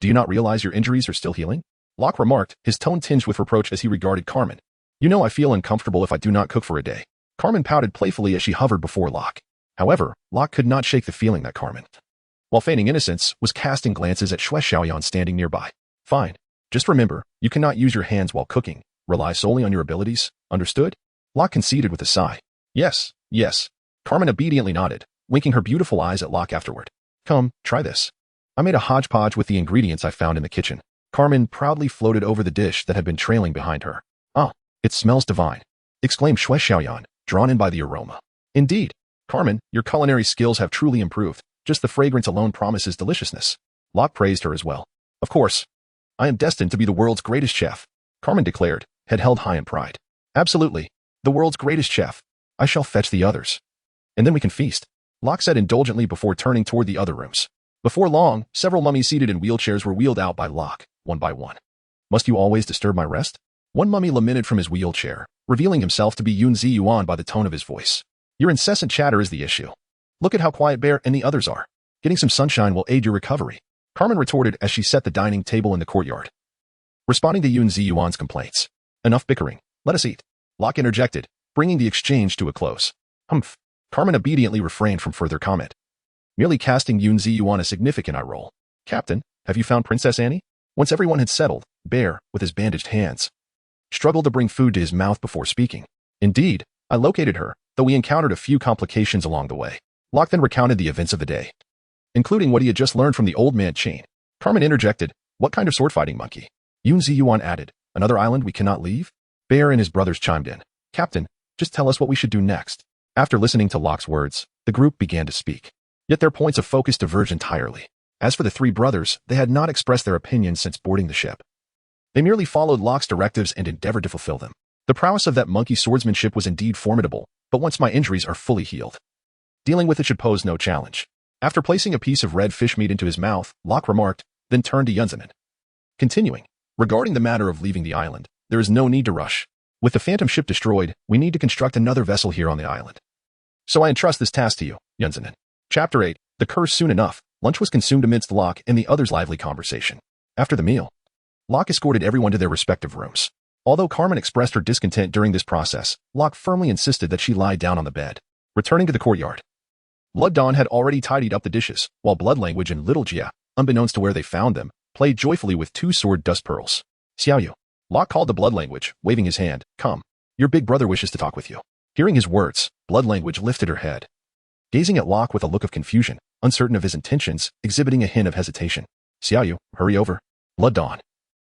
Do you not realize your injuries are still healing? Locke remarked, his tone tinged with reproach as he regarded Carmen. You know I feel uncomfortable if I do not cook for a day. Carmen pouted playfully as she hovered before Locke. However, Locke could not shake the feeling that Carmen, while feigning innocence, was casting glances at Shui Xiaoyan standing nearby. Fine. Just remember, you cannot use your hands while cooking. Rely solely on your abilities. Understood? Locke conceded with a sigh. Yes, yes. Carmen obediently nodded, winking her beautiful eyes at Locke afterward. Come, try this. I made a hodgepodge with the ingredients I found in the kitchen. Carmen proudly floated over the dish that had been trailing behind her. Ah, it smells divine, exclaimed Shui Xiaoyan, drawn in by the aroma. Indeed, Carmen, your culinary skills have truly improved. Just the fragrance alone promises deliciousness. Locke praised her as well. Of course, I am destined to be the world's greatest chef, Carmen declared, head held high in pride. Absolutely, the world's greatest chef. I shall fetch the others. And then we can feast, Locke said indulgently before turning toward the other rooms. Before long, several mummies seated in wheelchairs were wheeled out by Locke, one by one. Must you always disturb my rest? One mummy lamented from his wheelchair, revealing himself to be Yun Ziyuan by the tone of his voice. Your incessant chatter is the issue. Look at how Whitebeard and the others are. Getting some sunshine will aid your recovery, Carmen retorted as she set the dining table in the courtyard. Responding to Yun Ziyuan's complaints. Enough bickering. Let us eat, Locke interjected, bringing the exchange to a close. Humph. Carmen obediently refrained from further comment, merely casting Yun Ziyuan a significant eye roll. Captain, have you found Princess Annie? Once everyone had settled, Bear, with his bandaged hands, struggled to bring food to his mouth before speaking. Indeed, I located her, though we encountered a few complications along the way. Locke then recounted the events of the day, including what he had just learned from the old man Chain. Carmen interjected, what kind of sword-fighting monkey? Yun Ziyuan added, another island we cannot leave? Bear and his brothers chimed in. Captain, just tell us what we should do next. After listening to Locke's words, the group began to speak. Yet their points of focus diverged entirely. As for the three brothers, they had not expressed their opinions since boarding the ship. They merely followed Locke's directives and endeavored to fulfill them. The prowess of that monkey swordsmanship was indeed formidable, but once my injuries are fully healed, dealing with it should pose no challenge. After placing a piece of red fish meat into his mouth, Locke remarked, then turned to Yunzanen. Continuing, regarding the matter of leaving the island, there is no need to rush. With the Phantom ship destroyed, we need to construct another vessel here on the island. So I entrust this task to you, Yunzanen. Chapter 8, The Curse. Soon enough, lunch was consumed amidst Locke and the others' lively conversation. After the meal, Locke escorted everyone to their respective rooms. Although Carmen expressed her discontent during this process, Locke firmly insisted that she lie down on the bed. Returning to the courtyard, Blood Dawn had already tidied up the dishes, while Blood Language and Little Jia, unbeknownst to where they found them, played joyfully with two sword dust pearls. Xiaoyu. Locke called to Blood Language, waving his hand. Come. Your big brother wishes to talk with you. Hearing his words, Blood Language lifted her head, gazing at Locke with a look of confusion, uncertain of his intentions, exhibiting a hint of hesitation. Xiaoyu, hurry over. Blood Dawn,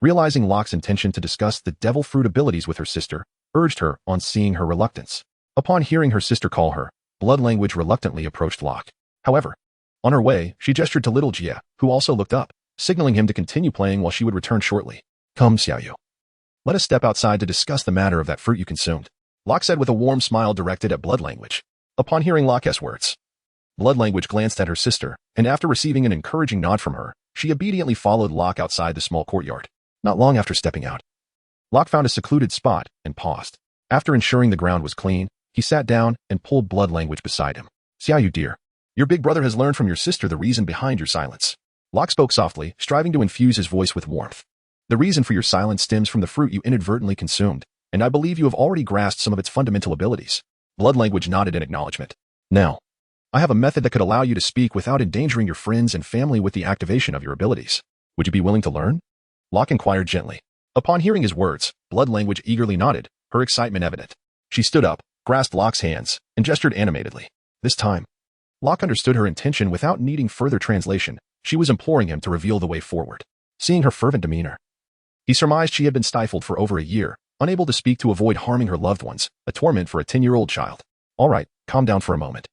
realizing Locke's intention to discuss the devil fruit abilities with her sister, urged her on seeing her reluctance. Upon hearing her sister call her, Blood Language reluctantly approached Locke. However, on her way, she gestured to Little Jia, who also looked up, signaling him to continue playing while she would return shortly. Come, Xiaoyu. Let us step outside to discuss the matter of that fruit you consumed, Locke said with a warm smile directed at Blood Language. Upon hearing Locke's words, Blood Language glanced at her sister, and after receiving an encouraging nod from her, she obediently followed Locke outside the small courtyard. Not long after stepping out, Locke found a secluded spot and paused. After ensuring the ground was clean, he sat down and pulled Blood Language beside him. Xiaoyu dear, your big brother has learned from your sister the reason behind your silence. Locke spoke softly, striving to infuse his voice with warmth. The reason for your silence stems from the fruit you inadvertently consumed, and I believe you have already grasped some of its fundamental abilities. Blood Language nodded in acknowledgement. Now, I have a method that could allow you to speak without endangering your friends and family with the activation of your abilities. Would you be willing to learn? Locke inquired gently. Upon hearing his words, Blood Language eagerly nodded, her excitement evident. She stood up, grasped Locke's hands, and gestured animatedly. This time, Locke understood her intention without needing further translation. She was imploring him to reveal the way forward. Seeing her fervent demeanor, he surmised she had been stifled for over a year, unable to speak to avoid harming her loved ones, a torment for a 10-year-old child. All right, calm down for a moment.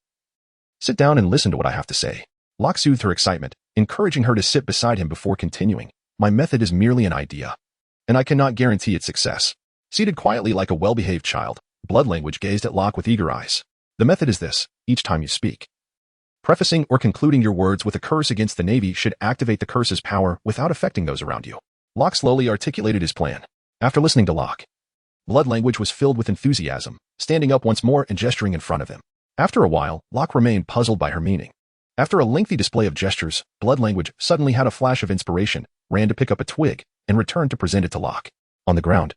Sit down and listen to what I have to say. Locke soothed her excitement, encouraging her to sit beside him before continuing. My method is merely an idea, and I cannot guarantee its success. Seated quietly like a well-behaved child, Blood Language gazed at Locke with eager eyes. The method is this: each time you speak, prefacing or concluding your words with a curse against the Navy should activate the curse's power without affecting those around you. Locke slowly articulated his plan. After listening to Locke, Blood Language was filled with enthusiasm, standing up once more and gesturing in front of him. After a while, Locke remained puzzled by her meaning. After a lengthy display of gestures, Blood Language suddenly had a flash of inspiration, ran to pick up a twig, and returned to present it to Locke. On the ground,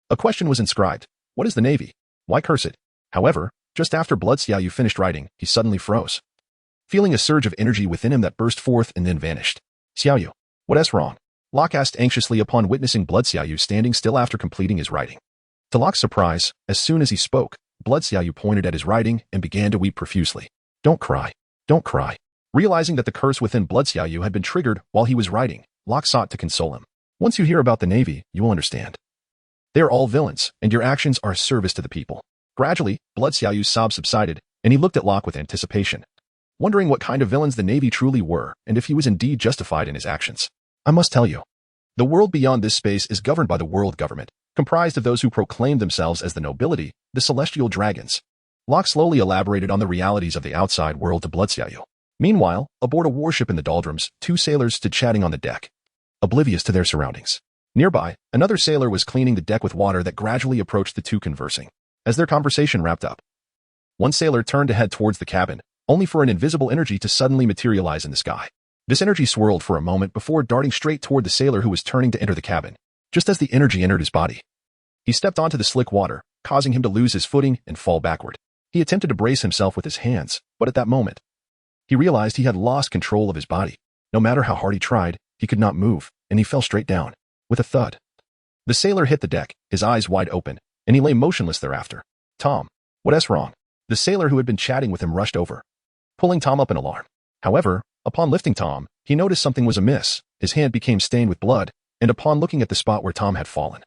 a question was inscribed. What is the Navy? Why curse it? However, just after Blood Xiaoyu finished writing, he suddenly froze, feeling a surge of energy within him that burst forth and then vanished. Xiaoyu, what's wrong? Locke asked anxiously upon witnessing Blood Xiaoyu standing still after completing his writing. To Locke's surprise, as soon as he spoke, Blood Xiaoyu pointed at his writing and began to weep profusely. Don't cry. Don't cry. Realizing that the curse within Blood Xiaoyu had been triggered while he was writing, Locke sought to console him. Once you hear about the Navy, you will understand. They are all villains, and your actions are a service to the people. Gradually, Blood Xiaoyu's sobs subsided, and he looked at Locke with anticipation, wondering what kind of villains the Navy truly were and if he was indeed justified in his actions. I must tell you, the world beyond this space is governed by the world government, comprised of those who proclaim themselves as the nobility, the celestial dragons. Locke slowly elaborated on the realities of the outside world to Blood Xiaoyu. Meanwhile, aboard a warship in the doldrums, two sailors stood chatting on the deck, oblivious to their surroundings. Nearby, another sailor was cleaning the deck with water that gradually approached the two conversing. As their conversation wrapped up, one sailor turned to head towards the cabin, only for an invisible energy to suddenly materialize in the sky. This energy swirled for a moment before darting straight toward the sailor who was turning to enter the cabin. Just as the energy entered his body, he stepped onto the slick water, causing him to lose his footing and fall backward. He attempted to brace himself with his hands, but at that moment, he realized he had lost control of his body. No matter how hard he tried, he could not move, and he fell straight down. With a thud, the sailor hit the deck, his eyes wide open, and he lay motionless thereafter. Tom, what's wrong? The sailor who had been chatting with him rushed over, pulling Tom up in alarm. However, upon lifting Tom, he noticed something was amiss. His hand became stained with blood, and upon looking at the spot where Tom had fallen,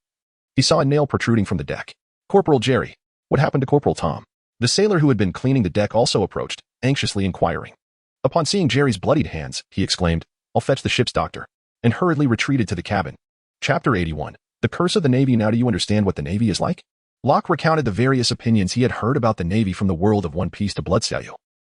he saw a nail protruding from the deck. Corporal Jerry, what happened to Corporal Tom? The sailor who had been cleaning the deck also approached, anxiously inquiring. Upon seeing Jerry's bloodied hands, he exclaimed, I'll fetch the ship's doctor, and hurriedly retreated to the cabin. Chapter 81. The Curse of the Navy. Now do you understand what the Navy is like? Locke recounted the various opinions he had heard about the Navy from the world of One Piece to Blood Xiaoyu.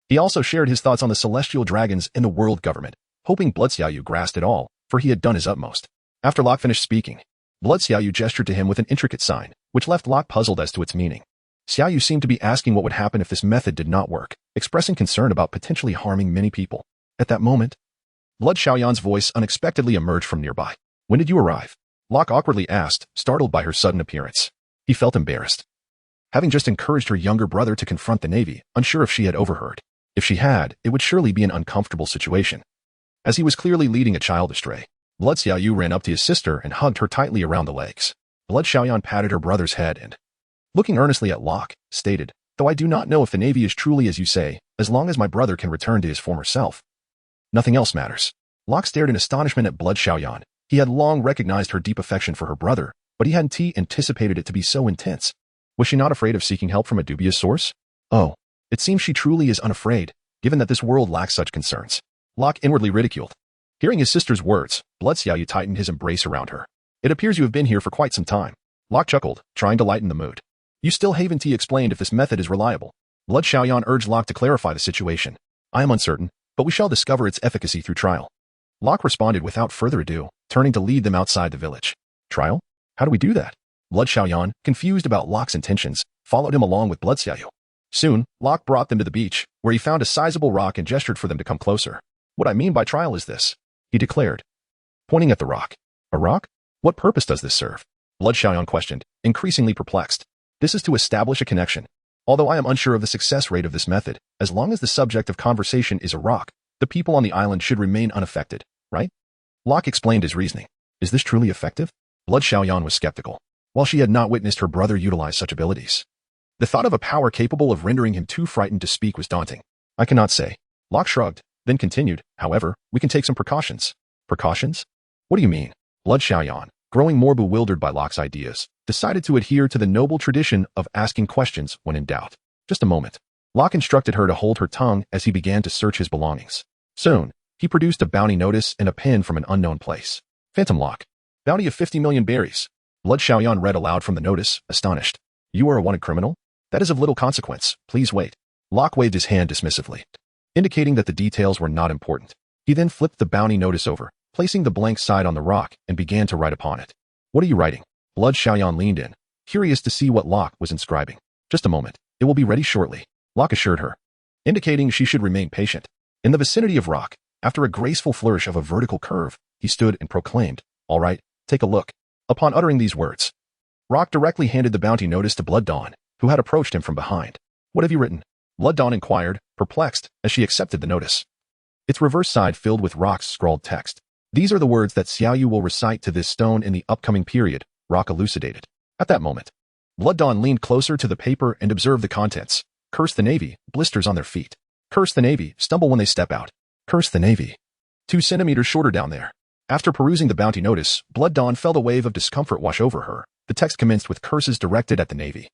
He also shared his thoughts on the celestial dragons and the world government, hoping Blood Xiaoyu grasped it all, for he had done his utmost. After Locke finished speaking, Blood Xiaoyu gestured to him with an intricate sign, which left Locke puzzled as to its meaning. Xiaoyu seemed to be asking what would happen if this method did not work, expressing concern about potentially harming many people. At that moment, Blood Xiaoyan's voice unexpectedly emerged from nearby. When did you arrive? Locke awkwardly asked, startled by her sudden appearance. He felt embarrassed, having just encouraged her younger brother to confront the Navy, unsure if she had overheard. If she had, it would surely be an uncomfortable situation. As he was clearly leading a child astray, Blood Xiaoyu ran up to his sister and hugged her tightly around the legs. Blood Xiaoyan patted her brother's head and, looking earnestly at Locke, stated, Though I do not know if the Navy is truly as you say, as long as my brother can return to his former self, nothing else matters. Locke stared in astonishment at Blood Xiaoyan. He had long recognized her deep affection for her brother, but he hadn't anticipated it to be so intense. Was she not afraid of seeking help from a dubious source? Oh, it seems she truly is unafraid, given that this world lacks such concerns. Locke inwardly ridiculed. Hearing his sister's words, Blood Xiaoyu tightened his embrace around her. It appears you have been here for quite some time. Locke chuckled, trying to lighten the mood. You still haven't explained if this method is reliable. Blood Xiaoyan urged Locke to clarify the situation. I am uncertain, but we shall discover its efficacy through trial. Locke responded without further ado, turning to lead them outside the village. Trial? How do we do that? Blood Xiaoyan, confused about Locke's intentions, followed him along with Blood Xiaoyu. Soon, Locke brought them to the beach, where he found a sizable rock and gestured for them to come closer. What I mean by trial is this, he declared, pointing at the rock. A rock? What purpose does this serve? Blood Xiaoyan questioned, increasingly perplexed. This is to establish a connection. Although I am unsure of the success rate of this method, as long as the subject of conversation is a rock, the people on the island should remain unaffected, right? Locke explained his reasoning. Is this truly effective? Blood Xiaoyan was skeptical. While she had not witnessed her brother utilize such abilities, The thought of a power capable of rendering him too frightened to speak was daunting. I cannot say. Locke shrugged, then continued, however, we can take some precautions. Precautions? What do you mean? Blood Xiaoyan, growing more bewildered by Locke's ideas, decided to adhere to the noble tradition of asking questions when in doubt. Just a moment. Locke instructed her to hold her tongue as he began to search his belongings. Soon, he produced a bounty notice and a pen from an unknown place. Phantom Locke. Bounty of 50 million berries. Blood Xiaoyan read aloud from the notice, astonished. You are a wanted criminal? That is of little consequence. Please wait. Locke waved his hand dismissively, indicating that the details were not important. He then flipped the bounty notice over, placing the blank side on the rock, and began to write upon it. What are you writing? Blood Xiaoyan leaned in, curious to see what Locke was inscribing. Just a moment. It will be ready shortly, Locke assured her, indicating she should remain patient. In the vicinity of Rock, after a graceful flourish of a vertical curve, he stood and proclaimed, all right, take a look. Upon uttering these words, Rock directly handed the bounty notice to Blood Dawn, who had approached him from behind. What have you written? Blood Dawn inquired, perplexed, as she accepted the notice. Its reverse side filled with Rock's scrawled text. These are the words that Xiaoyu will recite to this stone in the upcoming period, Rock elucidated. At that moment, Blood Dawn leaned closer to the paper and observed the contents. Curse the Navy, blisters on their feet. Curse the Navy, stumble when they step out. Curse the Navy. 2 centimeters shorter down there. After perusing the bounty notice, Blood Dawn felt a wave of discomfort wash over her. The text commenced with curses directed at the Navy,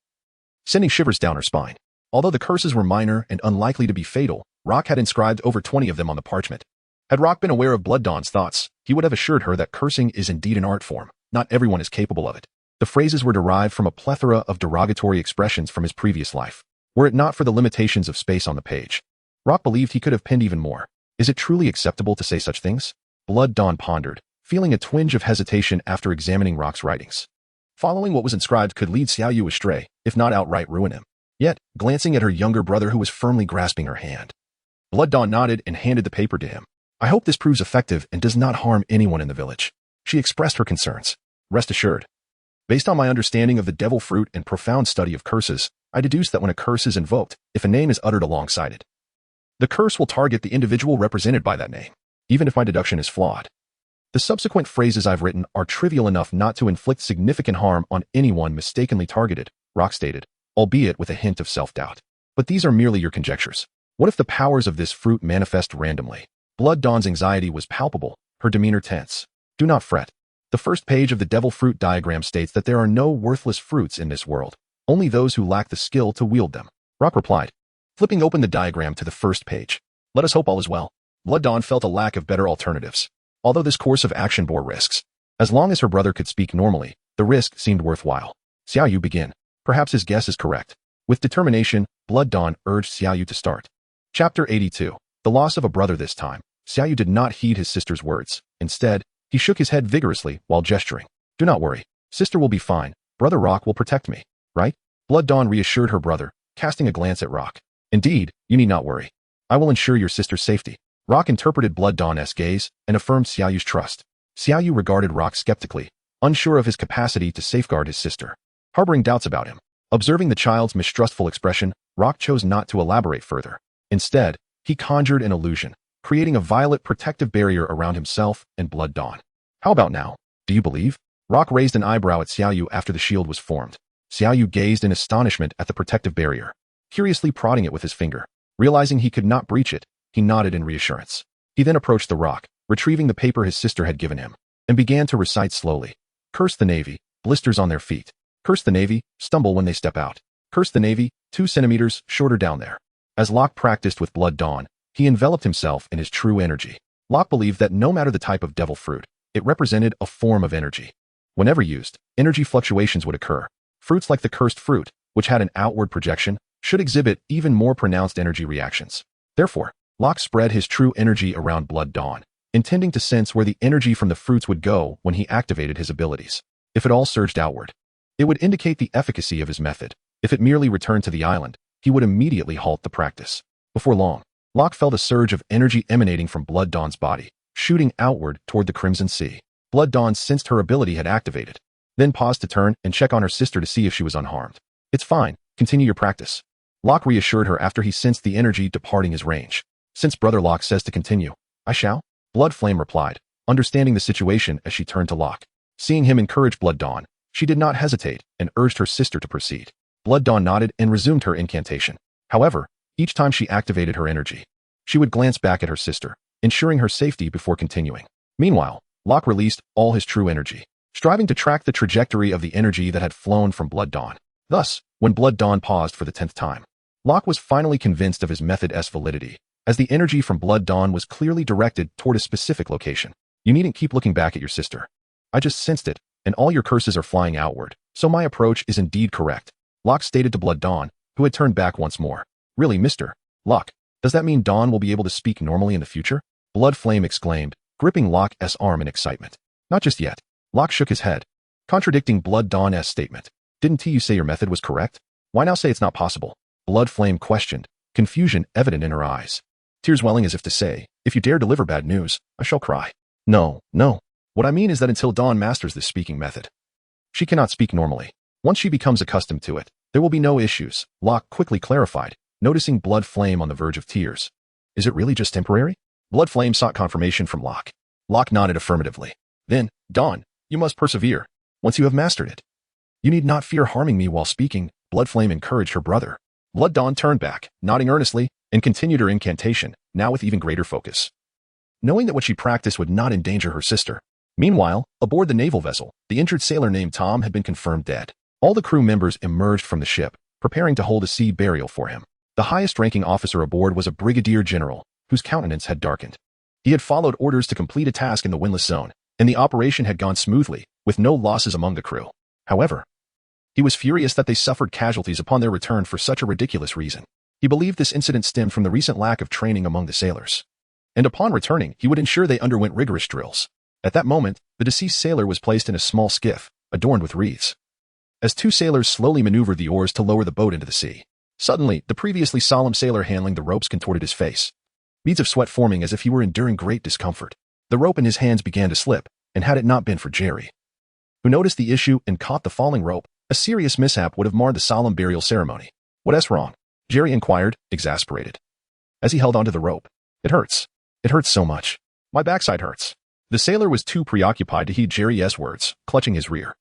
sending shivers down her spine. Although the curses were minor and unlikely to be fatal, Rock had inscribed over 20 of them on the parchment. Had Rock been aware of Blood Dawn's thoughts, he would have assured her that cursing is indeed an art form. Not everyone is capable of it. The phrases were derived from a plethora of derogatory expressions from his previous life. Were it not for the limitations of space on the page, Rock believed he could have penned even more. Is it truly acceptable to say such things? Blood Dawn pondered, feeling a twinge of hesitation after examining Rock's writings. Following what was inscribed could lead Xiaoyu astray, if not outright ruin him. Yet, glancing at her younger brother who was firmly grasping her hand, Blood Dawn nodded and handed the paper to him. I hope this proves effective and does not harm anyone in the village. She expressed her concerns. Rest assured. Based on my understanding of the devil fruit and profound study of curses, I deduce that when a curse is invoked, if a name is uttered alongside it, the curse will target the individual represented by that name, even if my deduction is flawed. The subsequent phrases I've written are trivial enough not to inflict significant harm on anyone mistakenly targeted, Rock stated, albeit with a hint of self-doubt. But these are merely your conjectures. What if the powers of this fruit manifest randomly? Blood Dawn's anxiety was palpable, her demeanor tense. Do not fret. The first page of the devil fruit diagram states that there are no worthless fruits in this world, only those who lack the skill to wield them. Rock replied, flipping open the diagram to the first page. Let us hope all is well. Blood Dawn felt a lack of better alternatives. Although this course of action bore risks, as long as her brother could speak normally, the risk seemed worthwhile. Xiaoyu begin. Perhaps his guess is correct. With determination, Blood Dawn urged Xiaoyu to start. Chapter 82. The loss of a brother this time. Xiaoyu did not heed his sister's words. Instead, he shook his head vigorously while gesturing. Do not worry. Sister will be fine. Brother Rock will protect me. Right? Blood Dawn reassured her brother, casting a glance at Rock. Indeed, you need not worry. I will ensure your sister's safety. Rock interpreted Blood Dawn's gaze and affirmed Xiaoyu's trust. Xiaoyu regarded Rock skeptically, unsure of his capacity to safeguard his sister, harboring doubts about him. Observing the child's mistrustful expression, Rock chose not to elaborate further. Instead, he conjured an illusion, creating a violet protective barrier around himself and Blood Dawn. How about now? Do you believe? Rock raised an eyebrow at Xiaoyu after the shield was formed. Xiaoyu gazed in astonishment at the protective barrier, curiously prodding it with his finger. Realizing he could not breach it, he nodded in reassurance. He then approached the rock, retrieving the paper his sister had given him, and began to recite slowly. Curse the Navy, blisters on their feet. Curse the Navy, stumble when they step out. Curse the Navy, 2 centimeters shorter down there. As Locke practiced with Blood Dawn, he enveloped himself in his true energy. Locke believed that no matter the type of devil fruit, it represented a form of energy. Whenever used, energy fluctuations would occur. Fruits like the cursed fruit, which had an outward projection, should exhibit even more pronounced energy reactions. Therefore, Locke spread his true energy around Blood Dawn, intending to sense where the energy from the fruits would go when he activated his abilities. If it all surged outward, it would indicate the efficacy of his method. If it merely returned to the island, he would immediately halt the practice. Before long, Locke felt a surge of energy emanating from Blood Dawn's body, shooting outward toward the Crimson Sea. Blood Dawn sensed her ability had activated, then paused to turn and check on her sister to see if she was unharmed. It's fine, continue your practice. Locke reassured her after he sensed the energy departing his range. Since Brother Locke says to continue, I shall. Blood Flame replied, understanding the situation as she turned to Locke. Seeing him encourage Blood Dawn, she did not hesitate and urged her sister to proceed. Blood Dawn nodded and resumed her incantation. However, each time she activated her energy, she would glance back at her sister, ensuring her safety before continuing. Meanwhile, Locke released all his true energy, striving to track the trajectory of the energy that had flown from Blood Dawn. Thus, when Blood Dawn paused for the 10th time, Locke was finally convinced of his method's validity, as the energy from Blood Dawn was clearly directed toward a specific location. You needn't keep looking back at your sister. I just sensed it, and all your curses are flying outward, so my approach is indeed correct, Locke stated to Blood Dawn, who had turned back once more. Really, Mr. Locke, does that mean Dawn will be able to speak normally in the future? Blood Flame exclaimed, gripping Locke's arm in excitement. Not just yet. Locke shook his head, contradicting Blood Dawn's statement. Didn't you say your method was correct? Why now say it's not possible? Blood Flame questioned, confusion evident in her eyes. Tears welling as if to say, if you dare deliver bad news, I shall cry. No. What I mean is that until Dawn masters this speaking method, she cannot speak normally. Once she becomes accustomed to it, there will be no issues, Locke quickly clarified, noticing Blood Flame on the verge of tears. Is it really just temporary? Blood Flame sought confirmation from Locke. Locke nodded affirmatively. Then, Dawn, you must persevere. Once you have mastered it, you need not fear harming me while speaking, Blood Flame encouraged her brother. Blood Dawn turned back, nodding earnestly, and continued her incantation, now with even greater focus, knowing that what she practiced would not endanger her sister. Meanwhile, aboard the naval vessel, the injured sailor named Tom had been confirmed dead. All the crew members emerged from the ship, preparing to hold a sea burial for him. The highest-ranking officer aboard was a brigadier general, whose countenance had darkened. He had followed orders to complete a task in the windless zone, and the operation had gone smoothly, with no losses among the crew. However, he was furious that they suffered casualties upon their return for such a ridiculous reason. He believed this incident stemmed from the recent lack of training among the sailors, and upon returning, he would ensure they underwent rigorous drills. At that moment, the deceased sailor was placed in a small skiff, adorned with wreaths, as two sailors slowly maneuvered the oars to lower the boat into the sea. Suddenly, the previously solemn sailor handling the ropes contorted his face, beads of sweat forming as if he were enduring great discomfort. The rope in his hands began to slip, and had it not been for Jerry, who noticed the issue and caught the falling rope, a serious mishap would have marred the solemn burial ceremony. What's wrong? Jerry inquired, exasperated, as he held onto the rope. It hurts. It hurts so much. My backside hurts. The sailor was too preoccupied to heed Jerry's words, clutching his rear.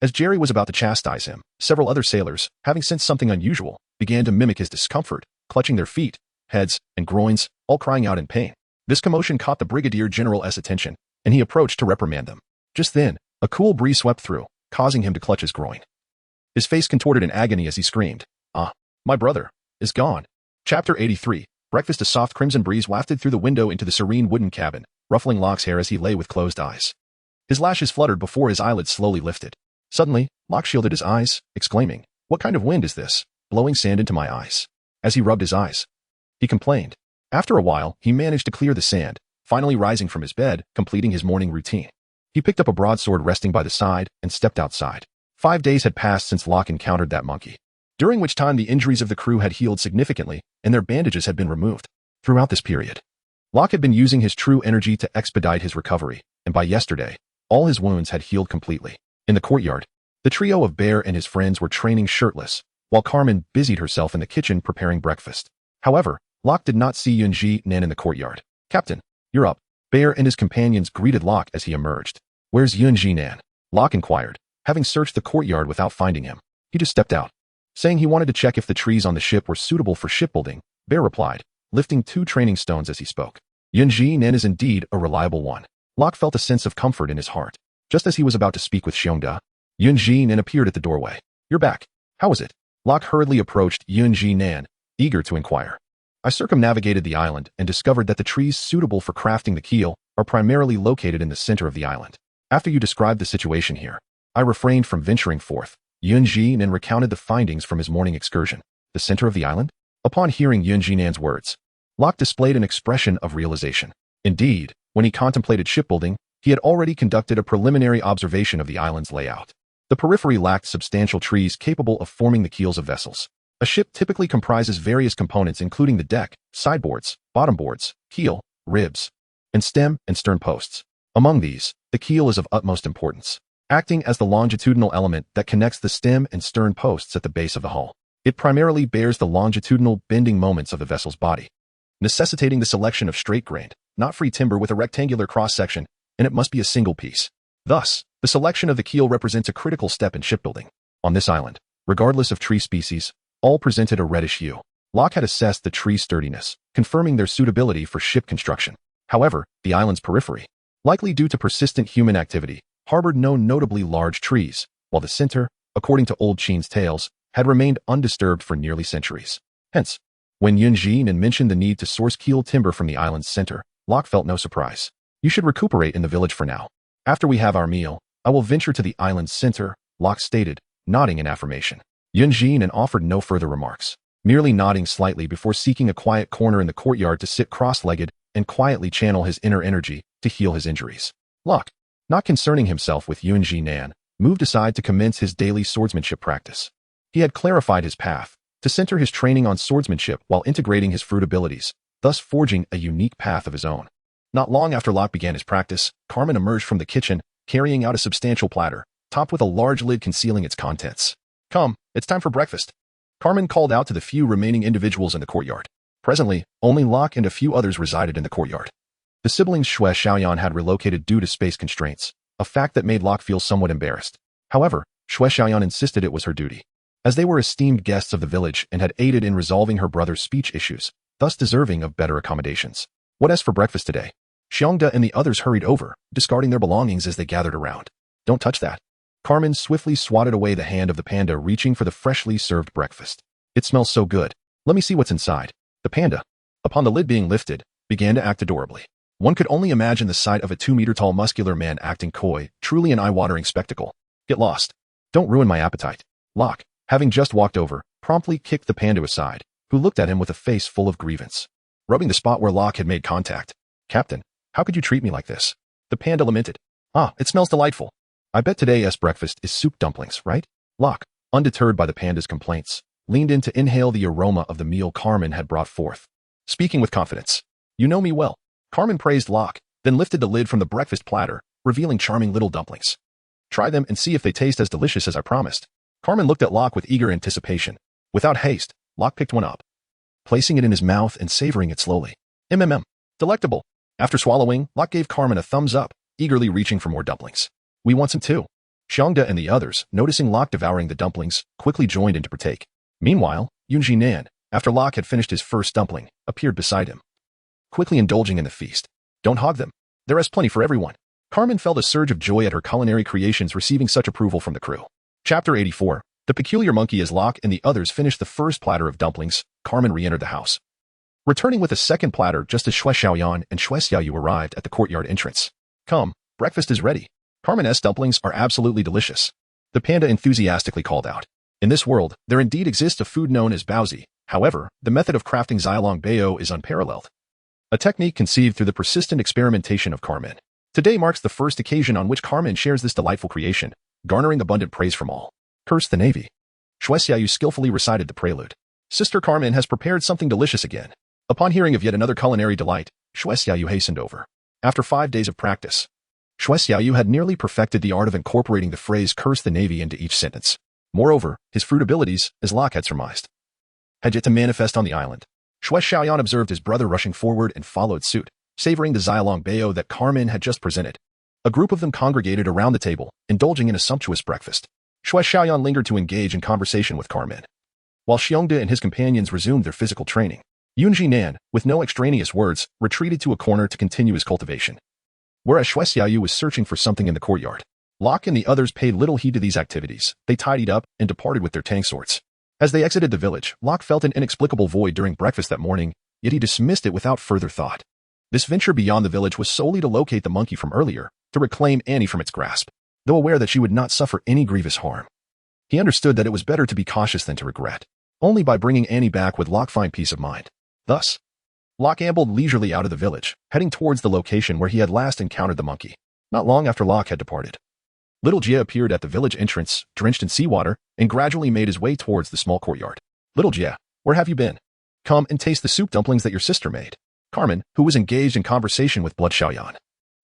As Jerry was about to chastise him, several other sailors, having sensed something unusual, began to mimic his discomfort, clutching their feet, heads, and groins, all crying out in pain. This commotion caught the brigadier general's attention, and he approached to reprimand them. Just then, a cool breeze swept through, causing him to clutch his groin. His face contorted in agony as he screamed, "Ah, my brother is gone." Chapter 83. Breakfast. A soft crimson breeze wafted through the window into the serene wooden cabin, ruffling Locke's hair as he lay with closed eyes. His lashes fluttered before his eyelids slowly lifted. Suddenly, Locke shielded his eyes, exclaiming, "What kind of wind is this, blowing sand into my eyes?" As he rubbed his eyes, he complained. After a while, he managed to clear the sand, finally rising from his bed, completing his morning routine. He picked up a broadsword resting by the side and stepped outside. 5 days had passed since Locke encountered that monkey, during which time the injuries of the crew had healed significantly and their bandages had been removed. Throughout this period, Locke had been using his true energy to expedite his recovery, and by yesterday, all his wounds had healed completely. In the courtyard, the trio of Bear and his friends were training shirtless, while Carmen busied herself in the kitchen preparing breakfast. However, Locke did not see Yunji Nan in the courtyard. "Captain, you're up." Bear and his companions greeted Locke as he emerged. "Where's Yunji Nan?" Locke inquired, having searched the courtyard without finding him. He just stepped out, saying he wanted to check if the trees on the ship were suitable for shipbuilding. Bear replied, lifting 2 training stones as he spoke. Yunji Nan is indeed a reliable one. Locke felt a sense of comfort in his heart. Just as he was about to speak with Xiongda, Yunji Nan appeared at the doorway. "You're back. How was it?" Locke hurriedly approached Yunji Nan, eager to inquire. "I circumnavigated the island and discovered that the trees suitable for crafting the keel are primarily located in the center of the island. After you described the situation here, I refrained from venturing forth." Yunji Nan recounted the findings from his morning excursion. The center of the island? Upon hearing Yunji Nan's words, Locke displayed an expression of realization. Indeed, when he contemplated shipbuilding, he had already conducted a preliminary observation of the island's layout. The periphery lacked substantial trees capable of forming the keels of vessels. A ship typically comprises various components including the deck, sideboards, bottomboards, keel, ribs, and stem and stern posts. Among these, the keel is of utmost importance, acting as the longitudinal element that connects the stem and stern posts at the base of the hull. It primarily bears the longitudinal bending moments of the vessel's body, necessitating the selection of straight-grained, not free timber with a rectangular cross-section, and it must be a single piece. Thus, the selection of the keel represents a critical step in shipbuilding. On this island, Regardless of tree species, all presented a reddish hue. Locke had assessed the tree's sturdiness, confirming their suitability for ship construction. However, the island's periphery, likely due to persistent human activity, harbored no notably large trees, while the center, according to old Qin's tales, had remained undisturbed for nearly centuries. Hence, when Yun Jinan mentioned the need to source keel timber from the island's center, Locke felt no surprise. You should recuperate in the village for now. After we have our meal, I will venture to the island's center, Locke stated, nodding in affirmation. Yun Jinan offered no further remarks, merely nodding slightly before seeking a quiet corner in the courtyard to sit cross-legged and quietly channel his inner energy to heal his injuries. Locke, not concerning himself with Yun Jinan, moved aside to commence his daily swordsmanship practice. He had clarified his path, to center his training on swordsmanship while integrating his fruit abilities, thus forging a unique path of his own. Not long after Locke began his practice, Carmen emerged from the kitchen, carrying out a substantial platter, topped with a large lid concealing its contents. Come, it's time for breakfast. Carmen called out to the few remaining individuals in the courtyard. Presently, only Locke and a few others resided in the courtyard. The siblings Xue Xiaoyan had relocated due to space constraints, a fact that made Locke feel somewhat embarrassed. However, Xue Xiaoyan insisted it was her duty, as they were esteemed guests of the village and had aided in resolving her brother's speech issues, thus deserving of better accommodations. What as for breakfast today? Xiongda and the others hurried over, discarding their belongings as they gathered around. Don't touch that. Carmen swiftly swatted away the hand of the panda, reaching for the freshly served breakfast. It smells so good. Let me see what's inside. The panda, upon the lid being lifted, began to act adorably. One could only imagine the sight of a 2-meter-tall muscular man acting coy, truly an eye-watering spectacle. Get lost. Don't ruin my appetite. Locke, having just walked over, promptly kicked the panda aside, who looked at him with a face full of grievance. Rubbing the spot where Locke had made contact. Captain, how could you treat me like this? The panda lamented. Ah, it smells delightful. I bet today's breakfast is soup dumplings, right? Locke, undeterred by the panda's complaints, leaned in to inhale the aroma of the meal Carmen had brought forth. Speaking with confidence. You know me well. Carmen praised Locke, then lifted the lid from the breakfast platter, revealing charming little dumplings. Try them and see if they taste as delicious as I promised. Carmen looked at Locke with eager anticipation. Without haste, Locke picked one up, placing it in his mouth and savoring it slowly. Delectable. After swallowing, Locke gave Carmen a thumbs up, eagerly reaching for more dumplings. We want some too. Xiongda and the others, noticing Locke devouring the dumplings, quickly joined in to partake. Meanwhile, Yun Jinan, after Locke had finished his first dumpling, appeared beside him, quickly indulging in the feast. Don't hog them. There is plenty for everyone. Carmen felt a surge of joy at her culinary creations receiving such approval from the crew. Chapter 84. The Peculiar Monkey. As Locke and the others finished the first platter of dumplings, Carmen re-entered the house, returning with a second platter just as Xue Xiaoyan and Xue Xiaoyu arrived at the courtyard entrance. Come, breakfast is ready. Carmen's dumplings are absolutely delicious. The panda enthusiastically called out. In this world, there indeed exists a food known as baozi. However, the method of crafting Xiaolong Bao is unparalleled, a technique conceived through the persistent experimentation of Carmen. Today marks the first occasion on which Carmen shares this delightful creation, garnering abundant praise from all. Curse the Navy. Xue Xiaoyu skillfully recited the prelude. Sister Carmen has prepared something delicious again. Upon hearing of yet another culinary delight, Xue Xiaoyu hastened over. After 5 days of practice, Xue Xiaoyu had nearly perfected the art of incorporating the phrase curse the Navy into each sentence. Moreover, his fruit abilities, as Locke had surmised, had yet to manifest on the island. Xue Xiaoyan observed his brother rushing forward and followed suit, savoring the Xiaolong Bao that Carmen had just presented. A group of them congregated around the table, indulging in a sumptuous breakfast. Xue Xiaoyan lingered to engage in conversation with Carmen, while Xiongda and his companions resumed their physical training. Yun Jinan, with no extraneous words, retreated to a corner to continue his cultivation, whereas Xue Xiaoyu was searching for something in the courtyard. Locke and the others paid little heed to these activities. They tidied up and departed with their tang swords. As they exited the village, Locke felt an inexplicable void during breakfast that morning, yet he dismissed it without further thought. This venture beyond the village was solely to locate the monkey from earlier, to reclaim Annie from its grasp, though aware that she would not suffer any grievous harm. He understood that it was better to be cautious than to regret. Only by bringing Annie back would Locke find peace of mind. Thus, Locke ambled leisurely out of the village, heading towards the location where he had last encountered the monkey. Not long after Locke had departed, Little Jia appeared at the village entrance, drenched in seawater, and gradually made his way towards the small courtyard. Little Jia, where have you been? Come and taste the soup dumplings that your sister made. Carmen, who was engaged in conversation with Blood Xiaoyan,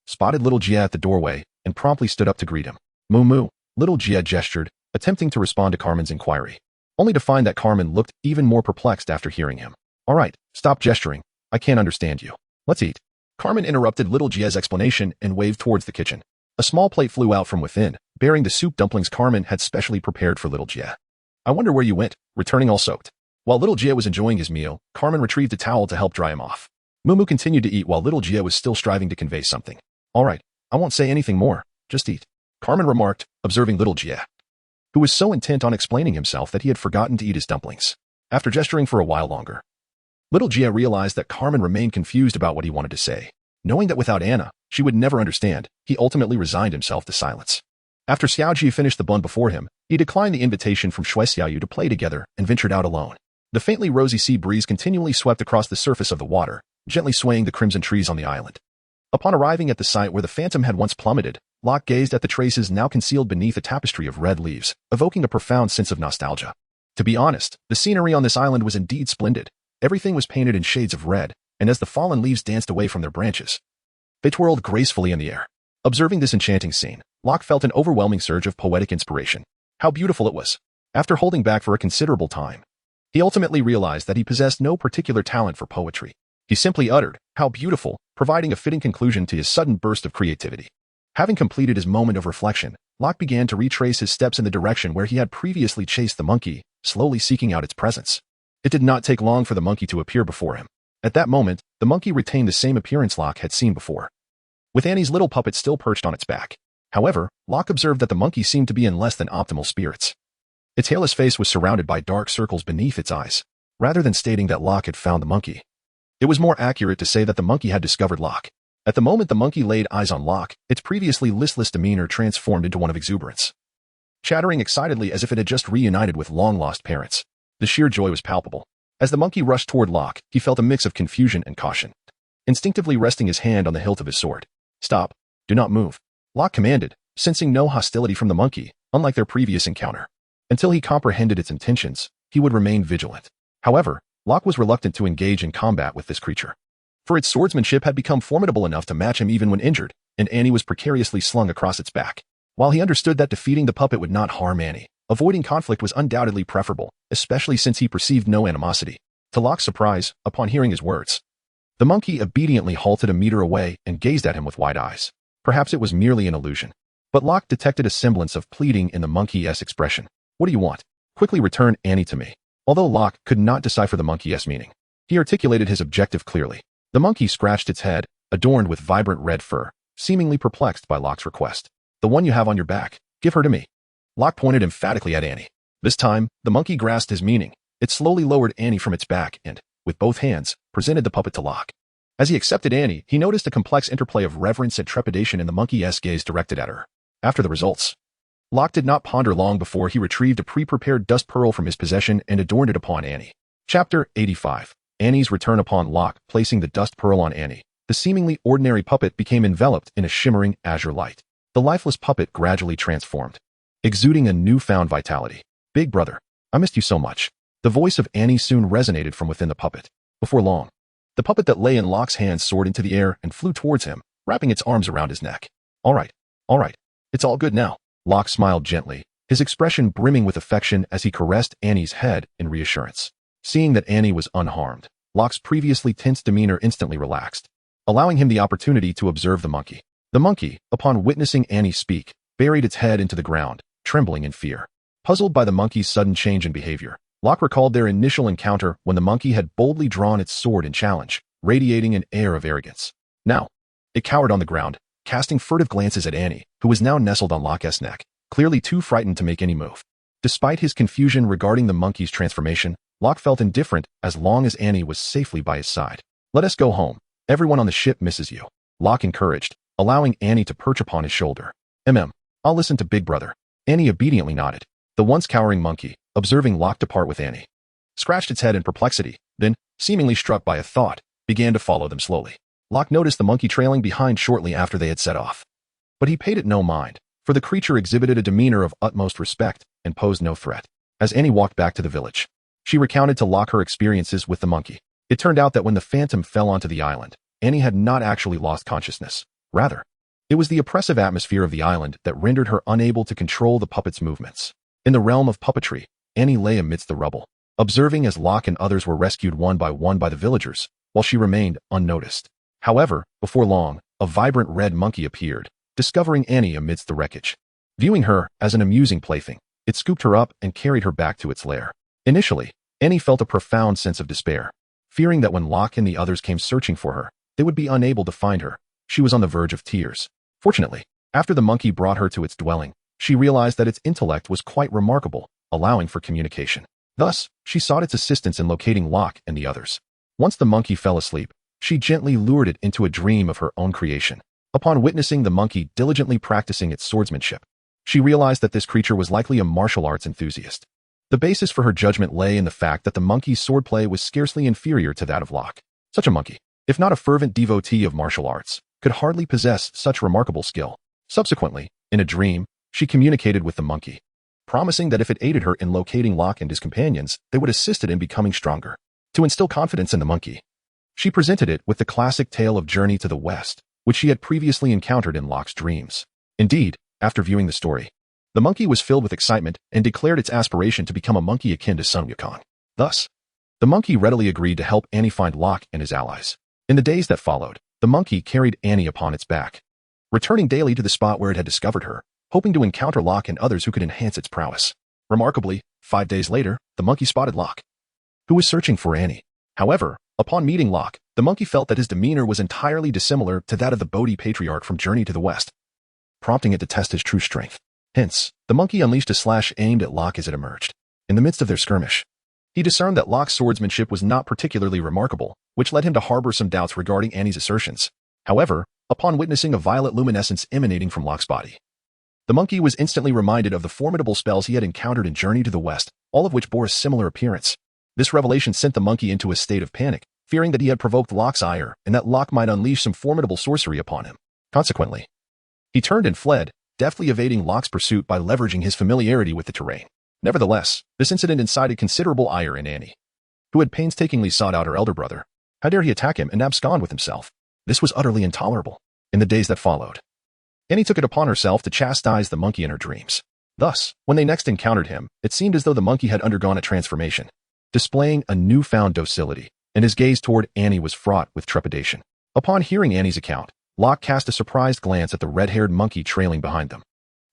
spotted Little Jia at the doorway and promptly stood up to greet him. Moo moo, Little Jia gestured, attempting to respond to Carmen's inquiry, only to find that Carmen looked even more perplexed after hearing him. All right, stop gesturing. I can't understand you. Let's eat. Carmen interrupted Little Jia's explanation and waved towards the kitchen. A small plate flew out from within, bearing the soup dumplings Carmen had specially prepared for Little Jia. I wonder where you went, returning all soaked. While little Jia was enjoying his meal, Carmen retrieved a towel to help dry him off. Mumu continued to eat while little Jia was still striving to convey something. All right, I won't say anything more, just eat, Carmen remarked, observing little Jia, who was so intent on explaining himself that he had forgotten to eat his dumplings. After gesturing for a while longer, little Jia realized that Carmen remained confused about what he wanted to say. Knowing that without Anna, she would never understand, he ultimately resigned himself to silence. After Xiaoji finished the bun before him, he declined the invitation from Shui Xiaoyu to play together and ventured out alone. The faintly rosy sea breeze continually swept across the surface of the water, gently swaying the crimson trees on the island. Upon arriving at the site where the phantom had once plummeted, Locke gazed at the traces now concealed beneath a tapestry of red leaves, evoking a profound sense of nostalgia. To be honest, the scenery on this island was indeed splendid. Everything was painted in shades of red, and as the fallen leaves danced away from their branches, they twirled gracefully in the air. Observing this enchanting scene, Locke felt an overwhelming surge of poetic inspiration. How beautiful it was. After holding back for a considerable time, he ultimately realized that he possessed no particular talent for poetry. He simply uttered, "How beautiful," providing a fitting conclusion to his sudden burst of creativity. Having completed his moment of reflection, Locke began to retrace his steps in the direction where he had previously chased the monkey, slowly seeking out its presence. It did not take long for the monkey to appear before him. At that moment, the monkey retained the same appearance Locke had seen before, with Annie's little puppet still perched on its back. However, Locke observed that the monkey seemed to be in less than optimal spirits. Its hairless face was surrounded by dark circles beneath its eyes. Rather than stating that Locke had found the monkey, it was more accurate to say that the monkey had discovered Locke. At the moment the monkey laid eyes on Locke, its previously listless demeanor transformed into one of exuberance. Chattering excitedly as if it had just reunited with long-lost parents, the sheer joy was palpable. As the monkey rushed toward Locke, he felt a mix of confusion and caution, instinctively resting his hand on the hilt of his sword. "Stop. Do not move," Locke commanded, sensing no hostility from the monkey, unlike their previous encounter. Until he comprehended its intentions, he would remain vigilant. However, Locke was reluctant to engage in combat with this creature, for its swordsmanship had become formidable enough to match him even when injured, and Annie was precariously slung across its back. While he understood that defeating the puppet would not harm Annie, avoiding conflict was undoubtedly preferable, especially since he perceived no animosity. To Locke's surprise, upon hearing his words, the monkey obediently halted a meter away and gazed at him with wide eyes. Perhaps it was merely an illusion, but Locke detected a semblance of pleading in the monkey's expression. "What do you want? Quickly return Annie to me." Although Locke could not decipher the monkey's meaning, he articulated his objective clearly. The monkey scratched its head, adorned with vibrant red fur, seemingly perplexed by Locke's request. "The one you have on your back, give her to me." Locke pointed emphatically at Annie. This time, the monkey grasped his meaning. It slowly lowered Annie from its back and, with both hands, presented the puppet to Locke. As he accepted Annie, he noticed a complex interplay of reverence and trepidation in the monkey's gaze directed at her. After the results, Locke did not ponder long before he retrieved a pre-prepared dust pearl from his possession and adorned it upon Annie. Chapter 85. Annie's return. Upon Locke placing the dust pearl on Annie, the seemingly ordinary puppet became enveloped in a shimmering azure light. The lifeless puppet gradually transformed, exuding a newfound vitality. "Big brother, I missed you so much." The voice of Annie soon resonated from within the puppet. Before long, the puppet that lay in Locke's hands soared into the air and flew towards him, wrapping its arms around his neck. All right. It's all good now." Locke smiled gently, his expression brimming with affection as he caressed Annie's head in reassurance. Seeing that Annie was unharmed, Locke's previously tense demeanor instantly relaxed, allowing him the opportunity to observe the monkey. The monkey, upon witnessing Annie speak, buried its head into the ground, trembling in fear. Puzzled by the monkey's sudden change in behavior, Locke recalled their initial encounter when the monkey had boldly drawn its sword in challenge, radiating an air of arrogance. Now, it cowered on the ground, casting furtive glances at Annie, who was now nestled on Locke's neck, clearly too frightened to make any move. Despite his confusion regarding the monkey's transformation, Locke felt indifferent as long as Annie was safely by his side. "Let us go home. Everyone on the ship misses you," Locke encouraged, allowing Annie to perch upon his shoulder. I'll listen to Big Brother." Annie obediently nodded. The once cowering monkey, observing Locke depart with Annie, scratched its head in perplexity, then, seemingly struck by a thought, began to follow them slowly. Locke noticed the monkey trailing behind shortly after they had set off. But he paid it no mind, for the creature exhibited a demeanor of utmost respect and posed no threat. As Annie walked back to the village, she recounted to Locke her experiences with the monkey. It turned out that when the phantom fell onto the island, Annie had not actually lost consciousness. Rather, it was the oppressive atmosphere of the island that rendered her unable to control the puppet's movements. In the realm of puppetry, Annie lay amidst the rubble, observing as Locke and others were rescued one by the villagers, while she remained unnoticed. However, before long, a vibrant red monkey appeared, discovering Annie amidst the wreckage. Viewing her as an amusing plaything, It scooped her up and carried her back to its lair. Initially, Annie felt a profound sense of despair, fearing that when Locke and the others came searching for her, they would be unable to find her. She was on the verge of tears. Fortunately, after the monkey brought her to its dwelling, she realized that its intellect was quite remarkable, allowing for communication. Thus, she sought its assistance in locating Locke and the others. Once the monkey fell asleep, she gently lured it into a dream of her own creation. Upon witnessing the monkey diligently practicing its swordsmanship, she realized that this creature was likely a martial arts enthusiast. The basis for her judgment lay in the fact that the monkey's swordplay was scarcely inferior to that of Locke. Such a monkey, if not a fervent devotee of martial arts, could hardly possess such remarkable skill. Subsequently, in a dream, she communicated with the monkey, promising that if it aided her in locating Locke and his companions, they would assist it in becoming stronger. To instill confidence in the monkey, she presented it with the classic tale of Journey to the West, which she had previously encountered in Locke's dreams. Indeed, after viewing the story, the monkey was filled with excitement and declared its aspiration to become a monkey akin to Sun Wukong. Thus, the monkey readily agreed to help Annie find Locke and his allies. In the days that followed, the monkey carried Annie upon its back, returning daily to the spot where it had discovered her, hoping to encounter Locke and others who could enhance its prowess. Remarkably, 5 days later, the monkey spotted Locke, who was searching for Annie. However, upon meeting Locke, the monkey felt that his demeanor was entirely dissimilar to that of the Bodhi patriarch from Journey to the West, prompting it to test his true strength. Hence, the monkey unleashed a slash aimed at Locke as it emerged. In the midst of their skirmish, he discerned that Locke's swordsmanship was not particularly remarkable, which led him to harbor some doubts regarding Annie's assertions. However, upon witnessing a violet luminescence emanating from Locke's body, the monkey was instantly reminded of the formidable spells he had encountered in Journey to the West, all of which bore a similar appearance. This revelation sent the monkey into a state of panic, fearing that he had provoked Locke's ire and that Locke might unleash some formidable sorcery upon him. Consequently, he turned and fled, deftly evading Locke's pursuit by leveraging his familiarity with the terrain. Nevertheless, this incident incited considerable ire in Annie, who had painstakingly sought out her elder brother. How dare he attack him and abscond with himself? This was utterly intolerable. In the days that followed, Annie took it upon herself to chastise the monkey in her dreams. Thus, when they next encountered him, it seemed as though the monkey had undergone a transformation, displaying a newfound docility, and his gaze toward Annie was fraught with trepidation. Upon hearing Annie's account, Locke cast a surprised glance at the red-haired monkey trailing behind them.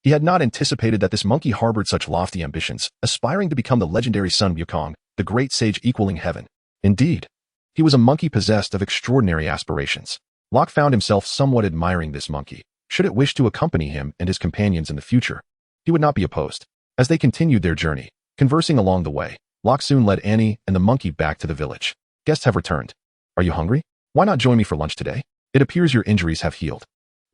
He had not anticipated that this monkey harbored such lofty ambitions, aspiring to become the legendary Sun Wukong, the great sage equaling heaven. Indeed, he was a monkey possessed of extraordinary aspirations. Locke found himself somewhat admiring this monkey. Should it wish to accompany him and his companions in the future, he would not be opposed. As they continued their journey, conversing along the way, Locke soon led Annie and the monkey back to the village. Guests have returned. Are you hungry? Why not join me for lunch today? It appears your injuries have healed.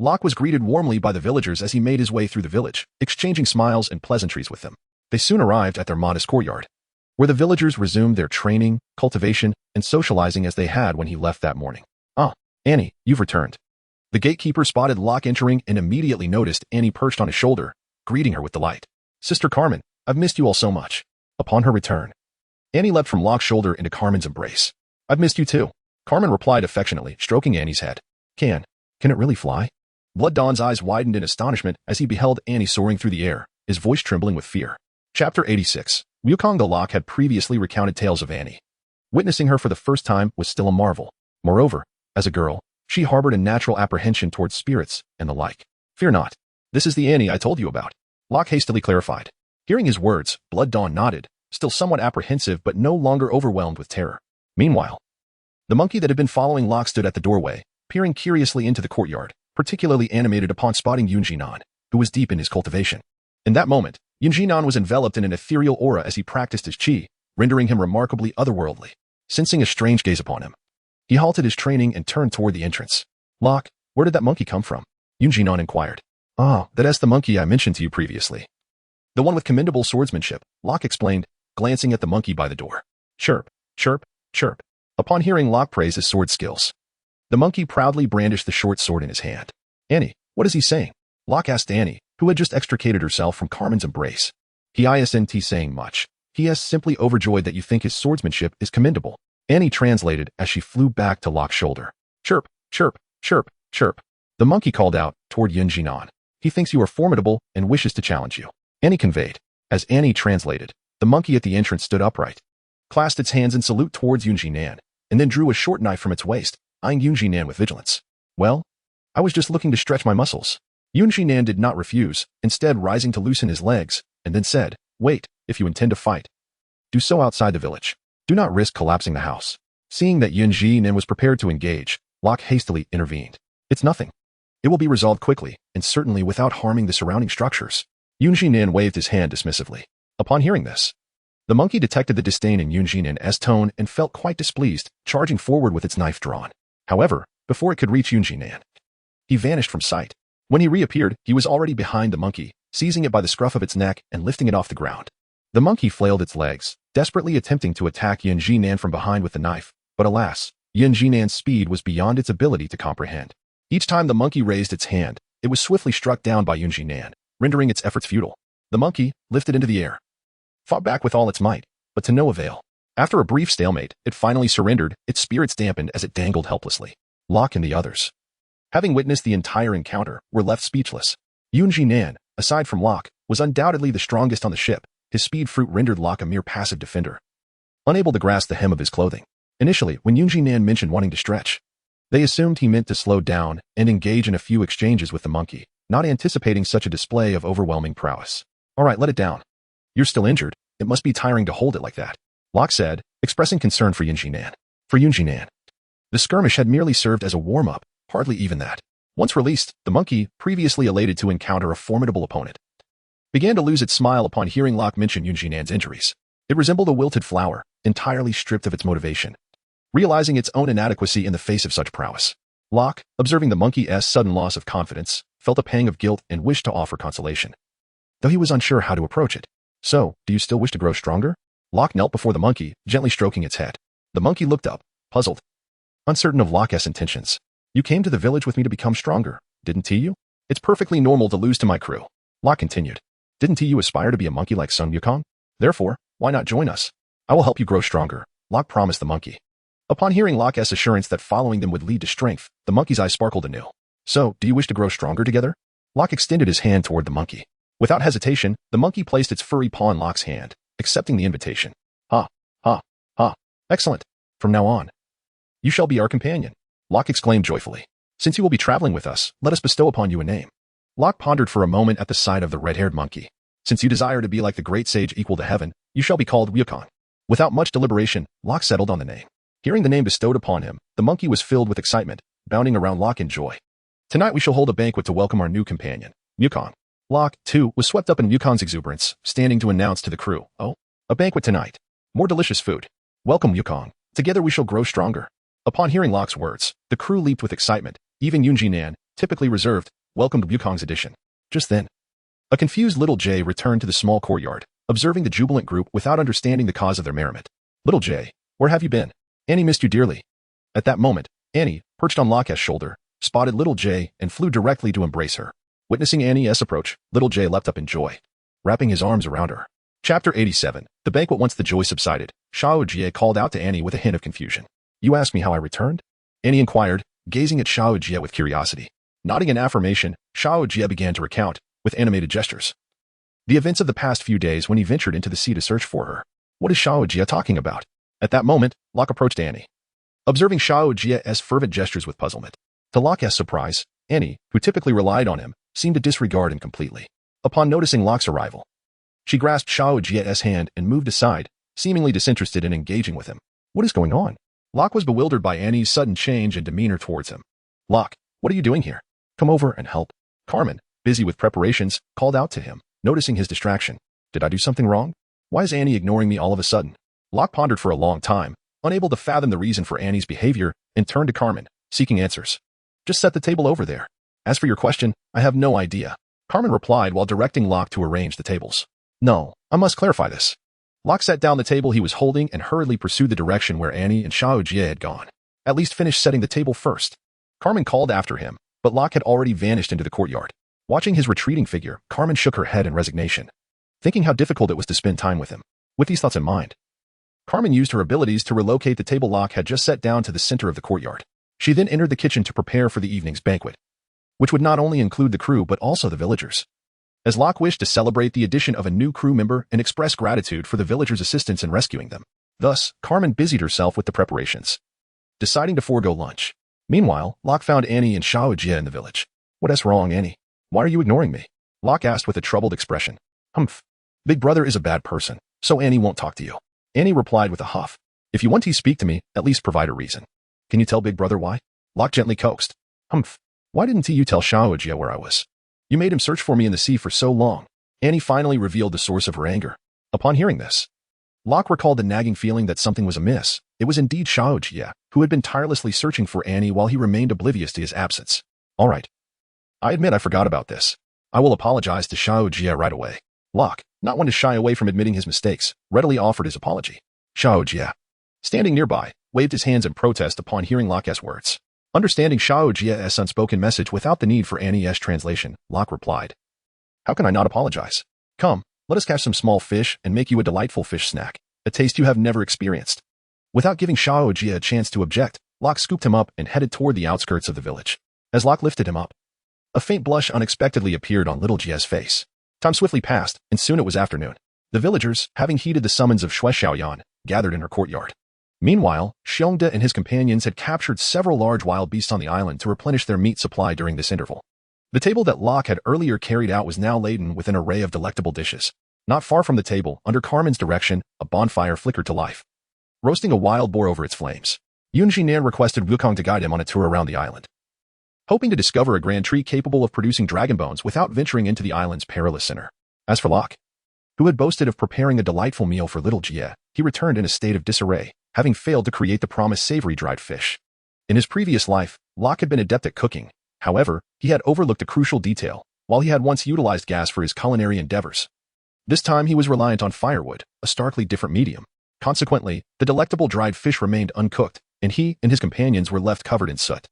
Locke was greeted warmly by the villagers as he made his way through the village, exchanging smiles and pleasantries with them. They soon arrived at their modest courtyard, where the villagers resumed their training, cultivation, and socializing as they had when he left that morning. Ah, Annie, you've returned. The gatekeeper spotted Locke entering and immediately noticed Annie perched on his shoulder, greeting her with delight. Sister Carmen, I've missed you all so much. Upon her return, Annie leapt from Locke's shoulder into Carmen's embrace. I've missed you too. Carmen replied affectionately, stroking Annie's head. Can it really fly? Blood Dawn's eyes widened in astonishment as he beheld Annie soaring through the air, his voice trembling with fear. Chapter 86. Wukong the Locke had previously recounted tales of Annie. Witnessing her for the first time was still a marvel. Moreover, as a girl, she harbored a natural apprehension towards spirits and the like. Fear not. This is the Annie I told you about. Locke hastily clarified. Hearing his words, Blood Dawn nodded, still somewhat apprehensive but no longer overwhelmed with terror. Meanwhile, the monkey that had been following Locke stood at the doorway, peering curiously into the courtyard, particularly animated upon spotting Yunjinan, who was deep in his cultivation. In that moment, Yunjinan was enveloped in an ethereal aura as he practiced his qi, rendering him remarkably otherworldly. Sensing a strange gaze upon him, he halted his training and turned toward the entrance. Locke, where did that monkey come from? Yunjinan inquired. Ah, that's the monkey I mentioned to you previously. The one with commendable swordsmanship, Locke explained, glancing at the monkey by the door. Chirp, chirp, chirp. Upon hearing Locke praise his sword skills, the monkey proudly brandished the short sword in his hand. Annie, what is he saying? Locke asked Annie, who had just extricated herself from Carmen's embrace. He isn't saying much. He is simply overjoyed that you think his swordsmanship is commendable. Annie translated as she flew back to Locke's shoulder. Chirp, chirp, chirp, chirp. The monkey called out toward Yunjinan. He thinks you are formidable and wishes to challenge you. Annie conveyed. As Annie translated, the monkey at the entrance stood upright, clasped its hands in salute towards Yunjinan, and then drew a short knife from its waist, eyeing Yunjinan with vigilance. Well, I was just looking to stretch my muscles. Yunjinan did not refuse, instead rising to loosen his legs, and then said, Wait, if you intend to fight, do so outside the village. Do not risk collapsing the house. Seeing that Yun Jinan was prepared to engage, Locke hastily intervened. It's nothing. It will be resolved quickly, and certainly without harming the surrounding structures. Yun Jinan waved his hand dismissively. Upon hearing this, the monkey detected the disdain in Yun Jinan's tone and felt quite displeased, charging forward with its knife drawn. However, before it could reach Yun Jinan, he vanished from sight. When he reappeared, he was already behind the monkey, seizing it by the scruff of its neck and lifting it off the ground. The monkey flailed its legs, desperately attempting to attack Yun Jinan from behind with the knife, but alas, Yun Jinan's speed was beyond its ability to comprehend. Each time the monkey raised its hand, it was swiftly struck down by Yun Jinan, rendering its efforts futile. The monkey, lifted into the air, fought back with all its might, but to no avail. After a brief stalemate, it finally surrendered, its spirits dampened as it dangled helplessly. Locke and the others, having witnessed the entire encounter, were left speechless. Yun Jinan, aside from Locke, was undoubtedly the strongest on the ship. His speed fruit rendered Locke a mere passive defender, unable to grasp the hem of his clothing. Initially, when Yun Jinan mentioned wanting to stretch, they assumed he meant to slow down and engage in a few exchanges with the monkey, not anticipating such a display of overwhelming prowess. All right, let it down. You're still injured. It must be tiring to hold it like that, Locke said, expressing concern for Yun Jinan. For Yun Jinan, the skirmish had merely served as a warm-up, hardly even that. Once released, the monkey, previously elated to encounter a formidable opponent, began to lose its smile upon hearing Locke mention Yun Jinan's injuries. It resembled a wilted flower, entirely stripped of its motivation, realizing its own inadequacy in the face of such prowess. Locke, observing the monkey's sudden loss of confidence, felt a pang of guilt and wished to offer consolation, though he was unsure how to approach it. So, do you still wish to grow stronger? Locke knelt before the monkey, gently stroking its head. The monkey looked up, puzzled, uncertain of Locke's intentions. You came to the village with me to become stronger, didn't you? It's perfectly normal to lose to my crew, Locke continued. Didn't you aspire to be a monkey like Sun Wukong? Therefore, why not join us? I will help you grow stronger, Locke promised the monkey. Upon hearing Locke's assurance that following them would lead to strength, the monkey's eyes sparkled anew. So, do you wish to grow stronger together? Locke extended his hand toward the monkey. Without hesitation, the monkey placed its furry paw in Locke's hand, accepting the invitation. Ha, ha, ha. Excellent. From now on, you shall be our companion, Locke exclaimed joyfully. Since you will be traveling with us, let us bestow upon you a name. Locke pondered for a moment at the sight of the red-haired monkey. Since you desire to be like the great sage equal to heaven, you shall be called Wukong. Without much deliberation, Locke settled on the name. Hearing the name bestowed upon him, the monkey was filled with excitement, bounding around Locke in joy. Tonight we shall hold a banquet to welcome our new companion, Wukong. Locke, too, was swept up in Wukong's exuberance, standing to announce to the crew, "Oh, a banquet tonight. More delicious food. Welcome, Wukong. Together we shall grow stronger." Upon hearing Locke's words, the crew leaped with excitement. Even Yun Jinan, typically reserved, welcomed Wukong's addition. Just then, a confused little Jay returned to the small courtyard, observing the jubilant group without understanding the cause of their merriment. Little Jay, where have you been? Annie missed you dearly. At that moment, Annie, perched on Locke's shoulder, spotted Little Jay and flew directly to embrace her. Witnessing Annie's approach, Little Jay leapt up in joy, wrapping his arms around her. Chapter 87. The banquet. Once the joy subsided, Xiao Jie called out to Annie with a hint of confusion. You asked me how I returned? Annie inquired, gazing at Xiao Jie with curiosity. Nodding in affirmation, Xiao Jie began to recount, with animated gestures, the events of the past few days when he ventured into the sea to search for her. What is Xiao Jie talking about? At that moment, Locke approached Annie, observing Xiao Jie's fervent gestures with puzzlement. To Locke's surprise, Annie, who typically relied on him, seemed to disregard him completely. Upon noticing Locke's arrival, she grasped Xiao Jie's hand and moved aside, seemingly disinterested in engaging with him. What is going on? Locke was bewildered by Annie's sudden change in demeanor towards him. Locke, what are you doing here? Come over and help. Carmen, busy with preparations, called out to him, noticing his distraction. Did I do something wrong? Why is Annie ignoring me all of a sudden? Locke pondered for a long time, unable to fathom the reason for Annie's behavior, and turned to Carmen, seeking answers. Just set the table over there. As for your question, I have no idea, Carmen replied while directing Locke to arrange the tables. No, I must clarify this. Locke set down the table he was holding and hurriedly pursued the direction where Annie and Xiao Jie had gone. At least finish setting the table first. Carmen called after him, but Locke had already vanished into the courtyard. Watching his retreating figure, Carmen shook her head in resignation, thinking how difficult it was to spend time with him. With these thoughts in mind, Carmen used her abilities to relocate the table Locke had just set down to the center of the courtyard. She then entered the kitchen to prepare for the evening's banquet, which would not only include the crew but also the villagers. As Locke wished to celebrate the addition of a new crew member and express gratitude for the villagers' assistance in rescuing them. Thus, Carmen busied herself with the preparations, deciding to forego lunch. Meanwhile, Locke found Annie and Xiao Jie in the village. What is wrong, Annie? Why are you ignoring me? Locke asked with a troubled expression. Humph. Big brother is a bad person, so Annie won't talk to you. Annie replied with a huff. If you want to speak to me, at least provide a reason. Can you tell big brother why? Locke gently coaxed. Humph. Why didn't you tell Xiaojia where I was? You made him search for me in the sea for so long. Annie finally revealed the source of her anger. Upon hearing this, Locke recalled the nagging feeling that something was amiss. It was indeed Xiaojia, who had been tirelessly searching for Annie while he remained oblivious to his absence. All right. I admit I forgot about this. I will apologize to Xiaojia right away. Locke, not one to shy away from admitting his mistakes, readily offered his apology. Xiaojia, standing nearby, waved his hands in protest upon hearing Locke's words. Understanding Xiaojia's unspoken message without the need for Annie's translation, Locke replied. How can I not apologize? Come, let us catch some small fish and make you a delightful fish snack, a taste you have never experienced. Without giving Xiaojia a chance to object, Locke scooped him up and headed toward the outskirts of the village. As Locke lifted him up, a faint blush unexpectedly appeared on little Jia's face. Time swiftly passed, and soon it was afternoon. The villagers, having heeded the summons of Shui Xiaoyan, gathered in her courtyard. Meanwhile, Xiongda and his companions had captured several large wild beasts on the island to replenish their meat supply during this interval. The table that Locke had earlier carried out was now laden with an array of delectable dishes. Not far from the table, under Carmen's direction, a bonfire flickered to life, roasting a wild boar over its flames. Yun Jinan requested Wukong to guide him on a tour around the island, hoping to discover a grand tree capable of producing dragon bones without venturing into the island's perilous center. As for Locke, who had boasted of preparing a delightful meal for little Jia, he returned in a state of disarray, having failed to create the promised savory dried fish. In his previous life, Locke had been adept at cooking. However, he had overlooked a crucial detail. While he had once utilized gas for his culinary endeavors, this time he was reliant on firewood, a starkly different medium. Consequently, the delectable dried fish remained uncooked, and he and his companions were left covered in soot.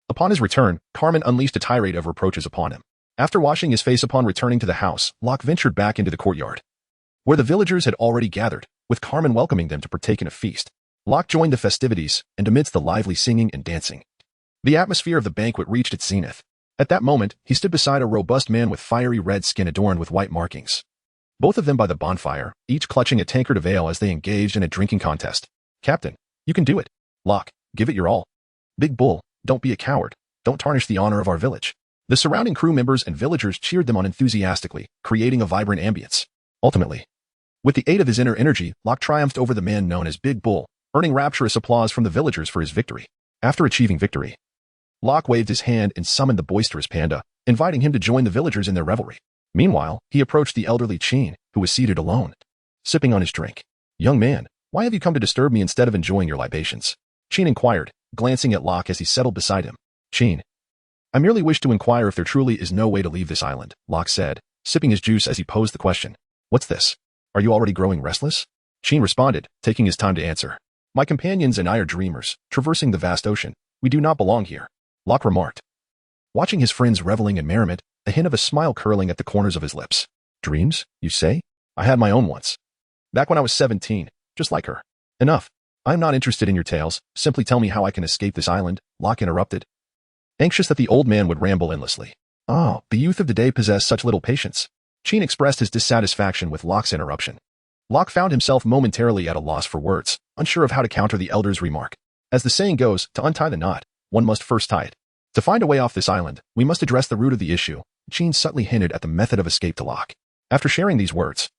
Upon his return, Carmen unleashed a tirade of reproaches upon him. After washing his face upon returning to the house, Locke ventured back into the courtyard, where the villagers had already gathered, with Carmen welcoming them to partake in a feast. Locke joined the festivities, and amidst the lively singing and dancing, the atmosphere of the banquet reached its zenith. At that moment, he stood beside a robust man with fiery red skin adorned with white markings. Both of them by the bonfire, each clutching a tankard of ale as they engaged in a drinking contest. Captain, you can do it. Locke, give it your all. Big Bull, don't be a coward. Don't tarnish the honor of our village. The surrounding crew members and villagers cheered them on enthusiastically, creating a vibrant ambience. Ultimately, with the aid of his inner energy, Locke triumphed over the man known as Big Bull, earning rapturous applause from the villagers for his victory. After achieving victory, Locke waved his hand and summoned the boisterous panda, inviting him to join the villagers in their revelry. Meanwhile, he approached the elderly Qin, who was seated alone, sipping on his drink. Young man, why have you come to disturb me instead of enjoying your libations? Qin inquired, glancing at Locke as he settled beside him. Qin, I merely wish to inquire if there truly is no way to leave this island, Locke said, sipping his juice as he posed the question. What's this? Are you already growing restless? Qin responded, taking his time to answer. My companions and I are dreamers, traversing the vast ocean. We do not belong here, Locke remarked, watching his friends reveling in merriment, a hint of a smile curling at the corners of his lips. Dreams, you say? I had my own once. Back when I was 17, just like her. Enough. I am not interested in your tales. Simply tell me how I can escape this island, Locke interrupted, anxious that the old man would ramble endlessly. Oh, the youth of today possess such little patience. Qin expressed his dissatisfaction with Locke's interruption. Locke found himself momentarily at a loss for words, unsure of how to counter the elder's remark. As the saying goes, to untie the knot, one must first tie it. To find a way off this island, we must address the root of the issue. Qin subtly hinted at the method of escape to Locke. After sharing these words,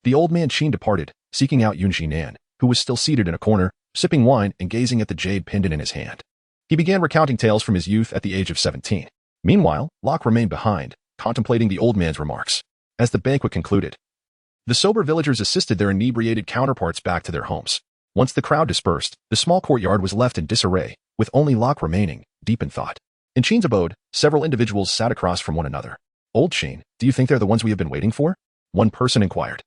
the old man Qin departed, seeking out Yun Jinan, who was still seated in a corner, sipping wine and gazing at the jade pendant in his hand. He began recounting tales from his youth at the age of 17. Meanwhile, Locke remained behind, contemplating the old man's remarks. As the banquet concluded, the sober villagers assisted their inebriated counterparts back to their homes. Once the crowd dispersed, the small courtyard was left in disarray, with only Locke remaining, deep in thought. In Qin's abode, several individuals sat across from one another. Old Qin, do you think they're the ones we have been waiting for? One person inquired.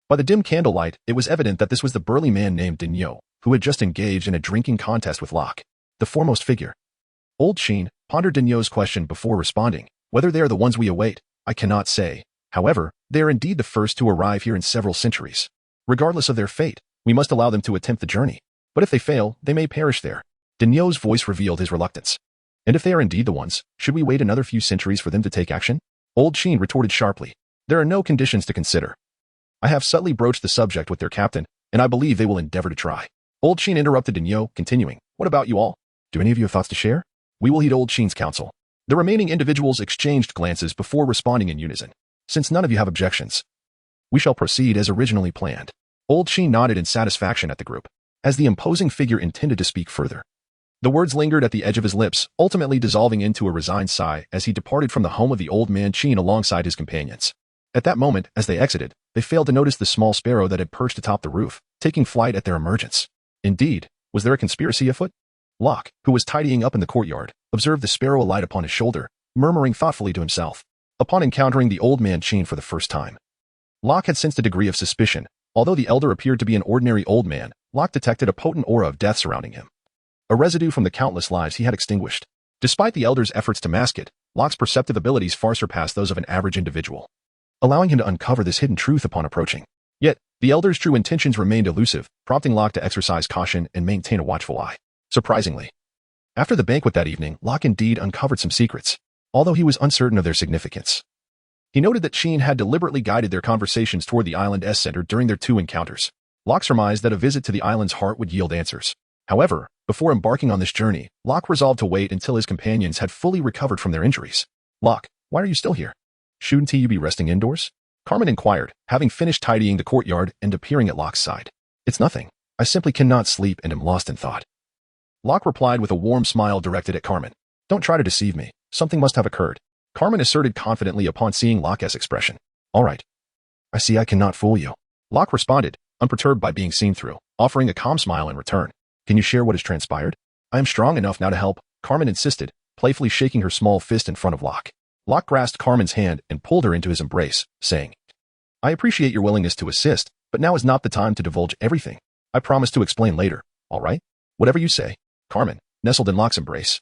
By the dim candlelight, it was evident that this was the burly man named Dinyo, who had just engaged in a drinking contest with Locke, the foremost figure. Old Qin pondered Dinyo's question before responding. Whether they are the ones we await, I cannot say. However, they are indeed the first to arrive here in several centuries. Regardless of their fate, we must allow them to attempt the journey. But if they fail, they may perish there. Dinyo's voice revealed his reluctance. And if they are indeed the ones, should we wait another few centuries for them to take action? Old Qin retorted sharply. There are no conditions to consider. I have subtly broached the subject with their captain, and I believe they will endeavor to try. Old Qin interrupted Dinyo, continuing, What about you all? Do any of you have thoughts to share? We will heed Old Qin's counsel. The remaining individuals exchanged glances before responding in unison. Since none of you have objections, We shall proceed as originally planned. Old Sheen nodded in satisfaction at the group, as the imposing figure intended to speak further. The words lingered at the edge of his lips, ultimately dissolving into a resigned sigh as he departed from the home of the old man Sheen alongside his companions. At that moment, as they exited, they failed to notice the small sparrow that had perched atop the roof, taking flight at their emergence. Indeed, was there a conspiracy afoot? Locke, who was tidying up in the courtyard, observed the sparrow alight upon his shoulder, murmuring thoughtfully to himself. Upon encountering the old man Sheen for the first time, Locke had sensed a degree of suspicion. Although the elder appeared to be an ordinary old man, Locke detected a potent aura of death surrounding him, a residue from the countless lives he had extinguished. Despite the elder's efforts to mask it, Locke's perceptive abilities far surpassed those of an average individual, allowing him to uncover this hidden truth upon approaching. Yet, the elder's true intentions remained elusive, prompting Locke to exercise caution and maintain a watchful eye. Surprisingly, after the banquet that evening, Locke indeed uncovered some secrets, although he was uncertain of their significance. He noted that Sheen had deliberately guided their conversations toward the island's center during their two encounters. Locke surmised that a visit to the island's heart would yield answers. However, before embarking on this journey, Locke resolved to wait until his companions had fully recovered from their injuries. Locke, why are you still here? Shouldn't you be resting indoors? Carmen inquired, having finished tidying the courtyard and appearing at Locke's side. It's nothing. I simply cannot sleep and am lost in thought. Locke replied with a warm smile directed at Carmen. Don't try to deceive me. Something must have occurred. Carmen asserted confidently upon seeing Locke's expression. All right. I see I cannot fool you. Locke responded, unperturbed by being seen through, offering a calm smile in return. Can you share what has transpired? I am strong enough now to help, Carmen insisted, playfully shaking her small fist in front of Locke. Locke grasped Carmen's hand and pulled her into his embrace, saying, I appreciate your willingness to assist, but now is not the time to divulge everything. I promise to explain later, all right? Whatever you say. Carmen, nestled in Locke's embrace,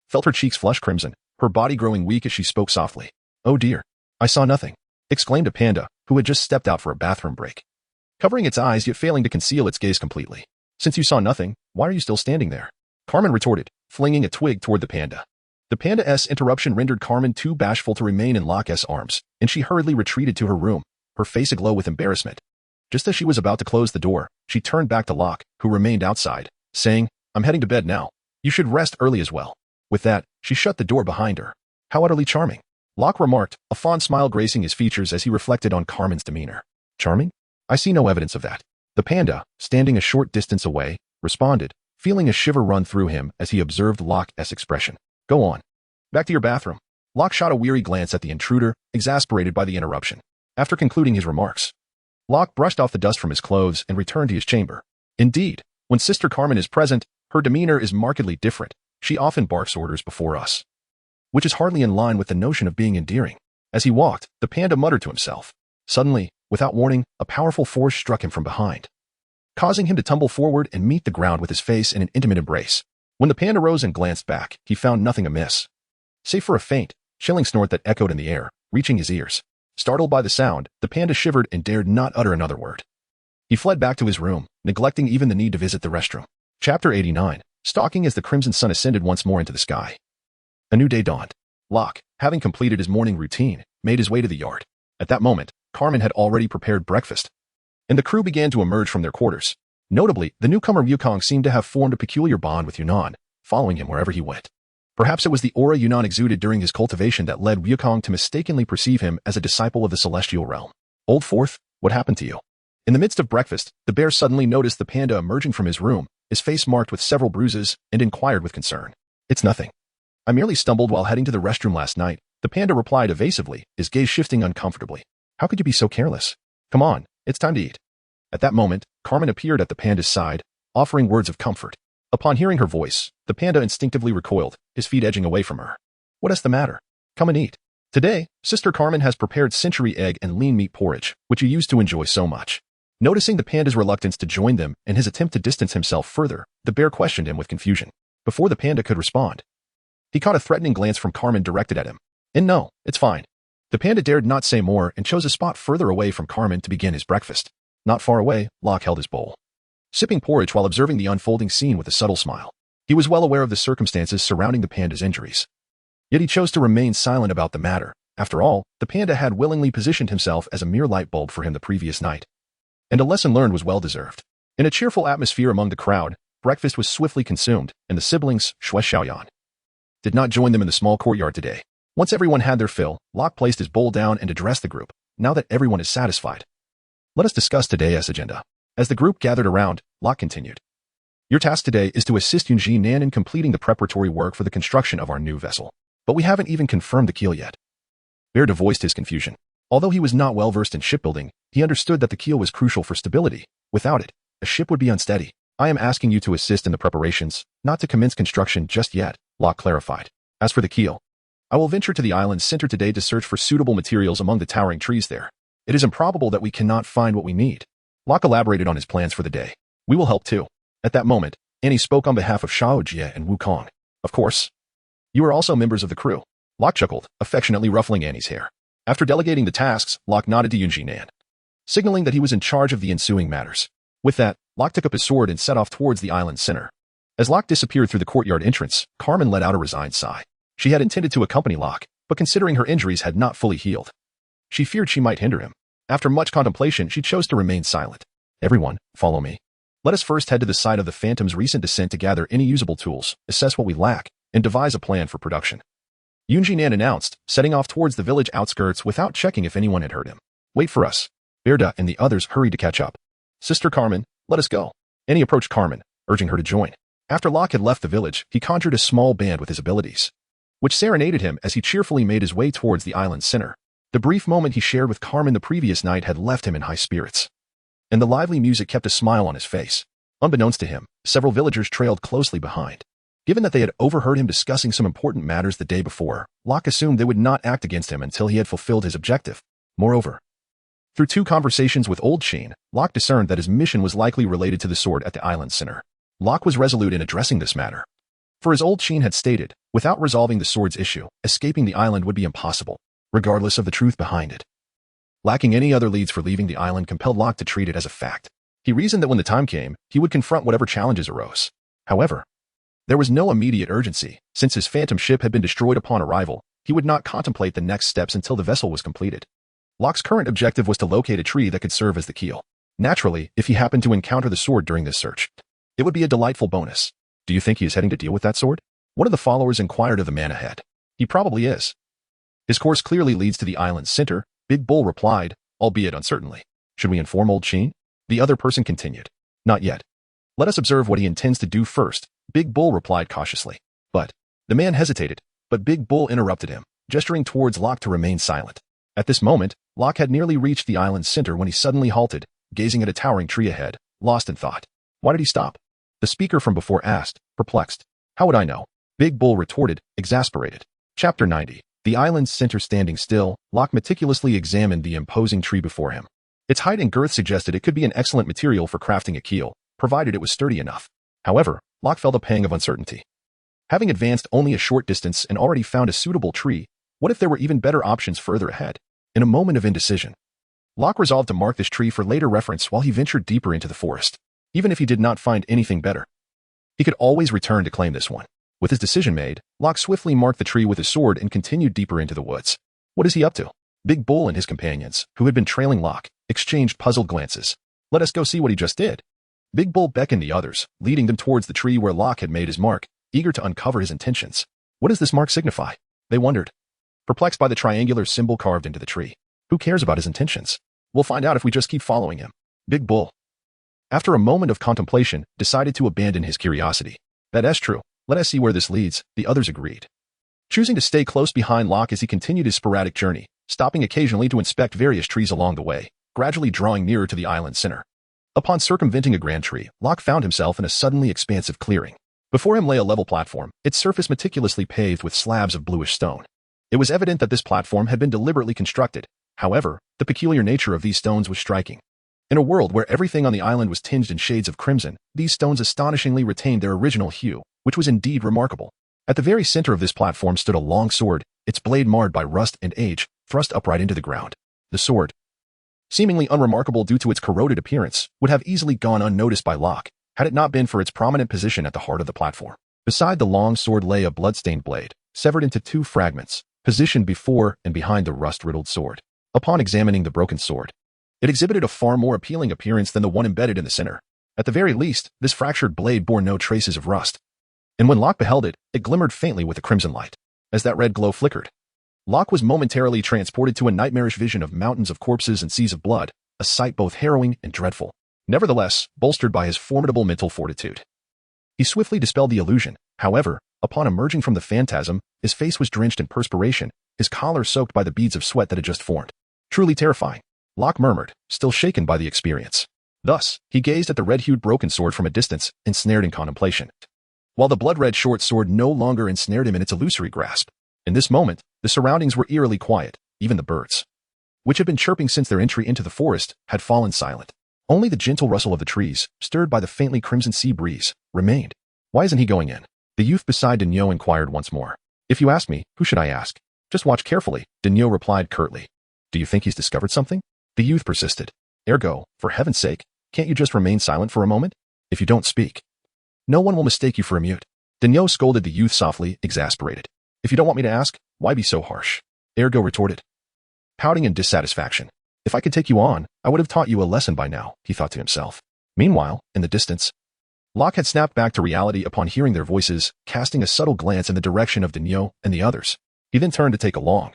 felt her cheeks flush crimson, her body growing weak as she spoke softly. Oh dear. I saw nothing, exclaimed a panda, who had just stepped out for a bathroom break, covering its eyes yet failing to conceal its gaze completely. Since you saw nothing, why are you still standing there? Carmen retorted, flinging a twig toward the panda. The panda's interruption rendered Carmen too bashful to remain in Locke's arms, and she hurriedly retreated to her room, her face aglow with embarrassment. Just as she was about to close the door, she turned back to Locke, who remained outside, saying, I'm heading to bed now. You should rest early as well. With that, she shut the door behind her. How utterly charming, Locke remarked, a fond smile gracing his features as he reflected on Carmen's demeanor. Charming? I see no evidence of that. The panda, standing a short distance away, responded, feeling a shiver run through him as he observed Locke's expression. Go on. Back to your bathroom. Locke shot a weary glance at the intruder, exasperated by the interruption. After concluding his remarks, Locke brushed off the dust from his clothes and returned to his chamber. Indeed, when Sister Carmen is present, her demeanor is markedly different. She often barks orders before us, which is hardly in line with the notion of being endearing. As he walked, the panda muttered to himself. Suddenly, without warning, a powerful force struck him from behind, causing him to tumble forward and meet the ground with his face in an intimate embrace. When the panda rose and glanced back, he found nothing amiss, save for a faint, chilling snort that echoed in the air, reaching his ears. Startled by the sound, the panda shivered and dared not utter another word. He fled back to his room, neglecting even the need to visit the restroom. Chapter 89. Stalking as the crimson sun ascended once more into the sky. A new day dawned. Locke, having completed his morning routine, made his way to the yard. At that moment, Carmen had already prepared breakfast, and the crew began to emerge from their quarters. Notably, the newcomer Wukong seemed to have formed a peculiar bond with Yunnan, following him wherever he went. Perhaps it was the aura Yunnan exuded during his cultivation that led Wukong to mistakenly perceive him as a disciple of the celestial realm. Old Fourth, what happened to you? In the midst of breakfast, the bear suddenly noticed the panda emerging from his room, his face marked with several bruises, and inquired with concern. It's nothing. I merely stumbled while heading to the restroom last night, the panda replied evasively, his gaze shifting uncomfortably. How could you be so careless? Come on, it's time to eat. At that moment, Carmen appeared at the panda's side, offering words of comfort. Upon hearing her voice, the panda instinctively recoiled, his feet edging away from her. What is the matter? Come and eat. Today, Sister Carmen has prepared century egg and lean meat porridge, which you used to enjoy so much. Noticing the panda's reluctance to join them and his attempt to distance himself further, the bear questioned him with confusion. Before the panda could respond, he caught a threatening glance from Carmen directed at him. And no, it's fine. The panda dared not say more and chose a spot further away from Carmen to begin his breakfast. Not far away, Locke held his bowl, sipping porridge while observing the unfolding scene with a subtle smile. He was well aware of the circumstances surrounding the panda's injuries. Yet he chose to remain silent about the matter. After all, the panda had willingly positioned himself as a mere light bulb for him the previous night, and a lesson learned was well deserved. In a cheerful atmosphere among the crowd, breakfast was swiftly consumed, and the siblings, Shui Xiaoyan, did not join them in the small courtyard today. Once everyone had their fill, Locke placed his bowl down and addressed the group. Now that everyone is satisfied, Let us discuss today's agenda. As the group gathered around, Locke continued. Your task today is to assist Yunji Nan in completing the preparatory work for the construction of our new vessel. But we haven't even confirmed the keel yet. Whitebeard voiced his confusion. Although he was not well versed in shipbuilding, he understood that the keel was crucial for stability. Without it, a ship would be unsteady. I am asking you to assist in the preparations, not to commence construction just yet, Locke clarified. As for the keel, I will venture to the island's center today to search for suitable materials among the towering trees there. It is improbable that we cannot find what we need. Locke elaborated on his plans for the day. We will help too. At that moment, Annie spoke on behalf of Xiao Jie and Wukong. Of course. You are also members of the crew. Locke chuckled, affectionately ruffling Annie's hair. After delegating the tasks, Locke nodded to Yunji Nan, signaling that he was in charge of the ensuing matters. With that, Locke took up his sword and set off towards the island's center. As Locke disappeared through the courtyard entrance, Carmen let out a resigned sigh. She had intended to accompany Locke, but considering her injuries had not fully healed, she feared she might hinder him. After much contemplation, she chose to remain silent. Everyone, follow me. Let us first head to the site of the Phantom's recent descent to gather any usable tools, assess what we lack, and devise a plan for production. Yunji Nan announced, setting off towards the village outskirts without checking if anyone had heard him. Wait for us. Bearda and the others hurried to catch up. Sister Carmen, let us go. Annie approached Carmen, urging her to join. After Locke had left the village, he conjured a small band with his abilities, which serenaded him as he cheerfully made his way towards the island's center. The brief moment he shared with Carmen the previous night had left him in high spirits, and the lively music kept a smile on his face. Unbeknownst to him, several villagers trailed closely behind. Given that they had overheard him discussing some important matters the day before, Locke assumed they would not act against him until he had fulfilled his objective. Moreover, through 2 conversations with Old Sheen, Locke discerned that his mission was likely related to the sword at the island's center. Locke was resolute in addressing this matter. For as Old Sheen had stated, without resolving the sword's issue, escaping the island would be impossible, regardless of the truth behind it. Lacking any other leads for leaving the island compelled Locke to treat it as a fact. He reasoned that when the time came, he would confront whatever challenges arose. However, there was no immediate urgency. Since his phantom ship had been destroyed upon arrival, he would not contemplate the next steps until the vessel was completed. Locke's current objective was to locate a tree that could serve as the keel. Naturally, if he happened to encounter the sword during this search, it would be a delightful bonus. Do you think he is heading to deal with that sword? One of the followers inquired of the man ahead. He probably is. His course clearly leads to the island's center, Big Bull replied, albeit uncertainly. Should we inform Old Sheen? The other person continued. Not yet. Let us observe what he intends to do first, Big Bull replied cautiously. But the man hesitated, but Big Bull interrupted him, gesturing towards Locke to remain silent. At this moment, Locke had nearly reached the island's center when he suddenly halted, gazing at a towering tree ahead, lost in thought. Why did he stop? The speaker from before asked, perplexed. How would I know? Big Bull retorted, exasperated. Chapter 90. The island's center standing still, Locke meticulously examined the imposing tree before him. Its height and girth suggested it could be an excellent material for crafting a keel, provided it was sturdy enough. However, Locke felt a pang of uncertainty. Having advanced only a short distance and already found a suitable tree, what if there were even better options further ahead? In a moment of indecision, Locke resolved to mark this tree for later reference while he ventured deeper into the forest. Even if he did not find anything better, he could always return to claim this one. With his decision made, Locke swiftly marked the tree with his sword and continued deeper into the woods. What is he up to? Big Bull and his companions, who had been trailing Locke, exchanged puzzled glances. Let us go see what he just did. Big Bull beckoned the others, leading them towards the tree where Locke had made his mark, eager to uncover his intentions. What does this mark signify? They wondered, perplexed by the triangular symbol carved into the tree. Who cares about his intentions? We'll find out if we just keep following him. Big Bull, after a moment of contemplation, decided to abandon his curiosity. That's true. Let us see where this leads, the others agreed. Choosing to stay close behind Locke as he continued his sporadic journey, stopping occasionally to inspect various trees along the way, gradually drawing nearer to the island's center. Upon circumventing a grand tree, Locke found himself in a suddenly expansive clearing. Before him lay a level platform, its surface meticulously paved with slabs of bluish stone. It was evident that this platform had been deliberately constructed. However, the peculiar nature of these stones was striking. In a world where everything on the island was tinged in shades of crimson, these stones astonishingly retained their original hue, which was indeed remarkable. At the very center of this platform stood a long sword, its blade marred by rust and age, thrust upright into the ground. The sword, seemingly unremarkable due to its corroded appearance, would have easily gone unnoticed by Locke, had it not been for its prominent position at the heart of the platform. Beside the long sword lay a blood-stained blade, severed into 2 fragments, positioned before and behind the rust-riddled sword. Upon examining the broken sword, it exhibited a far more appealing appearance than the one embedded in the center. At the very least, this fractured blade bore no traces of rust. And when Locke beheld it, it glimmered faintly with a crimson light. As that red glow flickered, Locke was momentarily transported to a nightmarish vision of mountains of corpses and seas of blood, a sight both harrowing and dreadful. Nevertheless, bolstered by his formidable mental fortitude, he swiftly dispelled the illusion. However, upon emerging from the phantasm, his face was drenched in perspiration, his collar soaked by the beads of sweat that had just formed. Truly terrifying, Locke murmured, still shaken by the experience. Thus, he gazed at the red-hued broken sword from a distance, ensnared in contemplation, while the blood-red short sword no longer ensnared him in its illusory grasp. In this moment, the surroundings were eerily quiet. Even the birds, which had been chirping since their entry into the forest, had fallen silent. Only the gentle rustle of the trees, stirred by the faintly crimson sea breeze, remained. Why isn't he going in? The youth beside Degnaud inquired once more. If you ask me, who should I ask? Just watch carefully, Degnaud replied curtly. Do you think he's discovered something? The youth persisted. Ergo, for heaven's sake, can't you just remain silent for a moment? If you don't speak, no one will mistake you for a mute. Degnaud scolded the youth softly, exasperated. If you don't want me to ask, why be so harsh? Ergo retorted, pouting in dissatisfaction. If I could take you on, I would have taught you a lesson by now, he thought to himself. Meanwhile, in the distance, Locke had snapped back to reality upon hearing their voices, casting a subtle glance in the direction of Degnaud and the others. He then turned to take a long,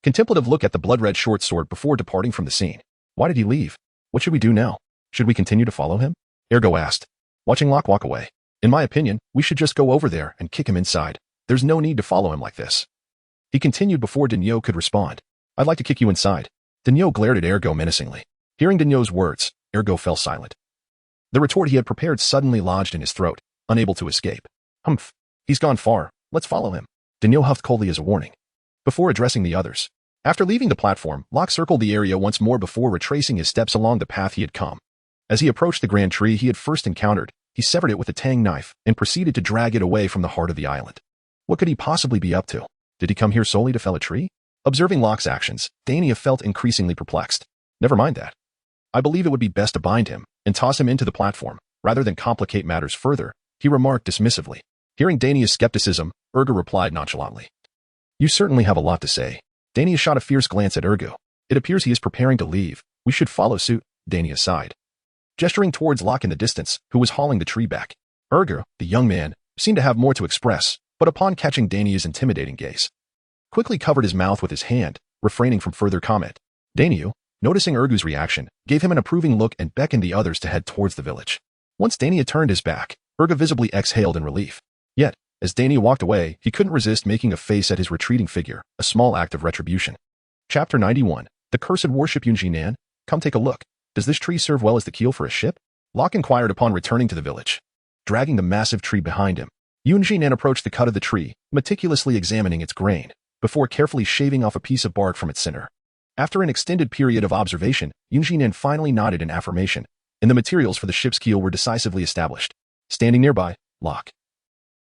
contemplative look at the blood-red short sword before departing from the scene. Why did he leave? What should we do now? Should we continue to follow him? Ergo asked, watching Locke walk away. In my opinion, we should just go over there and kick him inside. There's no need to follow him like this. He continued before Degnaud could respond. I'd like to kick you inside. Degnaud glared at Ergo menacingly. Hearing Degnaud's words, Ergo fell silent. The retort he had prepared suddenly lodged in his throat, unable to escape. Humph. He's gone far. Let's follow him. Degnaud huffed coldly as a warning, before addressing the others. After leaving the platform, Locke circled the area once more before retracing his steps along the path he had come. As he approached the grand tree he had first encountered, he severed it with a tang knife and proceeded to drag it away from the heart of the island. What could he possibly be up to? Did he come here solely to fell a tree? Observing Locke's actions, Dania felt increasingly perplexed. Never mind that. I believe it would be best to bind him and toss him into the platform, rather than complicate matters further, he remarked dismissively. Hearing Dania's skepticism, Ergo replied nonchalantly. You certainly have a lot to say. Dania shot a fierce glance at Ergo. It appears he is preparing to leave. We should follow suit, Dania sighed, gesturing towards Locke in the distance, who was hauling the tree back. Ergo, the young man, seemed to have more to express, but upon catching Dania's intimidating gaze, quickly covered his mouth with his hand, refraining from further comment. Dania, noticing Ergo's reaction, gave him an approving look and beckoned the others to head towards the village. Once Dania turned his back, Ergo visibly exhaled in relief. Yet, as Dania walked away, he couldn't resist making a face at his retreating figure, a small act of retribution. Chapter 91. The Cursed Warship Yunjinan. Come take a look. Does this tree serve well as the keel for a ship? Locke inquired upon returning to the village, dragging the massive tree behind him. Yunjinan approached the cut of the tree, meticulously examining its grain, before carefully shaving off a piece of bark from its center. After an extended period of observation, Yunjinan finally nodded in affirmation, and the materials for the ship's keel were decisively established. Standing nearby, Locke,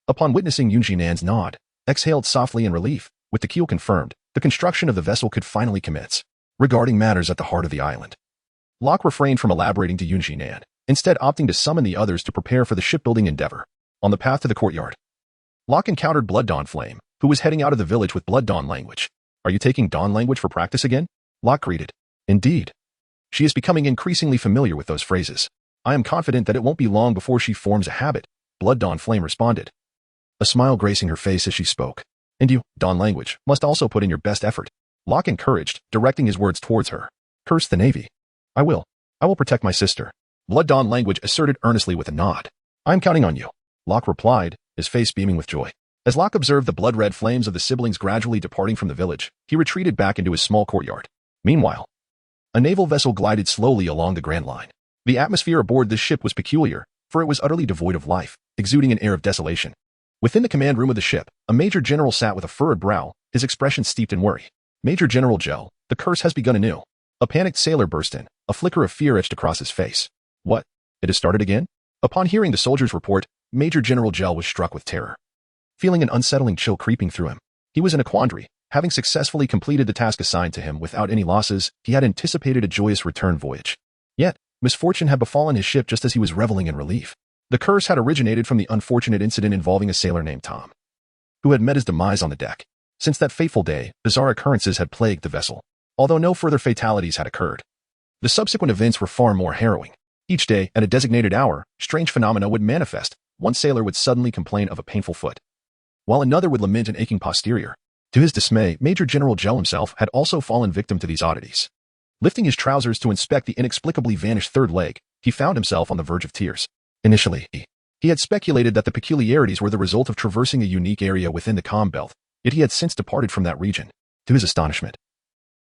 upon witnessing Yunjinan's nod, exhaled softly in relief. With the keel confirmed, the construction of the vessel could finally commence. Regarding matters at the heart of the island, Locke refrained from elaborating to Yunjinan, instead opting to summon the others to prepare for the shipbuilding endeavor. On the path to the courtyard, Locke encountered Blood Dawn Flame, who was heading out of the village with Blood Dawn language. Are you taking Dawn language for practice again? Locke greeted. Indeed. She is becoming increasingly familiar with those phrases. I am confident that it won't be long before she forms a habit, Blood Dawn Flame responded, a smile gracing her face as she spoke. And you, Dawn language, must also put in your best effort, Locke encouraged, directing his words towards her. Curse the Navy. I will protect my sister, Blood Dawn language asserted earnestly with a nod. I'm counting on you, Locke replied, his face beaming with joy. As Locke observed the blood-red flames of the siblings gradually departing from the village, he retreated back into his small courtyard. Meanwhile, a naval vessel glided slowly along the Grand Line. The atmosphere aboard this ship was peculiar, for it was utterly devoid of life, exuding an air of desolation. Within the command room of the ship, a major general sat with a furrowed brow, his expression steeped in worry. Major General Gel, the curse has begun anew. A panicked sailor burst in, a flicker of fear etched across his face. What? It has started again? Upon hearing the soldier's report, Major General Gel was struck with terror, feeling an unsettling chill creeping through him. He was in a quandary. Having successfully completed the task assigned to him without any losses, he had anticipated a joyous return voyage. Yet, misfortune had befallen his ship just as he was reveling in relief. The curse had originated from the unfortunate incident involving a sailor named Tom, who had met his demise on the deck. Since that fateful day, bizarre occurrences had plagued the vessel, although no further fatalities had occurred. The subsequent events were far more harrowing. Each day, at a designated hour, strange phenomena would manifest. One sailor would suddenly complain of a painful foot, while another would lament an aching posterior. To his dismay, Major General Gel himself had also fallen victim to these oddities. Lifting his trousers to inspect the inexplicably vanished third leg, he found himself on the verge of tears. Initially, he had speculated that the peculiarities were the result of traversing a unique area within the calm belt, yet he had since departed from that region. To his astonishment,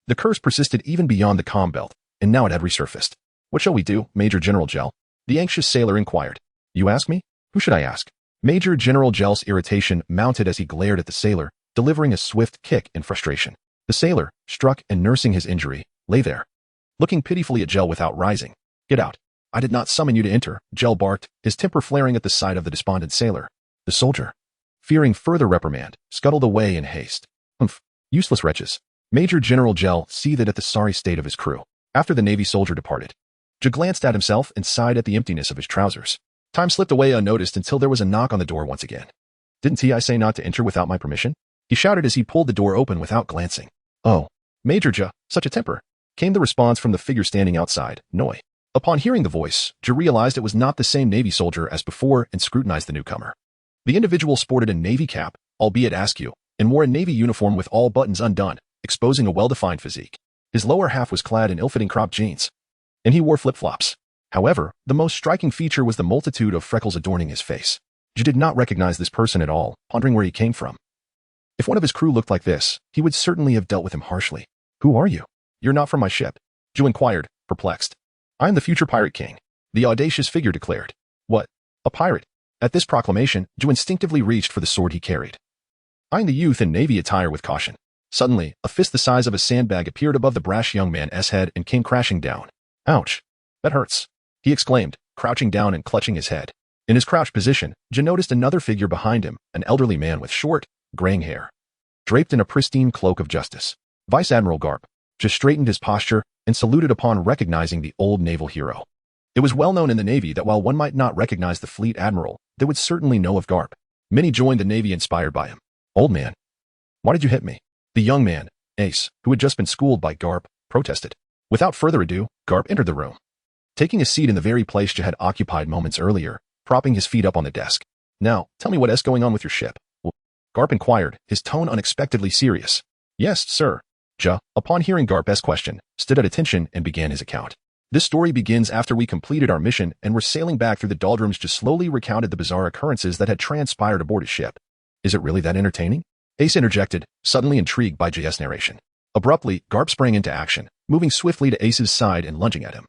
the curse persisted even beyond the calm belt, and now it had resurfaced. What shall we do, Major General Gel? The anxious sailor inquired. You ask me? Who should I ask? Major General Gel's irritation mounted as he glared at the sailor, delivering a swift kick in frustration. The sailor, struck and nursing his injury, lay there, looking pitifully at Gel without rising. Get out. I did not summon you to enter, Gel barked, his temper flaring at the sight of the despondent sailor. The soldier, fearing further reprimand, scuttled away in haste. Humph, useless wretches. Major General Gel seethed at the sorry state of his crew. After the Navy soldier departed, Gel glanced at himself and sighed at the emptiness of his trousers. Time slipped away unnoticed until there was a knock on the door once again. Didn't I say not to enter without my permission? He shouted as he pulled the door open without glancing. Oh, Major Gel, such a temper, came the response from the figure standing outside, Noi. Upon hearing the voice, Gel realized it was not the same Navy soldier as before and scrutinized the newcomer. The individual sported a Navy cap, albeit askew, and wore a Navy uniform with all buttons undone, exposing a well-defined physique. His lower half was clad in ill-fitting cropped jeans, and he wore flip-flops. However, the most striking feature was the multitude of freckles adorning his face. Gel did not recognize this person at all, pondering where he came from. If one of his crew looked like this, he would certainly have dealt with him harshly. Who are you? You're not from my ship, Gel inquired, perplexed. I am the future Pirate King, the audacious figure declared. What? A pirate? At this proclamation, Gel instinctively reached for the sword he carried, eyeing the youth in Navy attire with caution. Suddenly, a fist the size of a sandbag appeared above the brash young man's head and came crashing down. Ouch. That hurts, he exclaimed, crouching down and clutching his head. In his crouched position, Gel noticed another figure behind him, an elderly man with short, graying hair, draped in a pristine cloak of justice. Vice Admiral Garp just straightened his posture and saluted upon recognizing the old naval hero. It was well known in the Navy that while one might not recognize the fleet admiral, they would certainly know of Garp. Many joined the Navy inspired by him. Old man, why did you hit me? The young man, Ace, who had just been schooled by Garp, protested. Without further ado, Garp entered the room, taking a seat in the very place Gel had occupied moments earlier, propping his feet up on the desk. Now, tell me what's going on with your ship. Garp inquired, his tone unexpectedly serious. Yes, sir. Gel, upon hearing Garp's question, stood at attention and began his account. This story begins after we completed our mission and were sailing back through the doldrums. Gel slowly recounted the bizarre occurrences that had transpired aboard his ship. Is it really that entertaining? Ace interjected, suddenly intrigued by Gel's narration. Abruptly, Garp sprang into action, moving swiftly to Ace's side and lunging at him.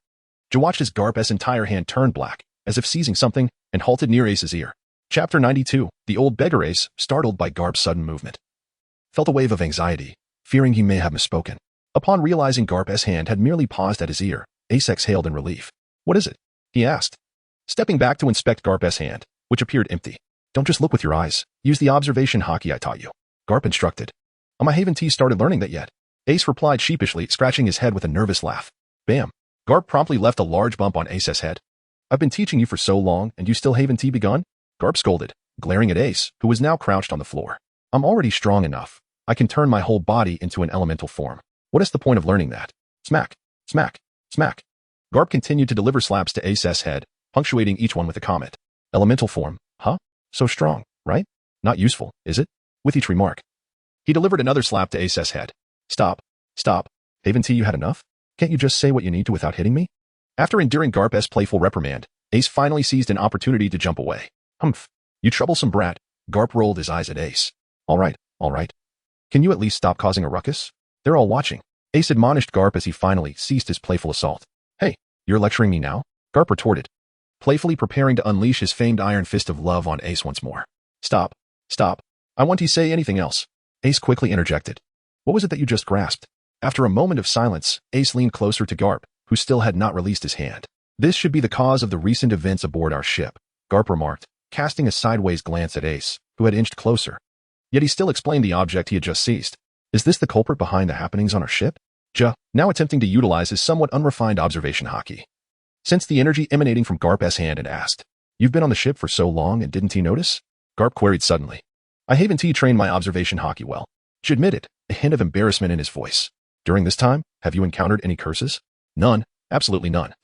Gel watched as Garp's entire hand turned black, as if seizing something, and halted near Ace's ear. Chapter 92, the old beggar Ace, startled by Garp's sudden movement, felt a wave of anxiety, fearing he may have misspoken. Upon realizing Garp's hand had merely paused at his ear, Ace exhaled in relief. What is it? He asked, stepping back to inspect Garp's hand, which appeared empty. Don't just look with your eyes. Use the observation hockey I taught you, Garp instructed. My Haven T started learning that yet. Ace replied sheepishly, scratching his head with a nervous laugh. Bam. Garp promptly left a large bump on Ace's head. I've been teaching you for so long, and you still haven't begun? Garp scolded, glaring at Ace, who was now crouched on the floor. I'm already strong enough. I can turn my whole body into an elemental form. What is the point of learning that? Smack, smack, smack. Garp continued to deliver slaps to Ace's head, punctuating each one with a comment. Elemental form, huh? So strong, right? Not useful, is it? With each remark, he delivered another slap to Ace's head. Stop, stop. Haven T, you had enough? Can't you just say what you need to without hitting me? After enduring Garp's playful reprimand, Ace finally seized an opportunity to jump away. Humph, you troublesome brat. Garp rolled his eyes at Ace. All right. Can you at least stop causing a ruckus? They're all watching. Ace admonished Garp as he finally ceased his playful assault. Hey, you're lecturing me now? Garp retorted, playfully preparing to unleash his famed iron fist of love on Ace once more. Stop. I want to say anything else. Ace quickly interjected. What was it that you just grasped? After a moment of silence, Ace leaned closer to Garp, who still had not released his hand. This should be the cause of the recent events aboard our ship, Garp remarked, casting a sideways glance at Ace, who had inched closer. Yet he still explained the object he had just seized. Is this the culprit behind the happenings on our ship? Now attempting to utilize his somewhat unrefined observation hockey, sensed the energy emanating from Garp's hand and asked, You've been on the ship for so long and didn't he notice? Garp queried suddenly. I haven't trained my observation hockey well. She admitted, a hint of embarrassment in his voice. During this time, have you encountered any curses? None, absolutely none.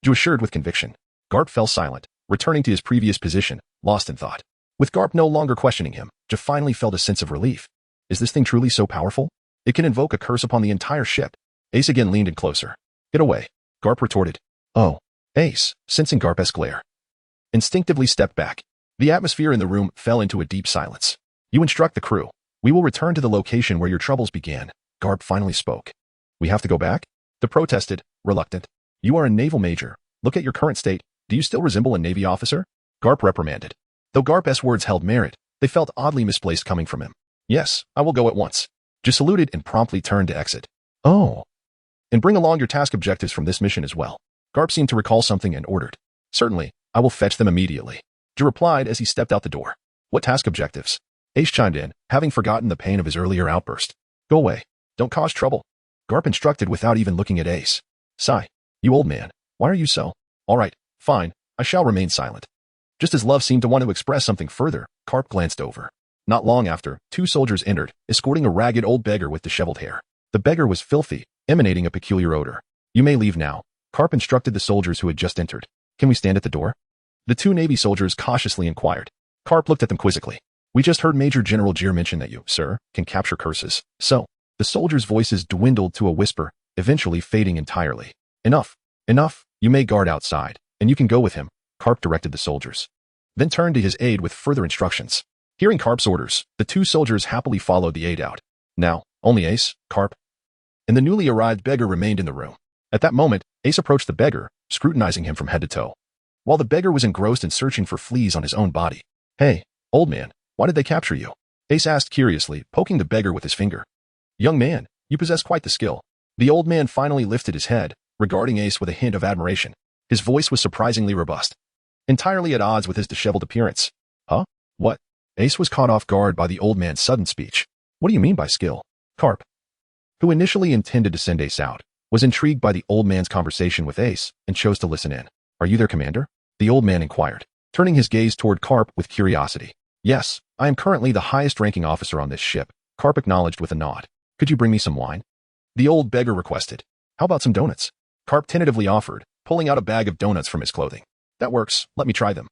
Ju assured with conviction. Garp fell silent, returning to his previous position, lost in thought. With Garp no longer questioning him, Ju finally felt a sense of relief. Is this thing truly so powerful? It can invoke a curse upon the entire ship. Ace again leaned in closer. Get away, Garp retorted. Oh. Ace, sensing Garp's glare, instinctively stepped back. The atmosphere in the room fell into a deep silence. You instruct the crew. We will return to the location where your troubles began. Garp finally spoke. We have to go back? The protested, reluctant. You are a naval major. Look at your current state. Do you still resemble a Navy officer? Garp reprimanded. Though Garp's words held merit, they felt oddly misplaced coming from him. Yes, I will go at once. Just saluted and promptly turned to exit. Oh. And bring along your task objectives from this mission as well. Garp seemed to recall something and ordered. Certainly, I will fetch them immediately. J replied as he stepped out the door. What task objectives? Ace chimed in, having forgotten the pain of his earlier outburst. Go away. Don't cause trouble. Garp instructed without even looking at Ace. Sigh. You old man. Why are you so? All right, fine. I shall remain silent. Just as Love seemed to want to express something further, Garp glanced over. Not long after, 2 soldiers entered, escorting a ragged old beggar with disheveled hair. The beggar was filthy, emanating a peculiar odor. You may leave now. Garp instructed the soldiers who had just entered. Can we stand at the door? The 2 Navy soldiers cautiously inquired. Garp looked at them quizzically. We just heard Major General Gier mention that you, sir, can capture curses. So, the soldiers' voices dwindled to a whisper, eventually fading entirely. Enough. Enough. You may guard outside, and you can go with him, Garp directed the soldiers. Then turned to his aide with further instructions. Hearing Garp's orders, the 2 soldiers happily followed the aide out. Now, only Ace, Garp, and the newly arrived beggar remained in the room. At that moment, Ace approached the beggar, scrutinizing him from head to toe, while the beggar was engrossed in searching for fleas on his own body. Hey, old man, why did they capture you? Ace asked curiously, poking the beggar with his finger. Young man, you possess quite the skill. The old man finally lifted his head, regarding Ace with a hint of admiration. His voice was surprisingly robust, entirely at odds with his disheveled appearance. Huh? What? Ace was caught off guard by the old man's sudden speech. What do you mean by skill? Garp, who initially intended to send Ace out, was intrigued by the old man's conversation with Ace and chose to listen in. Are you their commander? The old man inquired, turning his gaze toward Garp with curiosity. Yes, I am currently the highest-ranking officer on this ship, Garp acknowledged with a nod. Could you bring me some wine? The old beggar requested. How about some donuts? Garp tentatively offered, pulling out a bag of donuts from his clothing. That works, let me try them.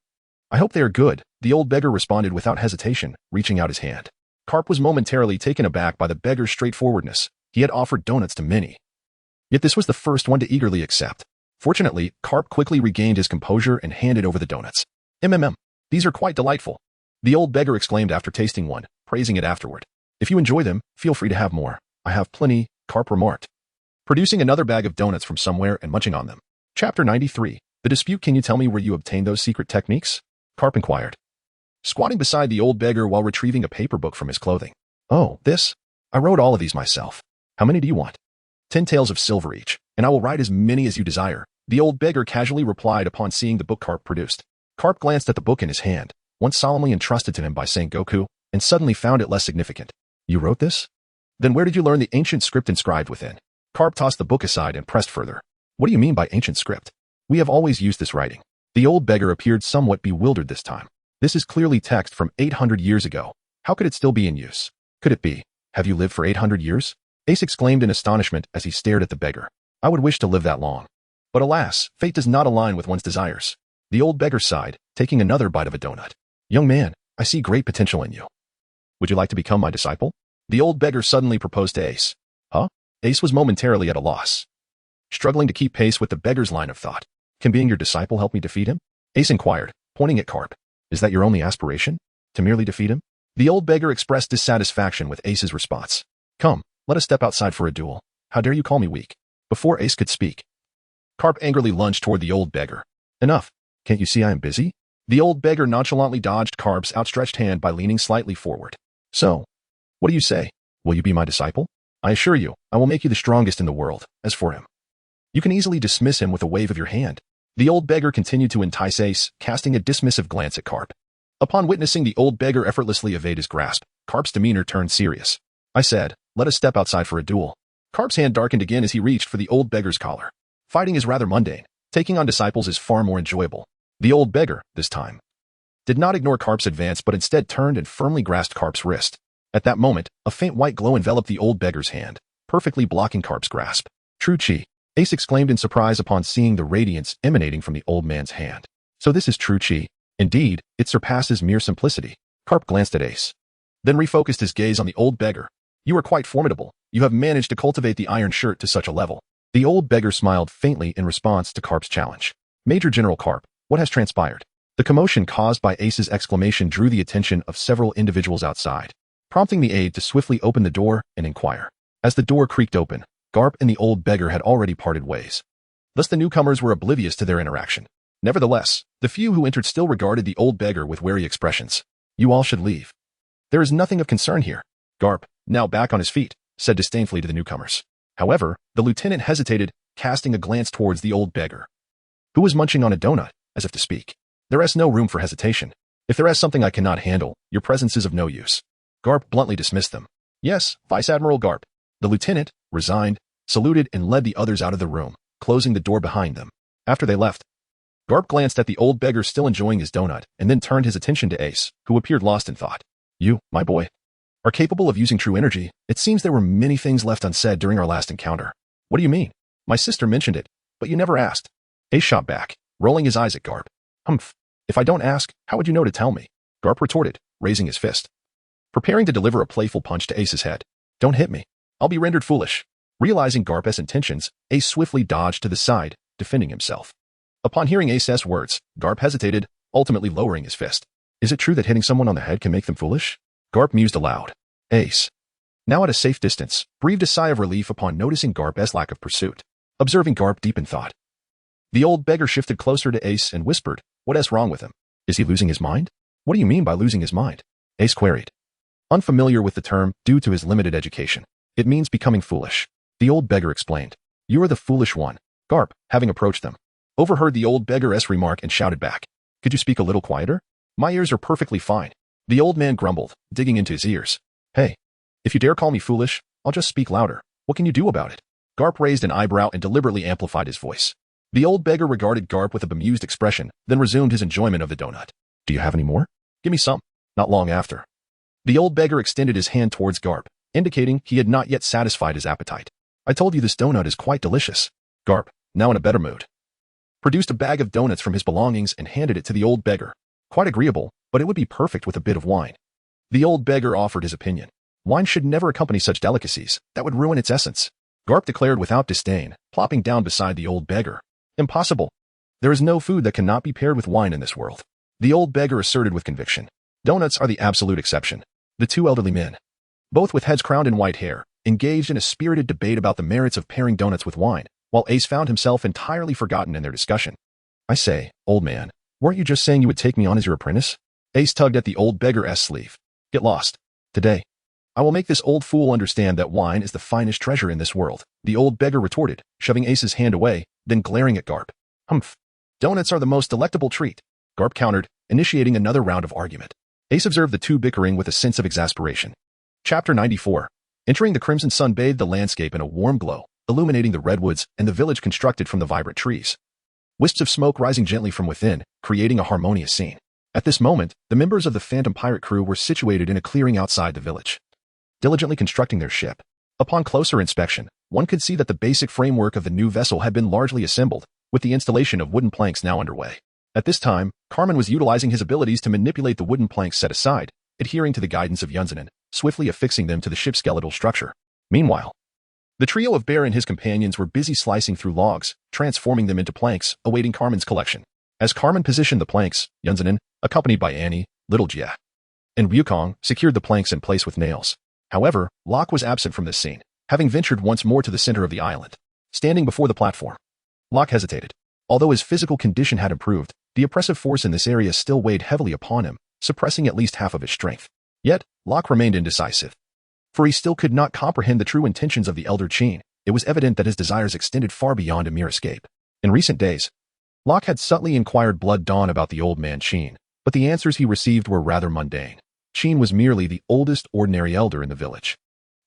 I hope they are good, the old beggar responded without hesitation, reaching out his hand. Garp was momentarily taken aback by the beggar's straightforwardness. He had offered donuts to many, yet this was the first one to eagerly accept. Fortunately, Garp quickly regained his composure and handed over the donuts. These are quite delightful, the old beggar exclaimed after tasting one, praising it afterward. If you enjoy them, feel free to have more. I have plenty, Garp remarked, producing another bag of donuts from somewhere and munching on them. Chapter 93. The dispute. Can you tell me where you obtained those secret techniques? Garp inquired, squatting beside the old beggar while retrieving a paper book from his clothing. Oh, this? I wrote all of these myself. How many do you want? 10 taels of silver each, and I will write as many as you desire, the old beggar casually replied upon seeing the book Garp produced. Garp glanced at the book in his hand, once solemnly entrusted to him by Saint Goku, and suddenly found it less significant. You wrote this? Then where did you learn the ancient script inscribed within? Garp tossed the book aside and pressed further. What do you mean by ancient script? We have always used this writing. The old beggar appeared somewhat bewildered this time. This is clearly text from 800 years ago. How could it still be in use? Could it be? Have you lived for 800 years? Ace exclaimed in astonishment as he stared at the beggar. I would wish to live that long. But alas, fate does not align with one's desires. The old beggar sighed, taking another bite of a donut. Young man, I see great potential in you. Would you like to become my disciple? The old beggar suddenly proposed to Ace. Huh? Ace was momentarily at a loss, struggling to keep pace with the beggar's line of thought. Can being your disciple help me defeat him? Ace inquired, pointing at Garp. Is that your only aspiration? To merely defeat him? The old beggar expressed dissatisfaction with Ace's response. Come, let us step outside for a duel. How dare you call me weak? Before Ace could speak, Garp angrily lunged toward the old beggar. Enough. Can't you see I am busy? The old beggar nonchalantly dodged Garp's outstretched hand by leaning slightly forward. So, what do you say? Will you be my disciple? I assure you, I will make you the strongest in the world. As for him, you can easily dismiss him with a wave of your hand. The old beggar continued to entice Ace, casting a dismissive glance at Garp. Upon witnessing the old beggar effortlessly evade his grasp, Garp's demeanor turned serious. I said, let us step outside for a duel. Garp's hand darkened again as he reached for the old beggar's collar. Fighting is rather mundane. Taking on disciples is far more enjoyable. The old beggar, this time, did not ignore Garp's advance but instead turned and firmly grasped Garp's wrist. At that moment, a faint white glow enveloped the old beggar's hand, perfectly blocking Garp's grasp. True chi, Ace exclaimed in surprise upon seeing the radiance emanating from the old man's hand. So this is true chi. Indeed, it surpasses mere simplicity. Garp glanced at Ace, then refocused his gaze on the old beggar. You are quite formidable. You have managed to cultivate the iron shirt to such a level. The old beggar smiled faintly in response to Carp's challenge. Major General Carp, what has transpired? The commotion caused by Ace's exclamation drew the attention of several individuals outside, prompting the aide to swiftly open the door and inquire. As the door creaked open, Garp and the old beggar had already parted ways. Thus the newcomers were oblivious to their interaction. Nevertheless, the few who entered still regarded the old beggar with wary expressions. You all should leave. There is nothing of concern here. Garp, now back on his feet, said disdainfully to the newcomers. However, the lieutenant hesitated, casting a glance towards the old beggar, who was munching on a donut, as if to speak. There is no room for hesitation. If there is something I cannot handle, your presence is of no use. Garp bluntly dismissed them. Yes, Vice Admiral Garp. The lieutenant, resigned, saluted and led the others out of the room, closing the door behind them. After they left, Garp glanced at the old beggar still enjoying his donut and then turned his attention to Ace, who appeared lost in thought. You, my boy, are capable of using true energy. It seems there were many things left unsaid during our last encounter. What do you mean? My sister mentioned it, but you never asked. Ace shot back, rolling his eyes at Garp. Humph. If I don't ask, how would you know to tell me? Garp retorted, raising his fist, preparing to deliver a playful punch to Ace's head. Don't hit me. I'll be rendered foolish. Realizing Garp's intentions, Ace swiftly dodged to the side, defending himself. Upon hearing Ace's words, Garp hesitated, ultimately lowering his fist. Is it true that hitting someone on the head can make them foolish? Garp mused aloud. Ace, now at a safe distance, breathed a sigh of relief upon noticing Garp's lack of pursuit. Observing Garp deep in thought, the old beggar shifted closer to Ace and whispered, what is wrong with him? Is he losing his mind? What do you mean by losing his mind? Ace queried. Unfamiliar with the term due to his limited education. It means becoming foolish. The old beggar explained. You are the foolish one. Garp, having approached them, overheard the old beggar's remark and shouted back. Could you speak a little quieter? My ears are perfectly fine. The old man grumbled, digging into his ears. Hey, if you dare call me foolish, I'll just speak louder. What can you do about it? Garp raised an eyebrow and deliberately amplified his voice. The old beggar regarded Garp with a bemused expression, then resumed his enjoyment of the donut. Do you have any more? Give me some. Not long after, the old beggar extended his hand towards Garp, indicating he had not yet satisfied his appetite. I told you this donut is quite delicious. Garp, now in a better mood, produced a bag of donuts from his belongings and handed it to the old beggar. Quite agreeable, but it would be perfect with a bit of wine. The old beggar offered his opinion. Wine should never accompany such delicacies. That would ruin its essence. Garp declared without disdain, plopping down beside the old beggar. Impossible. There is no food that cannot be paired with wine in this world. The old beggar asserted with conviction. Donuts are the absolute exception. The two elderly men, both with heads crowned in white hair, engaged in a spirited debate about the merits of pairing donuts with wine, while Ace found himself entirely forgotten in their discussion. I say, old man, weren't you just saying you would take me on as your apprentice? Ace tugged at the old beggar's sleeve. Get lost. Today, I will make this old fool understand that wine is the finest treasure in this world, the old beggar retorted, shoving Ace's hand away, then glaring at Garp. Humph. Donuts are the most delectable treat. Garp countered, initiating another round of argument. Ace observed the two bickering with a sense of exasperation. Chapter 94. Entering the crimson sun bathed the landscape in a warm glow, illuminating the redwoods and the village constructed from the vibrant trees. Wisps of smoke rising gently from within, creating a harmonious scene. At this moment, the members of the Phantom Pirate crew were situated in a clearing outside the village, diligently constructing their ship. Upon closer inspection, one could see that the basic framework of the new vessel had been largely assembled, with the installation of wooden planks now underway. At this time, Carmen was utilizing his abilities to manipulate the wooden planks set aside, adhering to the guidance of Yunzanin, swiftly affixing them to the ship's skeletal structure. Meanwhile, the trio of Bear and his companions were busy slicing through logs, transforming them into planks, awaiting Carmen's collection. As Carmen positioned the planks, Yunzanin, accompanied by Annie, Little Jia, and Wukong, secured the planks in place with nails. However, Locke was absent from this scene, having ventured once more to the center of the island. Standing before the platform, Locke hesitated. Although his physical condition had improved, the oppressive force in this area still weighed heavily upon him, suppressing at least half of his strength. Yet, Locke remained indecisive. For he still could not comprehend the true intentions of the Elder Qin. It was evident that his desires extended far beyond a mere escape. In recent days, Locke had subtly inquired Blood Dawn about the old man Qin, but the answers he received were rather mundane. Qin was merely the oldest ordinary elder in the village.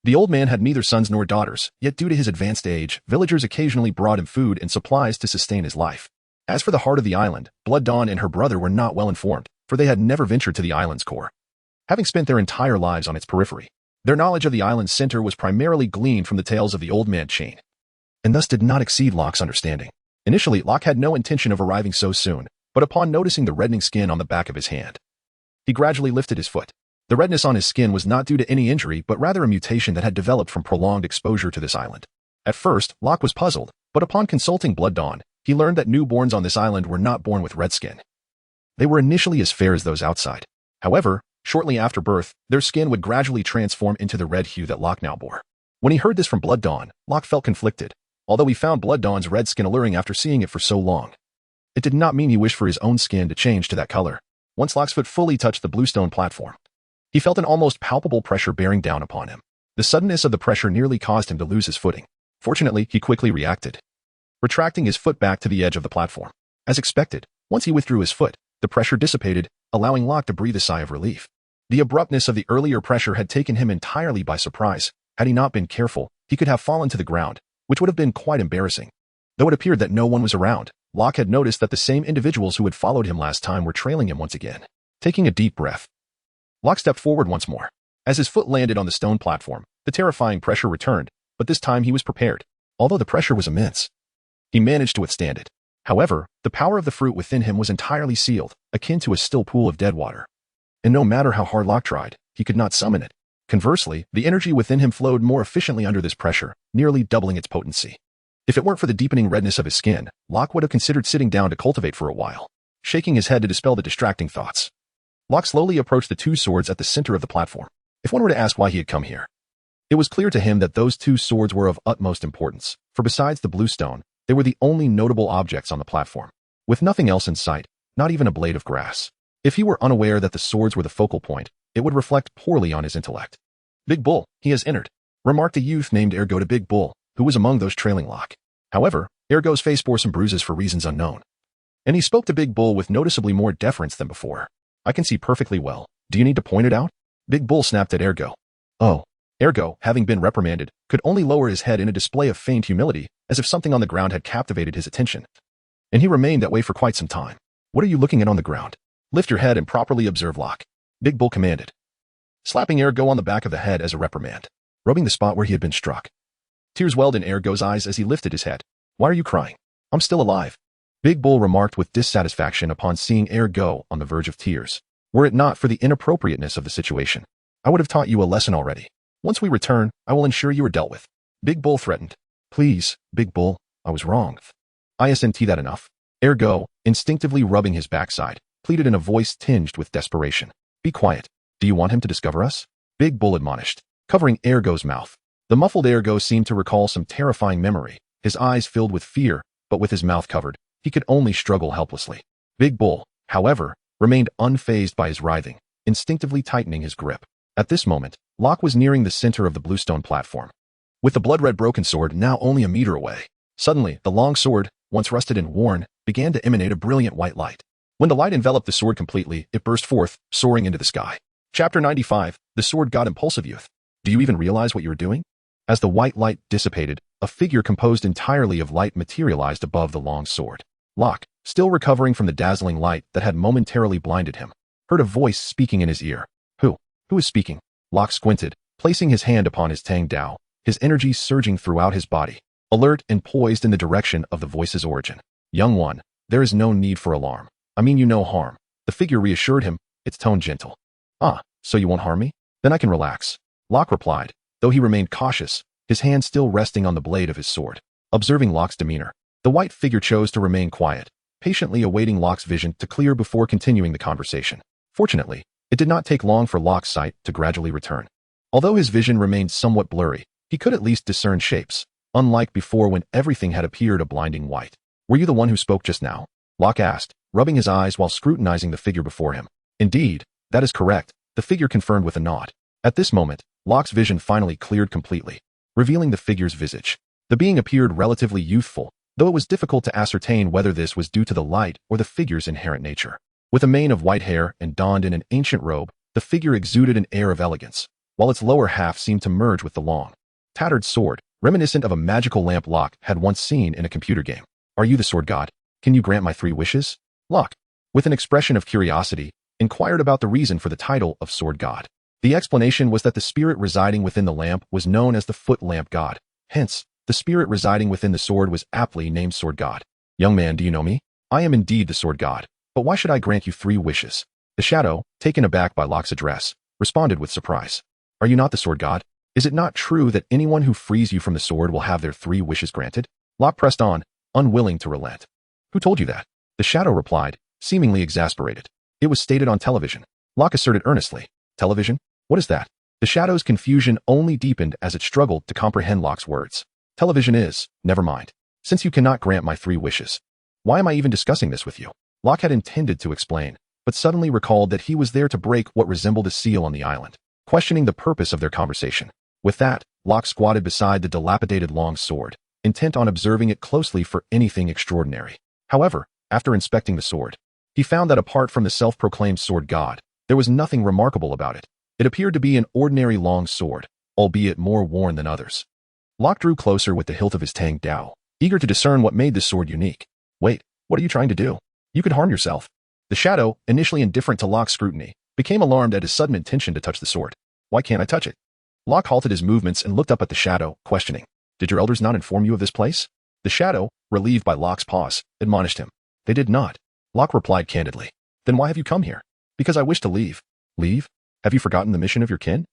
The old man had neither sons nor daughters, yet due to his advanced age, villagers occasionally brought him food and supplies to sustain his life. As for the heart of the island, Blood Dawn and her brother were not well informed, for they had never ventured to the island's core, having spent their entire lives on its periphery. Their knowledge of the island's center was primarily gleaned from the tales of the old man Qin, and thus did not exceed Locke's understanding. Initially, Locke had no intention of arriving so soon, but upon noticing the reddening skin on the back of his hand, he gradually lifted his foot. The redness on his skin was not due to any injury but rather a mutation that had developed from prolonged exposure to this island. At first, Locke was puzzled, but upon consulting Blood Dawn, he learned that newborns on this island were not born with red skin. They were initially as fair as those outside. However, shortly after birth, their skin would gradually transform into the red hue that Locke now bore. When he heard this from Blood Dawn, Locke felt conflicted, although he found Blood Dawn's red skin alluring after seeing it for so long. It did not mean he wished for his own skin to change to that color. Once Locke's foot fully touched the bluestone platform, he felt an almost palpable pressure bearing down upon him. The suddenness of the pressure nearly caused him to lose his footing. Fortunately, he quickly reacted, retracting his foot back to the edge of the platform. As expected, once he withdrew his foot, the pressure dissipated, allowing Locke to breathe a sigh of relief. The abruptness of the earlier pressure had taken him entirely by surprise. Had he not been careful, he could have fallen to the ground, which would have been quite embarrassing. Though it appeared that no one was around, Locke had noticed that the same individuals who had followed him last time were trailing him once again. Taking a deep breath, Locke stepped forward once more. As his foot landed on the stone platform, the terrifying pressure returned, but this time he was prepared. Although the pressure was immense, he managed to withstand it. However, the power of the fruit within him was entirely sealed, akin to a still pool of dead water. And no matter how hard Locke tried, he could not summon it. Conversely, the energy within him flowed more efficiently under this pressure, nearly doubling its potency. If it weren't for the deepening redness of his skin, Locke would have considered sitting down to cultivate for a while. Shaking his head to dispel the distracting thoughts, Locke slowly approached the two swords at the center of the platform. If one were to ask why he had come here, it was clear to him that those two swords were of utmost importance, for besides the blue stone, they were the only notable objects on the platform. With nothing else in sight, not even a blade of grass. If he were unaware that the swords were the focal point, it would reflect poorly on his intellect. Big Bull, he has entered, remarked a youth named Ergo to Big Bull, who was among those trailing Locke. However, Ergo's face bore some bruises for reasons unknown, and he spoke to Big Bull with noticeably more deference than before. I can see perfectly well. Do you need to point it out? Big Bull snapped at Ergo. Oh. Ergo, having been reprimanded, could only lower his head in a display of feigned humility, as if something on the ground had captivated his attention. And he remained that way for quite some time. What are you looking at on the ground? Lift your head and properly observe Locke, Big Bull commanded, slapping Ergo on the back of the head as a reprimand, rubbing the spot where he had been struck. Tears welled in Ergo's eyes as he lifted his head. Why are you crying? I'm still alive, Big Bull remarked with dissatisfaction upon seeing Ergo on the verge of tears. Were it not for the inappropriateness of the situation, I would have taught you a lesson already. Once we return, I will ensure you are dealt with, Big Bull threatened. Please, Big Bull, I was wrong. Isn't that enough? Ergo, instinctively rubbing his backside, pleaded in a voice tinged with desperation. Be quiet. Do you want him to discover us? Big Bull admonished, covering Ergo's mouth. The muffled Ergo seemed to recall some terrifying memory, his eyes filled with fear, but with his mouth covered, he could only struggle helplessly. Big Bull, however, remained unfazed by his writhing, instinctively tightening his grip. At this moment, Locke was nearing the center of the bluestone platform, with the blood-red broken sword now only a meter away. Suddenly, the long sword, once rusted and worn, began to emanate a brilliant white light. When the light enveloped the sword completely, it burst forth, soaring into the sky. Chapter 95, The Sword God Impulsive Youth. Do you even realize what you are doing? As the white light dissipated, a figure composed entirely of light materialized above the long sword. Locke, still recovering from the dazzling light that had momentarily blinded him, heard a voice speaking in his ear. Who is speaking? Locke squinted, placing his hand upon his Tang Dao, his energy surging throughout his body, alert and poised in the direction of the voice's origin. Young one, there is no need for alarm. I mean you no harm. The figure reassured him, its tone gentle. Ah, so you won't harm me? Then I can relax. Locke replied, though he remained cautious, his hand still resting on the blade of his sword. Observing Locke's demeanor, the white figure chose to remain quiet, patiently awaiting Locke's vision to clear before continuing the conversation. Fortunately, it did not take long for Locke's sight to gradually return. Although his vision remained somewhat blurry, he could at least discern shapes, unlike before when everything had appeared a blinding white. Were you the one who spoke just now? Locke asked, rubbing his eyes while scrutinizing the figure before him. Indeed, that is correct, the figure confirmed with a nod. At this moment, Locke's vision finally cleared completely, revealing the figure's visage. The being appeared relatively youthful, though it was difficult to ascertain whether this was due to the light or the figure's inherent nature. With a mane of white hair and donned in an ancient robe, the figure exuded an air of elegance, while its lower half seemed to merge with the long, tattered sword, reminiscent of a magical lamp Locke had once seen in a computer game. Are you the sword god? Can you grant my 3 wishes? Locke, with an expression of curiosity, inquired about the reason for the title of sword god. The explanation was that the spirit residing within the lamp was known as the foot lamp god. Hence, the spirit residing within the sword was aptly named sword god. Young man, do you know me? I am indeed the sword god. But why should I grant you 3 wishes? The shadow, taken aback by Locke's address, responded with surprise. Are you not the sword god? Is it not true that anyone who frees you from the sword will have their 3 wishes granted? Locke pressed on, unwilling to relent. Who told you that? The shadow replied, seemingly exasperated. It was stated on television. Locke asserted earnestly. Television? What is that? The shadow's confusion only deepened as it struggled to comprehend Locke's words. Television is, never mind. Since you cannot grant my 3 wishes, why am I even discussing this with you? Locke had intended to explain, but suddenly recalled that he was there to break what resembled a seal on the island, questioning the purpose of their conversation. With that, Locke squatted beside the dilapidated long sword, intent on observing it closely for anything extraordinary. However, after inspecting the sword, he found that apart from the self-proclaimed sword god, there was nothing remarkable about it. It appeared to be an ordinary long sword, albeit more worn than others. Locke drew closer with the hilt of his tang dao, eager to discern what made this sword unique. Wait, what are you trying to do? You could harm yourself. The shadow, initially indifferent to Locke's scrutiny, became alarmed at his sudden intention to touch the sword. Why can't I touch it? Locke halted his movements and looked up at the shadow, questioning. Did your elders not inform you of this place? The shadow, relieved by Locke's pause, admonished him. They did not. Locke replied candidly. Then why have you come here? Because I wish to leave. Leave? Have you forgotten the mission of your kin?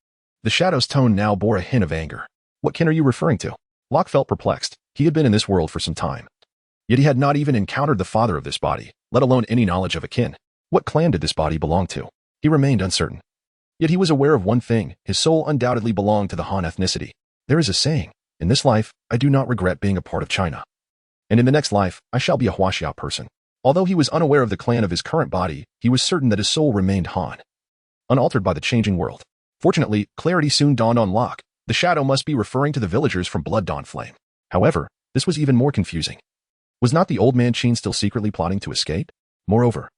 The shadow's tone now bore a hint of anger. What kin are you referring to? Locke felt perplexed. He had been in this world for some time. Yet he had not even encountered the father of this body, let alone any knowledge of a kin. What clan did this body belong to? He remained uncertain. Yet he was aware of one thing. His soul undoubtedly belonged to the Han ethnicity. There is a saying, in this life, I do not regret being a part of China. And in the next life, I shall be a Huaxia person. Although he was unaware of the clan of his current body, he was certain that his soul remained Han, unaltered by the changing world. Fortunately, clarity soon dawned on Locke. The shadow must be referring to the villagers from Blood Dawn Flame. However, this was even more confusing. Was not the old man Qin still secretly plotting to escape? Moreover,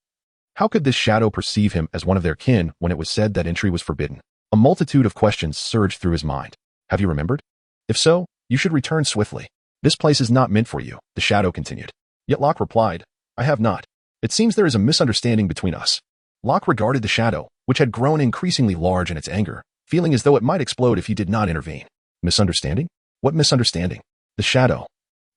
how could this shadow perceive him as one of their kin when it was said that entry was forbidden? A multitude of questions surged through his mind. Have you remembered? If so, you should return swiftly. This place is not meant for you, the shadow continued. Yet Locke replied, I have not. It seems there is a misunderstanding between us. Locke regarded the shadow, which had grown increasingly large in its anger, feeling as though it might explode if he did not intervene. Misunderstanding? What misunderstanding? The shadow,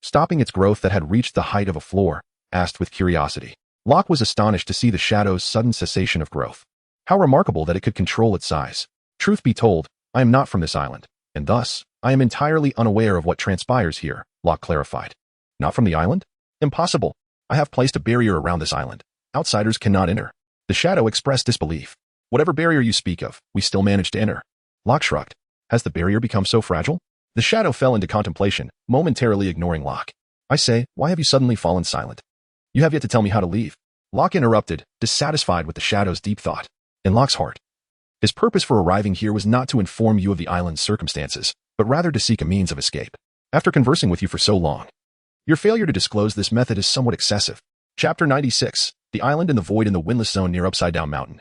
stopping its growth that had reached the height of a floor, asked with curiosity. Locke was astonished to see the shadow's sudden cessation of growth. How remarkable that it could control its size. Truth be told, I am not from this island, and thus, I am entirely unaware of what transpires here, Locke clarified. Not from the island? Impossible. I have placed a barrier around this island. Outsiders cannot enter. The shadow expressed disbelief. Whatever barrier you speak of, we still managed to enter. Locke shrugged. Has the barrier become so fragile? The shadow fell into contemplation, momentarily ignoring Locke. I say, why have you suddenly fallen silent? You have yet to tell me how to leave. Locke interrupted, dissatisfied with the shadow's deep thought. In Locke's heart, his purpose for arriving here was not to inform you of the island's circumstances, but rather to seek a means of escape. After conversing with you for so long, your failure to disclose this method is somewhat excessive. Chapter 96, The Island in the Void in the Windless Zone near Upside Down Mountain.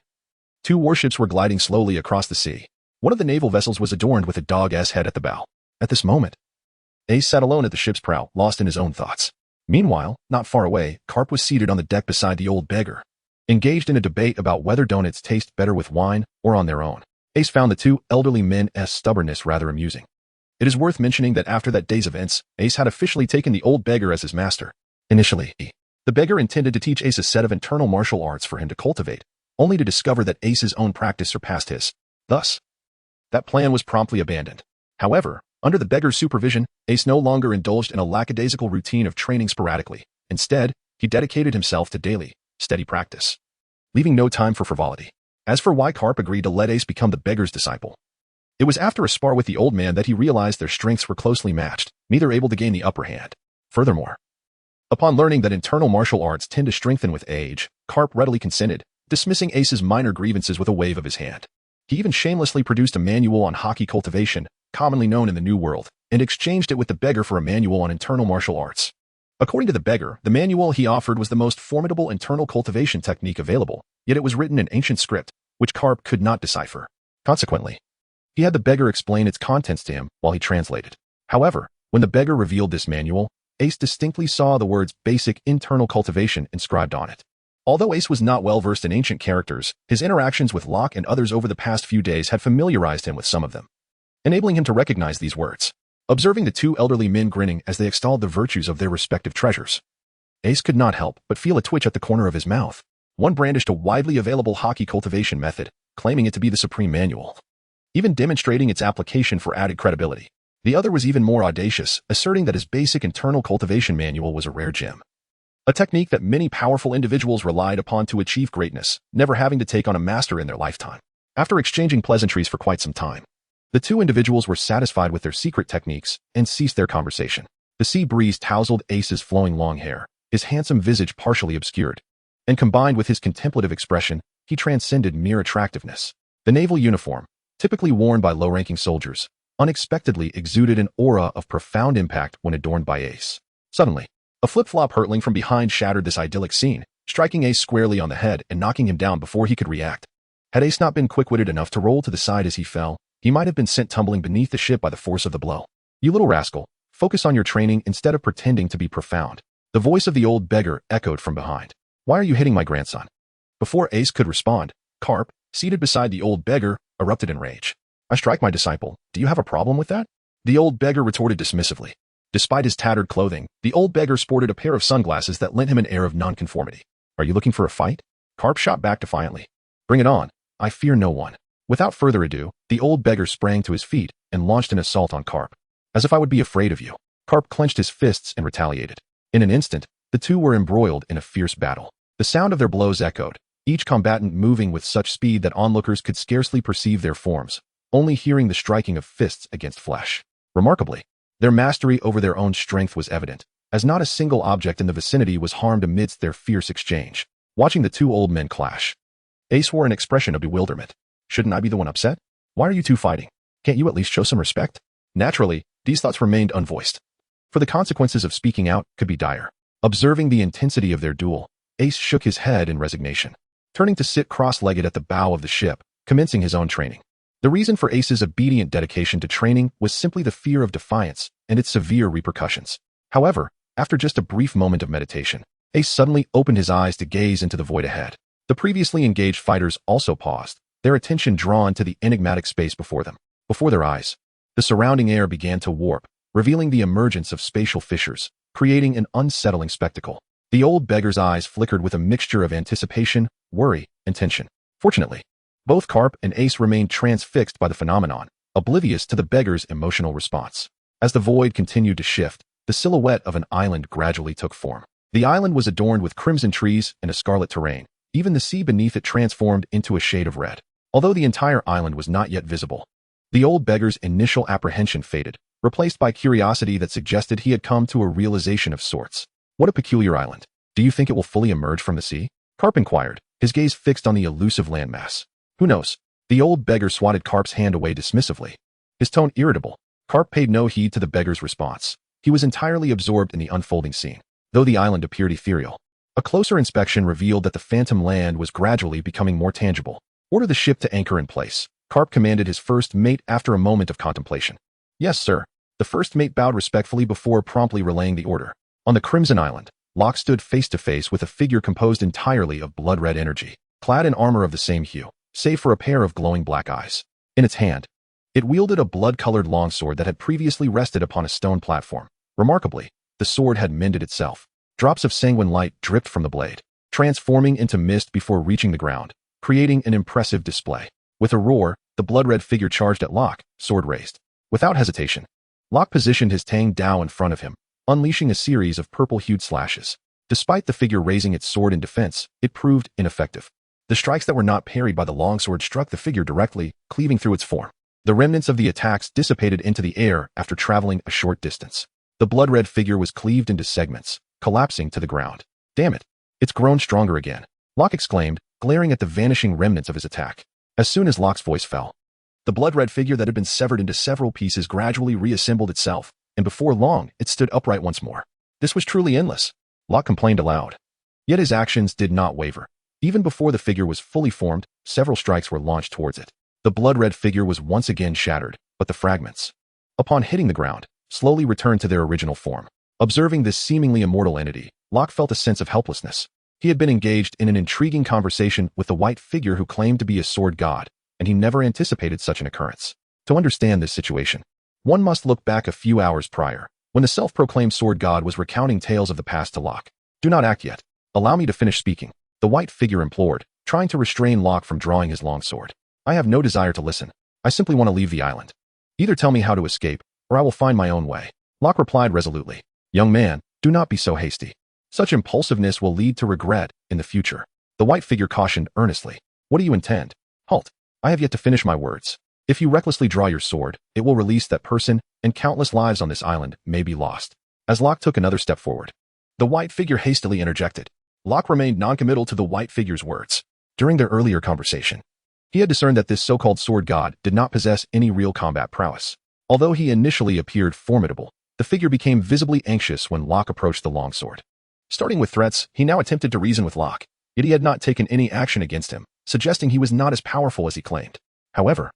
2 warships were gliding slowly across the sea. One of the naval vessels was adorned with a dog-ass head at the bow. At this moment, Ace sat alone at the ship's prow, lost in his own thoughts. Meanwhile, not far away, Carp was seated on the deck beside the old beggar, engaged in a debate about whether donuts taste better with wine or on their own. Ace found the 2 elderly men's stubbornness rather amusing. It is worth mentioning that after that day's events, Ace had officially taken the old beggar as his master. Initially, the beggar intended to teach Ace a set of internal martial arts for him to cultivate, only to discover that Ace's own practice surpassed his. Thus, that plan was promptly abandoned. However, under the beggar's supervision, Ace no longer indulged in a lackadaisical routine of training sporadically. Instead, he dedicated himself to daily, steady practice, leaving no time for frivolity. As for why Carp agreed to let Ace become the beggar's disciple, it was after a spar with the old man that he realized their strengths were closely matched, neither able to gain the upper hand. Furthermore, upon learning that internal martial arts tend to strengthen with age, Carp readily consented, dismissing Ace's minor grievances with a wave of his hand. He even shamelessly produced a manual on hockey cultivation, commonly known in the New World, and exchanged it with the beggar for a manual on internal martial arts. According to the beggar, the manual he offered was the most formidable internal cultivation technique available, yet it was written in ancient script, which Carp could not decipher. Consequently, he had the beggar explain its contents to him while he translated. However, when the beggar revealed this manual, Ace distinctly saw the words basic internal cultivation inscribed on it. Although Ace was not well versed in ancient characters, his interactions with Locke and others over the past few days had familiarized him with some of them, enabling him to recognize these words. Observing the 2 elderly men grinning as they extolled the virtues of their respective treasures, Ace could not help but feel a twitch at the corner of his mouth. One brandished a widely available hockey cultivation method, claiming it to be the supreme manual, even demonstrating its application for added credibility. The other was even more audacious, asserting that his basic internal cultivation manual was a rare gem, a technique that many powerful individuals relied upon to achieve greatness, never having to take on a master in their lifetime. After exchanging pleasantries for quite some time, the two individuals were satisfied with their secret techniques and ceased their conversation. The sea breeze tousled Ace's flowing long hair, his handsome visage partially obscured, and combined with his contemplative expression, he transcended mere attractiveness. The naval uniform, typically worn by low-ranking soldiers, unexpectedly exuded an aura of profound impact when adorned by Ace. Suddenly, a flip-flop hurtling from behind shattered this idyllic scene, striking Ace squarely on the head and knocking him down before he could react. Had Ace not been quick-witted enough to roll to the side as he fell, he might have been sent tumbling beneath the ship by the force of the blow. "You little rascal, focus on your training instead of pretending to be profound." The voice of the old beggar echoed from behind. "Why are you hitting my grandson?" Before Ace could respond, Carp, seated beside the old beggar, erupted in rage. "I strike my disciple. Do you have a problem with that?" The old beggar retorted dismissively. Despite his tattered clothing, the old beggar sported a pair of sunglasses that lent him an air of nonconformity. "Are you looking for a fight?" Carp shot back defiantly. "Bring it on. I fear no one." Without further ado, the old beggar sprang to his feet and launched an assault on Carp. "As if I would be afraid of you." Carp clenched his fists and retaliated. In an instant, the two were embroiled in a fierce battle. The sound of their blows echoed, each combatant moving with such speed that onlookers could scarcely perceive their forms, only hearing the striking of fists against flesh. Remarkably, their mastery over their own strength was evident, as not a single object in the vicinity was harmed amidst their fierce exchange. Watching the two old men clash, Ace wore an expression of bewilderment. "Shouldn't I be the one upset? Why are you two fighting? Can't you at least show some respect?" Naturally, these thoughts remained unvoiced, for the consequences of speaking out could be dire. Observing the intensity of their duel, Ace shook his head in resignation, turning to sit cross-legged at the bow of the ship, commencing his own training. The reason for Ace's obedient dedication to training was simply the fear of defiance and its severe repercussions. However, after just a brief moment of meditation, Ace suddenly opened his eyes to gaze into the void ahead. The previously engaged fighters also paused, their attention drawn to the enigmatic space before them. Before their eyes, the surrounding air began to warp, revealing the emergence of spatial fissures, creating an unsettling spectacle. The old beggar's eyes flickered with a mixture of anticipation, worry, and tension. Fortunately, both Carp and Ace remained transfixed by the phenomenon, oblivious to the beggar's emotional response. As the void continued to shift, the silhouette of an island gradually took form. The island was adorned with crimson trees and a scarlet terrain. Even the sea beneath it transformed into a shade of red. Although the entire island was not yet visible, the old beggar's initial apprehension faded, replaced by curiosity that suggested he had come to a realization of sorts. "What a peculiar island. Do you think it will fully emerge from the sea?" Carp inquired, his gaze fixed on the elusive landmass. "Who knows?" The old beggar swatted Carp's hand away dismissively, his tone irritable. Carp paid no heed to the beggar's response. He was entirely absorbed in the unfolding scene. Though the island appeared ethereal, a closer inspection revealed that the phantom land was gradually becoming more tangible. "Order the ship to anchor in place," Carp commanded his first mate after a moment of contemplation. "Yes, sir." The first mate bowed respectfully before promptly relaying the order. On the Crimson Island, Locke stood face to face with a figure composed entirely of blood-red energy, clad in armor of the same hue, save for a pair of glowing black eyes. In its hand, it wielded a blood-colored longsword that had previously rested upon a stone platform. Remarkably, the sword had mended itself. Drops of sanguine light dripped from the blade, transforming into mist before reaching the ground, creating an impressive display. With a roar, the blood-red figure charged at Locke, sword raised. Without hesitation, Locke positioned his Tang Dao in front of him, unleashing a series of purple-hued slashes. Despite the figure raising its sword in defense, it proved ineffective. The strikes that were not parried by the longsword struck the figure directly, cleaving through its form. The remnants of the attacks dissipated into the air after traveling a short distance. The blood-red figure was cleaved into segments, collapsing to the ground. "Damn it! It's grown stronger again," Locke exclaimed, glaring at the vanishing remnants of his attack. As soon as Locke's voice fell, the blood-red figure that had been severed into several pieces gradually reassembled itself, and before long, it stood upright once more. This was truly endless, Locke complained aloud. Yet his actions did not waver. Even before the figure was fully formed, several strikes were launched towards it. The blood-red figure was once again shattered, but the fragments, upon hitting the ground, slowly returned to their original form. Observing this seemingly immortal entity, Locke felt a sense of helplessness. He had been engaged in an intriguing conversation with the white figure who claimed to be a sword god, and he never anticipated such an occurrence. To understand this situation, one must look back a few hours prior, when the self-proclaimed sword god was recounting tales of the past to Locke. "Do not act yet. Allow me to finish speaking," the white figure implored, trying to restrain Locke from drawing his longsword. I have no desire to listen. I simply want to leave the island. Either tell me how to escape, or I will find my own way. Locke replied resolutely. Young man, do not be so hasty. Such impulsiveness will lead to regret in the future. The white figure cautioned earnestly. What do you intend? Halt. I have yet to finish my words. If you recklessly draw your sword, it will release that person, and countless lives on this island may be lost. As Locke took another step forward, the white figure hastily interjected. Locke remained noncommittal to the white figure's words. During their earlier conversation, he had discerned that this so-called sword god did not possess any real combat prowess. Although he initially appeared formidable, the figure became visibly anxious when Locke approached the longsword. Starting with threats, he now attempted to reason with Locke, yet he had not taken any action against him, suggesting he was not as powerful as he claimed. However,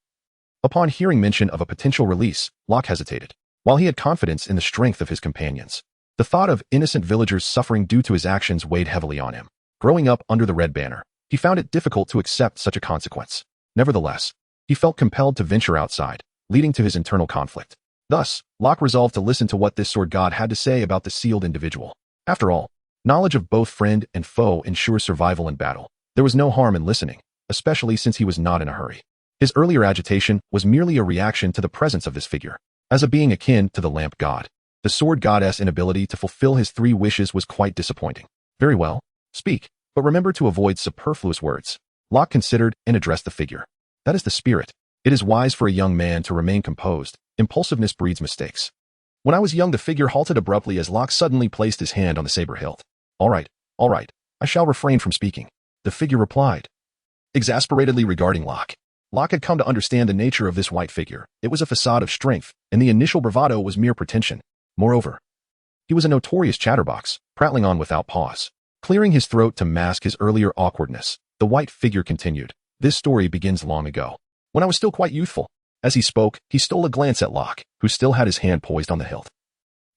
upon hearing mention of a potential release, Locke hesitated. While he had confidence in the strength of his companions, the thought of innocent villagers suffering due to his actions weighed heavily on him. Growing up under the Red Banner, he found it difficult to accept such a consequence. Nevertheless, he felt compelled to venture outside, leading to his internal conflict. Thus, Locke resolved to listen to what this sword god had to say about the sealed individual. After all, knowledge of both friend and foe ensures survival in battle. There was no harm in listening, especially since he was not in a hurry. His earlier agitation was merely a reaction to the presence of this figure. As a being akin to the lamp god, the sword goddess' inability to fulfill his 3 wishes was quite disappointing. Very well, speak, but remember to avoid superfluous words. Locke considered and addressed the figure. That is the spirit. It is wise for a young man to remain composed. Impulsiveness breeds mistakes. When I was young, the figure halted abruptly as Locke suddenly placed his hand on the saber hilt. All right, I shall refrain from speaking, the figure replied. Exasperatedly regarding Locke, Locke had come to understand the nature of this white figure. It was a facade of strength, and the initial bravado was mere pretension. Moreover, he was a notorious chatterbox, prattling on without pause. Clearing his throat to mask his earlier awkwardness, the white figure continued. This story begins long ago, when I was still quite youthful. As he spoke, he stole a glance at Locke, who still had his hand poised on the hilt,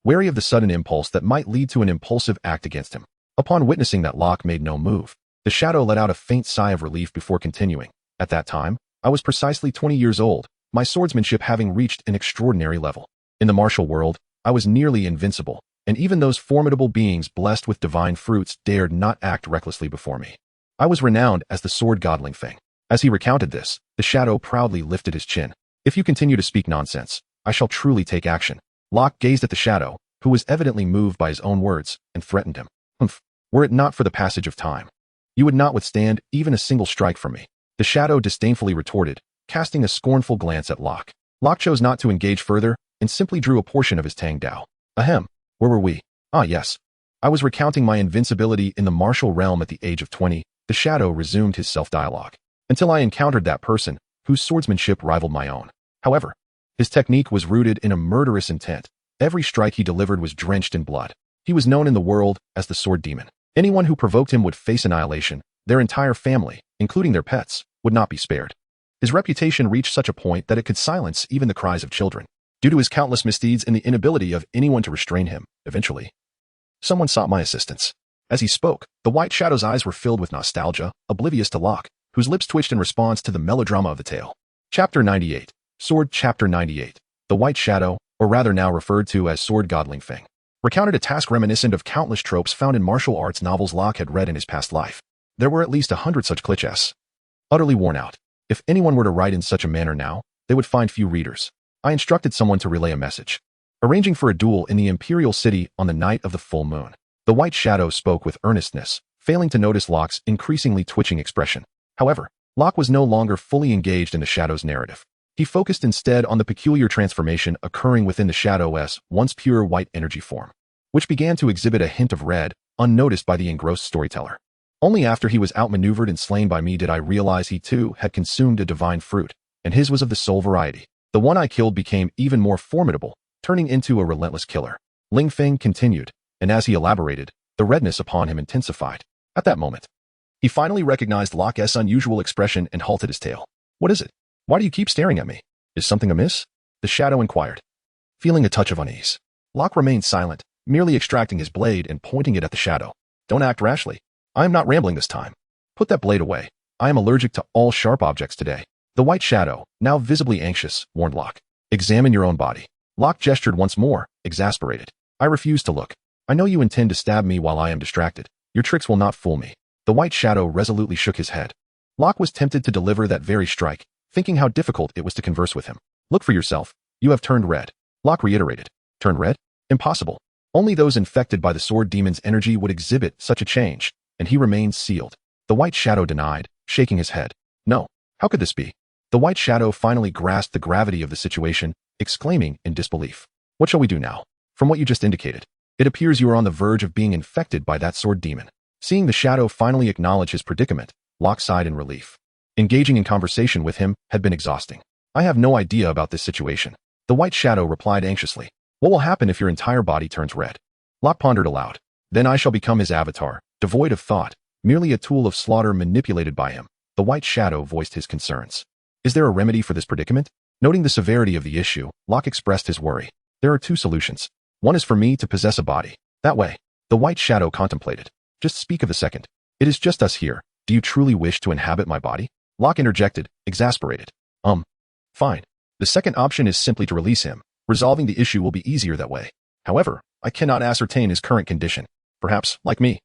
wary of the sudden impulse that might lead to an impulsive act against him. Upon witnessing that Locke made no move, the shadow let out a faint sigh of relief before continuing. At that time, I was precisely 20 years old, my swordsmanship having reached an extraordinary level. In the martial world, I was nearly invincible, and even those formidable beings blessed with divine fruits dared not act recklessly before me. I was renowned as the sword godling thing. As he recounted this, the shadow proudly lifted his chin. If you continue to speak nonsense, I shall truly take action. Locke gazed at the shadow, who was evidently moved by his own words, and threatened him. Were it not for the passage of time, you would not withstand even a single strike from me. The shadow disdainfully retorted, casting a scornful glance at Locke. Locke chose not to engage further, and simply drew a portion of his Tang Dao. Ahem, where were we? Ah yes. I was recounting my invincibility in the martial realm at the age of 20, the shadow resumed his self-dialogue. Until I encountered that person, whose swordsmanship rivaled my own. However, his technique was rooted in a murderous intent. Every strike he delivered was drenched in blood. He was known in the world as the sword demon. Anyone who provoked him would face annihilation. Their entire family, including their pets, would not be spared. His reputation reached such a point that it could silence even the cries of children. Due to his countless misdeeds and the inability of anyone to restrain him, eventually, someone sought my assistance. As he spoke, the white shadow's eyes were filled with nostalgia, oblivious to Locke, whose lips twitched in response to the melodrama of the tale. Chapter 98. Sword. Chapter 98. The White Shadow, or rather now referred to as Sword Godling Thing, recounted a task reminiscent of countless tropes found in martial arts novels Locke had read in his past life. There were at least 100 such clichés. Utterly worn out. If anyone were to write in such a manner now, they would find few readers. I instructed someone to relay a message, arranging for a duel in the Imperial City on the night of the full moon. The White Shadow spoke with earnestness, failing to notice Locke's increasingly twitching expression. However, Locke was no longer fully engaged in the shadow's narrative. He focused instead on the peculiar transformation occurring within the shadow's once pure white energy form, which began to exhibit a hint of red, unnoticed by the engrossed storyteller. Only after he was outmaneuvered and slain by me did I realize he too had consumed a divine fruit, and his was of the soul variety. The one I killed became even more formidable, turning into a relentless killer. Ling Feng continued, and as he elaborated, the redness upon him intensified. At that moment, he finally recognized Locke's unusual expression and halted his tale. What is it? Why do you keep staring at me? Is something amiss? The shadow inquired. Feeling a touch of unease, Locke remained silent, merely extracting his blade and pointing it at the shadow. Don't act rashly. I am not rambling this time. Put that blade away. I am allergic to all sharp objects today. The White Shadow, now visibly anxious, warned Locke. Examine your own body. Locke gestured once more, exasperated. I refuse to look. I know you intend to stab me while I am distracted. Your tricks will not fool me. The White Shadow resolutely shook his head. Locke was tempted to deliver that very strike, thinking how difficult it was to converse with him. Look for yourself. You have turned red. Locke reiterated. Turned red? Impossible. Only those infected by the sword demon's energy would exhibit such a change, and he remained sealed. The white shadow denied, shaking his head. No. How could this be? The white shadow finally grasped the gravity of the situation, exclaiming in disbelief. What shall we do now? From what you just indicated, it appears you are on the verge of being infected by that sword demon. Seeing the shadow finally acknowledge his predicament, Locke sighed in relief. Engaging in conversation with him had been exhausting. I have no idea about this situation. The white shadow replied anxiously. What will happen if your entire body turns red? Locke pondered aloud. Then I shall become his avatar, devoid of thought, merely a tool of slaughter manipulated by him. The white shadow voiced his concerns. Is there a remedy for this predicament? Noting the severity of the issue, Locke expressed his worry. There are two solutions. One is for me to possess a body. That way. The white shadow contemplated. Just speak of the second. It is just us here. Do you truly wish to inhabit my body? Locke interjected, exasperated. Fine. The second option is simply to release him. Resolving the issue will be easier that way. However, I cannot ascertain his current condition. Perhaps, like me,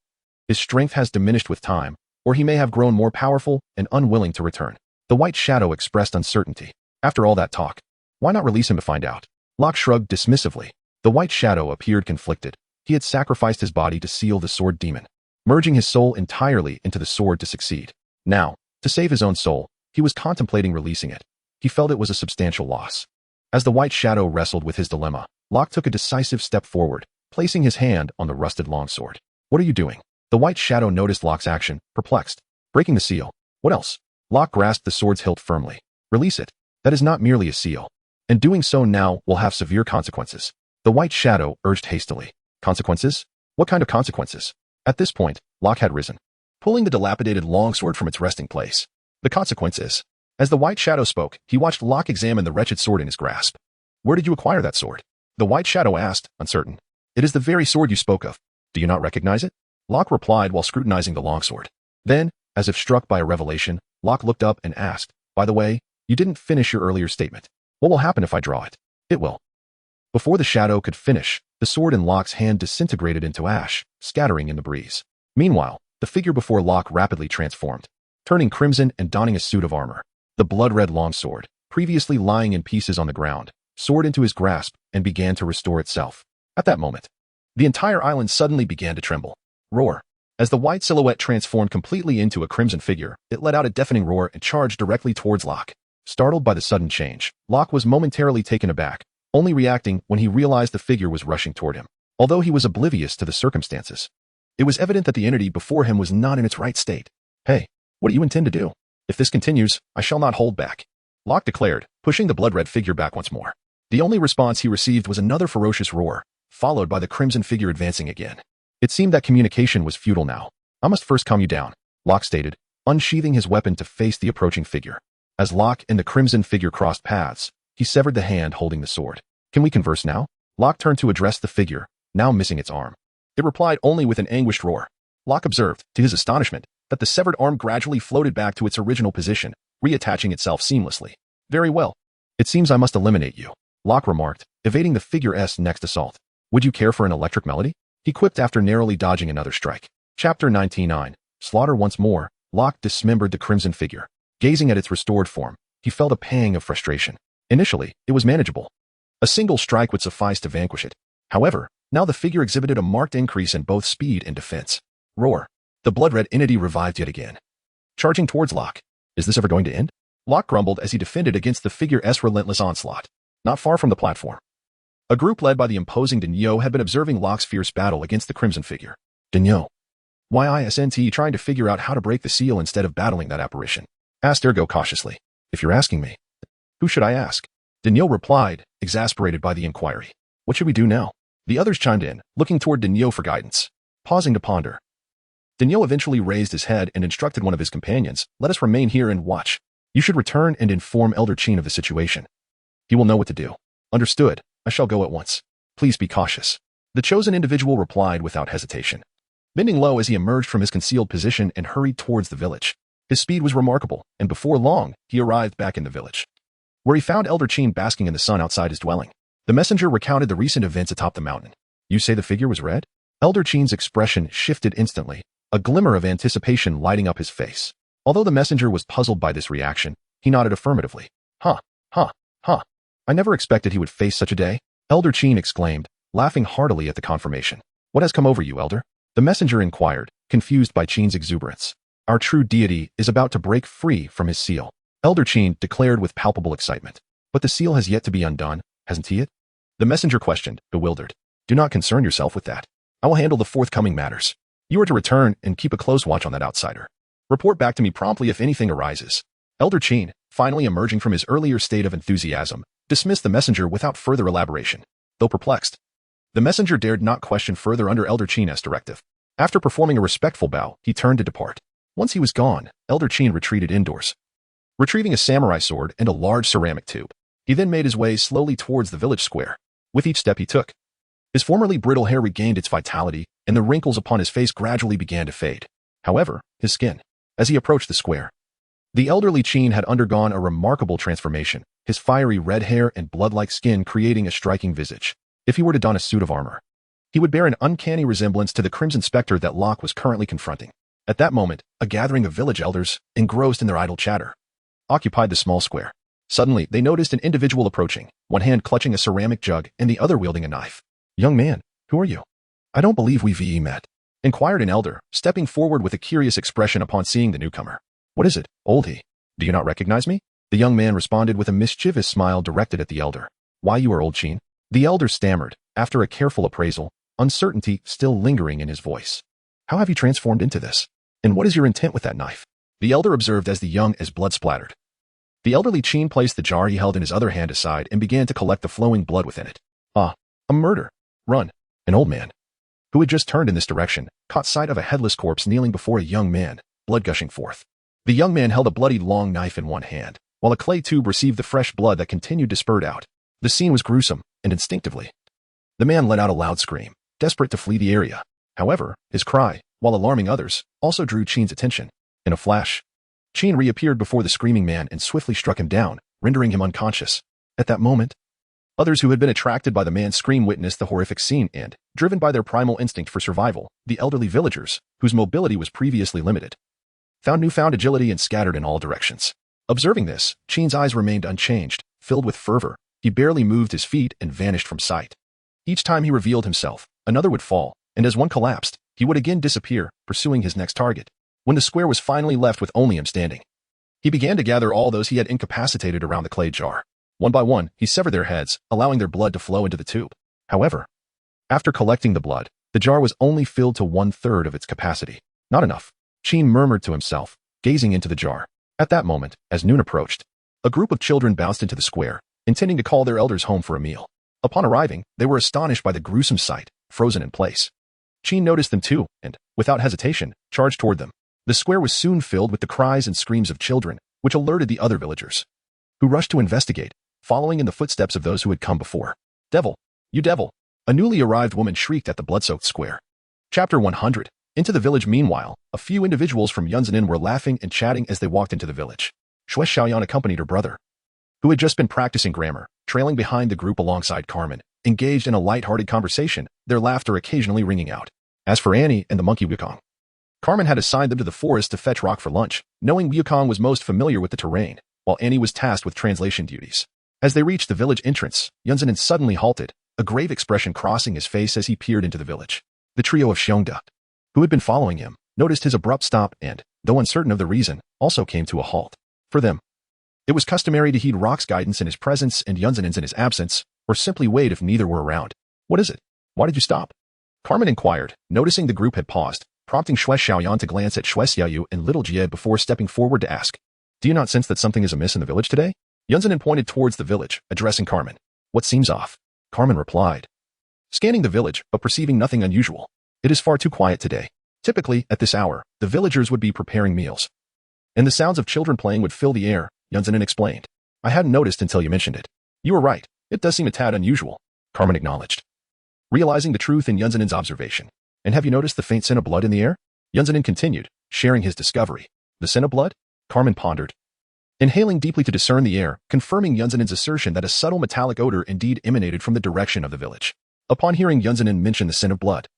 his strength has diminished with time, or he may have grown more powerful and unwilling to return. The white shadow expressed uncertainty. After all that talk, why not release him to find out? Locke shrugged dismissively. The white shadow appeared conflicted. He had sacrificed his body to seal the sword demon, merging his soul entirely into the sword to succeed. Now, to save his own soul, he was contemplating releasing it. He felt it was a substantial loss. As the white shadow wrestled with his dilemma, Locke took a decisive step forward, placing his hand on the rusted longsword. What are you doing? The white shadow noticed Locke's action, perplexed. Breaking the seal. What else? Locke grasped the sword's hilt firmly. Release it. That is not merely a seal. And doing so now will have severe consequences. The white shadow urged hastily. Consequences? What kind of consequences? At this point, Locke had risen, pulling the dilapidated longsword from its resting place. The consequences. As the white shadow spoke, he watched Locke examine the wretched sword in his grasp. Where did you acquire that sword? The white shadow asked, uncertain. It is the very sword you spoke of. Do you not recognize it? Locke replied while scrutinizing the longsword. Then, as if struck by a revelation, Locke looked up and asked, by the way, you didn't finish your earlier statement. What will happen if I draw it? It will. Before the shadow could finish, the sword in Locke's hand disintegrated into ash, scattering in the breeze. Meanwhile, the figure before Locke rapidly transformed, turning crimson and donning a suit of armor. The blood-red longsword, previously lying in pieces on the ground, soared into his grasp and began to restore itself. At that moment, the entire island suddenly began to tremble. Roar. As the white silhouette transformed completely into a crimson figure, it let out a deafening roar and charged directly towards Locke. Startled by the sudden change, Locke was momentarily taken aback, only reacting when he realized the figure was rushing toward him. Although he was oblivious to the circumstances, it was evident that the entity before him was not in its right state. Hey, what do you intend to do? If this continues, I shall not hold back, Locke declared, pushing the blood-red figure back once more. The only response he received was another ferocious roar, followed by the crimson figure advancing again. It seemed that communication was futile now. I must first calm you down, Locke stated, unsheathing his weapon to face the approaching figure. As Locke and the crimson figure crossed paths, he severed the hand holding the sword. Can we converse now? Locke turned to address the figure, now missing its arm. It replied only with an anguished roar. Locke observed, to his astonishment, that the severed arm gradually floated back to its original position, reattaching itself seamlessly. Very well. It seems I must eliminate you, Locke remarked, evading the figure's next assault. Would you care for an electric melody? He quipped after narrowly dodging another strike. Chapter 99. Slaughter once more. Locke dismembered the crimson figure. Gazing at its restored form, he felt a pang of frustration. Initially, it was manageable. A single strike would suffice to vanquish it. However, now the figure exhibited a marked increase in both speed and defense. Roar. The blood-red entity revived yet again, charging towards Locke. Is this ever going to end? Locke grumbled as he defended against the figure's relentless onslaught. Not far from the platform, a group led by the imposing Denyo had been observing Locke's fierce battle against the crimson figure. Denyo. Why isn't he trying to figure out how to break the seal instead of battling that apparition? Asked Ergo cautiously. If you're asking me, who should I ask? Denyo replied, exasperated by the inquiry. What should we do now? The others chimed in, looking toward Denyo for guidance. Pausing to ponder, Denyo eventually raised his head and instructed one of his companions, let us remain here and watch. You should return and inform Elder Chin of the situation. He will know what to do. Understood. I shall go at once. Please be cautious. The chosen individual replied without hesitation, bending low as he emerged from his concealed position and hurried towards the village. His speed was remarkable, and before long, he arrived back in the village, where he found Elder Chin basking in the sun outside his dwelling. The messenger recounted the recent events atop the mountain. You say the figure was red? Elder Chin's expression shifted instantly, a glimmer of anticipation lighting up his face. Although the messenger was puzzled by this reaction, He nodded affirmatively. Huh, huh, huh. I never expected he would face such a day. Elder Qin exclaimed, laughing heartily at the confirmation. What has come over you, Elder? The messenger inquired, confused by Qin's exuberance. Our true deity is about to break free from his seal. Elder Qin declared with palpable excitement. But the seal has yet to be undone, hasn't he it? The messenger questioned, bewildered. Do not concern yourself with that. I will handle the forthcoming matters. You are to return and keep a close watch on that outsider. Report back to me promptly if anything arises. Elder Qin, finally emerging from his earlier state of enthusiasm, dismissed the messenger without further elaboration. Though perplexed, the messenger dared not question further under Elder Qin's directive. After performing a respectful bow, he turned to depart. Once he was gone, Elder Qin retreated indoors, retrieving a samurai sword and a large ceramic tube. He then made his way slowly towards the village square. With each step he took, his formerly brittle hair regained its vitality, and the wrinkles upon his face gradually began to fade. However, his skin, as he approached the square, the elderly Qin had undergone a remarkable transformation, his fiery red hair and blood-like skin creating a striking visage. If he were to don a suit of armor, he would bear an uncanny resemblance to the Crimson Spectre that Locke was currently confronting. At that moment, a gathering of village elders, engrossed in their idle chatter, occupied the small square. Suddenly, they noticed an individual approaching, one hand clutching a ceramic jug and the other wielding a knife. Young man, who are you? I don't believe we've met, inquired an elder, stepping forward with a curious expression upon seeing the newcomer. What is it, oldie? Do you not recognize me? The young man responded with a mischievous smile directed at the elder. Why, you are old Qin? The elder stammered, after a careful appraisal, uncertainty still lingering in his voice. How have you transformed into this? And what is your intent with that knife? The elder observed as the young as blood splattered. The elderly Qin placed the jar he held in his other hand aside and began to collect the flowing blood within it. Ah, a murder. Run. An old man, who had just turned in this direction, caught sight of a headless corpse kneeling before a young man, blood gushing forth. The young man held a bloodied long knife in one hand, while a clay tube received the fresh blood that continued to spurt out. The scene was gruesome, and instinctively, the man let out a loud scream, desperate to flee the area. However, his cry, while alarming others, also drew Qin's attention. In a flash, Qin reappeared before the screaming man and swiftly struck him down, rendering him unconscious. At that moment, others who had been attracted by the man's scream witnessed the horrific scene and, driven by their primal instinct for survival, the elderly villagers, whose mobility was previously limited, found newfound agility and scattered in all directions. Observing this, Qin's eyes remained unchanged, filled with fervor. He barely moved his feet and vanished from sight. Each time he revealed himself, another would fall, and as one collapsed, he would again disappear, pursuing his next target. When the square was finally left with only him standing, he began to gather all those he had incapacitated around the clay jar. One by one, he severed their heads, allowing their blood to flow into the tube. However, after collecting the blood, the jar was only filled to 1/3 of its capacity. Not enough. Qin murmured to himself, gazing into the jar. At that moment, as noon approached, a group of children bounced into the square, intending to call their elders home for a meal. Upon arriving, they were astonished by the gruesome sight, frozen in place. Qin noticed them too, and, without hesitation, charged toward them. The square was soon filled with the cries and screams of children, which alerted the other villagers, who rushed to investigate, following in the footsteps of those who had come before. Devil! You devil! A newly arrived woman shrieked at the blood-soaked square. Chapter 100. Into the village. Meanwhile, a few individuals from Yunzanin were laughing and chatting as they walked into the village. Shui Xiaoyan accompanied her brother, who had just been practicing grammar, trailing behind the group alongside Carmen, engaged in a light-hearted conversation, their laughter occasionally ringing out. As for Annie and the monkey Wukong, Carmen had assigned them to the forest to fetch rock for lunch, knowing Wukong was most familiar with the terrain, while Annie was tasked with translation duties. As they reached the village entrance, Yunzanin suddenly halted, a grave expression crossing his face as he peered into the village. The trio of Xiongda, who had been following him, noticed his abrupt stop and, though uncertain of the reason, also came to a halt. For them, it was customary to heed Rock's guidance in his presence and Yunzanin's in his absence, or simply wait if neither were around. What is it? Why did you stop? Carmen inquired, noticing the group had paused, prompting Shui Xiaoyan to glance at Shui Xiaoyu and little Jie before stepping forward to ask, Do you not sense that something is amiss in the village today? Yunzanin pointed towards the village, addressing Carmen. What seems off? Carmen replied, scanning the village, but perceiving nothing unusual. It is far too quiet today. Typically, at this hour, the villagers would be preparing meals, and the sounds of children playing would fill the air, Yunzanin explained. I hadn't noticed until you mentioned it. You were right. It does seem a tad unusual, Carmen acknowledged, realizing the truth in Yunzanin's observation. And have you noticed the faint scent of blood in the air? Yunzanin continued, sharing his discovery. The scent of blood? Carmen pondered, inhaling deeply to discern the air, confirming Yunzanin's assertion that a subtle metallic odor indeed emanated from the direction of the village. Upon hearing Yunzanin mention the scent of blood,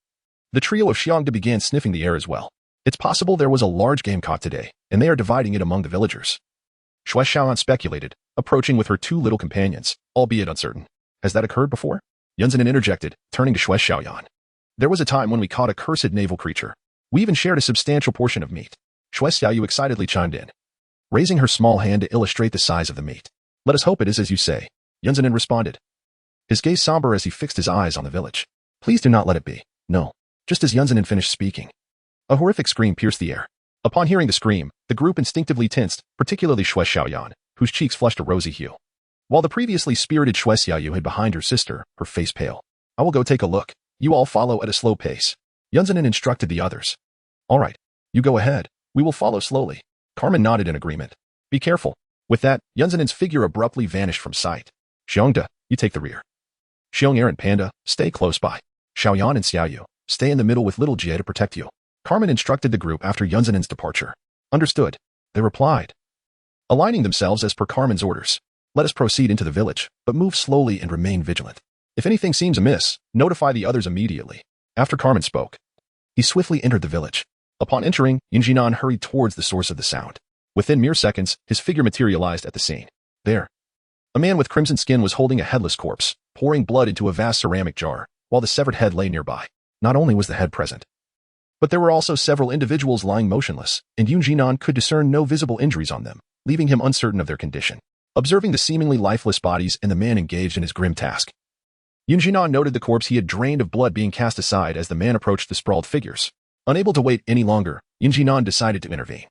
the trio of Xiongda began sniffing the air as well. It's possible there was a large game caught today, and they are dividing it among the villagers. Shui Xiaoyan speculated, approaching with her two little companions, albeit uncertain. Has that occurred before? Yunzanin interjected, turning to Shui Xiaoyan. There was a time when we caught a cursed naval creature. We even shared a substantial portion of meat. Shui Xiaoyu excitedly chimed in, raising her small hand to illustrate the size of the meat. Let us hope it is as you say, Yunzanin responded, his gaze somber as he fixed his eyes on the village. Please do not let it be. No. Just as Yunzanin finished speaking, a horrific scream pierced the air. Upon hearing the scream, the group instinctively tensed, particularly Shui Xiaoyan, whose cheeks flushed a rosy hue. While the previously spirited Shui Xiaoyu hid behind her sister, her face pale. I will go take a look. You all follow at a slow pace. Yunzanin instructed the others. All right. You go ahead. We will follow slowly. Carmen nodded in agreement. Be careful. With that, Yunzanin's figure abruptly vanished from sight. Xiongda, you take the rear. Xiong'er and Panda, stay close by. Xiaoyan and Xiaoyu, stay in the middle with little Jie to protect you. Carmen instructed the group after Yunzanin's departure. Understood. They replied, aligning themselves as per Carmen's orders. Let us proceed into the village, but move slowly and remain vigilant. If anything seems amiss, notify the others immediately. After Carmen spoke, he swiftly entered the village. Upon entering, Yunjinan hurried towards the source of the sound. Within mere seconds, his figure materialized at the scene. There, a man with crimson skin was holding a headless corpse, pouring blood into a vast ceramic jar, while the severed head lay nearby. Not only was the head present, but there were also several individuals lying motionless, and Yunjinan could discern no visible injuries on them, leaving him uncertain of their condition. Observing the seemingly lifeless bodies and the man engaged in his grim task, Yunjinan noted the corpse he had drained of blood being cast aside as the man approached the sprawled figures. Unable to wait any longer, Yunjinan decided to intervene.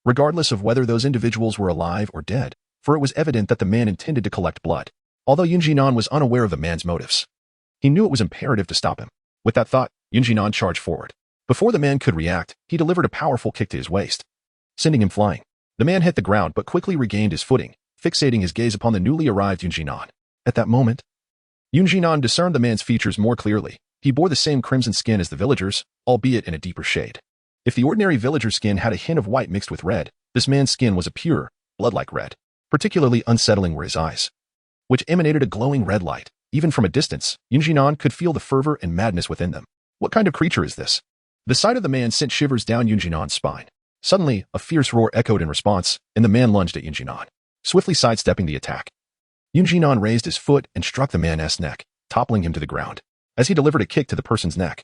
Regardless of whether those individuals were alive or dead, for it was evident that the man intended to collect blood. Although Yunjinan was unaware of the man's motives, he knew it was imperative to stop him. With that thought, Yunjinan charged forward. Before the man could react, he delivered a powerful kick to his waist, sending him flying. The man hit the ground but quickly regained his footing, fixating his gaze upon the newly arrived Yunjinan. At that moment, Yunjinan discerned the man's features more clearly. He bore the same crimson skin as the villagers, albeit in a deeper shade. If the ordinary villager's skin had a hint of white mixed with red, this man's skin was a pure, blood-like red. Particularly unsettling were his eyes, which emanated a glowing red light. Even from a distance, Yunjinan could feel the fervor and madness within them. What kind of creature is this? The sight of the man sent shivers down Yunjinan's spine. Suddenly, a fierce roar echoed in response, and the man lunged at Yunjinan, swiftly sidestepping the attack. Yunjinan raised his foot and struck the man's neck, toppling him to the ground. As he delivered a kick to the person's neck,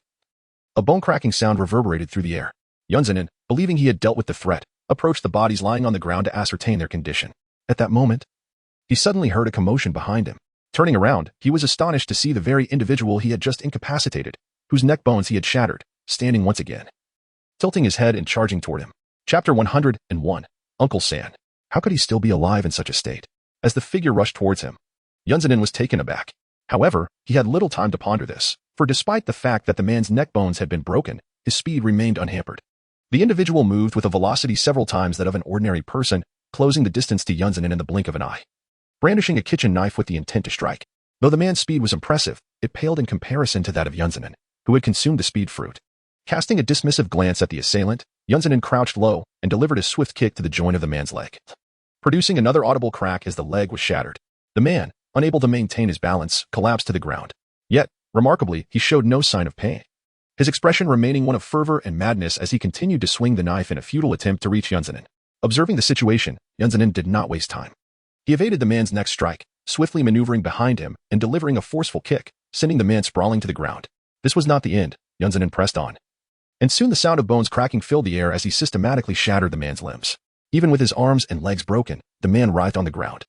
a bone-cracking sound reverberated through the air. Yunzanin, believing he had dealt with the threat, approached the bodies lying on the ground to ascertain their condition. At that moment, he suddenly heard a commotion behind him. Turning around, he was astonished to see the very individual he had just incapacitated, whose neck bones he had shattered, standing once again, tilting his head and charging toward him. Chapter 101. Uncle San. How could he still be alive in such a state? As the figure rushed towards him, Yunzanin was taken aback. However, he had little time to ponder this, for despite the fact that the man's neck bones had been broken, his speed remained unhampered. The individual moved with a velocity several times that of an ordinary person, closing the distance to Yunzanin in the blink of an eye, brandishing a kitchen knife with the intent to strike. Though the man's speed was impressive, it paled in comparison to that of Yunzanin, who had consumed the speed fruit. Casting a dismissive glance at the assailant, Yunzanin crouched low and delivered a swift kick to the joint of the man's leg, producing another audible crack as the leg was shattered. The man, unable to maintain his balance, collapsed to the ground. Yet, remarkably, he showed no sign of pain, his expression remaining one of fervor and madness as he continued to swing the knife in a futile attempt to reach Yunzanin. Observing the situation, Yunzanin did not waste time. He evaded the man's next strike, swiftly maneuvering behind him and delivering a forceful kick, sending the man sprawling to the ground. This was not the end. Yunzanin pressed on, and soon the sound of bones cracking filled the air as he systematically shattered the man's limbs. Even with his arms and legs broken, the man writhed on the ground,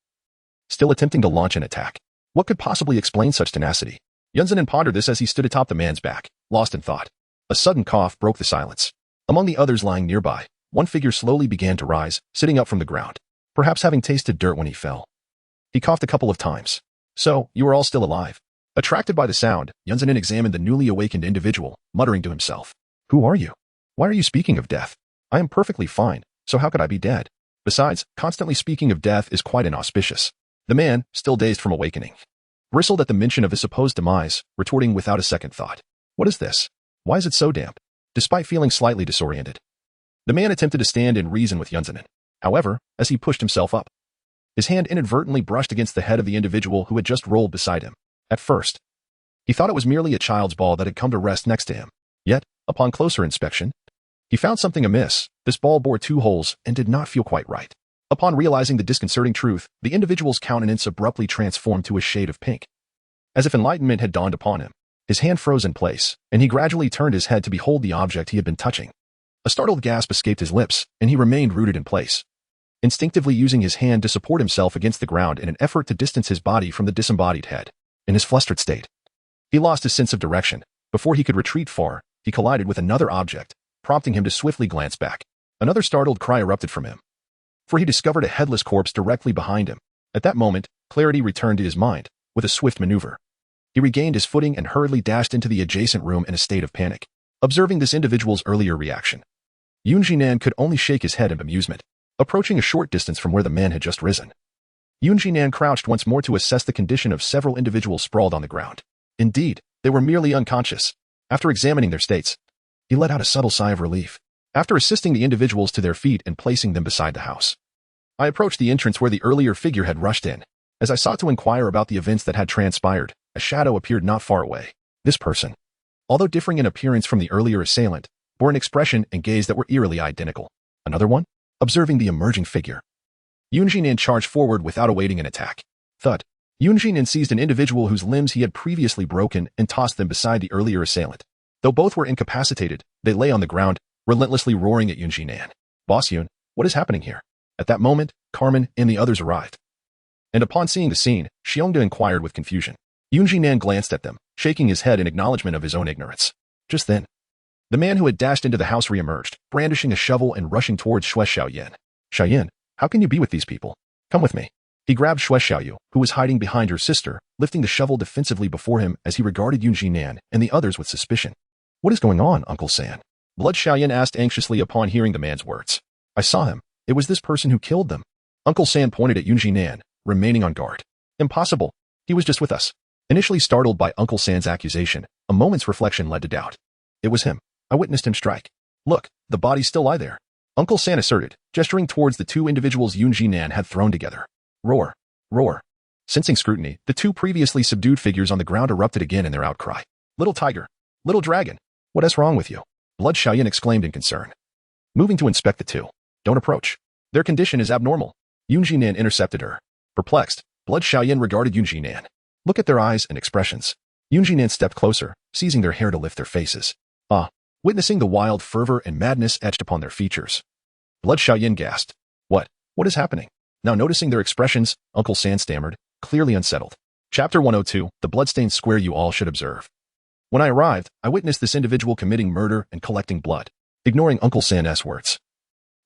still attempting to launch an attack. What could possibly explain such tenacity? Yunzanin pondered this as he stood atop the man's back, lost in thought. A sudden cough broke the silence. Among the others lying nearby, one figure slowly began to rise, sitting up from the ground, perhaps having tasted dirt when he fell. He coughed a couple of times. So, you are all still alive. Attracted by the sound, Yunzanin examined the newly awakened individual, muttering to himself. Who are you? Why are you speaking of death? I am perfectly fine, so how could I be dead? Besides, constantly speaking of death is quite inauspicious. The man, still dazed from awakening, bristled at the mention of his supposed demise, retorting without a second thought. What is this? Why is it so damp? Despite feeling slightly disoriented, the man attempted to stand and reason with Yunzanin. However, as he pushed himself up, his hand inadvertently brushed against the head of the individual who had just rolled beside him. At first, he thought it was merely a child's ball that had come to rest next to him. Yet, upon closer inspection, he found something amiss. This ball bore 2 holes and did not feel quite right. Upon realizing the disconcerting truth, the individual's countenance abruptly transformed to a shade of pink. As if enlightenment had dawned upon him, his hand froze in place, and he gradually turned his head to behold the object he had been touching. A startled gasp escaped his lips, and he remained rooted in place, instinctively using his hand to support himself against the ground in an effort to distance his body from the disembodied head. In his flustered state, he lost his sense of direction. Before he could retreat far, he collided with another object, prompting him to swiftly glance back. Another startled cry erupted from him, for he discovered a headless corpse directly behind him. At that moment, clarity returned to his mind. With a swift maneuver, he regained his footing and hurriedly dashed into the adjacent room in a state of panic. Observing this individual's earlier reaction, Yunjinan could only shake his head in amusement. Approaching a short distance from where the man had just risen, Yunjinan crouched once more to assess the condition of several individuals sprawled on the ground. Indeed, they were merely unconscious. After examining their states, he let out a subtle sigh of relief. After assisting the individuals to their feet and placing them beside the house, I approached the entrance where the earlier figure had rushed in. As I sought to inquire about the events that had transpired, a shadow appeared not far away. This person, although differing in appearance from the earlier assailant, bore an expression and gaze that were eerily identical. Another one? Observing the emerging figure, Yunjinan charged forward without awaiting an attack. Thud. Yunjinan seized an individual whose limbs he had previously broken and tossed them beside the earlier assailant. Though both were incapacitated, they lay on the ground, relentlessly roaring at Yunjinan. Boss Yun, what is happening here? At that moment, Carmen and the others arrived, and upon seeing the scene, Xiongda inquired with confusion. Yunjinan glanced at them, shaking his head in acknowledgement of his own ignorance. Just then, the man who had dashed into the house reemerged, brandishing a shovel and rushing towards Xue Xiaoyan. Xiaoyan, how can you be with these people? Come with me. He grabbed Xue Xiaoyu, who was hiding behind her sister, lifting the shovel defensively before him as he regarded Yunjinan and the others with suspicion. What is going on, Uncle San? Blood Xiaoyan asked anxiously upon hearing the man's words. I saw him. It was this person who killed them. Uncle San pointed at Yunjinan, remaining on guard. Impossible. He was just with us. Initially startled by Uncle San's accusation, a moment's reflection led to doubt. It was him. I witnessed him strike. Look, the bodies still lie there, Uncle San asserted, gesturing towards the two individuals Yunjinan had thrown together. Roar. Roar. Sensing scrutiny, the two previously subdued figures on the ground erupted again in their outcry. Little tiger. Little dragon. What is wrong with you? Blood Xiaoyan exclaimed in concern. Moving to inspect the two. Don't approach. Their condition is abnormal. Yunjinan intercepted her. Perplexed, Blood Xiaoyan regarded Yunjinan. Look at their eyes and expressions. Yunjinan stepped closer, seizing their hair to lift their faces. Witnessing the wild fervor and madness etched upon their features, Blood Xiaoyan gasped. What is happening? Now noticing their expressions, Uncle San stammered, clearly unsettled. Chapter 102, The Bloodstained Square You All Should Observe. When I arrived, I witnessed this individual committing murder and collecting blood. Ignoring Uncle San's words,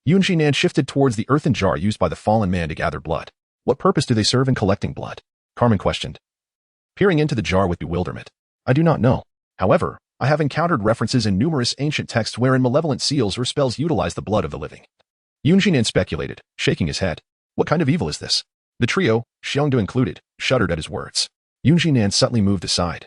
Yunjinan shifted towards the earthen jar used by the fallen man to gather blood. What purpose do they serve in collecting blood? Carmen questioned, peering into the jar with bewilderment. I do not know. However, I have encountered references in numerous ancient texts wherein malevolent seals or spells utilize the blood of the living. Yunjinan speculated, shaking his head. What kind of evil is this? The trio, Xiongdu included, shuddered at his words. Yunjinan subtly moved aside,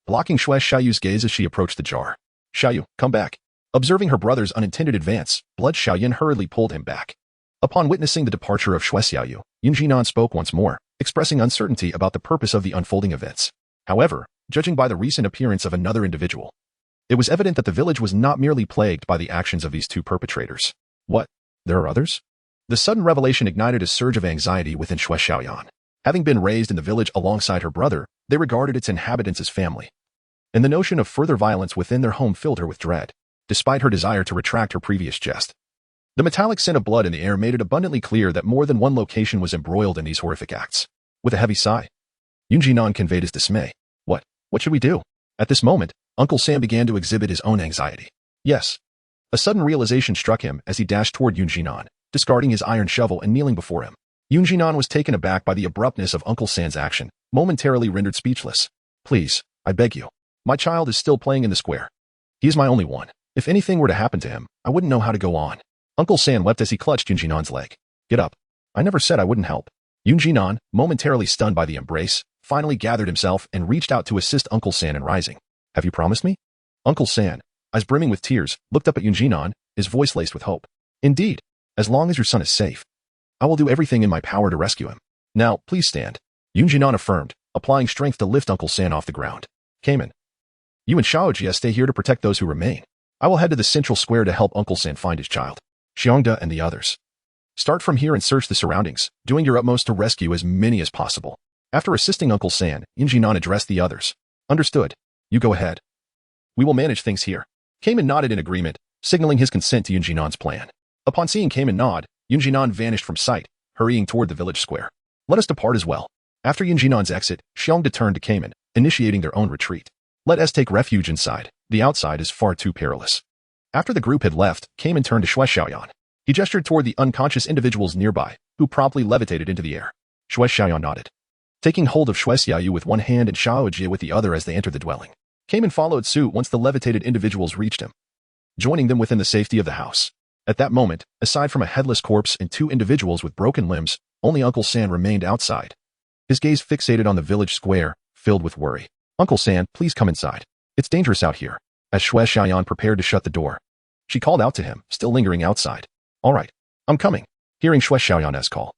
blocking Xue Xiaoyu's gaze as she approached the jar. Xiaoyu, come back. Observing her brother's unintended advance, Blood Xiaoyan hurriedly pulled him back. Upon witnessing the departure of Xue Xiaoyu, Yunjinan spoke once more, expressing uncertainty about the purpose of the unfolding events. However, judging by the recent appearance of another individual, it was evident that the village was not merely plagued by the actions of these two perpetrators. What? There are others? The sudden revelation ignited a surge of anxiety within Xue Xiaoyan. Having been raised in the village alongside her brother, they regarded its inhabitants as family, and the notion of further violence within their home filled her with dread, despite her desire to retract her previous jest. The metallic scent of blood in the air made it abundantly clear that more than one location was embroiled in these horrific acts. With a heavy sigh, Yunjinan conveyed his dismay. What should we do? At this moment, Uncle Sam began to exhibit his own anxiety. Yes. A sudden realization struck him as he dashed toward Yunjinan, discarding his iron shovel and kneeling before him. Yunjinan was taken aback by the abruptness of Uncle San's action, momentarily rendered speechless. Please, I beg you. My child is still playing in the square. He is my only one. If anything were to happen to him, I wouldn't know how to go on. Uncle San wept as he clutched Yunjinan's leg. Get up. I never said I wouldn't help. Yunjinan, momentarily stunned by the embrace, finally gathered himself and reached out to assist Uncle San in rising. Have you promised me? Uncle San, eyes brimming with tears, looked up at Yunjinan, his voice laced with hope. Indeed, as long as your son is safe, I will do everything in my power to rescue him. Now, please stand. Yunjinan affirmed, applying strength to lift Uncle San off the ground. Cayman, you and Xiaojia stay here to protect those who remain. I will head to the central square to help Uncle San find his child. Xiongda and the others Start from here and search the surroundings, doing your utmost to rescue as many as possible. After assisting Uncle San, Yunjinan addressed the others. Understood. You go ahead. We will manage things here. Cayman nodded in agreement, signaling his consent to Yunjinan's plan. Upon seeing Cayman nod, Yunjinan vanished from sight, hurrying toward the village square. Let us depart as well. After Yunjinan's exit, Xiongda turned to Cayman, initiating their own retreat. Let us take refuge inside. The outside is far too perilous. After the group had left, Cayman turned to Shui Xiaoyan. He gestured toward the unconscious individuals nearby, who promptly levitated into the air. Shui Xiaoyan nodded. Taking hold of Shui Xiaoyu with one hand and Xiao Jie with the other as they entered the dwelling. Cayman followed suit once the levitated individuals reached him, joining them within the safety of the house. At that moment, aside from a headless corpse and two individuals with broken limbs, only Uncle San remained outside. His gaze fixated on the village square, filled with worry. Uncle San, please come inside. It's dangerous out here. As Shui Xiaoyan prepared to shut the door, she called out to him, still lingering outside. All right, I'm coming. Hearing Shui Xiaoyan's call,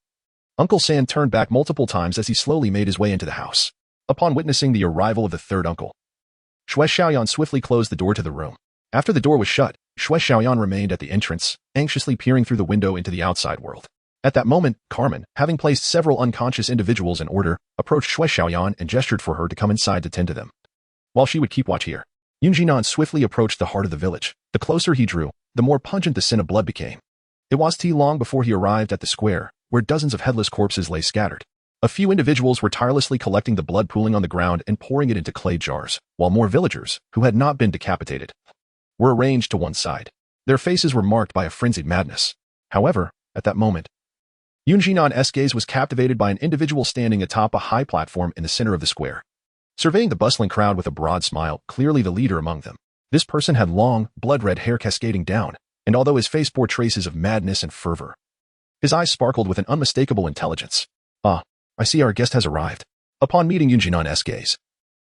Uncle San turned back multiple times as he slowly made his way into the house. Upon witnessing the arrival of the third uncle, Shui Xiaoyan swiftly closed the door to the room. After the door was shut, Shui Xiaoyan remained at the entrance, anxiously peering through the window into the outside world. At that moment, Carmen, having placed several unconscious individuals in order, approached Shui Xiaoyan and gestured for her to come inside to tend to them, while she would keep watch here. Yunjinan swiftly approached the heart of the village. The closer he drew, the more pungent the scent of blood became. It was too long before he arrived at the square, where dozens of headless corpses lay scattered. A few individuals were tirelessly collecting the blood pooling on the ground and pouring it into clay jars, while more villagers, who had not been decapitated, were arranged to one side. Their faces were marked by a frenzied madness. However, at that moment, Yunjinan's gaze was captivated by an individual standing atop a high platform in the center of the square, surveying the bustling crowd with a broad smile, clearly the leader among them. This person had long, blood-red hair cascading down, and although his face bore traces of madness and fervor, his eyes sparkled with an unmistakable intelligence. Ah, I see our guest has arrived. Upon meeting Yunjinan's gaze,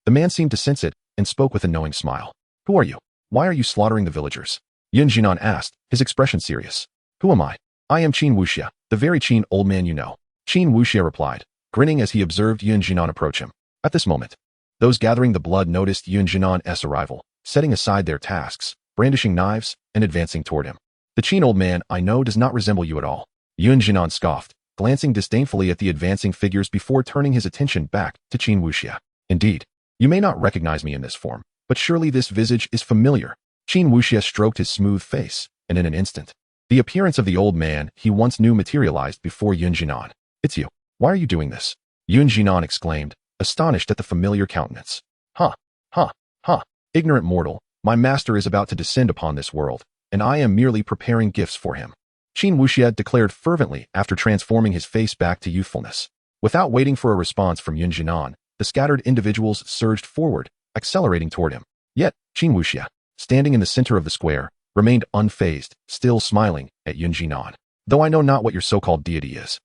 the man seemed to sense it and spoke with a knowing smile. Who are you? Why are you slaughtering the villagers? Yunjinan asked, his expression serious. Who am I? I am Qin Wuxia, the very Qin old man you know. Qin Wuxia replied, grinning as he observed Yunjinan approach him. At this moment, those gathering the blood noticed Yunjinan's arrival, setting aside their tasks, brandishing knives, and advancing toward him. The Qin old man I know does not resemble you at all. Yunjinan scoffed, glancing disdainfully at the advancing figures before turning his attention back to Qin Wuxia. Indeed, you may not recognize me in this form, but surely this visage is familiar. Qin Wuxia stroked his smooth face, and in an instant, the appearance of the old man he once knew materialized before Yunjinan. It's you. Why are you doing this? Yunjinan exclaimed, astonished at the familiar countenance. Ha, ha, ha, ignorant mortal, my master is about to descend upon this world, and I am merely preparing gifts for him. Qin Wuxia declared fervently after transforming his face back to youthfulness. Without waiting for a response from Yunjinan, the scattered individuals surged forward, accelerating toward him. Yet, Qin Wuxia, standing in the center of the square, remained unfazed, still smiling at Yunjinan. Though I know not what your so-called deity is.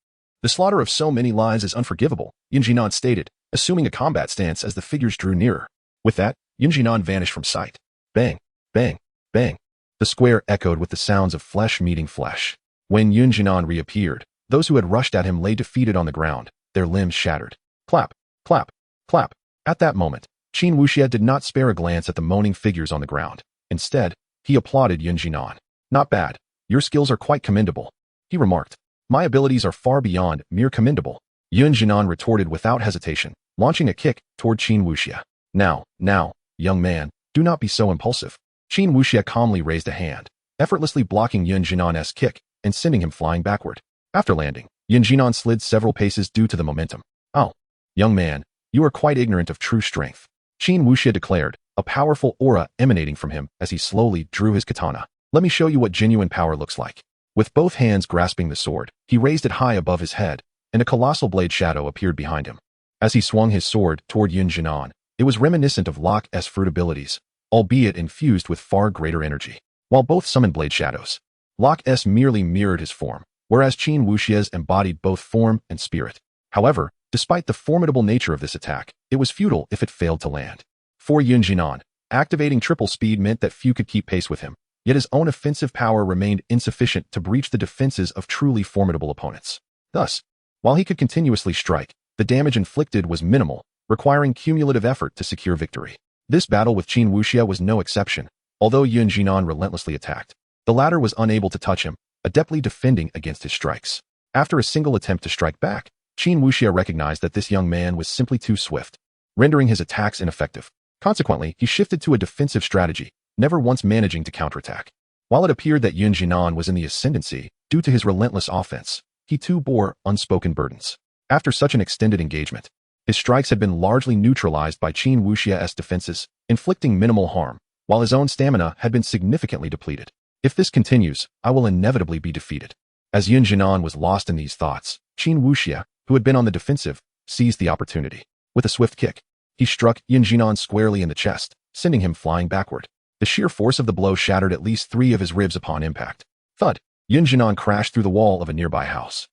The slaughter of so many lives is unforgivable, Yunjinan stated, assuming a combat stance as the figures drew nearer. With that, Yunjinan vanished from sight. Bang, bang, bang. The square echoed with the sounds of flesh meeting flesh. When Yunjinan reappeared, those who had rushed at him lay defeated on the ground, their limbs shattered. Clap, clap, clap. At that moment, Qin Wuxia did not spare a glance at the moaning figures on the ground. Instead, he applauded Yunjinan. Not bad. Your skills are quite commendable, he remarked. My abilities are far beyond mere commendable, Yunjinan retorted without hesitation, launching a kick toward Qin Wuxia. Now, young man, do not be so impulsive. Qin Wuxia calmly raised a hand, effortlessly blocking Yunjinan's kick and sending him flying backward. After landing, Yunjinan slid several paces due to the momentum. Oh, young man, you are quite ignorant of true strength, Qin Wuxia declared, a powerful aura emanating from him as he slowly drew his katana. Let me show you what genuine power looks like. With both hands grasping the sword, he raised it high above his head, and a colossal blade shadow appeared behind him. As he swung his sword toward Yunjinan, it was reminiscent of Locke's fruit abilities, albeit infused with far greater energy. While both summoned blade shadows, Locke's merely mirrored his form, whereas Qin Wuxia's embodied both form and spirit. However, despite the formidable nature of this attack, it was futile if it failed to land. For Yunjinan, activating triple speed meant that few could keep pace with him, yet his own offensive power remained insufficient to breach the defenses of truly formidable opponents. Thus, while he could continuously strike, the damage inflicted was minimal, requiring cumulative effort to secure victory. This battle with Qin Wuxia was no exception. Although Yunjinan relentlessly attacked, the latter was unable to touch him, adeptly defending against his strikes. After a single attempt to strike back, Qin Wuxia recognized that this young man was simply too swift, rendering his attacks ineffective. Consequently, he shifted to a defensive strategy, never once managing to counterattack. While it appeared that Yun Jinan was in the ascendancy due to his relentless offense, he too bore unspoken burdens. After such an extended engagement, his strikes had been largely neutralized by Qin Wuxia's defenses, inflicting minimal harm, while his own stamina had been significantly depleted. If this continues, I will inevitably be defeated. As Yun Jinan was lost in these thoughts, Qin Wuxia, who had been on the defensive, seized the opportunity. With a swift kick, he struck Yun Jinan squarely in the chest, sending him flying backward. The sheer force of the blow shattered at least 3 of his ribs upon impact. Thud! Yun Jinan crashed through the wall of a nearby house.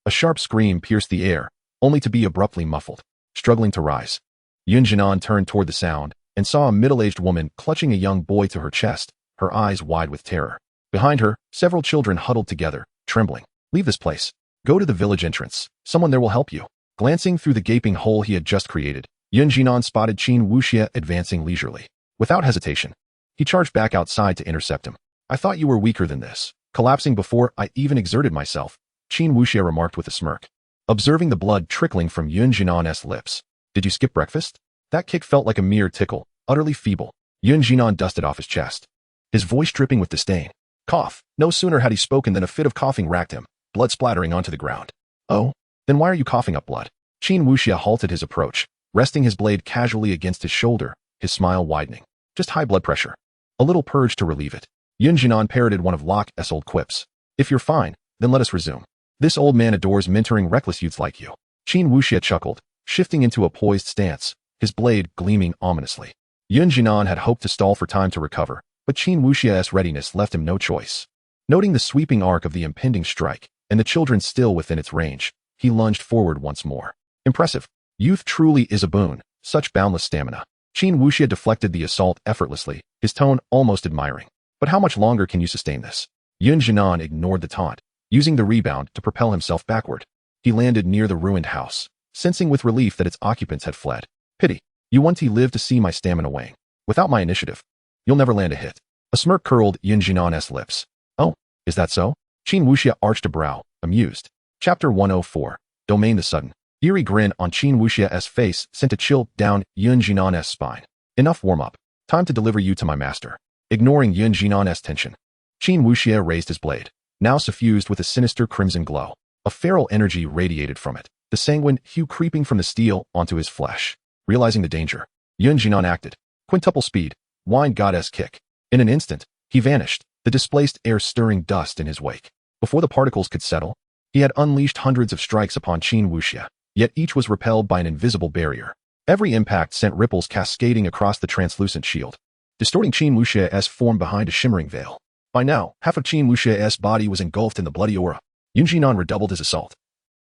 A sharp scream pierced the air, only to be abruptly muffled. Struggling to rise, Yun Jinan turned toward the sound and saw a middle-aged woman clutching a young boy to her chest, her eyes wide with terror. Behind her, several children huddled together, trembling. Leave this place. Go to the village entrance. Someone there will help you. Glancing through the gaping hole he had just created, Yun Jinan spotted Qin Wuxia advancing leisurely. Without hesitation, he charged back outside to intercept him. I thought you were weaker than this. Collapsing before I even exerted myself, Qin Wuxia remarked with a smirk. Observing the blood trickling from Yun Jinan's lips. Did you skip breakfast? That kick felt like a mere tickle, utterly feeble. Yun Jinan dusted off his chest, his voice dripping with disdain. Cough. No sooner had he spoken than a fit of coughing racked him, blood splattering onto the ground. Oh? Then why are you coughing up blood? Qin Wuxia halted his approach, resting his blade casually against his shoulder, his smile widening. Just high blood pressure. A little purge to relieve it. Yun Jinan parroted one of Locke's old quips. If you're fine, then let us resume. This old man adores mentoring reckless youths like you. Qin Wuxia chuckled, shifting into a poised stance, his blade gleaming ominously. Yun Jinan had hoped to stall for time to recover, but Qin Wuxia's readiness left him no choice. Noting the sweeping arc of the impending strike, and the children still within its range, he lunged forward once more. Impressive. Youth truly is a boon, such boundless stamina. Qin Wuxia deflected the assault effortlessly, his tone almost admiring. But how much longer can you sustain this? Yun Jinan ignored the taunt, using the rebound to propel himself backward. He landed near the ruined house, sensing with relief that its occupants had fled. Pity. You won't live to see my stamina wane. Without my initiative, you'll never land a hit. A smirk curled Yun Jinan's lips. Oh, is that so? Qin Wuxia arched a brow, amused. Chapter 104. Domain. The sudden, eerie grin on Qin Wuxia's face sent a chill down Yun Jinan's spine. Enough warm-up. Time to deliver you to my master. Ignoring Yun Jinan's tension, Qin Wuxia raised his blade, now suffused with a sinister crimson glow. A feral energy radiated from it, the sanguine hue creeping from the steel onto his flesh. Realizing the danger, Yun Jinan acted. Quintuple speed, wine goddess kick. In an instant, he vanished, the displaced air stirring dust in his wake. Before the particles could settle, he had unleashed hundreds of strikes upon Qin Wuxia, yet each was repelled by an invisible barrier. Every impact sent ripples cascading across the translucent shield, distorting Qin Wuxia's form behind a shimmering veil. By now, half of Qin Wuxia's body was engulfed in the bloody aura. Yun Jinan redoubled his assault,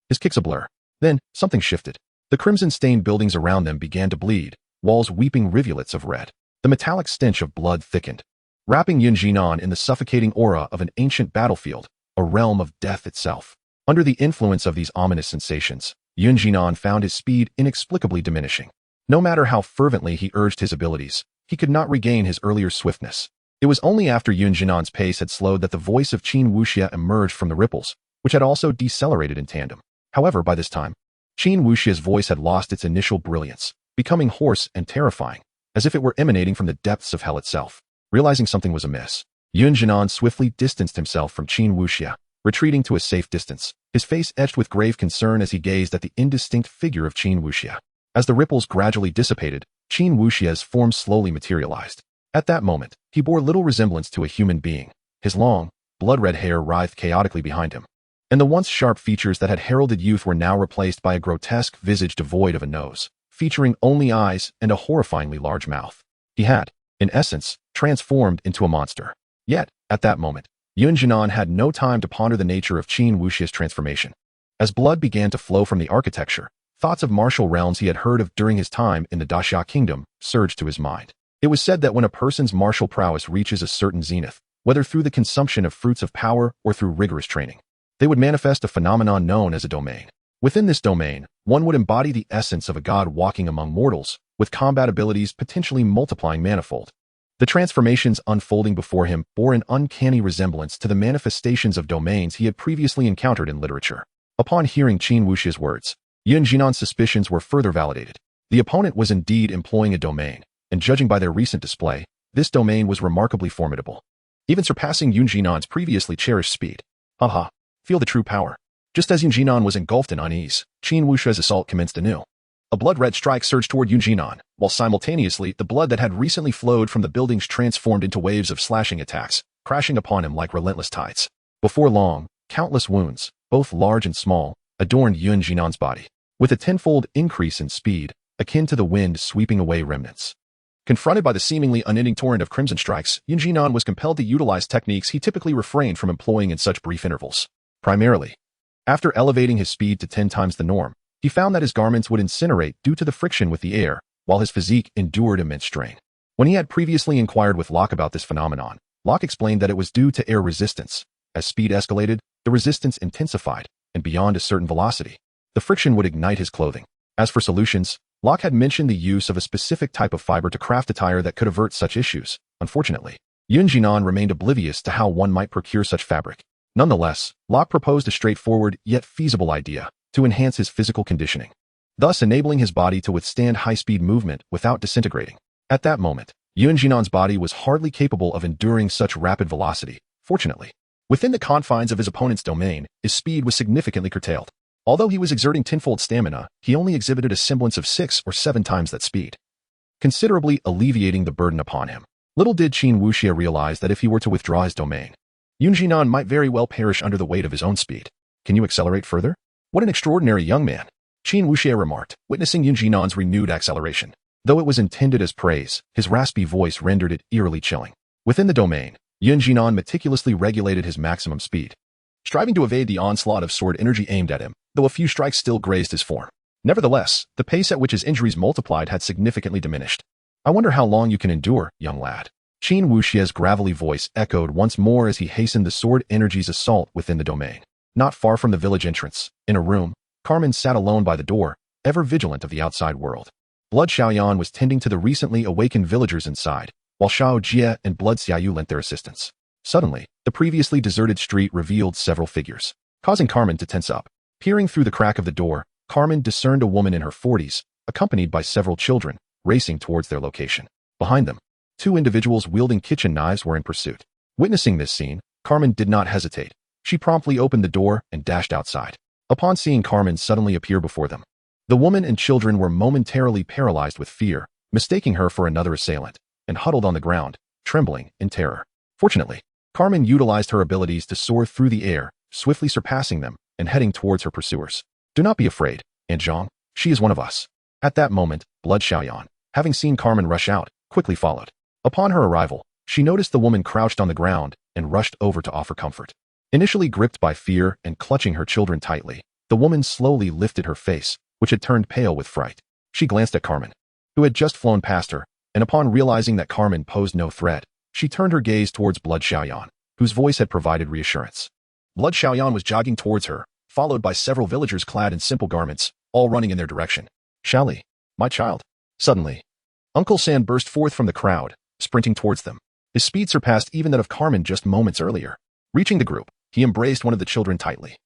his kicks a blur. Then, something shifted. The crimson-stained buildings around them began to bleed, walls weeping rivulets of red. The metallic stench of blood thickened, wrapping Yun Jinan in the suffocating aura of an ancient battlefield, a realm of death itself. Under the influence of these ominous sensations, Yun Jinan found his speed inexplicably diminishing. No matter how fervently he urged his abilities, he could not regain his earlier swiftness. It was only after Yun Jinan's pace had slowed that the voice of Qin Wuxia emerged from the ripples, which had also decelerated in tandem. However, by this time, Qin Wuxia's voice had lost its initial brilliance, becoming hoarse and terrifying, as if it were emanating from the depths of hell itself. Realizing something was amiss, Yun Jinan swiftly distanced himself from Qin Wuxia, retreating to a safe distance, his face etched with grave concern as he gazed at the indistinct figure of Qin Wuxia. As the ripples gradually dissipated, Qin Wuxia's form slowly materialized. At that moment, he bore little resemblance to a human being. His long, blood-red hair writhed chaotically behind him, and the once sharp features that had heralded youth were now replaced by a grotesque visage devoid of a nose, featuring only eyes and a horrifyingly large mouth. He had, in essence, transformed into a monster. Yet, at that moment, Yun Jinan had no time to ponder the nature of Qin Wuxia's transformation. As blood began to flow from the architecture, thoughts of martial realms he had heard of during his time in the Daxia Kingdom surged to his mind. It was said that when a person's martial prowess reaches a certain zenith, whether through the consumption of fruits of power or through rigorous training, they would manifest a phenomenon known as a domain. Within this domain, one would embody the essence of a god walking among mortals, with combat abilities potentially multiplying manifold. The transformations unfolding before him bore an uncanny resemblance to the manifestations of domains he had previously encountered in literature. Upon hearing Qin Wuxia's words, Yun Jinan's suspicions were further validated. The opponent was indeed employing a domain, and judging by their recent display, this domain was remarkably formidable, even surpassing Yun Jinan's previously cherished speed. Haha, feel the true power. Just as Yun Jinan was engulfed in unease, Qin Wuxia's assault commenced anew. A blood-red strike surged toward Yun Jinan, while simultaneously the blood that had recently flowed from the buildings transformed into waves of slashing attacks, crashing upon him like relentless tides. Before long, countless wounds, both large and small, adorned Yun Jinan's body, with a tenfold increase in speed, akin to the wind sweeping away remnants. Confronted by the seemingly unending torrent of crimson strikes, Yun Jinan was compelled to utilize techniques he typically refrained from employing in such brief intervals. Primarily, after elevating his speed to 10 times the norm, he found that his garments would incinerate due to the friction with the air, while his physique endured immense strain. When he had previously inquired with Locke about this phenomenon, Locke explained that it was due to air resistance. As speed escalated, the resistance intensified, and beyond a certain velocity, the friction would ignite his clothing. As for solutions, Locke had mentioned the use of a specific type of fiber to craft attire that could avert such issues. Unfortunately, Yun Jinan remained oblivious to how one might procure such fabric. Nonetheless, Locke proposed a straightforward yet feasible idea to enhance his physical conditioning, thus enabling his body to withstand high-speed movement without disintegrating. At that moment, Yun Jinan's body was hardly capable of enduring such rapid velocity. Fortunately, within the confines of his opponent's domain, his speed was significantly curtailed. Although he was exerting tenfold stamina, he only exhibited a semblance of 6 or 7 times that speed, considerably alleviating the burden upon him. Little did Qin Wuxia realize that if he were to withdraw his domain, Yun Jinan might very well perish under the weight of his own speed. Can you accelerate further? What an extraordinary young man, Qin Wuxia remarked, witnessing Yun Jinan's renewed acceleration. Though it was intended as praise, his raspy voice rendered it eerily chilling. Within the domain, Yun Jinan meticulously regulated his maximum speed, striving to evade the onslaught of sword energy aimed at him, though a few strikes still grazed his form. Nevertheless, the pace at which his injuries multiplied had significantly diminished. I wonder how long you can endure, young lad. Qin Wuxia's gravelly voice echoed once more as he hastened the sword energy's assault within the domain. Not far from the village entrance, in a room, Carmen sat alone by the door, ever vigilant of the outside world. Blood Xiaoyan was tending to the recently awakened villagers inside, while Xiao Jie and Blood Xiaoyu lent their assistance. Suddenly, the previously deserted street revealed several figures, causing Carmen to tense up. Peering through the crack of the door, Carmen discerned a woman in her 40s, accompanied by several children, racing towards their location. Behind them, 2 individuals wielding kitchen knives were in pursuit. Witnessing this scene, Carmen did not hesitate. She promptly opened the door and dashed outside. Upon seeing Carmen suddenly appear before them, the woman and children were momentarily paralyzed with fear, mistaking her for another assailant, and huddled on the ground, trembling in terror. Fortunately, Carmen utilized her abilities to soar through the air, swiftly surpassing them and heading towards her pursuers. Do not be afraid, Aunt Zhang. She is one of us. At that moment, Blood Xiaoyan, having seen Carmen rush out, quickly followed. Upon her arrival, she noticed the woman crouched on the ground and rushed over to offer comfort. Initially gripped by fear and clutching her children tightly, the woman slowly lifted her face, which had turned pale with fright. She glanced at Carmen, who had just flown past her, and upon realizing that Carmen posed no threat, she turned her gaze towards Blood Xiaoyan, whose voice had provided reassurance. Blood Xiaoyan was jogging towards her, followed by several villagers clad in simple garments, all running in their direction. Xiaoli, my child. Suddenly, Uncle San burst forth from the crowd, sprinting towards them. His speed surpassed even that of Carmen just moments earlier. Reaching the group, he embraced one of the children tightly,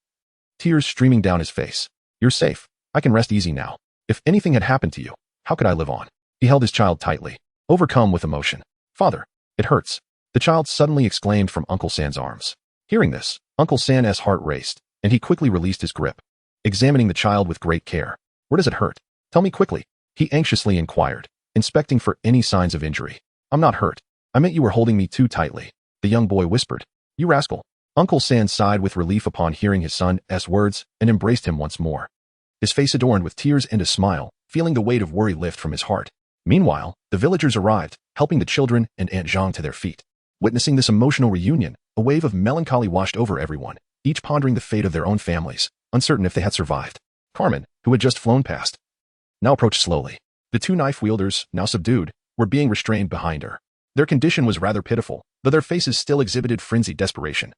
tears streaming down his face. You're safe. I can rest easy now. If anything had happened to you, how could I live on? He held his child tightly, overcome with emotion. Father, it hurts. The child suddenly exclaimed from Uncle San's arms. Hearing this, Uncle San's heart raced, and he quickly released his grip, examining the child with great care. Where does it hurt? Tell me quickly, he anxiously inquired, inspecting for any signs of injury. I'm not hurt. I meant you were holding me too tightly, the young boy whispered. You rascal. Uncle San sighed with relief upon hearing his son's words and embraced him once more, his face adorned with tears and a smile, feeling the weight of worry lift from his heart. Meanwhile, the villagers arrived, helping the children and Aunt Zhang to their feet. Witnessing this emotional reunion, a wave of melancholy washed over everyone, each pondering the fate of their own families, uncertain if they had survived. Carmen, who had just flown past, now approached slowly. The 2 knife wielders, now subdued, were being restrained behind her. Their condition was rather pitiful, though their faces still exhibited frenzied desperation.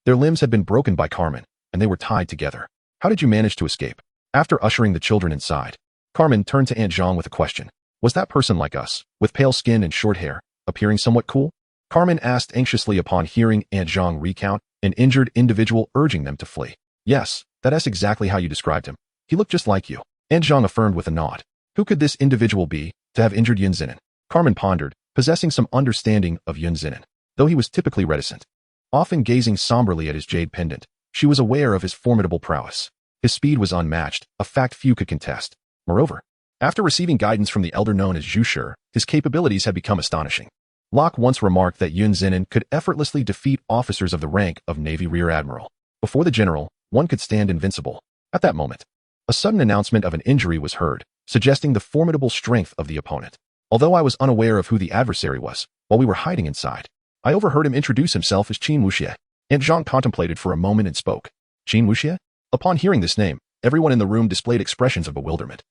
Their limbs had been broken by Carmen, and they were tied together. How did you manage to escape? After ushering the children inside, Carmen turned to Aunt Zhang with a question. Was that person like us, with pale skin and short hair, appearing somewhat cool? Carmen asked anxiously upon hearing Aunt Zhang recount an injured individual urging them to flee. Yes, that's exactly how you described him. He looked just like you. Aunt Zhang affirmed with a nod. Who could this individual be to have injured Yun Zinnen? Carmen pondered, possessing some understanding of Yun Zinnen, though he was typically reticent. Often gazing somberly at his jade pendant, she was aware of his formidable prowess. His speed was unmatched, a fact few could contest. Moreover, after receiving guidance from the elder known as Zhu Shi, his capabilities had become astonishing. Locke once remarked that Yun Zinnen could effortlessly defeat officers of the rank of Navy Rear Admiral. Before the general, one could stand invincible. At that moment, a sudden announcement of an injury was heard, suggesting the formidable strength of the opponent. Although I was unaware of who the adversary was, while we were hiding inside, I overheard him introduce himself as Qin Wuxie. Aunt Zhang contemplated for a moment and spoke. Qin Wuxie? Upon hearing this name, everyone in the room displayed expressions of bewilderment.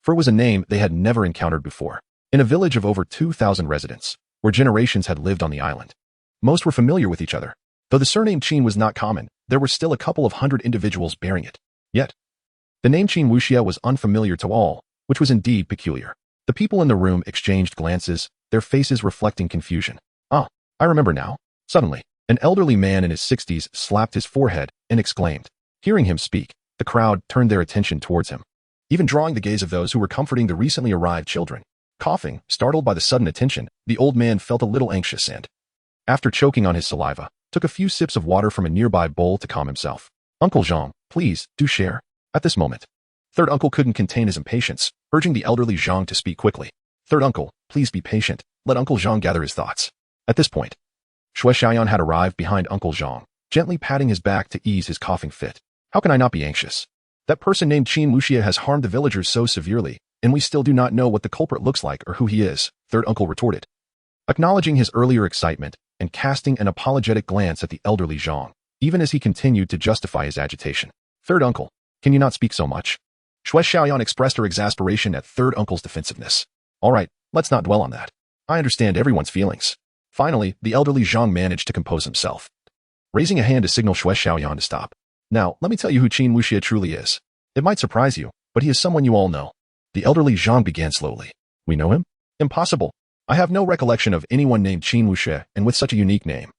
For it was a name they had never encountered before. In a village of over 2,000 residents, where generations had lived on the island, most were familiar with each other. Though the surname Qin was not common, there were still a couple of hundred individuals bearing it. Yet, the name Qin Wuxie was unfamiliar to all, which was indeed peculiar. The people in the room exchanged glances, their faces reflecting confusion. Ah, I remember now. Suddenly, an elderly man in his 60s slapped his forehead and exclaimed. Hearing him speak, the crowd turned their attention towards him, even drawing the gaze of those who were comforting the recently arrived children. Coughing, startled by the sudden attention, the old man felt a little anxious and, after choking on his saliva, took a few sips of water from a nearby bowl to calm himself. Uncle Zhang, please, do share. At this moment, third uncle couldn't contain his impatience, urging the elderly Zhang to speak quickly. Third uncle, please be patient. Let Uncle Zhang gather his thoughts. At this point, Shui Xiaoyan had arrived behind Uncle Zhang, gently patting his back to ease his coughing fit. How can I not be anxious? That person named Qin Wuxie has harmed the villagers so severely, and we still do not know what the culprit looks like or who he is, third uncle retorted. Acknowledging his earlier excitement and casting an apologetic glance at the elderly Zhang, even as he continued to justify his agitation. Third uncle, can you not speak so much? Shui Xiaoyan expressed her exasperation at third uncle's defensiveness. All right, let's not dwell on that. I understand everyone's feelings. Finally, the elderly Zhang managed to compose himself, raising a hand to signal Shui Xiaoyan to stop. Now, let me tell you who Qin Wuxie truly is. It might surprise you, but he is someone you all know. The elderly Zhang began slowly. We know him? Impossible. I have no recollection of anyone named Qin Wuxie and with such a unique name.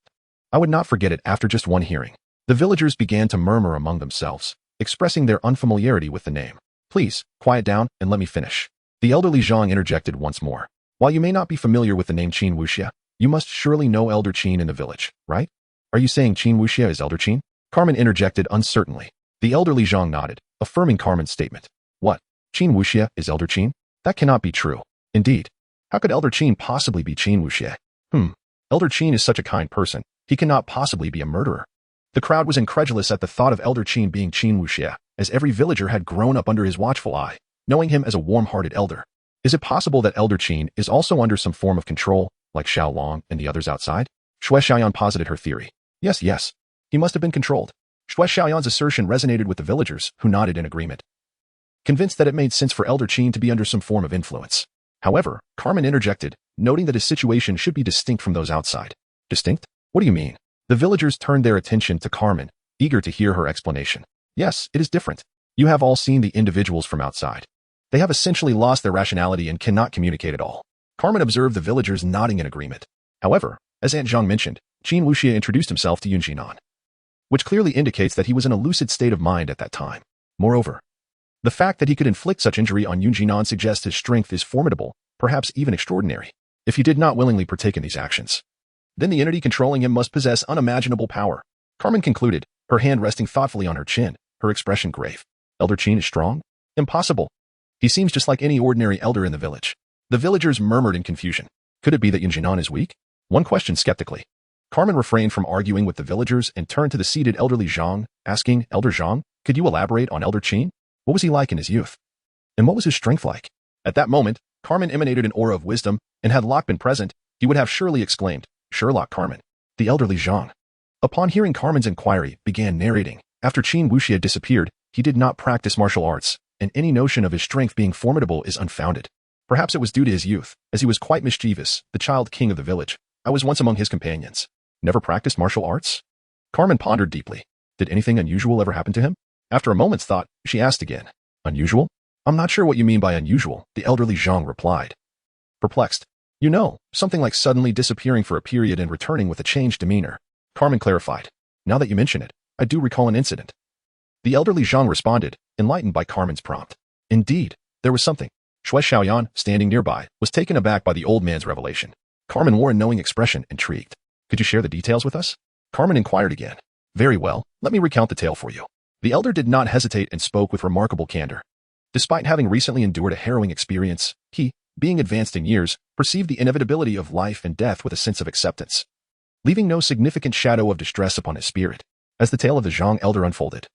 I would not forget it after just one hearing. The villagers began to murmur among themselves, expressing their unfamiliarity with the name. Please, quiet down and let me finish. The elderly Zhang interjected once more. While you may not be familiar with the name Qin Wuxie, you must surely know Elder Qin in the village, right? Are you saying Qin Wuxie is Elder Qin? Carmen interjected uncertainly. The elderly Zhang nodded, affirming Carmen's statement. What? Qin Wuxie is Elder Qin? That cannot be true. Indeed. How could Elder Qin possibly be Qin Wuxie? Elder Qin is such a kind person. He cannot possibly be a murderer. The crowd was incredulous at the thought of Elder Qin being Qin Wuxie, as every villager had grown up under his watchful eye, knowing him as a warm-hearted elder. Is it possible that Elder Qin is also under some form of control, like Xiao Long and the others outside? Shui Xiaoyan posited her theory. Yes. He must have been controlled. Shui Xiaoyan's assertion resonated with the villagers, who nodded in agreement, convinced that it made sense for Elder Qin to be under some form of influence. However, Carmen interjected, noting that his situation should be distinct from those outside. Distinct? What do you mean? The villagers turned their attention to Carmen, eager to hear her explanation. Yes, it is different. You have all seen the individuals from outside. They have essentially lost their rationality and cannot communicate at all. Carmen observed the villagers nodding in agreement. However, as Aunt Zhang mentioned, Qin Wuxie introduced himself to Yun Jinan, which clearly indicates that he was in a lucid state of mind at that time. Moreover, the fact that he could inflict such injury on Yun Jinan suggests his strength is formidable, perhaps even extraordinary. If he did not willingly partake in these actions, then the entity controlling him must possess unimaginable power. Carmen concluded, her hand resting thoughtfully on her chin, her expression grave. Elder Qin is strong? Impossible. He seems just like any ordinary elder in the village. The villagers murmured in confusion. Could it be that Yun Jinan is weak? One questioned skeptically. Carmen refrained from arguing with the villagers and turned to the seated elderly Zhang, asking, Elder Zhang, could you elaborate on Elder Qin? What was he like in his youth? And what was his strength like? At that moment, Carmen emanated an aura of wisdom, and had Locke been present, he would have surely exclaimed, Sherlock Carmen. The elderly Zhang, upon hearing Carmen's inquiry, began narrating. After Qin Wuxie had disappeared, he did not practice martial arts, and any notion of his strength being formidable is unfounded. Perhaps it was due to his youth, as he was quite mischievous, the child king of the village. I was once among his companions. Never practiced martial arts? Carmen pondered deeply. Did anything unusual ever happen to him? After a moment's thought, she asked again. Unusual? I'm not sure what you mean by unusual, the elderly Zhang replied. Perplexed, You know, something like suddenly disappearing for a period and returning with a changed demeanor. Carmen clarified. Now that you mention it, I do recall an incident. The elderly Zhang responded, enlightened by Carmen's prompt. Indeed, there was something. Shui Xiaoyan, standing nearby, was taken aback by the old man's revelation. Carmen wore a knowing expression, intrigued. Could you share the details with us? Carmen inquired again. Very well, let me recount the tale for you. The elder did not hesitate and spoke with remarkable candor. Despite having recently endured a harrowing experience, he, being advanced in years, perceived the inevitability of life and death with a sense of acceptance, leaving no significant shadow of distress upon his spirit. As the tale of the Zhang elder unfolded,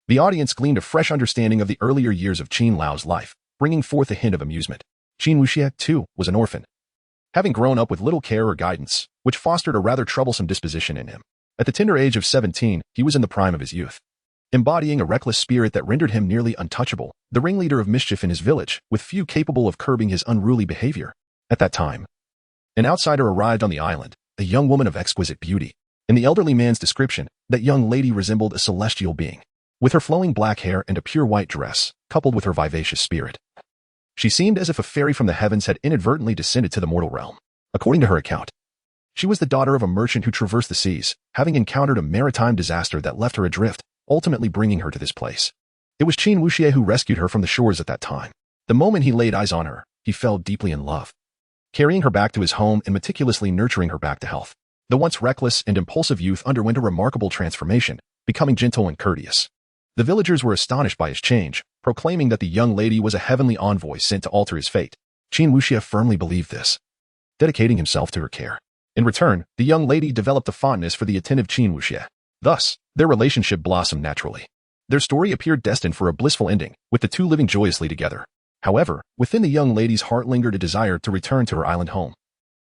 the audience gleaned a fresh understanding of the earlier years of Qin Lao's life, bringing forth a hint of amusement. Qin Wuxie, too, was an orphan, having grown up with little care or guidance, which fostered a rather troublesome disposition in him. At the tender age of 17, he was in the prime of his youth. Embodying a reckless spirit that rendered him nearly untouchable, the ringleader of mischief in his village, with few capable of curbing his unruly behavior. At that time, an outsider arrived on the island, a young woman of exquisite beauty. In the elderly man's description, that young lady resembled a celestial being, with her flowing black hair and a pure white dress, coupled with her vivacious spirit. She seemed as if a fairy from the heavens had inadvertently descended to the mortal realm. According to her account, she was the daughter of a merchant who traversed the seas, having encountered a maritime disaster that left her adrift, ultimately bringing her to this place. It was Qin Wuxie who rescued her from the shores at that time. The moment he laid eyes on her, he fell deeply in love. Carrying her back to his home and meticulously nurturing her back to health, the once reckless and impulsive youth underwent a remarkable transformation, becoming gentle and courteous. The villagers were astonished by his change, proclaiming that the young lady was a heavenly envoy sent to alter his fate. Qin Wuxie firmly believed this, dedicating himself to her care. In return, the young lady developed a fondness for the attentive Qin Wuxie. Thus, their relationship blossomed naturally. Their story appeared destined for a blissful ending, with the two living joyously together. However, within the young lady's heart lingered a desire to return to her island home,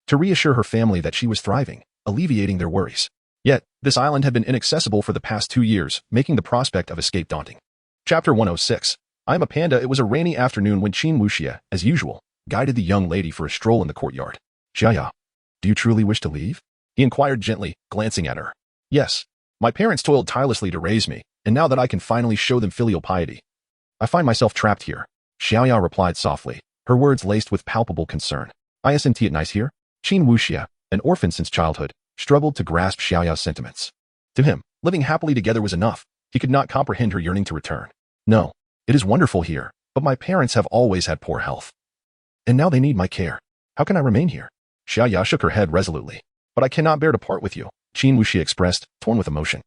to reassure her family that she was thriving, alleviating their worries. Yet, this island had been inaccessible for the past 2 years, making the prospect of escape daunting. Chapter 106. I am a panda. It was a rainy afternoon when Qin Wuxie, as usual, guided the young lady for a stroll in the courtyard. Xiaya, do you truly wish to leave? He inquired gently, glancing at her. Yes. My parents toiled tirelessly to raise me, and now that I can finally show them filial piety, I find myself trapped here. Xiaoya replied softly, her words laced with palpable concern. Isn't it nice here? Qin Wuxie, an orphan since childhood, struggled to grasp Xiaoya's sentiments. To him, living happily together was enough. He could not comprehend her yearning to return. No, it is wonderful here, but my parents have always had poor health, and now they need my care. How can I remain here? Xiaoya shook her head resolutely. But I cannot bear to part with you, Qin Wuxie expressed, torn with emotion.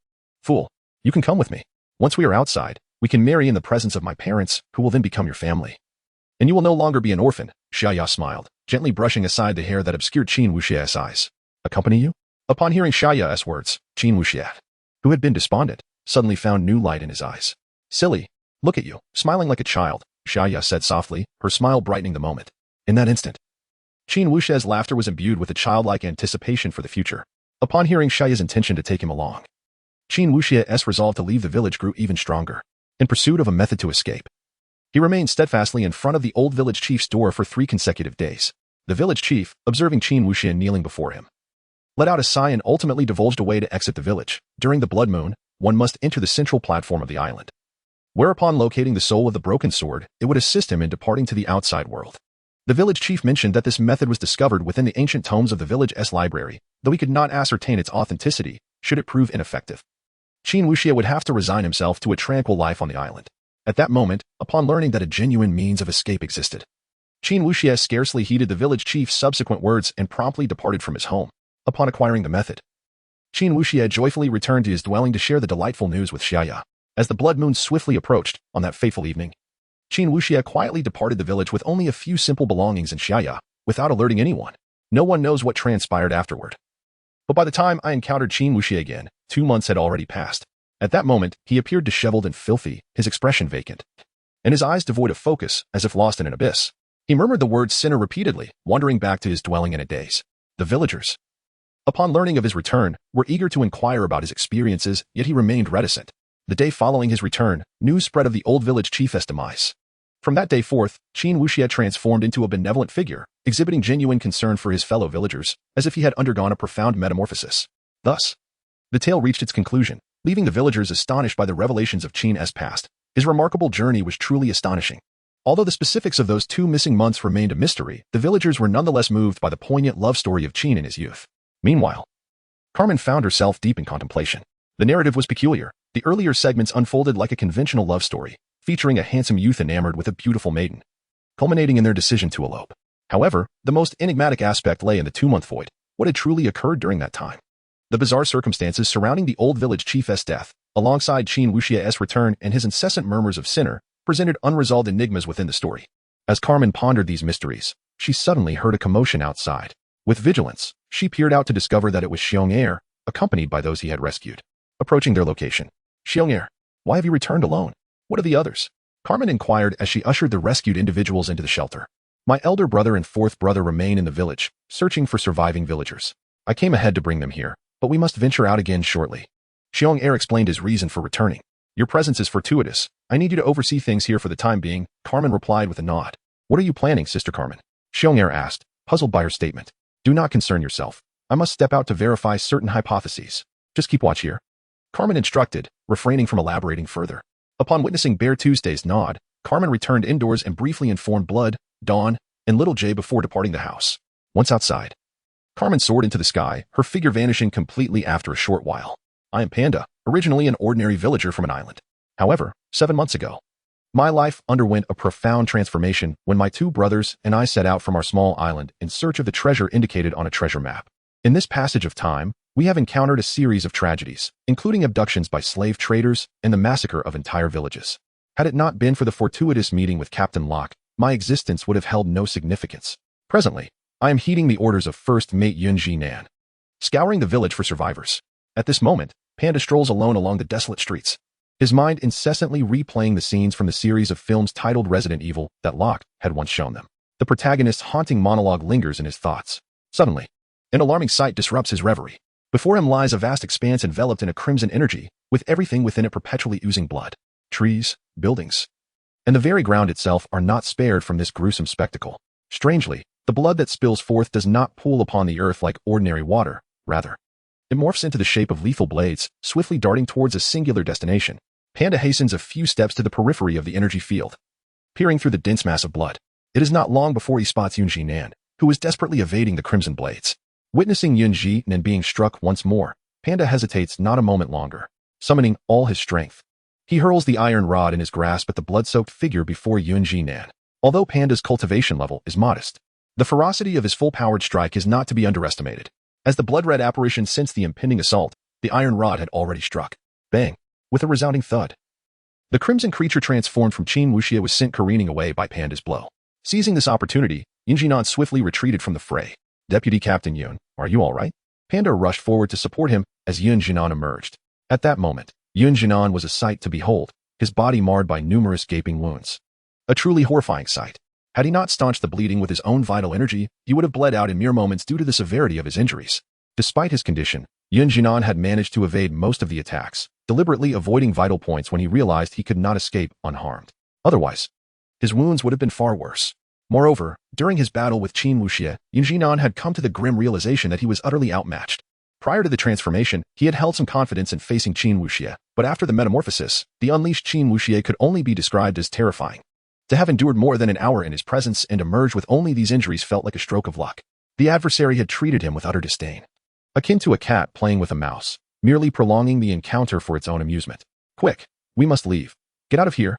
Fool, you can come with me. Once we are outside, we can marry in the presence of my parents, who will then become your family. And you will no longer be an orphan, Xiaoya smiled, gently brushing aside the hair that obscured Qin Wuxie's eyes. Accompany you? Upon hearing Xiaoya's words, Qin Wuxie, who had been despondent, suddenly found new light in his eyes. Silly, look at you, smiling like a child, Xiaoya said softly, her smile brightening the moment. In that instant, Qin Wuxie's laughter was imbued with a childlike anticipation for the future. Upon hearing Xiaoya's intention to take him along, Qin Wuxie's resolve to leave the village grew even stronger. In pursuit of a method to escape, he remained steadfastly in front of the old village chief's door for 3 consecutive days. The village chief, observing Qin Wuxie kneeling before him, let out a sigh and ultimately divulged a way to exit the village. During the blood moon, one must enter the central platform of the island, whereupon locating the soul of the broken sword, it would assist him in departing to the outside world. The village chief mentioned that this method was discovered within the ancient tomes of the village's library, though he could not ascertain its authenticity, should it prove ineffective. Qin Wuxie would have to resign himself to a tranquil life on the island. At that moment, upon learning that a genuine means of escape existed, Qin Wuxie scarcely heeded the village chief's subsequent words and promptly departed from his home. Upon acquiring the method, Qin Wuxie joyfully returned to his dwelling to share the delightful news with Xiaoya. As the blood moon swiftly approached, on that fateful evening, Qin Wuxie quietly departed the village with only a few simple belongings and Xiaoya, without alerting anyone. No one knows what transpired afterward. But by the time I encountered Qin Wuxie again, 2 months had already passed. At that moment, he appeared disheveled and filthy, his expression vacant, and his eyes devoid of focus, as if lost in an abyss. He murmured the word sinner repeatedly, wandering back to his dwelling in a daze. The villagers, upon learning of his return, were eager to inquire about his experiences, yet he remained reticent. The day following his return, news spread of the old village chief's demise. From that day forth, Qin Wuxie transformed into a benevolent figure, exhibiting genuine concern for his fellow villagers, as if he had undergone a profound metamorphosis. Thus, the tale reached its conclusion, leaving the villagers astonished by the revelations of Qin's past. His remarkable journey was truly astonishing. Although the specifics of those 2 missing months remained a mystery, the villagers were nonetheless moved by the poignant love story of Qin in his youth. Meanwhile, Carmen found herself deep in contemplation. The narrative was peculiar. The earlier segments unfolded like a conventional love story, featuring a handsome youth enamored with a beautiful maiden, culminating in their decision to elope. However, the most enigmatic aspect lay in the 2-month void. What had truly occurred during that time? The bizarre circumstances surrounding the old village chief's death, alongside Qin Wuxia's return and his incessant murmurs of sinner, presented unresolved enigmas within the story. As Carmen pondered these mysteries, she suddenly heard a commotion outside. With vigilance, she peered out to discover that it was Xiong, accompanied by those he had rescued. Approaching their location. Xiong, why have you returned alone? What are the others? Carmen inquired as she ushered the rescued individuals into the shelter. My elder brother and 4th brother remain in the village, searching for surviving villagers. I came ahead to bring them here, but we must venture out again shortly. Xiong explained his reason for returning. Your presence is fortuitous. I need you to oversee things here for the time being, Carmen replied with a nod. What are you planning, Sister Carmen? Xiong asked, puzzled by her statement. Do not concern yourself. I must step out to verify certain hypotheses. Just keep watch here. Carmen instructed, refraining from elaborating further. Upon witnessing Bear Tuesday's nod, Carmen returned indoors and briefly informed Blood, Dawn, and Little Jay before departing the house. Once outside, Carmen soared into the sky, her figure vanishing completely after a short while. I am Panda, originally an ordinary villager from an island. However, 7 months ago, my life underwent a profound transformation when my 2 brothers and I set out from our small island in search of the treasure indicated on a treasure map. In this passage of time, we have encountered a series of tragedies, including abductions by slave traders and the massacre of entire villages. Had it not been for the fortuitous meeting with Captain Locke, my existence would have held no significance. Presently, I am heeding the orders of First Mate Yunji Nan, scouring the village for survivors. At this moment, Panda strolls alone along the desolate streets, his mind incessantly replaying the scenes from the series of films titled Resident Evil that Locke had once shown them. The protagonist's haunting monologue lingers in his thoughts. Suddenly, an alarming sight disrupts his reverie. Before him lies a vast expanse enveloped in a crimson energy, with everything within it perpetually oozing blood. Trees, buildings, and the very ground itself are not spared from this gruesome spectacle. Strangely, the blood that spills forth does not pool upon the earth like ordinary water. Rather, it morphs into the shape of lethal blades, swiftly darting towards a singular destination. Panda hastens a few steps to the periphery of the energy field, peering through the dense mass of blood. It is not long before he spots Yunji Nan, who is desperately evading the crimson blades. Witnessing Yunji Nan being struck once more, Panda hesitates not a moment longer. Summoning all his strength, he hurls the iron rod in his grasp at the blood-soaked figure before Yunji Nan. Although Panda's cultivation level is modest, the ferocity of his full-powered strike is not to be underestimated. As the blood-red apparition sensed the impending assault, the iron rod had already struck. Bang! With a resounding thud. The crimson creature transformed from Qin Wuxia was sent careening away by Panda's blow. Seizing this opportunity, Yunjinan swiftly retreated from the fray. Deputy Captain Yun, are you all right? Panda rushed forward to support him as Yunjinan emerged. At that moment, Yunjinan was a sight to behold, his body marred by numerous gaping wounds. A truly horrifying sight. Had he not staunched the bleeding with his own vital energy, he would have bled out in mere moments due to the severity of his injuries. Despite his condition, Yunjinan had managed to evade most of the attacks, deliberately avoiding vital points when he realized he could not escape unharmed. Otherwise, his wounds would have been far worse. Moreover, during his battle with Qin Wuxia, Yunjinan had come to the grim realization that he was utterly outmatched. Prior to the transformation, he had held some confidence in facing Qin Wuxia, but after the metamorphosis, the unleashed Qin Wuxia could only be described as terrifying. To have endured more than an hour in his presence and emerge with only these injuries felt like a stroke of luck. The adversary had treated him with utter disdain, akin to a cat playing with a mouse, merely prolonging the encounter for its own amusement. Quick, we must leave. Get out of here.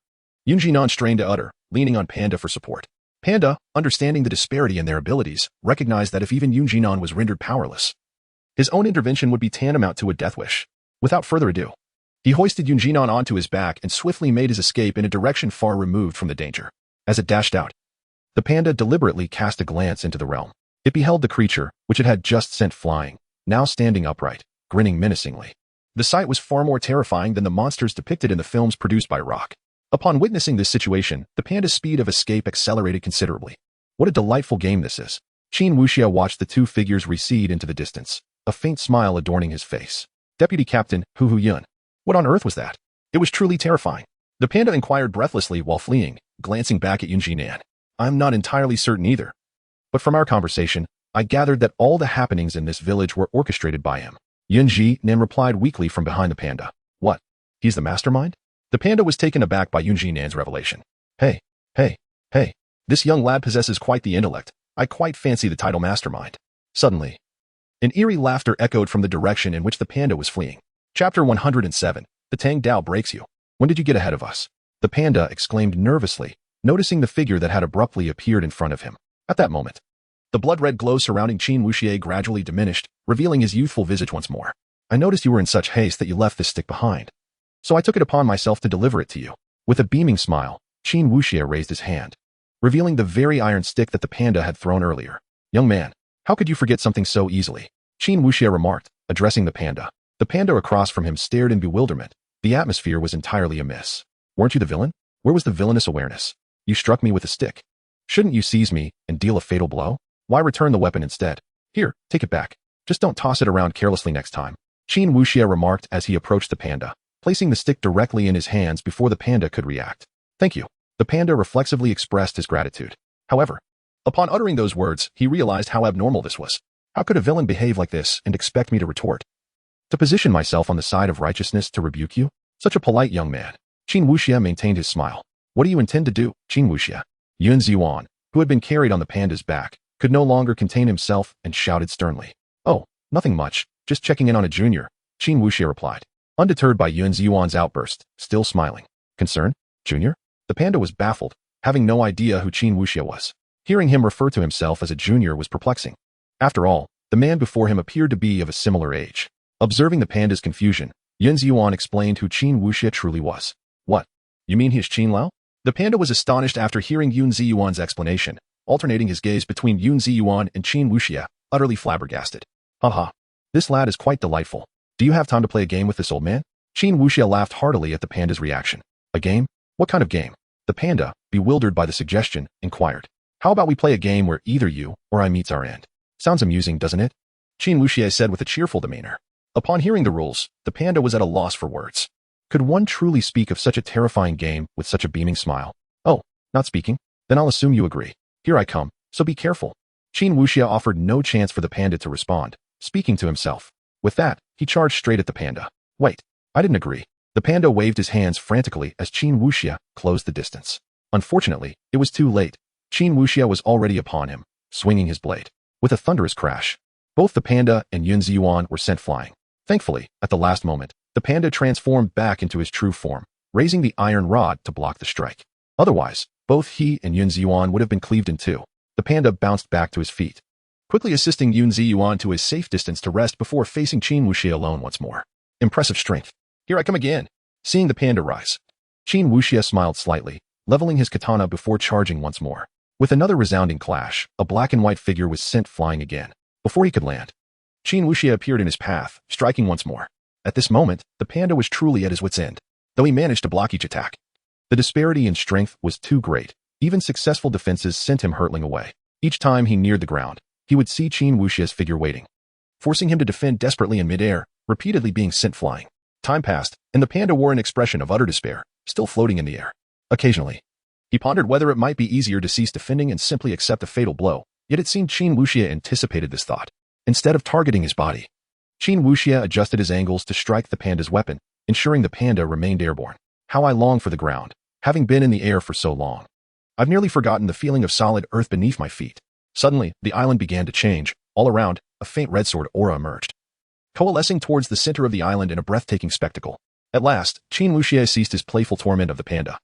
Yunjinan strained to utter, leaning on Panda for support. Panda, understanding the disparity in their abilities, recognized that if even Yunjinan was rendered powerless, his own intervention would be tantamount to a death wish. Without further ado, he hoisted Yunjinan onto his back and swiftly made his escape in a direction far removed from the danger. As it dashed out, the panda deliberately cast a glance into the realm. It beheld the creature, which it had just sent flying, now standing upright, grinning menacingly. The sight was far more terrifying than the monsters depicted in the films produced by Rock. Upon witnessing this situation, the panda's speed of escape accelerated considerably. What a delightful game this is. Qin Wuxia watched the two figures recede into the distance, a faint smile adorning his face. Deputy Captain Hu Yun. What on earth was that? It was truly terrifying. The panda inquired breathlessly while fleeing, glancing back at Yunji Nan. I'm not entirely certain either. But from our conversation, I gathered that all the happenings in this village were orchestrated by him. Yunji Nan replied weakly from behind the panda. What? He's the mastermind? The panda was taken aback by Yunji Nan's revelation. Hey, Hey, this young lad possesses quite the intellect. I quite fancy the title mastermind. Suddenly, an eerie laughter echoed from the direction in which the panda was fleeing. Chapter 107. The Tang Dao breaks you. When did you get ahead of us? The panda exclaimed nervously, noticing the figure that had abruptly appeared in front of him. At that moment, the blood-red glow surrounding Qin Wuxie gradually diminished, revealing his youthful visage once more. I noticed you were in such haste that you left this stick behind. So I took it upon myself to deliver it to you. With a beaming smile, Qin Wuxie raised his hand, revealing the very iron stick that the panda had thrown earlier. Young man, how could you forget something so easily? Qin Wuxie remarked, addressing the panda. The panda across from him stared in bewilderment. The atmosphere was entirely amiss. Weren't you the villain? Where was the villainous awareness? You struck me with a stick. Shouldn't you seize me and deal a fatal blow? Why return the weapon instead? Here, take it back. Just don't toss it around carelessly next time. Qin Wuxie remarked as he approached the panda, placing the stick directly in his hands before the panda could react. Thank you. The panda reflexively expressed his gratitude. However, upon uttering those words, he realized how abnormal this was. How could a villain behave like this and expect me to retort? To position myself on the side of righteousness to rebuke you? Such a polite young man. Qin Wuxie maintained his smile. What do you intend to do, Qin Wuxie? Yun Ziyuan, who had been carried on the panda's back, could no longer contain himself and shouted sternly. Oh, nothing much, just checking in on a junior, Qin Wuxie replied, undeterred by Yun Ziyuan's outburst, still smiling. Concern? Junior? The panda was baffled, having no idea who Qin Wuxie was. Hearing him refer to himself as a junior was perplexing. After all, the man before him appeared to be of a similar age. Observing the panda's confusion, Yun Ziyuan explained who Qin Wuxie truly was. What? You mean he is Qin Lao? The panda was astonished after hearing Yun Ziyuan's explanation, alternating his gaze between Yun Ziyuan and Qin Wuxie, utterly flabbergasted. Haha. This lad is quite delightful. Do you have time to play a game with this old man? Qin Wuxie laughed heartily at the panda's reaction. A game? What kind of game? The panda, bewildered by the suggestion, inquired. How about we play a game where either you or I meets our end? Sounds amusing, doesn't it? Qin Wuxie said with a cheerful demeanor. Upon hearing the rules, the panda was at a loss for words. Could one truly speak of such a terrifying game with such a beaming smile? Oh, not speaking? Then I'll assume you agree. Here I come, so be careful. Qin Wuxie offered no chance for the panda to respond, speaking to himself. With that, he charged straight at the panda. Wait, I didn't agree. The panda waved his hands frantically as Qin Wuxie closed the distance. Unfortunately, it was too late. Qin Wuxie was already upon him, swinging his blade. With a thunderous crash, both the panda and Yun Ziyuan were sent flying. Thankfully, at the last moment, the panda transformed back into his true form, raising the iron rod to block the strike. Otherwise, both he and Yun Ziyuan would have been cleaved in two. The panda bounced back to his feet, quickly assisting Yun Ziyuan to his safe distance to rest before facing Qin Wuxie alone once more. Impressive strength. Here I come again. Seeing the panda rise, Qin Wuxie smiled slightly, leveling his katana before charging once more. With another resounding clash, a black and white figure was sent flying again. Before he could land, Qin Wuxie appeared in his path, striking once more. At this moment, the panda was truly at his wit's end, though he managed to block each attack. The disparity in strength was too great. Even successful defenses sent him hurtling away. Each time he neared the ground, he would see Qin Wuxie's figure waiting, forcing him to defend desperately in midair, repeatedly being sent flying. Time passed, and the panda wore an expression of utter despair, still floating in the air. Occasionally, he pondered whether it might be easier to cease defending and simply accept a fatal blow, yet it seemed Qin Wuxie anticipated this thought. Instead of targeting his body, Qin Wuxie adjusted his angles to strike the panda's weapon, ensuring the panda remained airborne. How I long for the ground, having been in the air for so long. I've nearly forgotten the feeling of solid earth beneath my feet. Suddenly, the island began to change. All around, a faint red sword aura emerged, coalescing towards the center of the island in a breathtaking spectacle. At last, Qin Wuxie ceased his playful torment of the panda,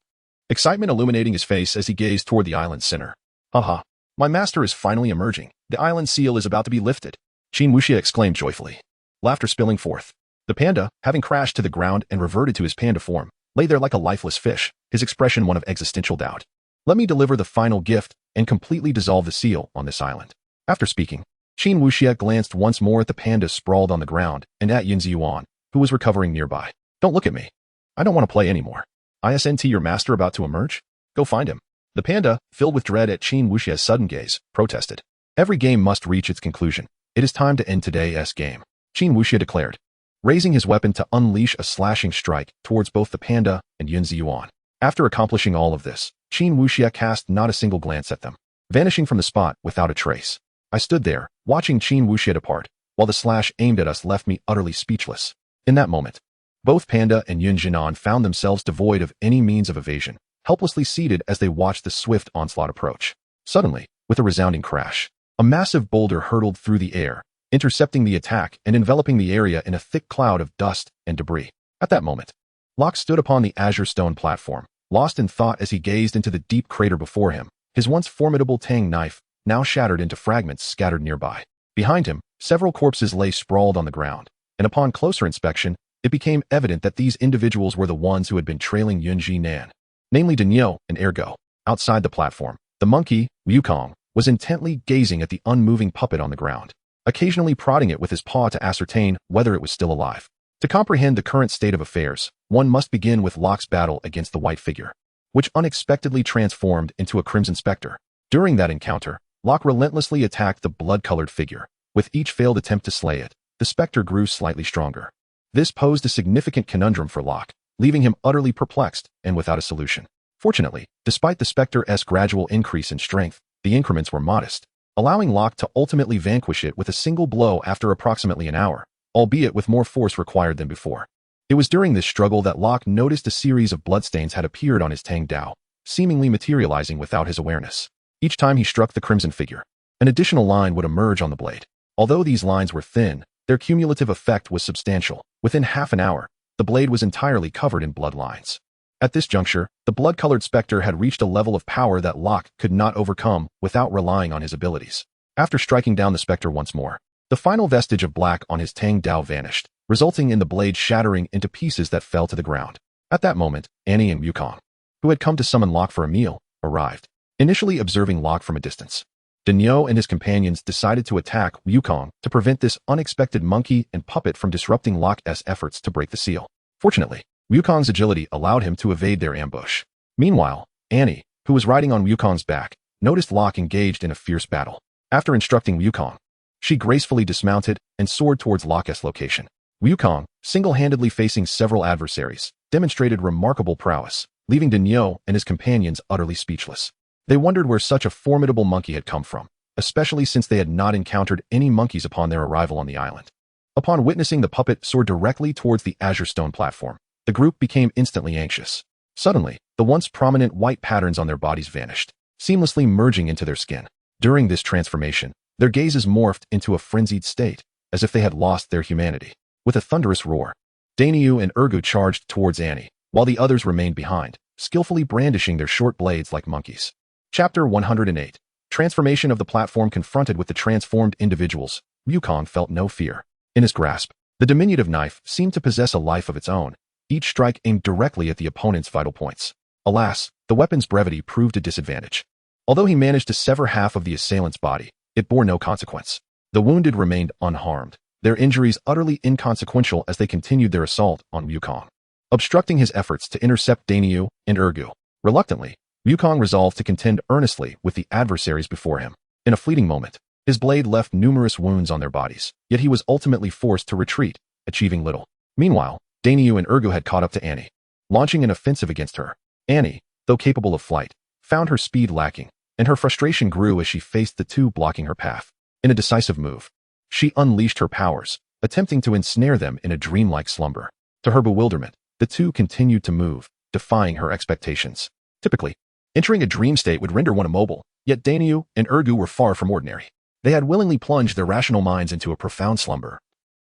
excitement illuminating his face as he gazed toward the island's center. Haha, my master is finally emerging. The island seal is about to be lifted. Qin Wuxie exclaimed joyfully, laughter spilling forth. The panda, having crashed to the ground and reverted to his panda form, lay there like a lifeless fish, his expression one of existential doubt. Let me deliver the final gift and completely dissolve the seal on this island. After speaking, Qin Wuxie glanced once more at the panda sprawled on the ground and at Yun Ziyuan, who was recovering nearby. Don't look at me. I don't want to play anymore. Isn't your master about to emerge? Go find him. The panda, filled with dread at Qin Wuxie's sudden gaze, protested. Every game must reach its conclusion. It is time to end today's game, Qin Wuxie declared, raising his weapon to unleash a slashing strike towards both the panda and Yun Ziyuan. After accomplishing all of this, Qin Wuxie cast not a single glance at them, vanishing from the spot without a trace. I stood there, watching Qin Wuxie depart, while the slash aimed at us left me utterly speechless. In that moment, both Panda and Yun Jinan found themselves devoid of any means of evasion, helplessly seated as they watched the swift onslaught approach. Suddenly, with a resounding crash, a massive boulder hurtled through the air, intercepting the attack and enveloping the area in a thick cloud of dust and debris. At that moment, Locke stood upon the azure stone platform, lost in thought as he gazed into the deep crater before him, his once formidable tang knife now shattered into fragments scattered nearby. Behind him, several corpses lay sprawled on the ground, and upon closer inspection, it became evident that these individuals were the ones who had been trailing Yunji Nan, namely Daniel and Ergo. Outside the platform, the monkey, Wukong, was intently gazing at the unmoving puppet on the ground, occasionally prodding it with his paw to ascertain whether it was still alive. To comprehend the current state of affairs, one must begin with Locke's battle against the white figure, which unexpectedly transformed into a crimson specter. During that encounter, Locke relentlessly attacked the blood-colored figure. With each failed attempt to slay it, the specter grew slightly stronger. This posed a significant conundrum for Locke, leaving him utterly perplexed and without a solution. Fortunately, despite the specter's gradual increase in strength, the increments were modest, allowing Locke to ultimately vanquish it with a single blow after approximately an hour, albeit with more force required than before. It was during this struggle that Locke noticed a series of bloodstains had appeared on his Tang Dao, seemingly materializing without his awareness. Each time he struck the crimson figure, an additional line would emerge on the blade. Although these lines were thin, their cumulative effect was substantial. Within half an hour, the blade was entirely covered in blood lines. At this juncture, the blood-colored specter had reached a level of power that Locke could not overcome without relying on his abilities. After striking down the specter once more, the final vestige of black on his Tang Dao vanished, resulting in the blade shattering into pieces that fell to the ground. At that moment, Annie and Wukong, who had come to summon Locke for a meal, arrived, initially observing Locke from a distance. Daniel and his companions decided to attack Wukong to prevent this unexpected monkey and puppet from disrupting Locke's efforts to break the seal. Fortunately, Wukong's agility allowed him to evade their ambush. Meanwhile, Annie, who was riding on Wukong's back, noticed Locke engaged in a fierce battle. After instructing Wukong, she gracefully dismounted and soared towards Locke's location. Wukong, single-handedly facing several adversaries, demonstrated remarkable prowess, leaving Daniel and his companions utterly speechless. They wondered where such a formidable monkey had come from, especially since they had not encountered any monkeys upon their arrival on the island. Upon witnessing the puppet soar directly towards the azure stone platform, the group became instantly anxious. Suddenly, the once prominent white patterns on their bodies vanished, seamlessly merging into their skin. During this transformation, their gazes morphed into a frenzied state, as if they had lost their humanity. With a thunderous roar, Dainyu and Ergu charged towards Annie, while the others remained behind, skillfully brandishing their short blades like monkeys. Chapter 108. Transformation of the platform. Confronted with the transformed individuals, Wukong felt no fear. In his grasp, the diminutive knife seemed to possess a life of its own, each strike aimed directly at the opponent's vital points. Alas, the weapon's brevity proved a disadvantage. Although he managed to sever half of the assailant's body, it bore no consequence. The wounded remained unharmed, their injuries utterly inconsequential as they continued their assault on Wukong, obstructing his efforts to intercept Dainyu and Ergu. Reluctantly, Wukong resolved to contend earnestly with the adversaries before him. In a fleeting moment, his blade left numerous wounds on their bodies, yet he was ultimately forced to retreat, achieving little. Meanwhile, Dainyu and Ergu had caught up to Annie, launching an offensive against her. Annie, though capable of flight, found her speed lacking, and her frustration grew as she faced the two blocking her path. In a decisive move, she unleashed her powers, attempting to ensnare them in a dreamlike slumber. To her bewilderment, the two continued to move, defying her expectations. Typically, entering a dream state would render one immobile, yet Dainyu and Ergu were far from ordinary. They had willingly plunged their rational minds into a profound slumber,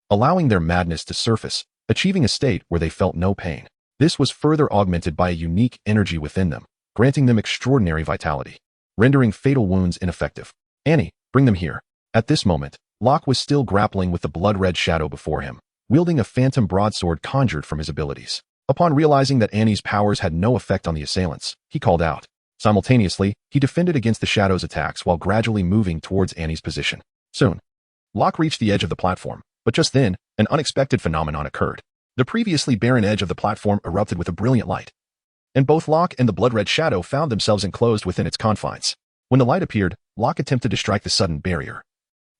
allowing their madness to surface, achieving a state where they felt no pain. This was further augmented by a unique energy within them, granting them extraordinary vitality, rendering fatal wounds ineffective. Annie, bring them here. At this moment, Locke was still grappling with the blood-red shadow before him, wielding a phantom broadsword conjured from his abilities. Upon realizing that Annie's powers had no effect on the assailants, he called out. Simultaneously, he defended against the shadow's attacks while gradually moving towards Annie's position. Soon, Locke reached the edge of the platform, but just then, an unexpected phenomenon occurred. The previously barren edge of the platform erupted with a brilliant light, and both Locke and the blood-red shadow found themselves enclosed within its confines. When the light appeared, Locke attempted to strike the sudden barrier,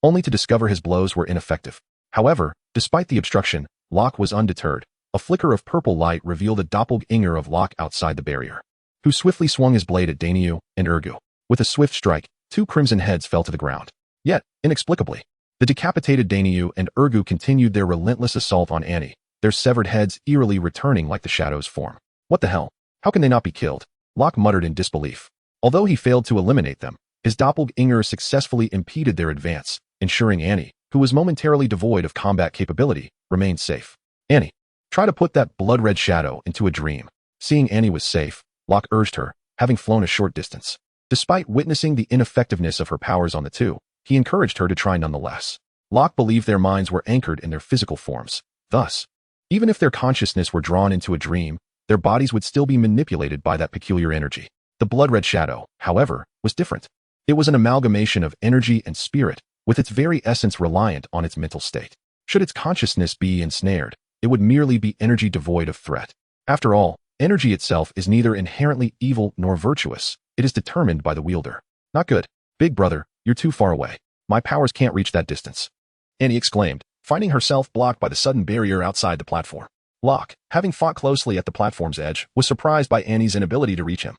only to discover his blows were ineffective. However, despite the obstruction, Locke was undeterred. A flicker of purple light revealed a doppelganger of Locke outside the barrier, who swiftly swung his blade at Dainyu and Ergu. With a swift strike, two crimson heads fell to the ground. Yet, inexplicably, the decapitated Dainyu and Ergu continued their relentless assault on Annie, their severed heads eerily returning like the shadow's form. What the hell? How can they not be killed? Locke muttered in disbelief. Although he failed to eliminate them, his doppelganger successfully impeded their advance, ensuring Annie, who was momentarily devoid of combat capability, remained safe. Annie, try to put that blood-red shadow into a dream. Seeing Annie was safe, Locke urged her, having flown a short distance. Despite witnessing the ineffectiveness of her powers on the two, he encouraged her to try nonetheless. Locke believed their minds were anchored in their physical forms. Thus, even if their consciousness were drawn into a dream, their bodies would still be manipulated by that peculiar energy. The blood-red shadow, however, was different. It was an amalgamation of energy and spirit, with its very essence reliant on its mental state. Should its consciousness be ensnared, it would merely be energy devoid of threat. After all, energy itself is neither inherently evil nor virtuous. It is determined by the wielder. Not good. Big brother, you're too far away. My powers can't reach that distance. Annie exclaimed, finding herself blocked by the sudden barrier outside the platform. Locke, having fought closely at the platform's edge, was surprised by Annie's inability to reach him,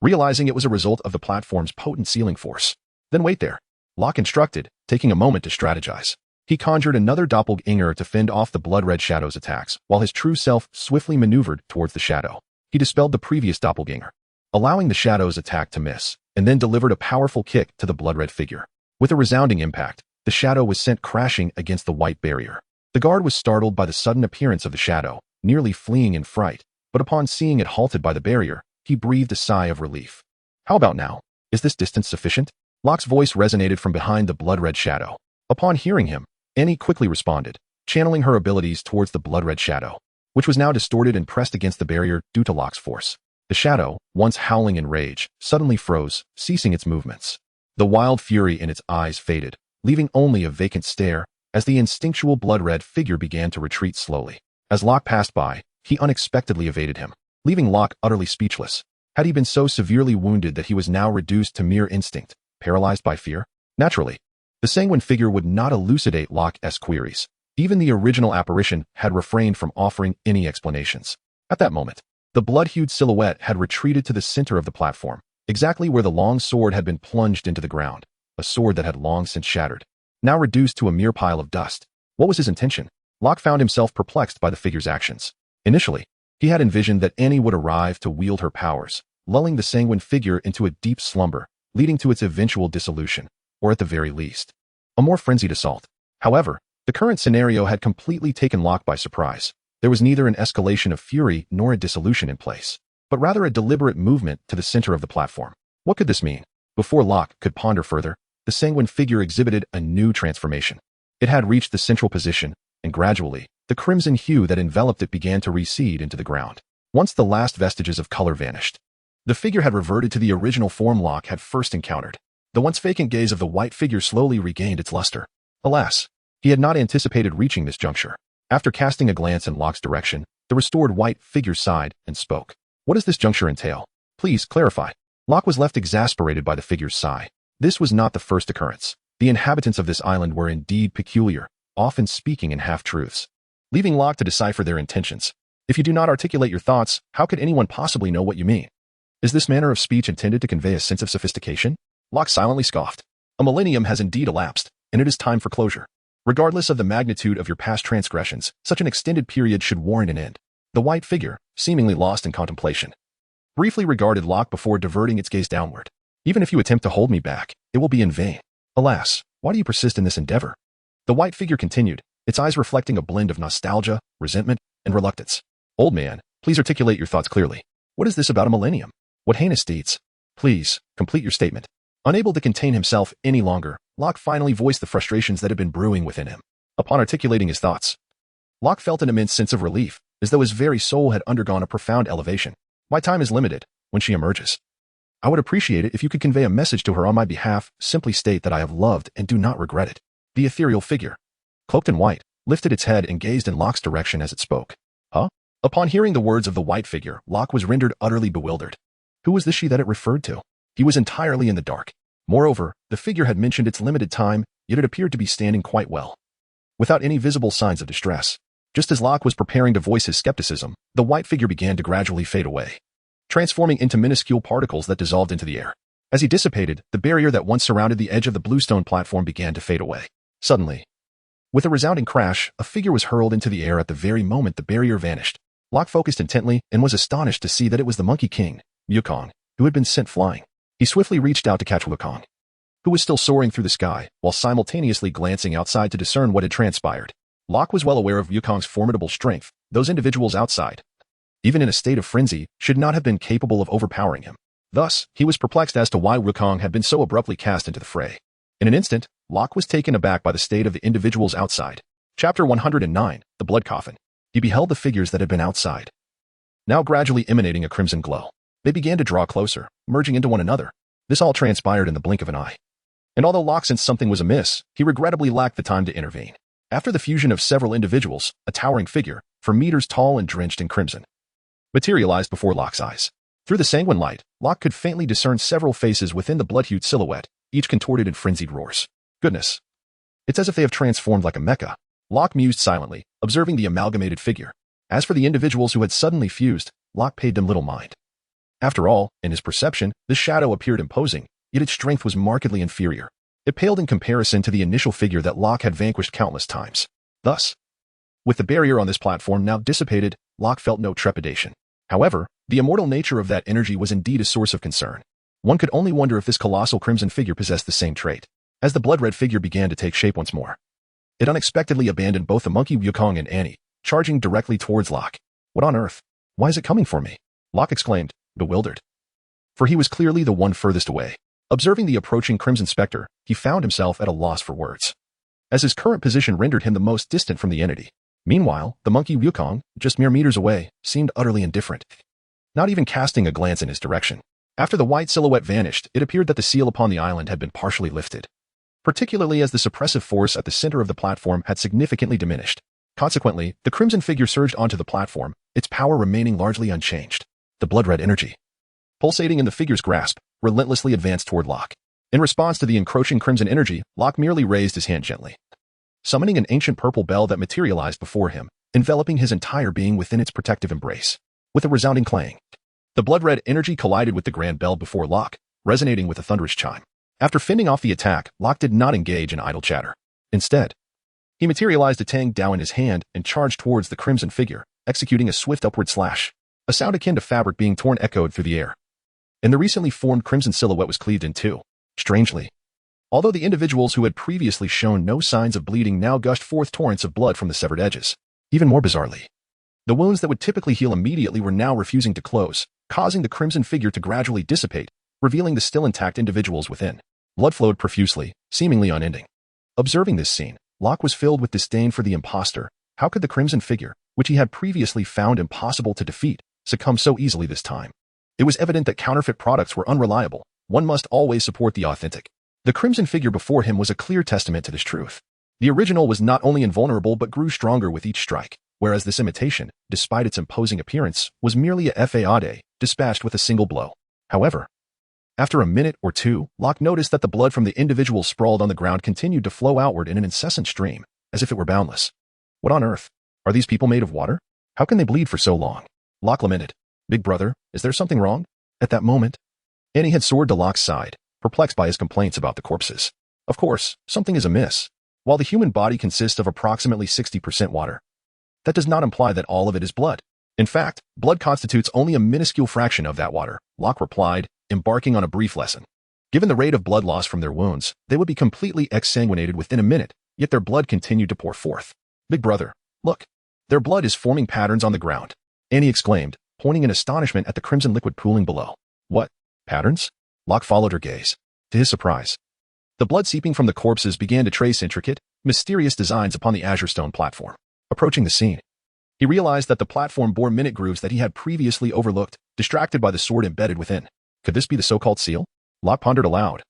realizing it was a result of the platform's potent sealing force. Then wait there, Locke instructed, taking a moment to strategize. He conjured another doppelganger to fend off the blood-red shadow's attacks, while his true self swiftly maneuvered towards the shadow. He dispelled the previous doppelganger, allowing the shadow's attack to miss, and then delivered a powerful kick to the blood-red figure. With a resounding impact, the shadow was sent crashing against the white barrier. The guard was startled by the sudden appearance of the shadow, nearly fleeing in fright, but upon seeing it halted by the barrier, he breathed a sigh of relief. How about now? Is this distance sufficient? Locke's voice resonated from behind the blood-red shadow. Upon hearing him, Annie quickly responded, channeling her abilities towards the blood-red shadow, which was now distorted and pressed against the barrier due to Locke's force. The shadow, once howling in rage, suddenly froze, ceasing its movements. The wild fury in its eyes faded, leaving only a vacant stare, as the instinctual blood-red figure began to retreat slowly. As Locke passed by, he unexpectedly evaded him, leaving Locke utterly speechless. Had he been so severely wounded that he was now reduced to mere instinct, paralyzed by fear? Naturally, the sanguine figure would not elucidate Locke's queries. Even the original apparition had refrained from offering any explanations. At that moment, the blood-hued silhouette had retreated to the center of the platform, exactly where the long sword had been plunged into the ground, a sword that had long since shattered, now reduced to a mere pile of dust. What was his intention? Locke found himself perplexed by the figure's actions. Initially, he had envisioned that Annie would arrive to wield her powers, lulling the sanguine figure into a deep slumber, leading to its eventual dissolution, or at the very least, a more frenzied assault. However, the current scenario had completely taken Locke by surprise. There was neither an escalation of fury nor a dissolution in place, but rather a deliberate movement to the center of the platform. What could this mean? Before Locke could ponder further, the sanguine figure exhibited a new transformation. It had reached the central position, and gradually, the crimson hue that enveloped it began to recede into the ground. Once the last vestiges of color vanished, the figure had reverted to the original form Locke had first encountered. The once vacant gaze of the white figure slowly regained its luster. Alas, he had not anticipated reaching this juncture. After casting a glance in Locke's direction, the restored white figure sighed and spoke. What does this juncture entail? Please clarify. Locke was left exasperated by the figure's sigh. This was not the first occurrence. The inhabitants of this island were indeed peculiar, often speaking in half-truths, leaving Locke to decipher their intentions. If you do not articulate your thoughts, how could anyone possibly know what you mean? Is this manner of speech intended to convey a sense of sophistication? Locke silently scoffed. A millennium has indeed elapsed, and it is time for closure. Regardless of the magnitude of your past transgressions, such an extended period should warrant an end. The white figure, seemingly lost in contemplation, briefly regarded Locke before diverting its gaze downward. Even if you attempt to hold me back, it will be in vain. Alas, why do you persist in this endeavor? The white figure continued, its eyes reflecting a blend of nostalgia, resentment, and reluctance. Old man, please articulate your thoughts clearly. What is this about a millennium? What heinous deeds? Please, complete your statement. Unable to contain himself any longer, Locke finally voiced the frustrations that had been brewing within him. Upon articulating his thoughts, Locke felt an immense sense of relief, as though his very soul had undergone a profound elevation. My time is limited. When she emerges, I would appreciate it if you could convey a message to her on my behalf. Simply state that I have loved and do not regret it. The ethereal figure, cloaked in white, lifted its head and gazed in Locke's direction as it spoke. Huh? Upon hearing the words of the white figure, Locke was rendered utterly bewildered. Who was the she that it referred to? He was entirely in the dark. Moreover, the figure had mentioned its limited time, yet it appeared to be standing quite well, without any visible signs of distress. Just as Locke was preparing to voice his skepticism, the white figure began to gradually fade away, transforming into minuscule particles that dissolved into the air. As he dissipated, the barrier that once surrounded the edge of the bluestone platform began to fade away. Suddenly, with a resounding crash, a figure was hurled into the air at the very moment the barrier vanished. Locke focused intently and was astonished to see that it was the Monkey King, Wukong, who had been sent flying. He swiftly reached out to catch Wukong, who was still soaring through the sky, while simultaneously glancing outside to discern what had transpired. Locke was well aware of Wukong's formidable strength. Those individuals outside, even in a state of frenzy, should not have been capable of overpowering him. Thus, he was perplexed as to why Wukong had been so abruptly cast into the fray. In an instant, Locke was taken aback by the state of the individuals outside. Chapter 109, The Blood Coffin. He beheld the figures that had been outside, now gradually emanating a crimson glow. They began to draw closer, merging into one another. This all transpired in the blink of an eye. And although Locke sensed something was amiss, he regrettably lacked the time to intervene. After the fusion of several individuals, a towering figure, for meters tall and drenched in crimson, materialized before Locke's eyes. Through the sanguine light, Locke could faintly discern several faces within the blood-hued silhouette, each contorted in frenzied roars. Goodness. It's as if they have transformed like a mecha. Locke mused silently, observing the amalgamated figure. As for the individuals who had suddenly fused, Locke paid them little mind. After all, in his perception, the shadow appeared imposing, yet its strength was markedly inferior. It paled in comparison to the initial figure that Locke had vanquished countless times. Thus, with the barrier on this platform now dissipated, Locke felt no trepidation. However, the immortal nature of that energy was indeed a source of concern. One could only wonder if this colossal crimson figure possessed the same trait. As the blood-red figure began to take shape once more, it unexpectedly abandoned both the monkey Wukong and Annie, charging directly towards Locke. What on earth? Why is it coming for me? Locke exclaimed, bewildered. For he was clearly the one furthest away. Observing the approaching crimson specter, he found himself at a loss for words, as his current position rendered him the most distant from the entity. Meanwhile, the monkey Wukong, just mere meters away, seemed utterly indifferent, not even casting a glance in his direction. After the white silhouette vanished, it appeared that the seal upon the island had been partially lifted, particularly as the suppressive force at the center of the platform had significantly diminished. Consequently, the crimson figure surged onto the platform, its power remaining largely unchanged. The blood-red energy, pulsating in the figure's grasp, relentlessly advanced toward Locke. In response to the encroaching crimson energy, Locke merely raised his hand gently, summoning an ancient purple bell that materialized before him, enveloping his entire being within its protective embrace. With a resounding clang, the blood-red energy collided with the grand bell before Locke, resonating with a thunderous chime. After fending off the attack, Locke did not engage in idle chatter. Instead, he materialized a Tang Dao in his hand and charged towards the crimson figure, executing a swift upward slash. A sound akin to fabric being torn echoed through the air, and the recently formed crimson silhouette was cleaved in two. Strangely, although the individuals who had previously shown no signs of bleeding now gushed forth torrents of blood from the severed edges. Even more bizarrely, the wounds that would typically heal immediately were now refusing to close, causing the crimson figure to gradually dissipate, revealing the still intact individuals within. Blood flowed profusely, seemingly unending. Observing this scene, Locke was filled with disdain for the impostor. How could the crimson figure, which he had previously found impossible to defeat, succumb so easily this time? It was evident that counterfeit products were unreliable. One must always support the authentic. The crimson figure before him was a clear testament to this truth. The original was not only invulnerable but grew stronger with each strike, whereas this imitation, despite its imposing appearance, was merely a fade, dispatched with a single blow. However, after a minute or two, Locke noticed that the blood from the individual sprawled on the ground continued to flow outward in an incessant stream, as if it were boundless. What on earth? Are these people made of water? How can they bleed for so long? Locke lamented. Big brother, is there something wrong? At that moment, Annie had soared to Locke's side, perplexed by his complaints about the corpses. Of course, something is amiss. While the human body consists of approximately 60% water, that does not imply that all of it is blood. In fact, blood constitutes only a minuscule fraction of that water, Locke replied, embarking on a brief lesson. Given the rate of blood loss from their wounds, they would be completely exsanguinated within a minute, yet their blood continued to pour forth. Big brother, look. Their blood is forming patterns on the ground, Annie exclaimed, pointing in astonishment at the crimson liquid pooling below. What? Patterns? Locke followed her gaze. To his surprise, the blood seeping from the corpses began to trace intricate, mysterious designs upon the azure stone platform. Approaching the scene, he realized that the platform bore minute grooves that he had previously overlooked, distracted by the sword embedded within. Could this be the so-called seal? Locke pondered aloud,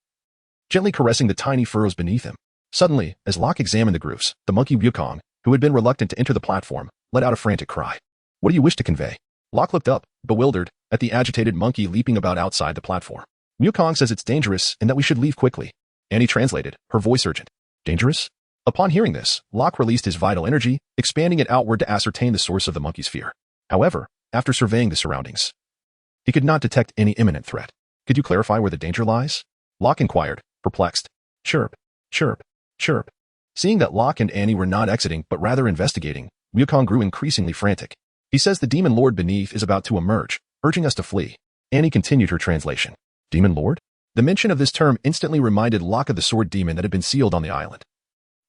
gently caressing the tiny furrows beneath him. Suddenly, as Locke examined the grooves, the monkey Wukong, who had been reluctant to enter the platform, let out a frantic cry. What do you wish to convey? Locke looked up, bewildered, at the agitated monkey leaping about outside the platform. Wukong says it's dangerous and that we should leave quickly. Annie translated, her voice urgent. Dangerous? Upon hearing this, Locke released his vital energy, expanding it outward to ascertain the source of the monkey's fear. However, after surveying the surroundings, he could not detect any imminent threat. Could you clarify where the danger lies? Locke inquired, perplexed. Chirp, chirp, chirp. Seeing that Locke and Annie were not exiting but rather investigating, Wukong grew increasingly frantic. He says the demon lord beneath is about to emerge, urging us to flee. Annie continued her translation. Demon Lord? The mention of this term instantly reminded Locke of the sword demon that had been sealed on the island.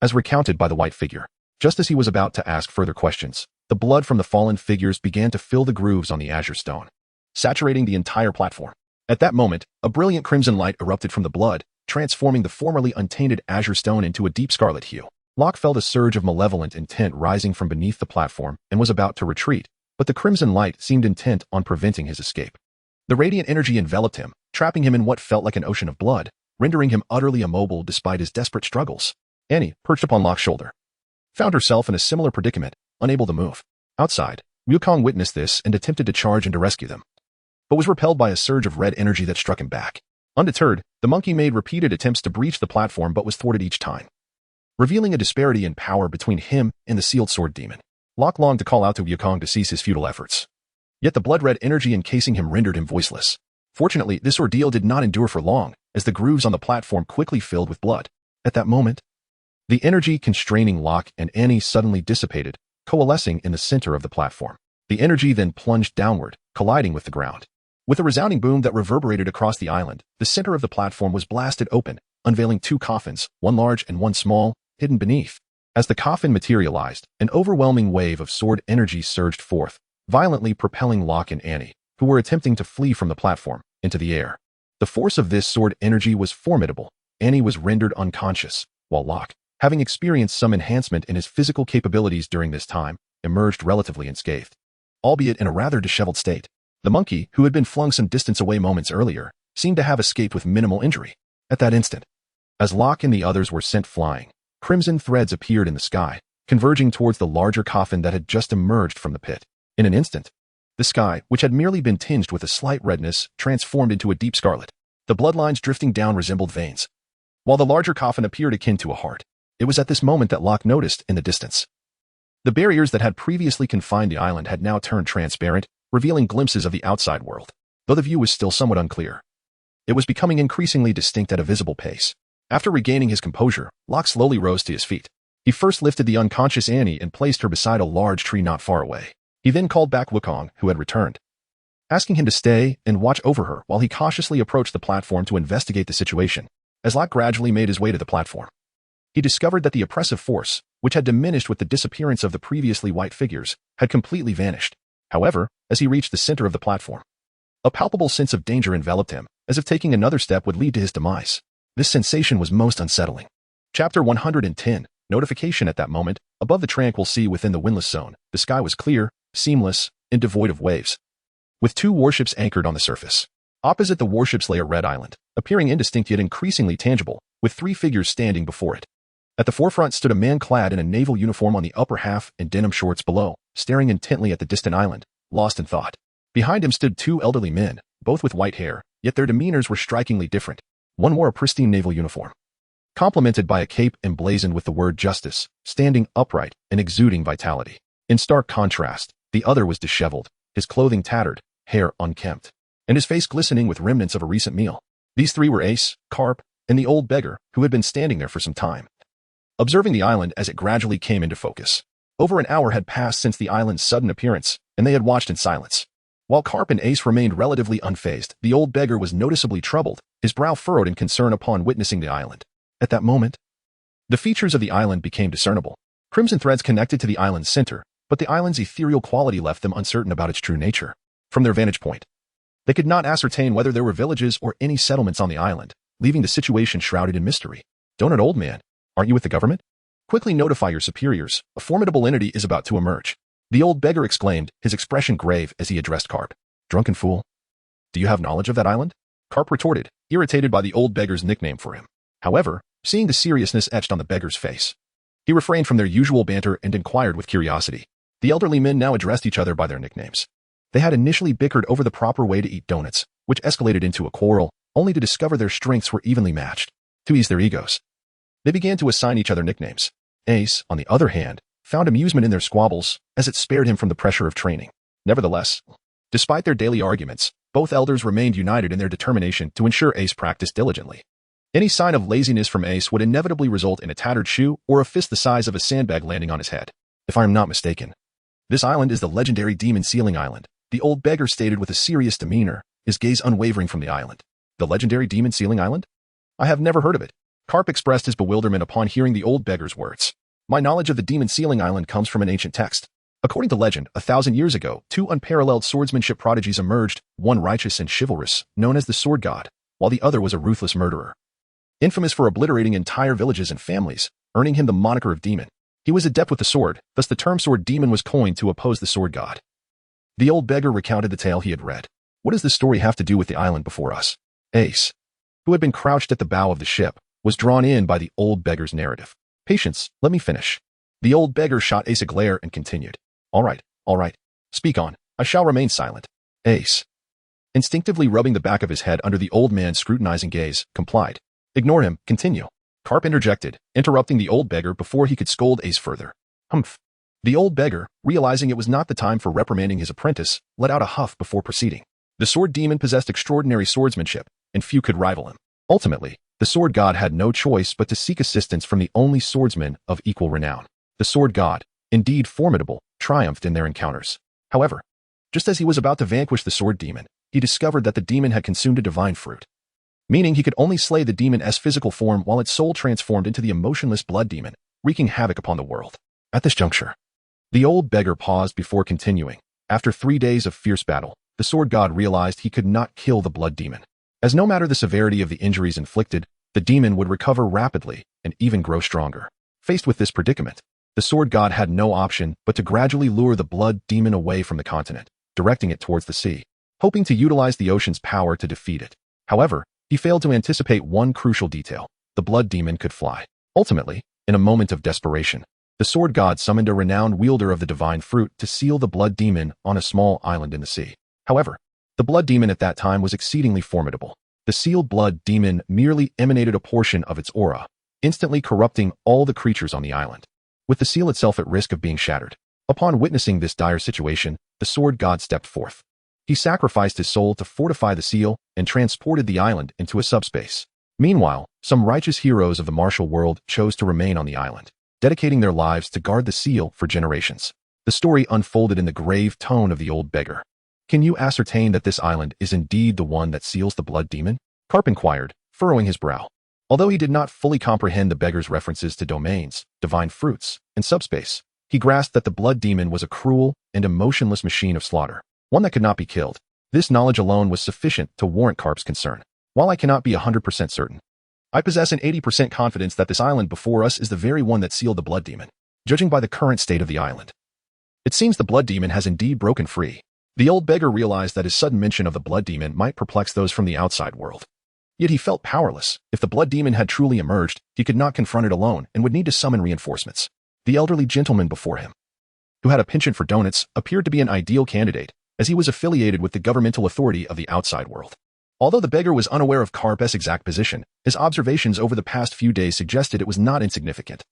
As recounted by the white figure, just as he was about to ask further questions, the blood from the fallen figures began to fill the grooves on the azure stone, saturating the entire platform. At that moment, a brilliant crimson light erupted from the blood, transforming the formerly untainted azure stone into a deep scarlet hue. Locke felt a surge of malevolent intent rising from beneath the platform and was about to retreat, but the crimson light seemed intent on preventing his escape. The radiant energy enveloped him, trapping him in what felt like an ocean of blood, rendering him utterly immobile despite his desperate struggles. Annie, perched upon Locke's shoulder, found herself in a similar predicament, unable to move. Outside, Wukong witnessed this and attempted to charge and to rescue them, but was repelled by a surge of red energy that struck him back. Undeterred, the monkey made repeated attempts to breach the platform but was thwarted each time, revealing a disparity in power between him and the sealed sword demon. Locke longed to call out to Wukong to cease his futile efforts, yet the blood-red energy encasing him rendered him voiceless. Fortunately, this ordeal did not endure for long, as the grooves on the platform quickly filled with blood. At that moment, the energy constraining Locke and Annie suddenly dissipated, coalescing in the center of the platform. The energy then plunged downward, colliding with the ground. With a resounding boom that reverberated across the island, the center of the platform was blasted open, unveiling two coffins, one large and one small, hidden beneath. As the coffin materialized, an overwhelming wave of sword energy surged forth, violently propelling Locke and Annie, who were attempting to flee from the platform, into the air. The force of this sword energy was formidable. Annie was rendered unconscious, while Locke, having experienced some enhancement in his physical capabilities during this time, emerged relatively unscathed, albeit in a rather disheveled state. The monkey, who had been flung some distance away moments earlier, seemed to have escaped with minimal injury. At that instant, as Locke and the others were sent flying, crimson threads appeared in the sky, converging towards the larger coffin that had just emerged from the pit. In an instant, the sky, which had merely been tinged with a slight redness, transformed into a deep scarlet. The bloodlines drifting down resembled veins, while the larger coffin appeared akin to a heart. It was at this moment that Locke noticed in the distance. The barriers that had previously confined the island had now turned transparent, revealing glimpses of the outside world. Though the view was still somewhat unclear, it was becoming increasingly distinct at a visible pace. After regaining his composure, Locke slowly rose to his feet. He first lifted the unconscious Annie and placed her beside a large tree not far away. He then called back Wukong, who had returned, asking him to stay and watch over her while he cautiously approached the platform to investigate the situation. As Locke gradually made his way to the platform, he discovered that the oppressive force, which had diminished with the disappearance of the previously white figures, had completely vanished. However, as he reached the center of the platform, a palpable sense of danger enveloped him, as if taking another step would lead to his demise. This sensation was most unsettling. Chapter 110, Notification. At that moment, above the tranquil sea within the windless zone, the sky was clear, seamless, and devoid of waves, with two warships anchored on the surface. Opposite the warships lay a red island, appearing indistinct yet increasingly tangible, with three figures standing before it. At the forefront stood a man clad in a naval uniform on the upper half and denim shorts below, staring intently at the distant island, lost in thought. Behind him stood two elderly men, both with white hair, yet their demeanors were strikingly different. One wore a pristine naval uniform, complemented by a cape emblazoned with the word justice, standing upright and exuding vitality. In stark contrast, the other was disheveled, his clothing tattered, hair unkempt, and his face glistening with remnants of a recent meal. These three were Ace, Carp, and the old beggar, who had been standing there for some time, observing the island as it gradually came into focus. Over an hour had passed since the island's sudden appearance, and they had watched in silence. While Carp and Ace remained relatively unfazed, the old beggar was noticeably troubled, his brow furrowed in concern upon witnessing the island. At that moment, the features of the island became discernible. Crimson threads connected to the island's center, but the island's ethereal quality left them uncertain about its true nature. From their vantage point, they could not ascertain whether there were villages or any settlements on the island, leaving the situation shrouded in mystery. Donut old man, aren't you with the government? Quickly notify your superiors, a formidable entity is about to emerge. The old beggar exclaimed, his expression grave as he addressed Carp. Drunken fool. Do you have knowledge of that island? Carp retorted, irritated by the old beggar's nickname for him. However, seeing the seriousness etched on the beggar's face, he refrained from their usual banter and inquired with curiosity. The elderly men now addressed each other by their nicknames. They had initially bickered over the proper way to eat donuts, which escalated into a quarrel, only to discover their strengths were evenly matched. To ease their egos, they began to assign each other nicknames. Ace, on the other hand, found amusement in their squabbles, as it spared him from the pressure of training. Nevertheless, despite their daily arguments, both elders remained united in their determination to ensure Ace practiced diligently. Any sign of laziness from Ace would inevitably result in a tattered shoe or a fist the size of a sandbag landing on his head. If I am not mistaken, this island is the legendary Demon Sealing Island, the old beggar stated with a serious demeanor, his gaze unwavering from the island. The legendary demon sealing island? I have never heard of it. Karp expressed his bewilderment upon hearing the old beggar's words. My knowledge of the demon sealing island comes from an ancient text. According to legend, 1,000 years ago, two unparalleled swordsmanship prodigies emerged, one righteous and chivalrous, known as the Sword God, while the other was a ruthless murderer. Infamous for obliterating entire villages and families, earning him the moniker of demon. He was adept with the sword, thus the term sword demon was coined to oppose the Sword God. The old beggar recounted the tale he had read. What does this story have to do with the island before us? Ace, who had been crouched at the bow of the ship, was drawn in by the old beggar's narrative. Patience, let me finish. The old beggar shot Ace a glare and continued. All right. Speak on. I shall remain silent. Ace, instinctively rubbing the back of his head under the old man's scrutinizing gaze, complied. Ignore him, continue. Karp interjected, interrupting the old beggar before he could scold Ace further. Humph. The old beggar, realizing it was not the time for reprimanding his apprentice, let out a huff before proceeding. The sword demon possessed extraordinary swordsmanship, and few could rival him. Ultimately, the sword god had no choice but to seek assistance from the only swordsman of equal renown. The sword god, indeed formidable, triumphed in their encounters. However, just as he was about to vanquish the sword demon, he discovered that the demon had consumed a divine fruit, meaning he could only slay the demon's physical form while its soul transformed into the emotionless blood demon, wreaking havoc upon the world. At this juncture, the old beggar paused before continuing. After 3 days of fierce battle, the sword god realized he could not kill the blood demon, as no matter the severity of the injuries inflicted, the demon would recover rapidly and even grow stronger. Faced with this predicament, the sword god had no option but to gradually lure the blood demon away from the continent, directing it towards the sea, hoping to utilize the ocean's power to defeat it. However, he failed to anticipate one crucial detail. The blood demon could fly. Ultimately, in a moment of desperation, the sword god summoned a renowned wielder of the divine fruit to seal the blood demon on a small island in the sea. However, the blood demon at that time was exceedingly formidable. The sealed blood demon merely emanated a portion of its aura, instantly corrupting all the creatures on the island, with the seal itself at risk of being shattered. Upon witnessing this dire situation, the sword god stepped forth. He sacrificed his soul to fortify the seal and transported the island into a subspace. Meanwhile, some righteous heroes of the martial world chose to remain on the island, dedicating their lives to guard the seal for generations. The story unfolded in the grave tone of the old beggar. Can you ascertain that this island is indeed the one that seals the blood demon? Karp inquired, furrowing his brow. Although he did not fully comprehend the beggar's references to domains, divine fruits, and subspace, he grasped that the blood demon was a cruel and emotionless machine of slaughter, one that could not be killed. This knowledge alone was sufficient to warrant Karp's concern. While I cannot be 100% certain, I possess an 80% confidence that this island before us is the very one that sealed the blood demon, judging by the current state of the island. It seems the blood demon has indeed broken free. The old beggar realized that his sudden mention of the blood demon might perplex those from the outside world. Yet he felt powerless. If the blood demon had truly emerged, he could not confront it alone and would need to summon reinforcements. The elderly gentleman before him, who had a penchant for donuts, appeared to be an ideal candidate, as he was affiliated with the governmental authority of the outside world. Although the beggar was unaware of Karp's exact position, his observations over the past few days suggested it was not insignificant,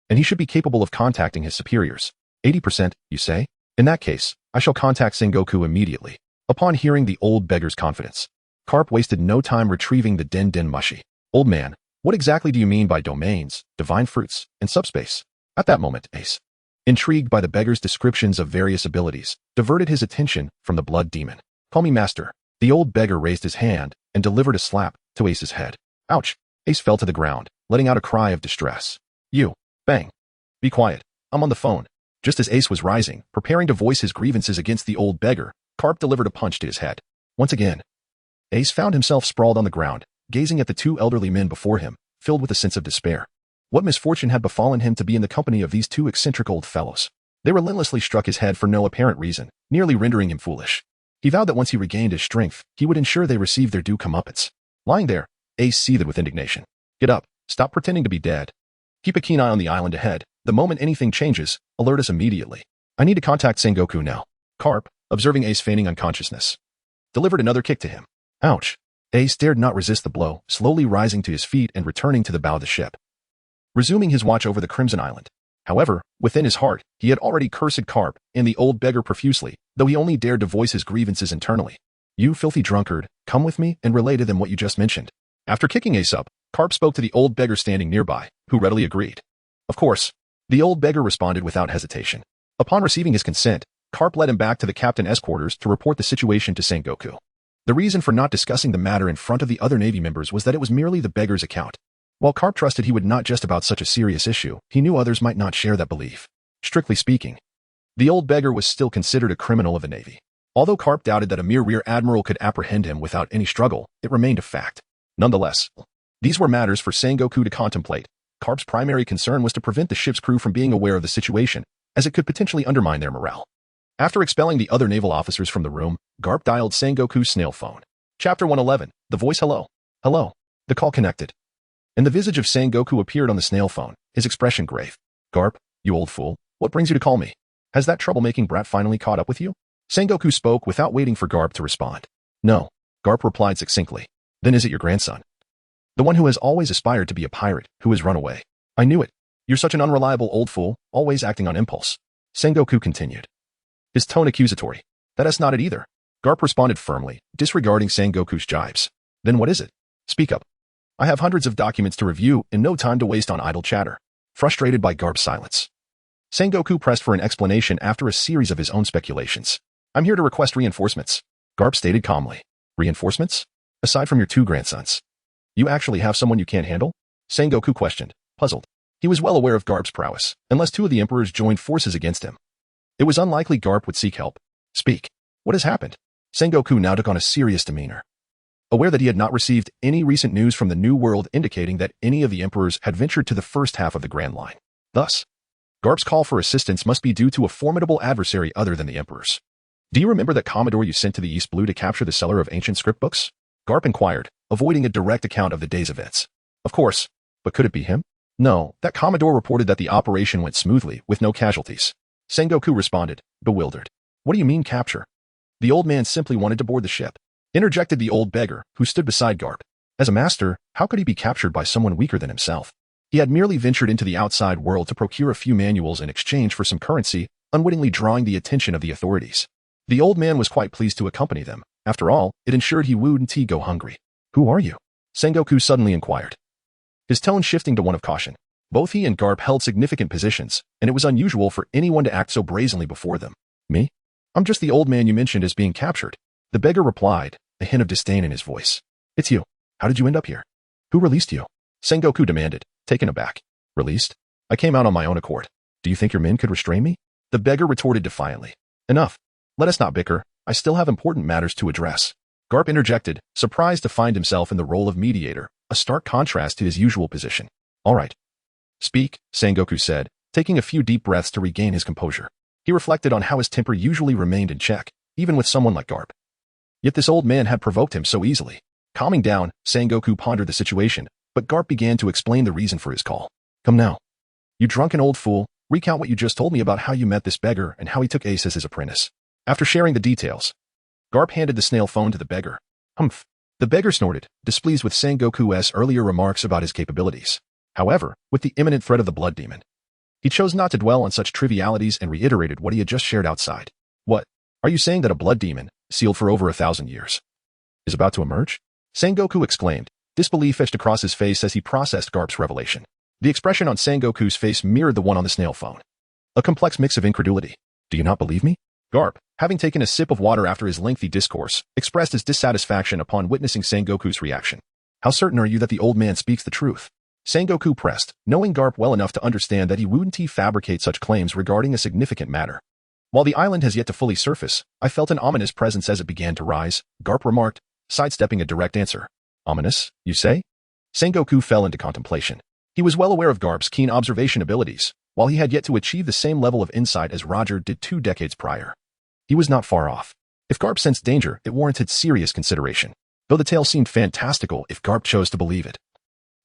and he should be capable of contacting his superiors. 80%, you say? In that case, I shall contact Sengoku immediately. Upon hearing the old beggar's confidence, Karp wasted no time retrieving the den mushi. Old man, what exactly do you mean by domains, divine fruits, and subspace? At that moment, Ace, intrigued by the beggar's descriptions of various abilities, diverted his attention from the blood demon. Call me master. The old beggar raised his hand and delivered a slap to Ace's head. Ouch! Ace fell to the ground, letting out a cry of distress. You! Bang! Be quiet. I'm on the phone. Just as Ace was rising, preparing to voice his grievances against the old beggar, Karp delivered a punch to his head. Once again, Ace found himself sprawled on the ground, gazing at the two elderly men before him, filled with a sense of despair. What misfortune had befallen him to be in the company of these two eccentric old fellows? They relentlessly struck his head for no apparent reason, nearly rendering him foolish. He vowed that once he regained his strength, he would ensure they received their due comeuppance. Lying there, Ace seethed with indignation. Get up. Stop pretending to be dead. Keep a keen eye on the island ahead. The moment anything changes, alert us immediately. I need to contact Sengoku now. Karp, observing Ace feigning unconsciousness, delivered another kick to him. Ouch. Ace dared not resist the blow, slowly rising to his feet and returning to the bow of the ship, resuming his watch over the Crimson Island. However, within his heart, he had already cursed Karp and the old beggar profusely, though he only dared to voice his grievances internally. You filthy drunkard, come with me and relay to them what you just mentioned. After kicking Ace up, Karp spoke to the old beggar standing nearby, who readily agreed. Of course, the old beggar responded without hesitation. Upon receiving his consent, Karp led him back to the captain's quarters to report the situation to Sengoku. The reason for not discussing the matter in front of the other Navy members was that it was merely the beggar's account. While Karp trusted he would not jest about such a serious issue, he knew others might not share that belief. Strictly speaking, the old beggar was still considered a criminal of the Navy. Although Karp doubted that a mere rear admiral could apprehend him without any struggle, it remained a fact. Nonetheless, these were matters for Sengoku to contemplate. Karp's primary concern was to prevent the ship's crew from being aware of the situation, as it could potentially undermine their morale. After expelling the other naval officers from the room, Garp dialed Sengoku's snail phone. Chapter 111, the voice hello. Hello. The call connected. And the visage of Sengoku appeared on the snail phone, his expression grave. Garp, you old fool, what brings you to call me? Has that troublemaking brat finally caught up with you? Sengoku spoke without waiting for Garp to respond. No, Garp replied succinctly. Then is it your grandson? The one who has always aspired to be a pirate, who has run away. I knew it. You're such an unreliable old fool, always acting on impulse. Sengoku continued. His tone accusatory. That is not it either. Garp responded firmly, disregarding Sengoku's jibes. Then what is it? Speak up. I have hundreds of documents to review and no time to waste on idle chatter. Frustrated by Garp's silence, Sengoku pressed for an explanation after a series of his own speculations. I'm here to request reinforcements, Garp stated calmly. Reinforcements? Aside from your two grandsons. You actually have someone you can't handle? Sengoku questioned, puzzled. He was well aware of Garp's prowess, unless two of the emperors joined forces against him. It was unlikely Garp would seek help. Speak. What has happened? Sengoku now took on a serious demeanor. Aware that he had not received any recent news from the New World indicating that any of the emperors had ventured to the first half of the Grand Line. Thus, Garp's call for assistance must be due to a formidable adversary other than the emperors. Do you remember that Commodore you sent to the East Blue to capture the seller of ancient script books? Garp inquired, avoiding a direct account of the day's events. Of course, but could it be him? No, that Commodore reported that the operation went smoothly, with no casualties. Sengoku responded, bewildered. What do you mean capture? The old man simply wanted to board the ship. Interjected the old beggar, who stood beside Garp. As a master, how could he be captured by someone weaker than himself? He had merely ventured into the outside world to procure a few manuals in exchange for some currency, unwittingly drawing the attention of the authorities. The old man was quite pleased to accompany them. After all, it ensured he wouldn't go hungry. Who are you? Sengoku suddenly inquired, his tone shifting to one of caution. Both he and Garp held significant positions, and it was unusual for anyone to act so brazenly before them. Me? I'm just the old man you mentioned as being captured. The beggar replied, a hint of disdain in his voice. It's you. How did you end up here? Who released you? Sengoku demanded, taken aback. Released? I came out on my own accord. Do you think your men could restrain me? The beggar retorted defiantly. Enough. Let us not bicker. I still have important matters to address. Garp interjected, surprised to find himself in the role of mediator, a stark contrast to his usual position. All right. Speak, Sengoku said, taking a few deep breaths to regain his composure. He reflected on how his temper usually remained in check, even with someone like Garp. Yet this old man had provoked him so easily. Calming down, Sengoku pondered the situation, but Garp began to explain the reason for his call. Come now. You drunken old fool, recount what you just told me about how you met this beggar and how he took Ace as his apprentice. After sharing the details, Garp handed the snail phone to the beggar. Humph. The beggar snorted, displeased with Sengoku's earlier remarks about his capabilities. However, with the imminent threat of the blood demon, he chose not to dwell on such trivialities and reiterated what he had just shared outside. What? Are you saying that a blood demon, sealed for over 1,000 years, is about to emerge? Sengoku exclaimed, disbelief etched across his face as he processed Garp's revelation. The expression on Sengoku's face mirrored the one on the snail phone. A complex mix of incredulity. Do you not believe me? Garp, having taken a sip of water after his lengthy discourse, expressed his dissatisfaction upon witnessing Sengoku's reaction. How certain are you that the old man speaks the truth? Sengoku pressed, knowing Garp well enough to understand that he wouldn't fabricate such claims regarding a significant matter. While the island has yet to fully surface, I felt an ominous presence as it began to rise, Garp remarked, sidestepping a direct answer. Ominous, you say? Sengoku fell into contemplation. He was well aware of Garp's keen observation abilities, while he had yet to achieve the same level of insight as Roger did 2 decades prior. He was not far off. If Garp sensed danger, it warranted serious consideration, though the tale seemed fantastical if Garp chose to believe it.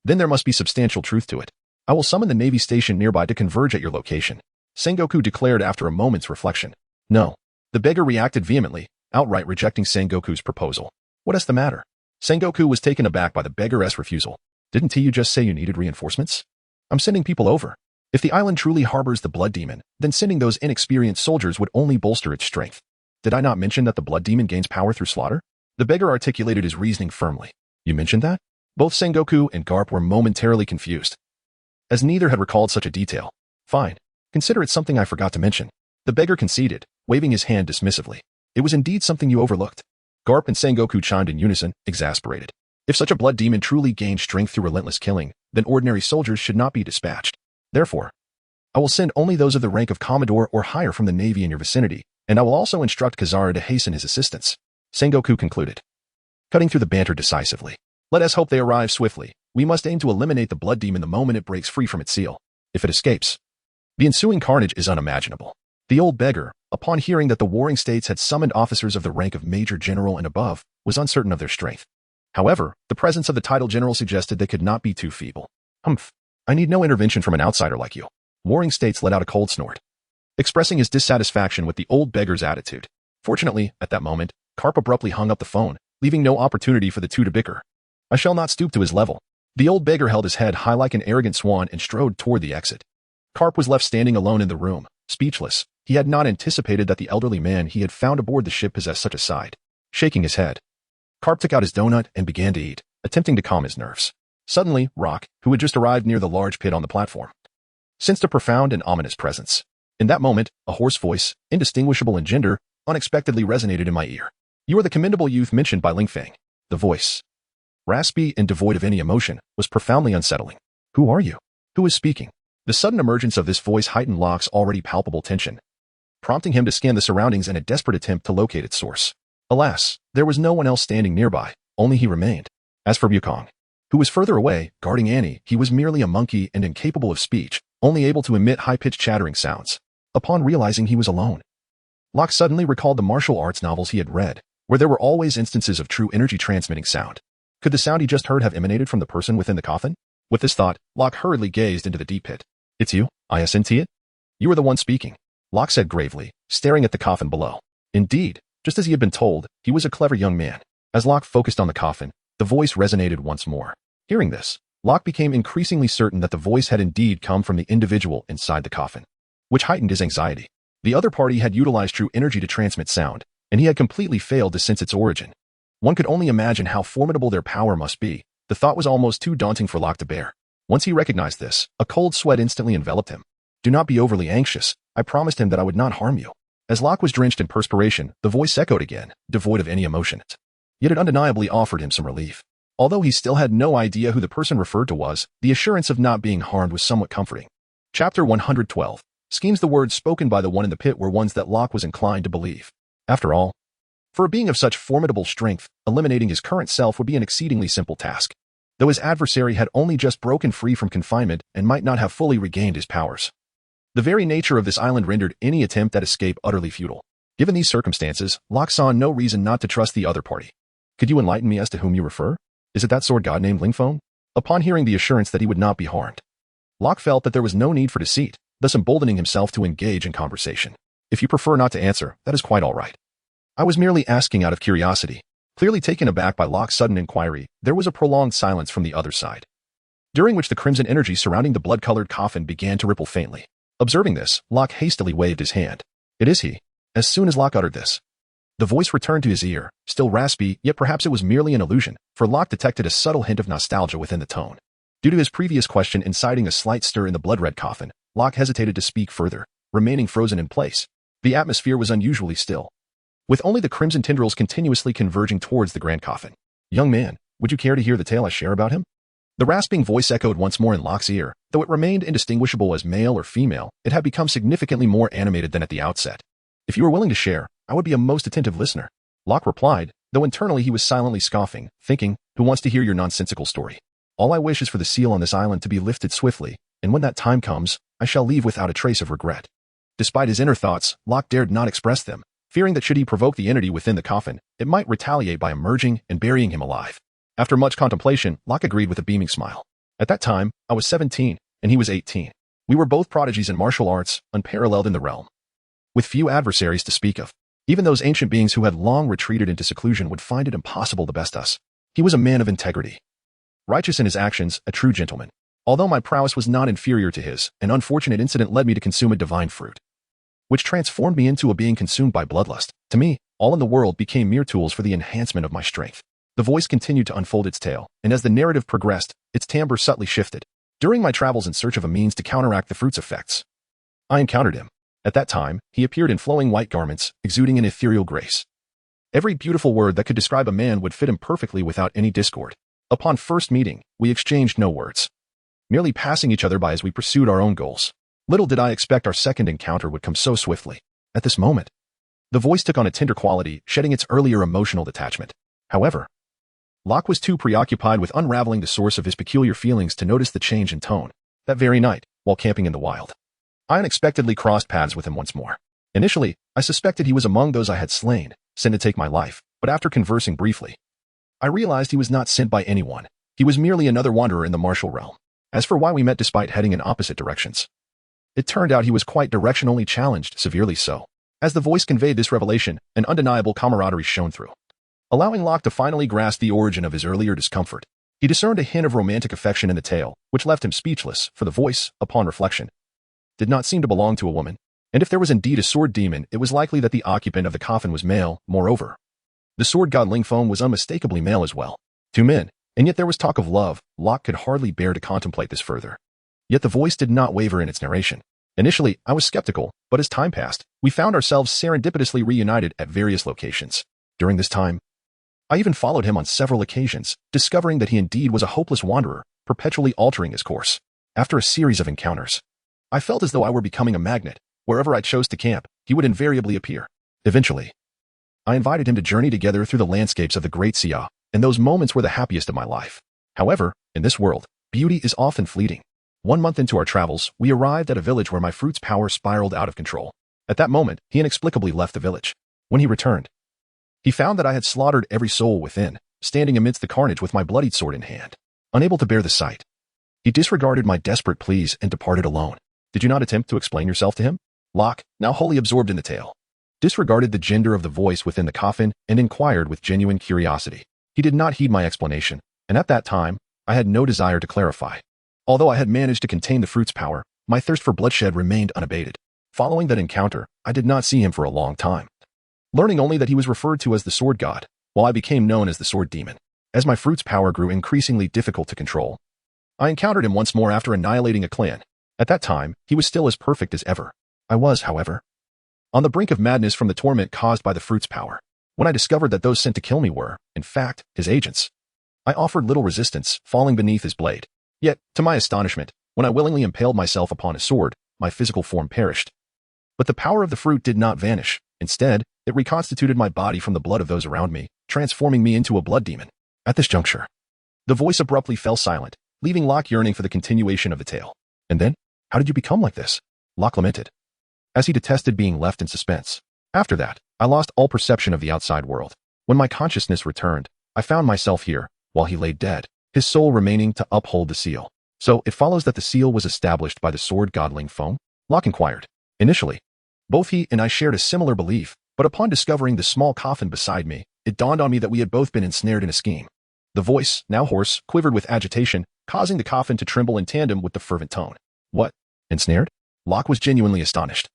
Then there must be substantial truth to it. I will summon the Navy station nearby to converge at your location, Sengoku declared after a moment's reflection. No. The beggar reacted vehemently, outright rejecting Sengoku's proposal. What is the matter? Sengoku was taken aback by the beggar's refusal. Didn't you just say you needed reinforcements? I'm sending people over. If the island truly harbors the blood demon, then sending those inexperienced soldiers would only bolster its strength. Did I not mention that the blood demon gains power through slaughter? The beggar articulated his reasoning firmly. You mentioned that? Both Sengoku and Garp were momentarily confused, as neither had recalled such a detail. Fine. Consider it something I forgot to mention. The beggar conceded, waving his hand dismissively. It was indeed something you overlooked. Garp and Sengoku chimed in unison, exasperated. If such a blood demon truly gained strength through relentless killing, then ordinary soldiers should not be dispatched. Therefore, I will send only those of the rank of Commodore or higher from the Navy in your vicinity, and I will also instruct Kazara to hasten his assistance. Sengoku concluded, cutting through the banter decisively. Let us hope they arrive swiftly. We must aim to eliminate the blood demon the moment it breaks free from its seal. If it escapes, the ensuing carnage is unimaginable. The old beggar, upon hearing that the warring states had summoned officers of the rank of Major General and above, was uncertain of their strength. However, the presence of the title general suggested they could not be too feeble. Humph. I need no intervention from an outsider like you. Warring States let out a cold snort, expressing his dissatisfaction with the old beggar's attitude. Fortunately, at that moment, Karp abruptly hung up the phone, leaving no opportunity for the two to bicker. I shall not stoop to his level. The old beggar held his head high like an arrogant swan and strode toward the exit. Karp was left standing alone in the room, speechless. He had not anticipated that the elderly man he had found aboard the ship possessed such a side. Shaking his head, Karp took out his donut and began to eat, attempting to calm his nerves. Suddenly, Rock, who had just arrived near the large pit on the platform, sensed a profound and ominous presence. In that moment, a hoarse voice, indistinguishable in gender, unexpectedly resonated in my ear. You are the commendable youth mentioned by Lingfang. The voice, raspy and devoid of any emotion, was profoundly unsettling. Who are you? Who is speaking? The sudden emergence of this voice heightened Locke's already palpable tension, prompting him to scan the surroundings in a desperate attempt to locate its source. Alas, there was no one else standing nearby, only he remained. As for Bukong, who was further away, guarding Annie, he was merely a monkey and incapable of speech, only able to emit high-pitched chattering sounds. Upon realizing he was alone, Locke suddenly recalled the martial arts novels he had read, where there were always instances of true energy-transmitting sound. Could the sound he just heard have emanated from the person within the coffin? With this thought, Locke hurriedly gazed into the deep pit. It's you, isn't it? You are the one speaking, Locke said gravely, staring at the coffin below. Indeed, just as he had been told, he was a clever young man. As Locke focused on the coffin, the voice resonated once more. Hearing this, Locke became increasingly certain that the voice had indeed come from the individual inside the coffin, which heightened his anxiety. The other party had utilized true energy to transmit sound, and he had completely failed to sense its origin. One could only imagine how formidable their power must be. The thought was almost too daunting for Locke to bear. Once he recognized this, a cold sweat instantly enveloped him. Do not be overly anxious. I promised him that I would not harm you. As Locke was drenched in perspiration, the voice echoed again, devoid of any emotion. Yet it undeniably offered him some relief. Although he still had no idea who the person referred to was, the assurance of not being harmed was somewhat comforting. Chapter 112. Schemes. The words spoken by the one in the pit were ones that Locke was inclined to believe. After all, for a being of such formidable strength, eliminating his current self would be an exceedingly simple task. Though his adversary had only just broken free from confinement and might not have fully regained his powers, the very nature of this island rendered any attempt at escape utterly futile. Given these circumstances, Locke saw no reason not to trust the other party. Could you enlighten me as to whom you refer? Is it that sword god named Lingfeng? Upon hearing the assurance that he would not be harmed, Locke felt that there was no need for deceit, thus emboldening himself to engage in conversation. If you prefer not to answer, that is quite all right. I was merely asking out of curiosity. Clearly taken aback by Locke's sudden inquiry, there was a prolonged silence from the other side, during which the crimson energy surrounding the blood-colored coffin began to ripple faintly. Observing this, Locke hastily waved his hand. It is he. As soon as Locke uttered this, the voice returned to his ear, still raspy, yet perhaps it was merely an illusion, for Locke detected a subtle hint of nostalgia within the tone. Due to his previous question inciting a slight stir in the blood-red coffin, Locke hesitated to speak further, remaining frozen in place. The atmosphere was unusually still, with only the crimson tendrils continuously converging towards the grand coffin. Young man, would you care to hear the tale I share about him? The rasping voice echoed once more in Locke's ear. Though it remained indistinguishable as male or female, it had become significantly more animated than at the outset. If you were willing to share, I would be a most attentive listener. Locke replied, though internally he was silently scoffing, thinking, who wants to hear your nonsensical story? All I wish is for the seal on this island to be lifted swiftly, and when that time comes, I shall leave without a trace of regret. Despite his inner thoughts, Locke dared not express them, fearing that should he provoke the entity within the coffin, it might retaliate by emerging and burying him alive. After much contemplation, Locke agreed with a beaming smile. At that time, I was 17, and he was 18. We were both prodigies in martial arts, unparalleled in the realm, with few adversaries to speak of. Even those ancient beings who had long retreated into seclusion would find it impossible to best us. He was a man of integrity, righteous in his actions, a true gentleman. Although my prowess was not inferior to his, an unfortunate incident led me to consume a divine fruit, which transformed me into a being consumed by bloodlust. To me, all in the world became mere tools for the enhancement of my strength. The voice continued to unfold its tale, and as the narrative progressed, its timbre subtly shifted. During my travels in search of a means to counteract the fruit's effects, I encountered him. At that time, he appeared in flowing white garments, exuding an ethereal grace. Every beautiful word that could describe a man would fit him perfectly without any discord. Upon first meeting, we exchanged no words, merely passing each other by as we pursued our own goals. Little did I expect our second encounter would come so swiftly. At this moment, the voice took on a tender quality, shedding its earlier emotional detachment. However, Locke was too preoccupied with unraveling the source of his peculiar feelings to notice the change in tone. That very night, while camping in the wild, I unexpectedly crossed paths with him once more. Initially, I suspected he was among those I had slain, sent to take my life, but after conversing briefly, I realized he was not sent by anyone. He was merely another wanderer in the martial realm. As for why we met despite heading in opposite directions, it turned out he was quite directionally challenged, severely so. As the voice conveyed this revelation, an undeniable camaraderie shone through, allowing Locke to finally grasp the origin of his earlier discomfort. He discerned a hint of romantic affection in the tale, which left him speechless, for the voice, upon reflection, did not seem to belong to a woman. And if there was indeed a sword demon, it was likely that the occupant of the coffin was male. Moreover, the sword god Lingfeng was unmistakably male as well. Two men, and yet there was talk of love. Locke could hardly bear to contemplate this further. Yet the voice did not waver in its narration. Initially, I was skeptical, but as time passed, we found ourselves serendipitously reunited at various locations. During this time, I even followed him on several occasions, discovering that he indeed was a hopeless wanderer, perpetually altering his course. After a series of encounters, I felt as though I were becoming a magnet. Wherever I chose to camp, he would invariably appear. Eventually, I invited him to journey together through the landscapes of the Great Xia, and those moments were the happiest of my life. However, in this world, beauty is often fleeting. 1 month into our travels, we arrived at a village where my fruit's power spiraled out of control. At that moment, he inexplicably left the village. When he returned, he found that I had slaughtered every soul within, standing amidst the carnage with my bloodied sword in hand. Unable to bear the sight, he disregarded my desperate pleas and departed alone. Did you not attempt to explain yourself to him? Locke, now wholly absorbed in the tale, disregarded the gender of the voice within the coffin and inquired with genuine curiosity. He did not heed my explanation, and at that time, I had no desire to clarify. Although I had managed to contain the fruit's power, my thirst for bloodshed remained unabated. Following that encounter, I did not see him for a long time, learning only that he was referred to as the sword god, while I became known as the sword demon. As my fruit's power grew increasingly difficult to control, I encountered him once more after annihilating a clan. At that time, he was still as perfect as ever. I was, however, on the brink of madness from the torment caused by the fruit's power. When I discovered that those sent to kill me were, in fact, his agents, I offered little resistance, falling beneath his blade. Yet, to my astonishment, when I willingly impaled myself upon his sword, my physical form perished. But the power of the fruit did not vanish. Instead, it reconstituted my body from the blood of those around me, transforming me into a blood demon. At this juncture, the voice abruptly fell silent, leaving Locke yearning for the continuation of the tale. And then, how did you become like this? Locke lamented, as he detested being left in suspense. After that, I lost all perception of the outside world. When my consciousness returned, I found myself here, while he lay dead, his soul remaining to uphold the seal. So it follows that the seal was established by the sword god Lingfeng? Locke inquired. Initially, both he and I shared a similar belief, but upon discovering the small coffin beside me, it dawned on me that we had both been ensnared in a scheme. The voice, now hoarse, quivered with agitation, causing the coffin to tremble in tandem with the fervent tone. What? Ensnared? Locke was genuinely astonished.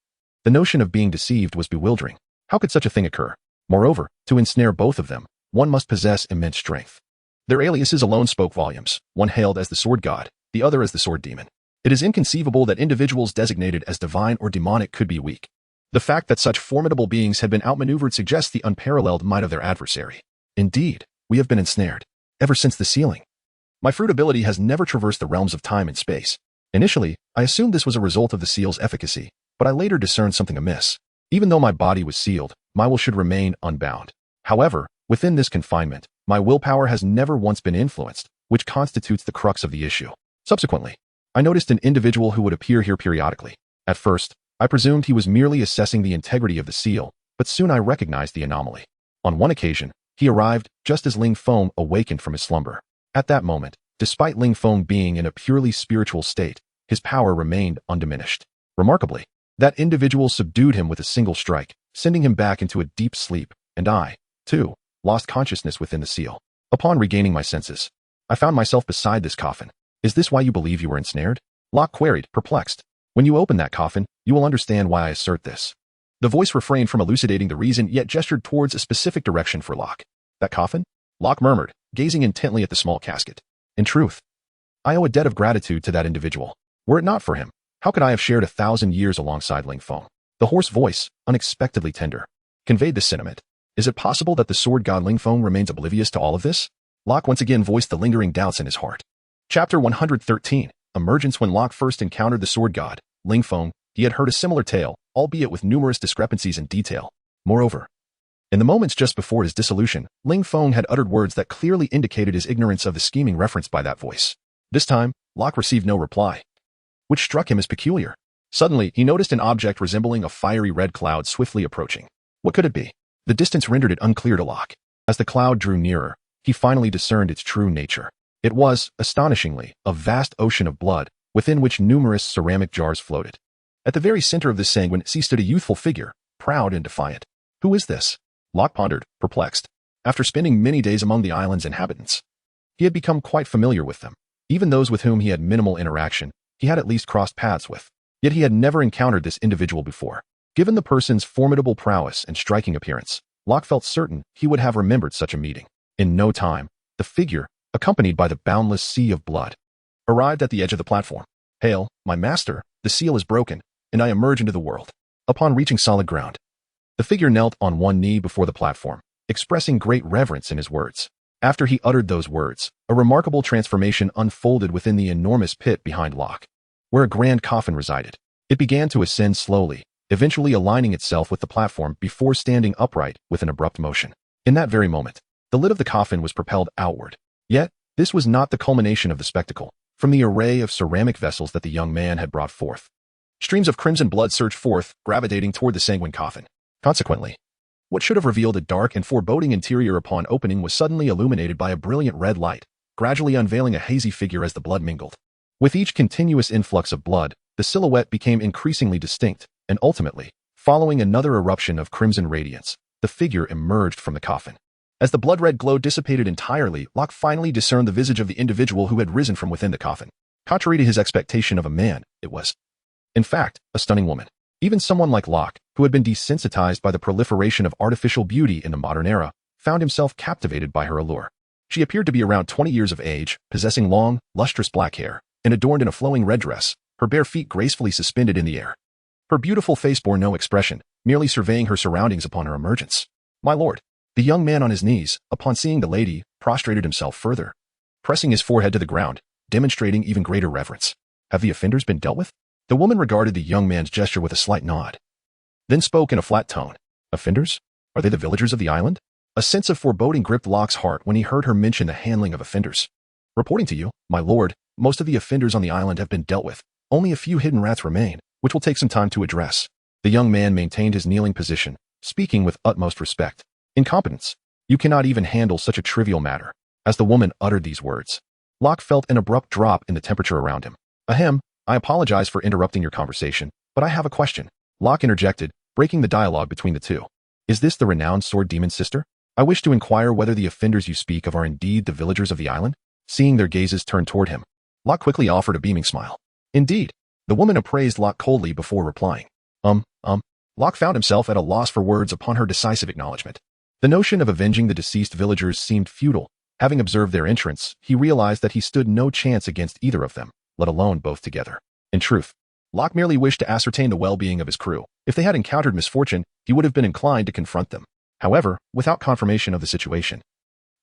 The notion of being deceived was bewildering. How could such a thing occur? Moreover, to ensnare both of them, one must possess immense strength. Their aliases alone spoke volumes, one hailed as the sword god, the other as the sword demon. It is inconceivable that individuals designated as divine or demonic could be weak. The fact that such formidable beings had been outmaneuvered suggests the unparalleled might of their adversary. Indeed, we have been ensnared, ever since the sealing. My fruit ability has never traversed the realms of time and space. Initially, I assumed this was a result of the seal's efficacy, but I later discerned something amiss. Even though my body was sealed, my will should remain unbound. However, within this confinement, my willpower has never once been influenced, which constitutes the crux of the issue. Subsequently, I noticed an individual who would appear here periodically. At first, I presumed he was merely assessing the integrity of the seal, but soon I recognized the anomaly. On one occasion, he arrived just as Lingfeng awakened from his slumber. At that moment, despite Lingfeng being in a purely spiritual state, his power remained undiminished. Remarkably, that individual subdued him with a single strike, sending him back into a deep sleep, and I, too, lost consciousness within the seal. Upon regaining my senses, I found myself beside this coffin. Is this why you believe you were ensnared? Locke queried, perplexed. When you open that coffin, you will understand why I assert this. The voice refrained from elucidating the reason, yet gestured towards a specific direction for Locke. That coffin? Locke murmured, gazing intently at the small casket. In truth, I owe a debt of gratitude to that individual. Were it not for him, how could I have shared 1,000 years alongside Lingfeng? The hoarse voice, unexpectedly tender, conveyed this sentiment. Is it possible that the sword god Lingfeng remains oblivious to all of this? Locke once again voiced the lingering doubts in his heart. Chapter 113. Emergence. When Locke first encountered the sword god, Lingfeng, he had heard a similar tale, albeit with numerous discrepancies in detail. Moreover, in the moments just before his dissolution, Lingfeng had uttered words that clearly indicated his ignorance of the scheming referenced by that voice. This time, Locke received no reply, which struck him as peculiar. Suddenly, he noticed an object resembling a fiery red cloud swiftly approaching. What could it be? The distance rendered it unclear to Locke. As the cloud drew nearer, he finally discerned its true nature. It was, astonishingly, a vast ocean of blood, within which numerous ceramic jars floated. At the very center of this sanguine sea stood a youthful figure, proud and defiant. Who is this? Locke pondered, perplexed. After spending many days among the island's inhabitants, he had become quite familiar with them. Even those with whom he had minimal interaction, he had at least crossed paths with. Yet he had never encountered this individual before. Given the person's formidable prowess and striking appearance, Locke felt certain he would have remembered such a meeting. In no time, the figure, accompanied by the boundless sea of blood, arrived at the edge of the platform. Hail, my master, the seal is broken, and I emerge into the world. Upon reaching solid ground, the figure knelt on one knee before the platform, expressing great reverence in his words. After he uttered those words, a remarkable transformation unfolded within the enormous pit behind Locke, where a grand coffin resided. It began to ascend slowly, eventually aligning itself with the platform before standing upright with an abrupt motion. In that very moment, the lid of the coffin was propelled outward. Yet, this was not the culmination of the spectacle. From the array of ceramic vessels that the young man had brought forth, streams of crimson blood surged forth, gravitating toward the sanguine coffin. Consequently, what should have revealed a dark and foreboding interior upon opening was suddenly illuminated by a brilliant red light, gradually unveiling a hazy figure as the blood mingled. With each continuous influx of blood, the silhouette became increasingly distinct, and ultimately, following another eruption of crimson radiance, the figure emerged from the coffin. As the blood-red glow dissipated entirely, Locke finally discerned the visage of the individual who had risen from within the coffin. Contrary to his expectation of a man, it was, in fact, a stunning woman. Even someone like Locke, who had been desensitized by the proliferation of artificial beauty in the modern era, found himself captivated by her allure. She appeared to be around 20 years of age, possessing long, lustrous black hair, and adorned in a flowing red dress, her bare feet gracefully suspended in the air. Her beautiful face bore no expression, merely surveying her surroundings upon her emergence. My lord, the young man on his knees, upon seeing the lady, prostrated himself further, pressing his forehead to the ground, demonstrating even greater reverence. Have the offenders been dealt with? The woman regarded the young man's gesture with a slight nod, then spoke in a flat tone. Offenders? Are they the villagers of the island? A sense of foreboding gripped Locke's heart when he heard her mention the handling of offenders. Reporting to you, my lord, most of the offenders on the island have been dealt with. Only a few hidden rats remain, which will take some time to address. The young man maintained his kneeling position, speaking with utmost respect. Incompetence. You cannot even handle such a trivial matter. As the woman uttered these words, Locke felt an abrupt drop in the temperature around him. Ahem, I apologize for interrupting your conversation, but I have a question. Locke interjected, breaking the dialogue between the two. Is this the renowned sword demon sister? I wish to inquire whether the offenders you speak of are indeed the villagers of the island. Seeing their gazes turn toward him, Locke quickly offered a beaming smile. Indeed. The woman appraised Locke coldly before replying. Locke found himself at a loss for words upon her decisive acknowledgement. The notion of avenging the deceased villagers seemed futile. Having observed their entrance, he realized that he stood no chance against either of them, let alone both together. In truth, Locke merely wished to ascertain the well-being of his crew. If they had encountered misfortune, he would have been inclined to confront them. However, without confirmation of the situation,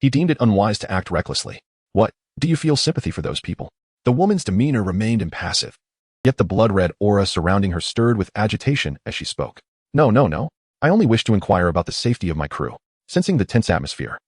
he deemed it unwise to act recklessly. What? Do you feel sympathy for those people? The woman's demeanor remained impassive, yet the blood-red aura surrounding her stirred with agitation as she spoke. No. I only wish to inquire about the safety of my crew. Sensing the tense atmosphere,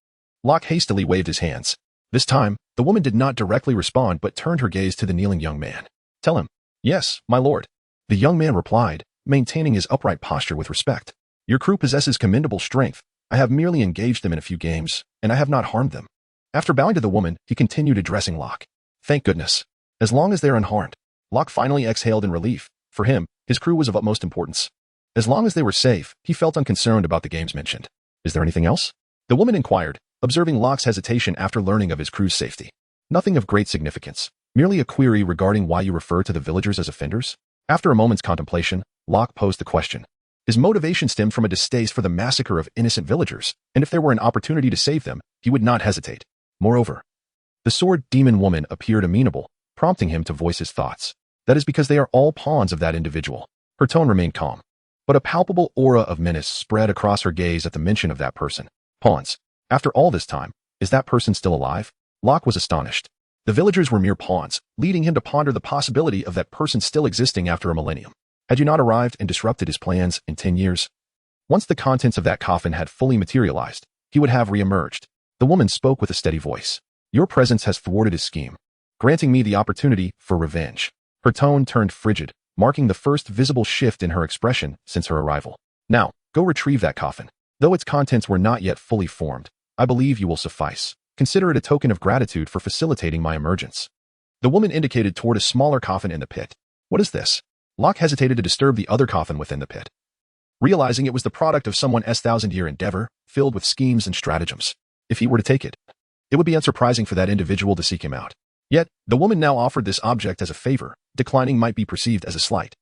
Locke hastily waved his hands. This time, the woman did not directly respond but turned her gaze to the kneeling young man. Tell him. Yes, my lord. The young man replied, maintaining his upright posture with respect. Your crew possesses commendable strength. I have merely engaged them in a few games, and I have not harmed them. After bowing to the woman, he continued addressing Locke. Thank goodness. As long as they're unharmed. Locke finally exhaled in relief. For him, his crew was of utmost importance. As long as they were safe, he felt unconcerned about the games mentioned. Is there anything else? The woman inquired, observing Locke's hesitation after learning of his crew's safety. Nothing of great significance. Merely a query regarding why you refer to the villagers as offenders? After a moment's contemplation, Locke posed the question. His motivation stemmed from a distaste for the massacre of innocent villagers, and if there were an opportunity to save them, he would not hesitate. Moreover, the sword demon woman appeared amenable, prompting him to voice his thoughts. That is because they are all pawns of that individual. Her tone remained calm, but a palpable aura of menace spread across her gaze at the mention of that person. Pawns. After all this time, is that person still alive? Locke was astonished. The villagers were mere pawns, leading him to ponder the possibility of that person still existing after a millennium. Had you not arrived and disrupted his plans in 10 years? Once the contents of that coffin had fully materialized, he would have re-emerged. The woman spoke with a steady voice. Your presence has thwarted his scheme, granting me the opportunity for revenge. Her tone turned frigid, marking the first visible shift in her expression since her arrival. Now, go retrieve that coffin. Though its contents were not yet fully formed, I believe you will suffice. Consider it a token of gratitude for facilitating my emergence. The woman indicated toward a smaller coffin in the pit. What is this? Locke hesitated to disturb the other coffin within the pit, realizing it was the product of someone's thousand-year endeavor, filled with schemes and stratagems. If he were to take it, it would be unsurprising for that individual to seek him out. Yet, the woman now offered this object as a favor. Declining might be perceived as a slight,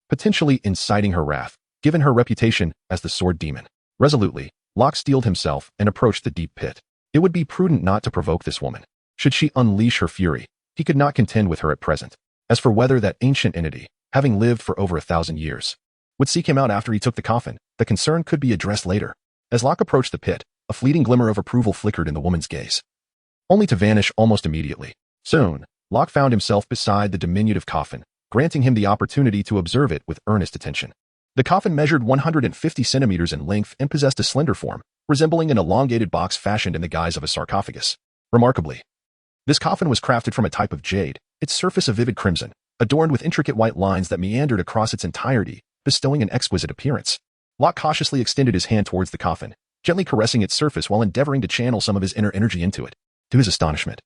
potentially inciting her wrath, given her reputation as the sword demon. Resolutely, Locke steeled himself and approached the deep pit. It would be prudent not to provoke this woman. Should she unleash her fury, he could not contend with her at present. As for whether that ancient entity, having lived for over 1,000 years, would seek him out after he took the coffin, the concern could be addressed later. As Locke approached the pit, a fleeting glimmer of approval flickered in the woman's gaze, only to vanish almost immediately. Soon, Locke found himself beside the diminutive coffin, granting him the opportunity to observe it with earnest attention. The coffin measured 150 centimeters in length and possessed a slender form, resembling an elongated box fashioned in the guise of a sarcophagus. Remarkably, this coffin was crafted from a type of jade, its surface a vivid crimson, adorned with intricate white lines that meandered across its entirety, bestowing an exquisite appearance. Locke cautiously extended his hand towards the coffin, gently caressing its surface while endeavoring to channel some of his inner energy into it. To his astonishment,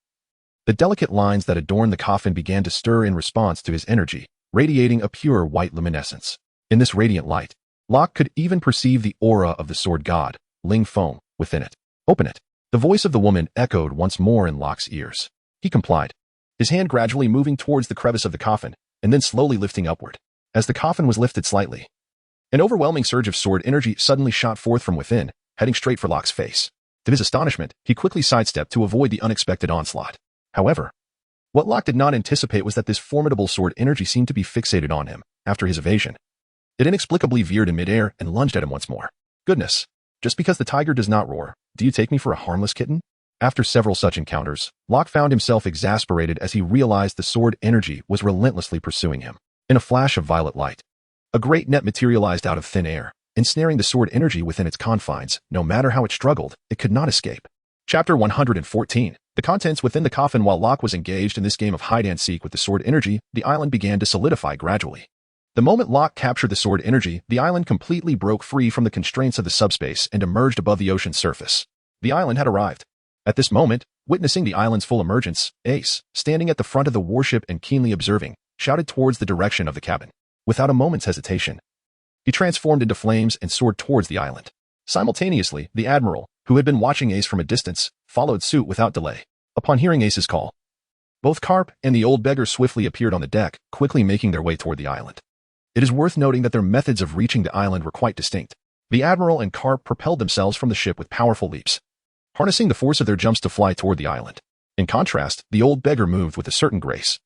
the delicate lines that adorned the coffin began to stir in response to his energy, radiating a pure white luminescence. In this radiant light, Locke could even perceive the aura of the sword god, Ling Feng, within it. Open it. The voice of the woman echoed once more in Locke's ears. He complied, his hand gradually moving towards the crevice of the coffin, and then slowly lifting upward. As the coffin was lifted slightly, an overwhelming surge of sword energy suddenly shot forth from within, heading straight for Locke's face. To his astonishment, he quickly sidestepped to avoid the unexpected onslaught. However, what Locke did not anticipate was that this formidable sword energy seemed to be fixated on him. After his evasion, it inexplicably veered in midair and lunged at him once more. Goodness, just because the tiger does not roar, do you take me for a harmless kitten? After several such encounters, Locke found himself exasperated as he realized the sword energy was relentlessly pursuing him. In a flash of violet light, a great net materialized out of thin air, ensnaring the sword energy within its confines. No matter how it struggled, it could not escape. Chapter 114. The contents within the coffin. While Locke was engaged in this game of hide-and-seek with the sword energy, the island began to solidify gradually. The moment Locke captured the sword energy, the island completely broke free from the constraints of the subspace and emerged above the ocean's surface. The island had arrived. At this moment, witnessing the island's full emergence, Ace, standing at the front of the warship and keenly observing, shouted towards the direction of the cabin. Without a moment's hesitation, he transformed into flames and soared towards the island. Simultaneously, the Admiral, who had been watching Ace from a distance, followed suit without delay. Upon hearing Ace's call, both Carp and the old beggar swiftly appeared on the deck, quickly making their way toward the island. It is worth noting that their methods of reaching the island were quite distinct. The Admiral and Carp propelled themselves from the ship with powerful leaps, harnessing the force of their jumps to fly toward the island. In contrast, the old beggar moved with a certain grace,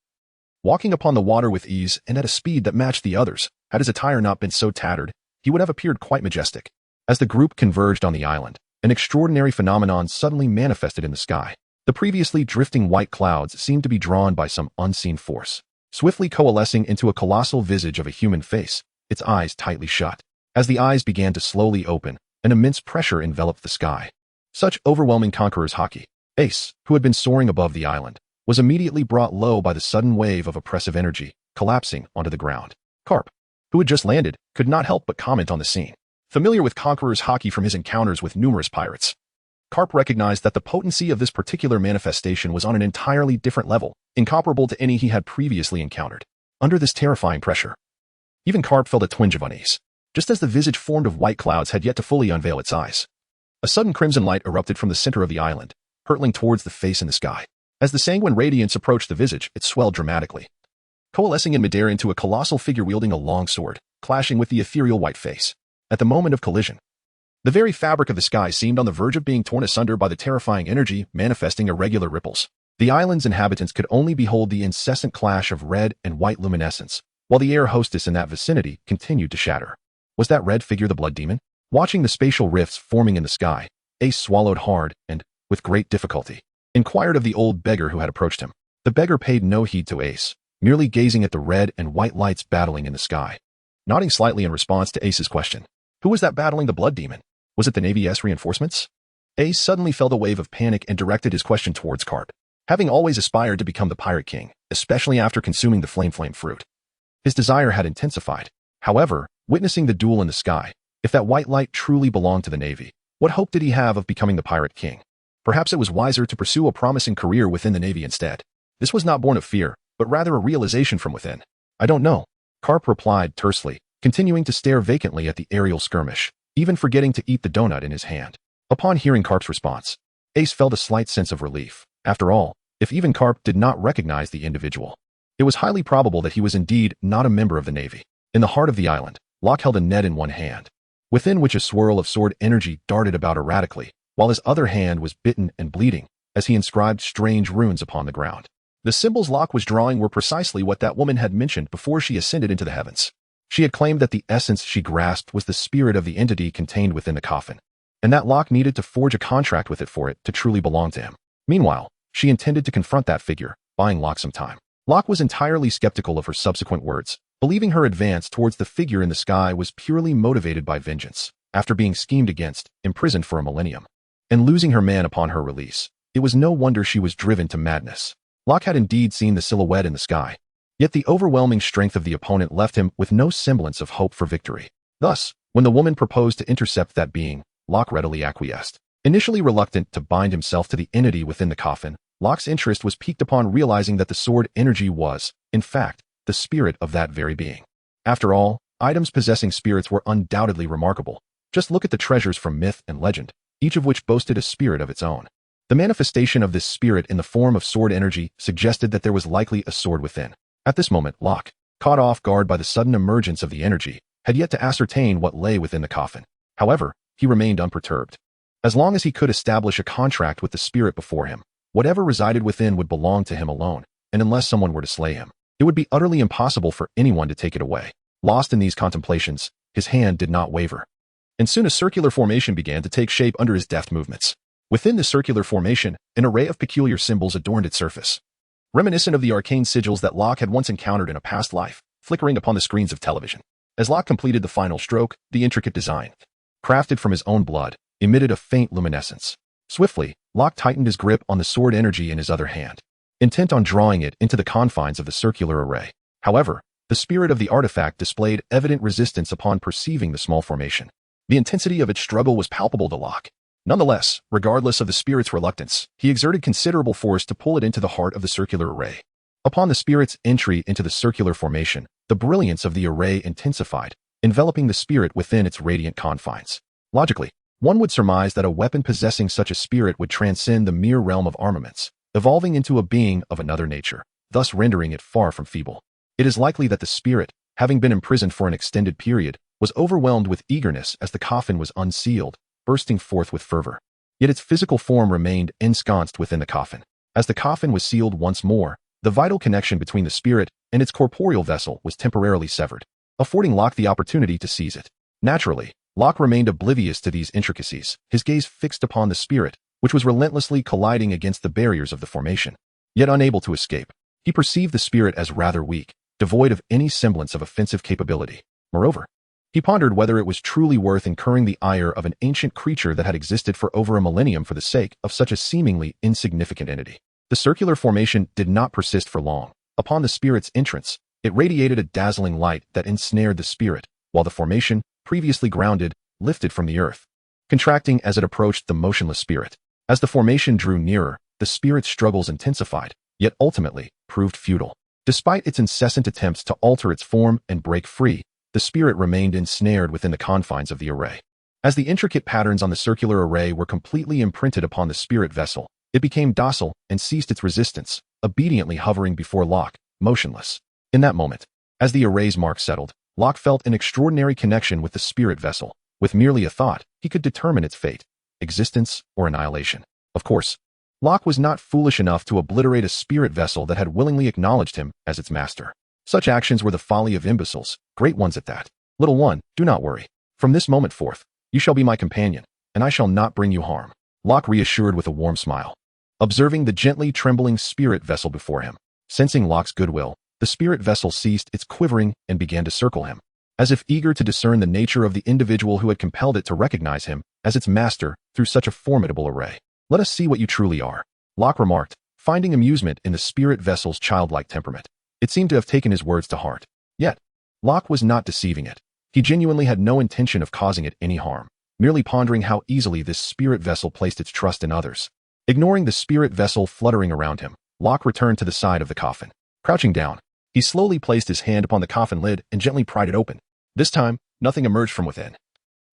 walking upon the water with ease and at a speed that matched the others. Had his attire not been so tattered, he would have appeared quite majestic. As the group converged on the island, an extraordinary phenomenon suddenly manifested in the sky. The previously drifting white clouds seemed to be drawn by some unseen force, swiftly coalescing into a colossal visage of a human face, its eyes tightly shut. As the eyes began to slowly open, an immense pressure enveloped the sky. Such overwhelming conqueror's haki. Ace, who had been soaring above the island, was immediately brought low by the sudden wave of oppressive energy, collapsing onto the ground. Carp, who had just landed, could not help but comment on the scene. Familiar with conqueror's haki from his encounters with numerous pirates, Carp recognized that the potency of this particular manifestation was on an entirely different level, incomparable to any he had previously encountered. Under this terrifying pressure, even Carp felt a twinge of unease, just as the visage formed of white clouds had yet to fully unveil its eyes. A sudden crimson light erupted from the center of the island, hurtling towards the face in the sky. As the sanguine radiance approached the visage, it swelled dramatically, coalescing in midair into a colossal figure wielding a long sword, clashing with the ethereal white face. At the moment of collision, the very fabric of the sky seemed on the verge of being torn asunder by the terrifying energy, manifesting irregular ripples. The island's inhabitants could only behold the incessant clash of red and white luminescence, while the air hostess in that vicinity continued to shatter. Was that red figure the blood demon? Watching the spatial rifts forming in the sky, Ace swallowed hard and, with great difficulty, inquired of the old beggar who had approached him. The beggar paid no heed to Ace, merely gazing at the red and white lights battling in the sky, nodding slightly in response to Ace's question. Who was that battling the blood demon? Was it the Navy's reinforcements? Ace suddenly felt a wave of panic and directed his question towards Carp. Having always aspired to become the Pirate King, especially after consuming the flame fruit, his desire had intensified. However, witnessing the duel in the sky, if that white light truly belonged to the Navy, what hope did he have of becoming the Pirate King? Perhaps it was wiser to pursue a promising career within the Navy instead. This was not born of fear, but rather a realization from within. I don't know, Carp replied tersely, continuing to stare vacantly at the aerial skirmish, even forgetting to eat the donut in his hand. Upon hearing Carp's response, Ace felt a slight sense of relief. After all, if even Carp did not recognize the individual, it was highly probable that he was indeed not a member of the Navy. In the heart of the island, Locke held a net in one hand, within which a swirl of sword energy darted about erratically, while his other hand was bitten and bleeding as he inscribed strange runes upon the ground. The symbols Locke was drawing were precisely what that woman had mentioned before she ascended into the heavens. She had claimed that the essence she grasped was the spirit of the entity contained within the coffin, and that Locke needed to forge a contract with it for it to truly belong to him. Meanwhile, she intended to confront that figure, buying Locke some time. Locke was entirely skeptical of her subsequent words, believing her advance towards the figure in the sky was purely motivated by vengeance, after being schemed against, imprisoned for a millennium, and losing her man upon her release. It was no wonder she was driven to madness. Locke had indeed seen the silhouette in the sky, yet the overwhelming strength of the opponent left him with no semblance of hope for victory. Thus, when the woman proposed to intercept that being, Locke readily acquiesced. Initially reluctant to bind himself to the entity within the coffin, Locke's interest was piqued upon realizing that the sword energy was, in fact, the spirit of that very being. After all, items possessing spirits were undoubtedly remarkable. Just look at the treasures from myth and legend, each of which boasted a spirit of its own. The manifestation of this spirit in the form of sword energy suggested that there was likely a sword within. At this moment, Locke, caught off guard by the sudden emergence of the energy, had yet to ascertain what lay within the coffin. However, he remained unperturbed. As long as he could establish a contract with the spirit before him, whatever resided within would belong to him alone, and unless someone were to slay him, it would be utterly impossible for anyone to take it away. Lost in these contemplations, his hand did not waver, and soon a circular formation began to take shape under his deft movements. Within the circular formation, an array of peculiar symbols adorned its surface, reminiscent of the arcane sigils that Locke had once encountered in a past life, flickering upon the screens of television. As Locke completed the final stroke, the intricate design, crafted from his own blood, emitted a faint luminescence. Swiftly, Locke tightened his grip on the sword energy in his other hand, intent on drawing it into the confines of the circular array. However, the spirit of the artifact displayed evident resistance upon perceiving the small formation. The intensity of its struggle was palpable to Locke. Nonetheless, regardless of the spirit's reluctance, he exerted considerable force to pull it into the heart of the circular array. Upon the spirit's entry into the circular formation, the brilliance of the array intensified, enveloping the spirit within its radiant confines. Logically, one would surmise that a weapon possessing such a spirit would transcend the mere realm of armaments, evolving into a being of another nature, thus rendering it far from feeble. It is likely that the spirit, having been imprisoned for an extended period, was overwhelmed with eagerness as the coffin was unsealed, bursting forth with fervor. Yet its physical form remained ensconced within the coffin. As the coffin was sealed once more, the vital connection between the spirit and its corporeal vessel was temporarily severed, affording Locke the opportunity to seize it. Naturally, Locke remained oblivious to these intricacies, his gaze fixed upon the spirit, which was relentlessly colliding against the barriers of the formation. Yet unable to escape, he perceived the spirit as rather weak, devoid of any semblance of offensive capability. Moreover, he pondered whether it was truly worth incurring the ire of an ancient creature that had existed for over a millennium for the sake of such a seemingly insignificant entity. The circular formation did not persist for long. Upon the spirit's entrance, it radiated a dazzling light that ensnared the spirit, while the formation, previously grounded, lifted from the earth, contracting as it approached the motionless spirit. As the formation drew nearer, the spirit's struggles intensified, yet ultimately proved futile. Despite its incessant attempts to alter its form and break free, the spirit remained ensnared within the confines of the array. As the intricate patterns on the circular array were completely imprinted upon the spirit vessel, it became docile and ceased its resistance, obediently hovering before Locke, motionless. In that moment, as the array's mark settled, Locke felt an extraordinary connection with the spirit vessel. With merely a thought, he could determine its fate, existence, or annihilation. Of course, Locke was not foolish enough to obliterate a spirit vessel that had willingly acknowledged him as its master. Such actions were the folly of imbeciles, great ones at that. Little one, do not worry. From this moment forth, you shall be my companion, and I shall not bring you harm. Locke reassured with a warm smile. Observing the gently trembling spirit vessel before him, sensing Locke's goodwill, the spirit vessel ceased its quivering and began to circle him, as if eager to discern the nature of the individual who had compelled it to recognize him as its master through such a formidable array. Let us see what you truly are, Locke remarked, finding amusement in the spirit vessel's childlike temperament. It seemed to have taken his words to heart. Yet, Locke was not deceiving it. He genuinely had no intention of causing it any harm, merely pondering how easily this spirit vessel placed its trust in others. Ignoring the spirit vessel fluttering around him, Locke returned to the side of the coffin. Crouching down, he slowly placed his hand upon the coffin lid and gently pried it open. This time, nothing emerged from within,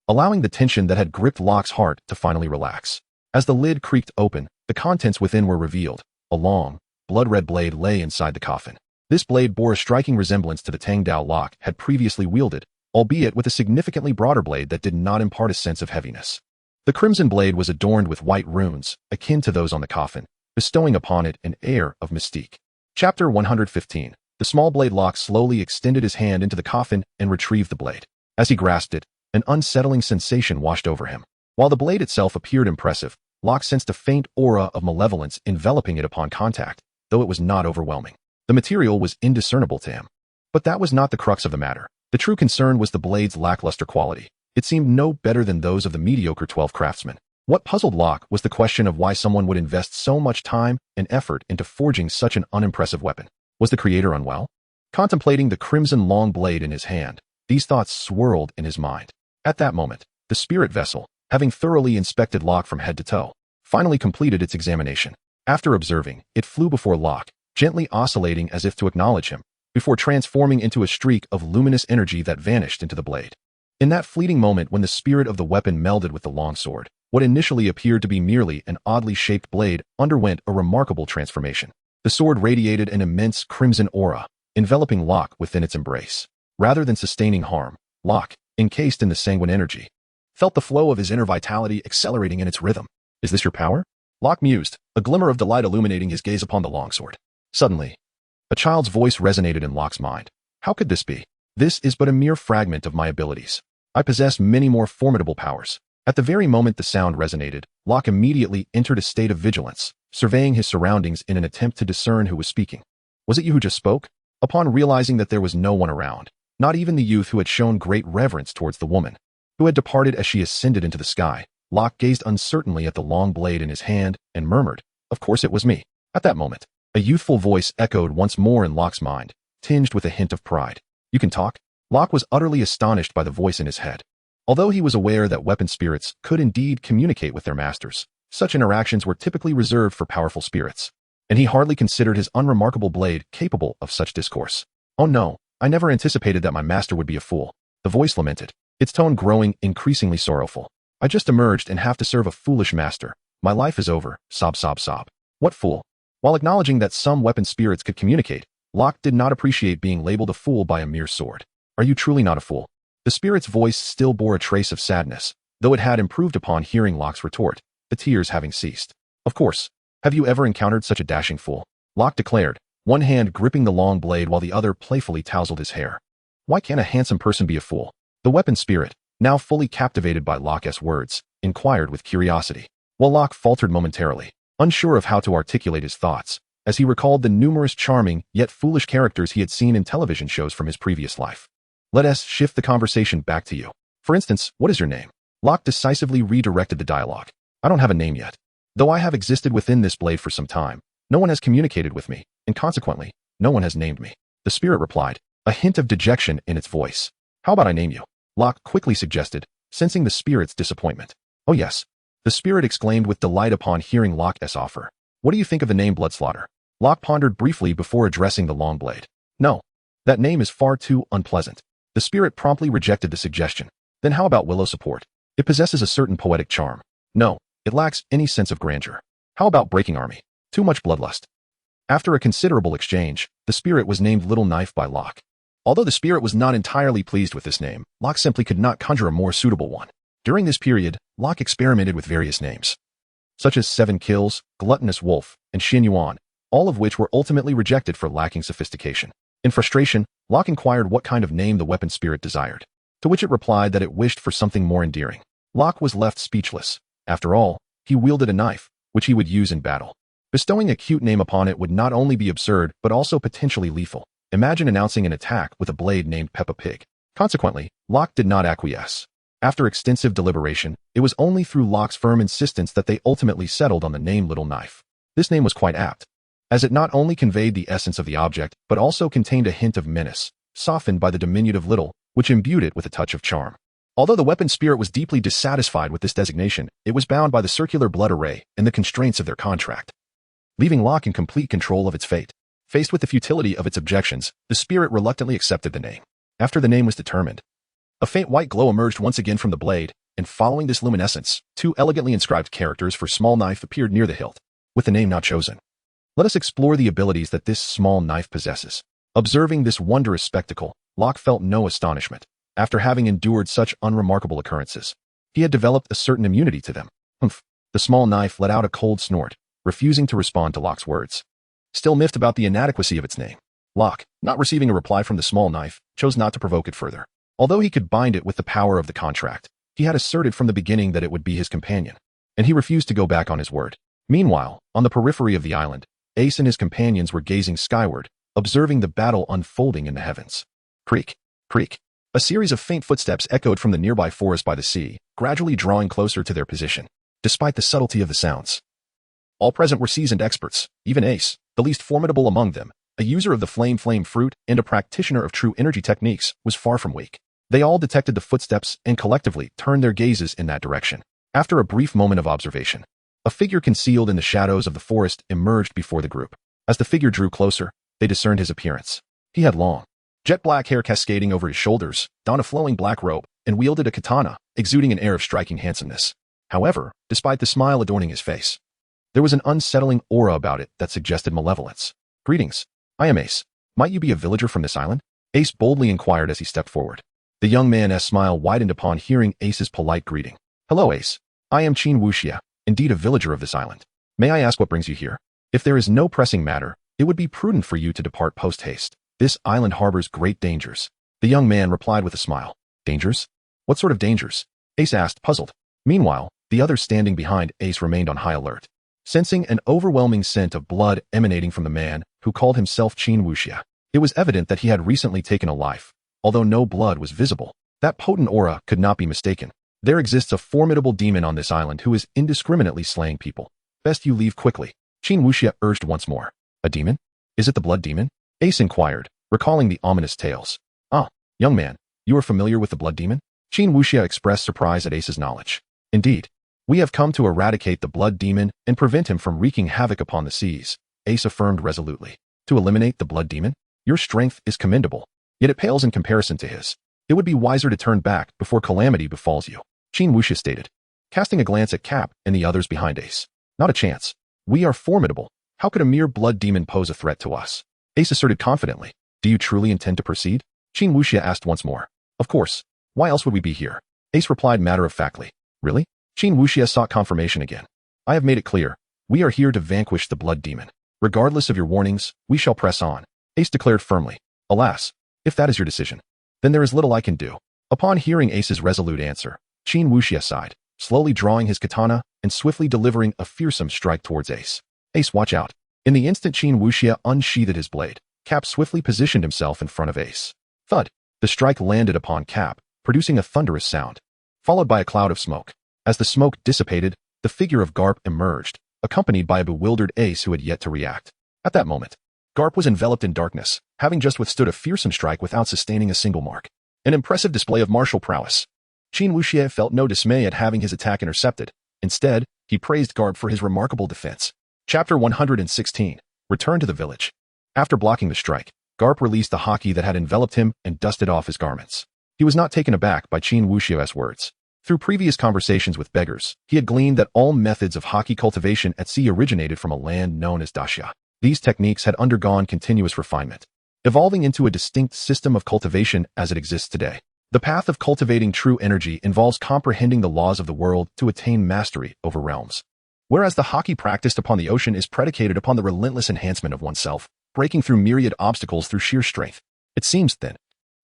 allowing the tension that had gripped Locke's heart to finally relax. As the lid creaked open, the contents within were revealed. A long, blood-red blade lay inside the coffin. This blade bore a striking resemblance to the Tang Dao Locke had previously wielded, albeit with a significantly broader blade that did not impart a sense of heaviness. The crimson blade was adorned with white runes, akin to those on the coffin, bestowing upon it an air of mystique. Chapter 115. The small blade Locke slowly extended his hand into the coffin and retrieved the blade. As he grasped it, an unsettling sensation washed over him. While the blade itself appeared impressive, Locke sensed a faint aura of malevolence enveloping it upon contact, though it was not overwhelming. The material was indiscernible to him. But that was not the crux of the matter. The true concern was the blade's lackluster quality. It seemed no better than those of the mediocre 12 craftsmen. What puzzled Locke was the question of why someone would invest so much time and effort into forging such an unimpressive weapon. Was the creator unwell? Contemplating the crimson long blade in his hand, these thoughts swirled in his mind. At that moment, the spirit vessel, having thoroughly inspected Locke from head to toe, finally completed its examination. After observing, it flew before Locke, gently oscillating as if to acknowledge him, before transforming into a streak of luminous energy that vanished into the blade. In that fleeting moment when the spirit of the weapon melded with the longsword, what initially appeared to be merely an oddly shaped blade underwent a remarkable transformation. The sword radiated an immense crimson aura, enveloping Locke within its embrace. Rather than sustaining harm, Locke, encased in the sanguine energy, felt the flow of his inner vitality accelerating in its rhythm. Is this your power? Locke mused, a glimmer of delight illuminating his gaze upon the longsword. Suddenly, a child's voice resonated in Locke's mind. How could this be? This is but a mere fragment of my abilities. I possess many more formidable powers. At the very moment the sound resonated, Locke immediately entered a state of vigilance, surveying his surroundings in an attempt to discern who was speaking. Was it you who just spoke? Upon realizing that there was no one around, not even the youth who had shown great reverence towards the woman, who had departed as she ascended into the sky, Locke gazed uncertainly at the long blade in his hand and murmured, "Of course it was me." At that moment, a youthful voice echoed once more in Locke's mind, tinged with a hint of pride. "You can talk?" Locke was utterly astonished by the voice in his head. Although he was aware that weapon spirits could indeed communicate with their masters, such interactions were typically reserved for powerful spirits, and he hardly considered his unremarkable blade capable of such discourse. "Oh no, I never anticipated that my master would be a fool," the voice lamented, its tone growing increasingly sorrowful. "I just emerged and have to serve a foolish master. My life is over, sob sob sob." What fool? While acknowledging that some weapon spirits could communicate, Locke did not appreciate being labeled a fool by a mere sword. "Are you truly not a fool?" The spirit's voice still bore a trace of sadness, though it had improved upon hearing Locke's retort, the tears having ceased. "Of course. Have you ever encountered such a dashing fool?" Locke declared, one hand gripping the long blade while the other playfully tousled his hair. "Why can't a handsome person be a fool?" The weapon spirit, now fully captivated by Locke's words, inquired with curiosity. While Locke faltered momentarily, unsure of how to articulate his thoughts, as he recalled the numerous charming yet foolish characters he had seen in television shows from his previous life. "Let us shift the conversation back to you. For instance, what is your name?" Locke decisively redirected the dialogue. "I don't have a name yet. Though I have existed within this blade for some time, no one has communicated with me, and consequently, no one has named me." The spirit replied, a hint of dejection in its voice. "How about I name you?" Locke quickly suggested, sensing the spirit's disappointment. "Oh yes," the spirit exclaimed with delight upon hearing Locke's offer. "What do you think of the name Bloodslaughter?" Locke pondered briefly before addressing the long blade. "No, that name is far too unpleasant." The spirit promptly rejected the suggestion. "Then how about Willow Support? It possesses a certain poetic charm." "No, it lacks any sense of grandeur." "How about Breaking Army? Too much bloodlust." After a considerable exchange, the spirit was named Little Knife by Locke. Although the spirit was not entirely pleased with this name, Locke simply could not conjure a more suitable one. During this period, Locke experimented with various names, such as Seven Kills, Gluttonous Wolf, and Xin Yuan, all of which were ultimately rejected for lacking sophistication. In frustration, Locke inquired what kind of name the weapon spirit desired. to which it replied that it wished for something more endearing. Locke was left speechless. After all, he wielded a knife, which he would use in battle. Bestowing a cute name upon it would not only be absurd but also potentially lethal. Imagine announcing an attack with a blade named Peppa Pig. Consequently, Locke did not acquiesce. After extensive deliberation, it was only through Locke's firm insistence that they ultimately settled on the name Little Knife. This name was quite apt, as it not only conveyed the essence of the object but also contained a hint of menace, softened by the diminutive little, which imbued it with a touch of charm. Although the weapon spirit was deeply dissatisfied with this designation, it was bound by the circular blood array and the constraints of their contract, leaving Locke in complete control of its fate. Faced with the futility of its objections, the spirit reluctantly accepted the name. After the name was determined, a faint white glow emerged once again from the blade, and following this luminescence, 2 elegantly inscribed characters for small knife appeared near the hilt. With the name now chosen, let us explore the abilities that this small knife possesses. Observing this wondrous spectacle, Locke felt no astonishment. After having endured such unremarkable occurrences, he had developed a certain immunity to them. Humph! The small knife let out a cold snort, refusing to respond to Locke's words. Still miffed about the inadequacy of its name, Locke, not receiving a reply from the small knife, chose not to provoke it further. Although he could bind it with the power of the contract, he had asserted from the beginning that it would be his companion, and he refused to go back on his word. Meanwhile, on the periphery of the island, Ace and his companions were gazing skyward, observing the battle unfolding in the heavens. Creak, creak. A series of faint footsteps echoed from the nearby forest by the sea, gradually drawing closer to their position. Despite the subtlety of the sounds, all present were seasoned experts. Even Ace, the least formidable among them, a user of the flame fruit and a practitioner of true energy techniques, was far from weak. They all detected the footsteps and collectively turned their gazes in that direction. After a brief moment of observation, a figure concealed in the shadows of the forest emerged before the group. As the figure drew closer, they discerned his appearance. He had long, jet black hair cascading over his shoulders, donned a flowing black robe, and wielded a katana, exuding an air of striking handsomeness. However, despite the smile adorning his face, there was an unsettling aura about it that suggested malevolence. Greetings. I am Ace. Might you be a villager from this island? Ace boldly inquired as he stepped forward. The young man's smile widened upon hearing Ace's polite greeting. Hello, Ace. I am Qin Wuxia, indeed a villager of this island. May I ask what brings you here? If there is no pressing matter, it would be prudent for you to depart post-haste. This island harbors great dangers. The young man replied with a smile. Dangers? What sort of dangers? Ace asked, puzzled. Meanwhile, the others standing behind Ace remained on high alert, sensing an overwhelming scent of blood emanating from the man who called himself Qin Wuxia. It was evident that he had recently taken a life. Although no blood was visible, that potent aura could not be mistaken. There exists a formidable demon on this island who is indiscriminately slaying people. Best you leave quickly, Qin Wuxia urged once more. A demon? Is it the blood demon? Ace inquired, recalling the ominous tales. Ah, young man, you are familiar with the blood demon? Qin Wuxia expressed surprise at Ace's knowledge. Indeed, we have come to eradicate the blood demon and prevent him from wreaking havoc upon the seas, Ace affirmed resolutely. To eliminate the blood demon? Your strength is commendable, yet it pales in comparison to his. It would be wiser to turn back before calamity befalls you, Qin Wuxia stated, casting a glance at Cap and the others behind Ace. Not a chance. We are formidable. How could a mere blood demon pose a threat to us? Ace asserted confidently. Do you truly intend to proceed? Qin Wuxia asked once more. Of course. Why else would we be here? Ace replied matter-of-factly. Really? Qin Wuxia sought confirmation again. I have made it clear. We are here to vanquish the blood demon. Regardless of your warnings, we shall press on, Ace declared firmly. Alas, if that is your decision, then there is little I can do. Upon hearing Ace's resolute answer, Qin Wuxia sighed, slowly drawing his katana and swiftly delivering a fearsome strike towards Ace. Ace, watch out. In the instant Qin Wuxia unsheathed his blade, Cap swiftly positioned himself in front of Ace. Thud. The strike landed upon Cap, producing a thunderous sound, followed by a cloud of smoke. As the smoke dissipated, the figure of Garp emerged, accompanied by a bewildered Ace who had yet to react. At that moment, Garp was enveloped in darkness, having just withstood a fearsome strike without sustaining a single mark. An impressive display of martial prowess. Qin Wuxia felt no dismay at having his attack intercepted. Instead, he praised Garp for his remarkable defense. Chapter 116. Return to the village. After blocking the strike, Garp released the haki that had enveloped him and dusted off his garments. He was not taken aback by Qin Wuxia's words. Through previous conversations with beggars, he had gleaned that all methods of haki cultivation at sea originated from a land known as Daxia. These techniques had undergone continuous refinement, evolving into a distinct system of cultivation as it exists today. The path of cultivating true energy involves comprehending the laws of the world to attain mastery over realms. Whereas the haki practiced upon the ocean is predicated upon the relentless enhancement of oneself, breaking through myriad obstacles through sheer strength. It seems, then,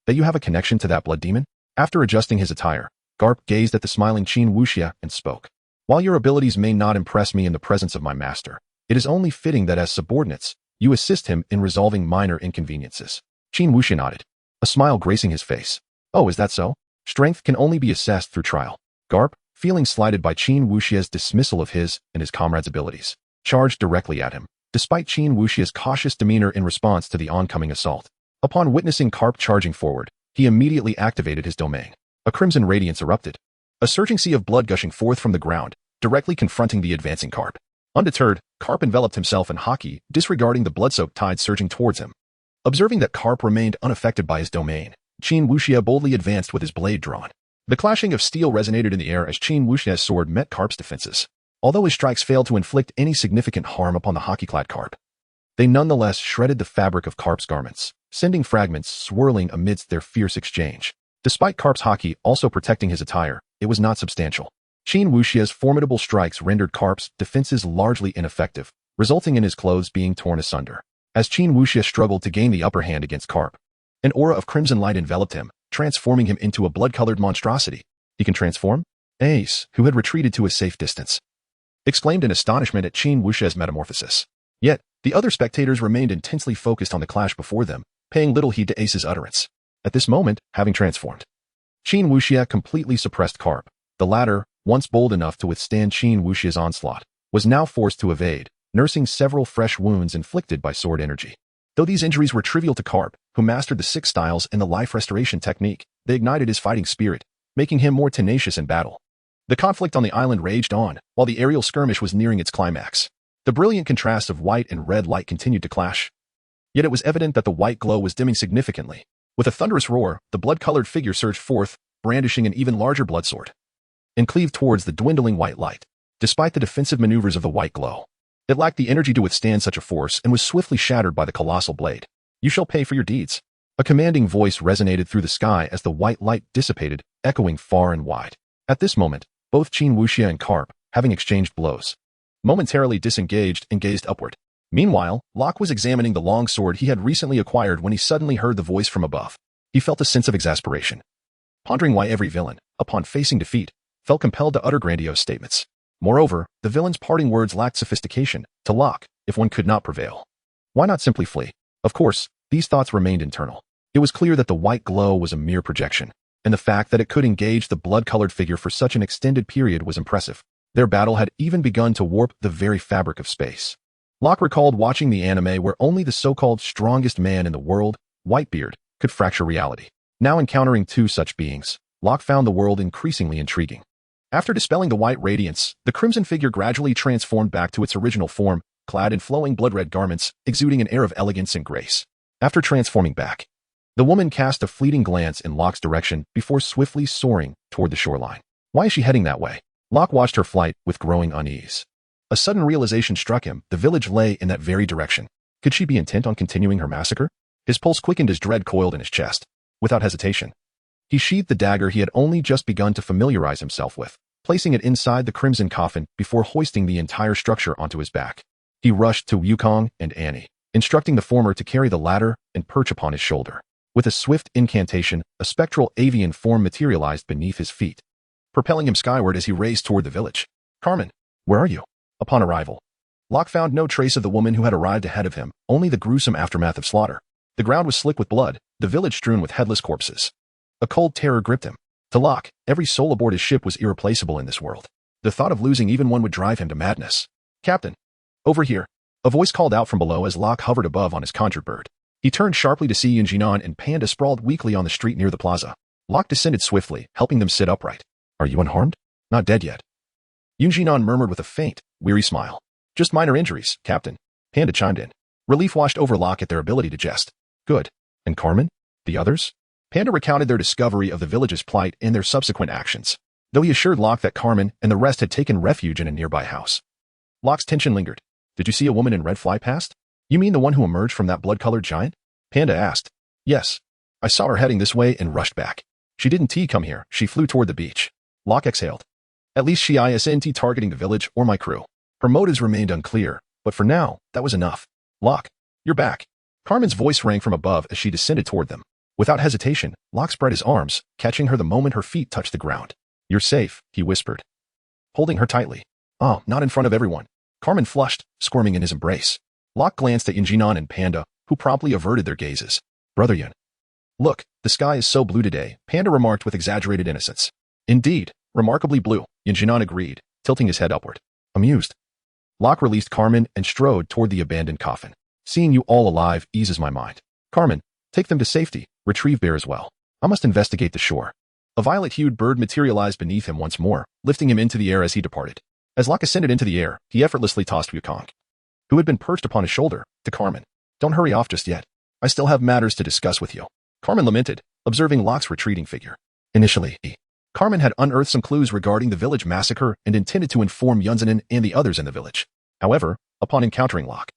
that you have a connection to that blood demon? After adjusting his attire, Garp gazed at the smiling Qin Wuxia and spoke. While your abilities may not impress me in the presence of my master, it is only fitting that as subordinates, you assist him in resolving minor inconveniences. Qin Wuxia nodded, a smile gracing his face. Oh, is that so? Strength can only be assessed through trial. Garp, feeling slighted by Qin Wuxia's dismissal of his and his comrade's abilities, charged directly at him, despite Qin Wuxia's cautious demeanor in response to the oncoming assault. Upon witnessing Garp charging forward, he immediately activated his domain. A crimson radiance erupted, a surging sea of blood gushing forth from the ground, directly confronting the advancing Garp. Undeterred, Garp enveloped himself in haki, disregarding the blood-soaked tide surging towards him. Observing that Garp remained unaffected by his domain, Qin Wuxia boldly advanced with his blade drawn. The clashing of steel resonated in the air as Qin Wuxia's sword met Garp's defenses. Although his strikes failed to inflict any significant harm upon the haki-clad Garp, they nonetheless shredded the fabric of Garp's garments, sending fragments swirling amidst their fierce exchange. Despite Garp's haki also protecting his attire, it was not substantial. Qin Wuxia's formidable strikes rendered Garp's defenses largely ineffective, resulting in his clothes being torn asunder. As Qin Wuxia struggled to gain the upper hand against Garp, an aura of crimson light enveloped him, transforming him into a blood-colored monstrosity. He can transform? Ace, who had retreated to a safe distance, exclaimed in astonishment at Qin Wuxia's metamorphosis. Yet, the other spectators remained intensely focused on the clash before them, paying little heed to Ace's utterance. At this moment, having transformed, Qin Wuxia completely suppressed Garp. The latter, once bold enough to withstand Qin Wuxia's onslaught, was now forced to evade, nursing several fresh wounds inflicted by sword energy. Though these injuries were trivial to Garp, who mastered the 6 styles and the life restoration technique, they ignited his fighting spirit, making him more tenacious in battle. The conflict on the island raged on, while the aerial skirmish was nearing its climax. The brilliant contrast of white and red light continued to clash. Yet it was evident that the white glow was dimming significantly. With a thunderous roar, the blood-colored figure surged forth, brandishing an even larger bloodsword, and cleaved towards the dwindling white light. Despite the defensive maneuvers of the white glow, it lacked the energy to withstand such a force and was swiftly shattered by the colossal blade. You shall pay for your deeds. A commanding voice resonated through the sky as the white light dissipated, echoing far and wide. At this moment, both Qin Wuxia and Garp, having exchanged blows, momentarily disengaged and gazed upward. Meanwhile, Locke was examining the long sword he had recently acquired when he suddenly heard the voice from above. He felt a sense of exasperation, pondering why every villain, upon facing defeat, felt compelled to utter grandiose statements. Moreover, the villain's parting words lacked sophistication. To Locke, if one could not prevail, why not simply flee? Of course, these thoughts remained internal. It was clear that the white glow was a mere projection, and the fact that it could engage the blood-colored figure for such an extended period was impressive. Their battle had even begun to warp the very fabric of space. Locke recalled watching the anime where only the so-called strongest man in the world, Whitebeard, could fracture reality. Now encountering 2 such beings, Locke found the world increasingly intriguing. After dispelling the white radiance, the crimson figure gradually transformed back to its original form, clad in flowing blood-red garments, exuding an air of elegance and grace. After transforming back, the woman cast a fleeting glance in Locke's direction before swiftly soaring toward the shoreline. Why is she heading that way? Locke watched her flight with growing unease. A sudden realization struck him. The village lay in that very direction. Could she be intent on continuing her massacre? His pulse quickened as dread coiled in his chest. Without hesitation, he sheathed the dagger he had only just begun to familiarize himself with, placing it inside the crimson coffin before hoisting the entire structure onto his back. He rushed to Wukong and Annie, instructing the former to carry the latter and perch upon his shoulder. With a swift incantation, a spectral avian form materialized beneath his feet, propelling him skyward as he raced toward the village. Carmen, where are you? Upon arrival, Locke found no trace of the woman who had arrived ahead of him, only the gruesome aftermath of slaughter. The ground was slick with blood, the village strewn with headless corpses. A cold terror gripped him. To Locke, every soul aboard his ship was irreplaceable in this world. The thought of losing even one would drive him to madness. Captain, over here. A voice called out from below as Locke hovered above on his conjured bird. He turned sharply to see Yunjinan and Panda sprawled weakly on the street near the plaza. Locke descended swiftly, helping them sit upright. Are you unharmed? Not dead yet. Yunjinan murmured with a faint, weary smile. Just minor injuries, Captain. Panda chimed in. Relief washed over Locke at their ability to jest. Good. And Carmen? The others? Panda recounted their discovery of the village's plight and their subsequent actions, though he assured Locke that Carmen and the rest had taken refuge in a nearby house. Locke's tension lingered. Did you see a woman in red fly past? You mean the one who emerged from that blood-colored giant? Panda asked. Yes. I saw her heading this way and rushed back. She didn't come here, she flew toward the beach. Locke exhaled. At least she isn't targeting the village or my crew. Her motives remained unclear, but for now, that was enough. Locke, you're back. Carmen's voice rang from above as she descended toward them. Without hesitation, Locke spread his arms, catching her the moment her feet touched the ground. "You're safe," he whispered, holding her tightly. "Oh, not in front of everyone." Carmen flushed, squirming in his embrace. Locke glanced at Yunjinan and Panda, who promptly averted their gazes. "Brother Yun. Look, the sky is so blue today," Panda remarked with exaggerated innocence. "Indeed, remarkably blue," Yunjinan agreed, tilting his head upward. Amused. Locke released Carmen and strode toward the abandoned coffin. "Seeing you all alive eases my mind. Carmen, take them to safety, retrieve Bear as well. I must investigate the shore." A violet-hued bird materialized beneath him once more, lifting him into the air as he departed. As Locke ascended into the air, he effortlessly tossed Wukong, who had been perched upon his shoulder, to Carmen. "Don't hurry off just yet. I still have matters to discuss with you." Carmen lamented, observing Locke's retreating figure. Initially, Carmen had unearthed some clues regarding the village massacre and intended to inform Yunzanin and the others in the village. However, upon encountering Locke,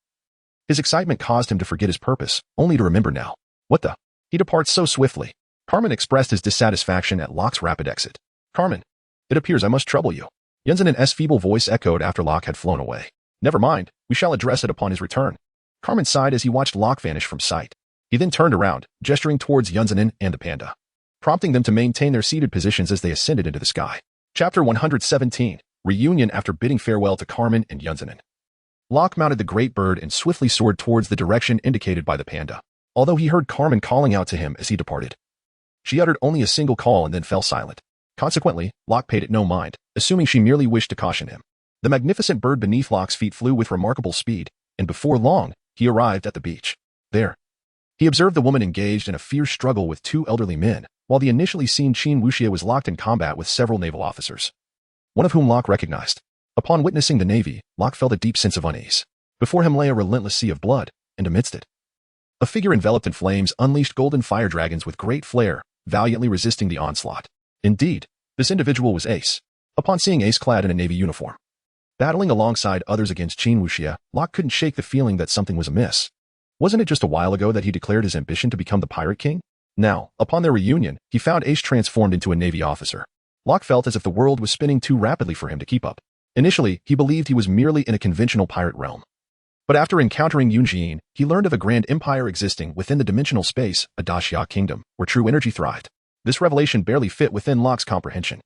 his excitement caused him to forget his purpose, only to remember now. What the? He departs so swiftly. Carmen expressed his dissatisfaction at Locke's rapid exit. "Carmen, it appears I must trouble you." Yunzanin's feeble voice echoed after Locke had flown away. "Never mind, we shall address it upon his return." Carmen sighed as he watched Locke vanish from sight. He then turned around, gesturing towards Yunzanin and the panda, prompting them to maintain their seated positions as they ascended into the sky. Chapter 117, Reunion after bidding farewell to Carmen and Yunzanin. Locke mounted the great bird and swiftly soared towards the direction indicated by the panda, although he heard Carmen calling out to him as he departed. She uttered only a single call and then fell silent. Consequently, Locke paid it no mind, assuming she merely wished to caution him. The magnificent bird beneath Locke's feet flew with remarkable speed, and before long, he arrived at the beach. There, he observed the woman engaged in a fierce struggle with two elderly men, while the initially seen Qin Wuxia was locked in combat with several naval officers, one of whom Locke recognized. Upon witnessing the navy, Locke felt a deep sense of unease. Before him lay a relentless sea of blood, and amidst it, a figure enveloped in flames unleashed golden fire dragons with great flair, valiantly resisting the onslaught. Indeed, this individual was Ace. Upon seeing Ace clad in a navy uniform, battling alongside others against Qin Wuxia, Locke couldn't shake the feeling that something was amiss. Wasn't it just a while ago that he declared his ambition to become the Pirate King? Now, upon their reunion, he found Ace transformed into a navy officer. Locke felt as if the world was spinning too rapidly for him to keep up. Initially, he believed he was merely in a conventional pirate realm. But after encountering Yunjin, he learned of a grand empire existing within the dimensional space, a Daxia kingdom, where true energy thrived. This revelation barely fit within Locke's comprehension.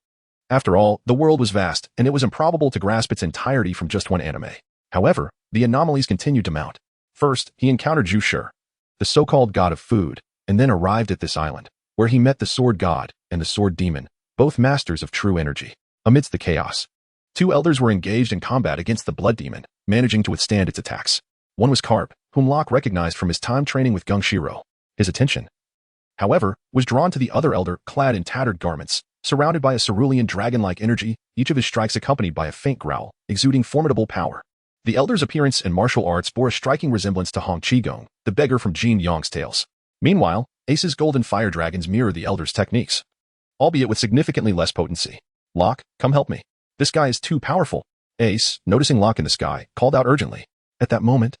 After all, the world was vast, and it was improbable to grasp its entirety from just one anime. However, the anomalies continued to mount. First, he encountered Zhu Shi, the so-called god of food, and then arrived at this island, where he met the sword god and the sword demon, both masters of true energy. Amidst the chaos, two elders were engaged in combat against the blood demon, managing to withstand its attacks. One was Carp, whom Locke recognized from his time training with Gung Shiro. His attention, however, was drawn to the other elder, clad in tattered garments, surrounded by a cerulean dragon-like energy, each of his strikes accompanied by a faint growl, exuding formidable power. The elder's appearance and martial arts bore a striking resemblance to Hong Qigong, the beggar from Jin Yong's tales. Meanwhile, Ace's golden fire dragons mirror the elder's techniques, albeit with significantly less potency. "Locke, come help me. This guy is too powerful." Ace, noticing Locke in the sky, called out urgently. At that moment,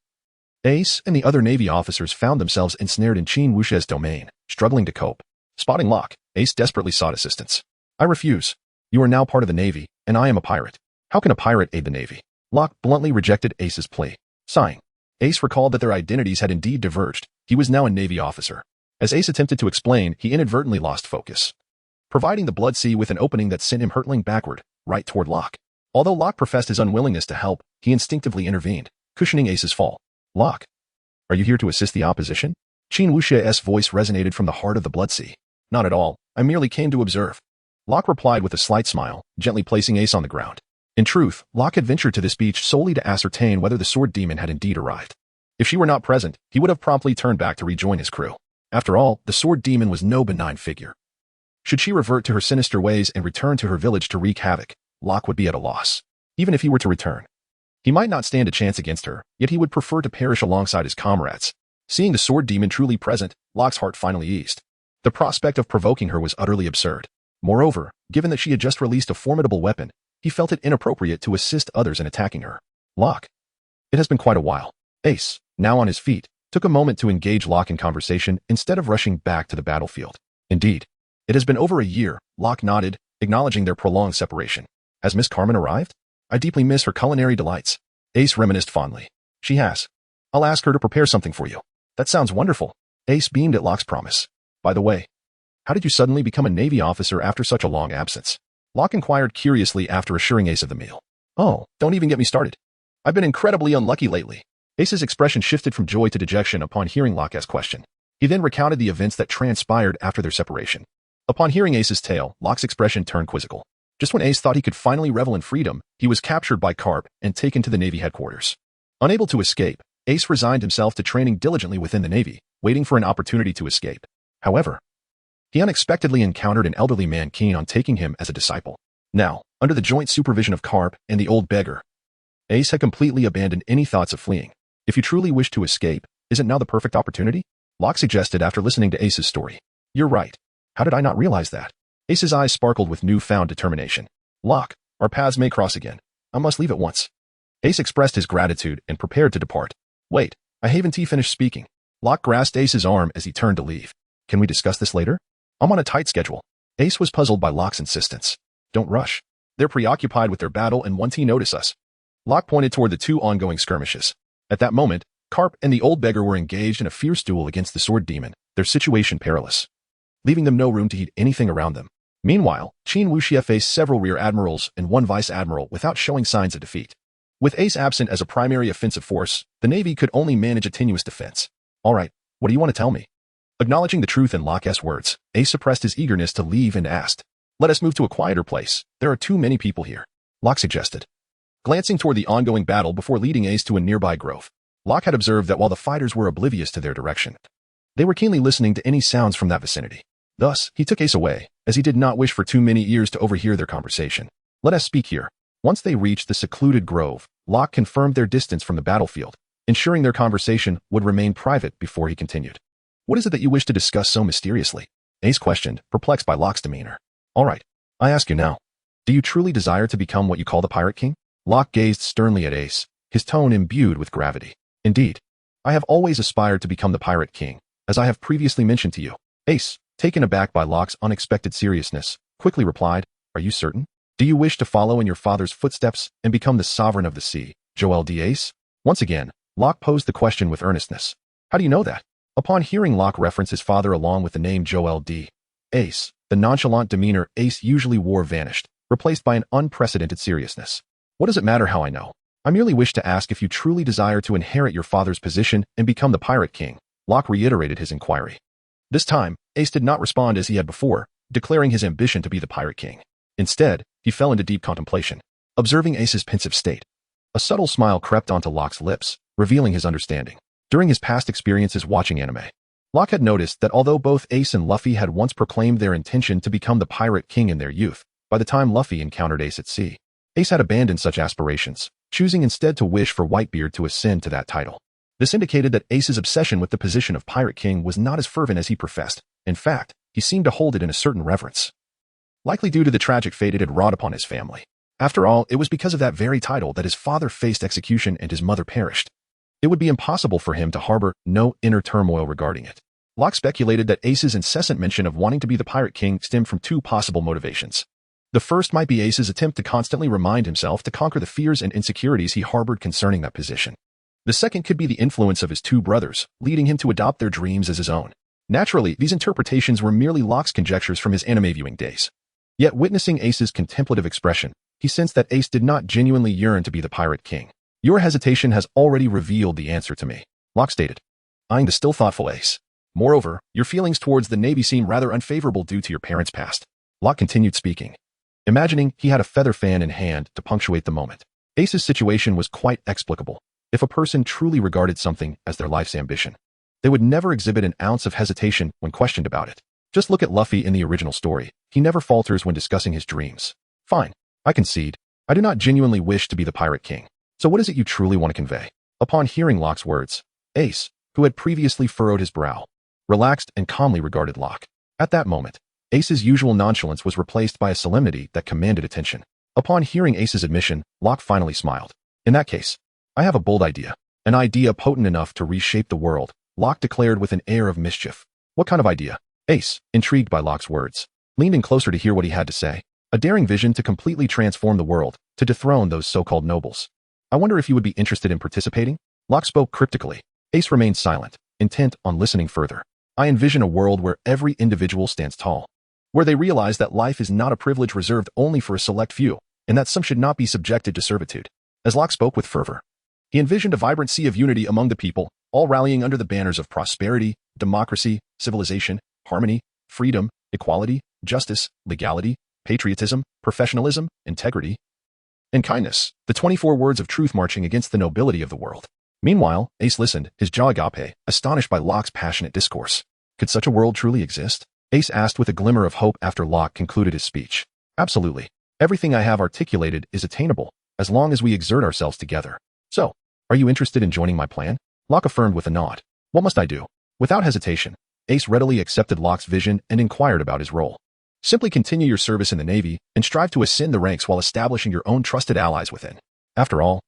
Ace and the other navy officers found themselves ensnared in Qin Wuxia's domain, struggling to cope. Spotting Locke, Ace desperately sought assistance. "I refuse. You are now part of the navy, and I am a pirate. How can a pirate aid the navy?" Locke bluntly rejected Ace's plea. Sighing, Ace recalled that their identities had indeed diverged. He was now a navy officer. As Ace attempted to explain, he inadvertently lost focus, providing the blood sea with an opening that sent him hurtling backward, right toward Locke. Although Locke professed his unwillingness to help, he instinctively intervened, cushioning Ace's fall. "Locke, are you here to assist the opposition?" Qin Wuxia's voice resonated from the heart of the blood sea. "Not at all. I merely came to observe." Locke replied with a slight smile, gently placing Ace on the ground. In truth, Locke had ventured to this beach solely to ascertain whether the sword demon had indeed arrived. If she were not present, he would have promptly turned back to rejoin his crew. After all, the sword demon was no benign figure. Should she revert to her sinister ways and return to her village to wreak havoc, Locke would be at a loss. Even if he were to return, he might not stand a chance against her, yet he would prefer to perish alongside his comrades. Seeing the sword demon truly present, Locke's heart finally eased. The prospect of provoking her was utterly absurd. Moreover, given that she had just released a formidable weapon, he felt it inappropriate to assist others in attacking her. "Locke, it has been quite a while." Ace, now on his feet, took a moment to engage Locke in conversation instead of rushing back to the battlefield. "Indeed, it has been over a year," Locke nodded, acknowledging their prolonged separation. "Has Miss Carmen arrived? I deeply miss her culinary delights." Ace reminisced fondly. "She has. I'll ask her to prepare something for you." "That sounds wonderful." Ace beamed at Locke's promise. By the way, how did you suddenly become a Navy officer after such a long absence? Locke inquired curiously after assuring Ace of the meal. Oh, don't even get me started. I've been incredibly unlucky lately. Ace's expression shifted from joy to dejection upon hearing Locke's question. He then recounted the events that transpired after their separation. Upon hearing Ace's tale, Locke's expression turned quizzical. Just when Ace thought he could finally revel in freedom, he was captured by Carp and taken to the Navy headquarters. Unable to escape, Ace resigned himself to training diligently within the Navy, waiting for an opportunity to escape. However, he unexpectedly encountered an elderly man keen on taking him as a disciple. Now, under the joint supervision of Carp and the old beggar, Ace had completely abandoned any thoughts of fleeing. If you truly wish to escape, isn't now the perfect opportunity? Locke suggested after listening to Ace's story. You're right. How did I not realize that? Ace's eyes sparkled with newfound determination. Locke, our paths may cross again. I must leave at once. Ace expressed his gratitude and prepared to depart. Wait, I haven't finished speaking. Locke grasped Ace's arm as he turned to leave. Can we discuss this later? I'm on a tight schedule. Ace was puzzled by Locke's insistence. Don't rush. They're preoccupied with their battle and won't notice us. Locke pointed toward the two ongoing skirmishes. At that moment, Carp and the old beggar were engaged in a fierce duel against the sword demon, their situation perilous, leaving them no room to heed anything around them. Meanwhile, Qin Wuxia faced several rear admirals and one vice admiral without showing signs of defeat. With Ace absent as a primary offensive force, the Navy could only manage a tenuous defense. All right, what do you want to tell me? Acknowledging the truth in Locke's words, Ace suppressed his eagerness to leave and asked, Let us move to a quieter place. There are too many people here. Locke suggested, glancing toward the ongoing battle before leading Ace to a nearby grove. Locke had observed that while the fighters were oblivious to their direction, they were keenly listening to any sounds from that vicinity. Thus, he took Ace away, as he did not wish for too many ears to overhear their conversation. Let us speak here. Once they reached the secluded grove, Locke confirmed their distance from the battlefield, ensuring their conversation would remain private before he continued. What is it that you wish to discuss so mysteriously? Ace questioned, perplexed by Locke's demeanor. All right, I ask you now. Do you truly desire to become what you call the Pirate King? Locke gazed sternly at Ace, his tone imbued with gravity. Indeed, I have always aspired to become the Pirate King, as I have previously mentioned to you. Ace, taken aback by Locke's unexpected seriousness, quickly replied, Are you certain? Do you wish to follow in your father's footsteps and become the sovereign of the sea, Joel D. Ace? Once again, Locke posed the question with earnestness. How do you know that? Upon hearing Locke reference his father along with the name Joel D. Ace, the nonchalant demeanor Ace usually wore vanished, replaced by an unprecedented seriousness. What does it matter how I know? I merely wish to ask if you truly desire to inherit your father's position and become the Pirate King. Locke reiterated his inquiry. This time, Ace did not respond as he had before, declaring his ambition to be the Pirate King. Instead, he fell into deep contemplation, observing Ace's pensive state. A subtle smile crept onto Locke's lips, revealing his understanding. During his past experiences watching anime, Locke had noticed that although both Ace and Luffy had once proclaimed their intention to become the Pirate King in their youth, by the time Luffy encountered Ace at sea, Ace had abandoned such aspirations, choosing instead to wish for Whitebeard to ascend to that title. This indicated that Ace's obsession with the position of Pirate King was not as fervent as he professed. In fact, he seemed to hold it in a certain reverence, likely due to the tragic fate it had wrought upon his family. After all, it was because of that very title that his father faced execution and his mother perished. It would be impossible for him to harbor no inner turmoil regarding it. Locke speculated that Ace's incessant mention of wanting to be the Pirate King stemmed from two possible motivations. The first might be Ace's attempt to constantly remind himself to conquer the fears and insecurities he harbored concerning that position. The second could be the influence of his two brothers, leading him to adopt their dreams as his own. Naturally, these interpretations were merely Locke's conjectures from his anime viewing days. Yet witnessing Ace's contemplative expression, he sensed that Ace did not genuinely yearn to be the Pirate King. Your hesitation has already revealed the answer to me, Locke stated, eyeing the still thoughtful Ace. Moreover, your feelings towards the Navy seem rather unfavorable due to your parents' past. Locke continued speaking, imagining he had a feather fan in hand to punctuate the moment. Ace's situation was quite explicable. If a person truly regarded something as their life's ambition, they would never exhibit an ounce of hesitation when questioned about it. Just look at Luffy in the original story. He never falters when discussing his dreams. Fine, I concede. I do not genuinely wish to be the Pirate King. So what is it you truly want to convey? Upon hearing Locke's words, Ace, who had previously furrowed his brow, relaxed and calmly regarded Locke. At that moment, Ace's usual nonchalance was replaced by a solemnity that commanded attention. Upon hearing Ace's admission, Locke finally smiled. In that case, I have a bold idea. An idea potent enough to reshape the world, Locke declared with an air of mischief. What kind of idea? Ace, intrigued by Locke's words, leaned in closer to hear what he had to say. A daring vision to completely transform the world, to dethrone those so-called nobles. I wonder if you would be interested in participating? Locke spoke cryptically. Ace remained silent, intent on listening further. I envision a world where every individual stands tall, where they realize that life is not a privilege reserved only for a select few, and that some should not be subjected to servitude. As Locke spoke with fervor, he envisioned a vibrant sea of unity among the people, all rallying under the banners of prosperity, democracy, civilization, harmony, freedom, equality, justice, legality, patriotism, professionalism, integrity, and kindness, the 24 words of truth marching against the nobility of the world. Meanwhile, Ace listened, his jaw agape, astonished by Locke's passionate discourse. Could such a world truly exist? Ace asked with a glimmer of hope after Locke concluded his speech. Absolutely. Everything I have articulated is attainable, as long as we exert ourselves together. So, are you interested in joining my plan? Locke affirmed with a nod. What must I do? Without hesitation, Ace readily accepted Locke's vision and inquired about his role. Simply continue your service in the Navy and strive to ascend the ranks while establishing your own trusted allies within. After all,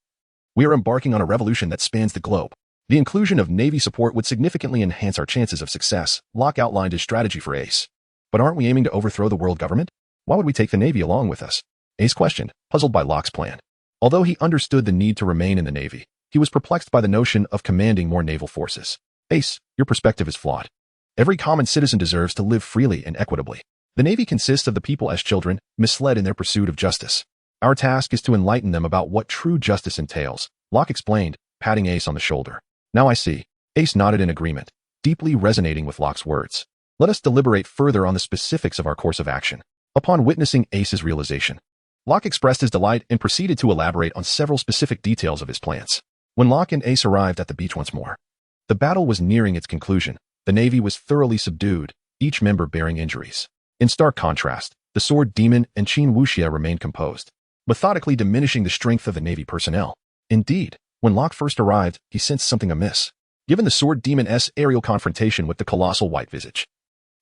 we are embarking on a revolution that spans the globe. The inclusion of Navy support would significantly enhance our chances of success. Locke outlined his strategy for Ace. But aren't we aiming to overthrow the world government? Why would we take the Navy along with us? Ace questioned, puzzled by Locke's plan. Although he understood the need to remain in the Navy, he was perplexed by the notion of commanding more naval forces. Ace, your perspective is flawed. Every common citizen deserves to live freely and equitably. The Navy consists of the people as children, misled in their pursuit of justice. Our task is to enlighten them about what true justice entails, Locke explained, patting Ace on the shoulder. Now I see. Ace nodded in agreement, deeply resonating with Locke's words. Let us deliberate further on the specifics of our course of action. Upon witnessing Ace's realization, Locke expressed his delight and proceeded to elaborate on several specific details of his plans. When Locke and Ace arrived at the beach once more, the battle was nearing its conclusion. The Navy was thoroughly subdued, each member bearing injuries. In stark contrast, the Sword Demon and Qin Wuxia remained composed, methodically diminishing the strength of the Navy personnel. Indeed, when Locke first arrived, he sensed something amiss. Given the Sword Demon's aerial confrontation with the colossal white visage,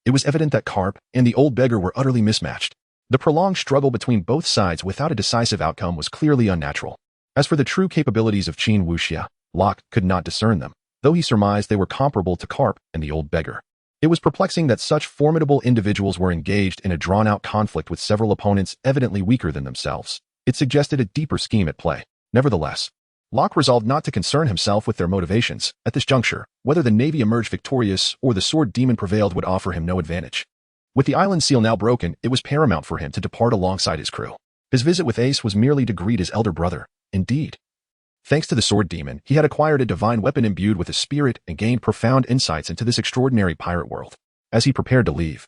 it was evident that Carp and the old beggar were utterly mismatched. The prolonged struggle between both sides without a decisive outcome was clearly unnatural. As for the true capabilities of Qin Wuxia, Locke could not discern them, though he surmised they were comparable to Carp and the old beggar. It was perplexing that such formidable individuals were engaged in a drawn-out conflict with several opponents evidently weaker than themselves. It suggested a deeper scheme at play. Nevertheless, Locke resolved not to concern himself with their motivations. At this juncture, whether the Navy emerged victorious or the Sword Demon prevailed would offer him no advantage. With the island seal now broken, it was paramount for him to depart alongside his crew. His visit with Ace was merely to greet his elder brother. Indeed, thanks to the Sword Demon, he had acquired a divine weapon imbued with a spirit and gained profound insights into this extraordinary pirate world. As he prepared to leave,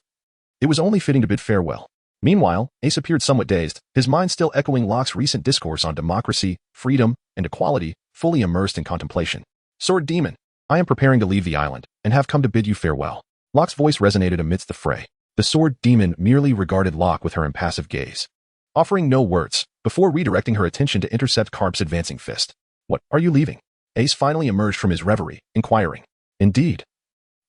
it was only fitting to bid farewell. Meanwhile, Ace appeared somewhat dazed, his mind still echoing Locke's recent discourse on democracy, freedom, and equality, fully immersed in contemplation. Sword Demon, I am preparing to leave the island, and have come to bid you farewell. Locke's voice resonated amidst the fray. The Sword Demon merely regarded Locke with her impassive gaze, offering no words, before redirecting her attention to intercept Carp's advancing fist. What, are you leaving? Ace finally emerged from his reverie, inquiring. Indeed.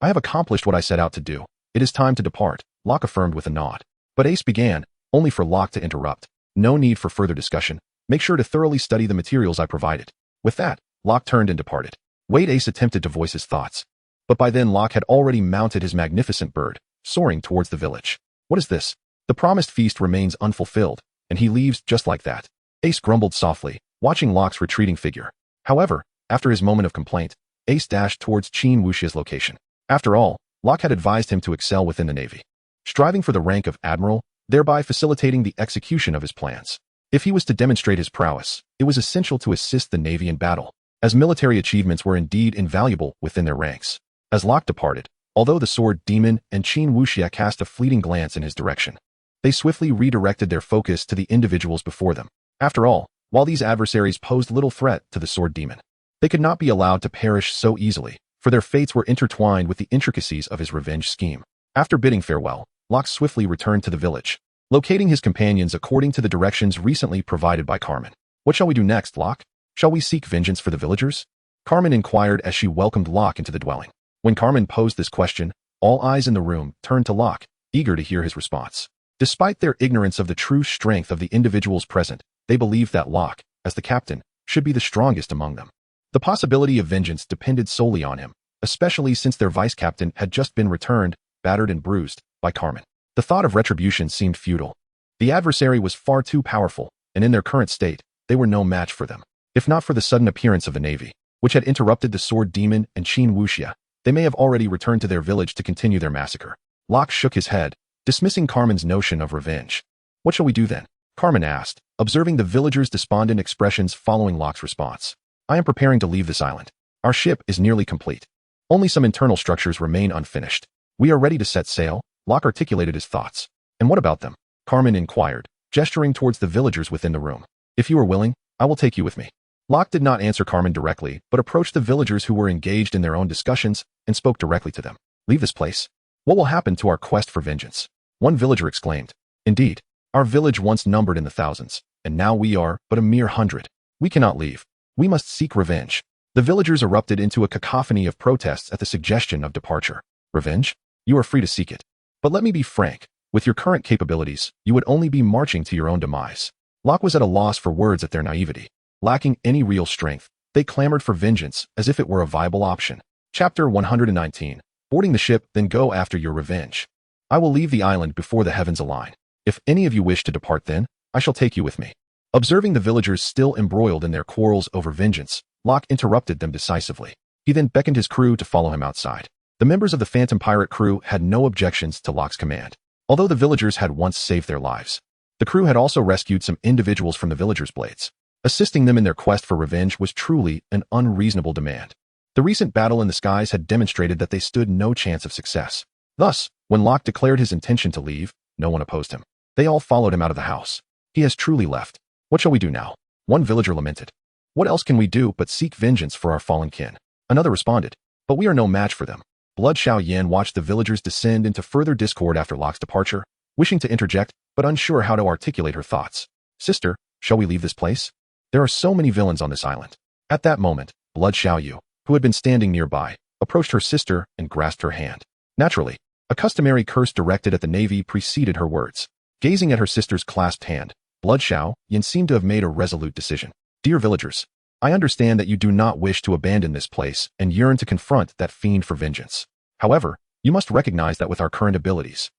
I have accomplished what I set out to do. It is time to depart, Locke affirmed with a nod. But Ace began, only for Locke to interrupt. No need for further discussion. Make sure to thoroughly study the materials I provided. With that, Locke turned and departed. Wait, Ace attempted to voice his thoughts. But by then Locke had already mounted his magnificent bird, soaring towards the village. What is this? The promised feast remains unfulfilled, and he leaves just like that. Ace grumbled softly, watching Locke's retreating figure. However, after his moment of complaint, Ace dashed towards Qin Wuxia's location. After all, Locke had advised him to excel within the Navy, striving for the rank of admiral, thereby facilitating the execution of his plans. If he was to demonstrate his prowess, it was essential to assist the Navy in battle, as military achievements were indeed invaluable within their ranks. As Locke departed, although the Sword Demon and Qin Wuxia cast a fleeting glance in his direction, they swiftly redirected their focus to the individuals before them. After all, while these adversaries posed little threat to the Sword Demon, they could not be allowed to perish so easily, for their fates were intertwined with the intricacies of his revenge scheme. After bidding farewell, Locke swiftly returned to the village, locating his companions according to the directions recently provided by Carmen. What shall we do next, Locke? Shall we seek vengeance for the villagers? Carmen inquired as she welcomed Locke into the dwelling. When Carmen posed this question, all eyes in the room turned to Locke, eager to hear his response. Despite their ignorance of the true strength of the individuals present, they believed that Locke, as the captain, should be the strongest among them. The possibility of vengeance depended solely on him, especially since their vice-captain had just been returned, battered and bruised, by Carmen. The thought of retribution seemed futile. The adversary was far too powerful, and in their current state, they were no match for them. If not for the sudden appearance of the Navy, which had interrupted the Sword Demon and Qin Wuxia, They may have already returned to their village to continue their massacre. Locke shook his head, dismissing Carmen's notion of revenge. What shall we do then? Carmen asked, observing the villagers' despondent expressions following Locke's response. I am preparing to leave this island. Our ship is nearly complete. Only some internal structures remain unfinished. We are ready to set sail, Locke articulated his thoughts. And what about them? Carmen inquired, gesturing towards the villagers within the room. If you are willing, I will take you with me. Locke did not answer Carmen directly, but approached the villagers who were engaged in their own discussions and spoke directly to them. Leave this place? What will happen to our quest for vengeance? One villager exclaimed. Indeed, our village once numbered in the thousands, and now we are but a mere 100. We cannot leave. We must seek revenge. The villagers erupted into a cacophony of protests at the suggestion of departure. Revenge? You are free to seek it. But let me be frank, with your current capabilities, you would only be marching to your own demise. Locke was at a loss for words at their naivety. Lacking any real strength, they clamored for vengeance as if it were a viable option. Chapter 119. Boarding the ship, then go after your revenge. I will leave the island before the heavens align. If any of you wish to depart then, I shall take you with me. Observing the villagers still embroiled in their quarrels over vengeance, Locke interrupted them decisively. He then beckoned his crew to follow him outside. The members of the Phantom Pirate crew had no objections to Locke's command. Although the villagers had once saved their lives, the crew had also rescued some individuals from the villagers' blades. Assisting them in their quest for revenge was truly an unreasonable demand. The recent battle in the skies had demonstrated that they stood no chance of success. Thus, when Locke declared his intention to leave, no one opposed him. They all followed him out of the house. He has truly left. What shall we do now? One villager lamented. What else can we do but seek vengeance for our fallen kin? Another responded. But we are no match for them. Blood Xiao Yan watched the villagers descend into further discord after Locke's departure, wishing to interject, but unsure how to articulate her thoughts. Sister, shall we leave this place? There are so many villains on this island. At that moment, Blood Xiao Yu, who had been standing nearby, approached her sister and grasped her hand. Naturally, a customary curse directed at the Navy preceded her words. Gazing at her sister's clasped hand, Blood Xiao Yan seemed to have made a resolute decision. Dear villagers, I understand that you do not wish to abandon this place and yearn to confront that fiend for vengeance. However, you must recognize that with our current abilities,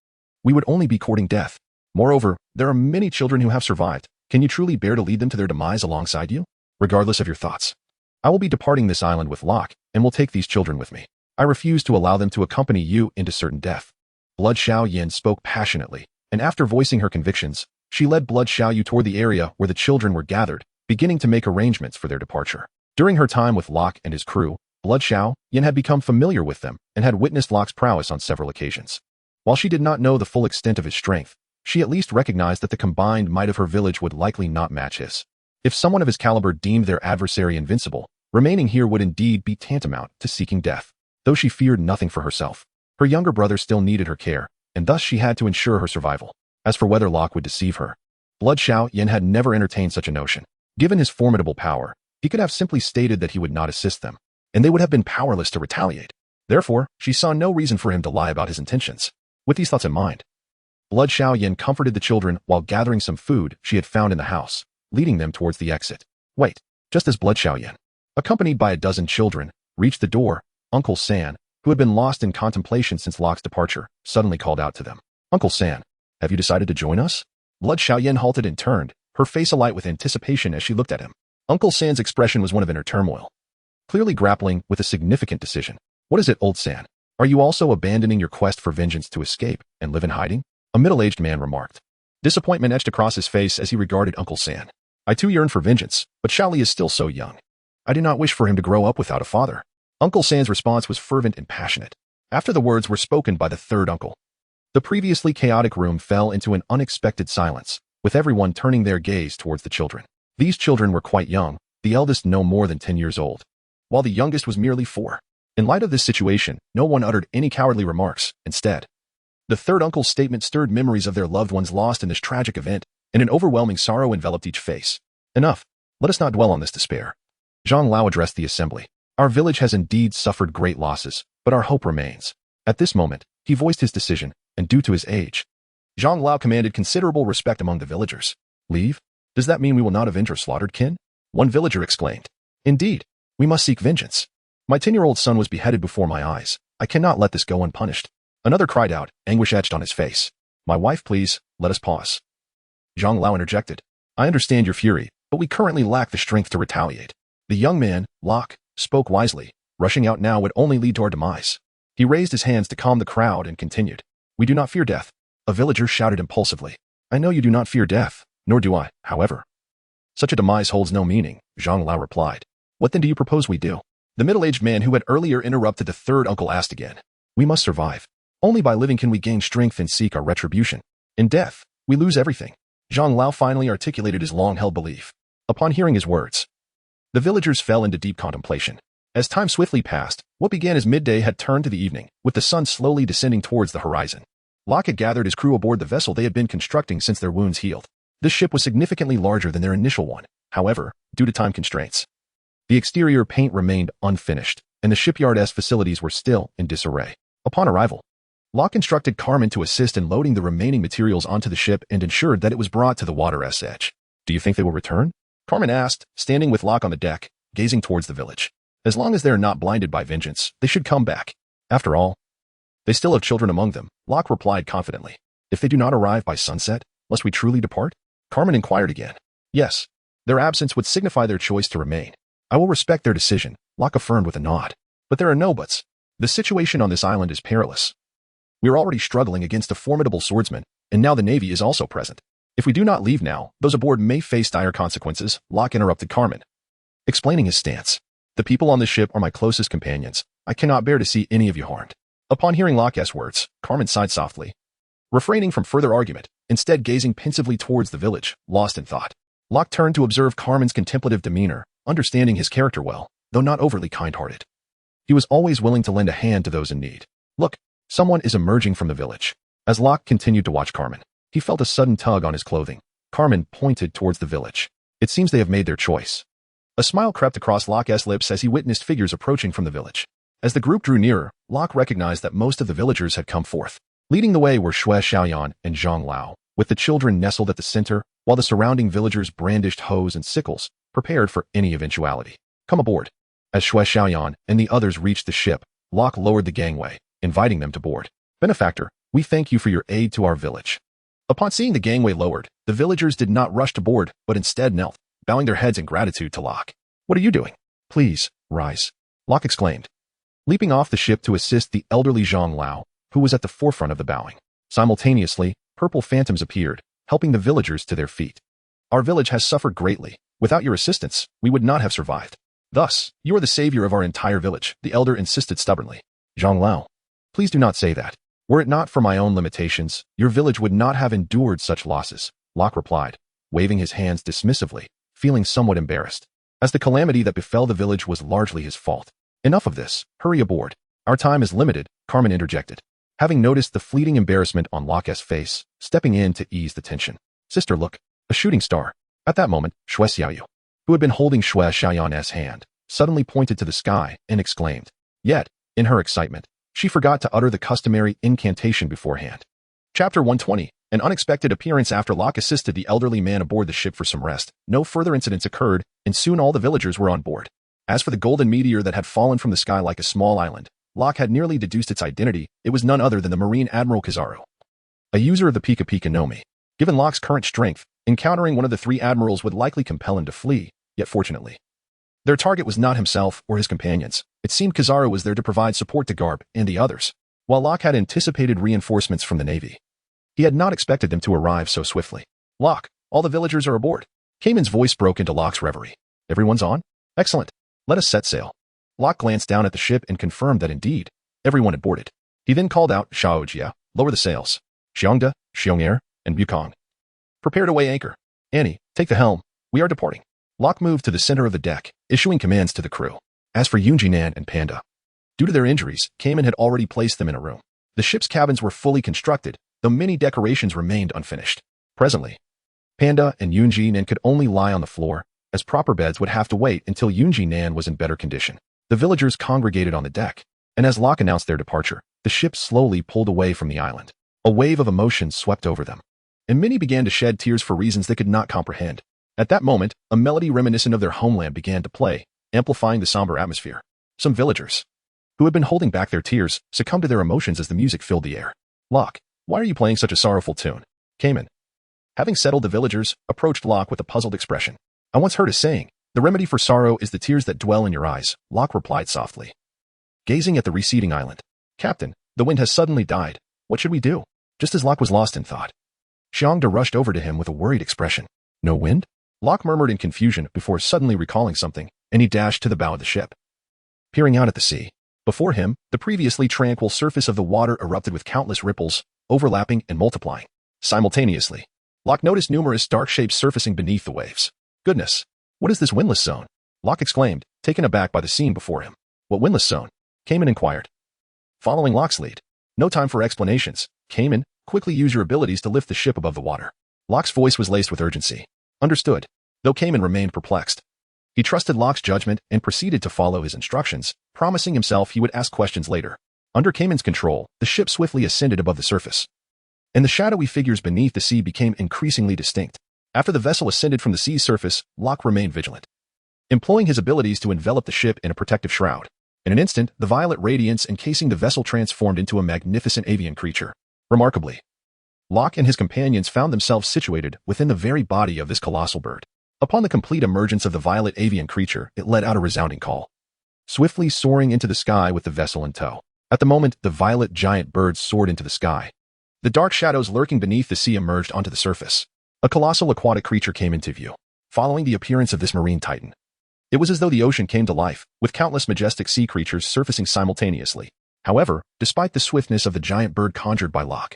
we would only be courting death. Moreover, there are many children who have survived. Can you truly bear to lead them to their demise alongside you? Regardless of your thoughts, I will be departing this island with Locke and will take these children with me. I refuse to allow them to accompany you into certain death. Blood Xiao Yan spoke passionately, and after voicing her convictions, she led Blood Xiao Yu toward the area where the children were gathered, beginning to make arrangements for their departure. During her time with Locke and his crew, Blood Xiao Yan had become familiar with them and had witnessed Locke's prowess on several occasions. While she did not know the full extent of his strength, she at least recognized that the combined might of her village would likely not match his. If someone of his caliber deemed their adversary invincible, remaining here would indeed be tantamount to seeking death. Though she feared nothing for herself, her younger brother still needed her care, and thus she had to ensure her survival. As for whether Locke would deceive her, Blood Xiao Yan had never entertained such a notion. Given his formidable power, he could have simply stated that he would not assist them, and they would have been powerless to retaliate. Therefore, she saw no reason for him to lie about his intentions. With these thoughts in mind, Blood Xiao Yan comforted the children while gathering some food she had found in the house, leading them towards the exit. Wait, just as Blood Xiao Yan, accompanied by a dozen children, reached the door, Uncle San, who had been lost in contemplation since Locke's departure, suddenly called out to them. Uncle San, have you decided to join us? Blood Xiao Yan halted and turned, her face alight with anticipation as she looked at him. Uncle San's expression was one of inner turmoil, clearly grappling with a significant decision. What is it, old San? Are you also abandoning your quest for vengeance to escape and live in hiding? A middle-aged man remarked. Disappointment etched across his face as he regarded Uncle San. I too yearn for vengeance, but Shaoli is still so young. I do not wish for him to grow up without a father. Uncle San's response was fervent and passionate. After the words were spoken by the third uncle, the previously chaotic room fell into an unexpected silence, with everyone turning their gaze towards the children. These children were quite young, the eldest no more than 10 years old, while the youngest was merely 4. In light of this situation, no one uttered any cowardly remarks. Instead, the third uncle's statement stirred memories of their loved ones lost in this tragic event, and an overwhelming sorrow enveloped each face. Enough. Let us not dwell on this despair. Zhang Lao addressed the assembly. Our village has indeed suffered great losses, but our hope remains. At this moment, he voiced his decision, and due to his age, Zhang Lao commanded considerable respect among the villagers. Leave? Does that mean we will not avenge our slaughtered kin? One villager exclaimed. Indeed, we must seek vengeance. My 10-year-old son was beheaded before my eyes. I cannot let this go unpunished. Another cried out, anguish etched on his face. My wife, please, let us pause. Zhang Lao interjected. I understand your fury, but we currently lack the strength to retaliate. The young man, Locke, spoke wisely, Rushing out now would only lead to our demise. He raised his hands to calm the crowd and continued. We do not fear death. A villager shouted impulsively. I know you do not fear death, nor do I, however. Such a demise holds no meaning, Zhang Lao replied. What then do you propose we do? The middle-aged man who had earlier interrupted the third uncle asked again. We must survive. Only by living can we gain strength and seek our retribution. In death, we lose everything. Zhang Lao finally articulated his long-held belief. Upon hearing his words, the villagers fell into deep contemplation. As time swiftly passed, what began as midday had turned to the evening, with the sun slowly descending towards the horizon. Locke had gathered his crew aboard the vessel they had been constructing since their wounds healed. This ship was significantly larger than their initial one, however, due to time constraints. The exterior paint remained unfinished, and the shipyard-esque facilities were still in disarray. Upon arrival, Locke instructed Carmen to assist in loading the remaining materials onto the ship and ensured that it was brought to the water's edge. Do you think they will return? Carmen asked, standing with Locke on the deck, gazing towards the village. As long as they are not blinded by vengeance, they should come back. After all, they still have children among them, Locke replied confidently. If they do not arrive by sunset, must we truly depart? Carmen inquired again. Yes, their absence would signify their choice to remain. I will respect their decision, Locke affirmed with a nod. But there are no buts. The situation on this island is perilous. We are already struggling against a formidable swordsman, and now the Navy is also present. If we do not leave now, those aboard may face dire consequences, Locke interrupted Carmen, explaining his stance. The people on the ship are my closest companions. I cannot bear to see any of you harmed. Upon hearing Locke's words, Carmen sighed softly, refraining from further argument, instead gazing pensively towards the village, lost in thought. Locke turned to observe Carmen's contemplative demeanor, understanding his character well, though not overly kind-hearted. He was always willing to lend a hand to those in need. Look, someone is emerging from the village. As Locke continued to watch Carmen, he felt a sudden tug on his clothing. Carmen pointed towards the village. It seems they have made their choice. A smile crept across Locke's lips as he witnessed figures approaching from the village. As the group drew nearer, Locke recognized that most of the villagers had come forth. Leading the way were Xue Xiaoyan and Zhang Lao, with the children nestled at the center, while the surrounding villagers brandished hoes and sickles, prepared for any eventuality. Come aboard. As Xue Xiaoyan and the others reached the ship, Locke lowered the gangway, inviting them to board. Benefactor, we thank you for your aid to our village. Upon seeing the gangway lowered, the villagers did not rush to board, but instead knelt, bowing their heads in gratitude to Locke. What are you doing? Please, rise, Locke exclaimed, leaping off the ship to assist the elderly Zhang Lao, who was at the forefront of the bowing. Simultaneously, purple phantoms appeared, helping the villagers to their feet. Our village has suffered greatly. Without your assistance, we would not have survived. Thus, you are the savior of our entire village, the elder insisted stubbornly. Zhang Lao, please do not say that. Were it not for my own limitations, your village would not have endured such losses, Locke replied, waving his hands dismissively, feeling somewhat embarrassed, as the calamity that befell the village was largely his fault. Enough of this, hurry aboard. Our time is limited, Carmen interjected, having noticed the fleeting embarrassment on Locke's face, stepping in to ease the tension. Sister, look, a shooting star. At that moment, Xue Xiaoyu, who had been holding Xue Xiaoyan's hand, suddenly pointed to the sky and exclaimed. Yet, in her excitement, she forgot to utter the customary incantation beforehand. Chapter 120. An unexpected appearance. After Locke assisted the elderly man aboard the ship for some rest, no further incidents occurred, and soon all the villagers were on board. As for the golden meteor that had fallen from the sky like a small island, Locke had nearly deduced its identity. It was none other than the Marine Admiral Kizaru, a user of the Pika Pika no Mi. Given Locke's current strength, encountering one of the three admirals would likely compel him to flee, yet fortunately, their target was not himself or his companions. It seemed Kizaru was there to provide support to Garb and the others. While Locke had anticipated reinforcements from the Navy, he had not expected them to arrive so swiftly. Locke, all the villagers are aboard. Cayman's voice broke into Locke's reverie. Everyone's on? Excellent. Let us set sail. Locke glanced down at the ship and confirmed that indeed, everyone had boarded. He then called out, Xiaojia, lower the sails. Xiongda, Xiong'er, and Bukong, prepare to weigh anchor. Annie, take the helm. We are departing. Locke moved to the center of the deck, issuing commands to the crew. As for Yunjinan and Panda, due to their injuries, Cayman had already placed them in a room. The ship's cabins were fully constructed, though many decorations remained unfinished. Presently, Panda and Yunjinan could only lie on the floor, as proper beds would have to wait until Yunjinan was in better condition. The villagers congregated on the deck, and as Locke announced their departure, the ship slowly pulled away from the island. A wave of emotion swept over them, and many began to shed tears for reasons they could not comprehend. At that moment, a melody reminiscent of their homeland began to play, amplifying the somber atmosphere. Some villagers, who had been holding back their tears, succumbed to their emotions as the music filled the air. Locke, why are you playing such a sorrowful tune? Cayman, having settled the villagers, approached Locke with a puzzled expression. I once heard a saying, the remedy for sorrow is the tears that dwell in your eyes, Locke replied softly. gazing at the receding island. "Captain, the wind has suddenly died. What should we do?" Just as Locke was lost in thought, Xiangda rushed over to him with a worried expression. "No wind?" Locke murmured in confusion before suddenly recalling something, and he dashed to the bow of the ship. Peering out at the sea, before him, the previously tranquil surface of the water erupted with countless ripples, overlapping and multiplying. Simultaneously, Locke noticed numerous dark shapes surfacing beneath the waves. "Goodness, what is this windless zone?" Locke exclaimed, taken aback by the scene before him. "What windless zone?" Cayman inquired. Following Locke's lead. "No time for explanations. Cayman, quickly use your abilities to lift the ship above the water." Locke's voice was laced with urgency. "Understood," though Cayman remained perplexed. He trusted Locke's judgment and proceeded to follow his instructions, promising himself he would ask questions later. Under Cayman's control, the ship swiftly ascended above the surface, and the shadowy figures beneath the sea became increasingly distinct. After the vessel ascended from the sea's surface, Locke remained vigilant, employing his abilities to envelop the ship in a protective shroud. In an instant, the violet radiance encasing the vessel transformed into a magnificent avian creature. Remarkably, Locke and his companions found themselves situated within the very body of this colossal bird. Upon the complete emergence of the violet avian creature, it let out a resounding call, swiftly soaring into the sky with the vessel in tow. At the moment, the violet giant bird soared into the sky. The dark shadows lurking beneath the sea emerged onto the surface. A colossal aquatic creature came into view. Following the appearance of this marine titan, it was as though the ocean came to life, with countless majestic sea creatures surfacing simultaneously. However, despite the swiftness of the giant bird conjured by Locke,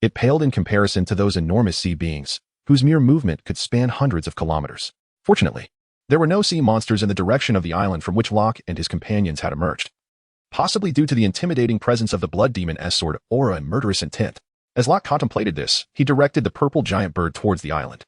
it paled in comparison to those enormous sea beings, whose mere movement could span hundreds of kilometers. Fortunately, there were no sea monsters in the direction of the island from which Locke and his companions had emerged, possibly due to the intimidating presence of the blood demon's sword aura and murderous intent. As Locke contemplated this, he directed the purple giant bird towards the island,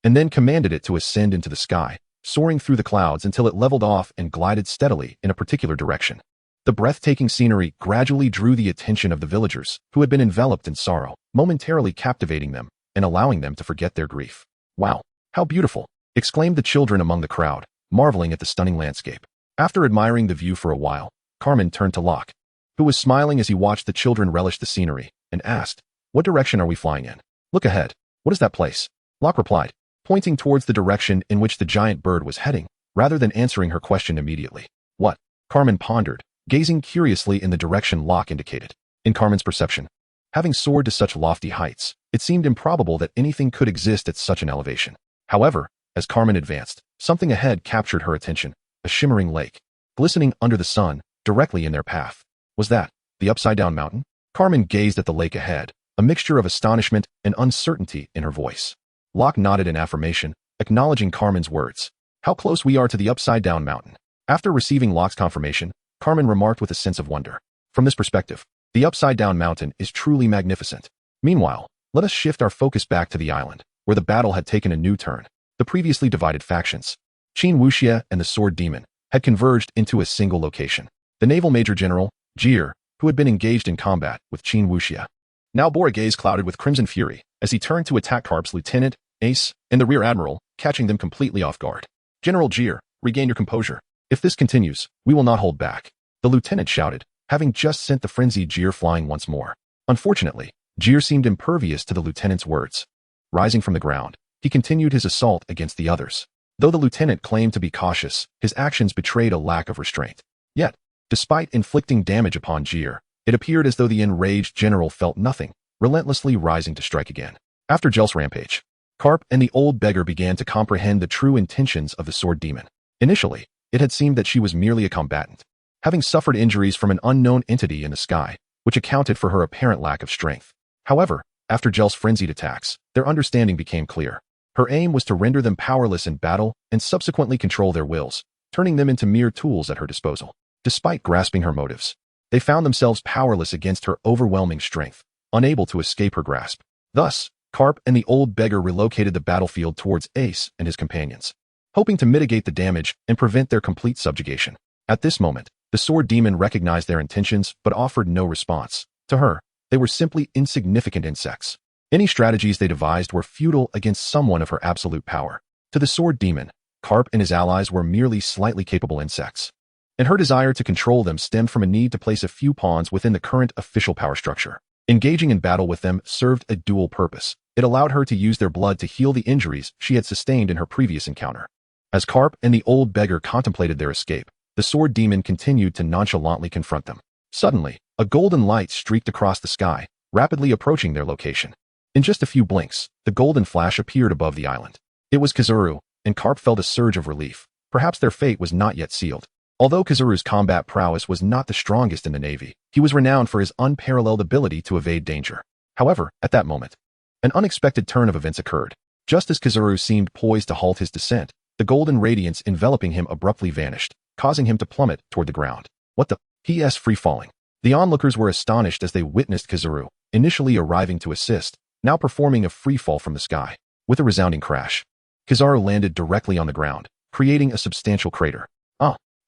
and then commanded it to ascend into the sky, soaring through the clouds until it leveled off and glided steadily in a particular direction. The breathtaking scenery gradually drew the attention of the villagers, who had been enveloped in sorrow, momentarily captivating them and allowing them to forget their grief. "Wow, how beautiful!" exclaimed the children among the crowd, marveling at the stunning landscape. After admiring the view for a while, Carmen turned to Locke, who was smiling as he watched the children relish the scenery, and asked, "What direction are we flying in?" "Look ahead. What is that place?" Locke replied, pointing towards the direction in which the giant bird was heading, rather than answering her question immediately. "What?" Carmen pondered, gazing curiously in the direction Locke indicated. In Carmen's perception, having soared to such lofty heights, it seemed improbable that anything could exist at such an elevation. However, as Carmen advanced, something ahead captured her attention, a shimmering lake, glistening under the sun, directly in their path. Was that the upside-down mountain? Carmen gazed at the lake ahead, a mixture of astonishment and uncertainty in her voice. Locke nodded in affirmation, acknowledging Carmen's words. "How close we are to the upside-down mountain." After receiving Locke's confirmation, Carmen remarked with a sense of wonder. "From this perspective, the upside-down mountain is truly magnificent." Meanwhile, let us shift our focus back to the island, where the battle had taken a new turn. The previously divided factions, Qin Wuxia and the Sword Demon, had converged into a single location. The naval major general, Jir, who had been engaged in combat with Qin Wuxia, now bore a gaze clouded with crimson fury as he turned to attack Carp's lieutenant, Ace, and the rear admiral, catching them completely off guard. "General Jir, regain your composure. If this continues, we will not hold back," the lieutenant shouted, having just sent the frenzied Jir flying once more. Unfortunately, Jir seemed impervious to the lieutenant's words. Rising from the ground, he continued his assault against the others. Though the lieutenant claimed to be cautious, his actions betrayed a lack of restraint. Yet, despite inflicting damage upon Jir, it appeared as though the enraged general felt nothing, relentlessly rising to strike again. After Jel's rampage, Carp and the old beggar began to comprehend the true intentions of the Sword Demon. Initially, it had seemed that she was merely a combatant, having suffered injuries from an unknown entity in the sky, which accounted for her apparent lack of strength. However, after Jel's frenzied attacks, their understanding became clear. Her aim was to render them powerless in battle and subsequently control their wills, turning them into mere tools at her disposal. Despite grasping her motives, they found themselves powerless against her overwhelming strength, unable to escape her grasp. Thus, Carp and the old beggar relocated the battlefield towards Ace and his companions, hoping to mitigate the damage and prevent their complete subjugation. At this moment, the Sword Demon recognized their intentions but offered no response. To her, they were simply insignificant insects. Any strategies they devised were futile against someone of her absolute power. To the Sword Demon, Carp and his allies were merely slightly capable insects, and her desire to control them stemmed from a need to place a few pawns within the current official power structure. Engaging in battle with them served a dual purpose. It allowed her to use their blood to heal the injuries she had sustained in her previous encounter. As Carp and the old beggar contemplated their escape, the sword demon continued to nonchalantly confront them. Suddenly, a golden light streaked across the sky, rapidly approaching their location. In just a few blinks, the golden flash appeared above the island. It was Kizaru, and Karp felt a surge of relief. Perhaps their fate was not yet sealed. Although Kizaru's combat prowess was not the strongest in the Navy, he was renowned for his unparalleled ability to evade danger. However, at that moment, an unexpected turn of events occurred. Just as Kizaru seemed poised to halt his descent, the golden radiance enveloping him abruptly vanished, causing him to plummet toward the ground. What the? He free-falling. The onlookers were astonished as they witnessed Kizaru, initially arriving to assist, now performing a free fall from the sky. With a resounding crash, Kizaru landed directly on the ground, creating a substantial crater.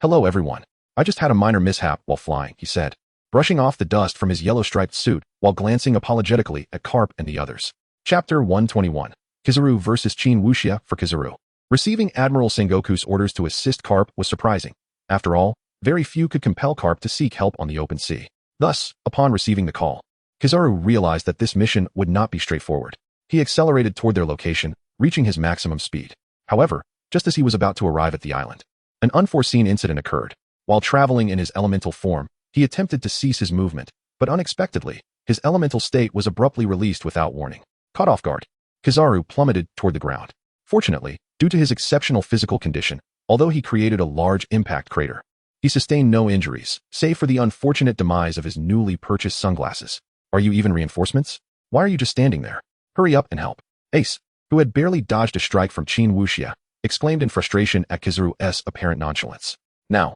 Hello everyone. I just had a minor mishap while flying, he said, brushing off the dust from his yellow-striped suit while glancing apologetically at Karp and the others. Chapter 121. Kizaru vs. Chin Wuxia. For Kizaru, receiving Admiral Sengoku's orders to assist Karp was surprising. After all, very few could compel Karp to seek help on the open sea. Thus, upon receiving the call, Kizaru realized that this mission would not be straightforward. He accelerated toward their location, reaching his maximum speed. However, just as he was about to arrive at the island, an unforeseen incident occurred. While traveling in his elemental form, he attempted to cease his movement, but unexpectedly, his elemental state was abruptly released without warning. Caught off guard, Kizaru plummeted toward the ground. Fortunately, due to his exceptional physical condition, although he created a large impact crater, he sustained no injuries, save for the unfortunate demise of his newly purchased sunglasses. Are you even reinforcements? Why are you just standing there? Hurry up and help. Ace, who had barely dodged a strike from Chin Wuxia, exclaimed in frustration at Kizaru's apparent nonchalance. Now,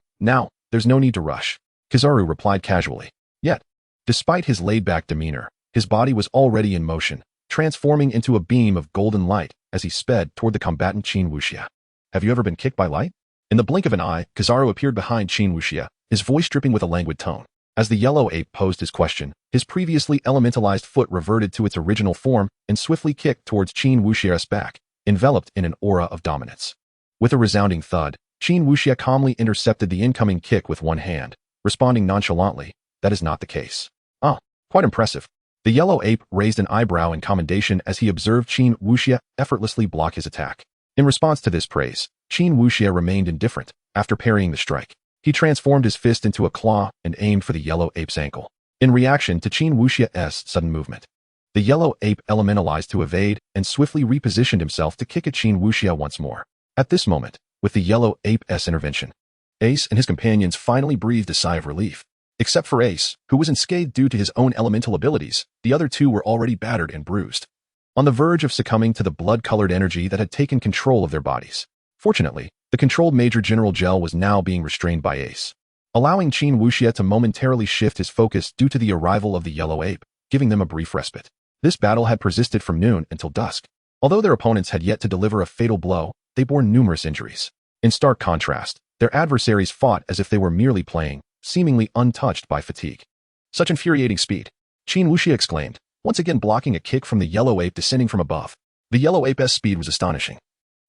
there's no need to rush, Kizaru replied casually. Yet, despite his laid-back demeanor, his body was already in motion, transforming into a beam of golden light as he sped toward the combatant Chin Wuxia. Have you ever been kicked by light? In the blink of an eye, Kizaru appeared behind Chin Wuxia, his voice dripping with a languid tone. As the yellow ape posed his question, his previously elementalized foot reverted to its original form and swiftly kicked towards Chin Wuxia's back, enveloped in an aura of dominance. With a resounding thud, Chin Wuxia calmly intercepted the incoming kick with one hand, responding nonchalantly, that is not the case. Quite impressive. The yellow ape raised an eyebrow in commendation as he observed Chin Wuxia effortlessly block his attack. In response to this praise, Chin Wuxia remained indifferent. After parrying the strike, he transformed his fist into a claw and aimed for the yellow ape's ankle. In reaction to Chin Wuxia's sudden movement, the yellow ape elementalized to evade and swiftly repositioned himself to kick at Chin Wuxia once more. At this moment, with the yellow ape's intervention, Ace and his companions finally breathed a sigh of relief. Except for Ace, who was unscathed due to his own elemental abilities, the other two were already battered and bruised, on the verge of succumbing to the blood-colored energy that had taken control of their bodies. Fortunately, the controlled Major General Gel was now being restrained by Ace, allowing Chin Wuxia to momentarily shift his focus due to the arrival of the yellow ape, giving them a brief respite. This battle had persisted from noon until dusk. Although their opponents had yet to deliver a fatal blow, they bore numerous injuries. In stark contrast, their adversaries fought as if they were merely playing, seemingly untouched by fatigue. Such infuriating speed, Chin Wuxia exclaimed, once again blocking a kick from the yellow ape descending from above. The yellow ape's speed was astonishing,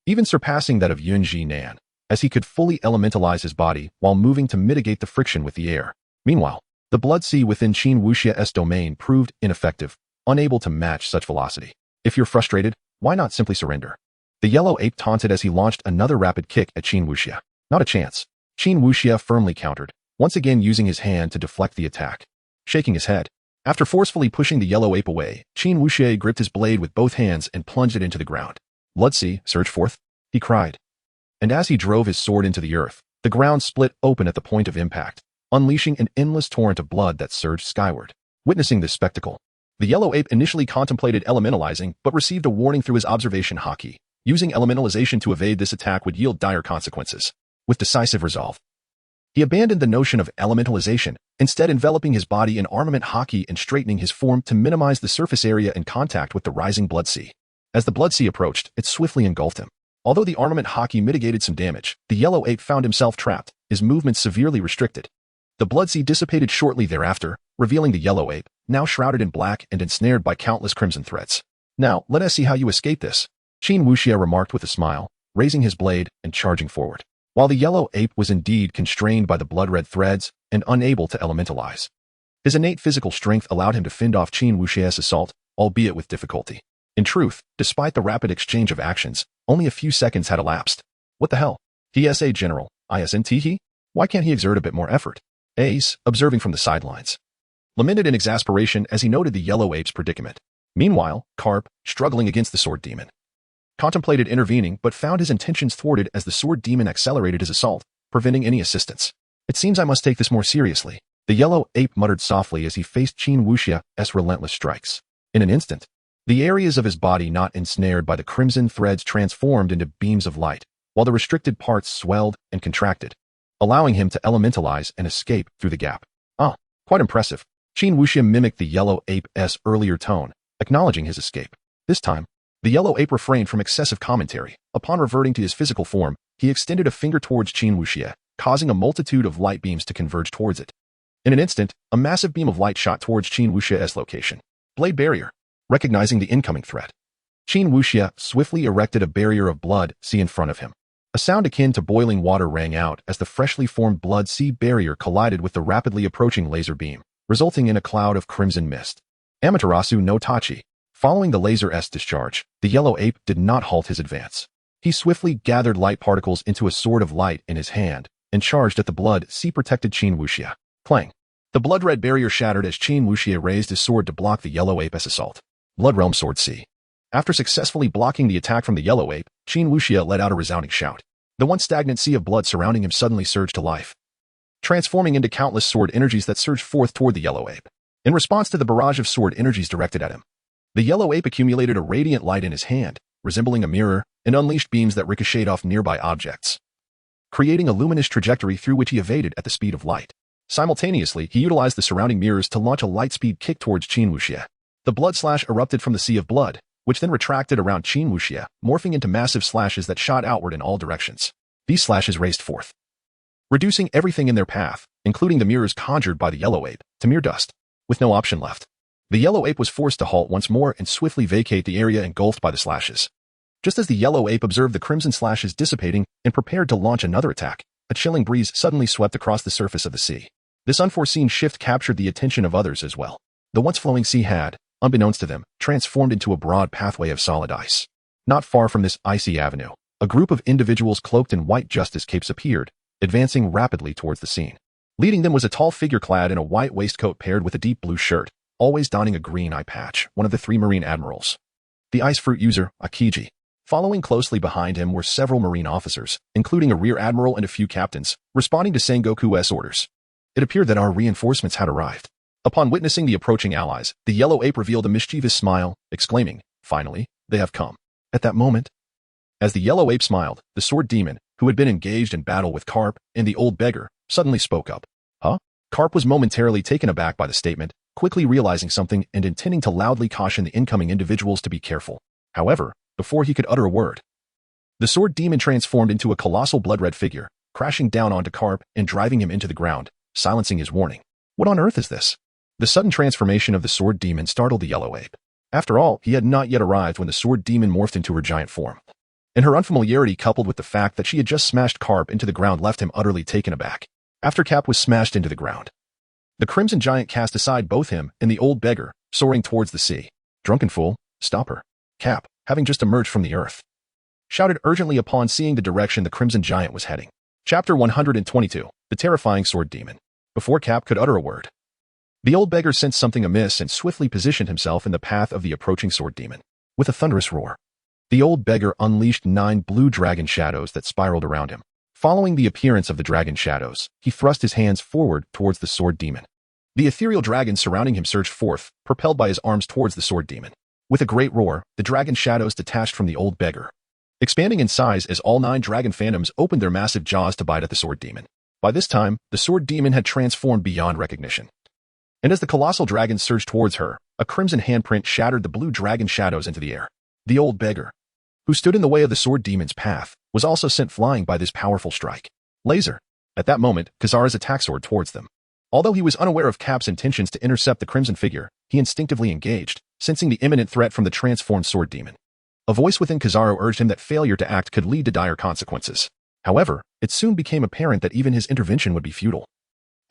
even surpassing that of Yunji Nan, as he could fully elementalize his body while moving to mitigate the friction with the air. Meanwhile, the blood sea within Chin Wuxia's domain proved ineffective, unable to match such velocity. If you're frustrated, why not simply surrender? The yellow ape taunted as he launched another rapid kick at Chin Wuxia. Not a chance. Chin Wuxia firmly countered, once again using his hand to deflect the attack. Shaking his head, after forcefully pushing the yellow ape away, Chin Wuxia gripped his blade with both hands and plunged it into the ground. Blood sea, surge forth, he cried. And as he drove his sword into the earth, the ground split open at the point of impact, unleashing an endless torrent of blood that surged skyward. Witnessing this spectacle, the yellow ape initially contemplated elementalizing but received a warning through his observation haki. Using elementalization to evade this attack would yield dire consequences. With decisive resolve, he abandoned the notion of elementalization, instead enveloping his body in armament haki and straightening his form to minimize the surface area in contact with the rising blood sea. As the blood sea approached, it swiftly engulfed him. Although the armament haki mitigated some damage, the yellow ape found himself trapped, his movements severely restricted. The blood sea dissipated shortly thereafter, revealing the yellow ape, now shrouded in black and ensnared by countless crimson threads. Now, let us see how you escape this, Chin Wuxia remarked with a smile, raising his blade and charging forward. While the yellow ape was indeed constrained by the blood-red threads and unable to elementalize, his innate physical strength allowed him to fend off Chin Wuxia's assault, albeit with difficulty. In truth, despite the rapid exchange of actions, only a few seconds had elapsed. What the hell? PSA General, ISNT he? Why can't he exert a bit more effort? Ace, observing from the sidelines, lamented in exasperation as he noted the yellow ape's predicament. Meanwhile, Carp, struggling against the sword demon, contemplated intervening but found his intentions thwarted as the sword demon accelerated his assault, preventing any assistance. It seems I must take this more seriously, the yellow ape muttered softly as he faced Qin Wuxia's relentless strikes. In an instant, the areas of his body not ensnared by the crimson threads transformed into beams of light, while the restricted parts swelled and contracted, allowing him to elementalize and escape through the gap. Ah, quite impressive. Qin Wuxia mimicked the yellow ape's earlier tone, acknowledging his escape. This time, the yellow ape refrained from excessive commentary. Upon reverting to his physical form, he extended a finger towards Qin Wuxia, causing a multitude of light beams to converge towards it. In an instant, a massive beam of light shot towards Qin Wuxia's location. Blade barrier. Recognizing the incoming threat, Qin Wuxia swiftly erected a barrier of blood sea in front of him. A sound akin to boiling water rang out as the freshly formed blood sea barrier collided with the rapidly approaching laser beam, resulting in a cloud of crimson mist. Amaterasu no Tachi. Following the laser's discharge, the yellow ape did not halt his advance. He swiftly gathered light particles into a sword of light in his hand and charged at the blood sea protected Qin Wuxia. Clang. The blood-red barrier shattered as Qin Wuxia raised his sword to block the yellow ape's assault. Blood Realm Sword C. After successfully blocking the attack from the yellow ape, Qin Wuxia let out a resounding shout. The once stagnant sea of blood surrounding him suddenly surged to life, transforming into countless sword energies that surged forth toward the yellow ape. In response to the barrage of sword energies directed at him, the yellow ape accumulated a radiant light in his hand, resembling a mirror, and unleashed beams that ricocheted off nearby objects, creating a luminous trajectory through which he evaded at the speed of light. Simultaneously, he utilized the surrounding mirrors to launch a light-speed kick towards Qin Wuxia. The blood slash erupted from the sea of blood, which then retracted around Qin Wuxia, morphing into massive slashes that shot outward in all directions. These slashes raced forth, reducing everything in their path, including the mirrors conjured by the yellow ape, to mere dust. With no option left, the yellow ape was forced to halt once more and swiftly vacate the area engulfed by the slashes. Just as the yellow ape observed the crimson slashes dissipating and prepared to launch another attack, a chilling breeze suddenly swept across the surface of the sea. This unforeseen shift captured the attention of others as well. The once flowing sea had, unbeknownst to them, transformed into a broad pathway of solid ice. Not far from this icy avenue, a group of individuals cloaked in white justice capes appeared, advancing rapidly towards the scene. Leading them was a tall figure clad in a white waistcoat paired with a deep blue shirt, always donning a green eye patch, one of the 3 marine admirals. The ice fruit user, Akiji. Following closely behind him were several marine officers, including a rear admiral and a few captains, responding to Sengoku's orders. It appeared that our reinforcements had arrived. Upon witnessing the approaching allies, the yellow ape revealed a mischievous smile, exclaiming, "Finally, they have come." At that moment, as the yellow ape smiled, the sword demon, who had been engaged in battle with Carp and the old beggar, suddenly spoke up. Huh? Carp was momentarily taken aback by the statement, quickly realizing something and intending to loudly caution the incoming individuals to be careful. However, before he could utter a word, the sword demon transformed into a colossal blood-red figure, crashing down onto Carp and driving him into the ground, silencing his warning. What on earth is this? The sudden transformation of the sword demon startled the yellow ape. After all, he had not yet arrived when the sword demon morphed into her giant form. And her unfamiliarity coupled with the fact that she had just smashed Carp into the ground left him utterly taken aback. After Cap was smashed into the ground, the crimson giant cast aside both him and the old beggar, soaring towards the sea. Drunken fool, stop her. Cap, having just emerged from the earth, shouted urgently upon seeing the direction the crimson giant was heading. Chapter 122, The Terrifying Sword Demon. Before Cap could utter a word, the old beggar sensed something amiss and swiftly positioned himself in the path of the approaching sword demon. With a thunderous roar, the old beggar unleashed 9 blue dragon shadows that spiraled around him. Following the appearance of the dragon shadows, he thrust his hands forward towards the sword demon. The ethereal dragons surrounding him surged forth, propelled by his arms towards the sword demon. With a great roar, the dragon shadows detached from the old beggar, expanding in size as all 9 dragon phantoms opened their massive jaws to bite at the sword demon. By this time, the sword demon had transformed beyond recognition. And as the colossal dragon surged towards her, a crimson handprint shattered the blue dragon shadows into the air. The old beggar, who stood in the way of the sword demon's path, was also sent flying by this powerful strike. Laser. At that moment, Kazara's attack soared towards them. Although he was unaware of Cap's intentions to intercept the crimson figure, he instinctively engaged, sensing the imminent threat from the transformed sword demon. A voice within Kazaro urged him that failure to act could lead to dire consequences. However, it soon became apparent that even his intervention would be futile,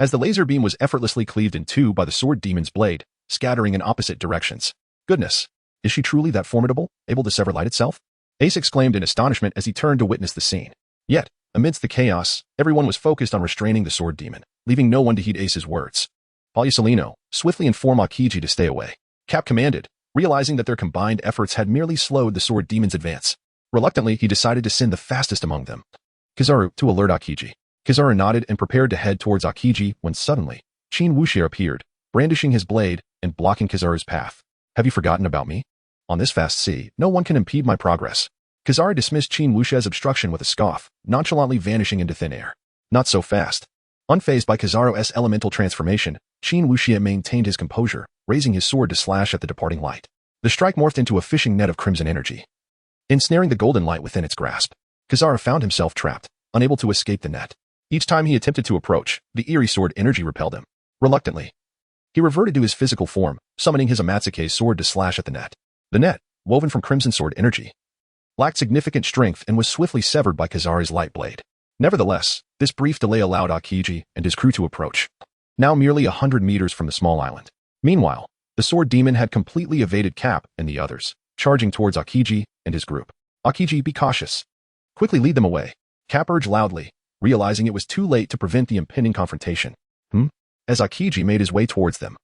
as the laser beam was effortlessly cleaved in 2 by the sword demon's blade, scattering in opposite directions. Goodness, is she truly that formidable, able to sever light itself? Ace exclaimed in astonishment as he turned to witness the scene. Yet, Amidst the chaos, everyone was focused on restraining the sword demon, leaving no one to heed Ace's words. Palusolino, swiftly inform Akiji to stay away. Cap commanded, realizing that their combined efforts had merely slowed the sword demon's advance. Reluctantly, he decided to send the fastest among them, Kizaru, to alert Akiji. Kizaru nodded and prepared to head towards Akiji when suddenly, Chin Wuxia appeared, brandishing his blade and blocking Kizaru's path. Have you forgotten about me? On this fast sea, no one can impede my progress. Kizaru dismissed Chin Wuxia's obstruction with a scoff, nonchalantly vanishing into thin air. Not so fast. Unfazed by Kizaru's elemental transformation, Chin Wuxia maintained his composure, raising his sword to slash at the departing light. The strike morphed into a fishing net of crimson energy, ensnaring the golden light within its grasp. Kizaru found himself trapped, unable to escape the net. Each time he attempted to approach, the eerie sword energy repelled him. Reluctantly, he reverted to his physical form, summoning his Amatsuke's sword to slash at the net. The net, woven from crimson sword energy, lacked significant strength and was swiftly severed by Kizaru's light blade. Nevertheless, this brief delay allowed Akiji and his crew to approach, now merely 100 meters from the small island. Meanwhile, the sword demon had completely evaded Cap and the others, charging towards Akiji and his group. Akiji, be cautious. Quickly lead them away. Cap urged loudly, realizing it was too late to prevent the impending confrontation. As Akiji made his way towards them,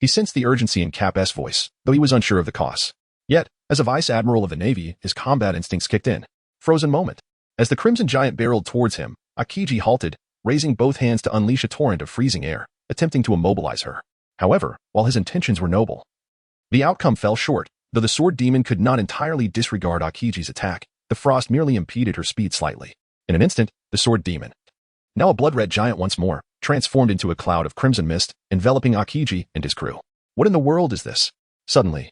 he sensed the urgency in Cap's voice, though he was unsure of the cause. Yet, as a vice admiral of the Navy, his combat instincts kicked in. Frozen moment. As the crimson giant barreled towards him, Akiji halted, raising both hands to unleash a torrent of freezing air, attempting to immobilize her. However, while his intentions were noble, the outcome fell short. Though the sword demon could not entirely disregard Akiji's attack, the frost merely impeded her speed slightly. In an instant, the sword demon, now a blood-red giant once more, transformed into a cloud of crimson mist, enveloping Akiji and his crew. What in the world is this? Suddenly,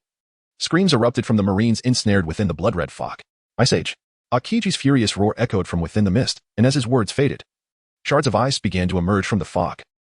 screams erupted from the marines ensnared within the blood-red fog. Ice Age. Akiji's furious roar echoed from within the mist, and as his words faded, shards of ice began to emerge from the fog,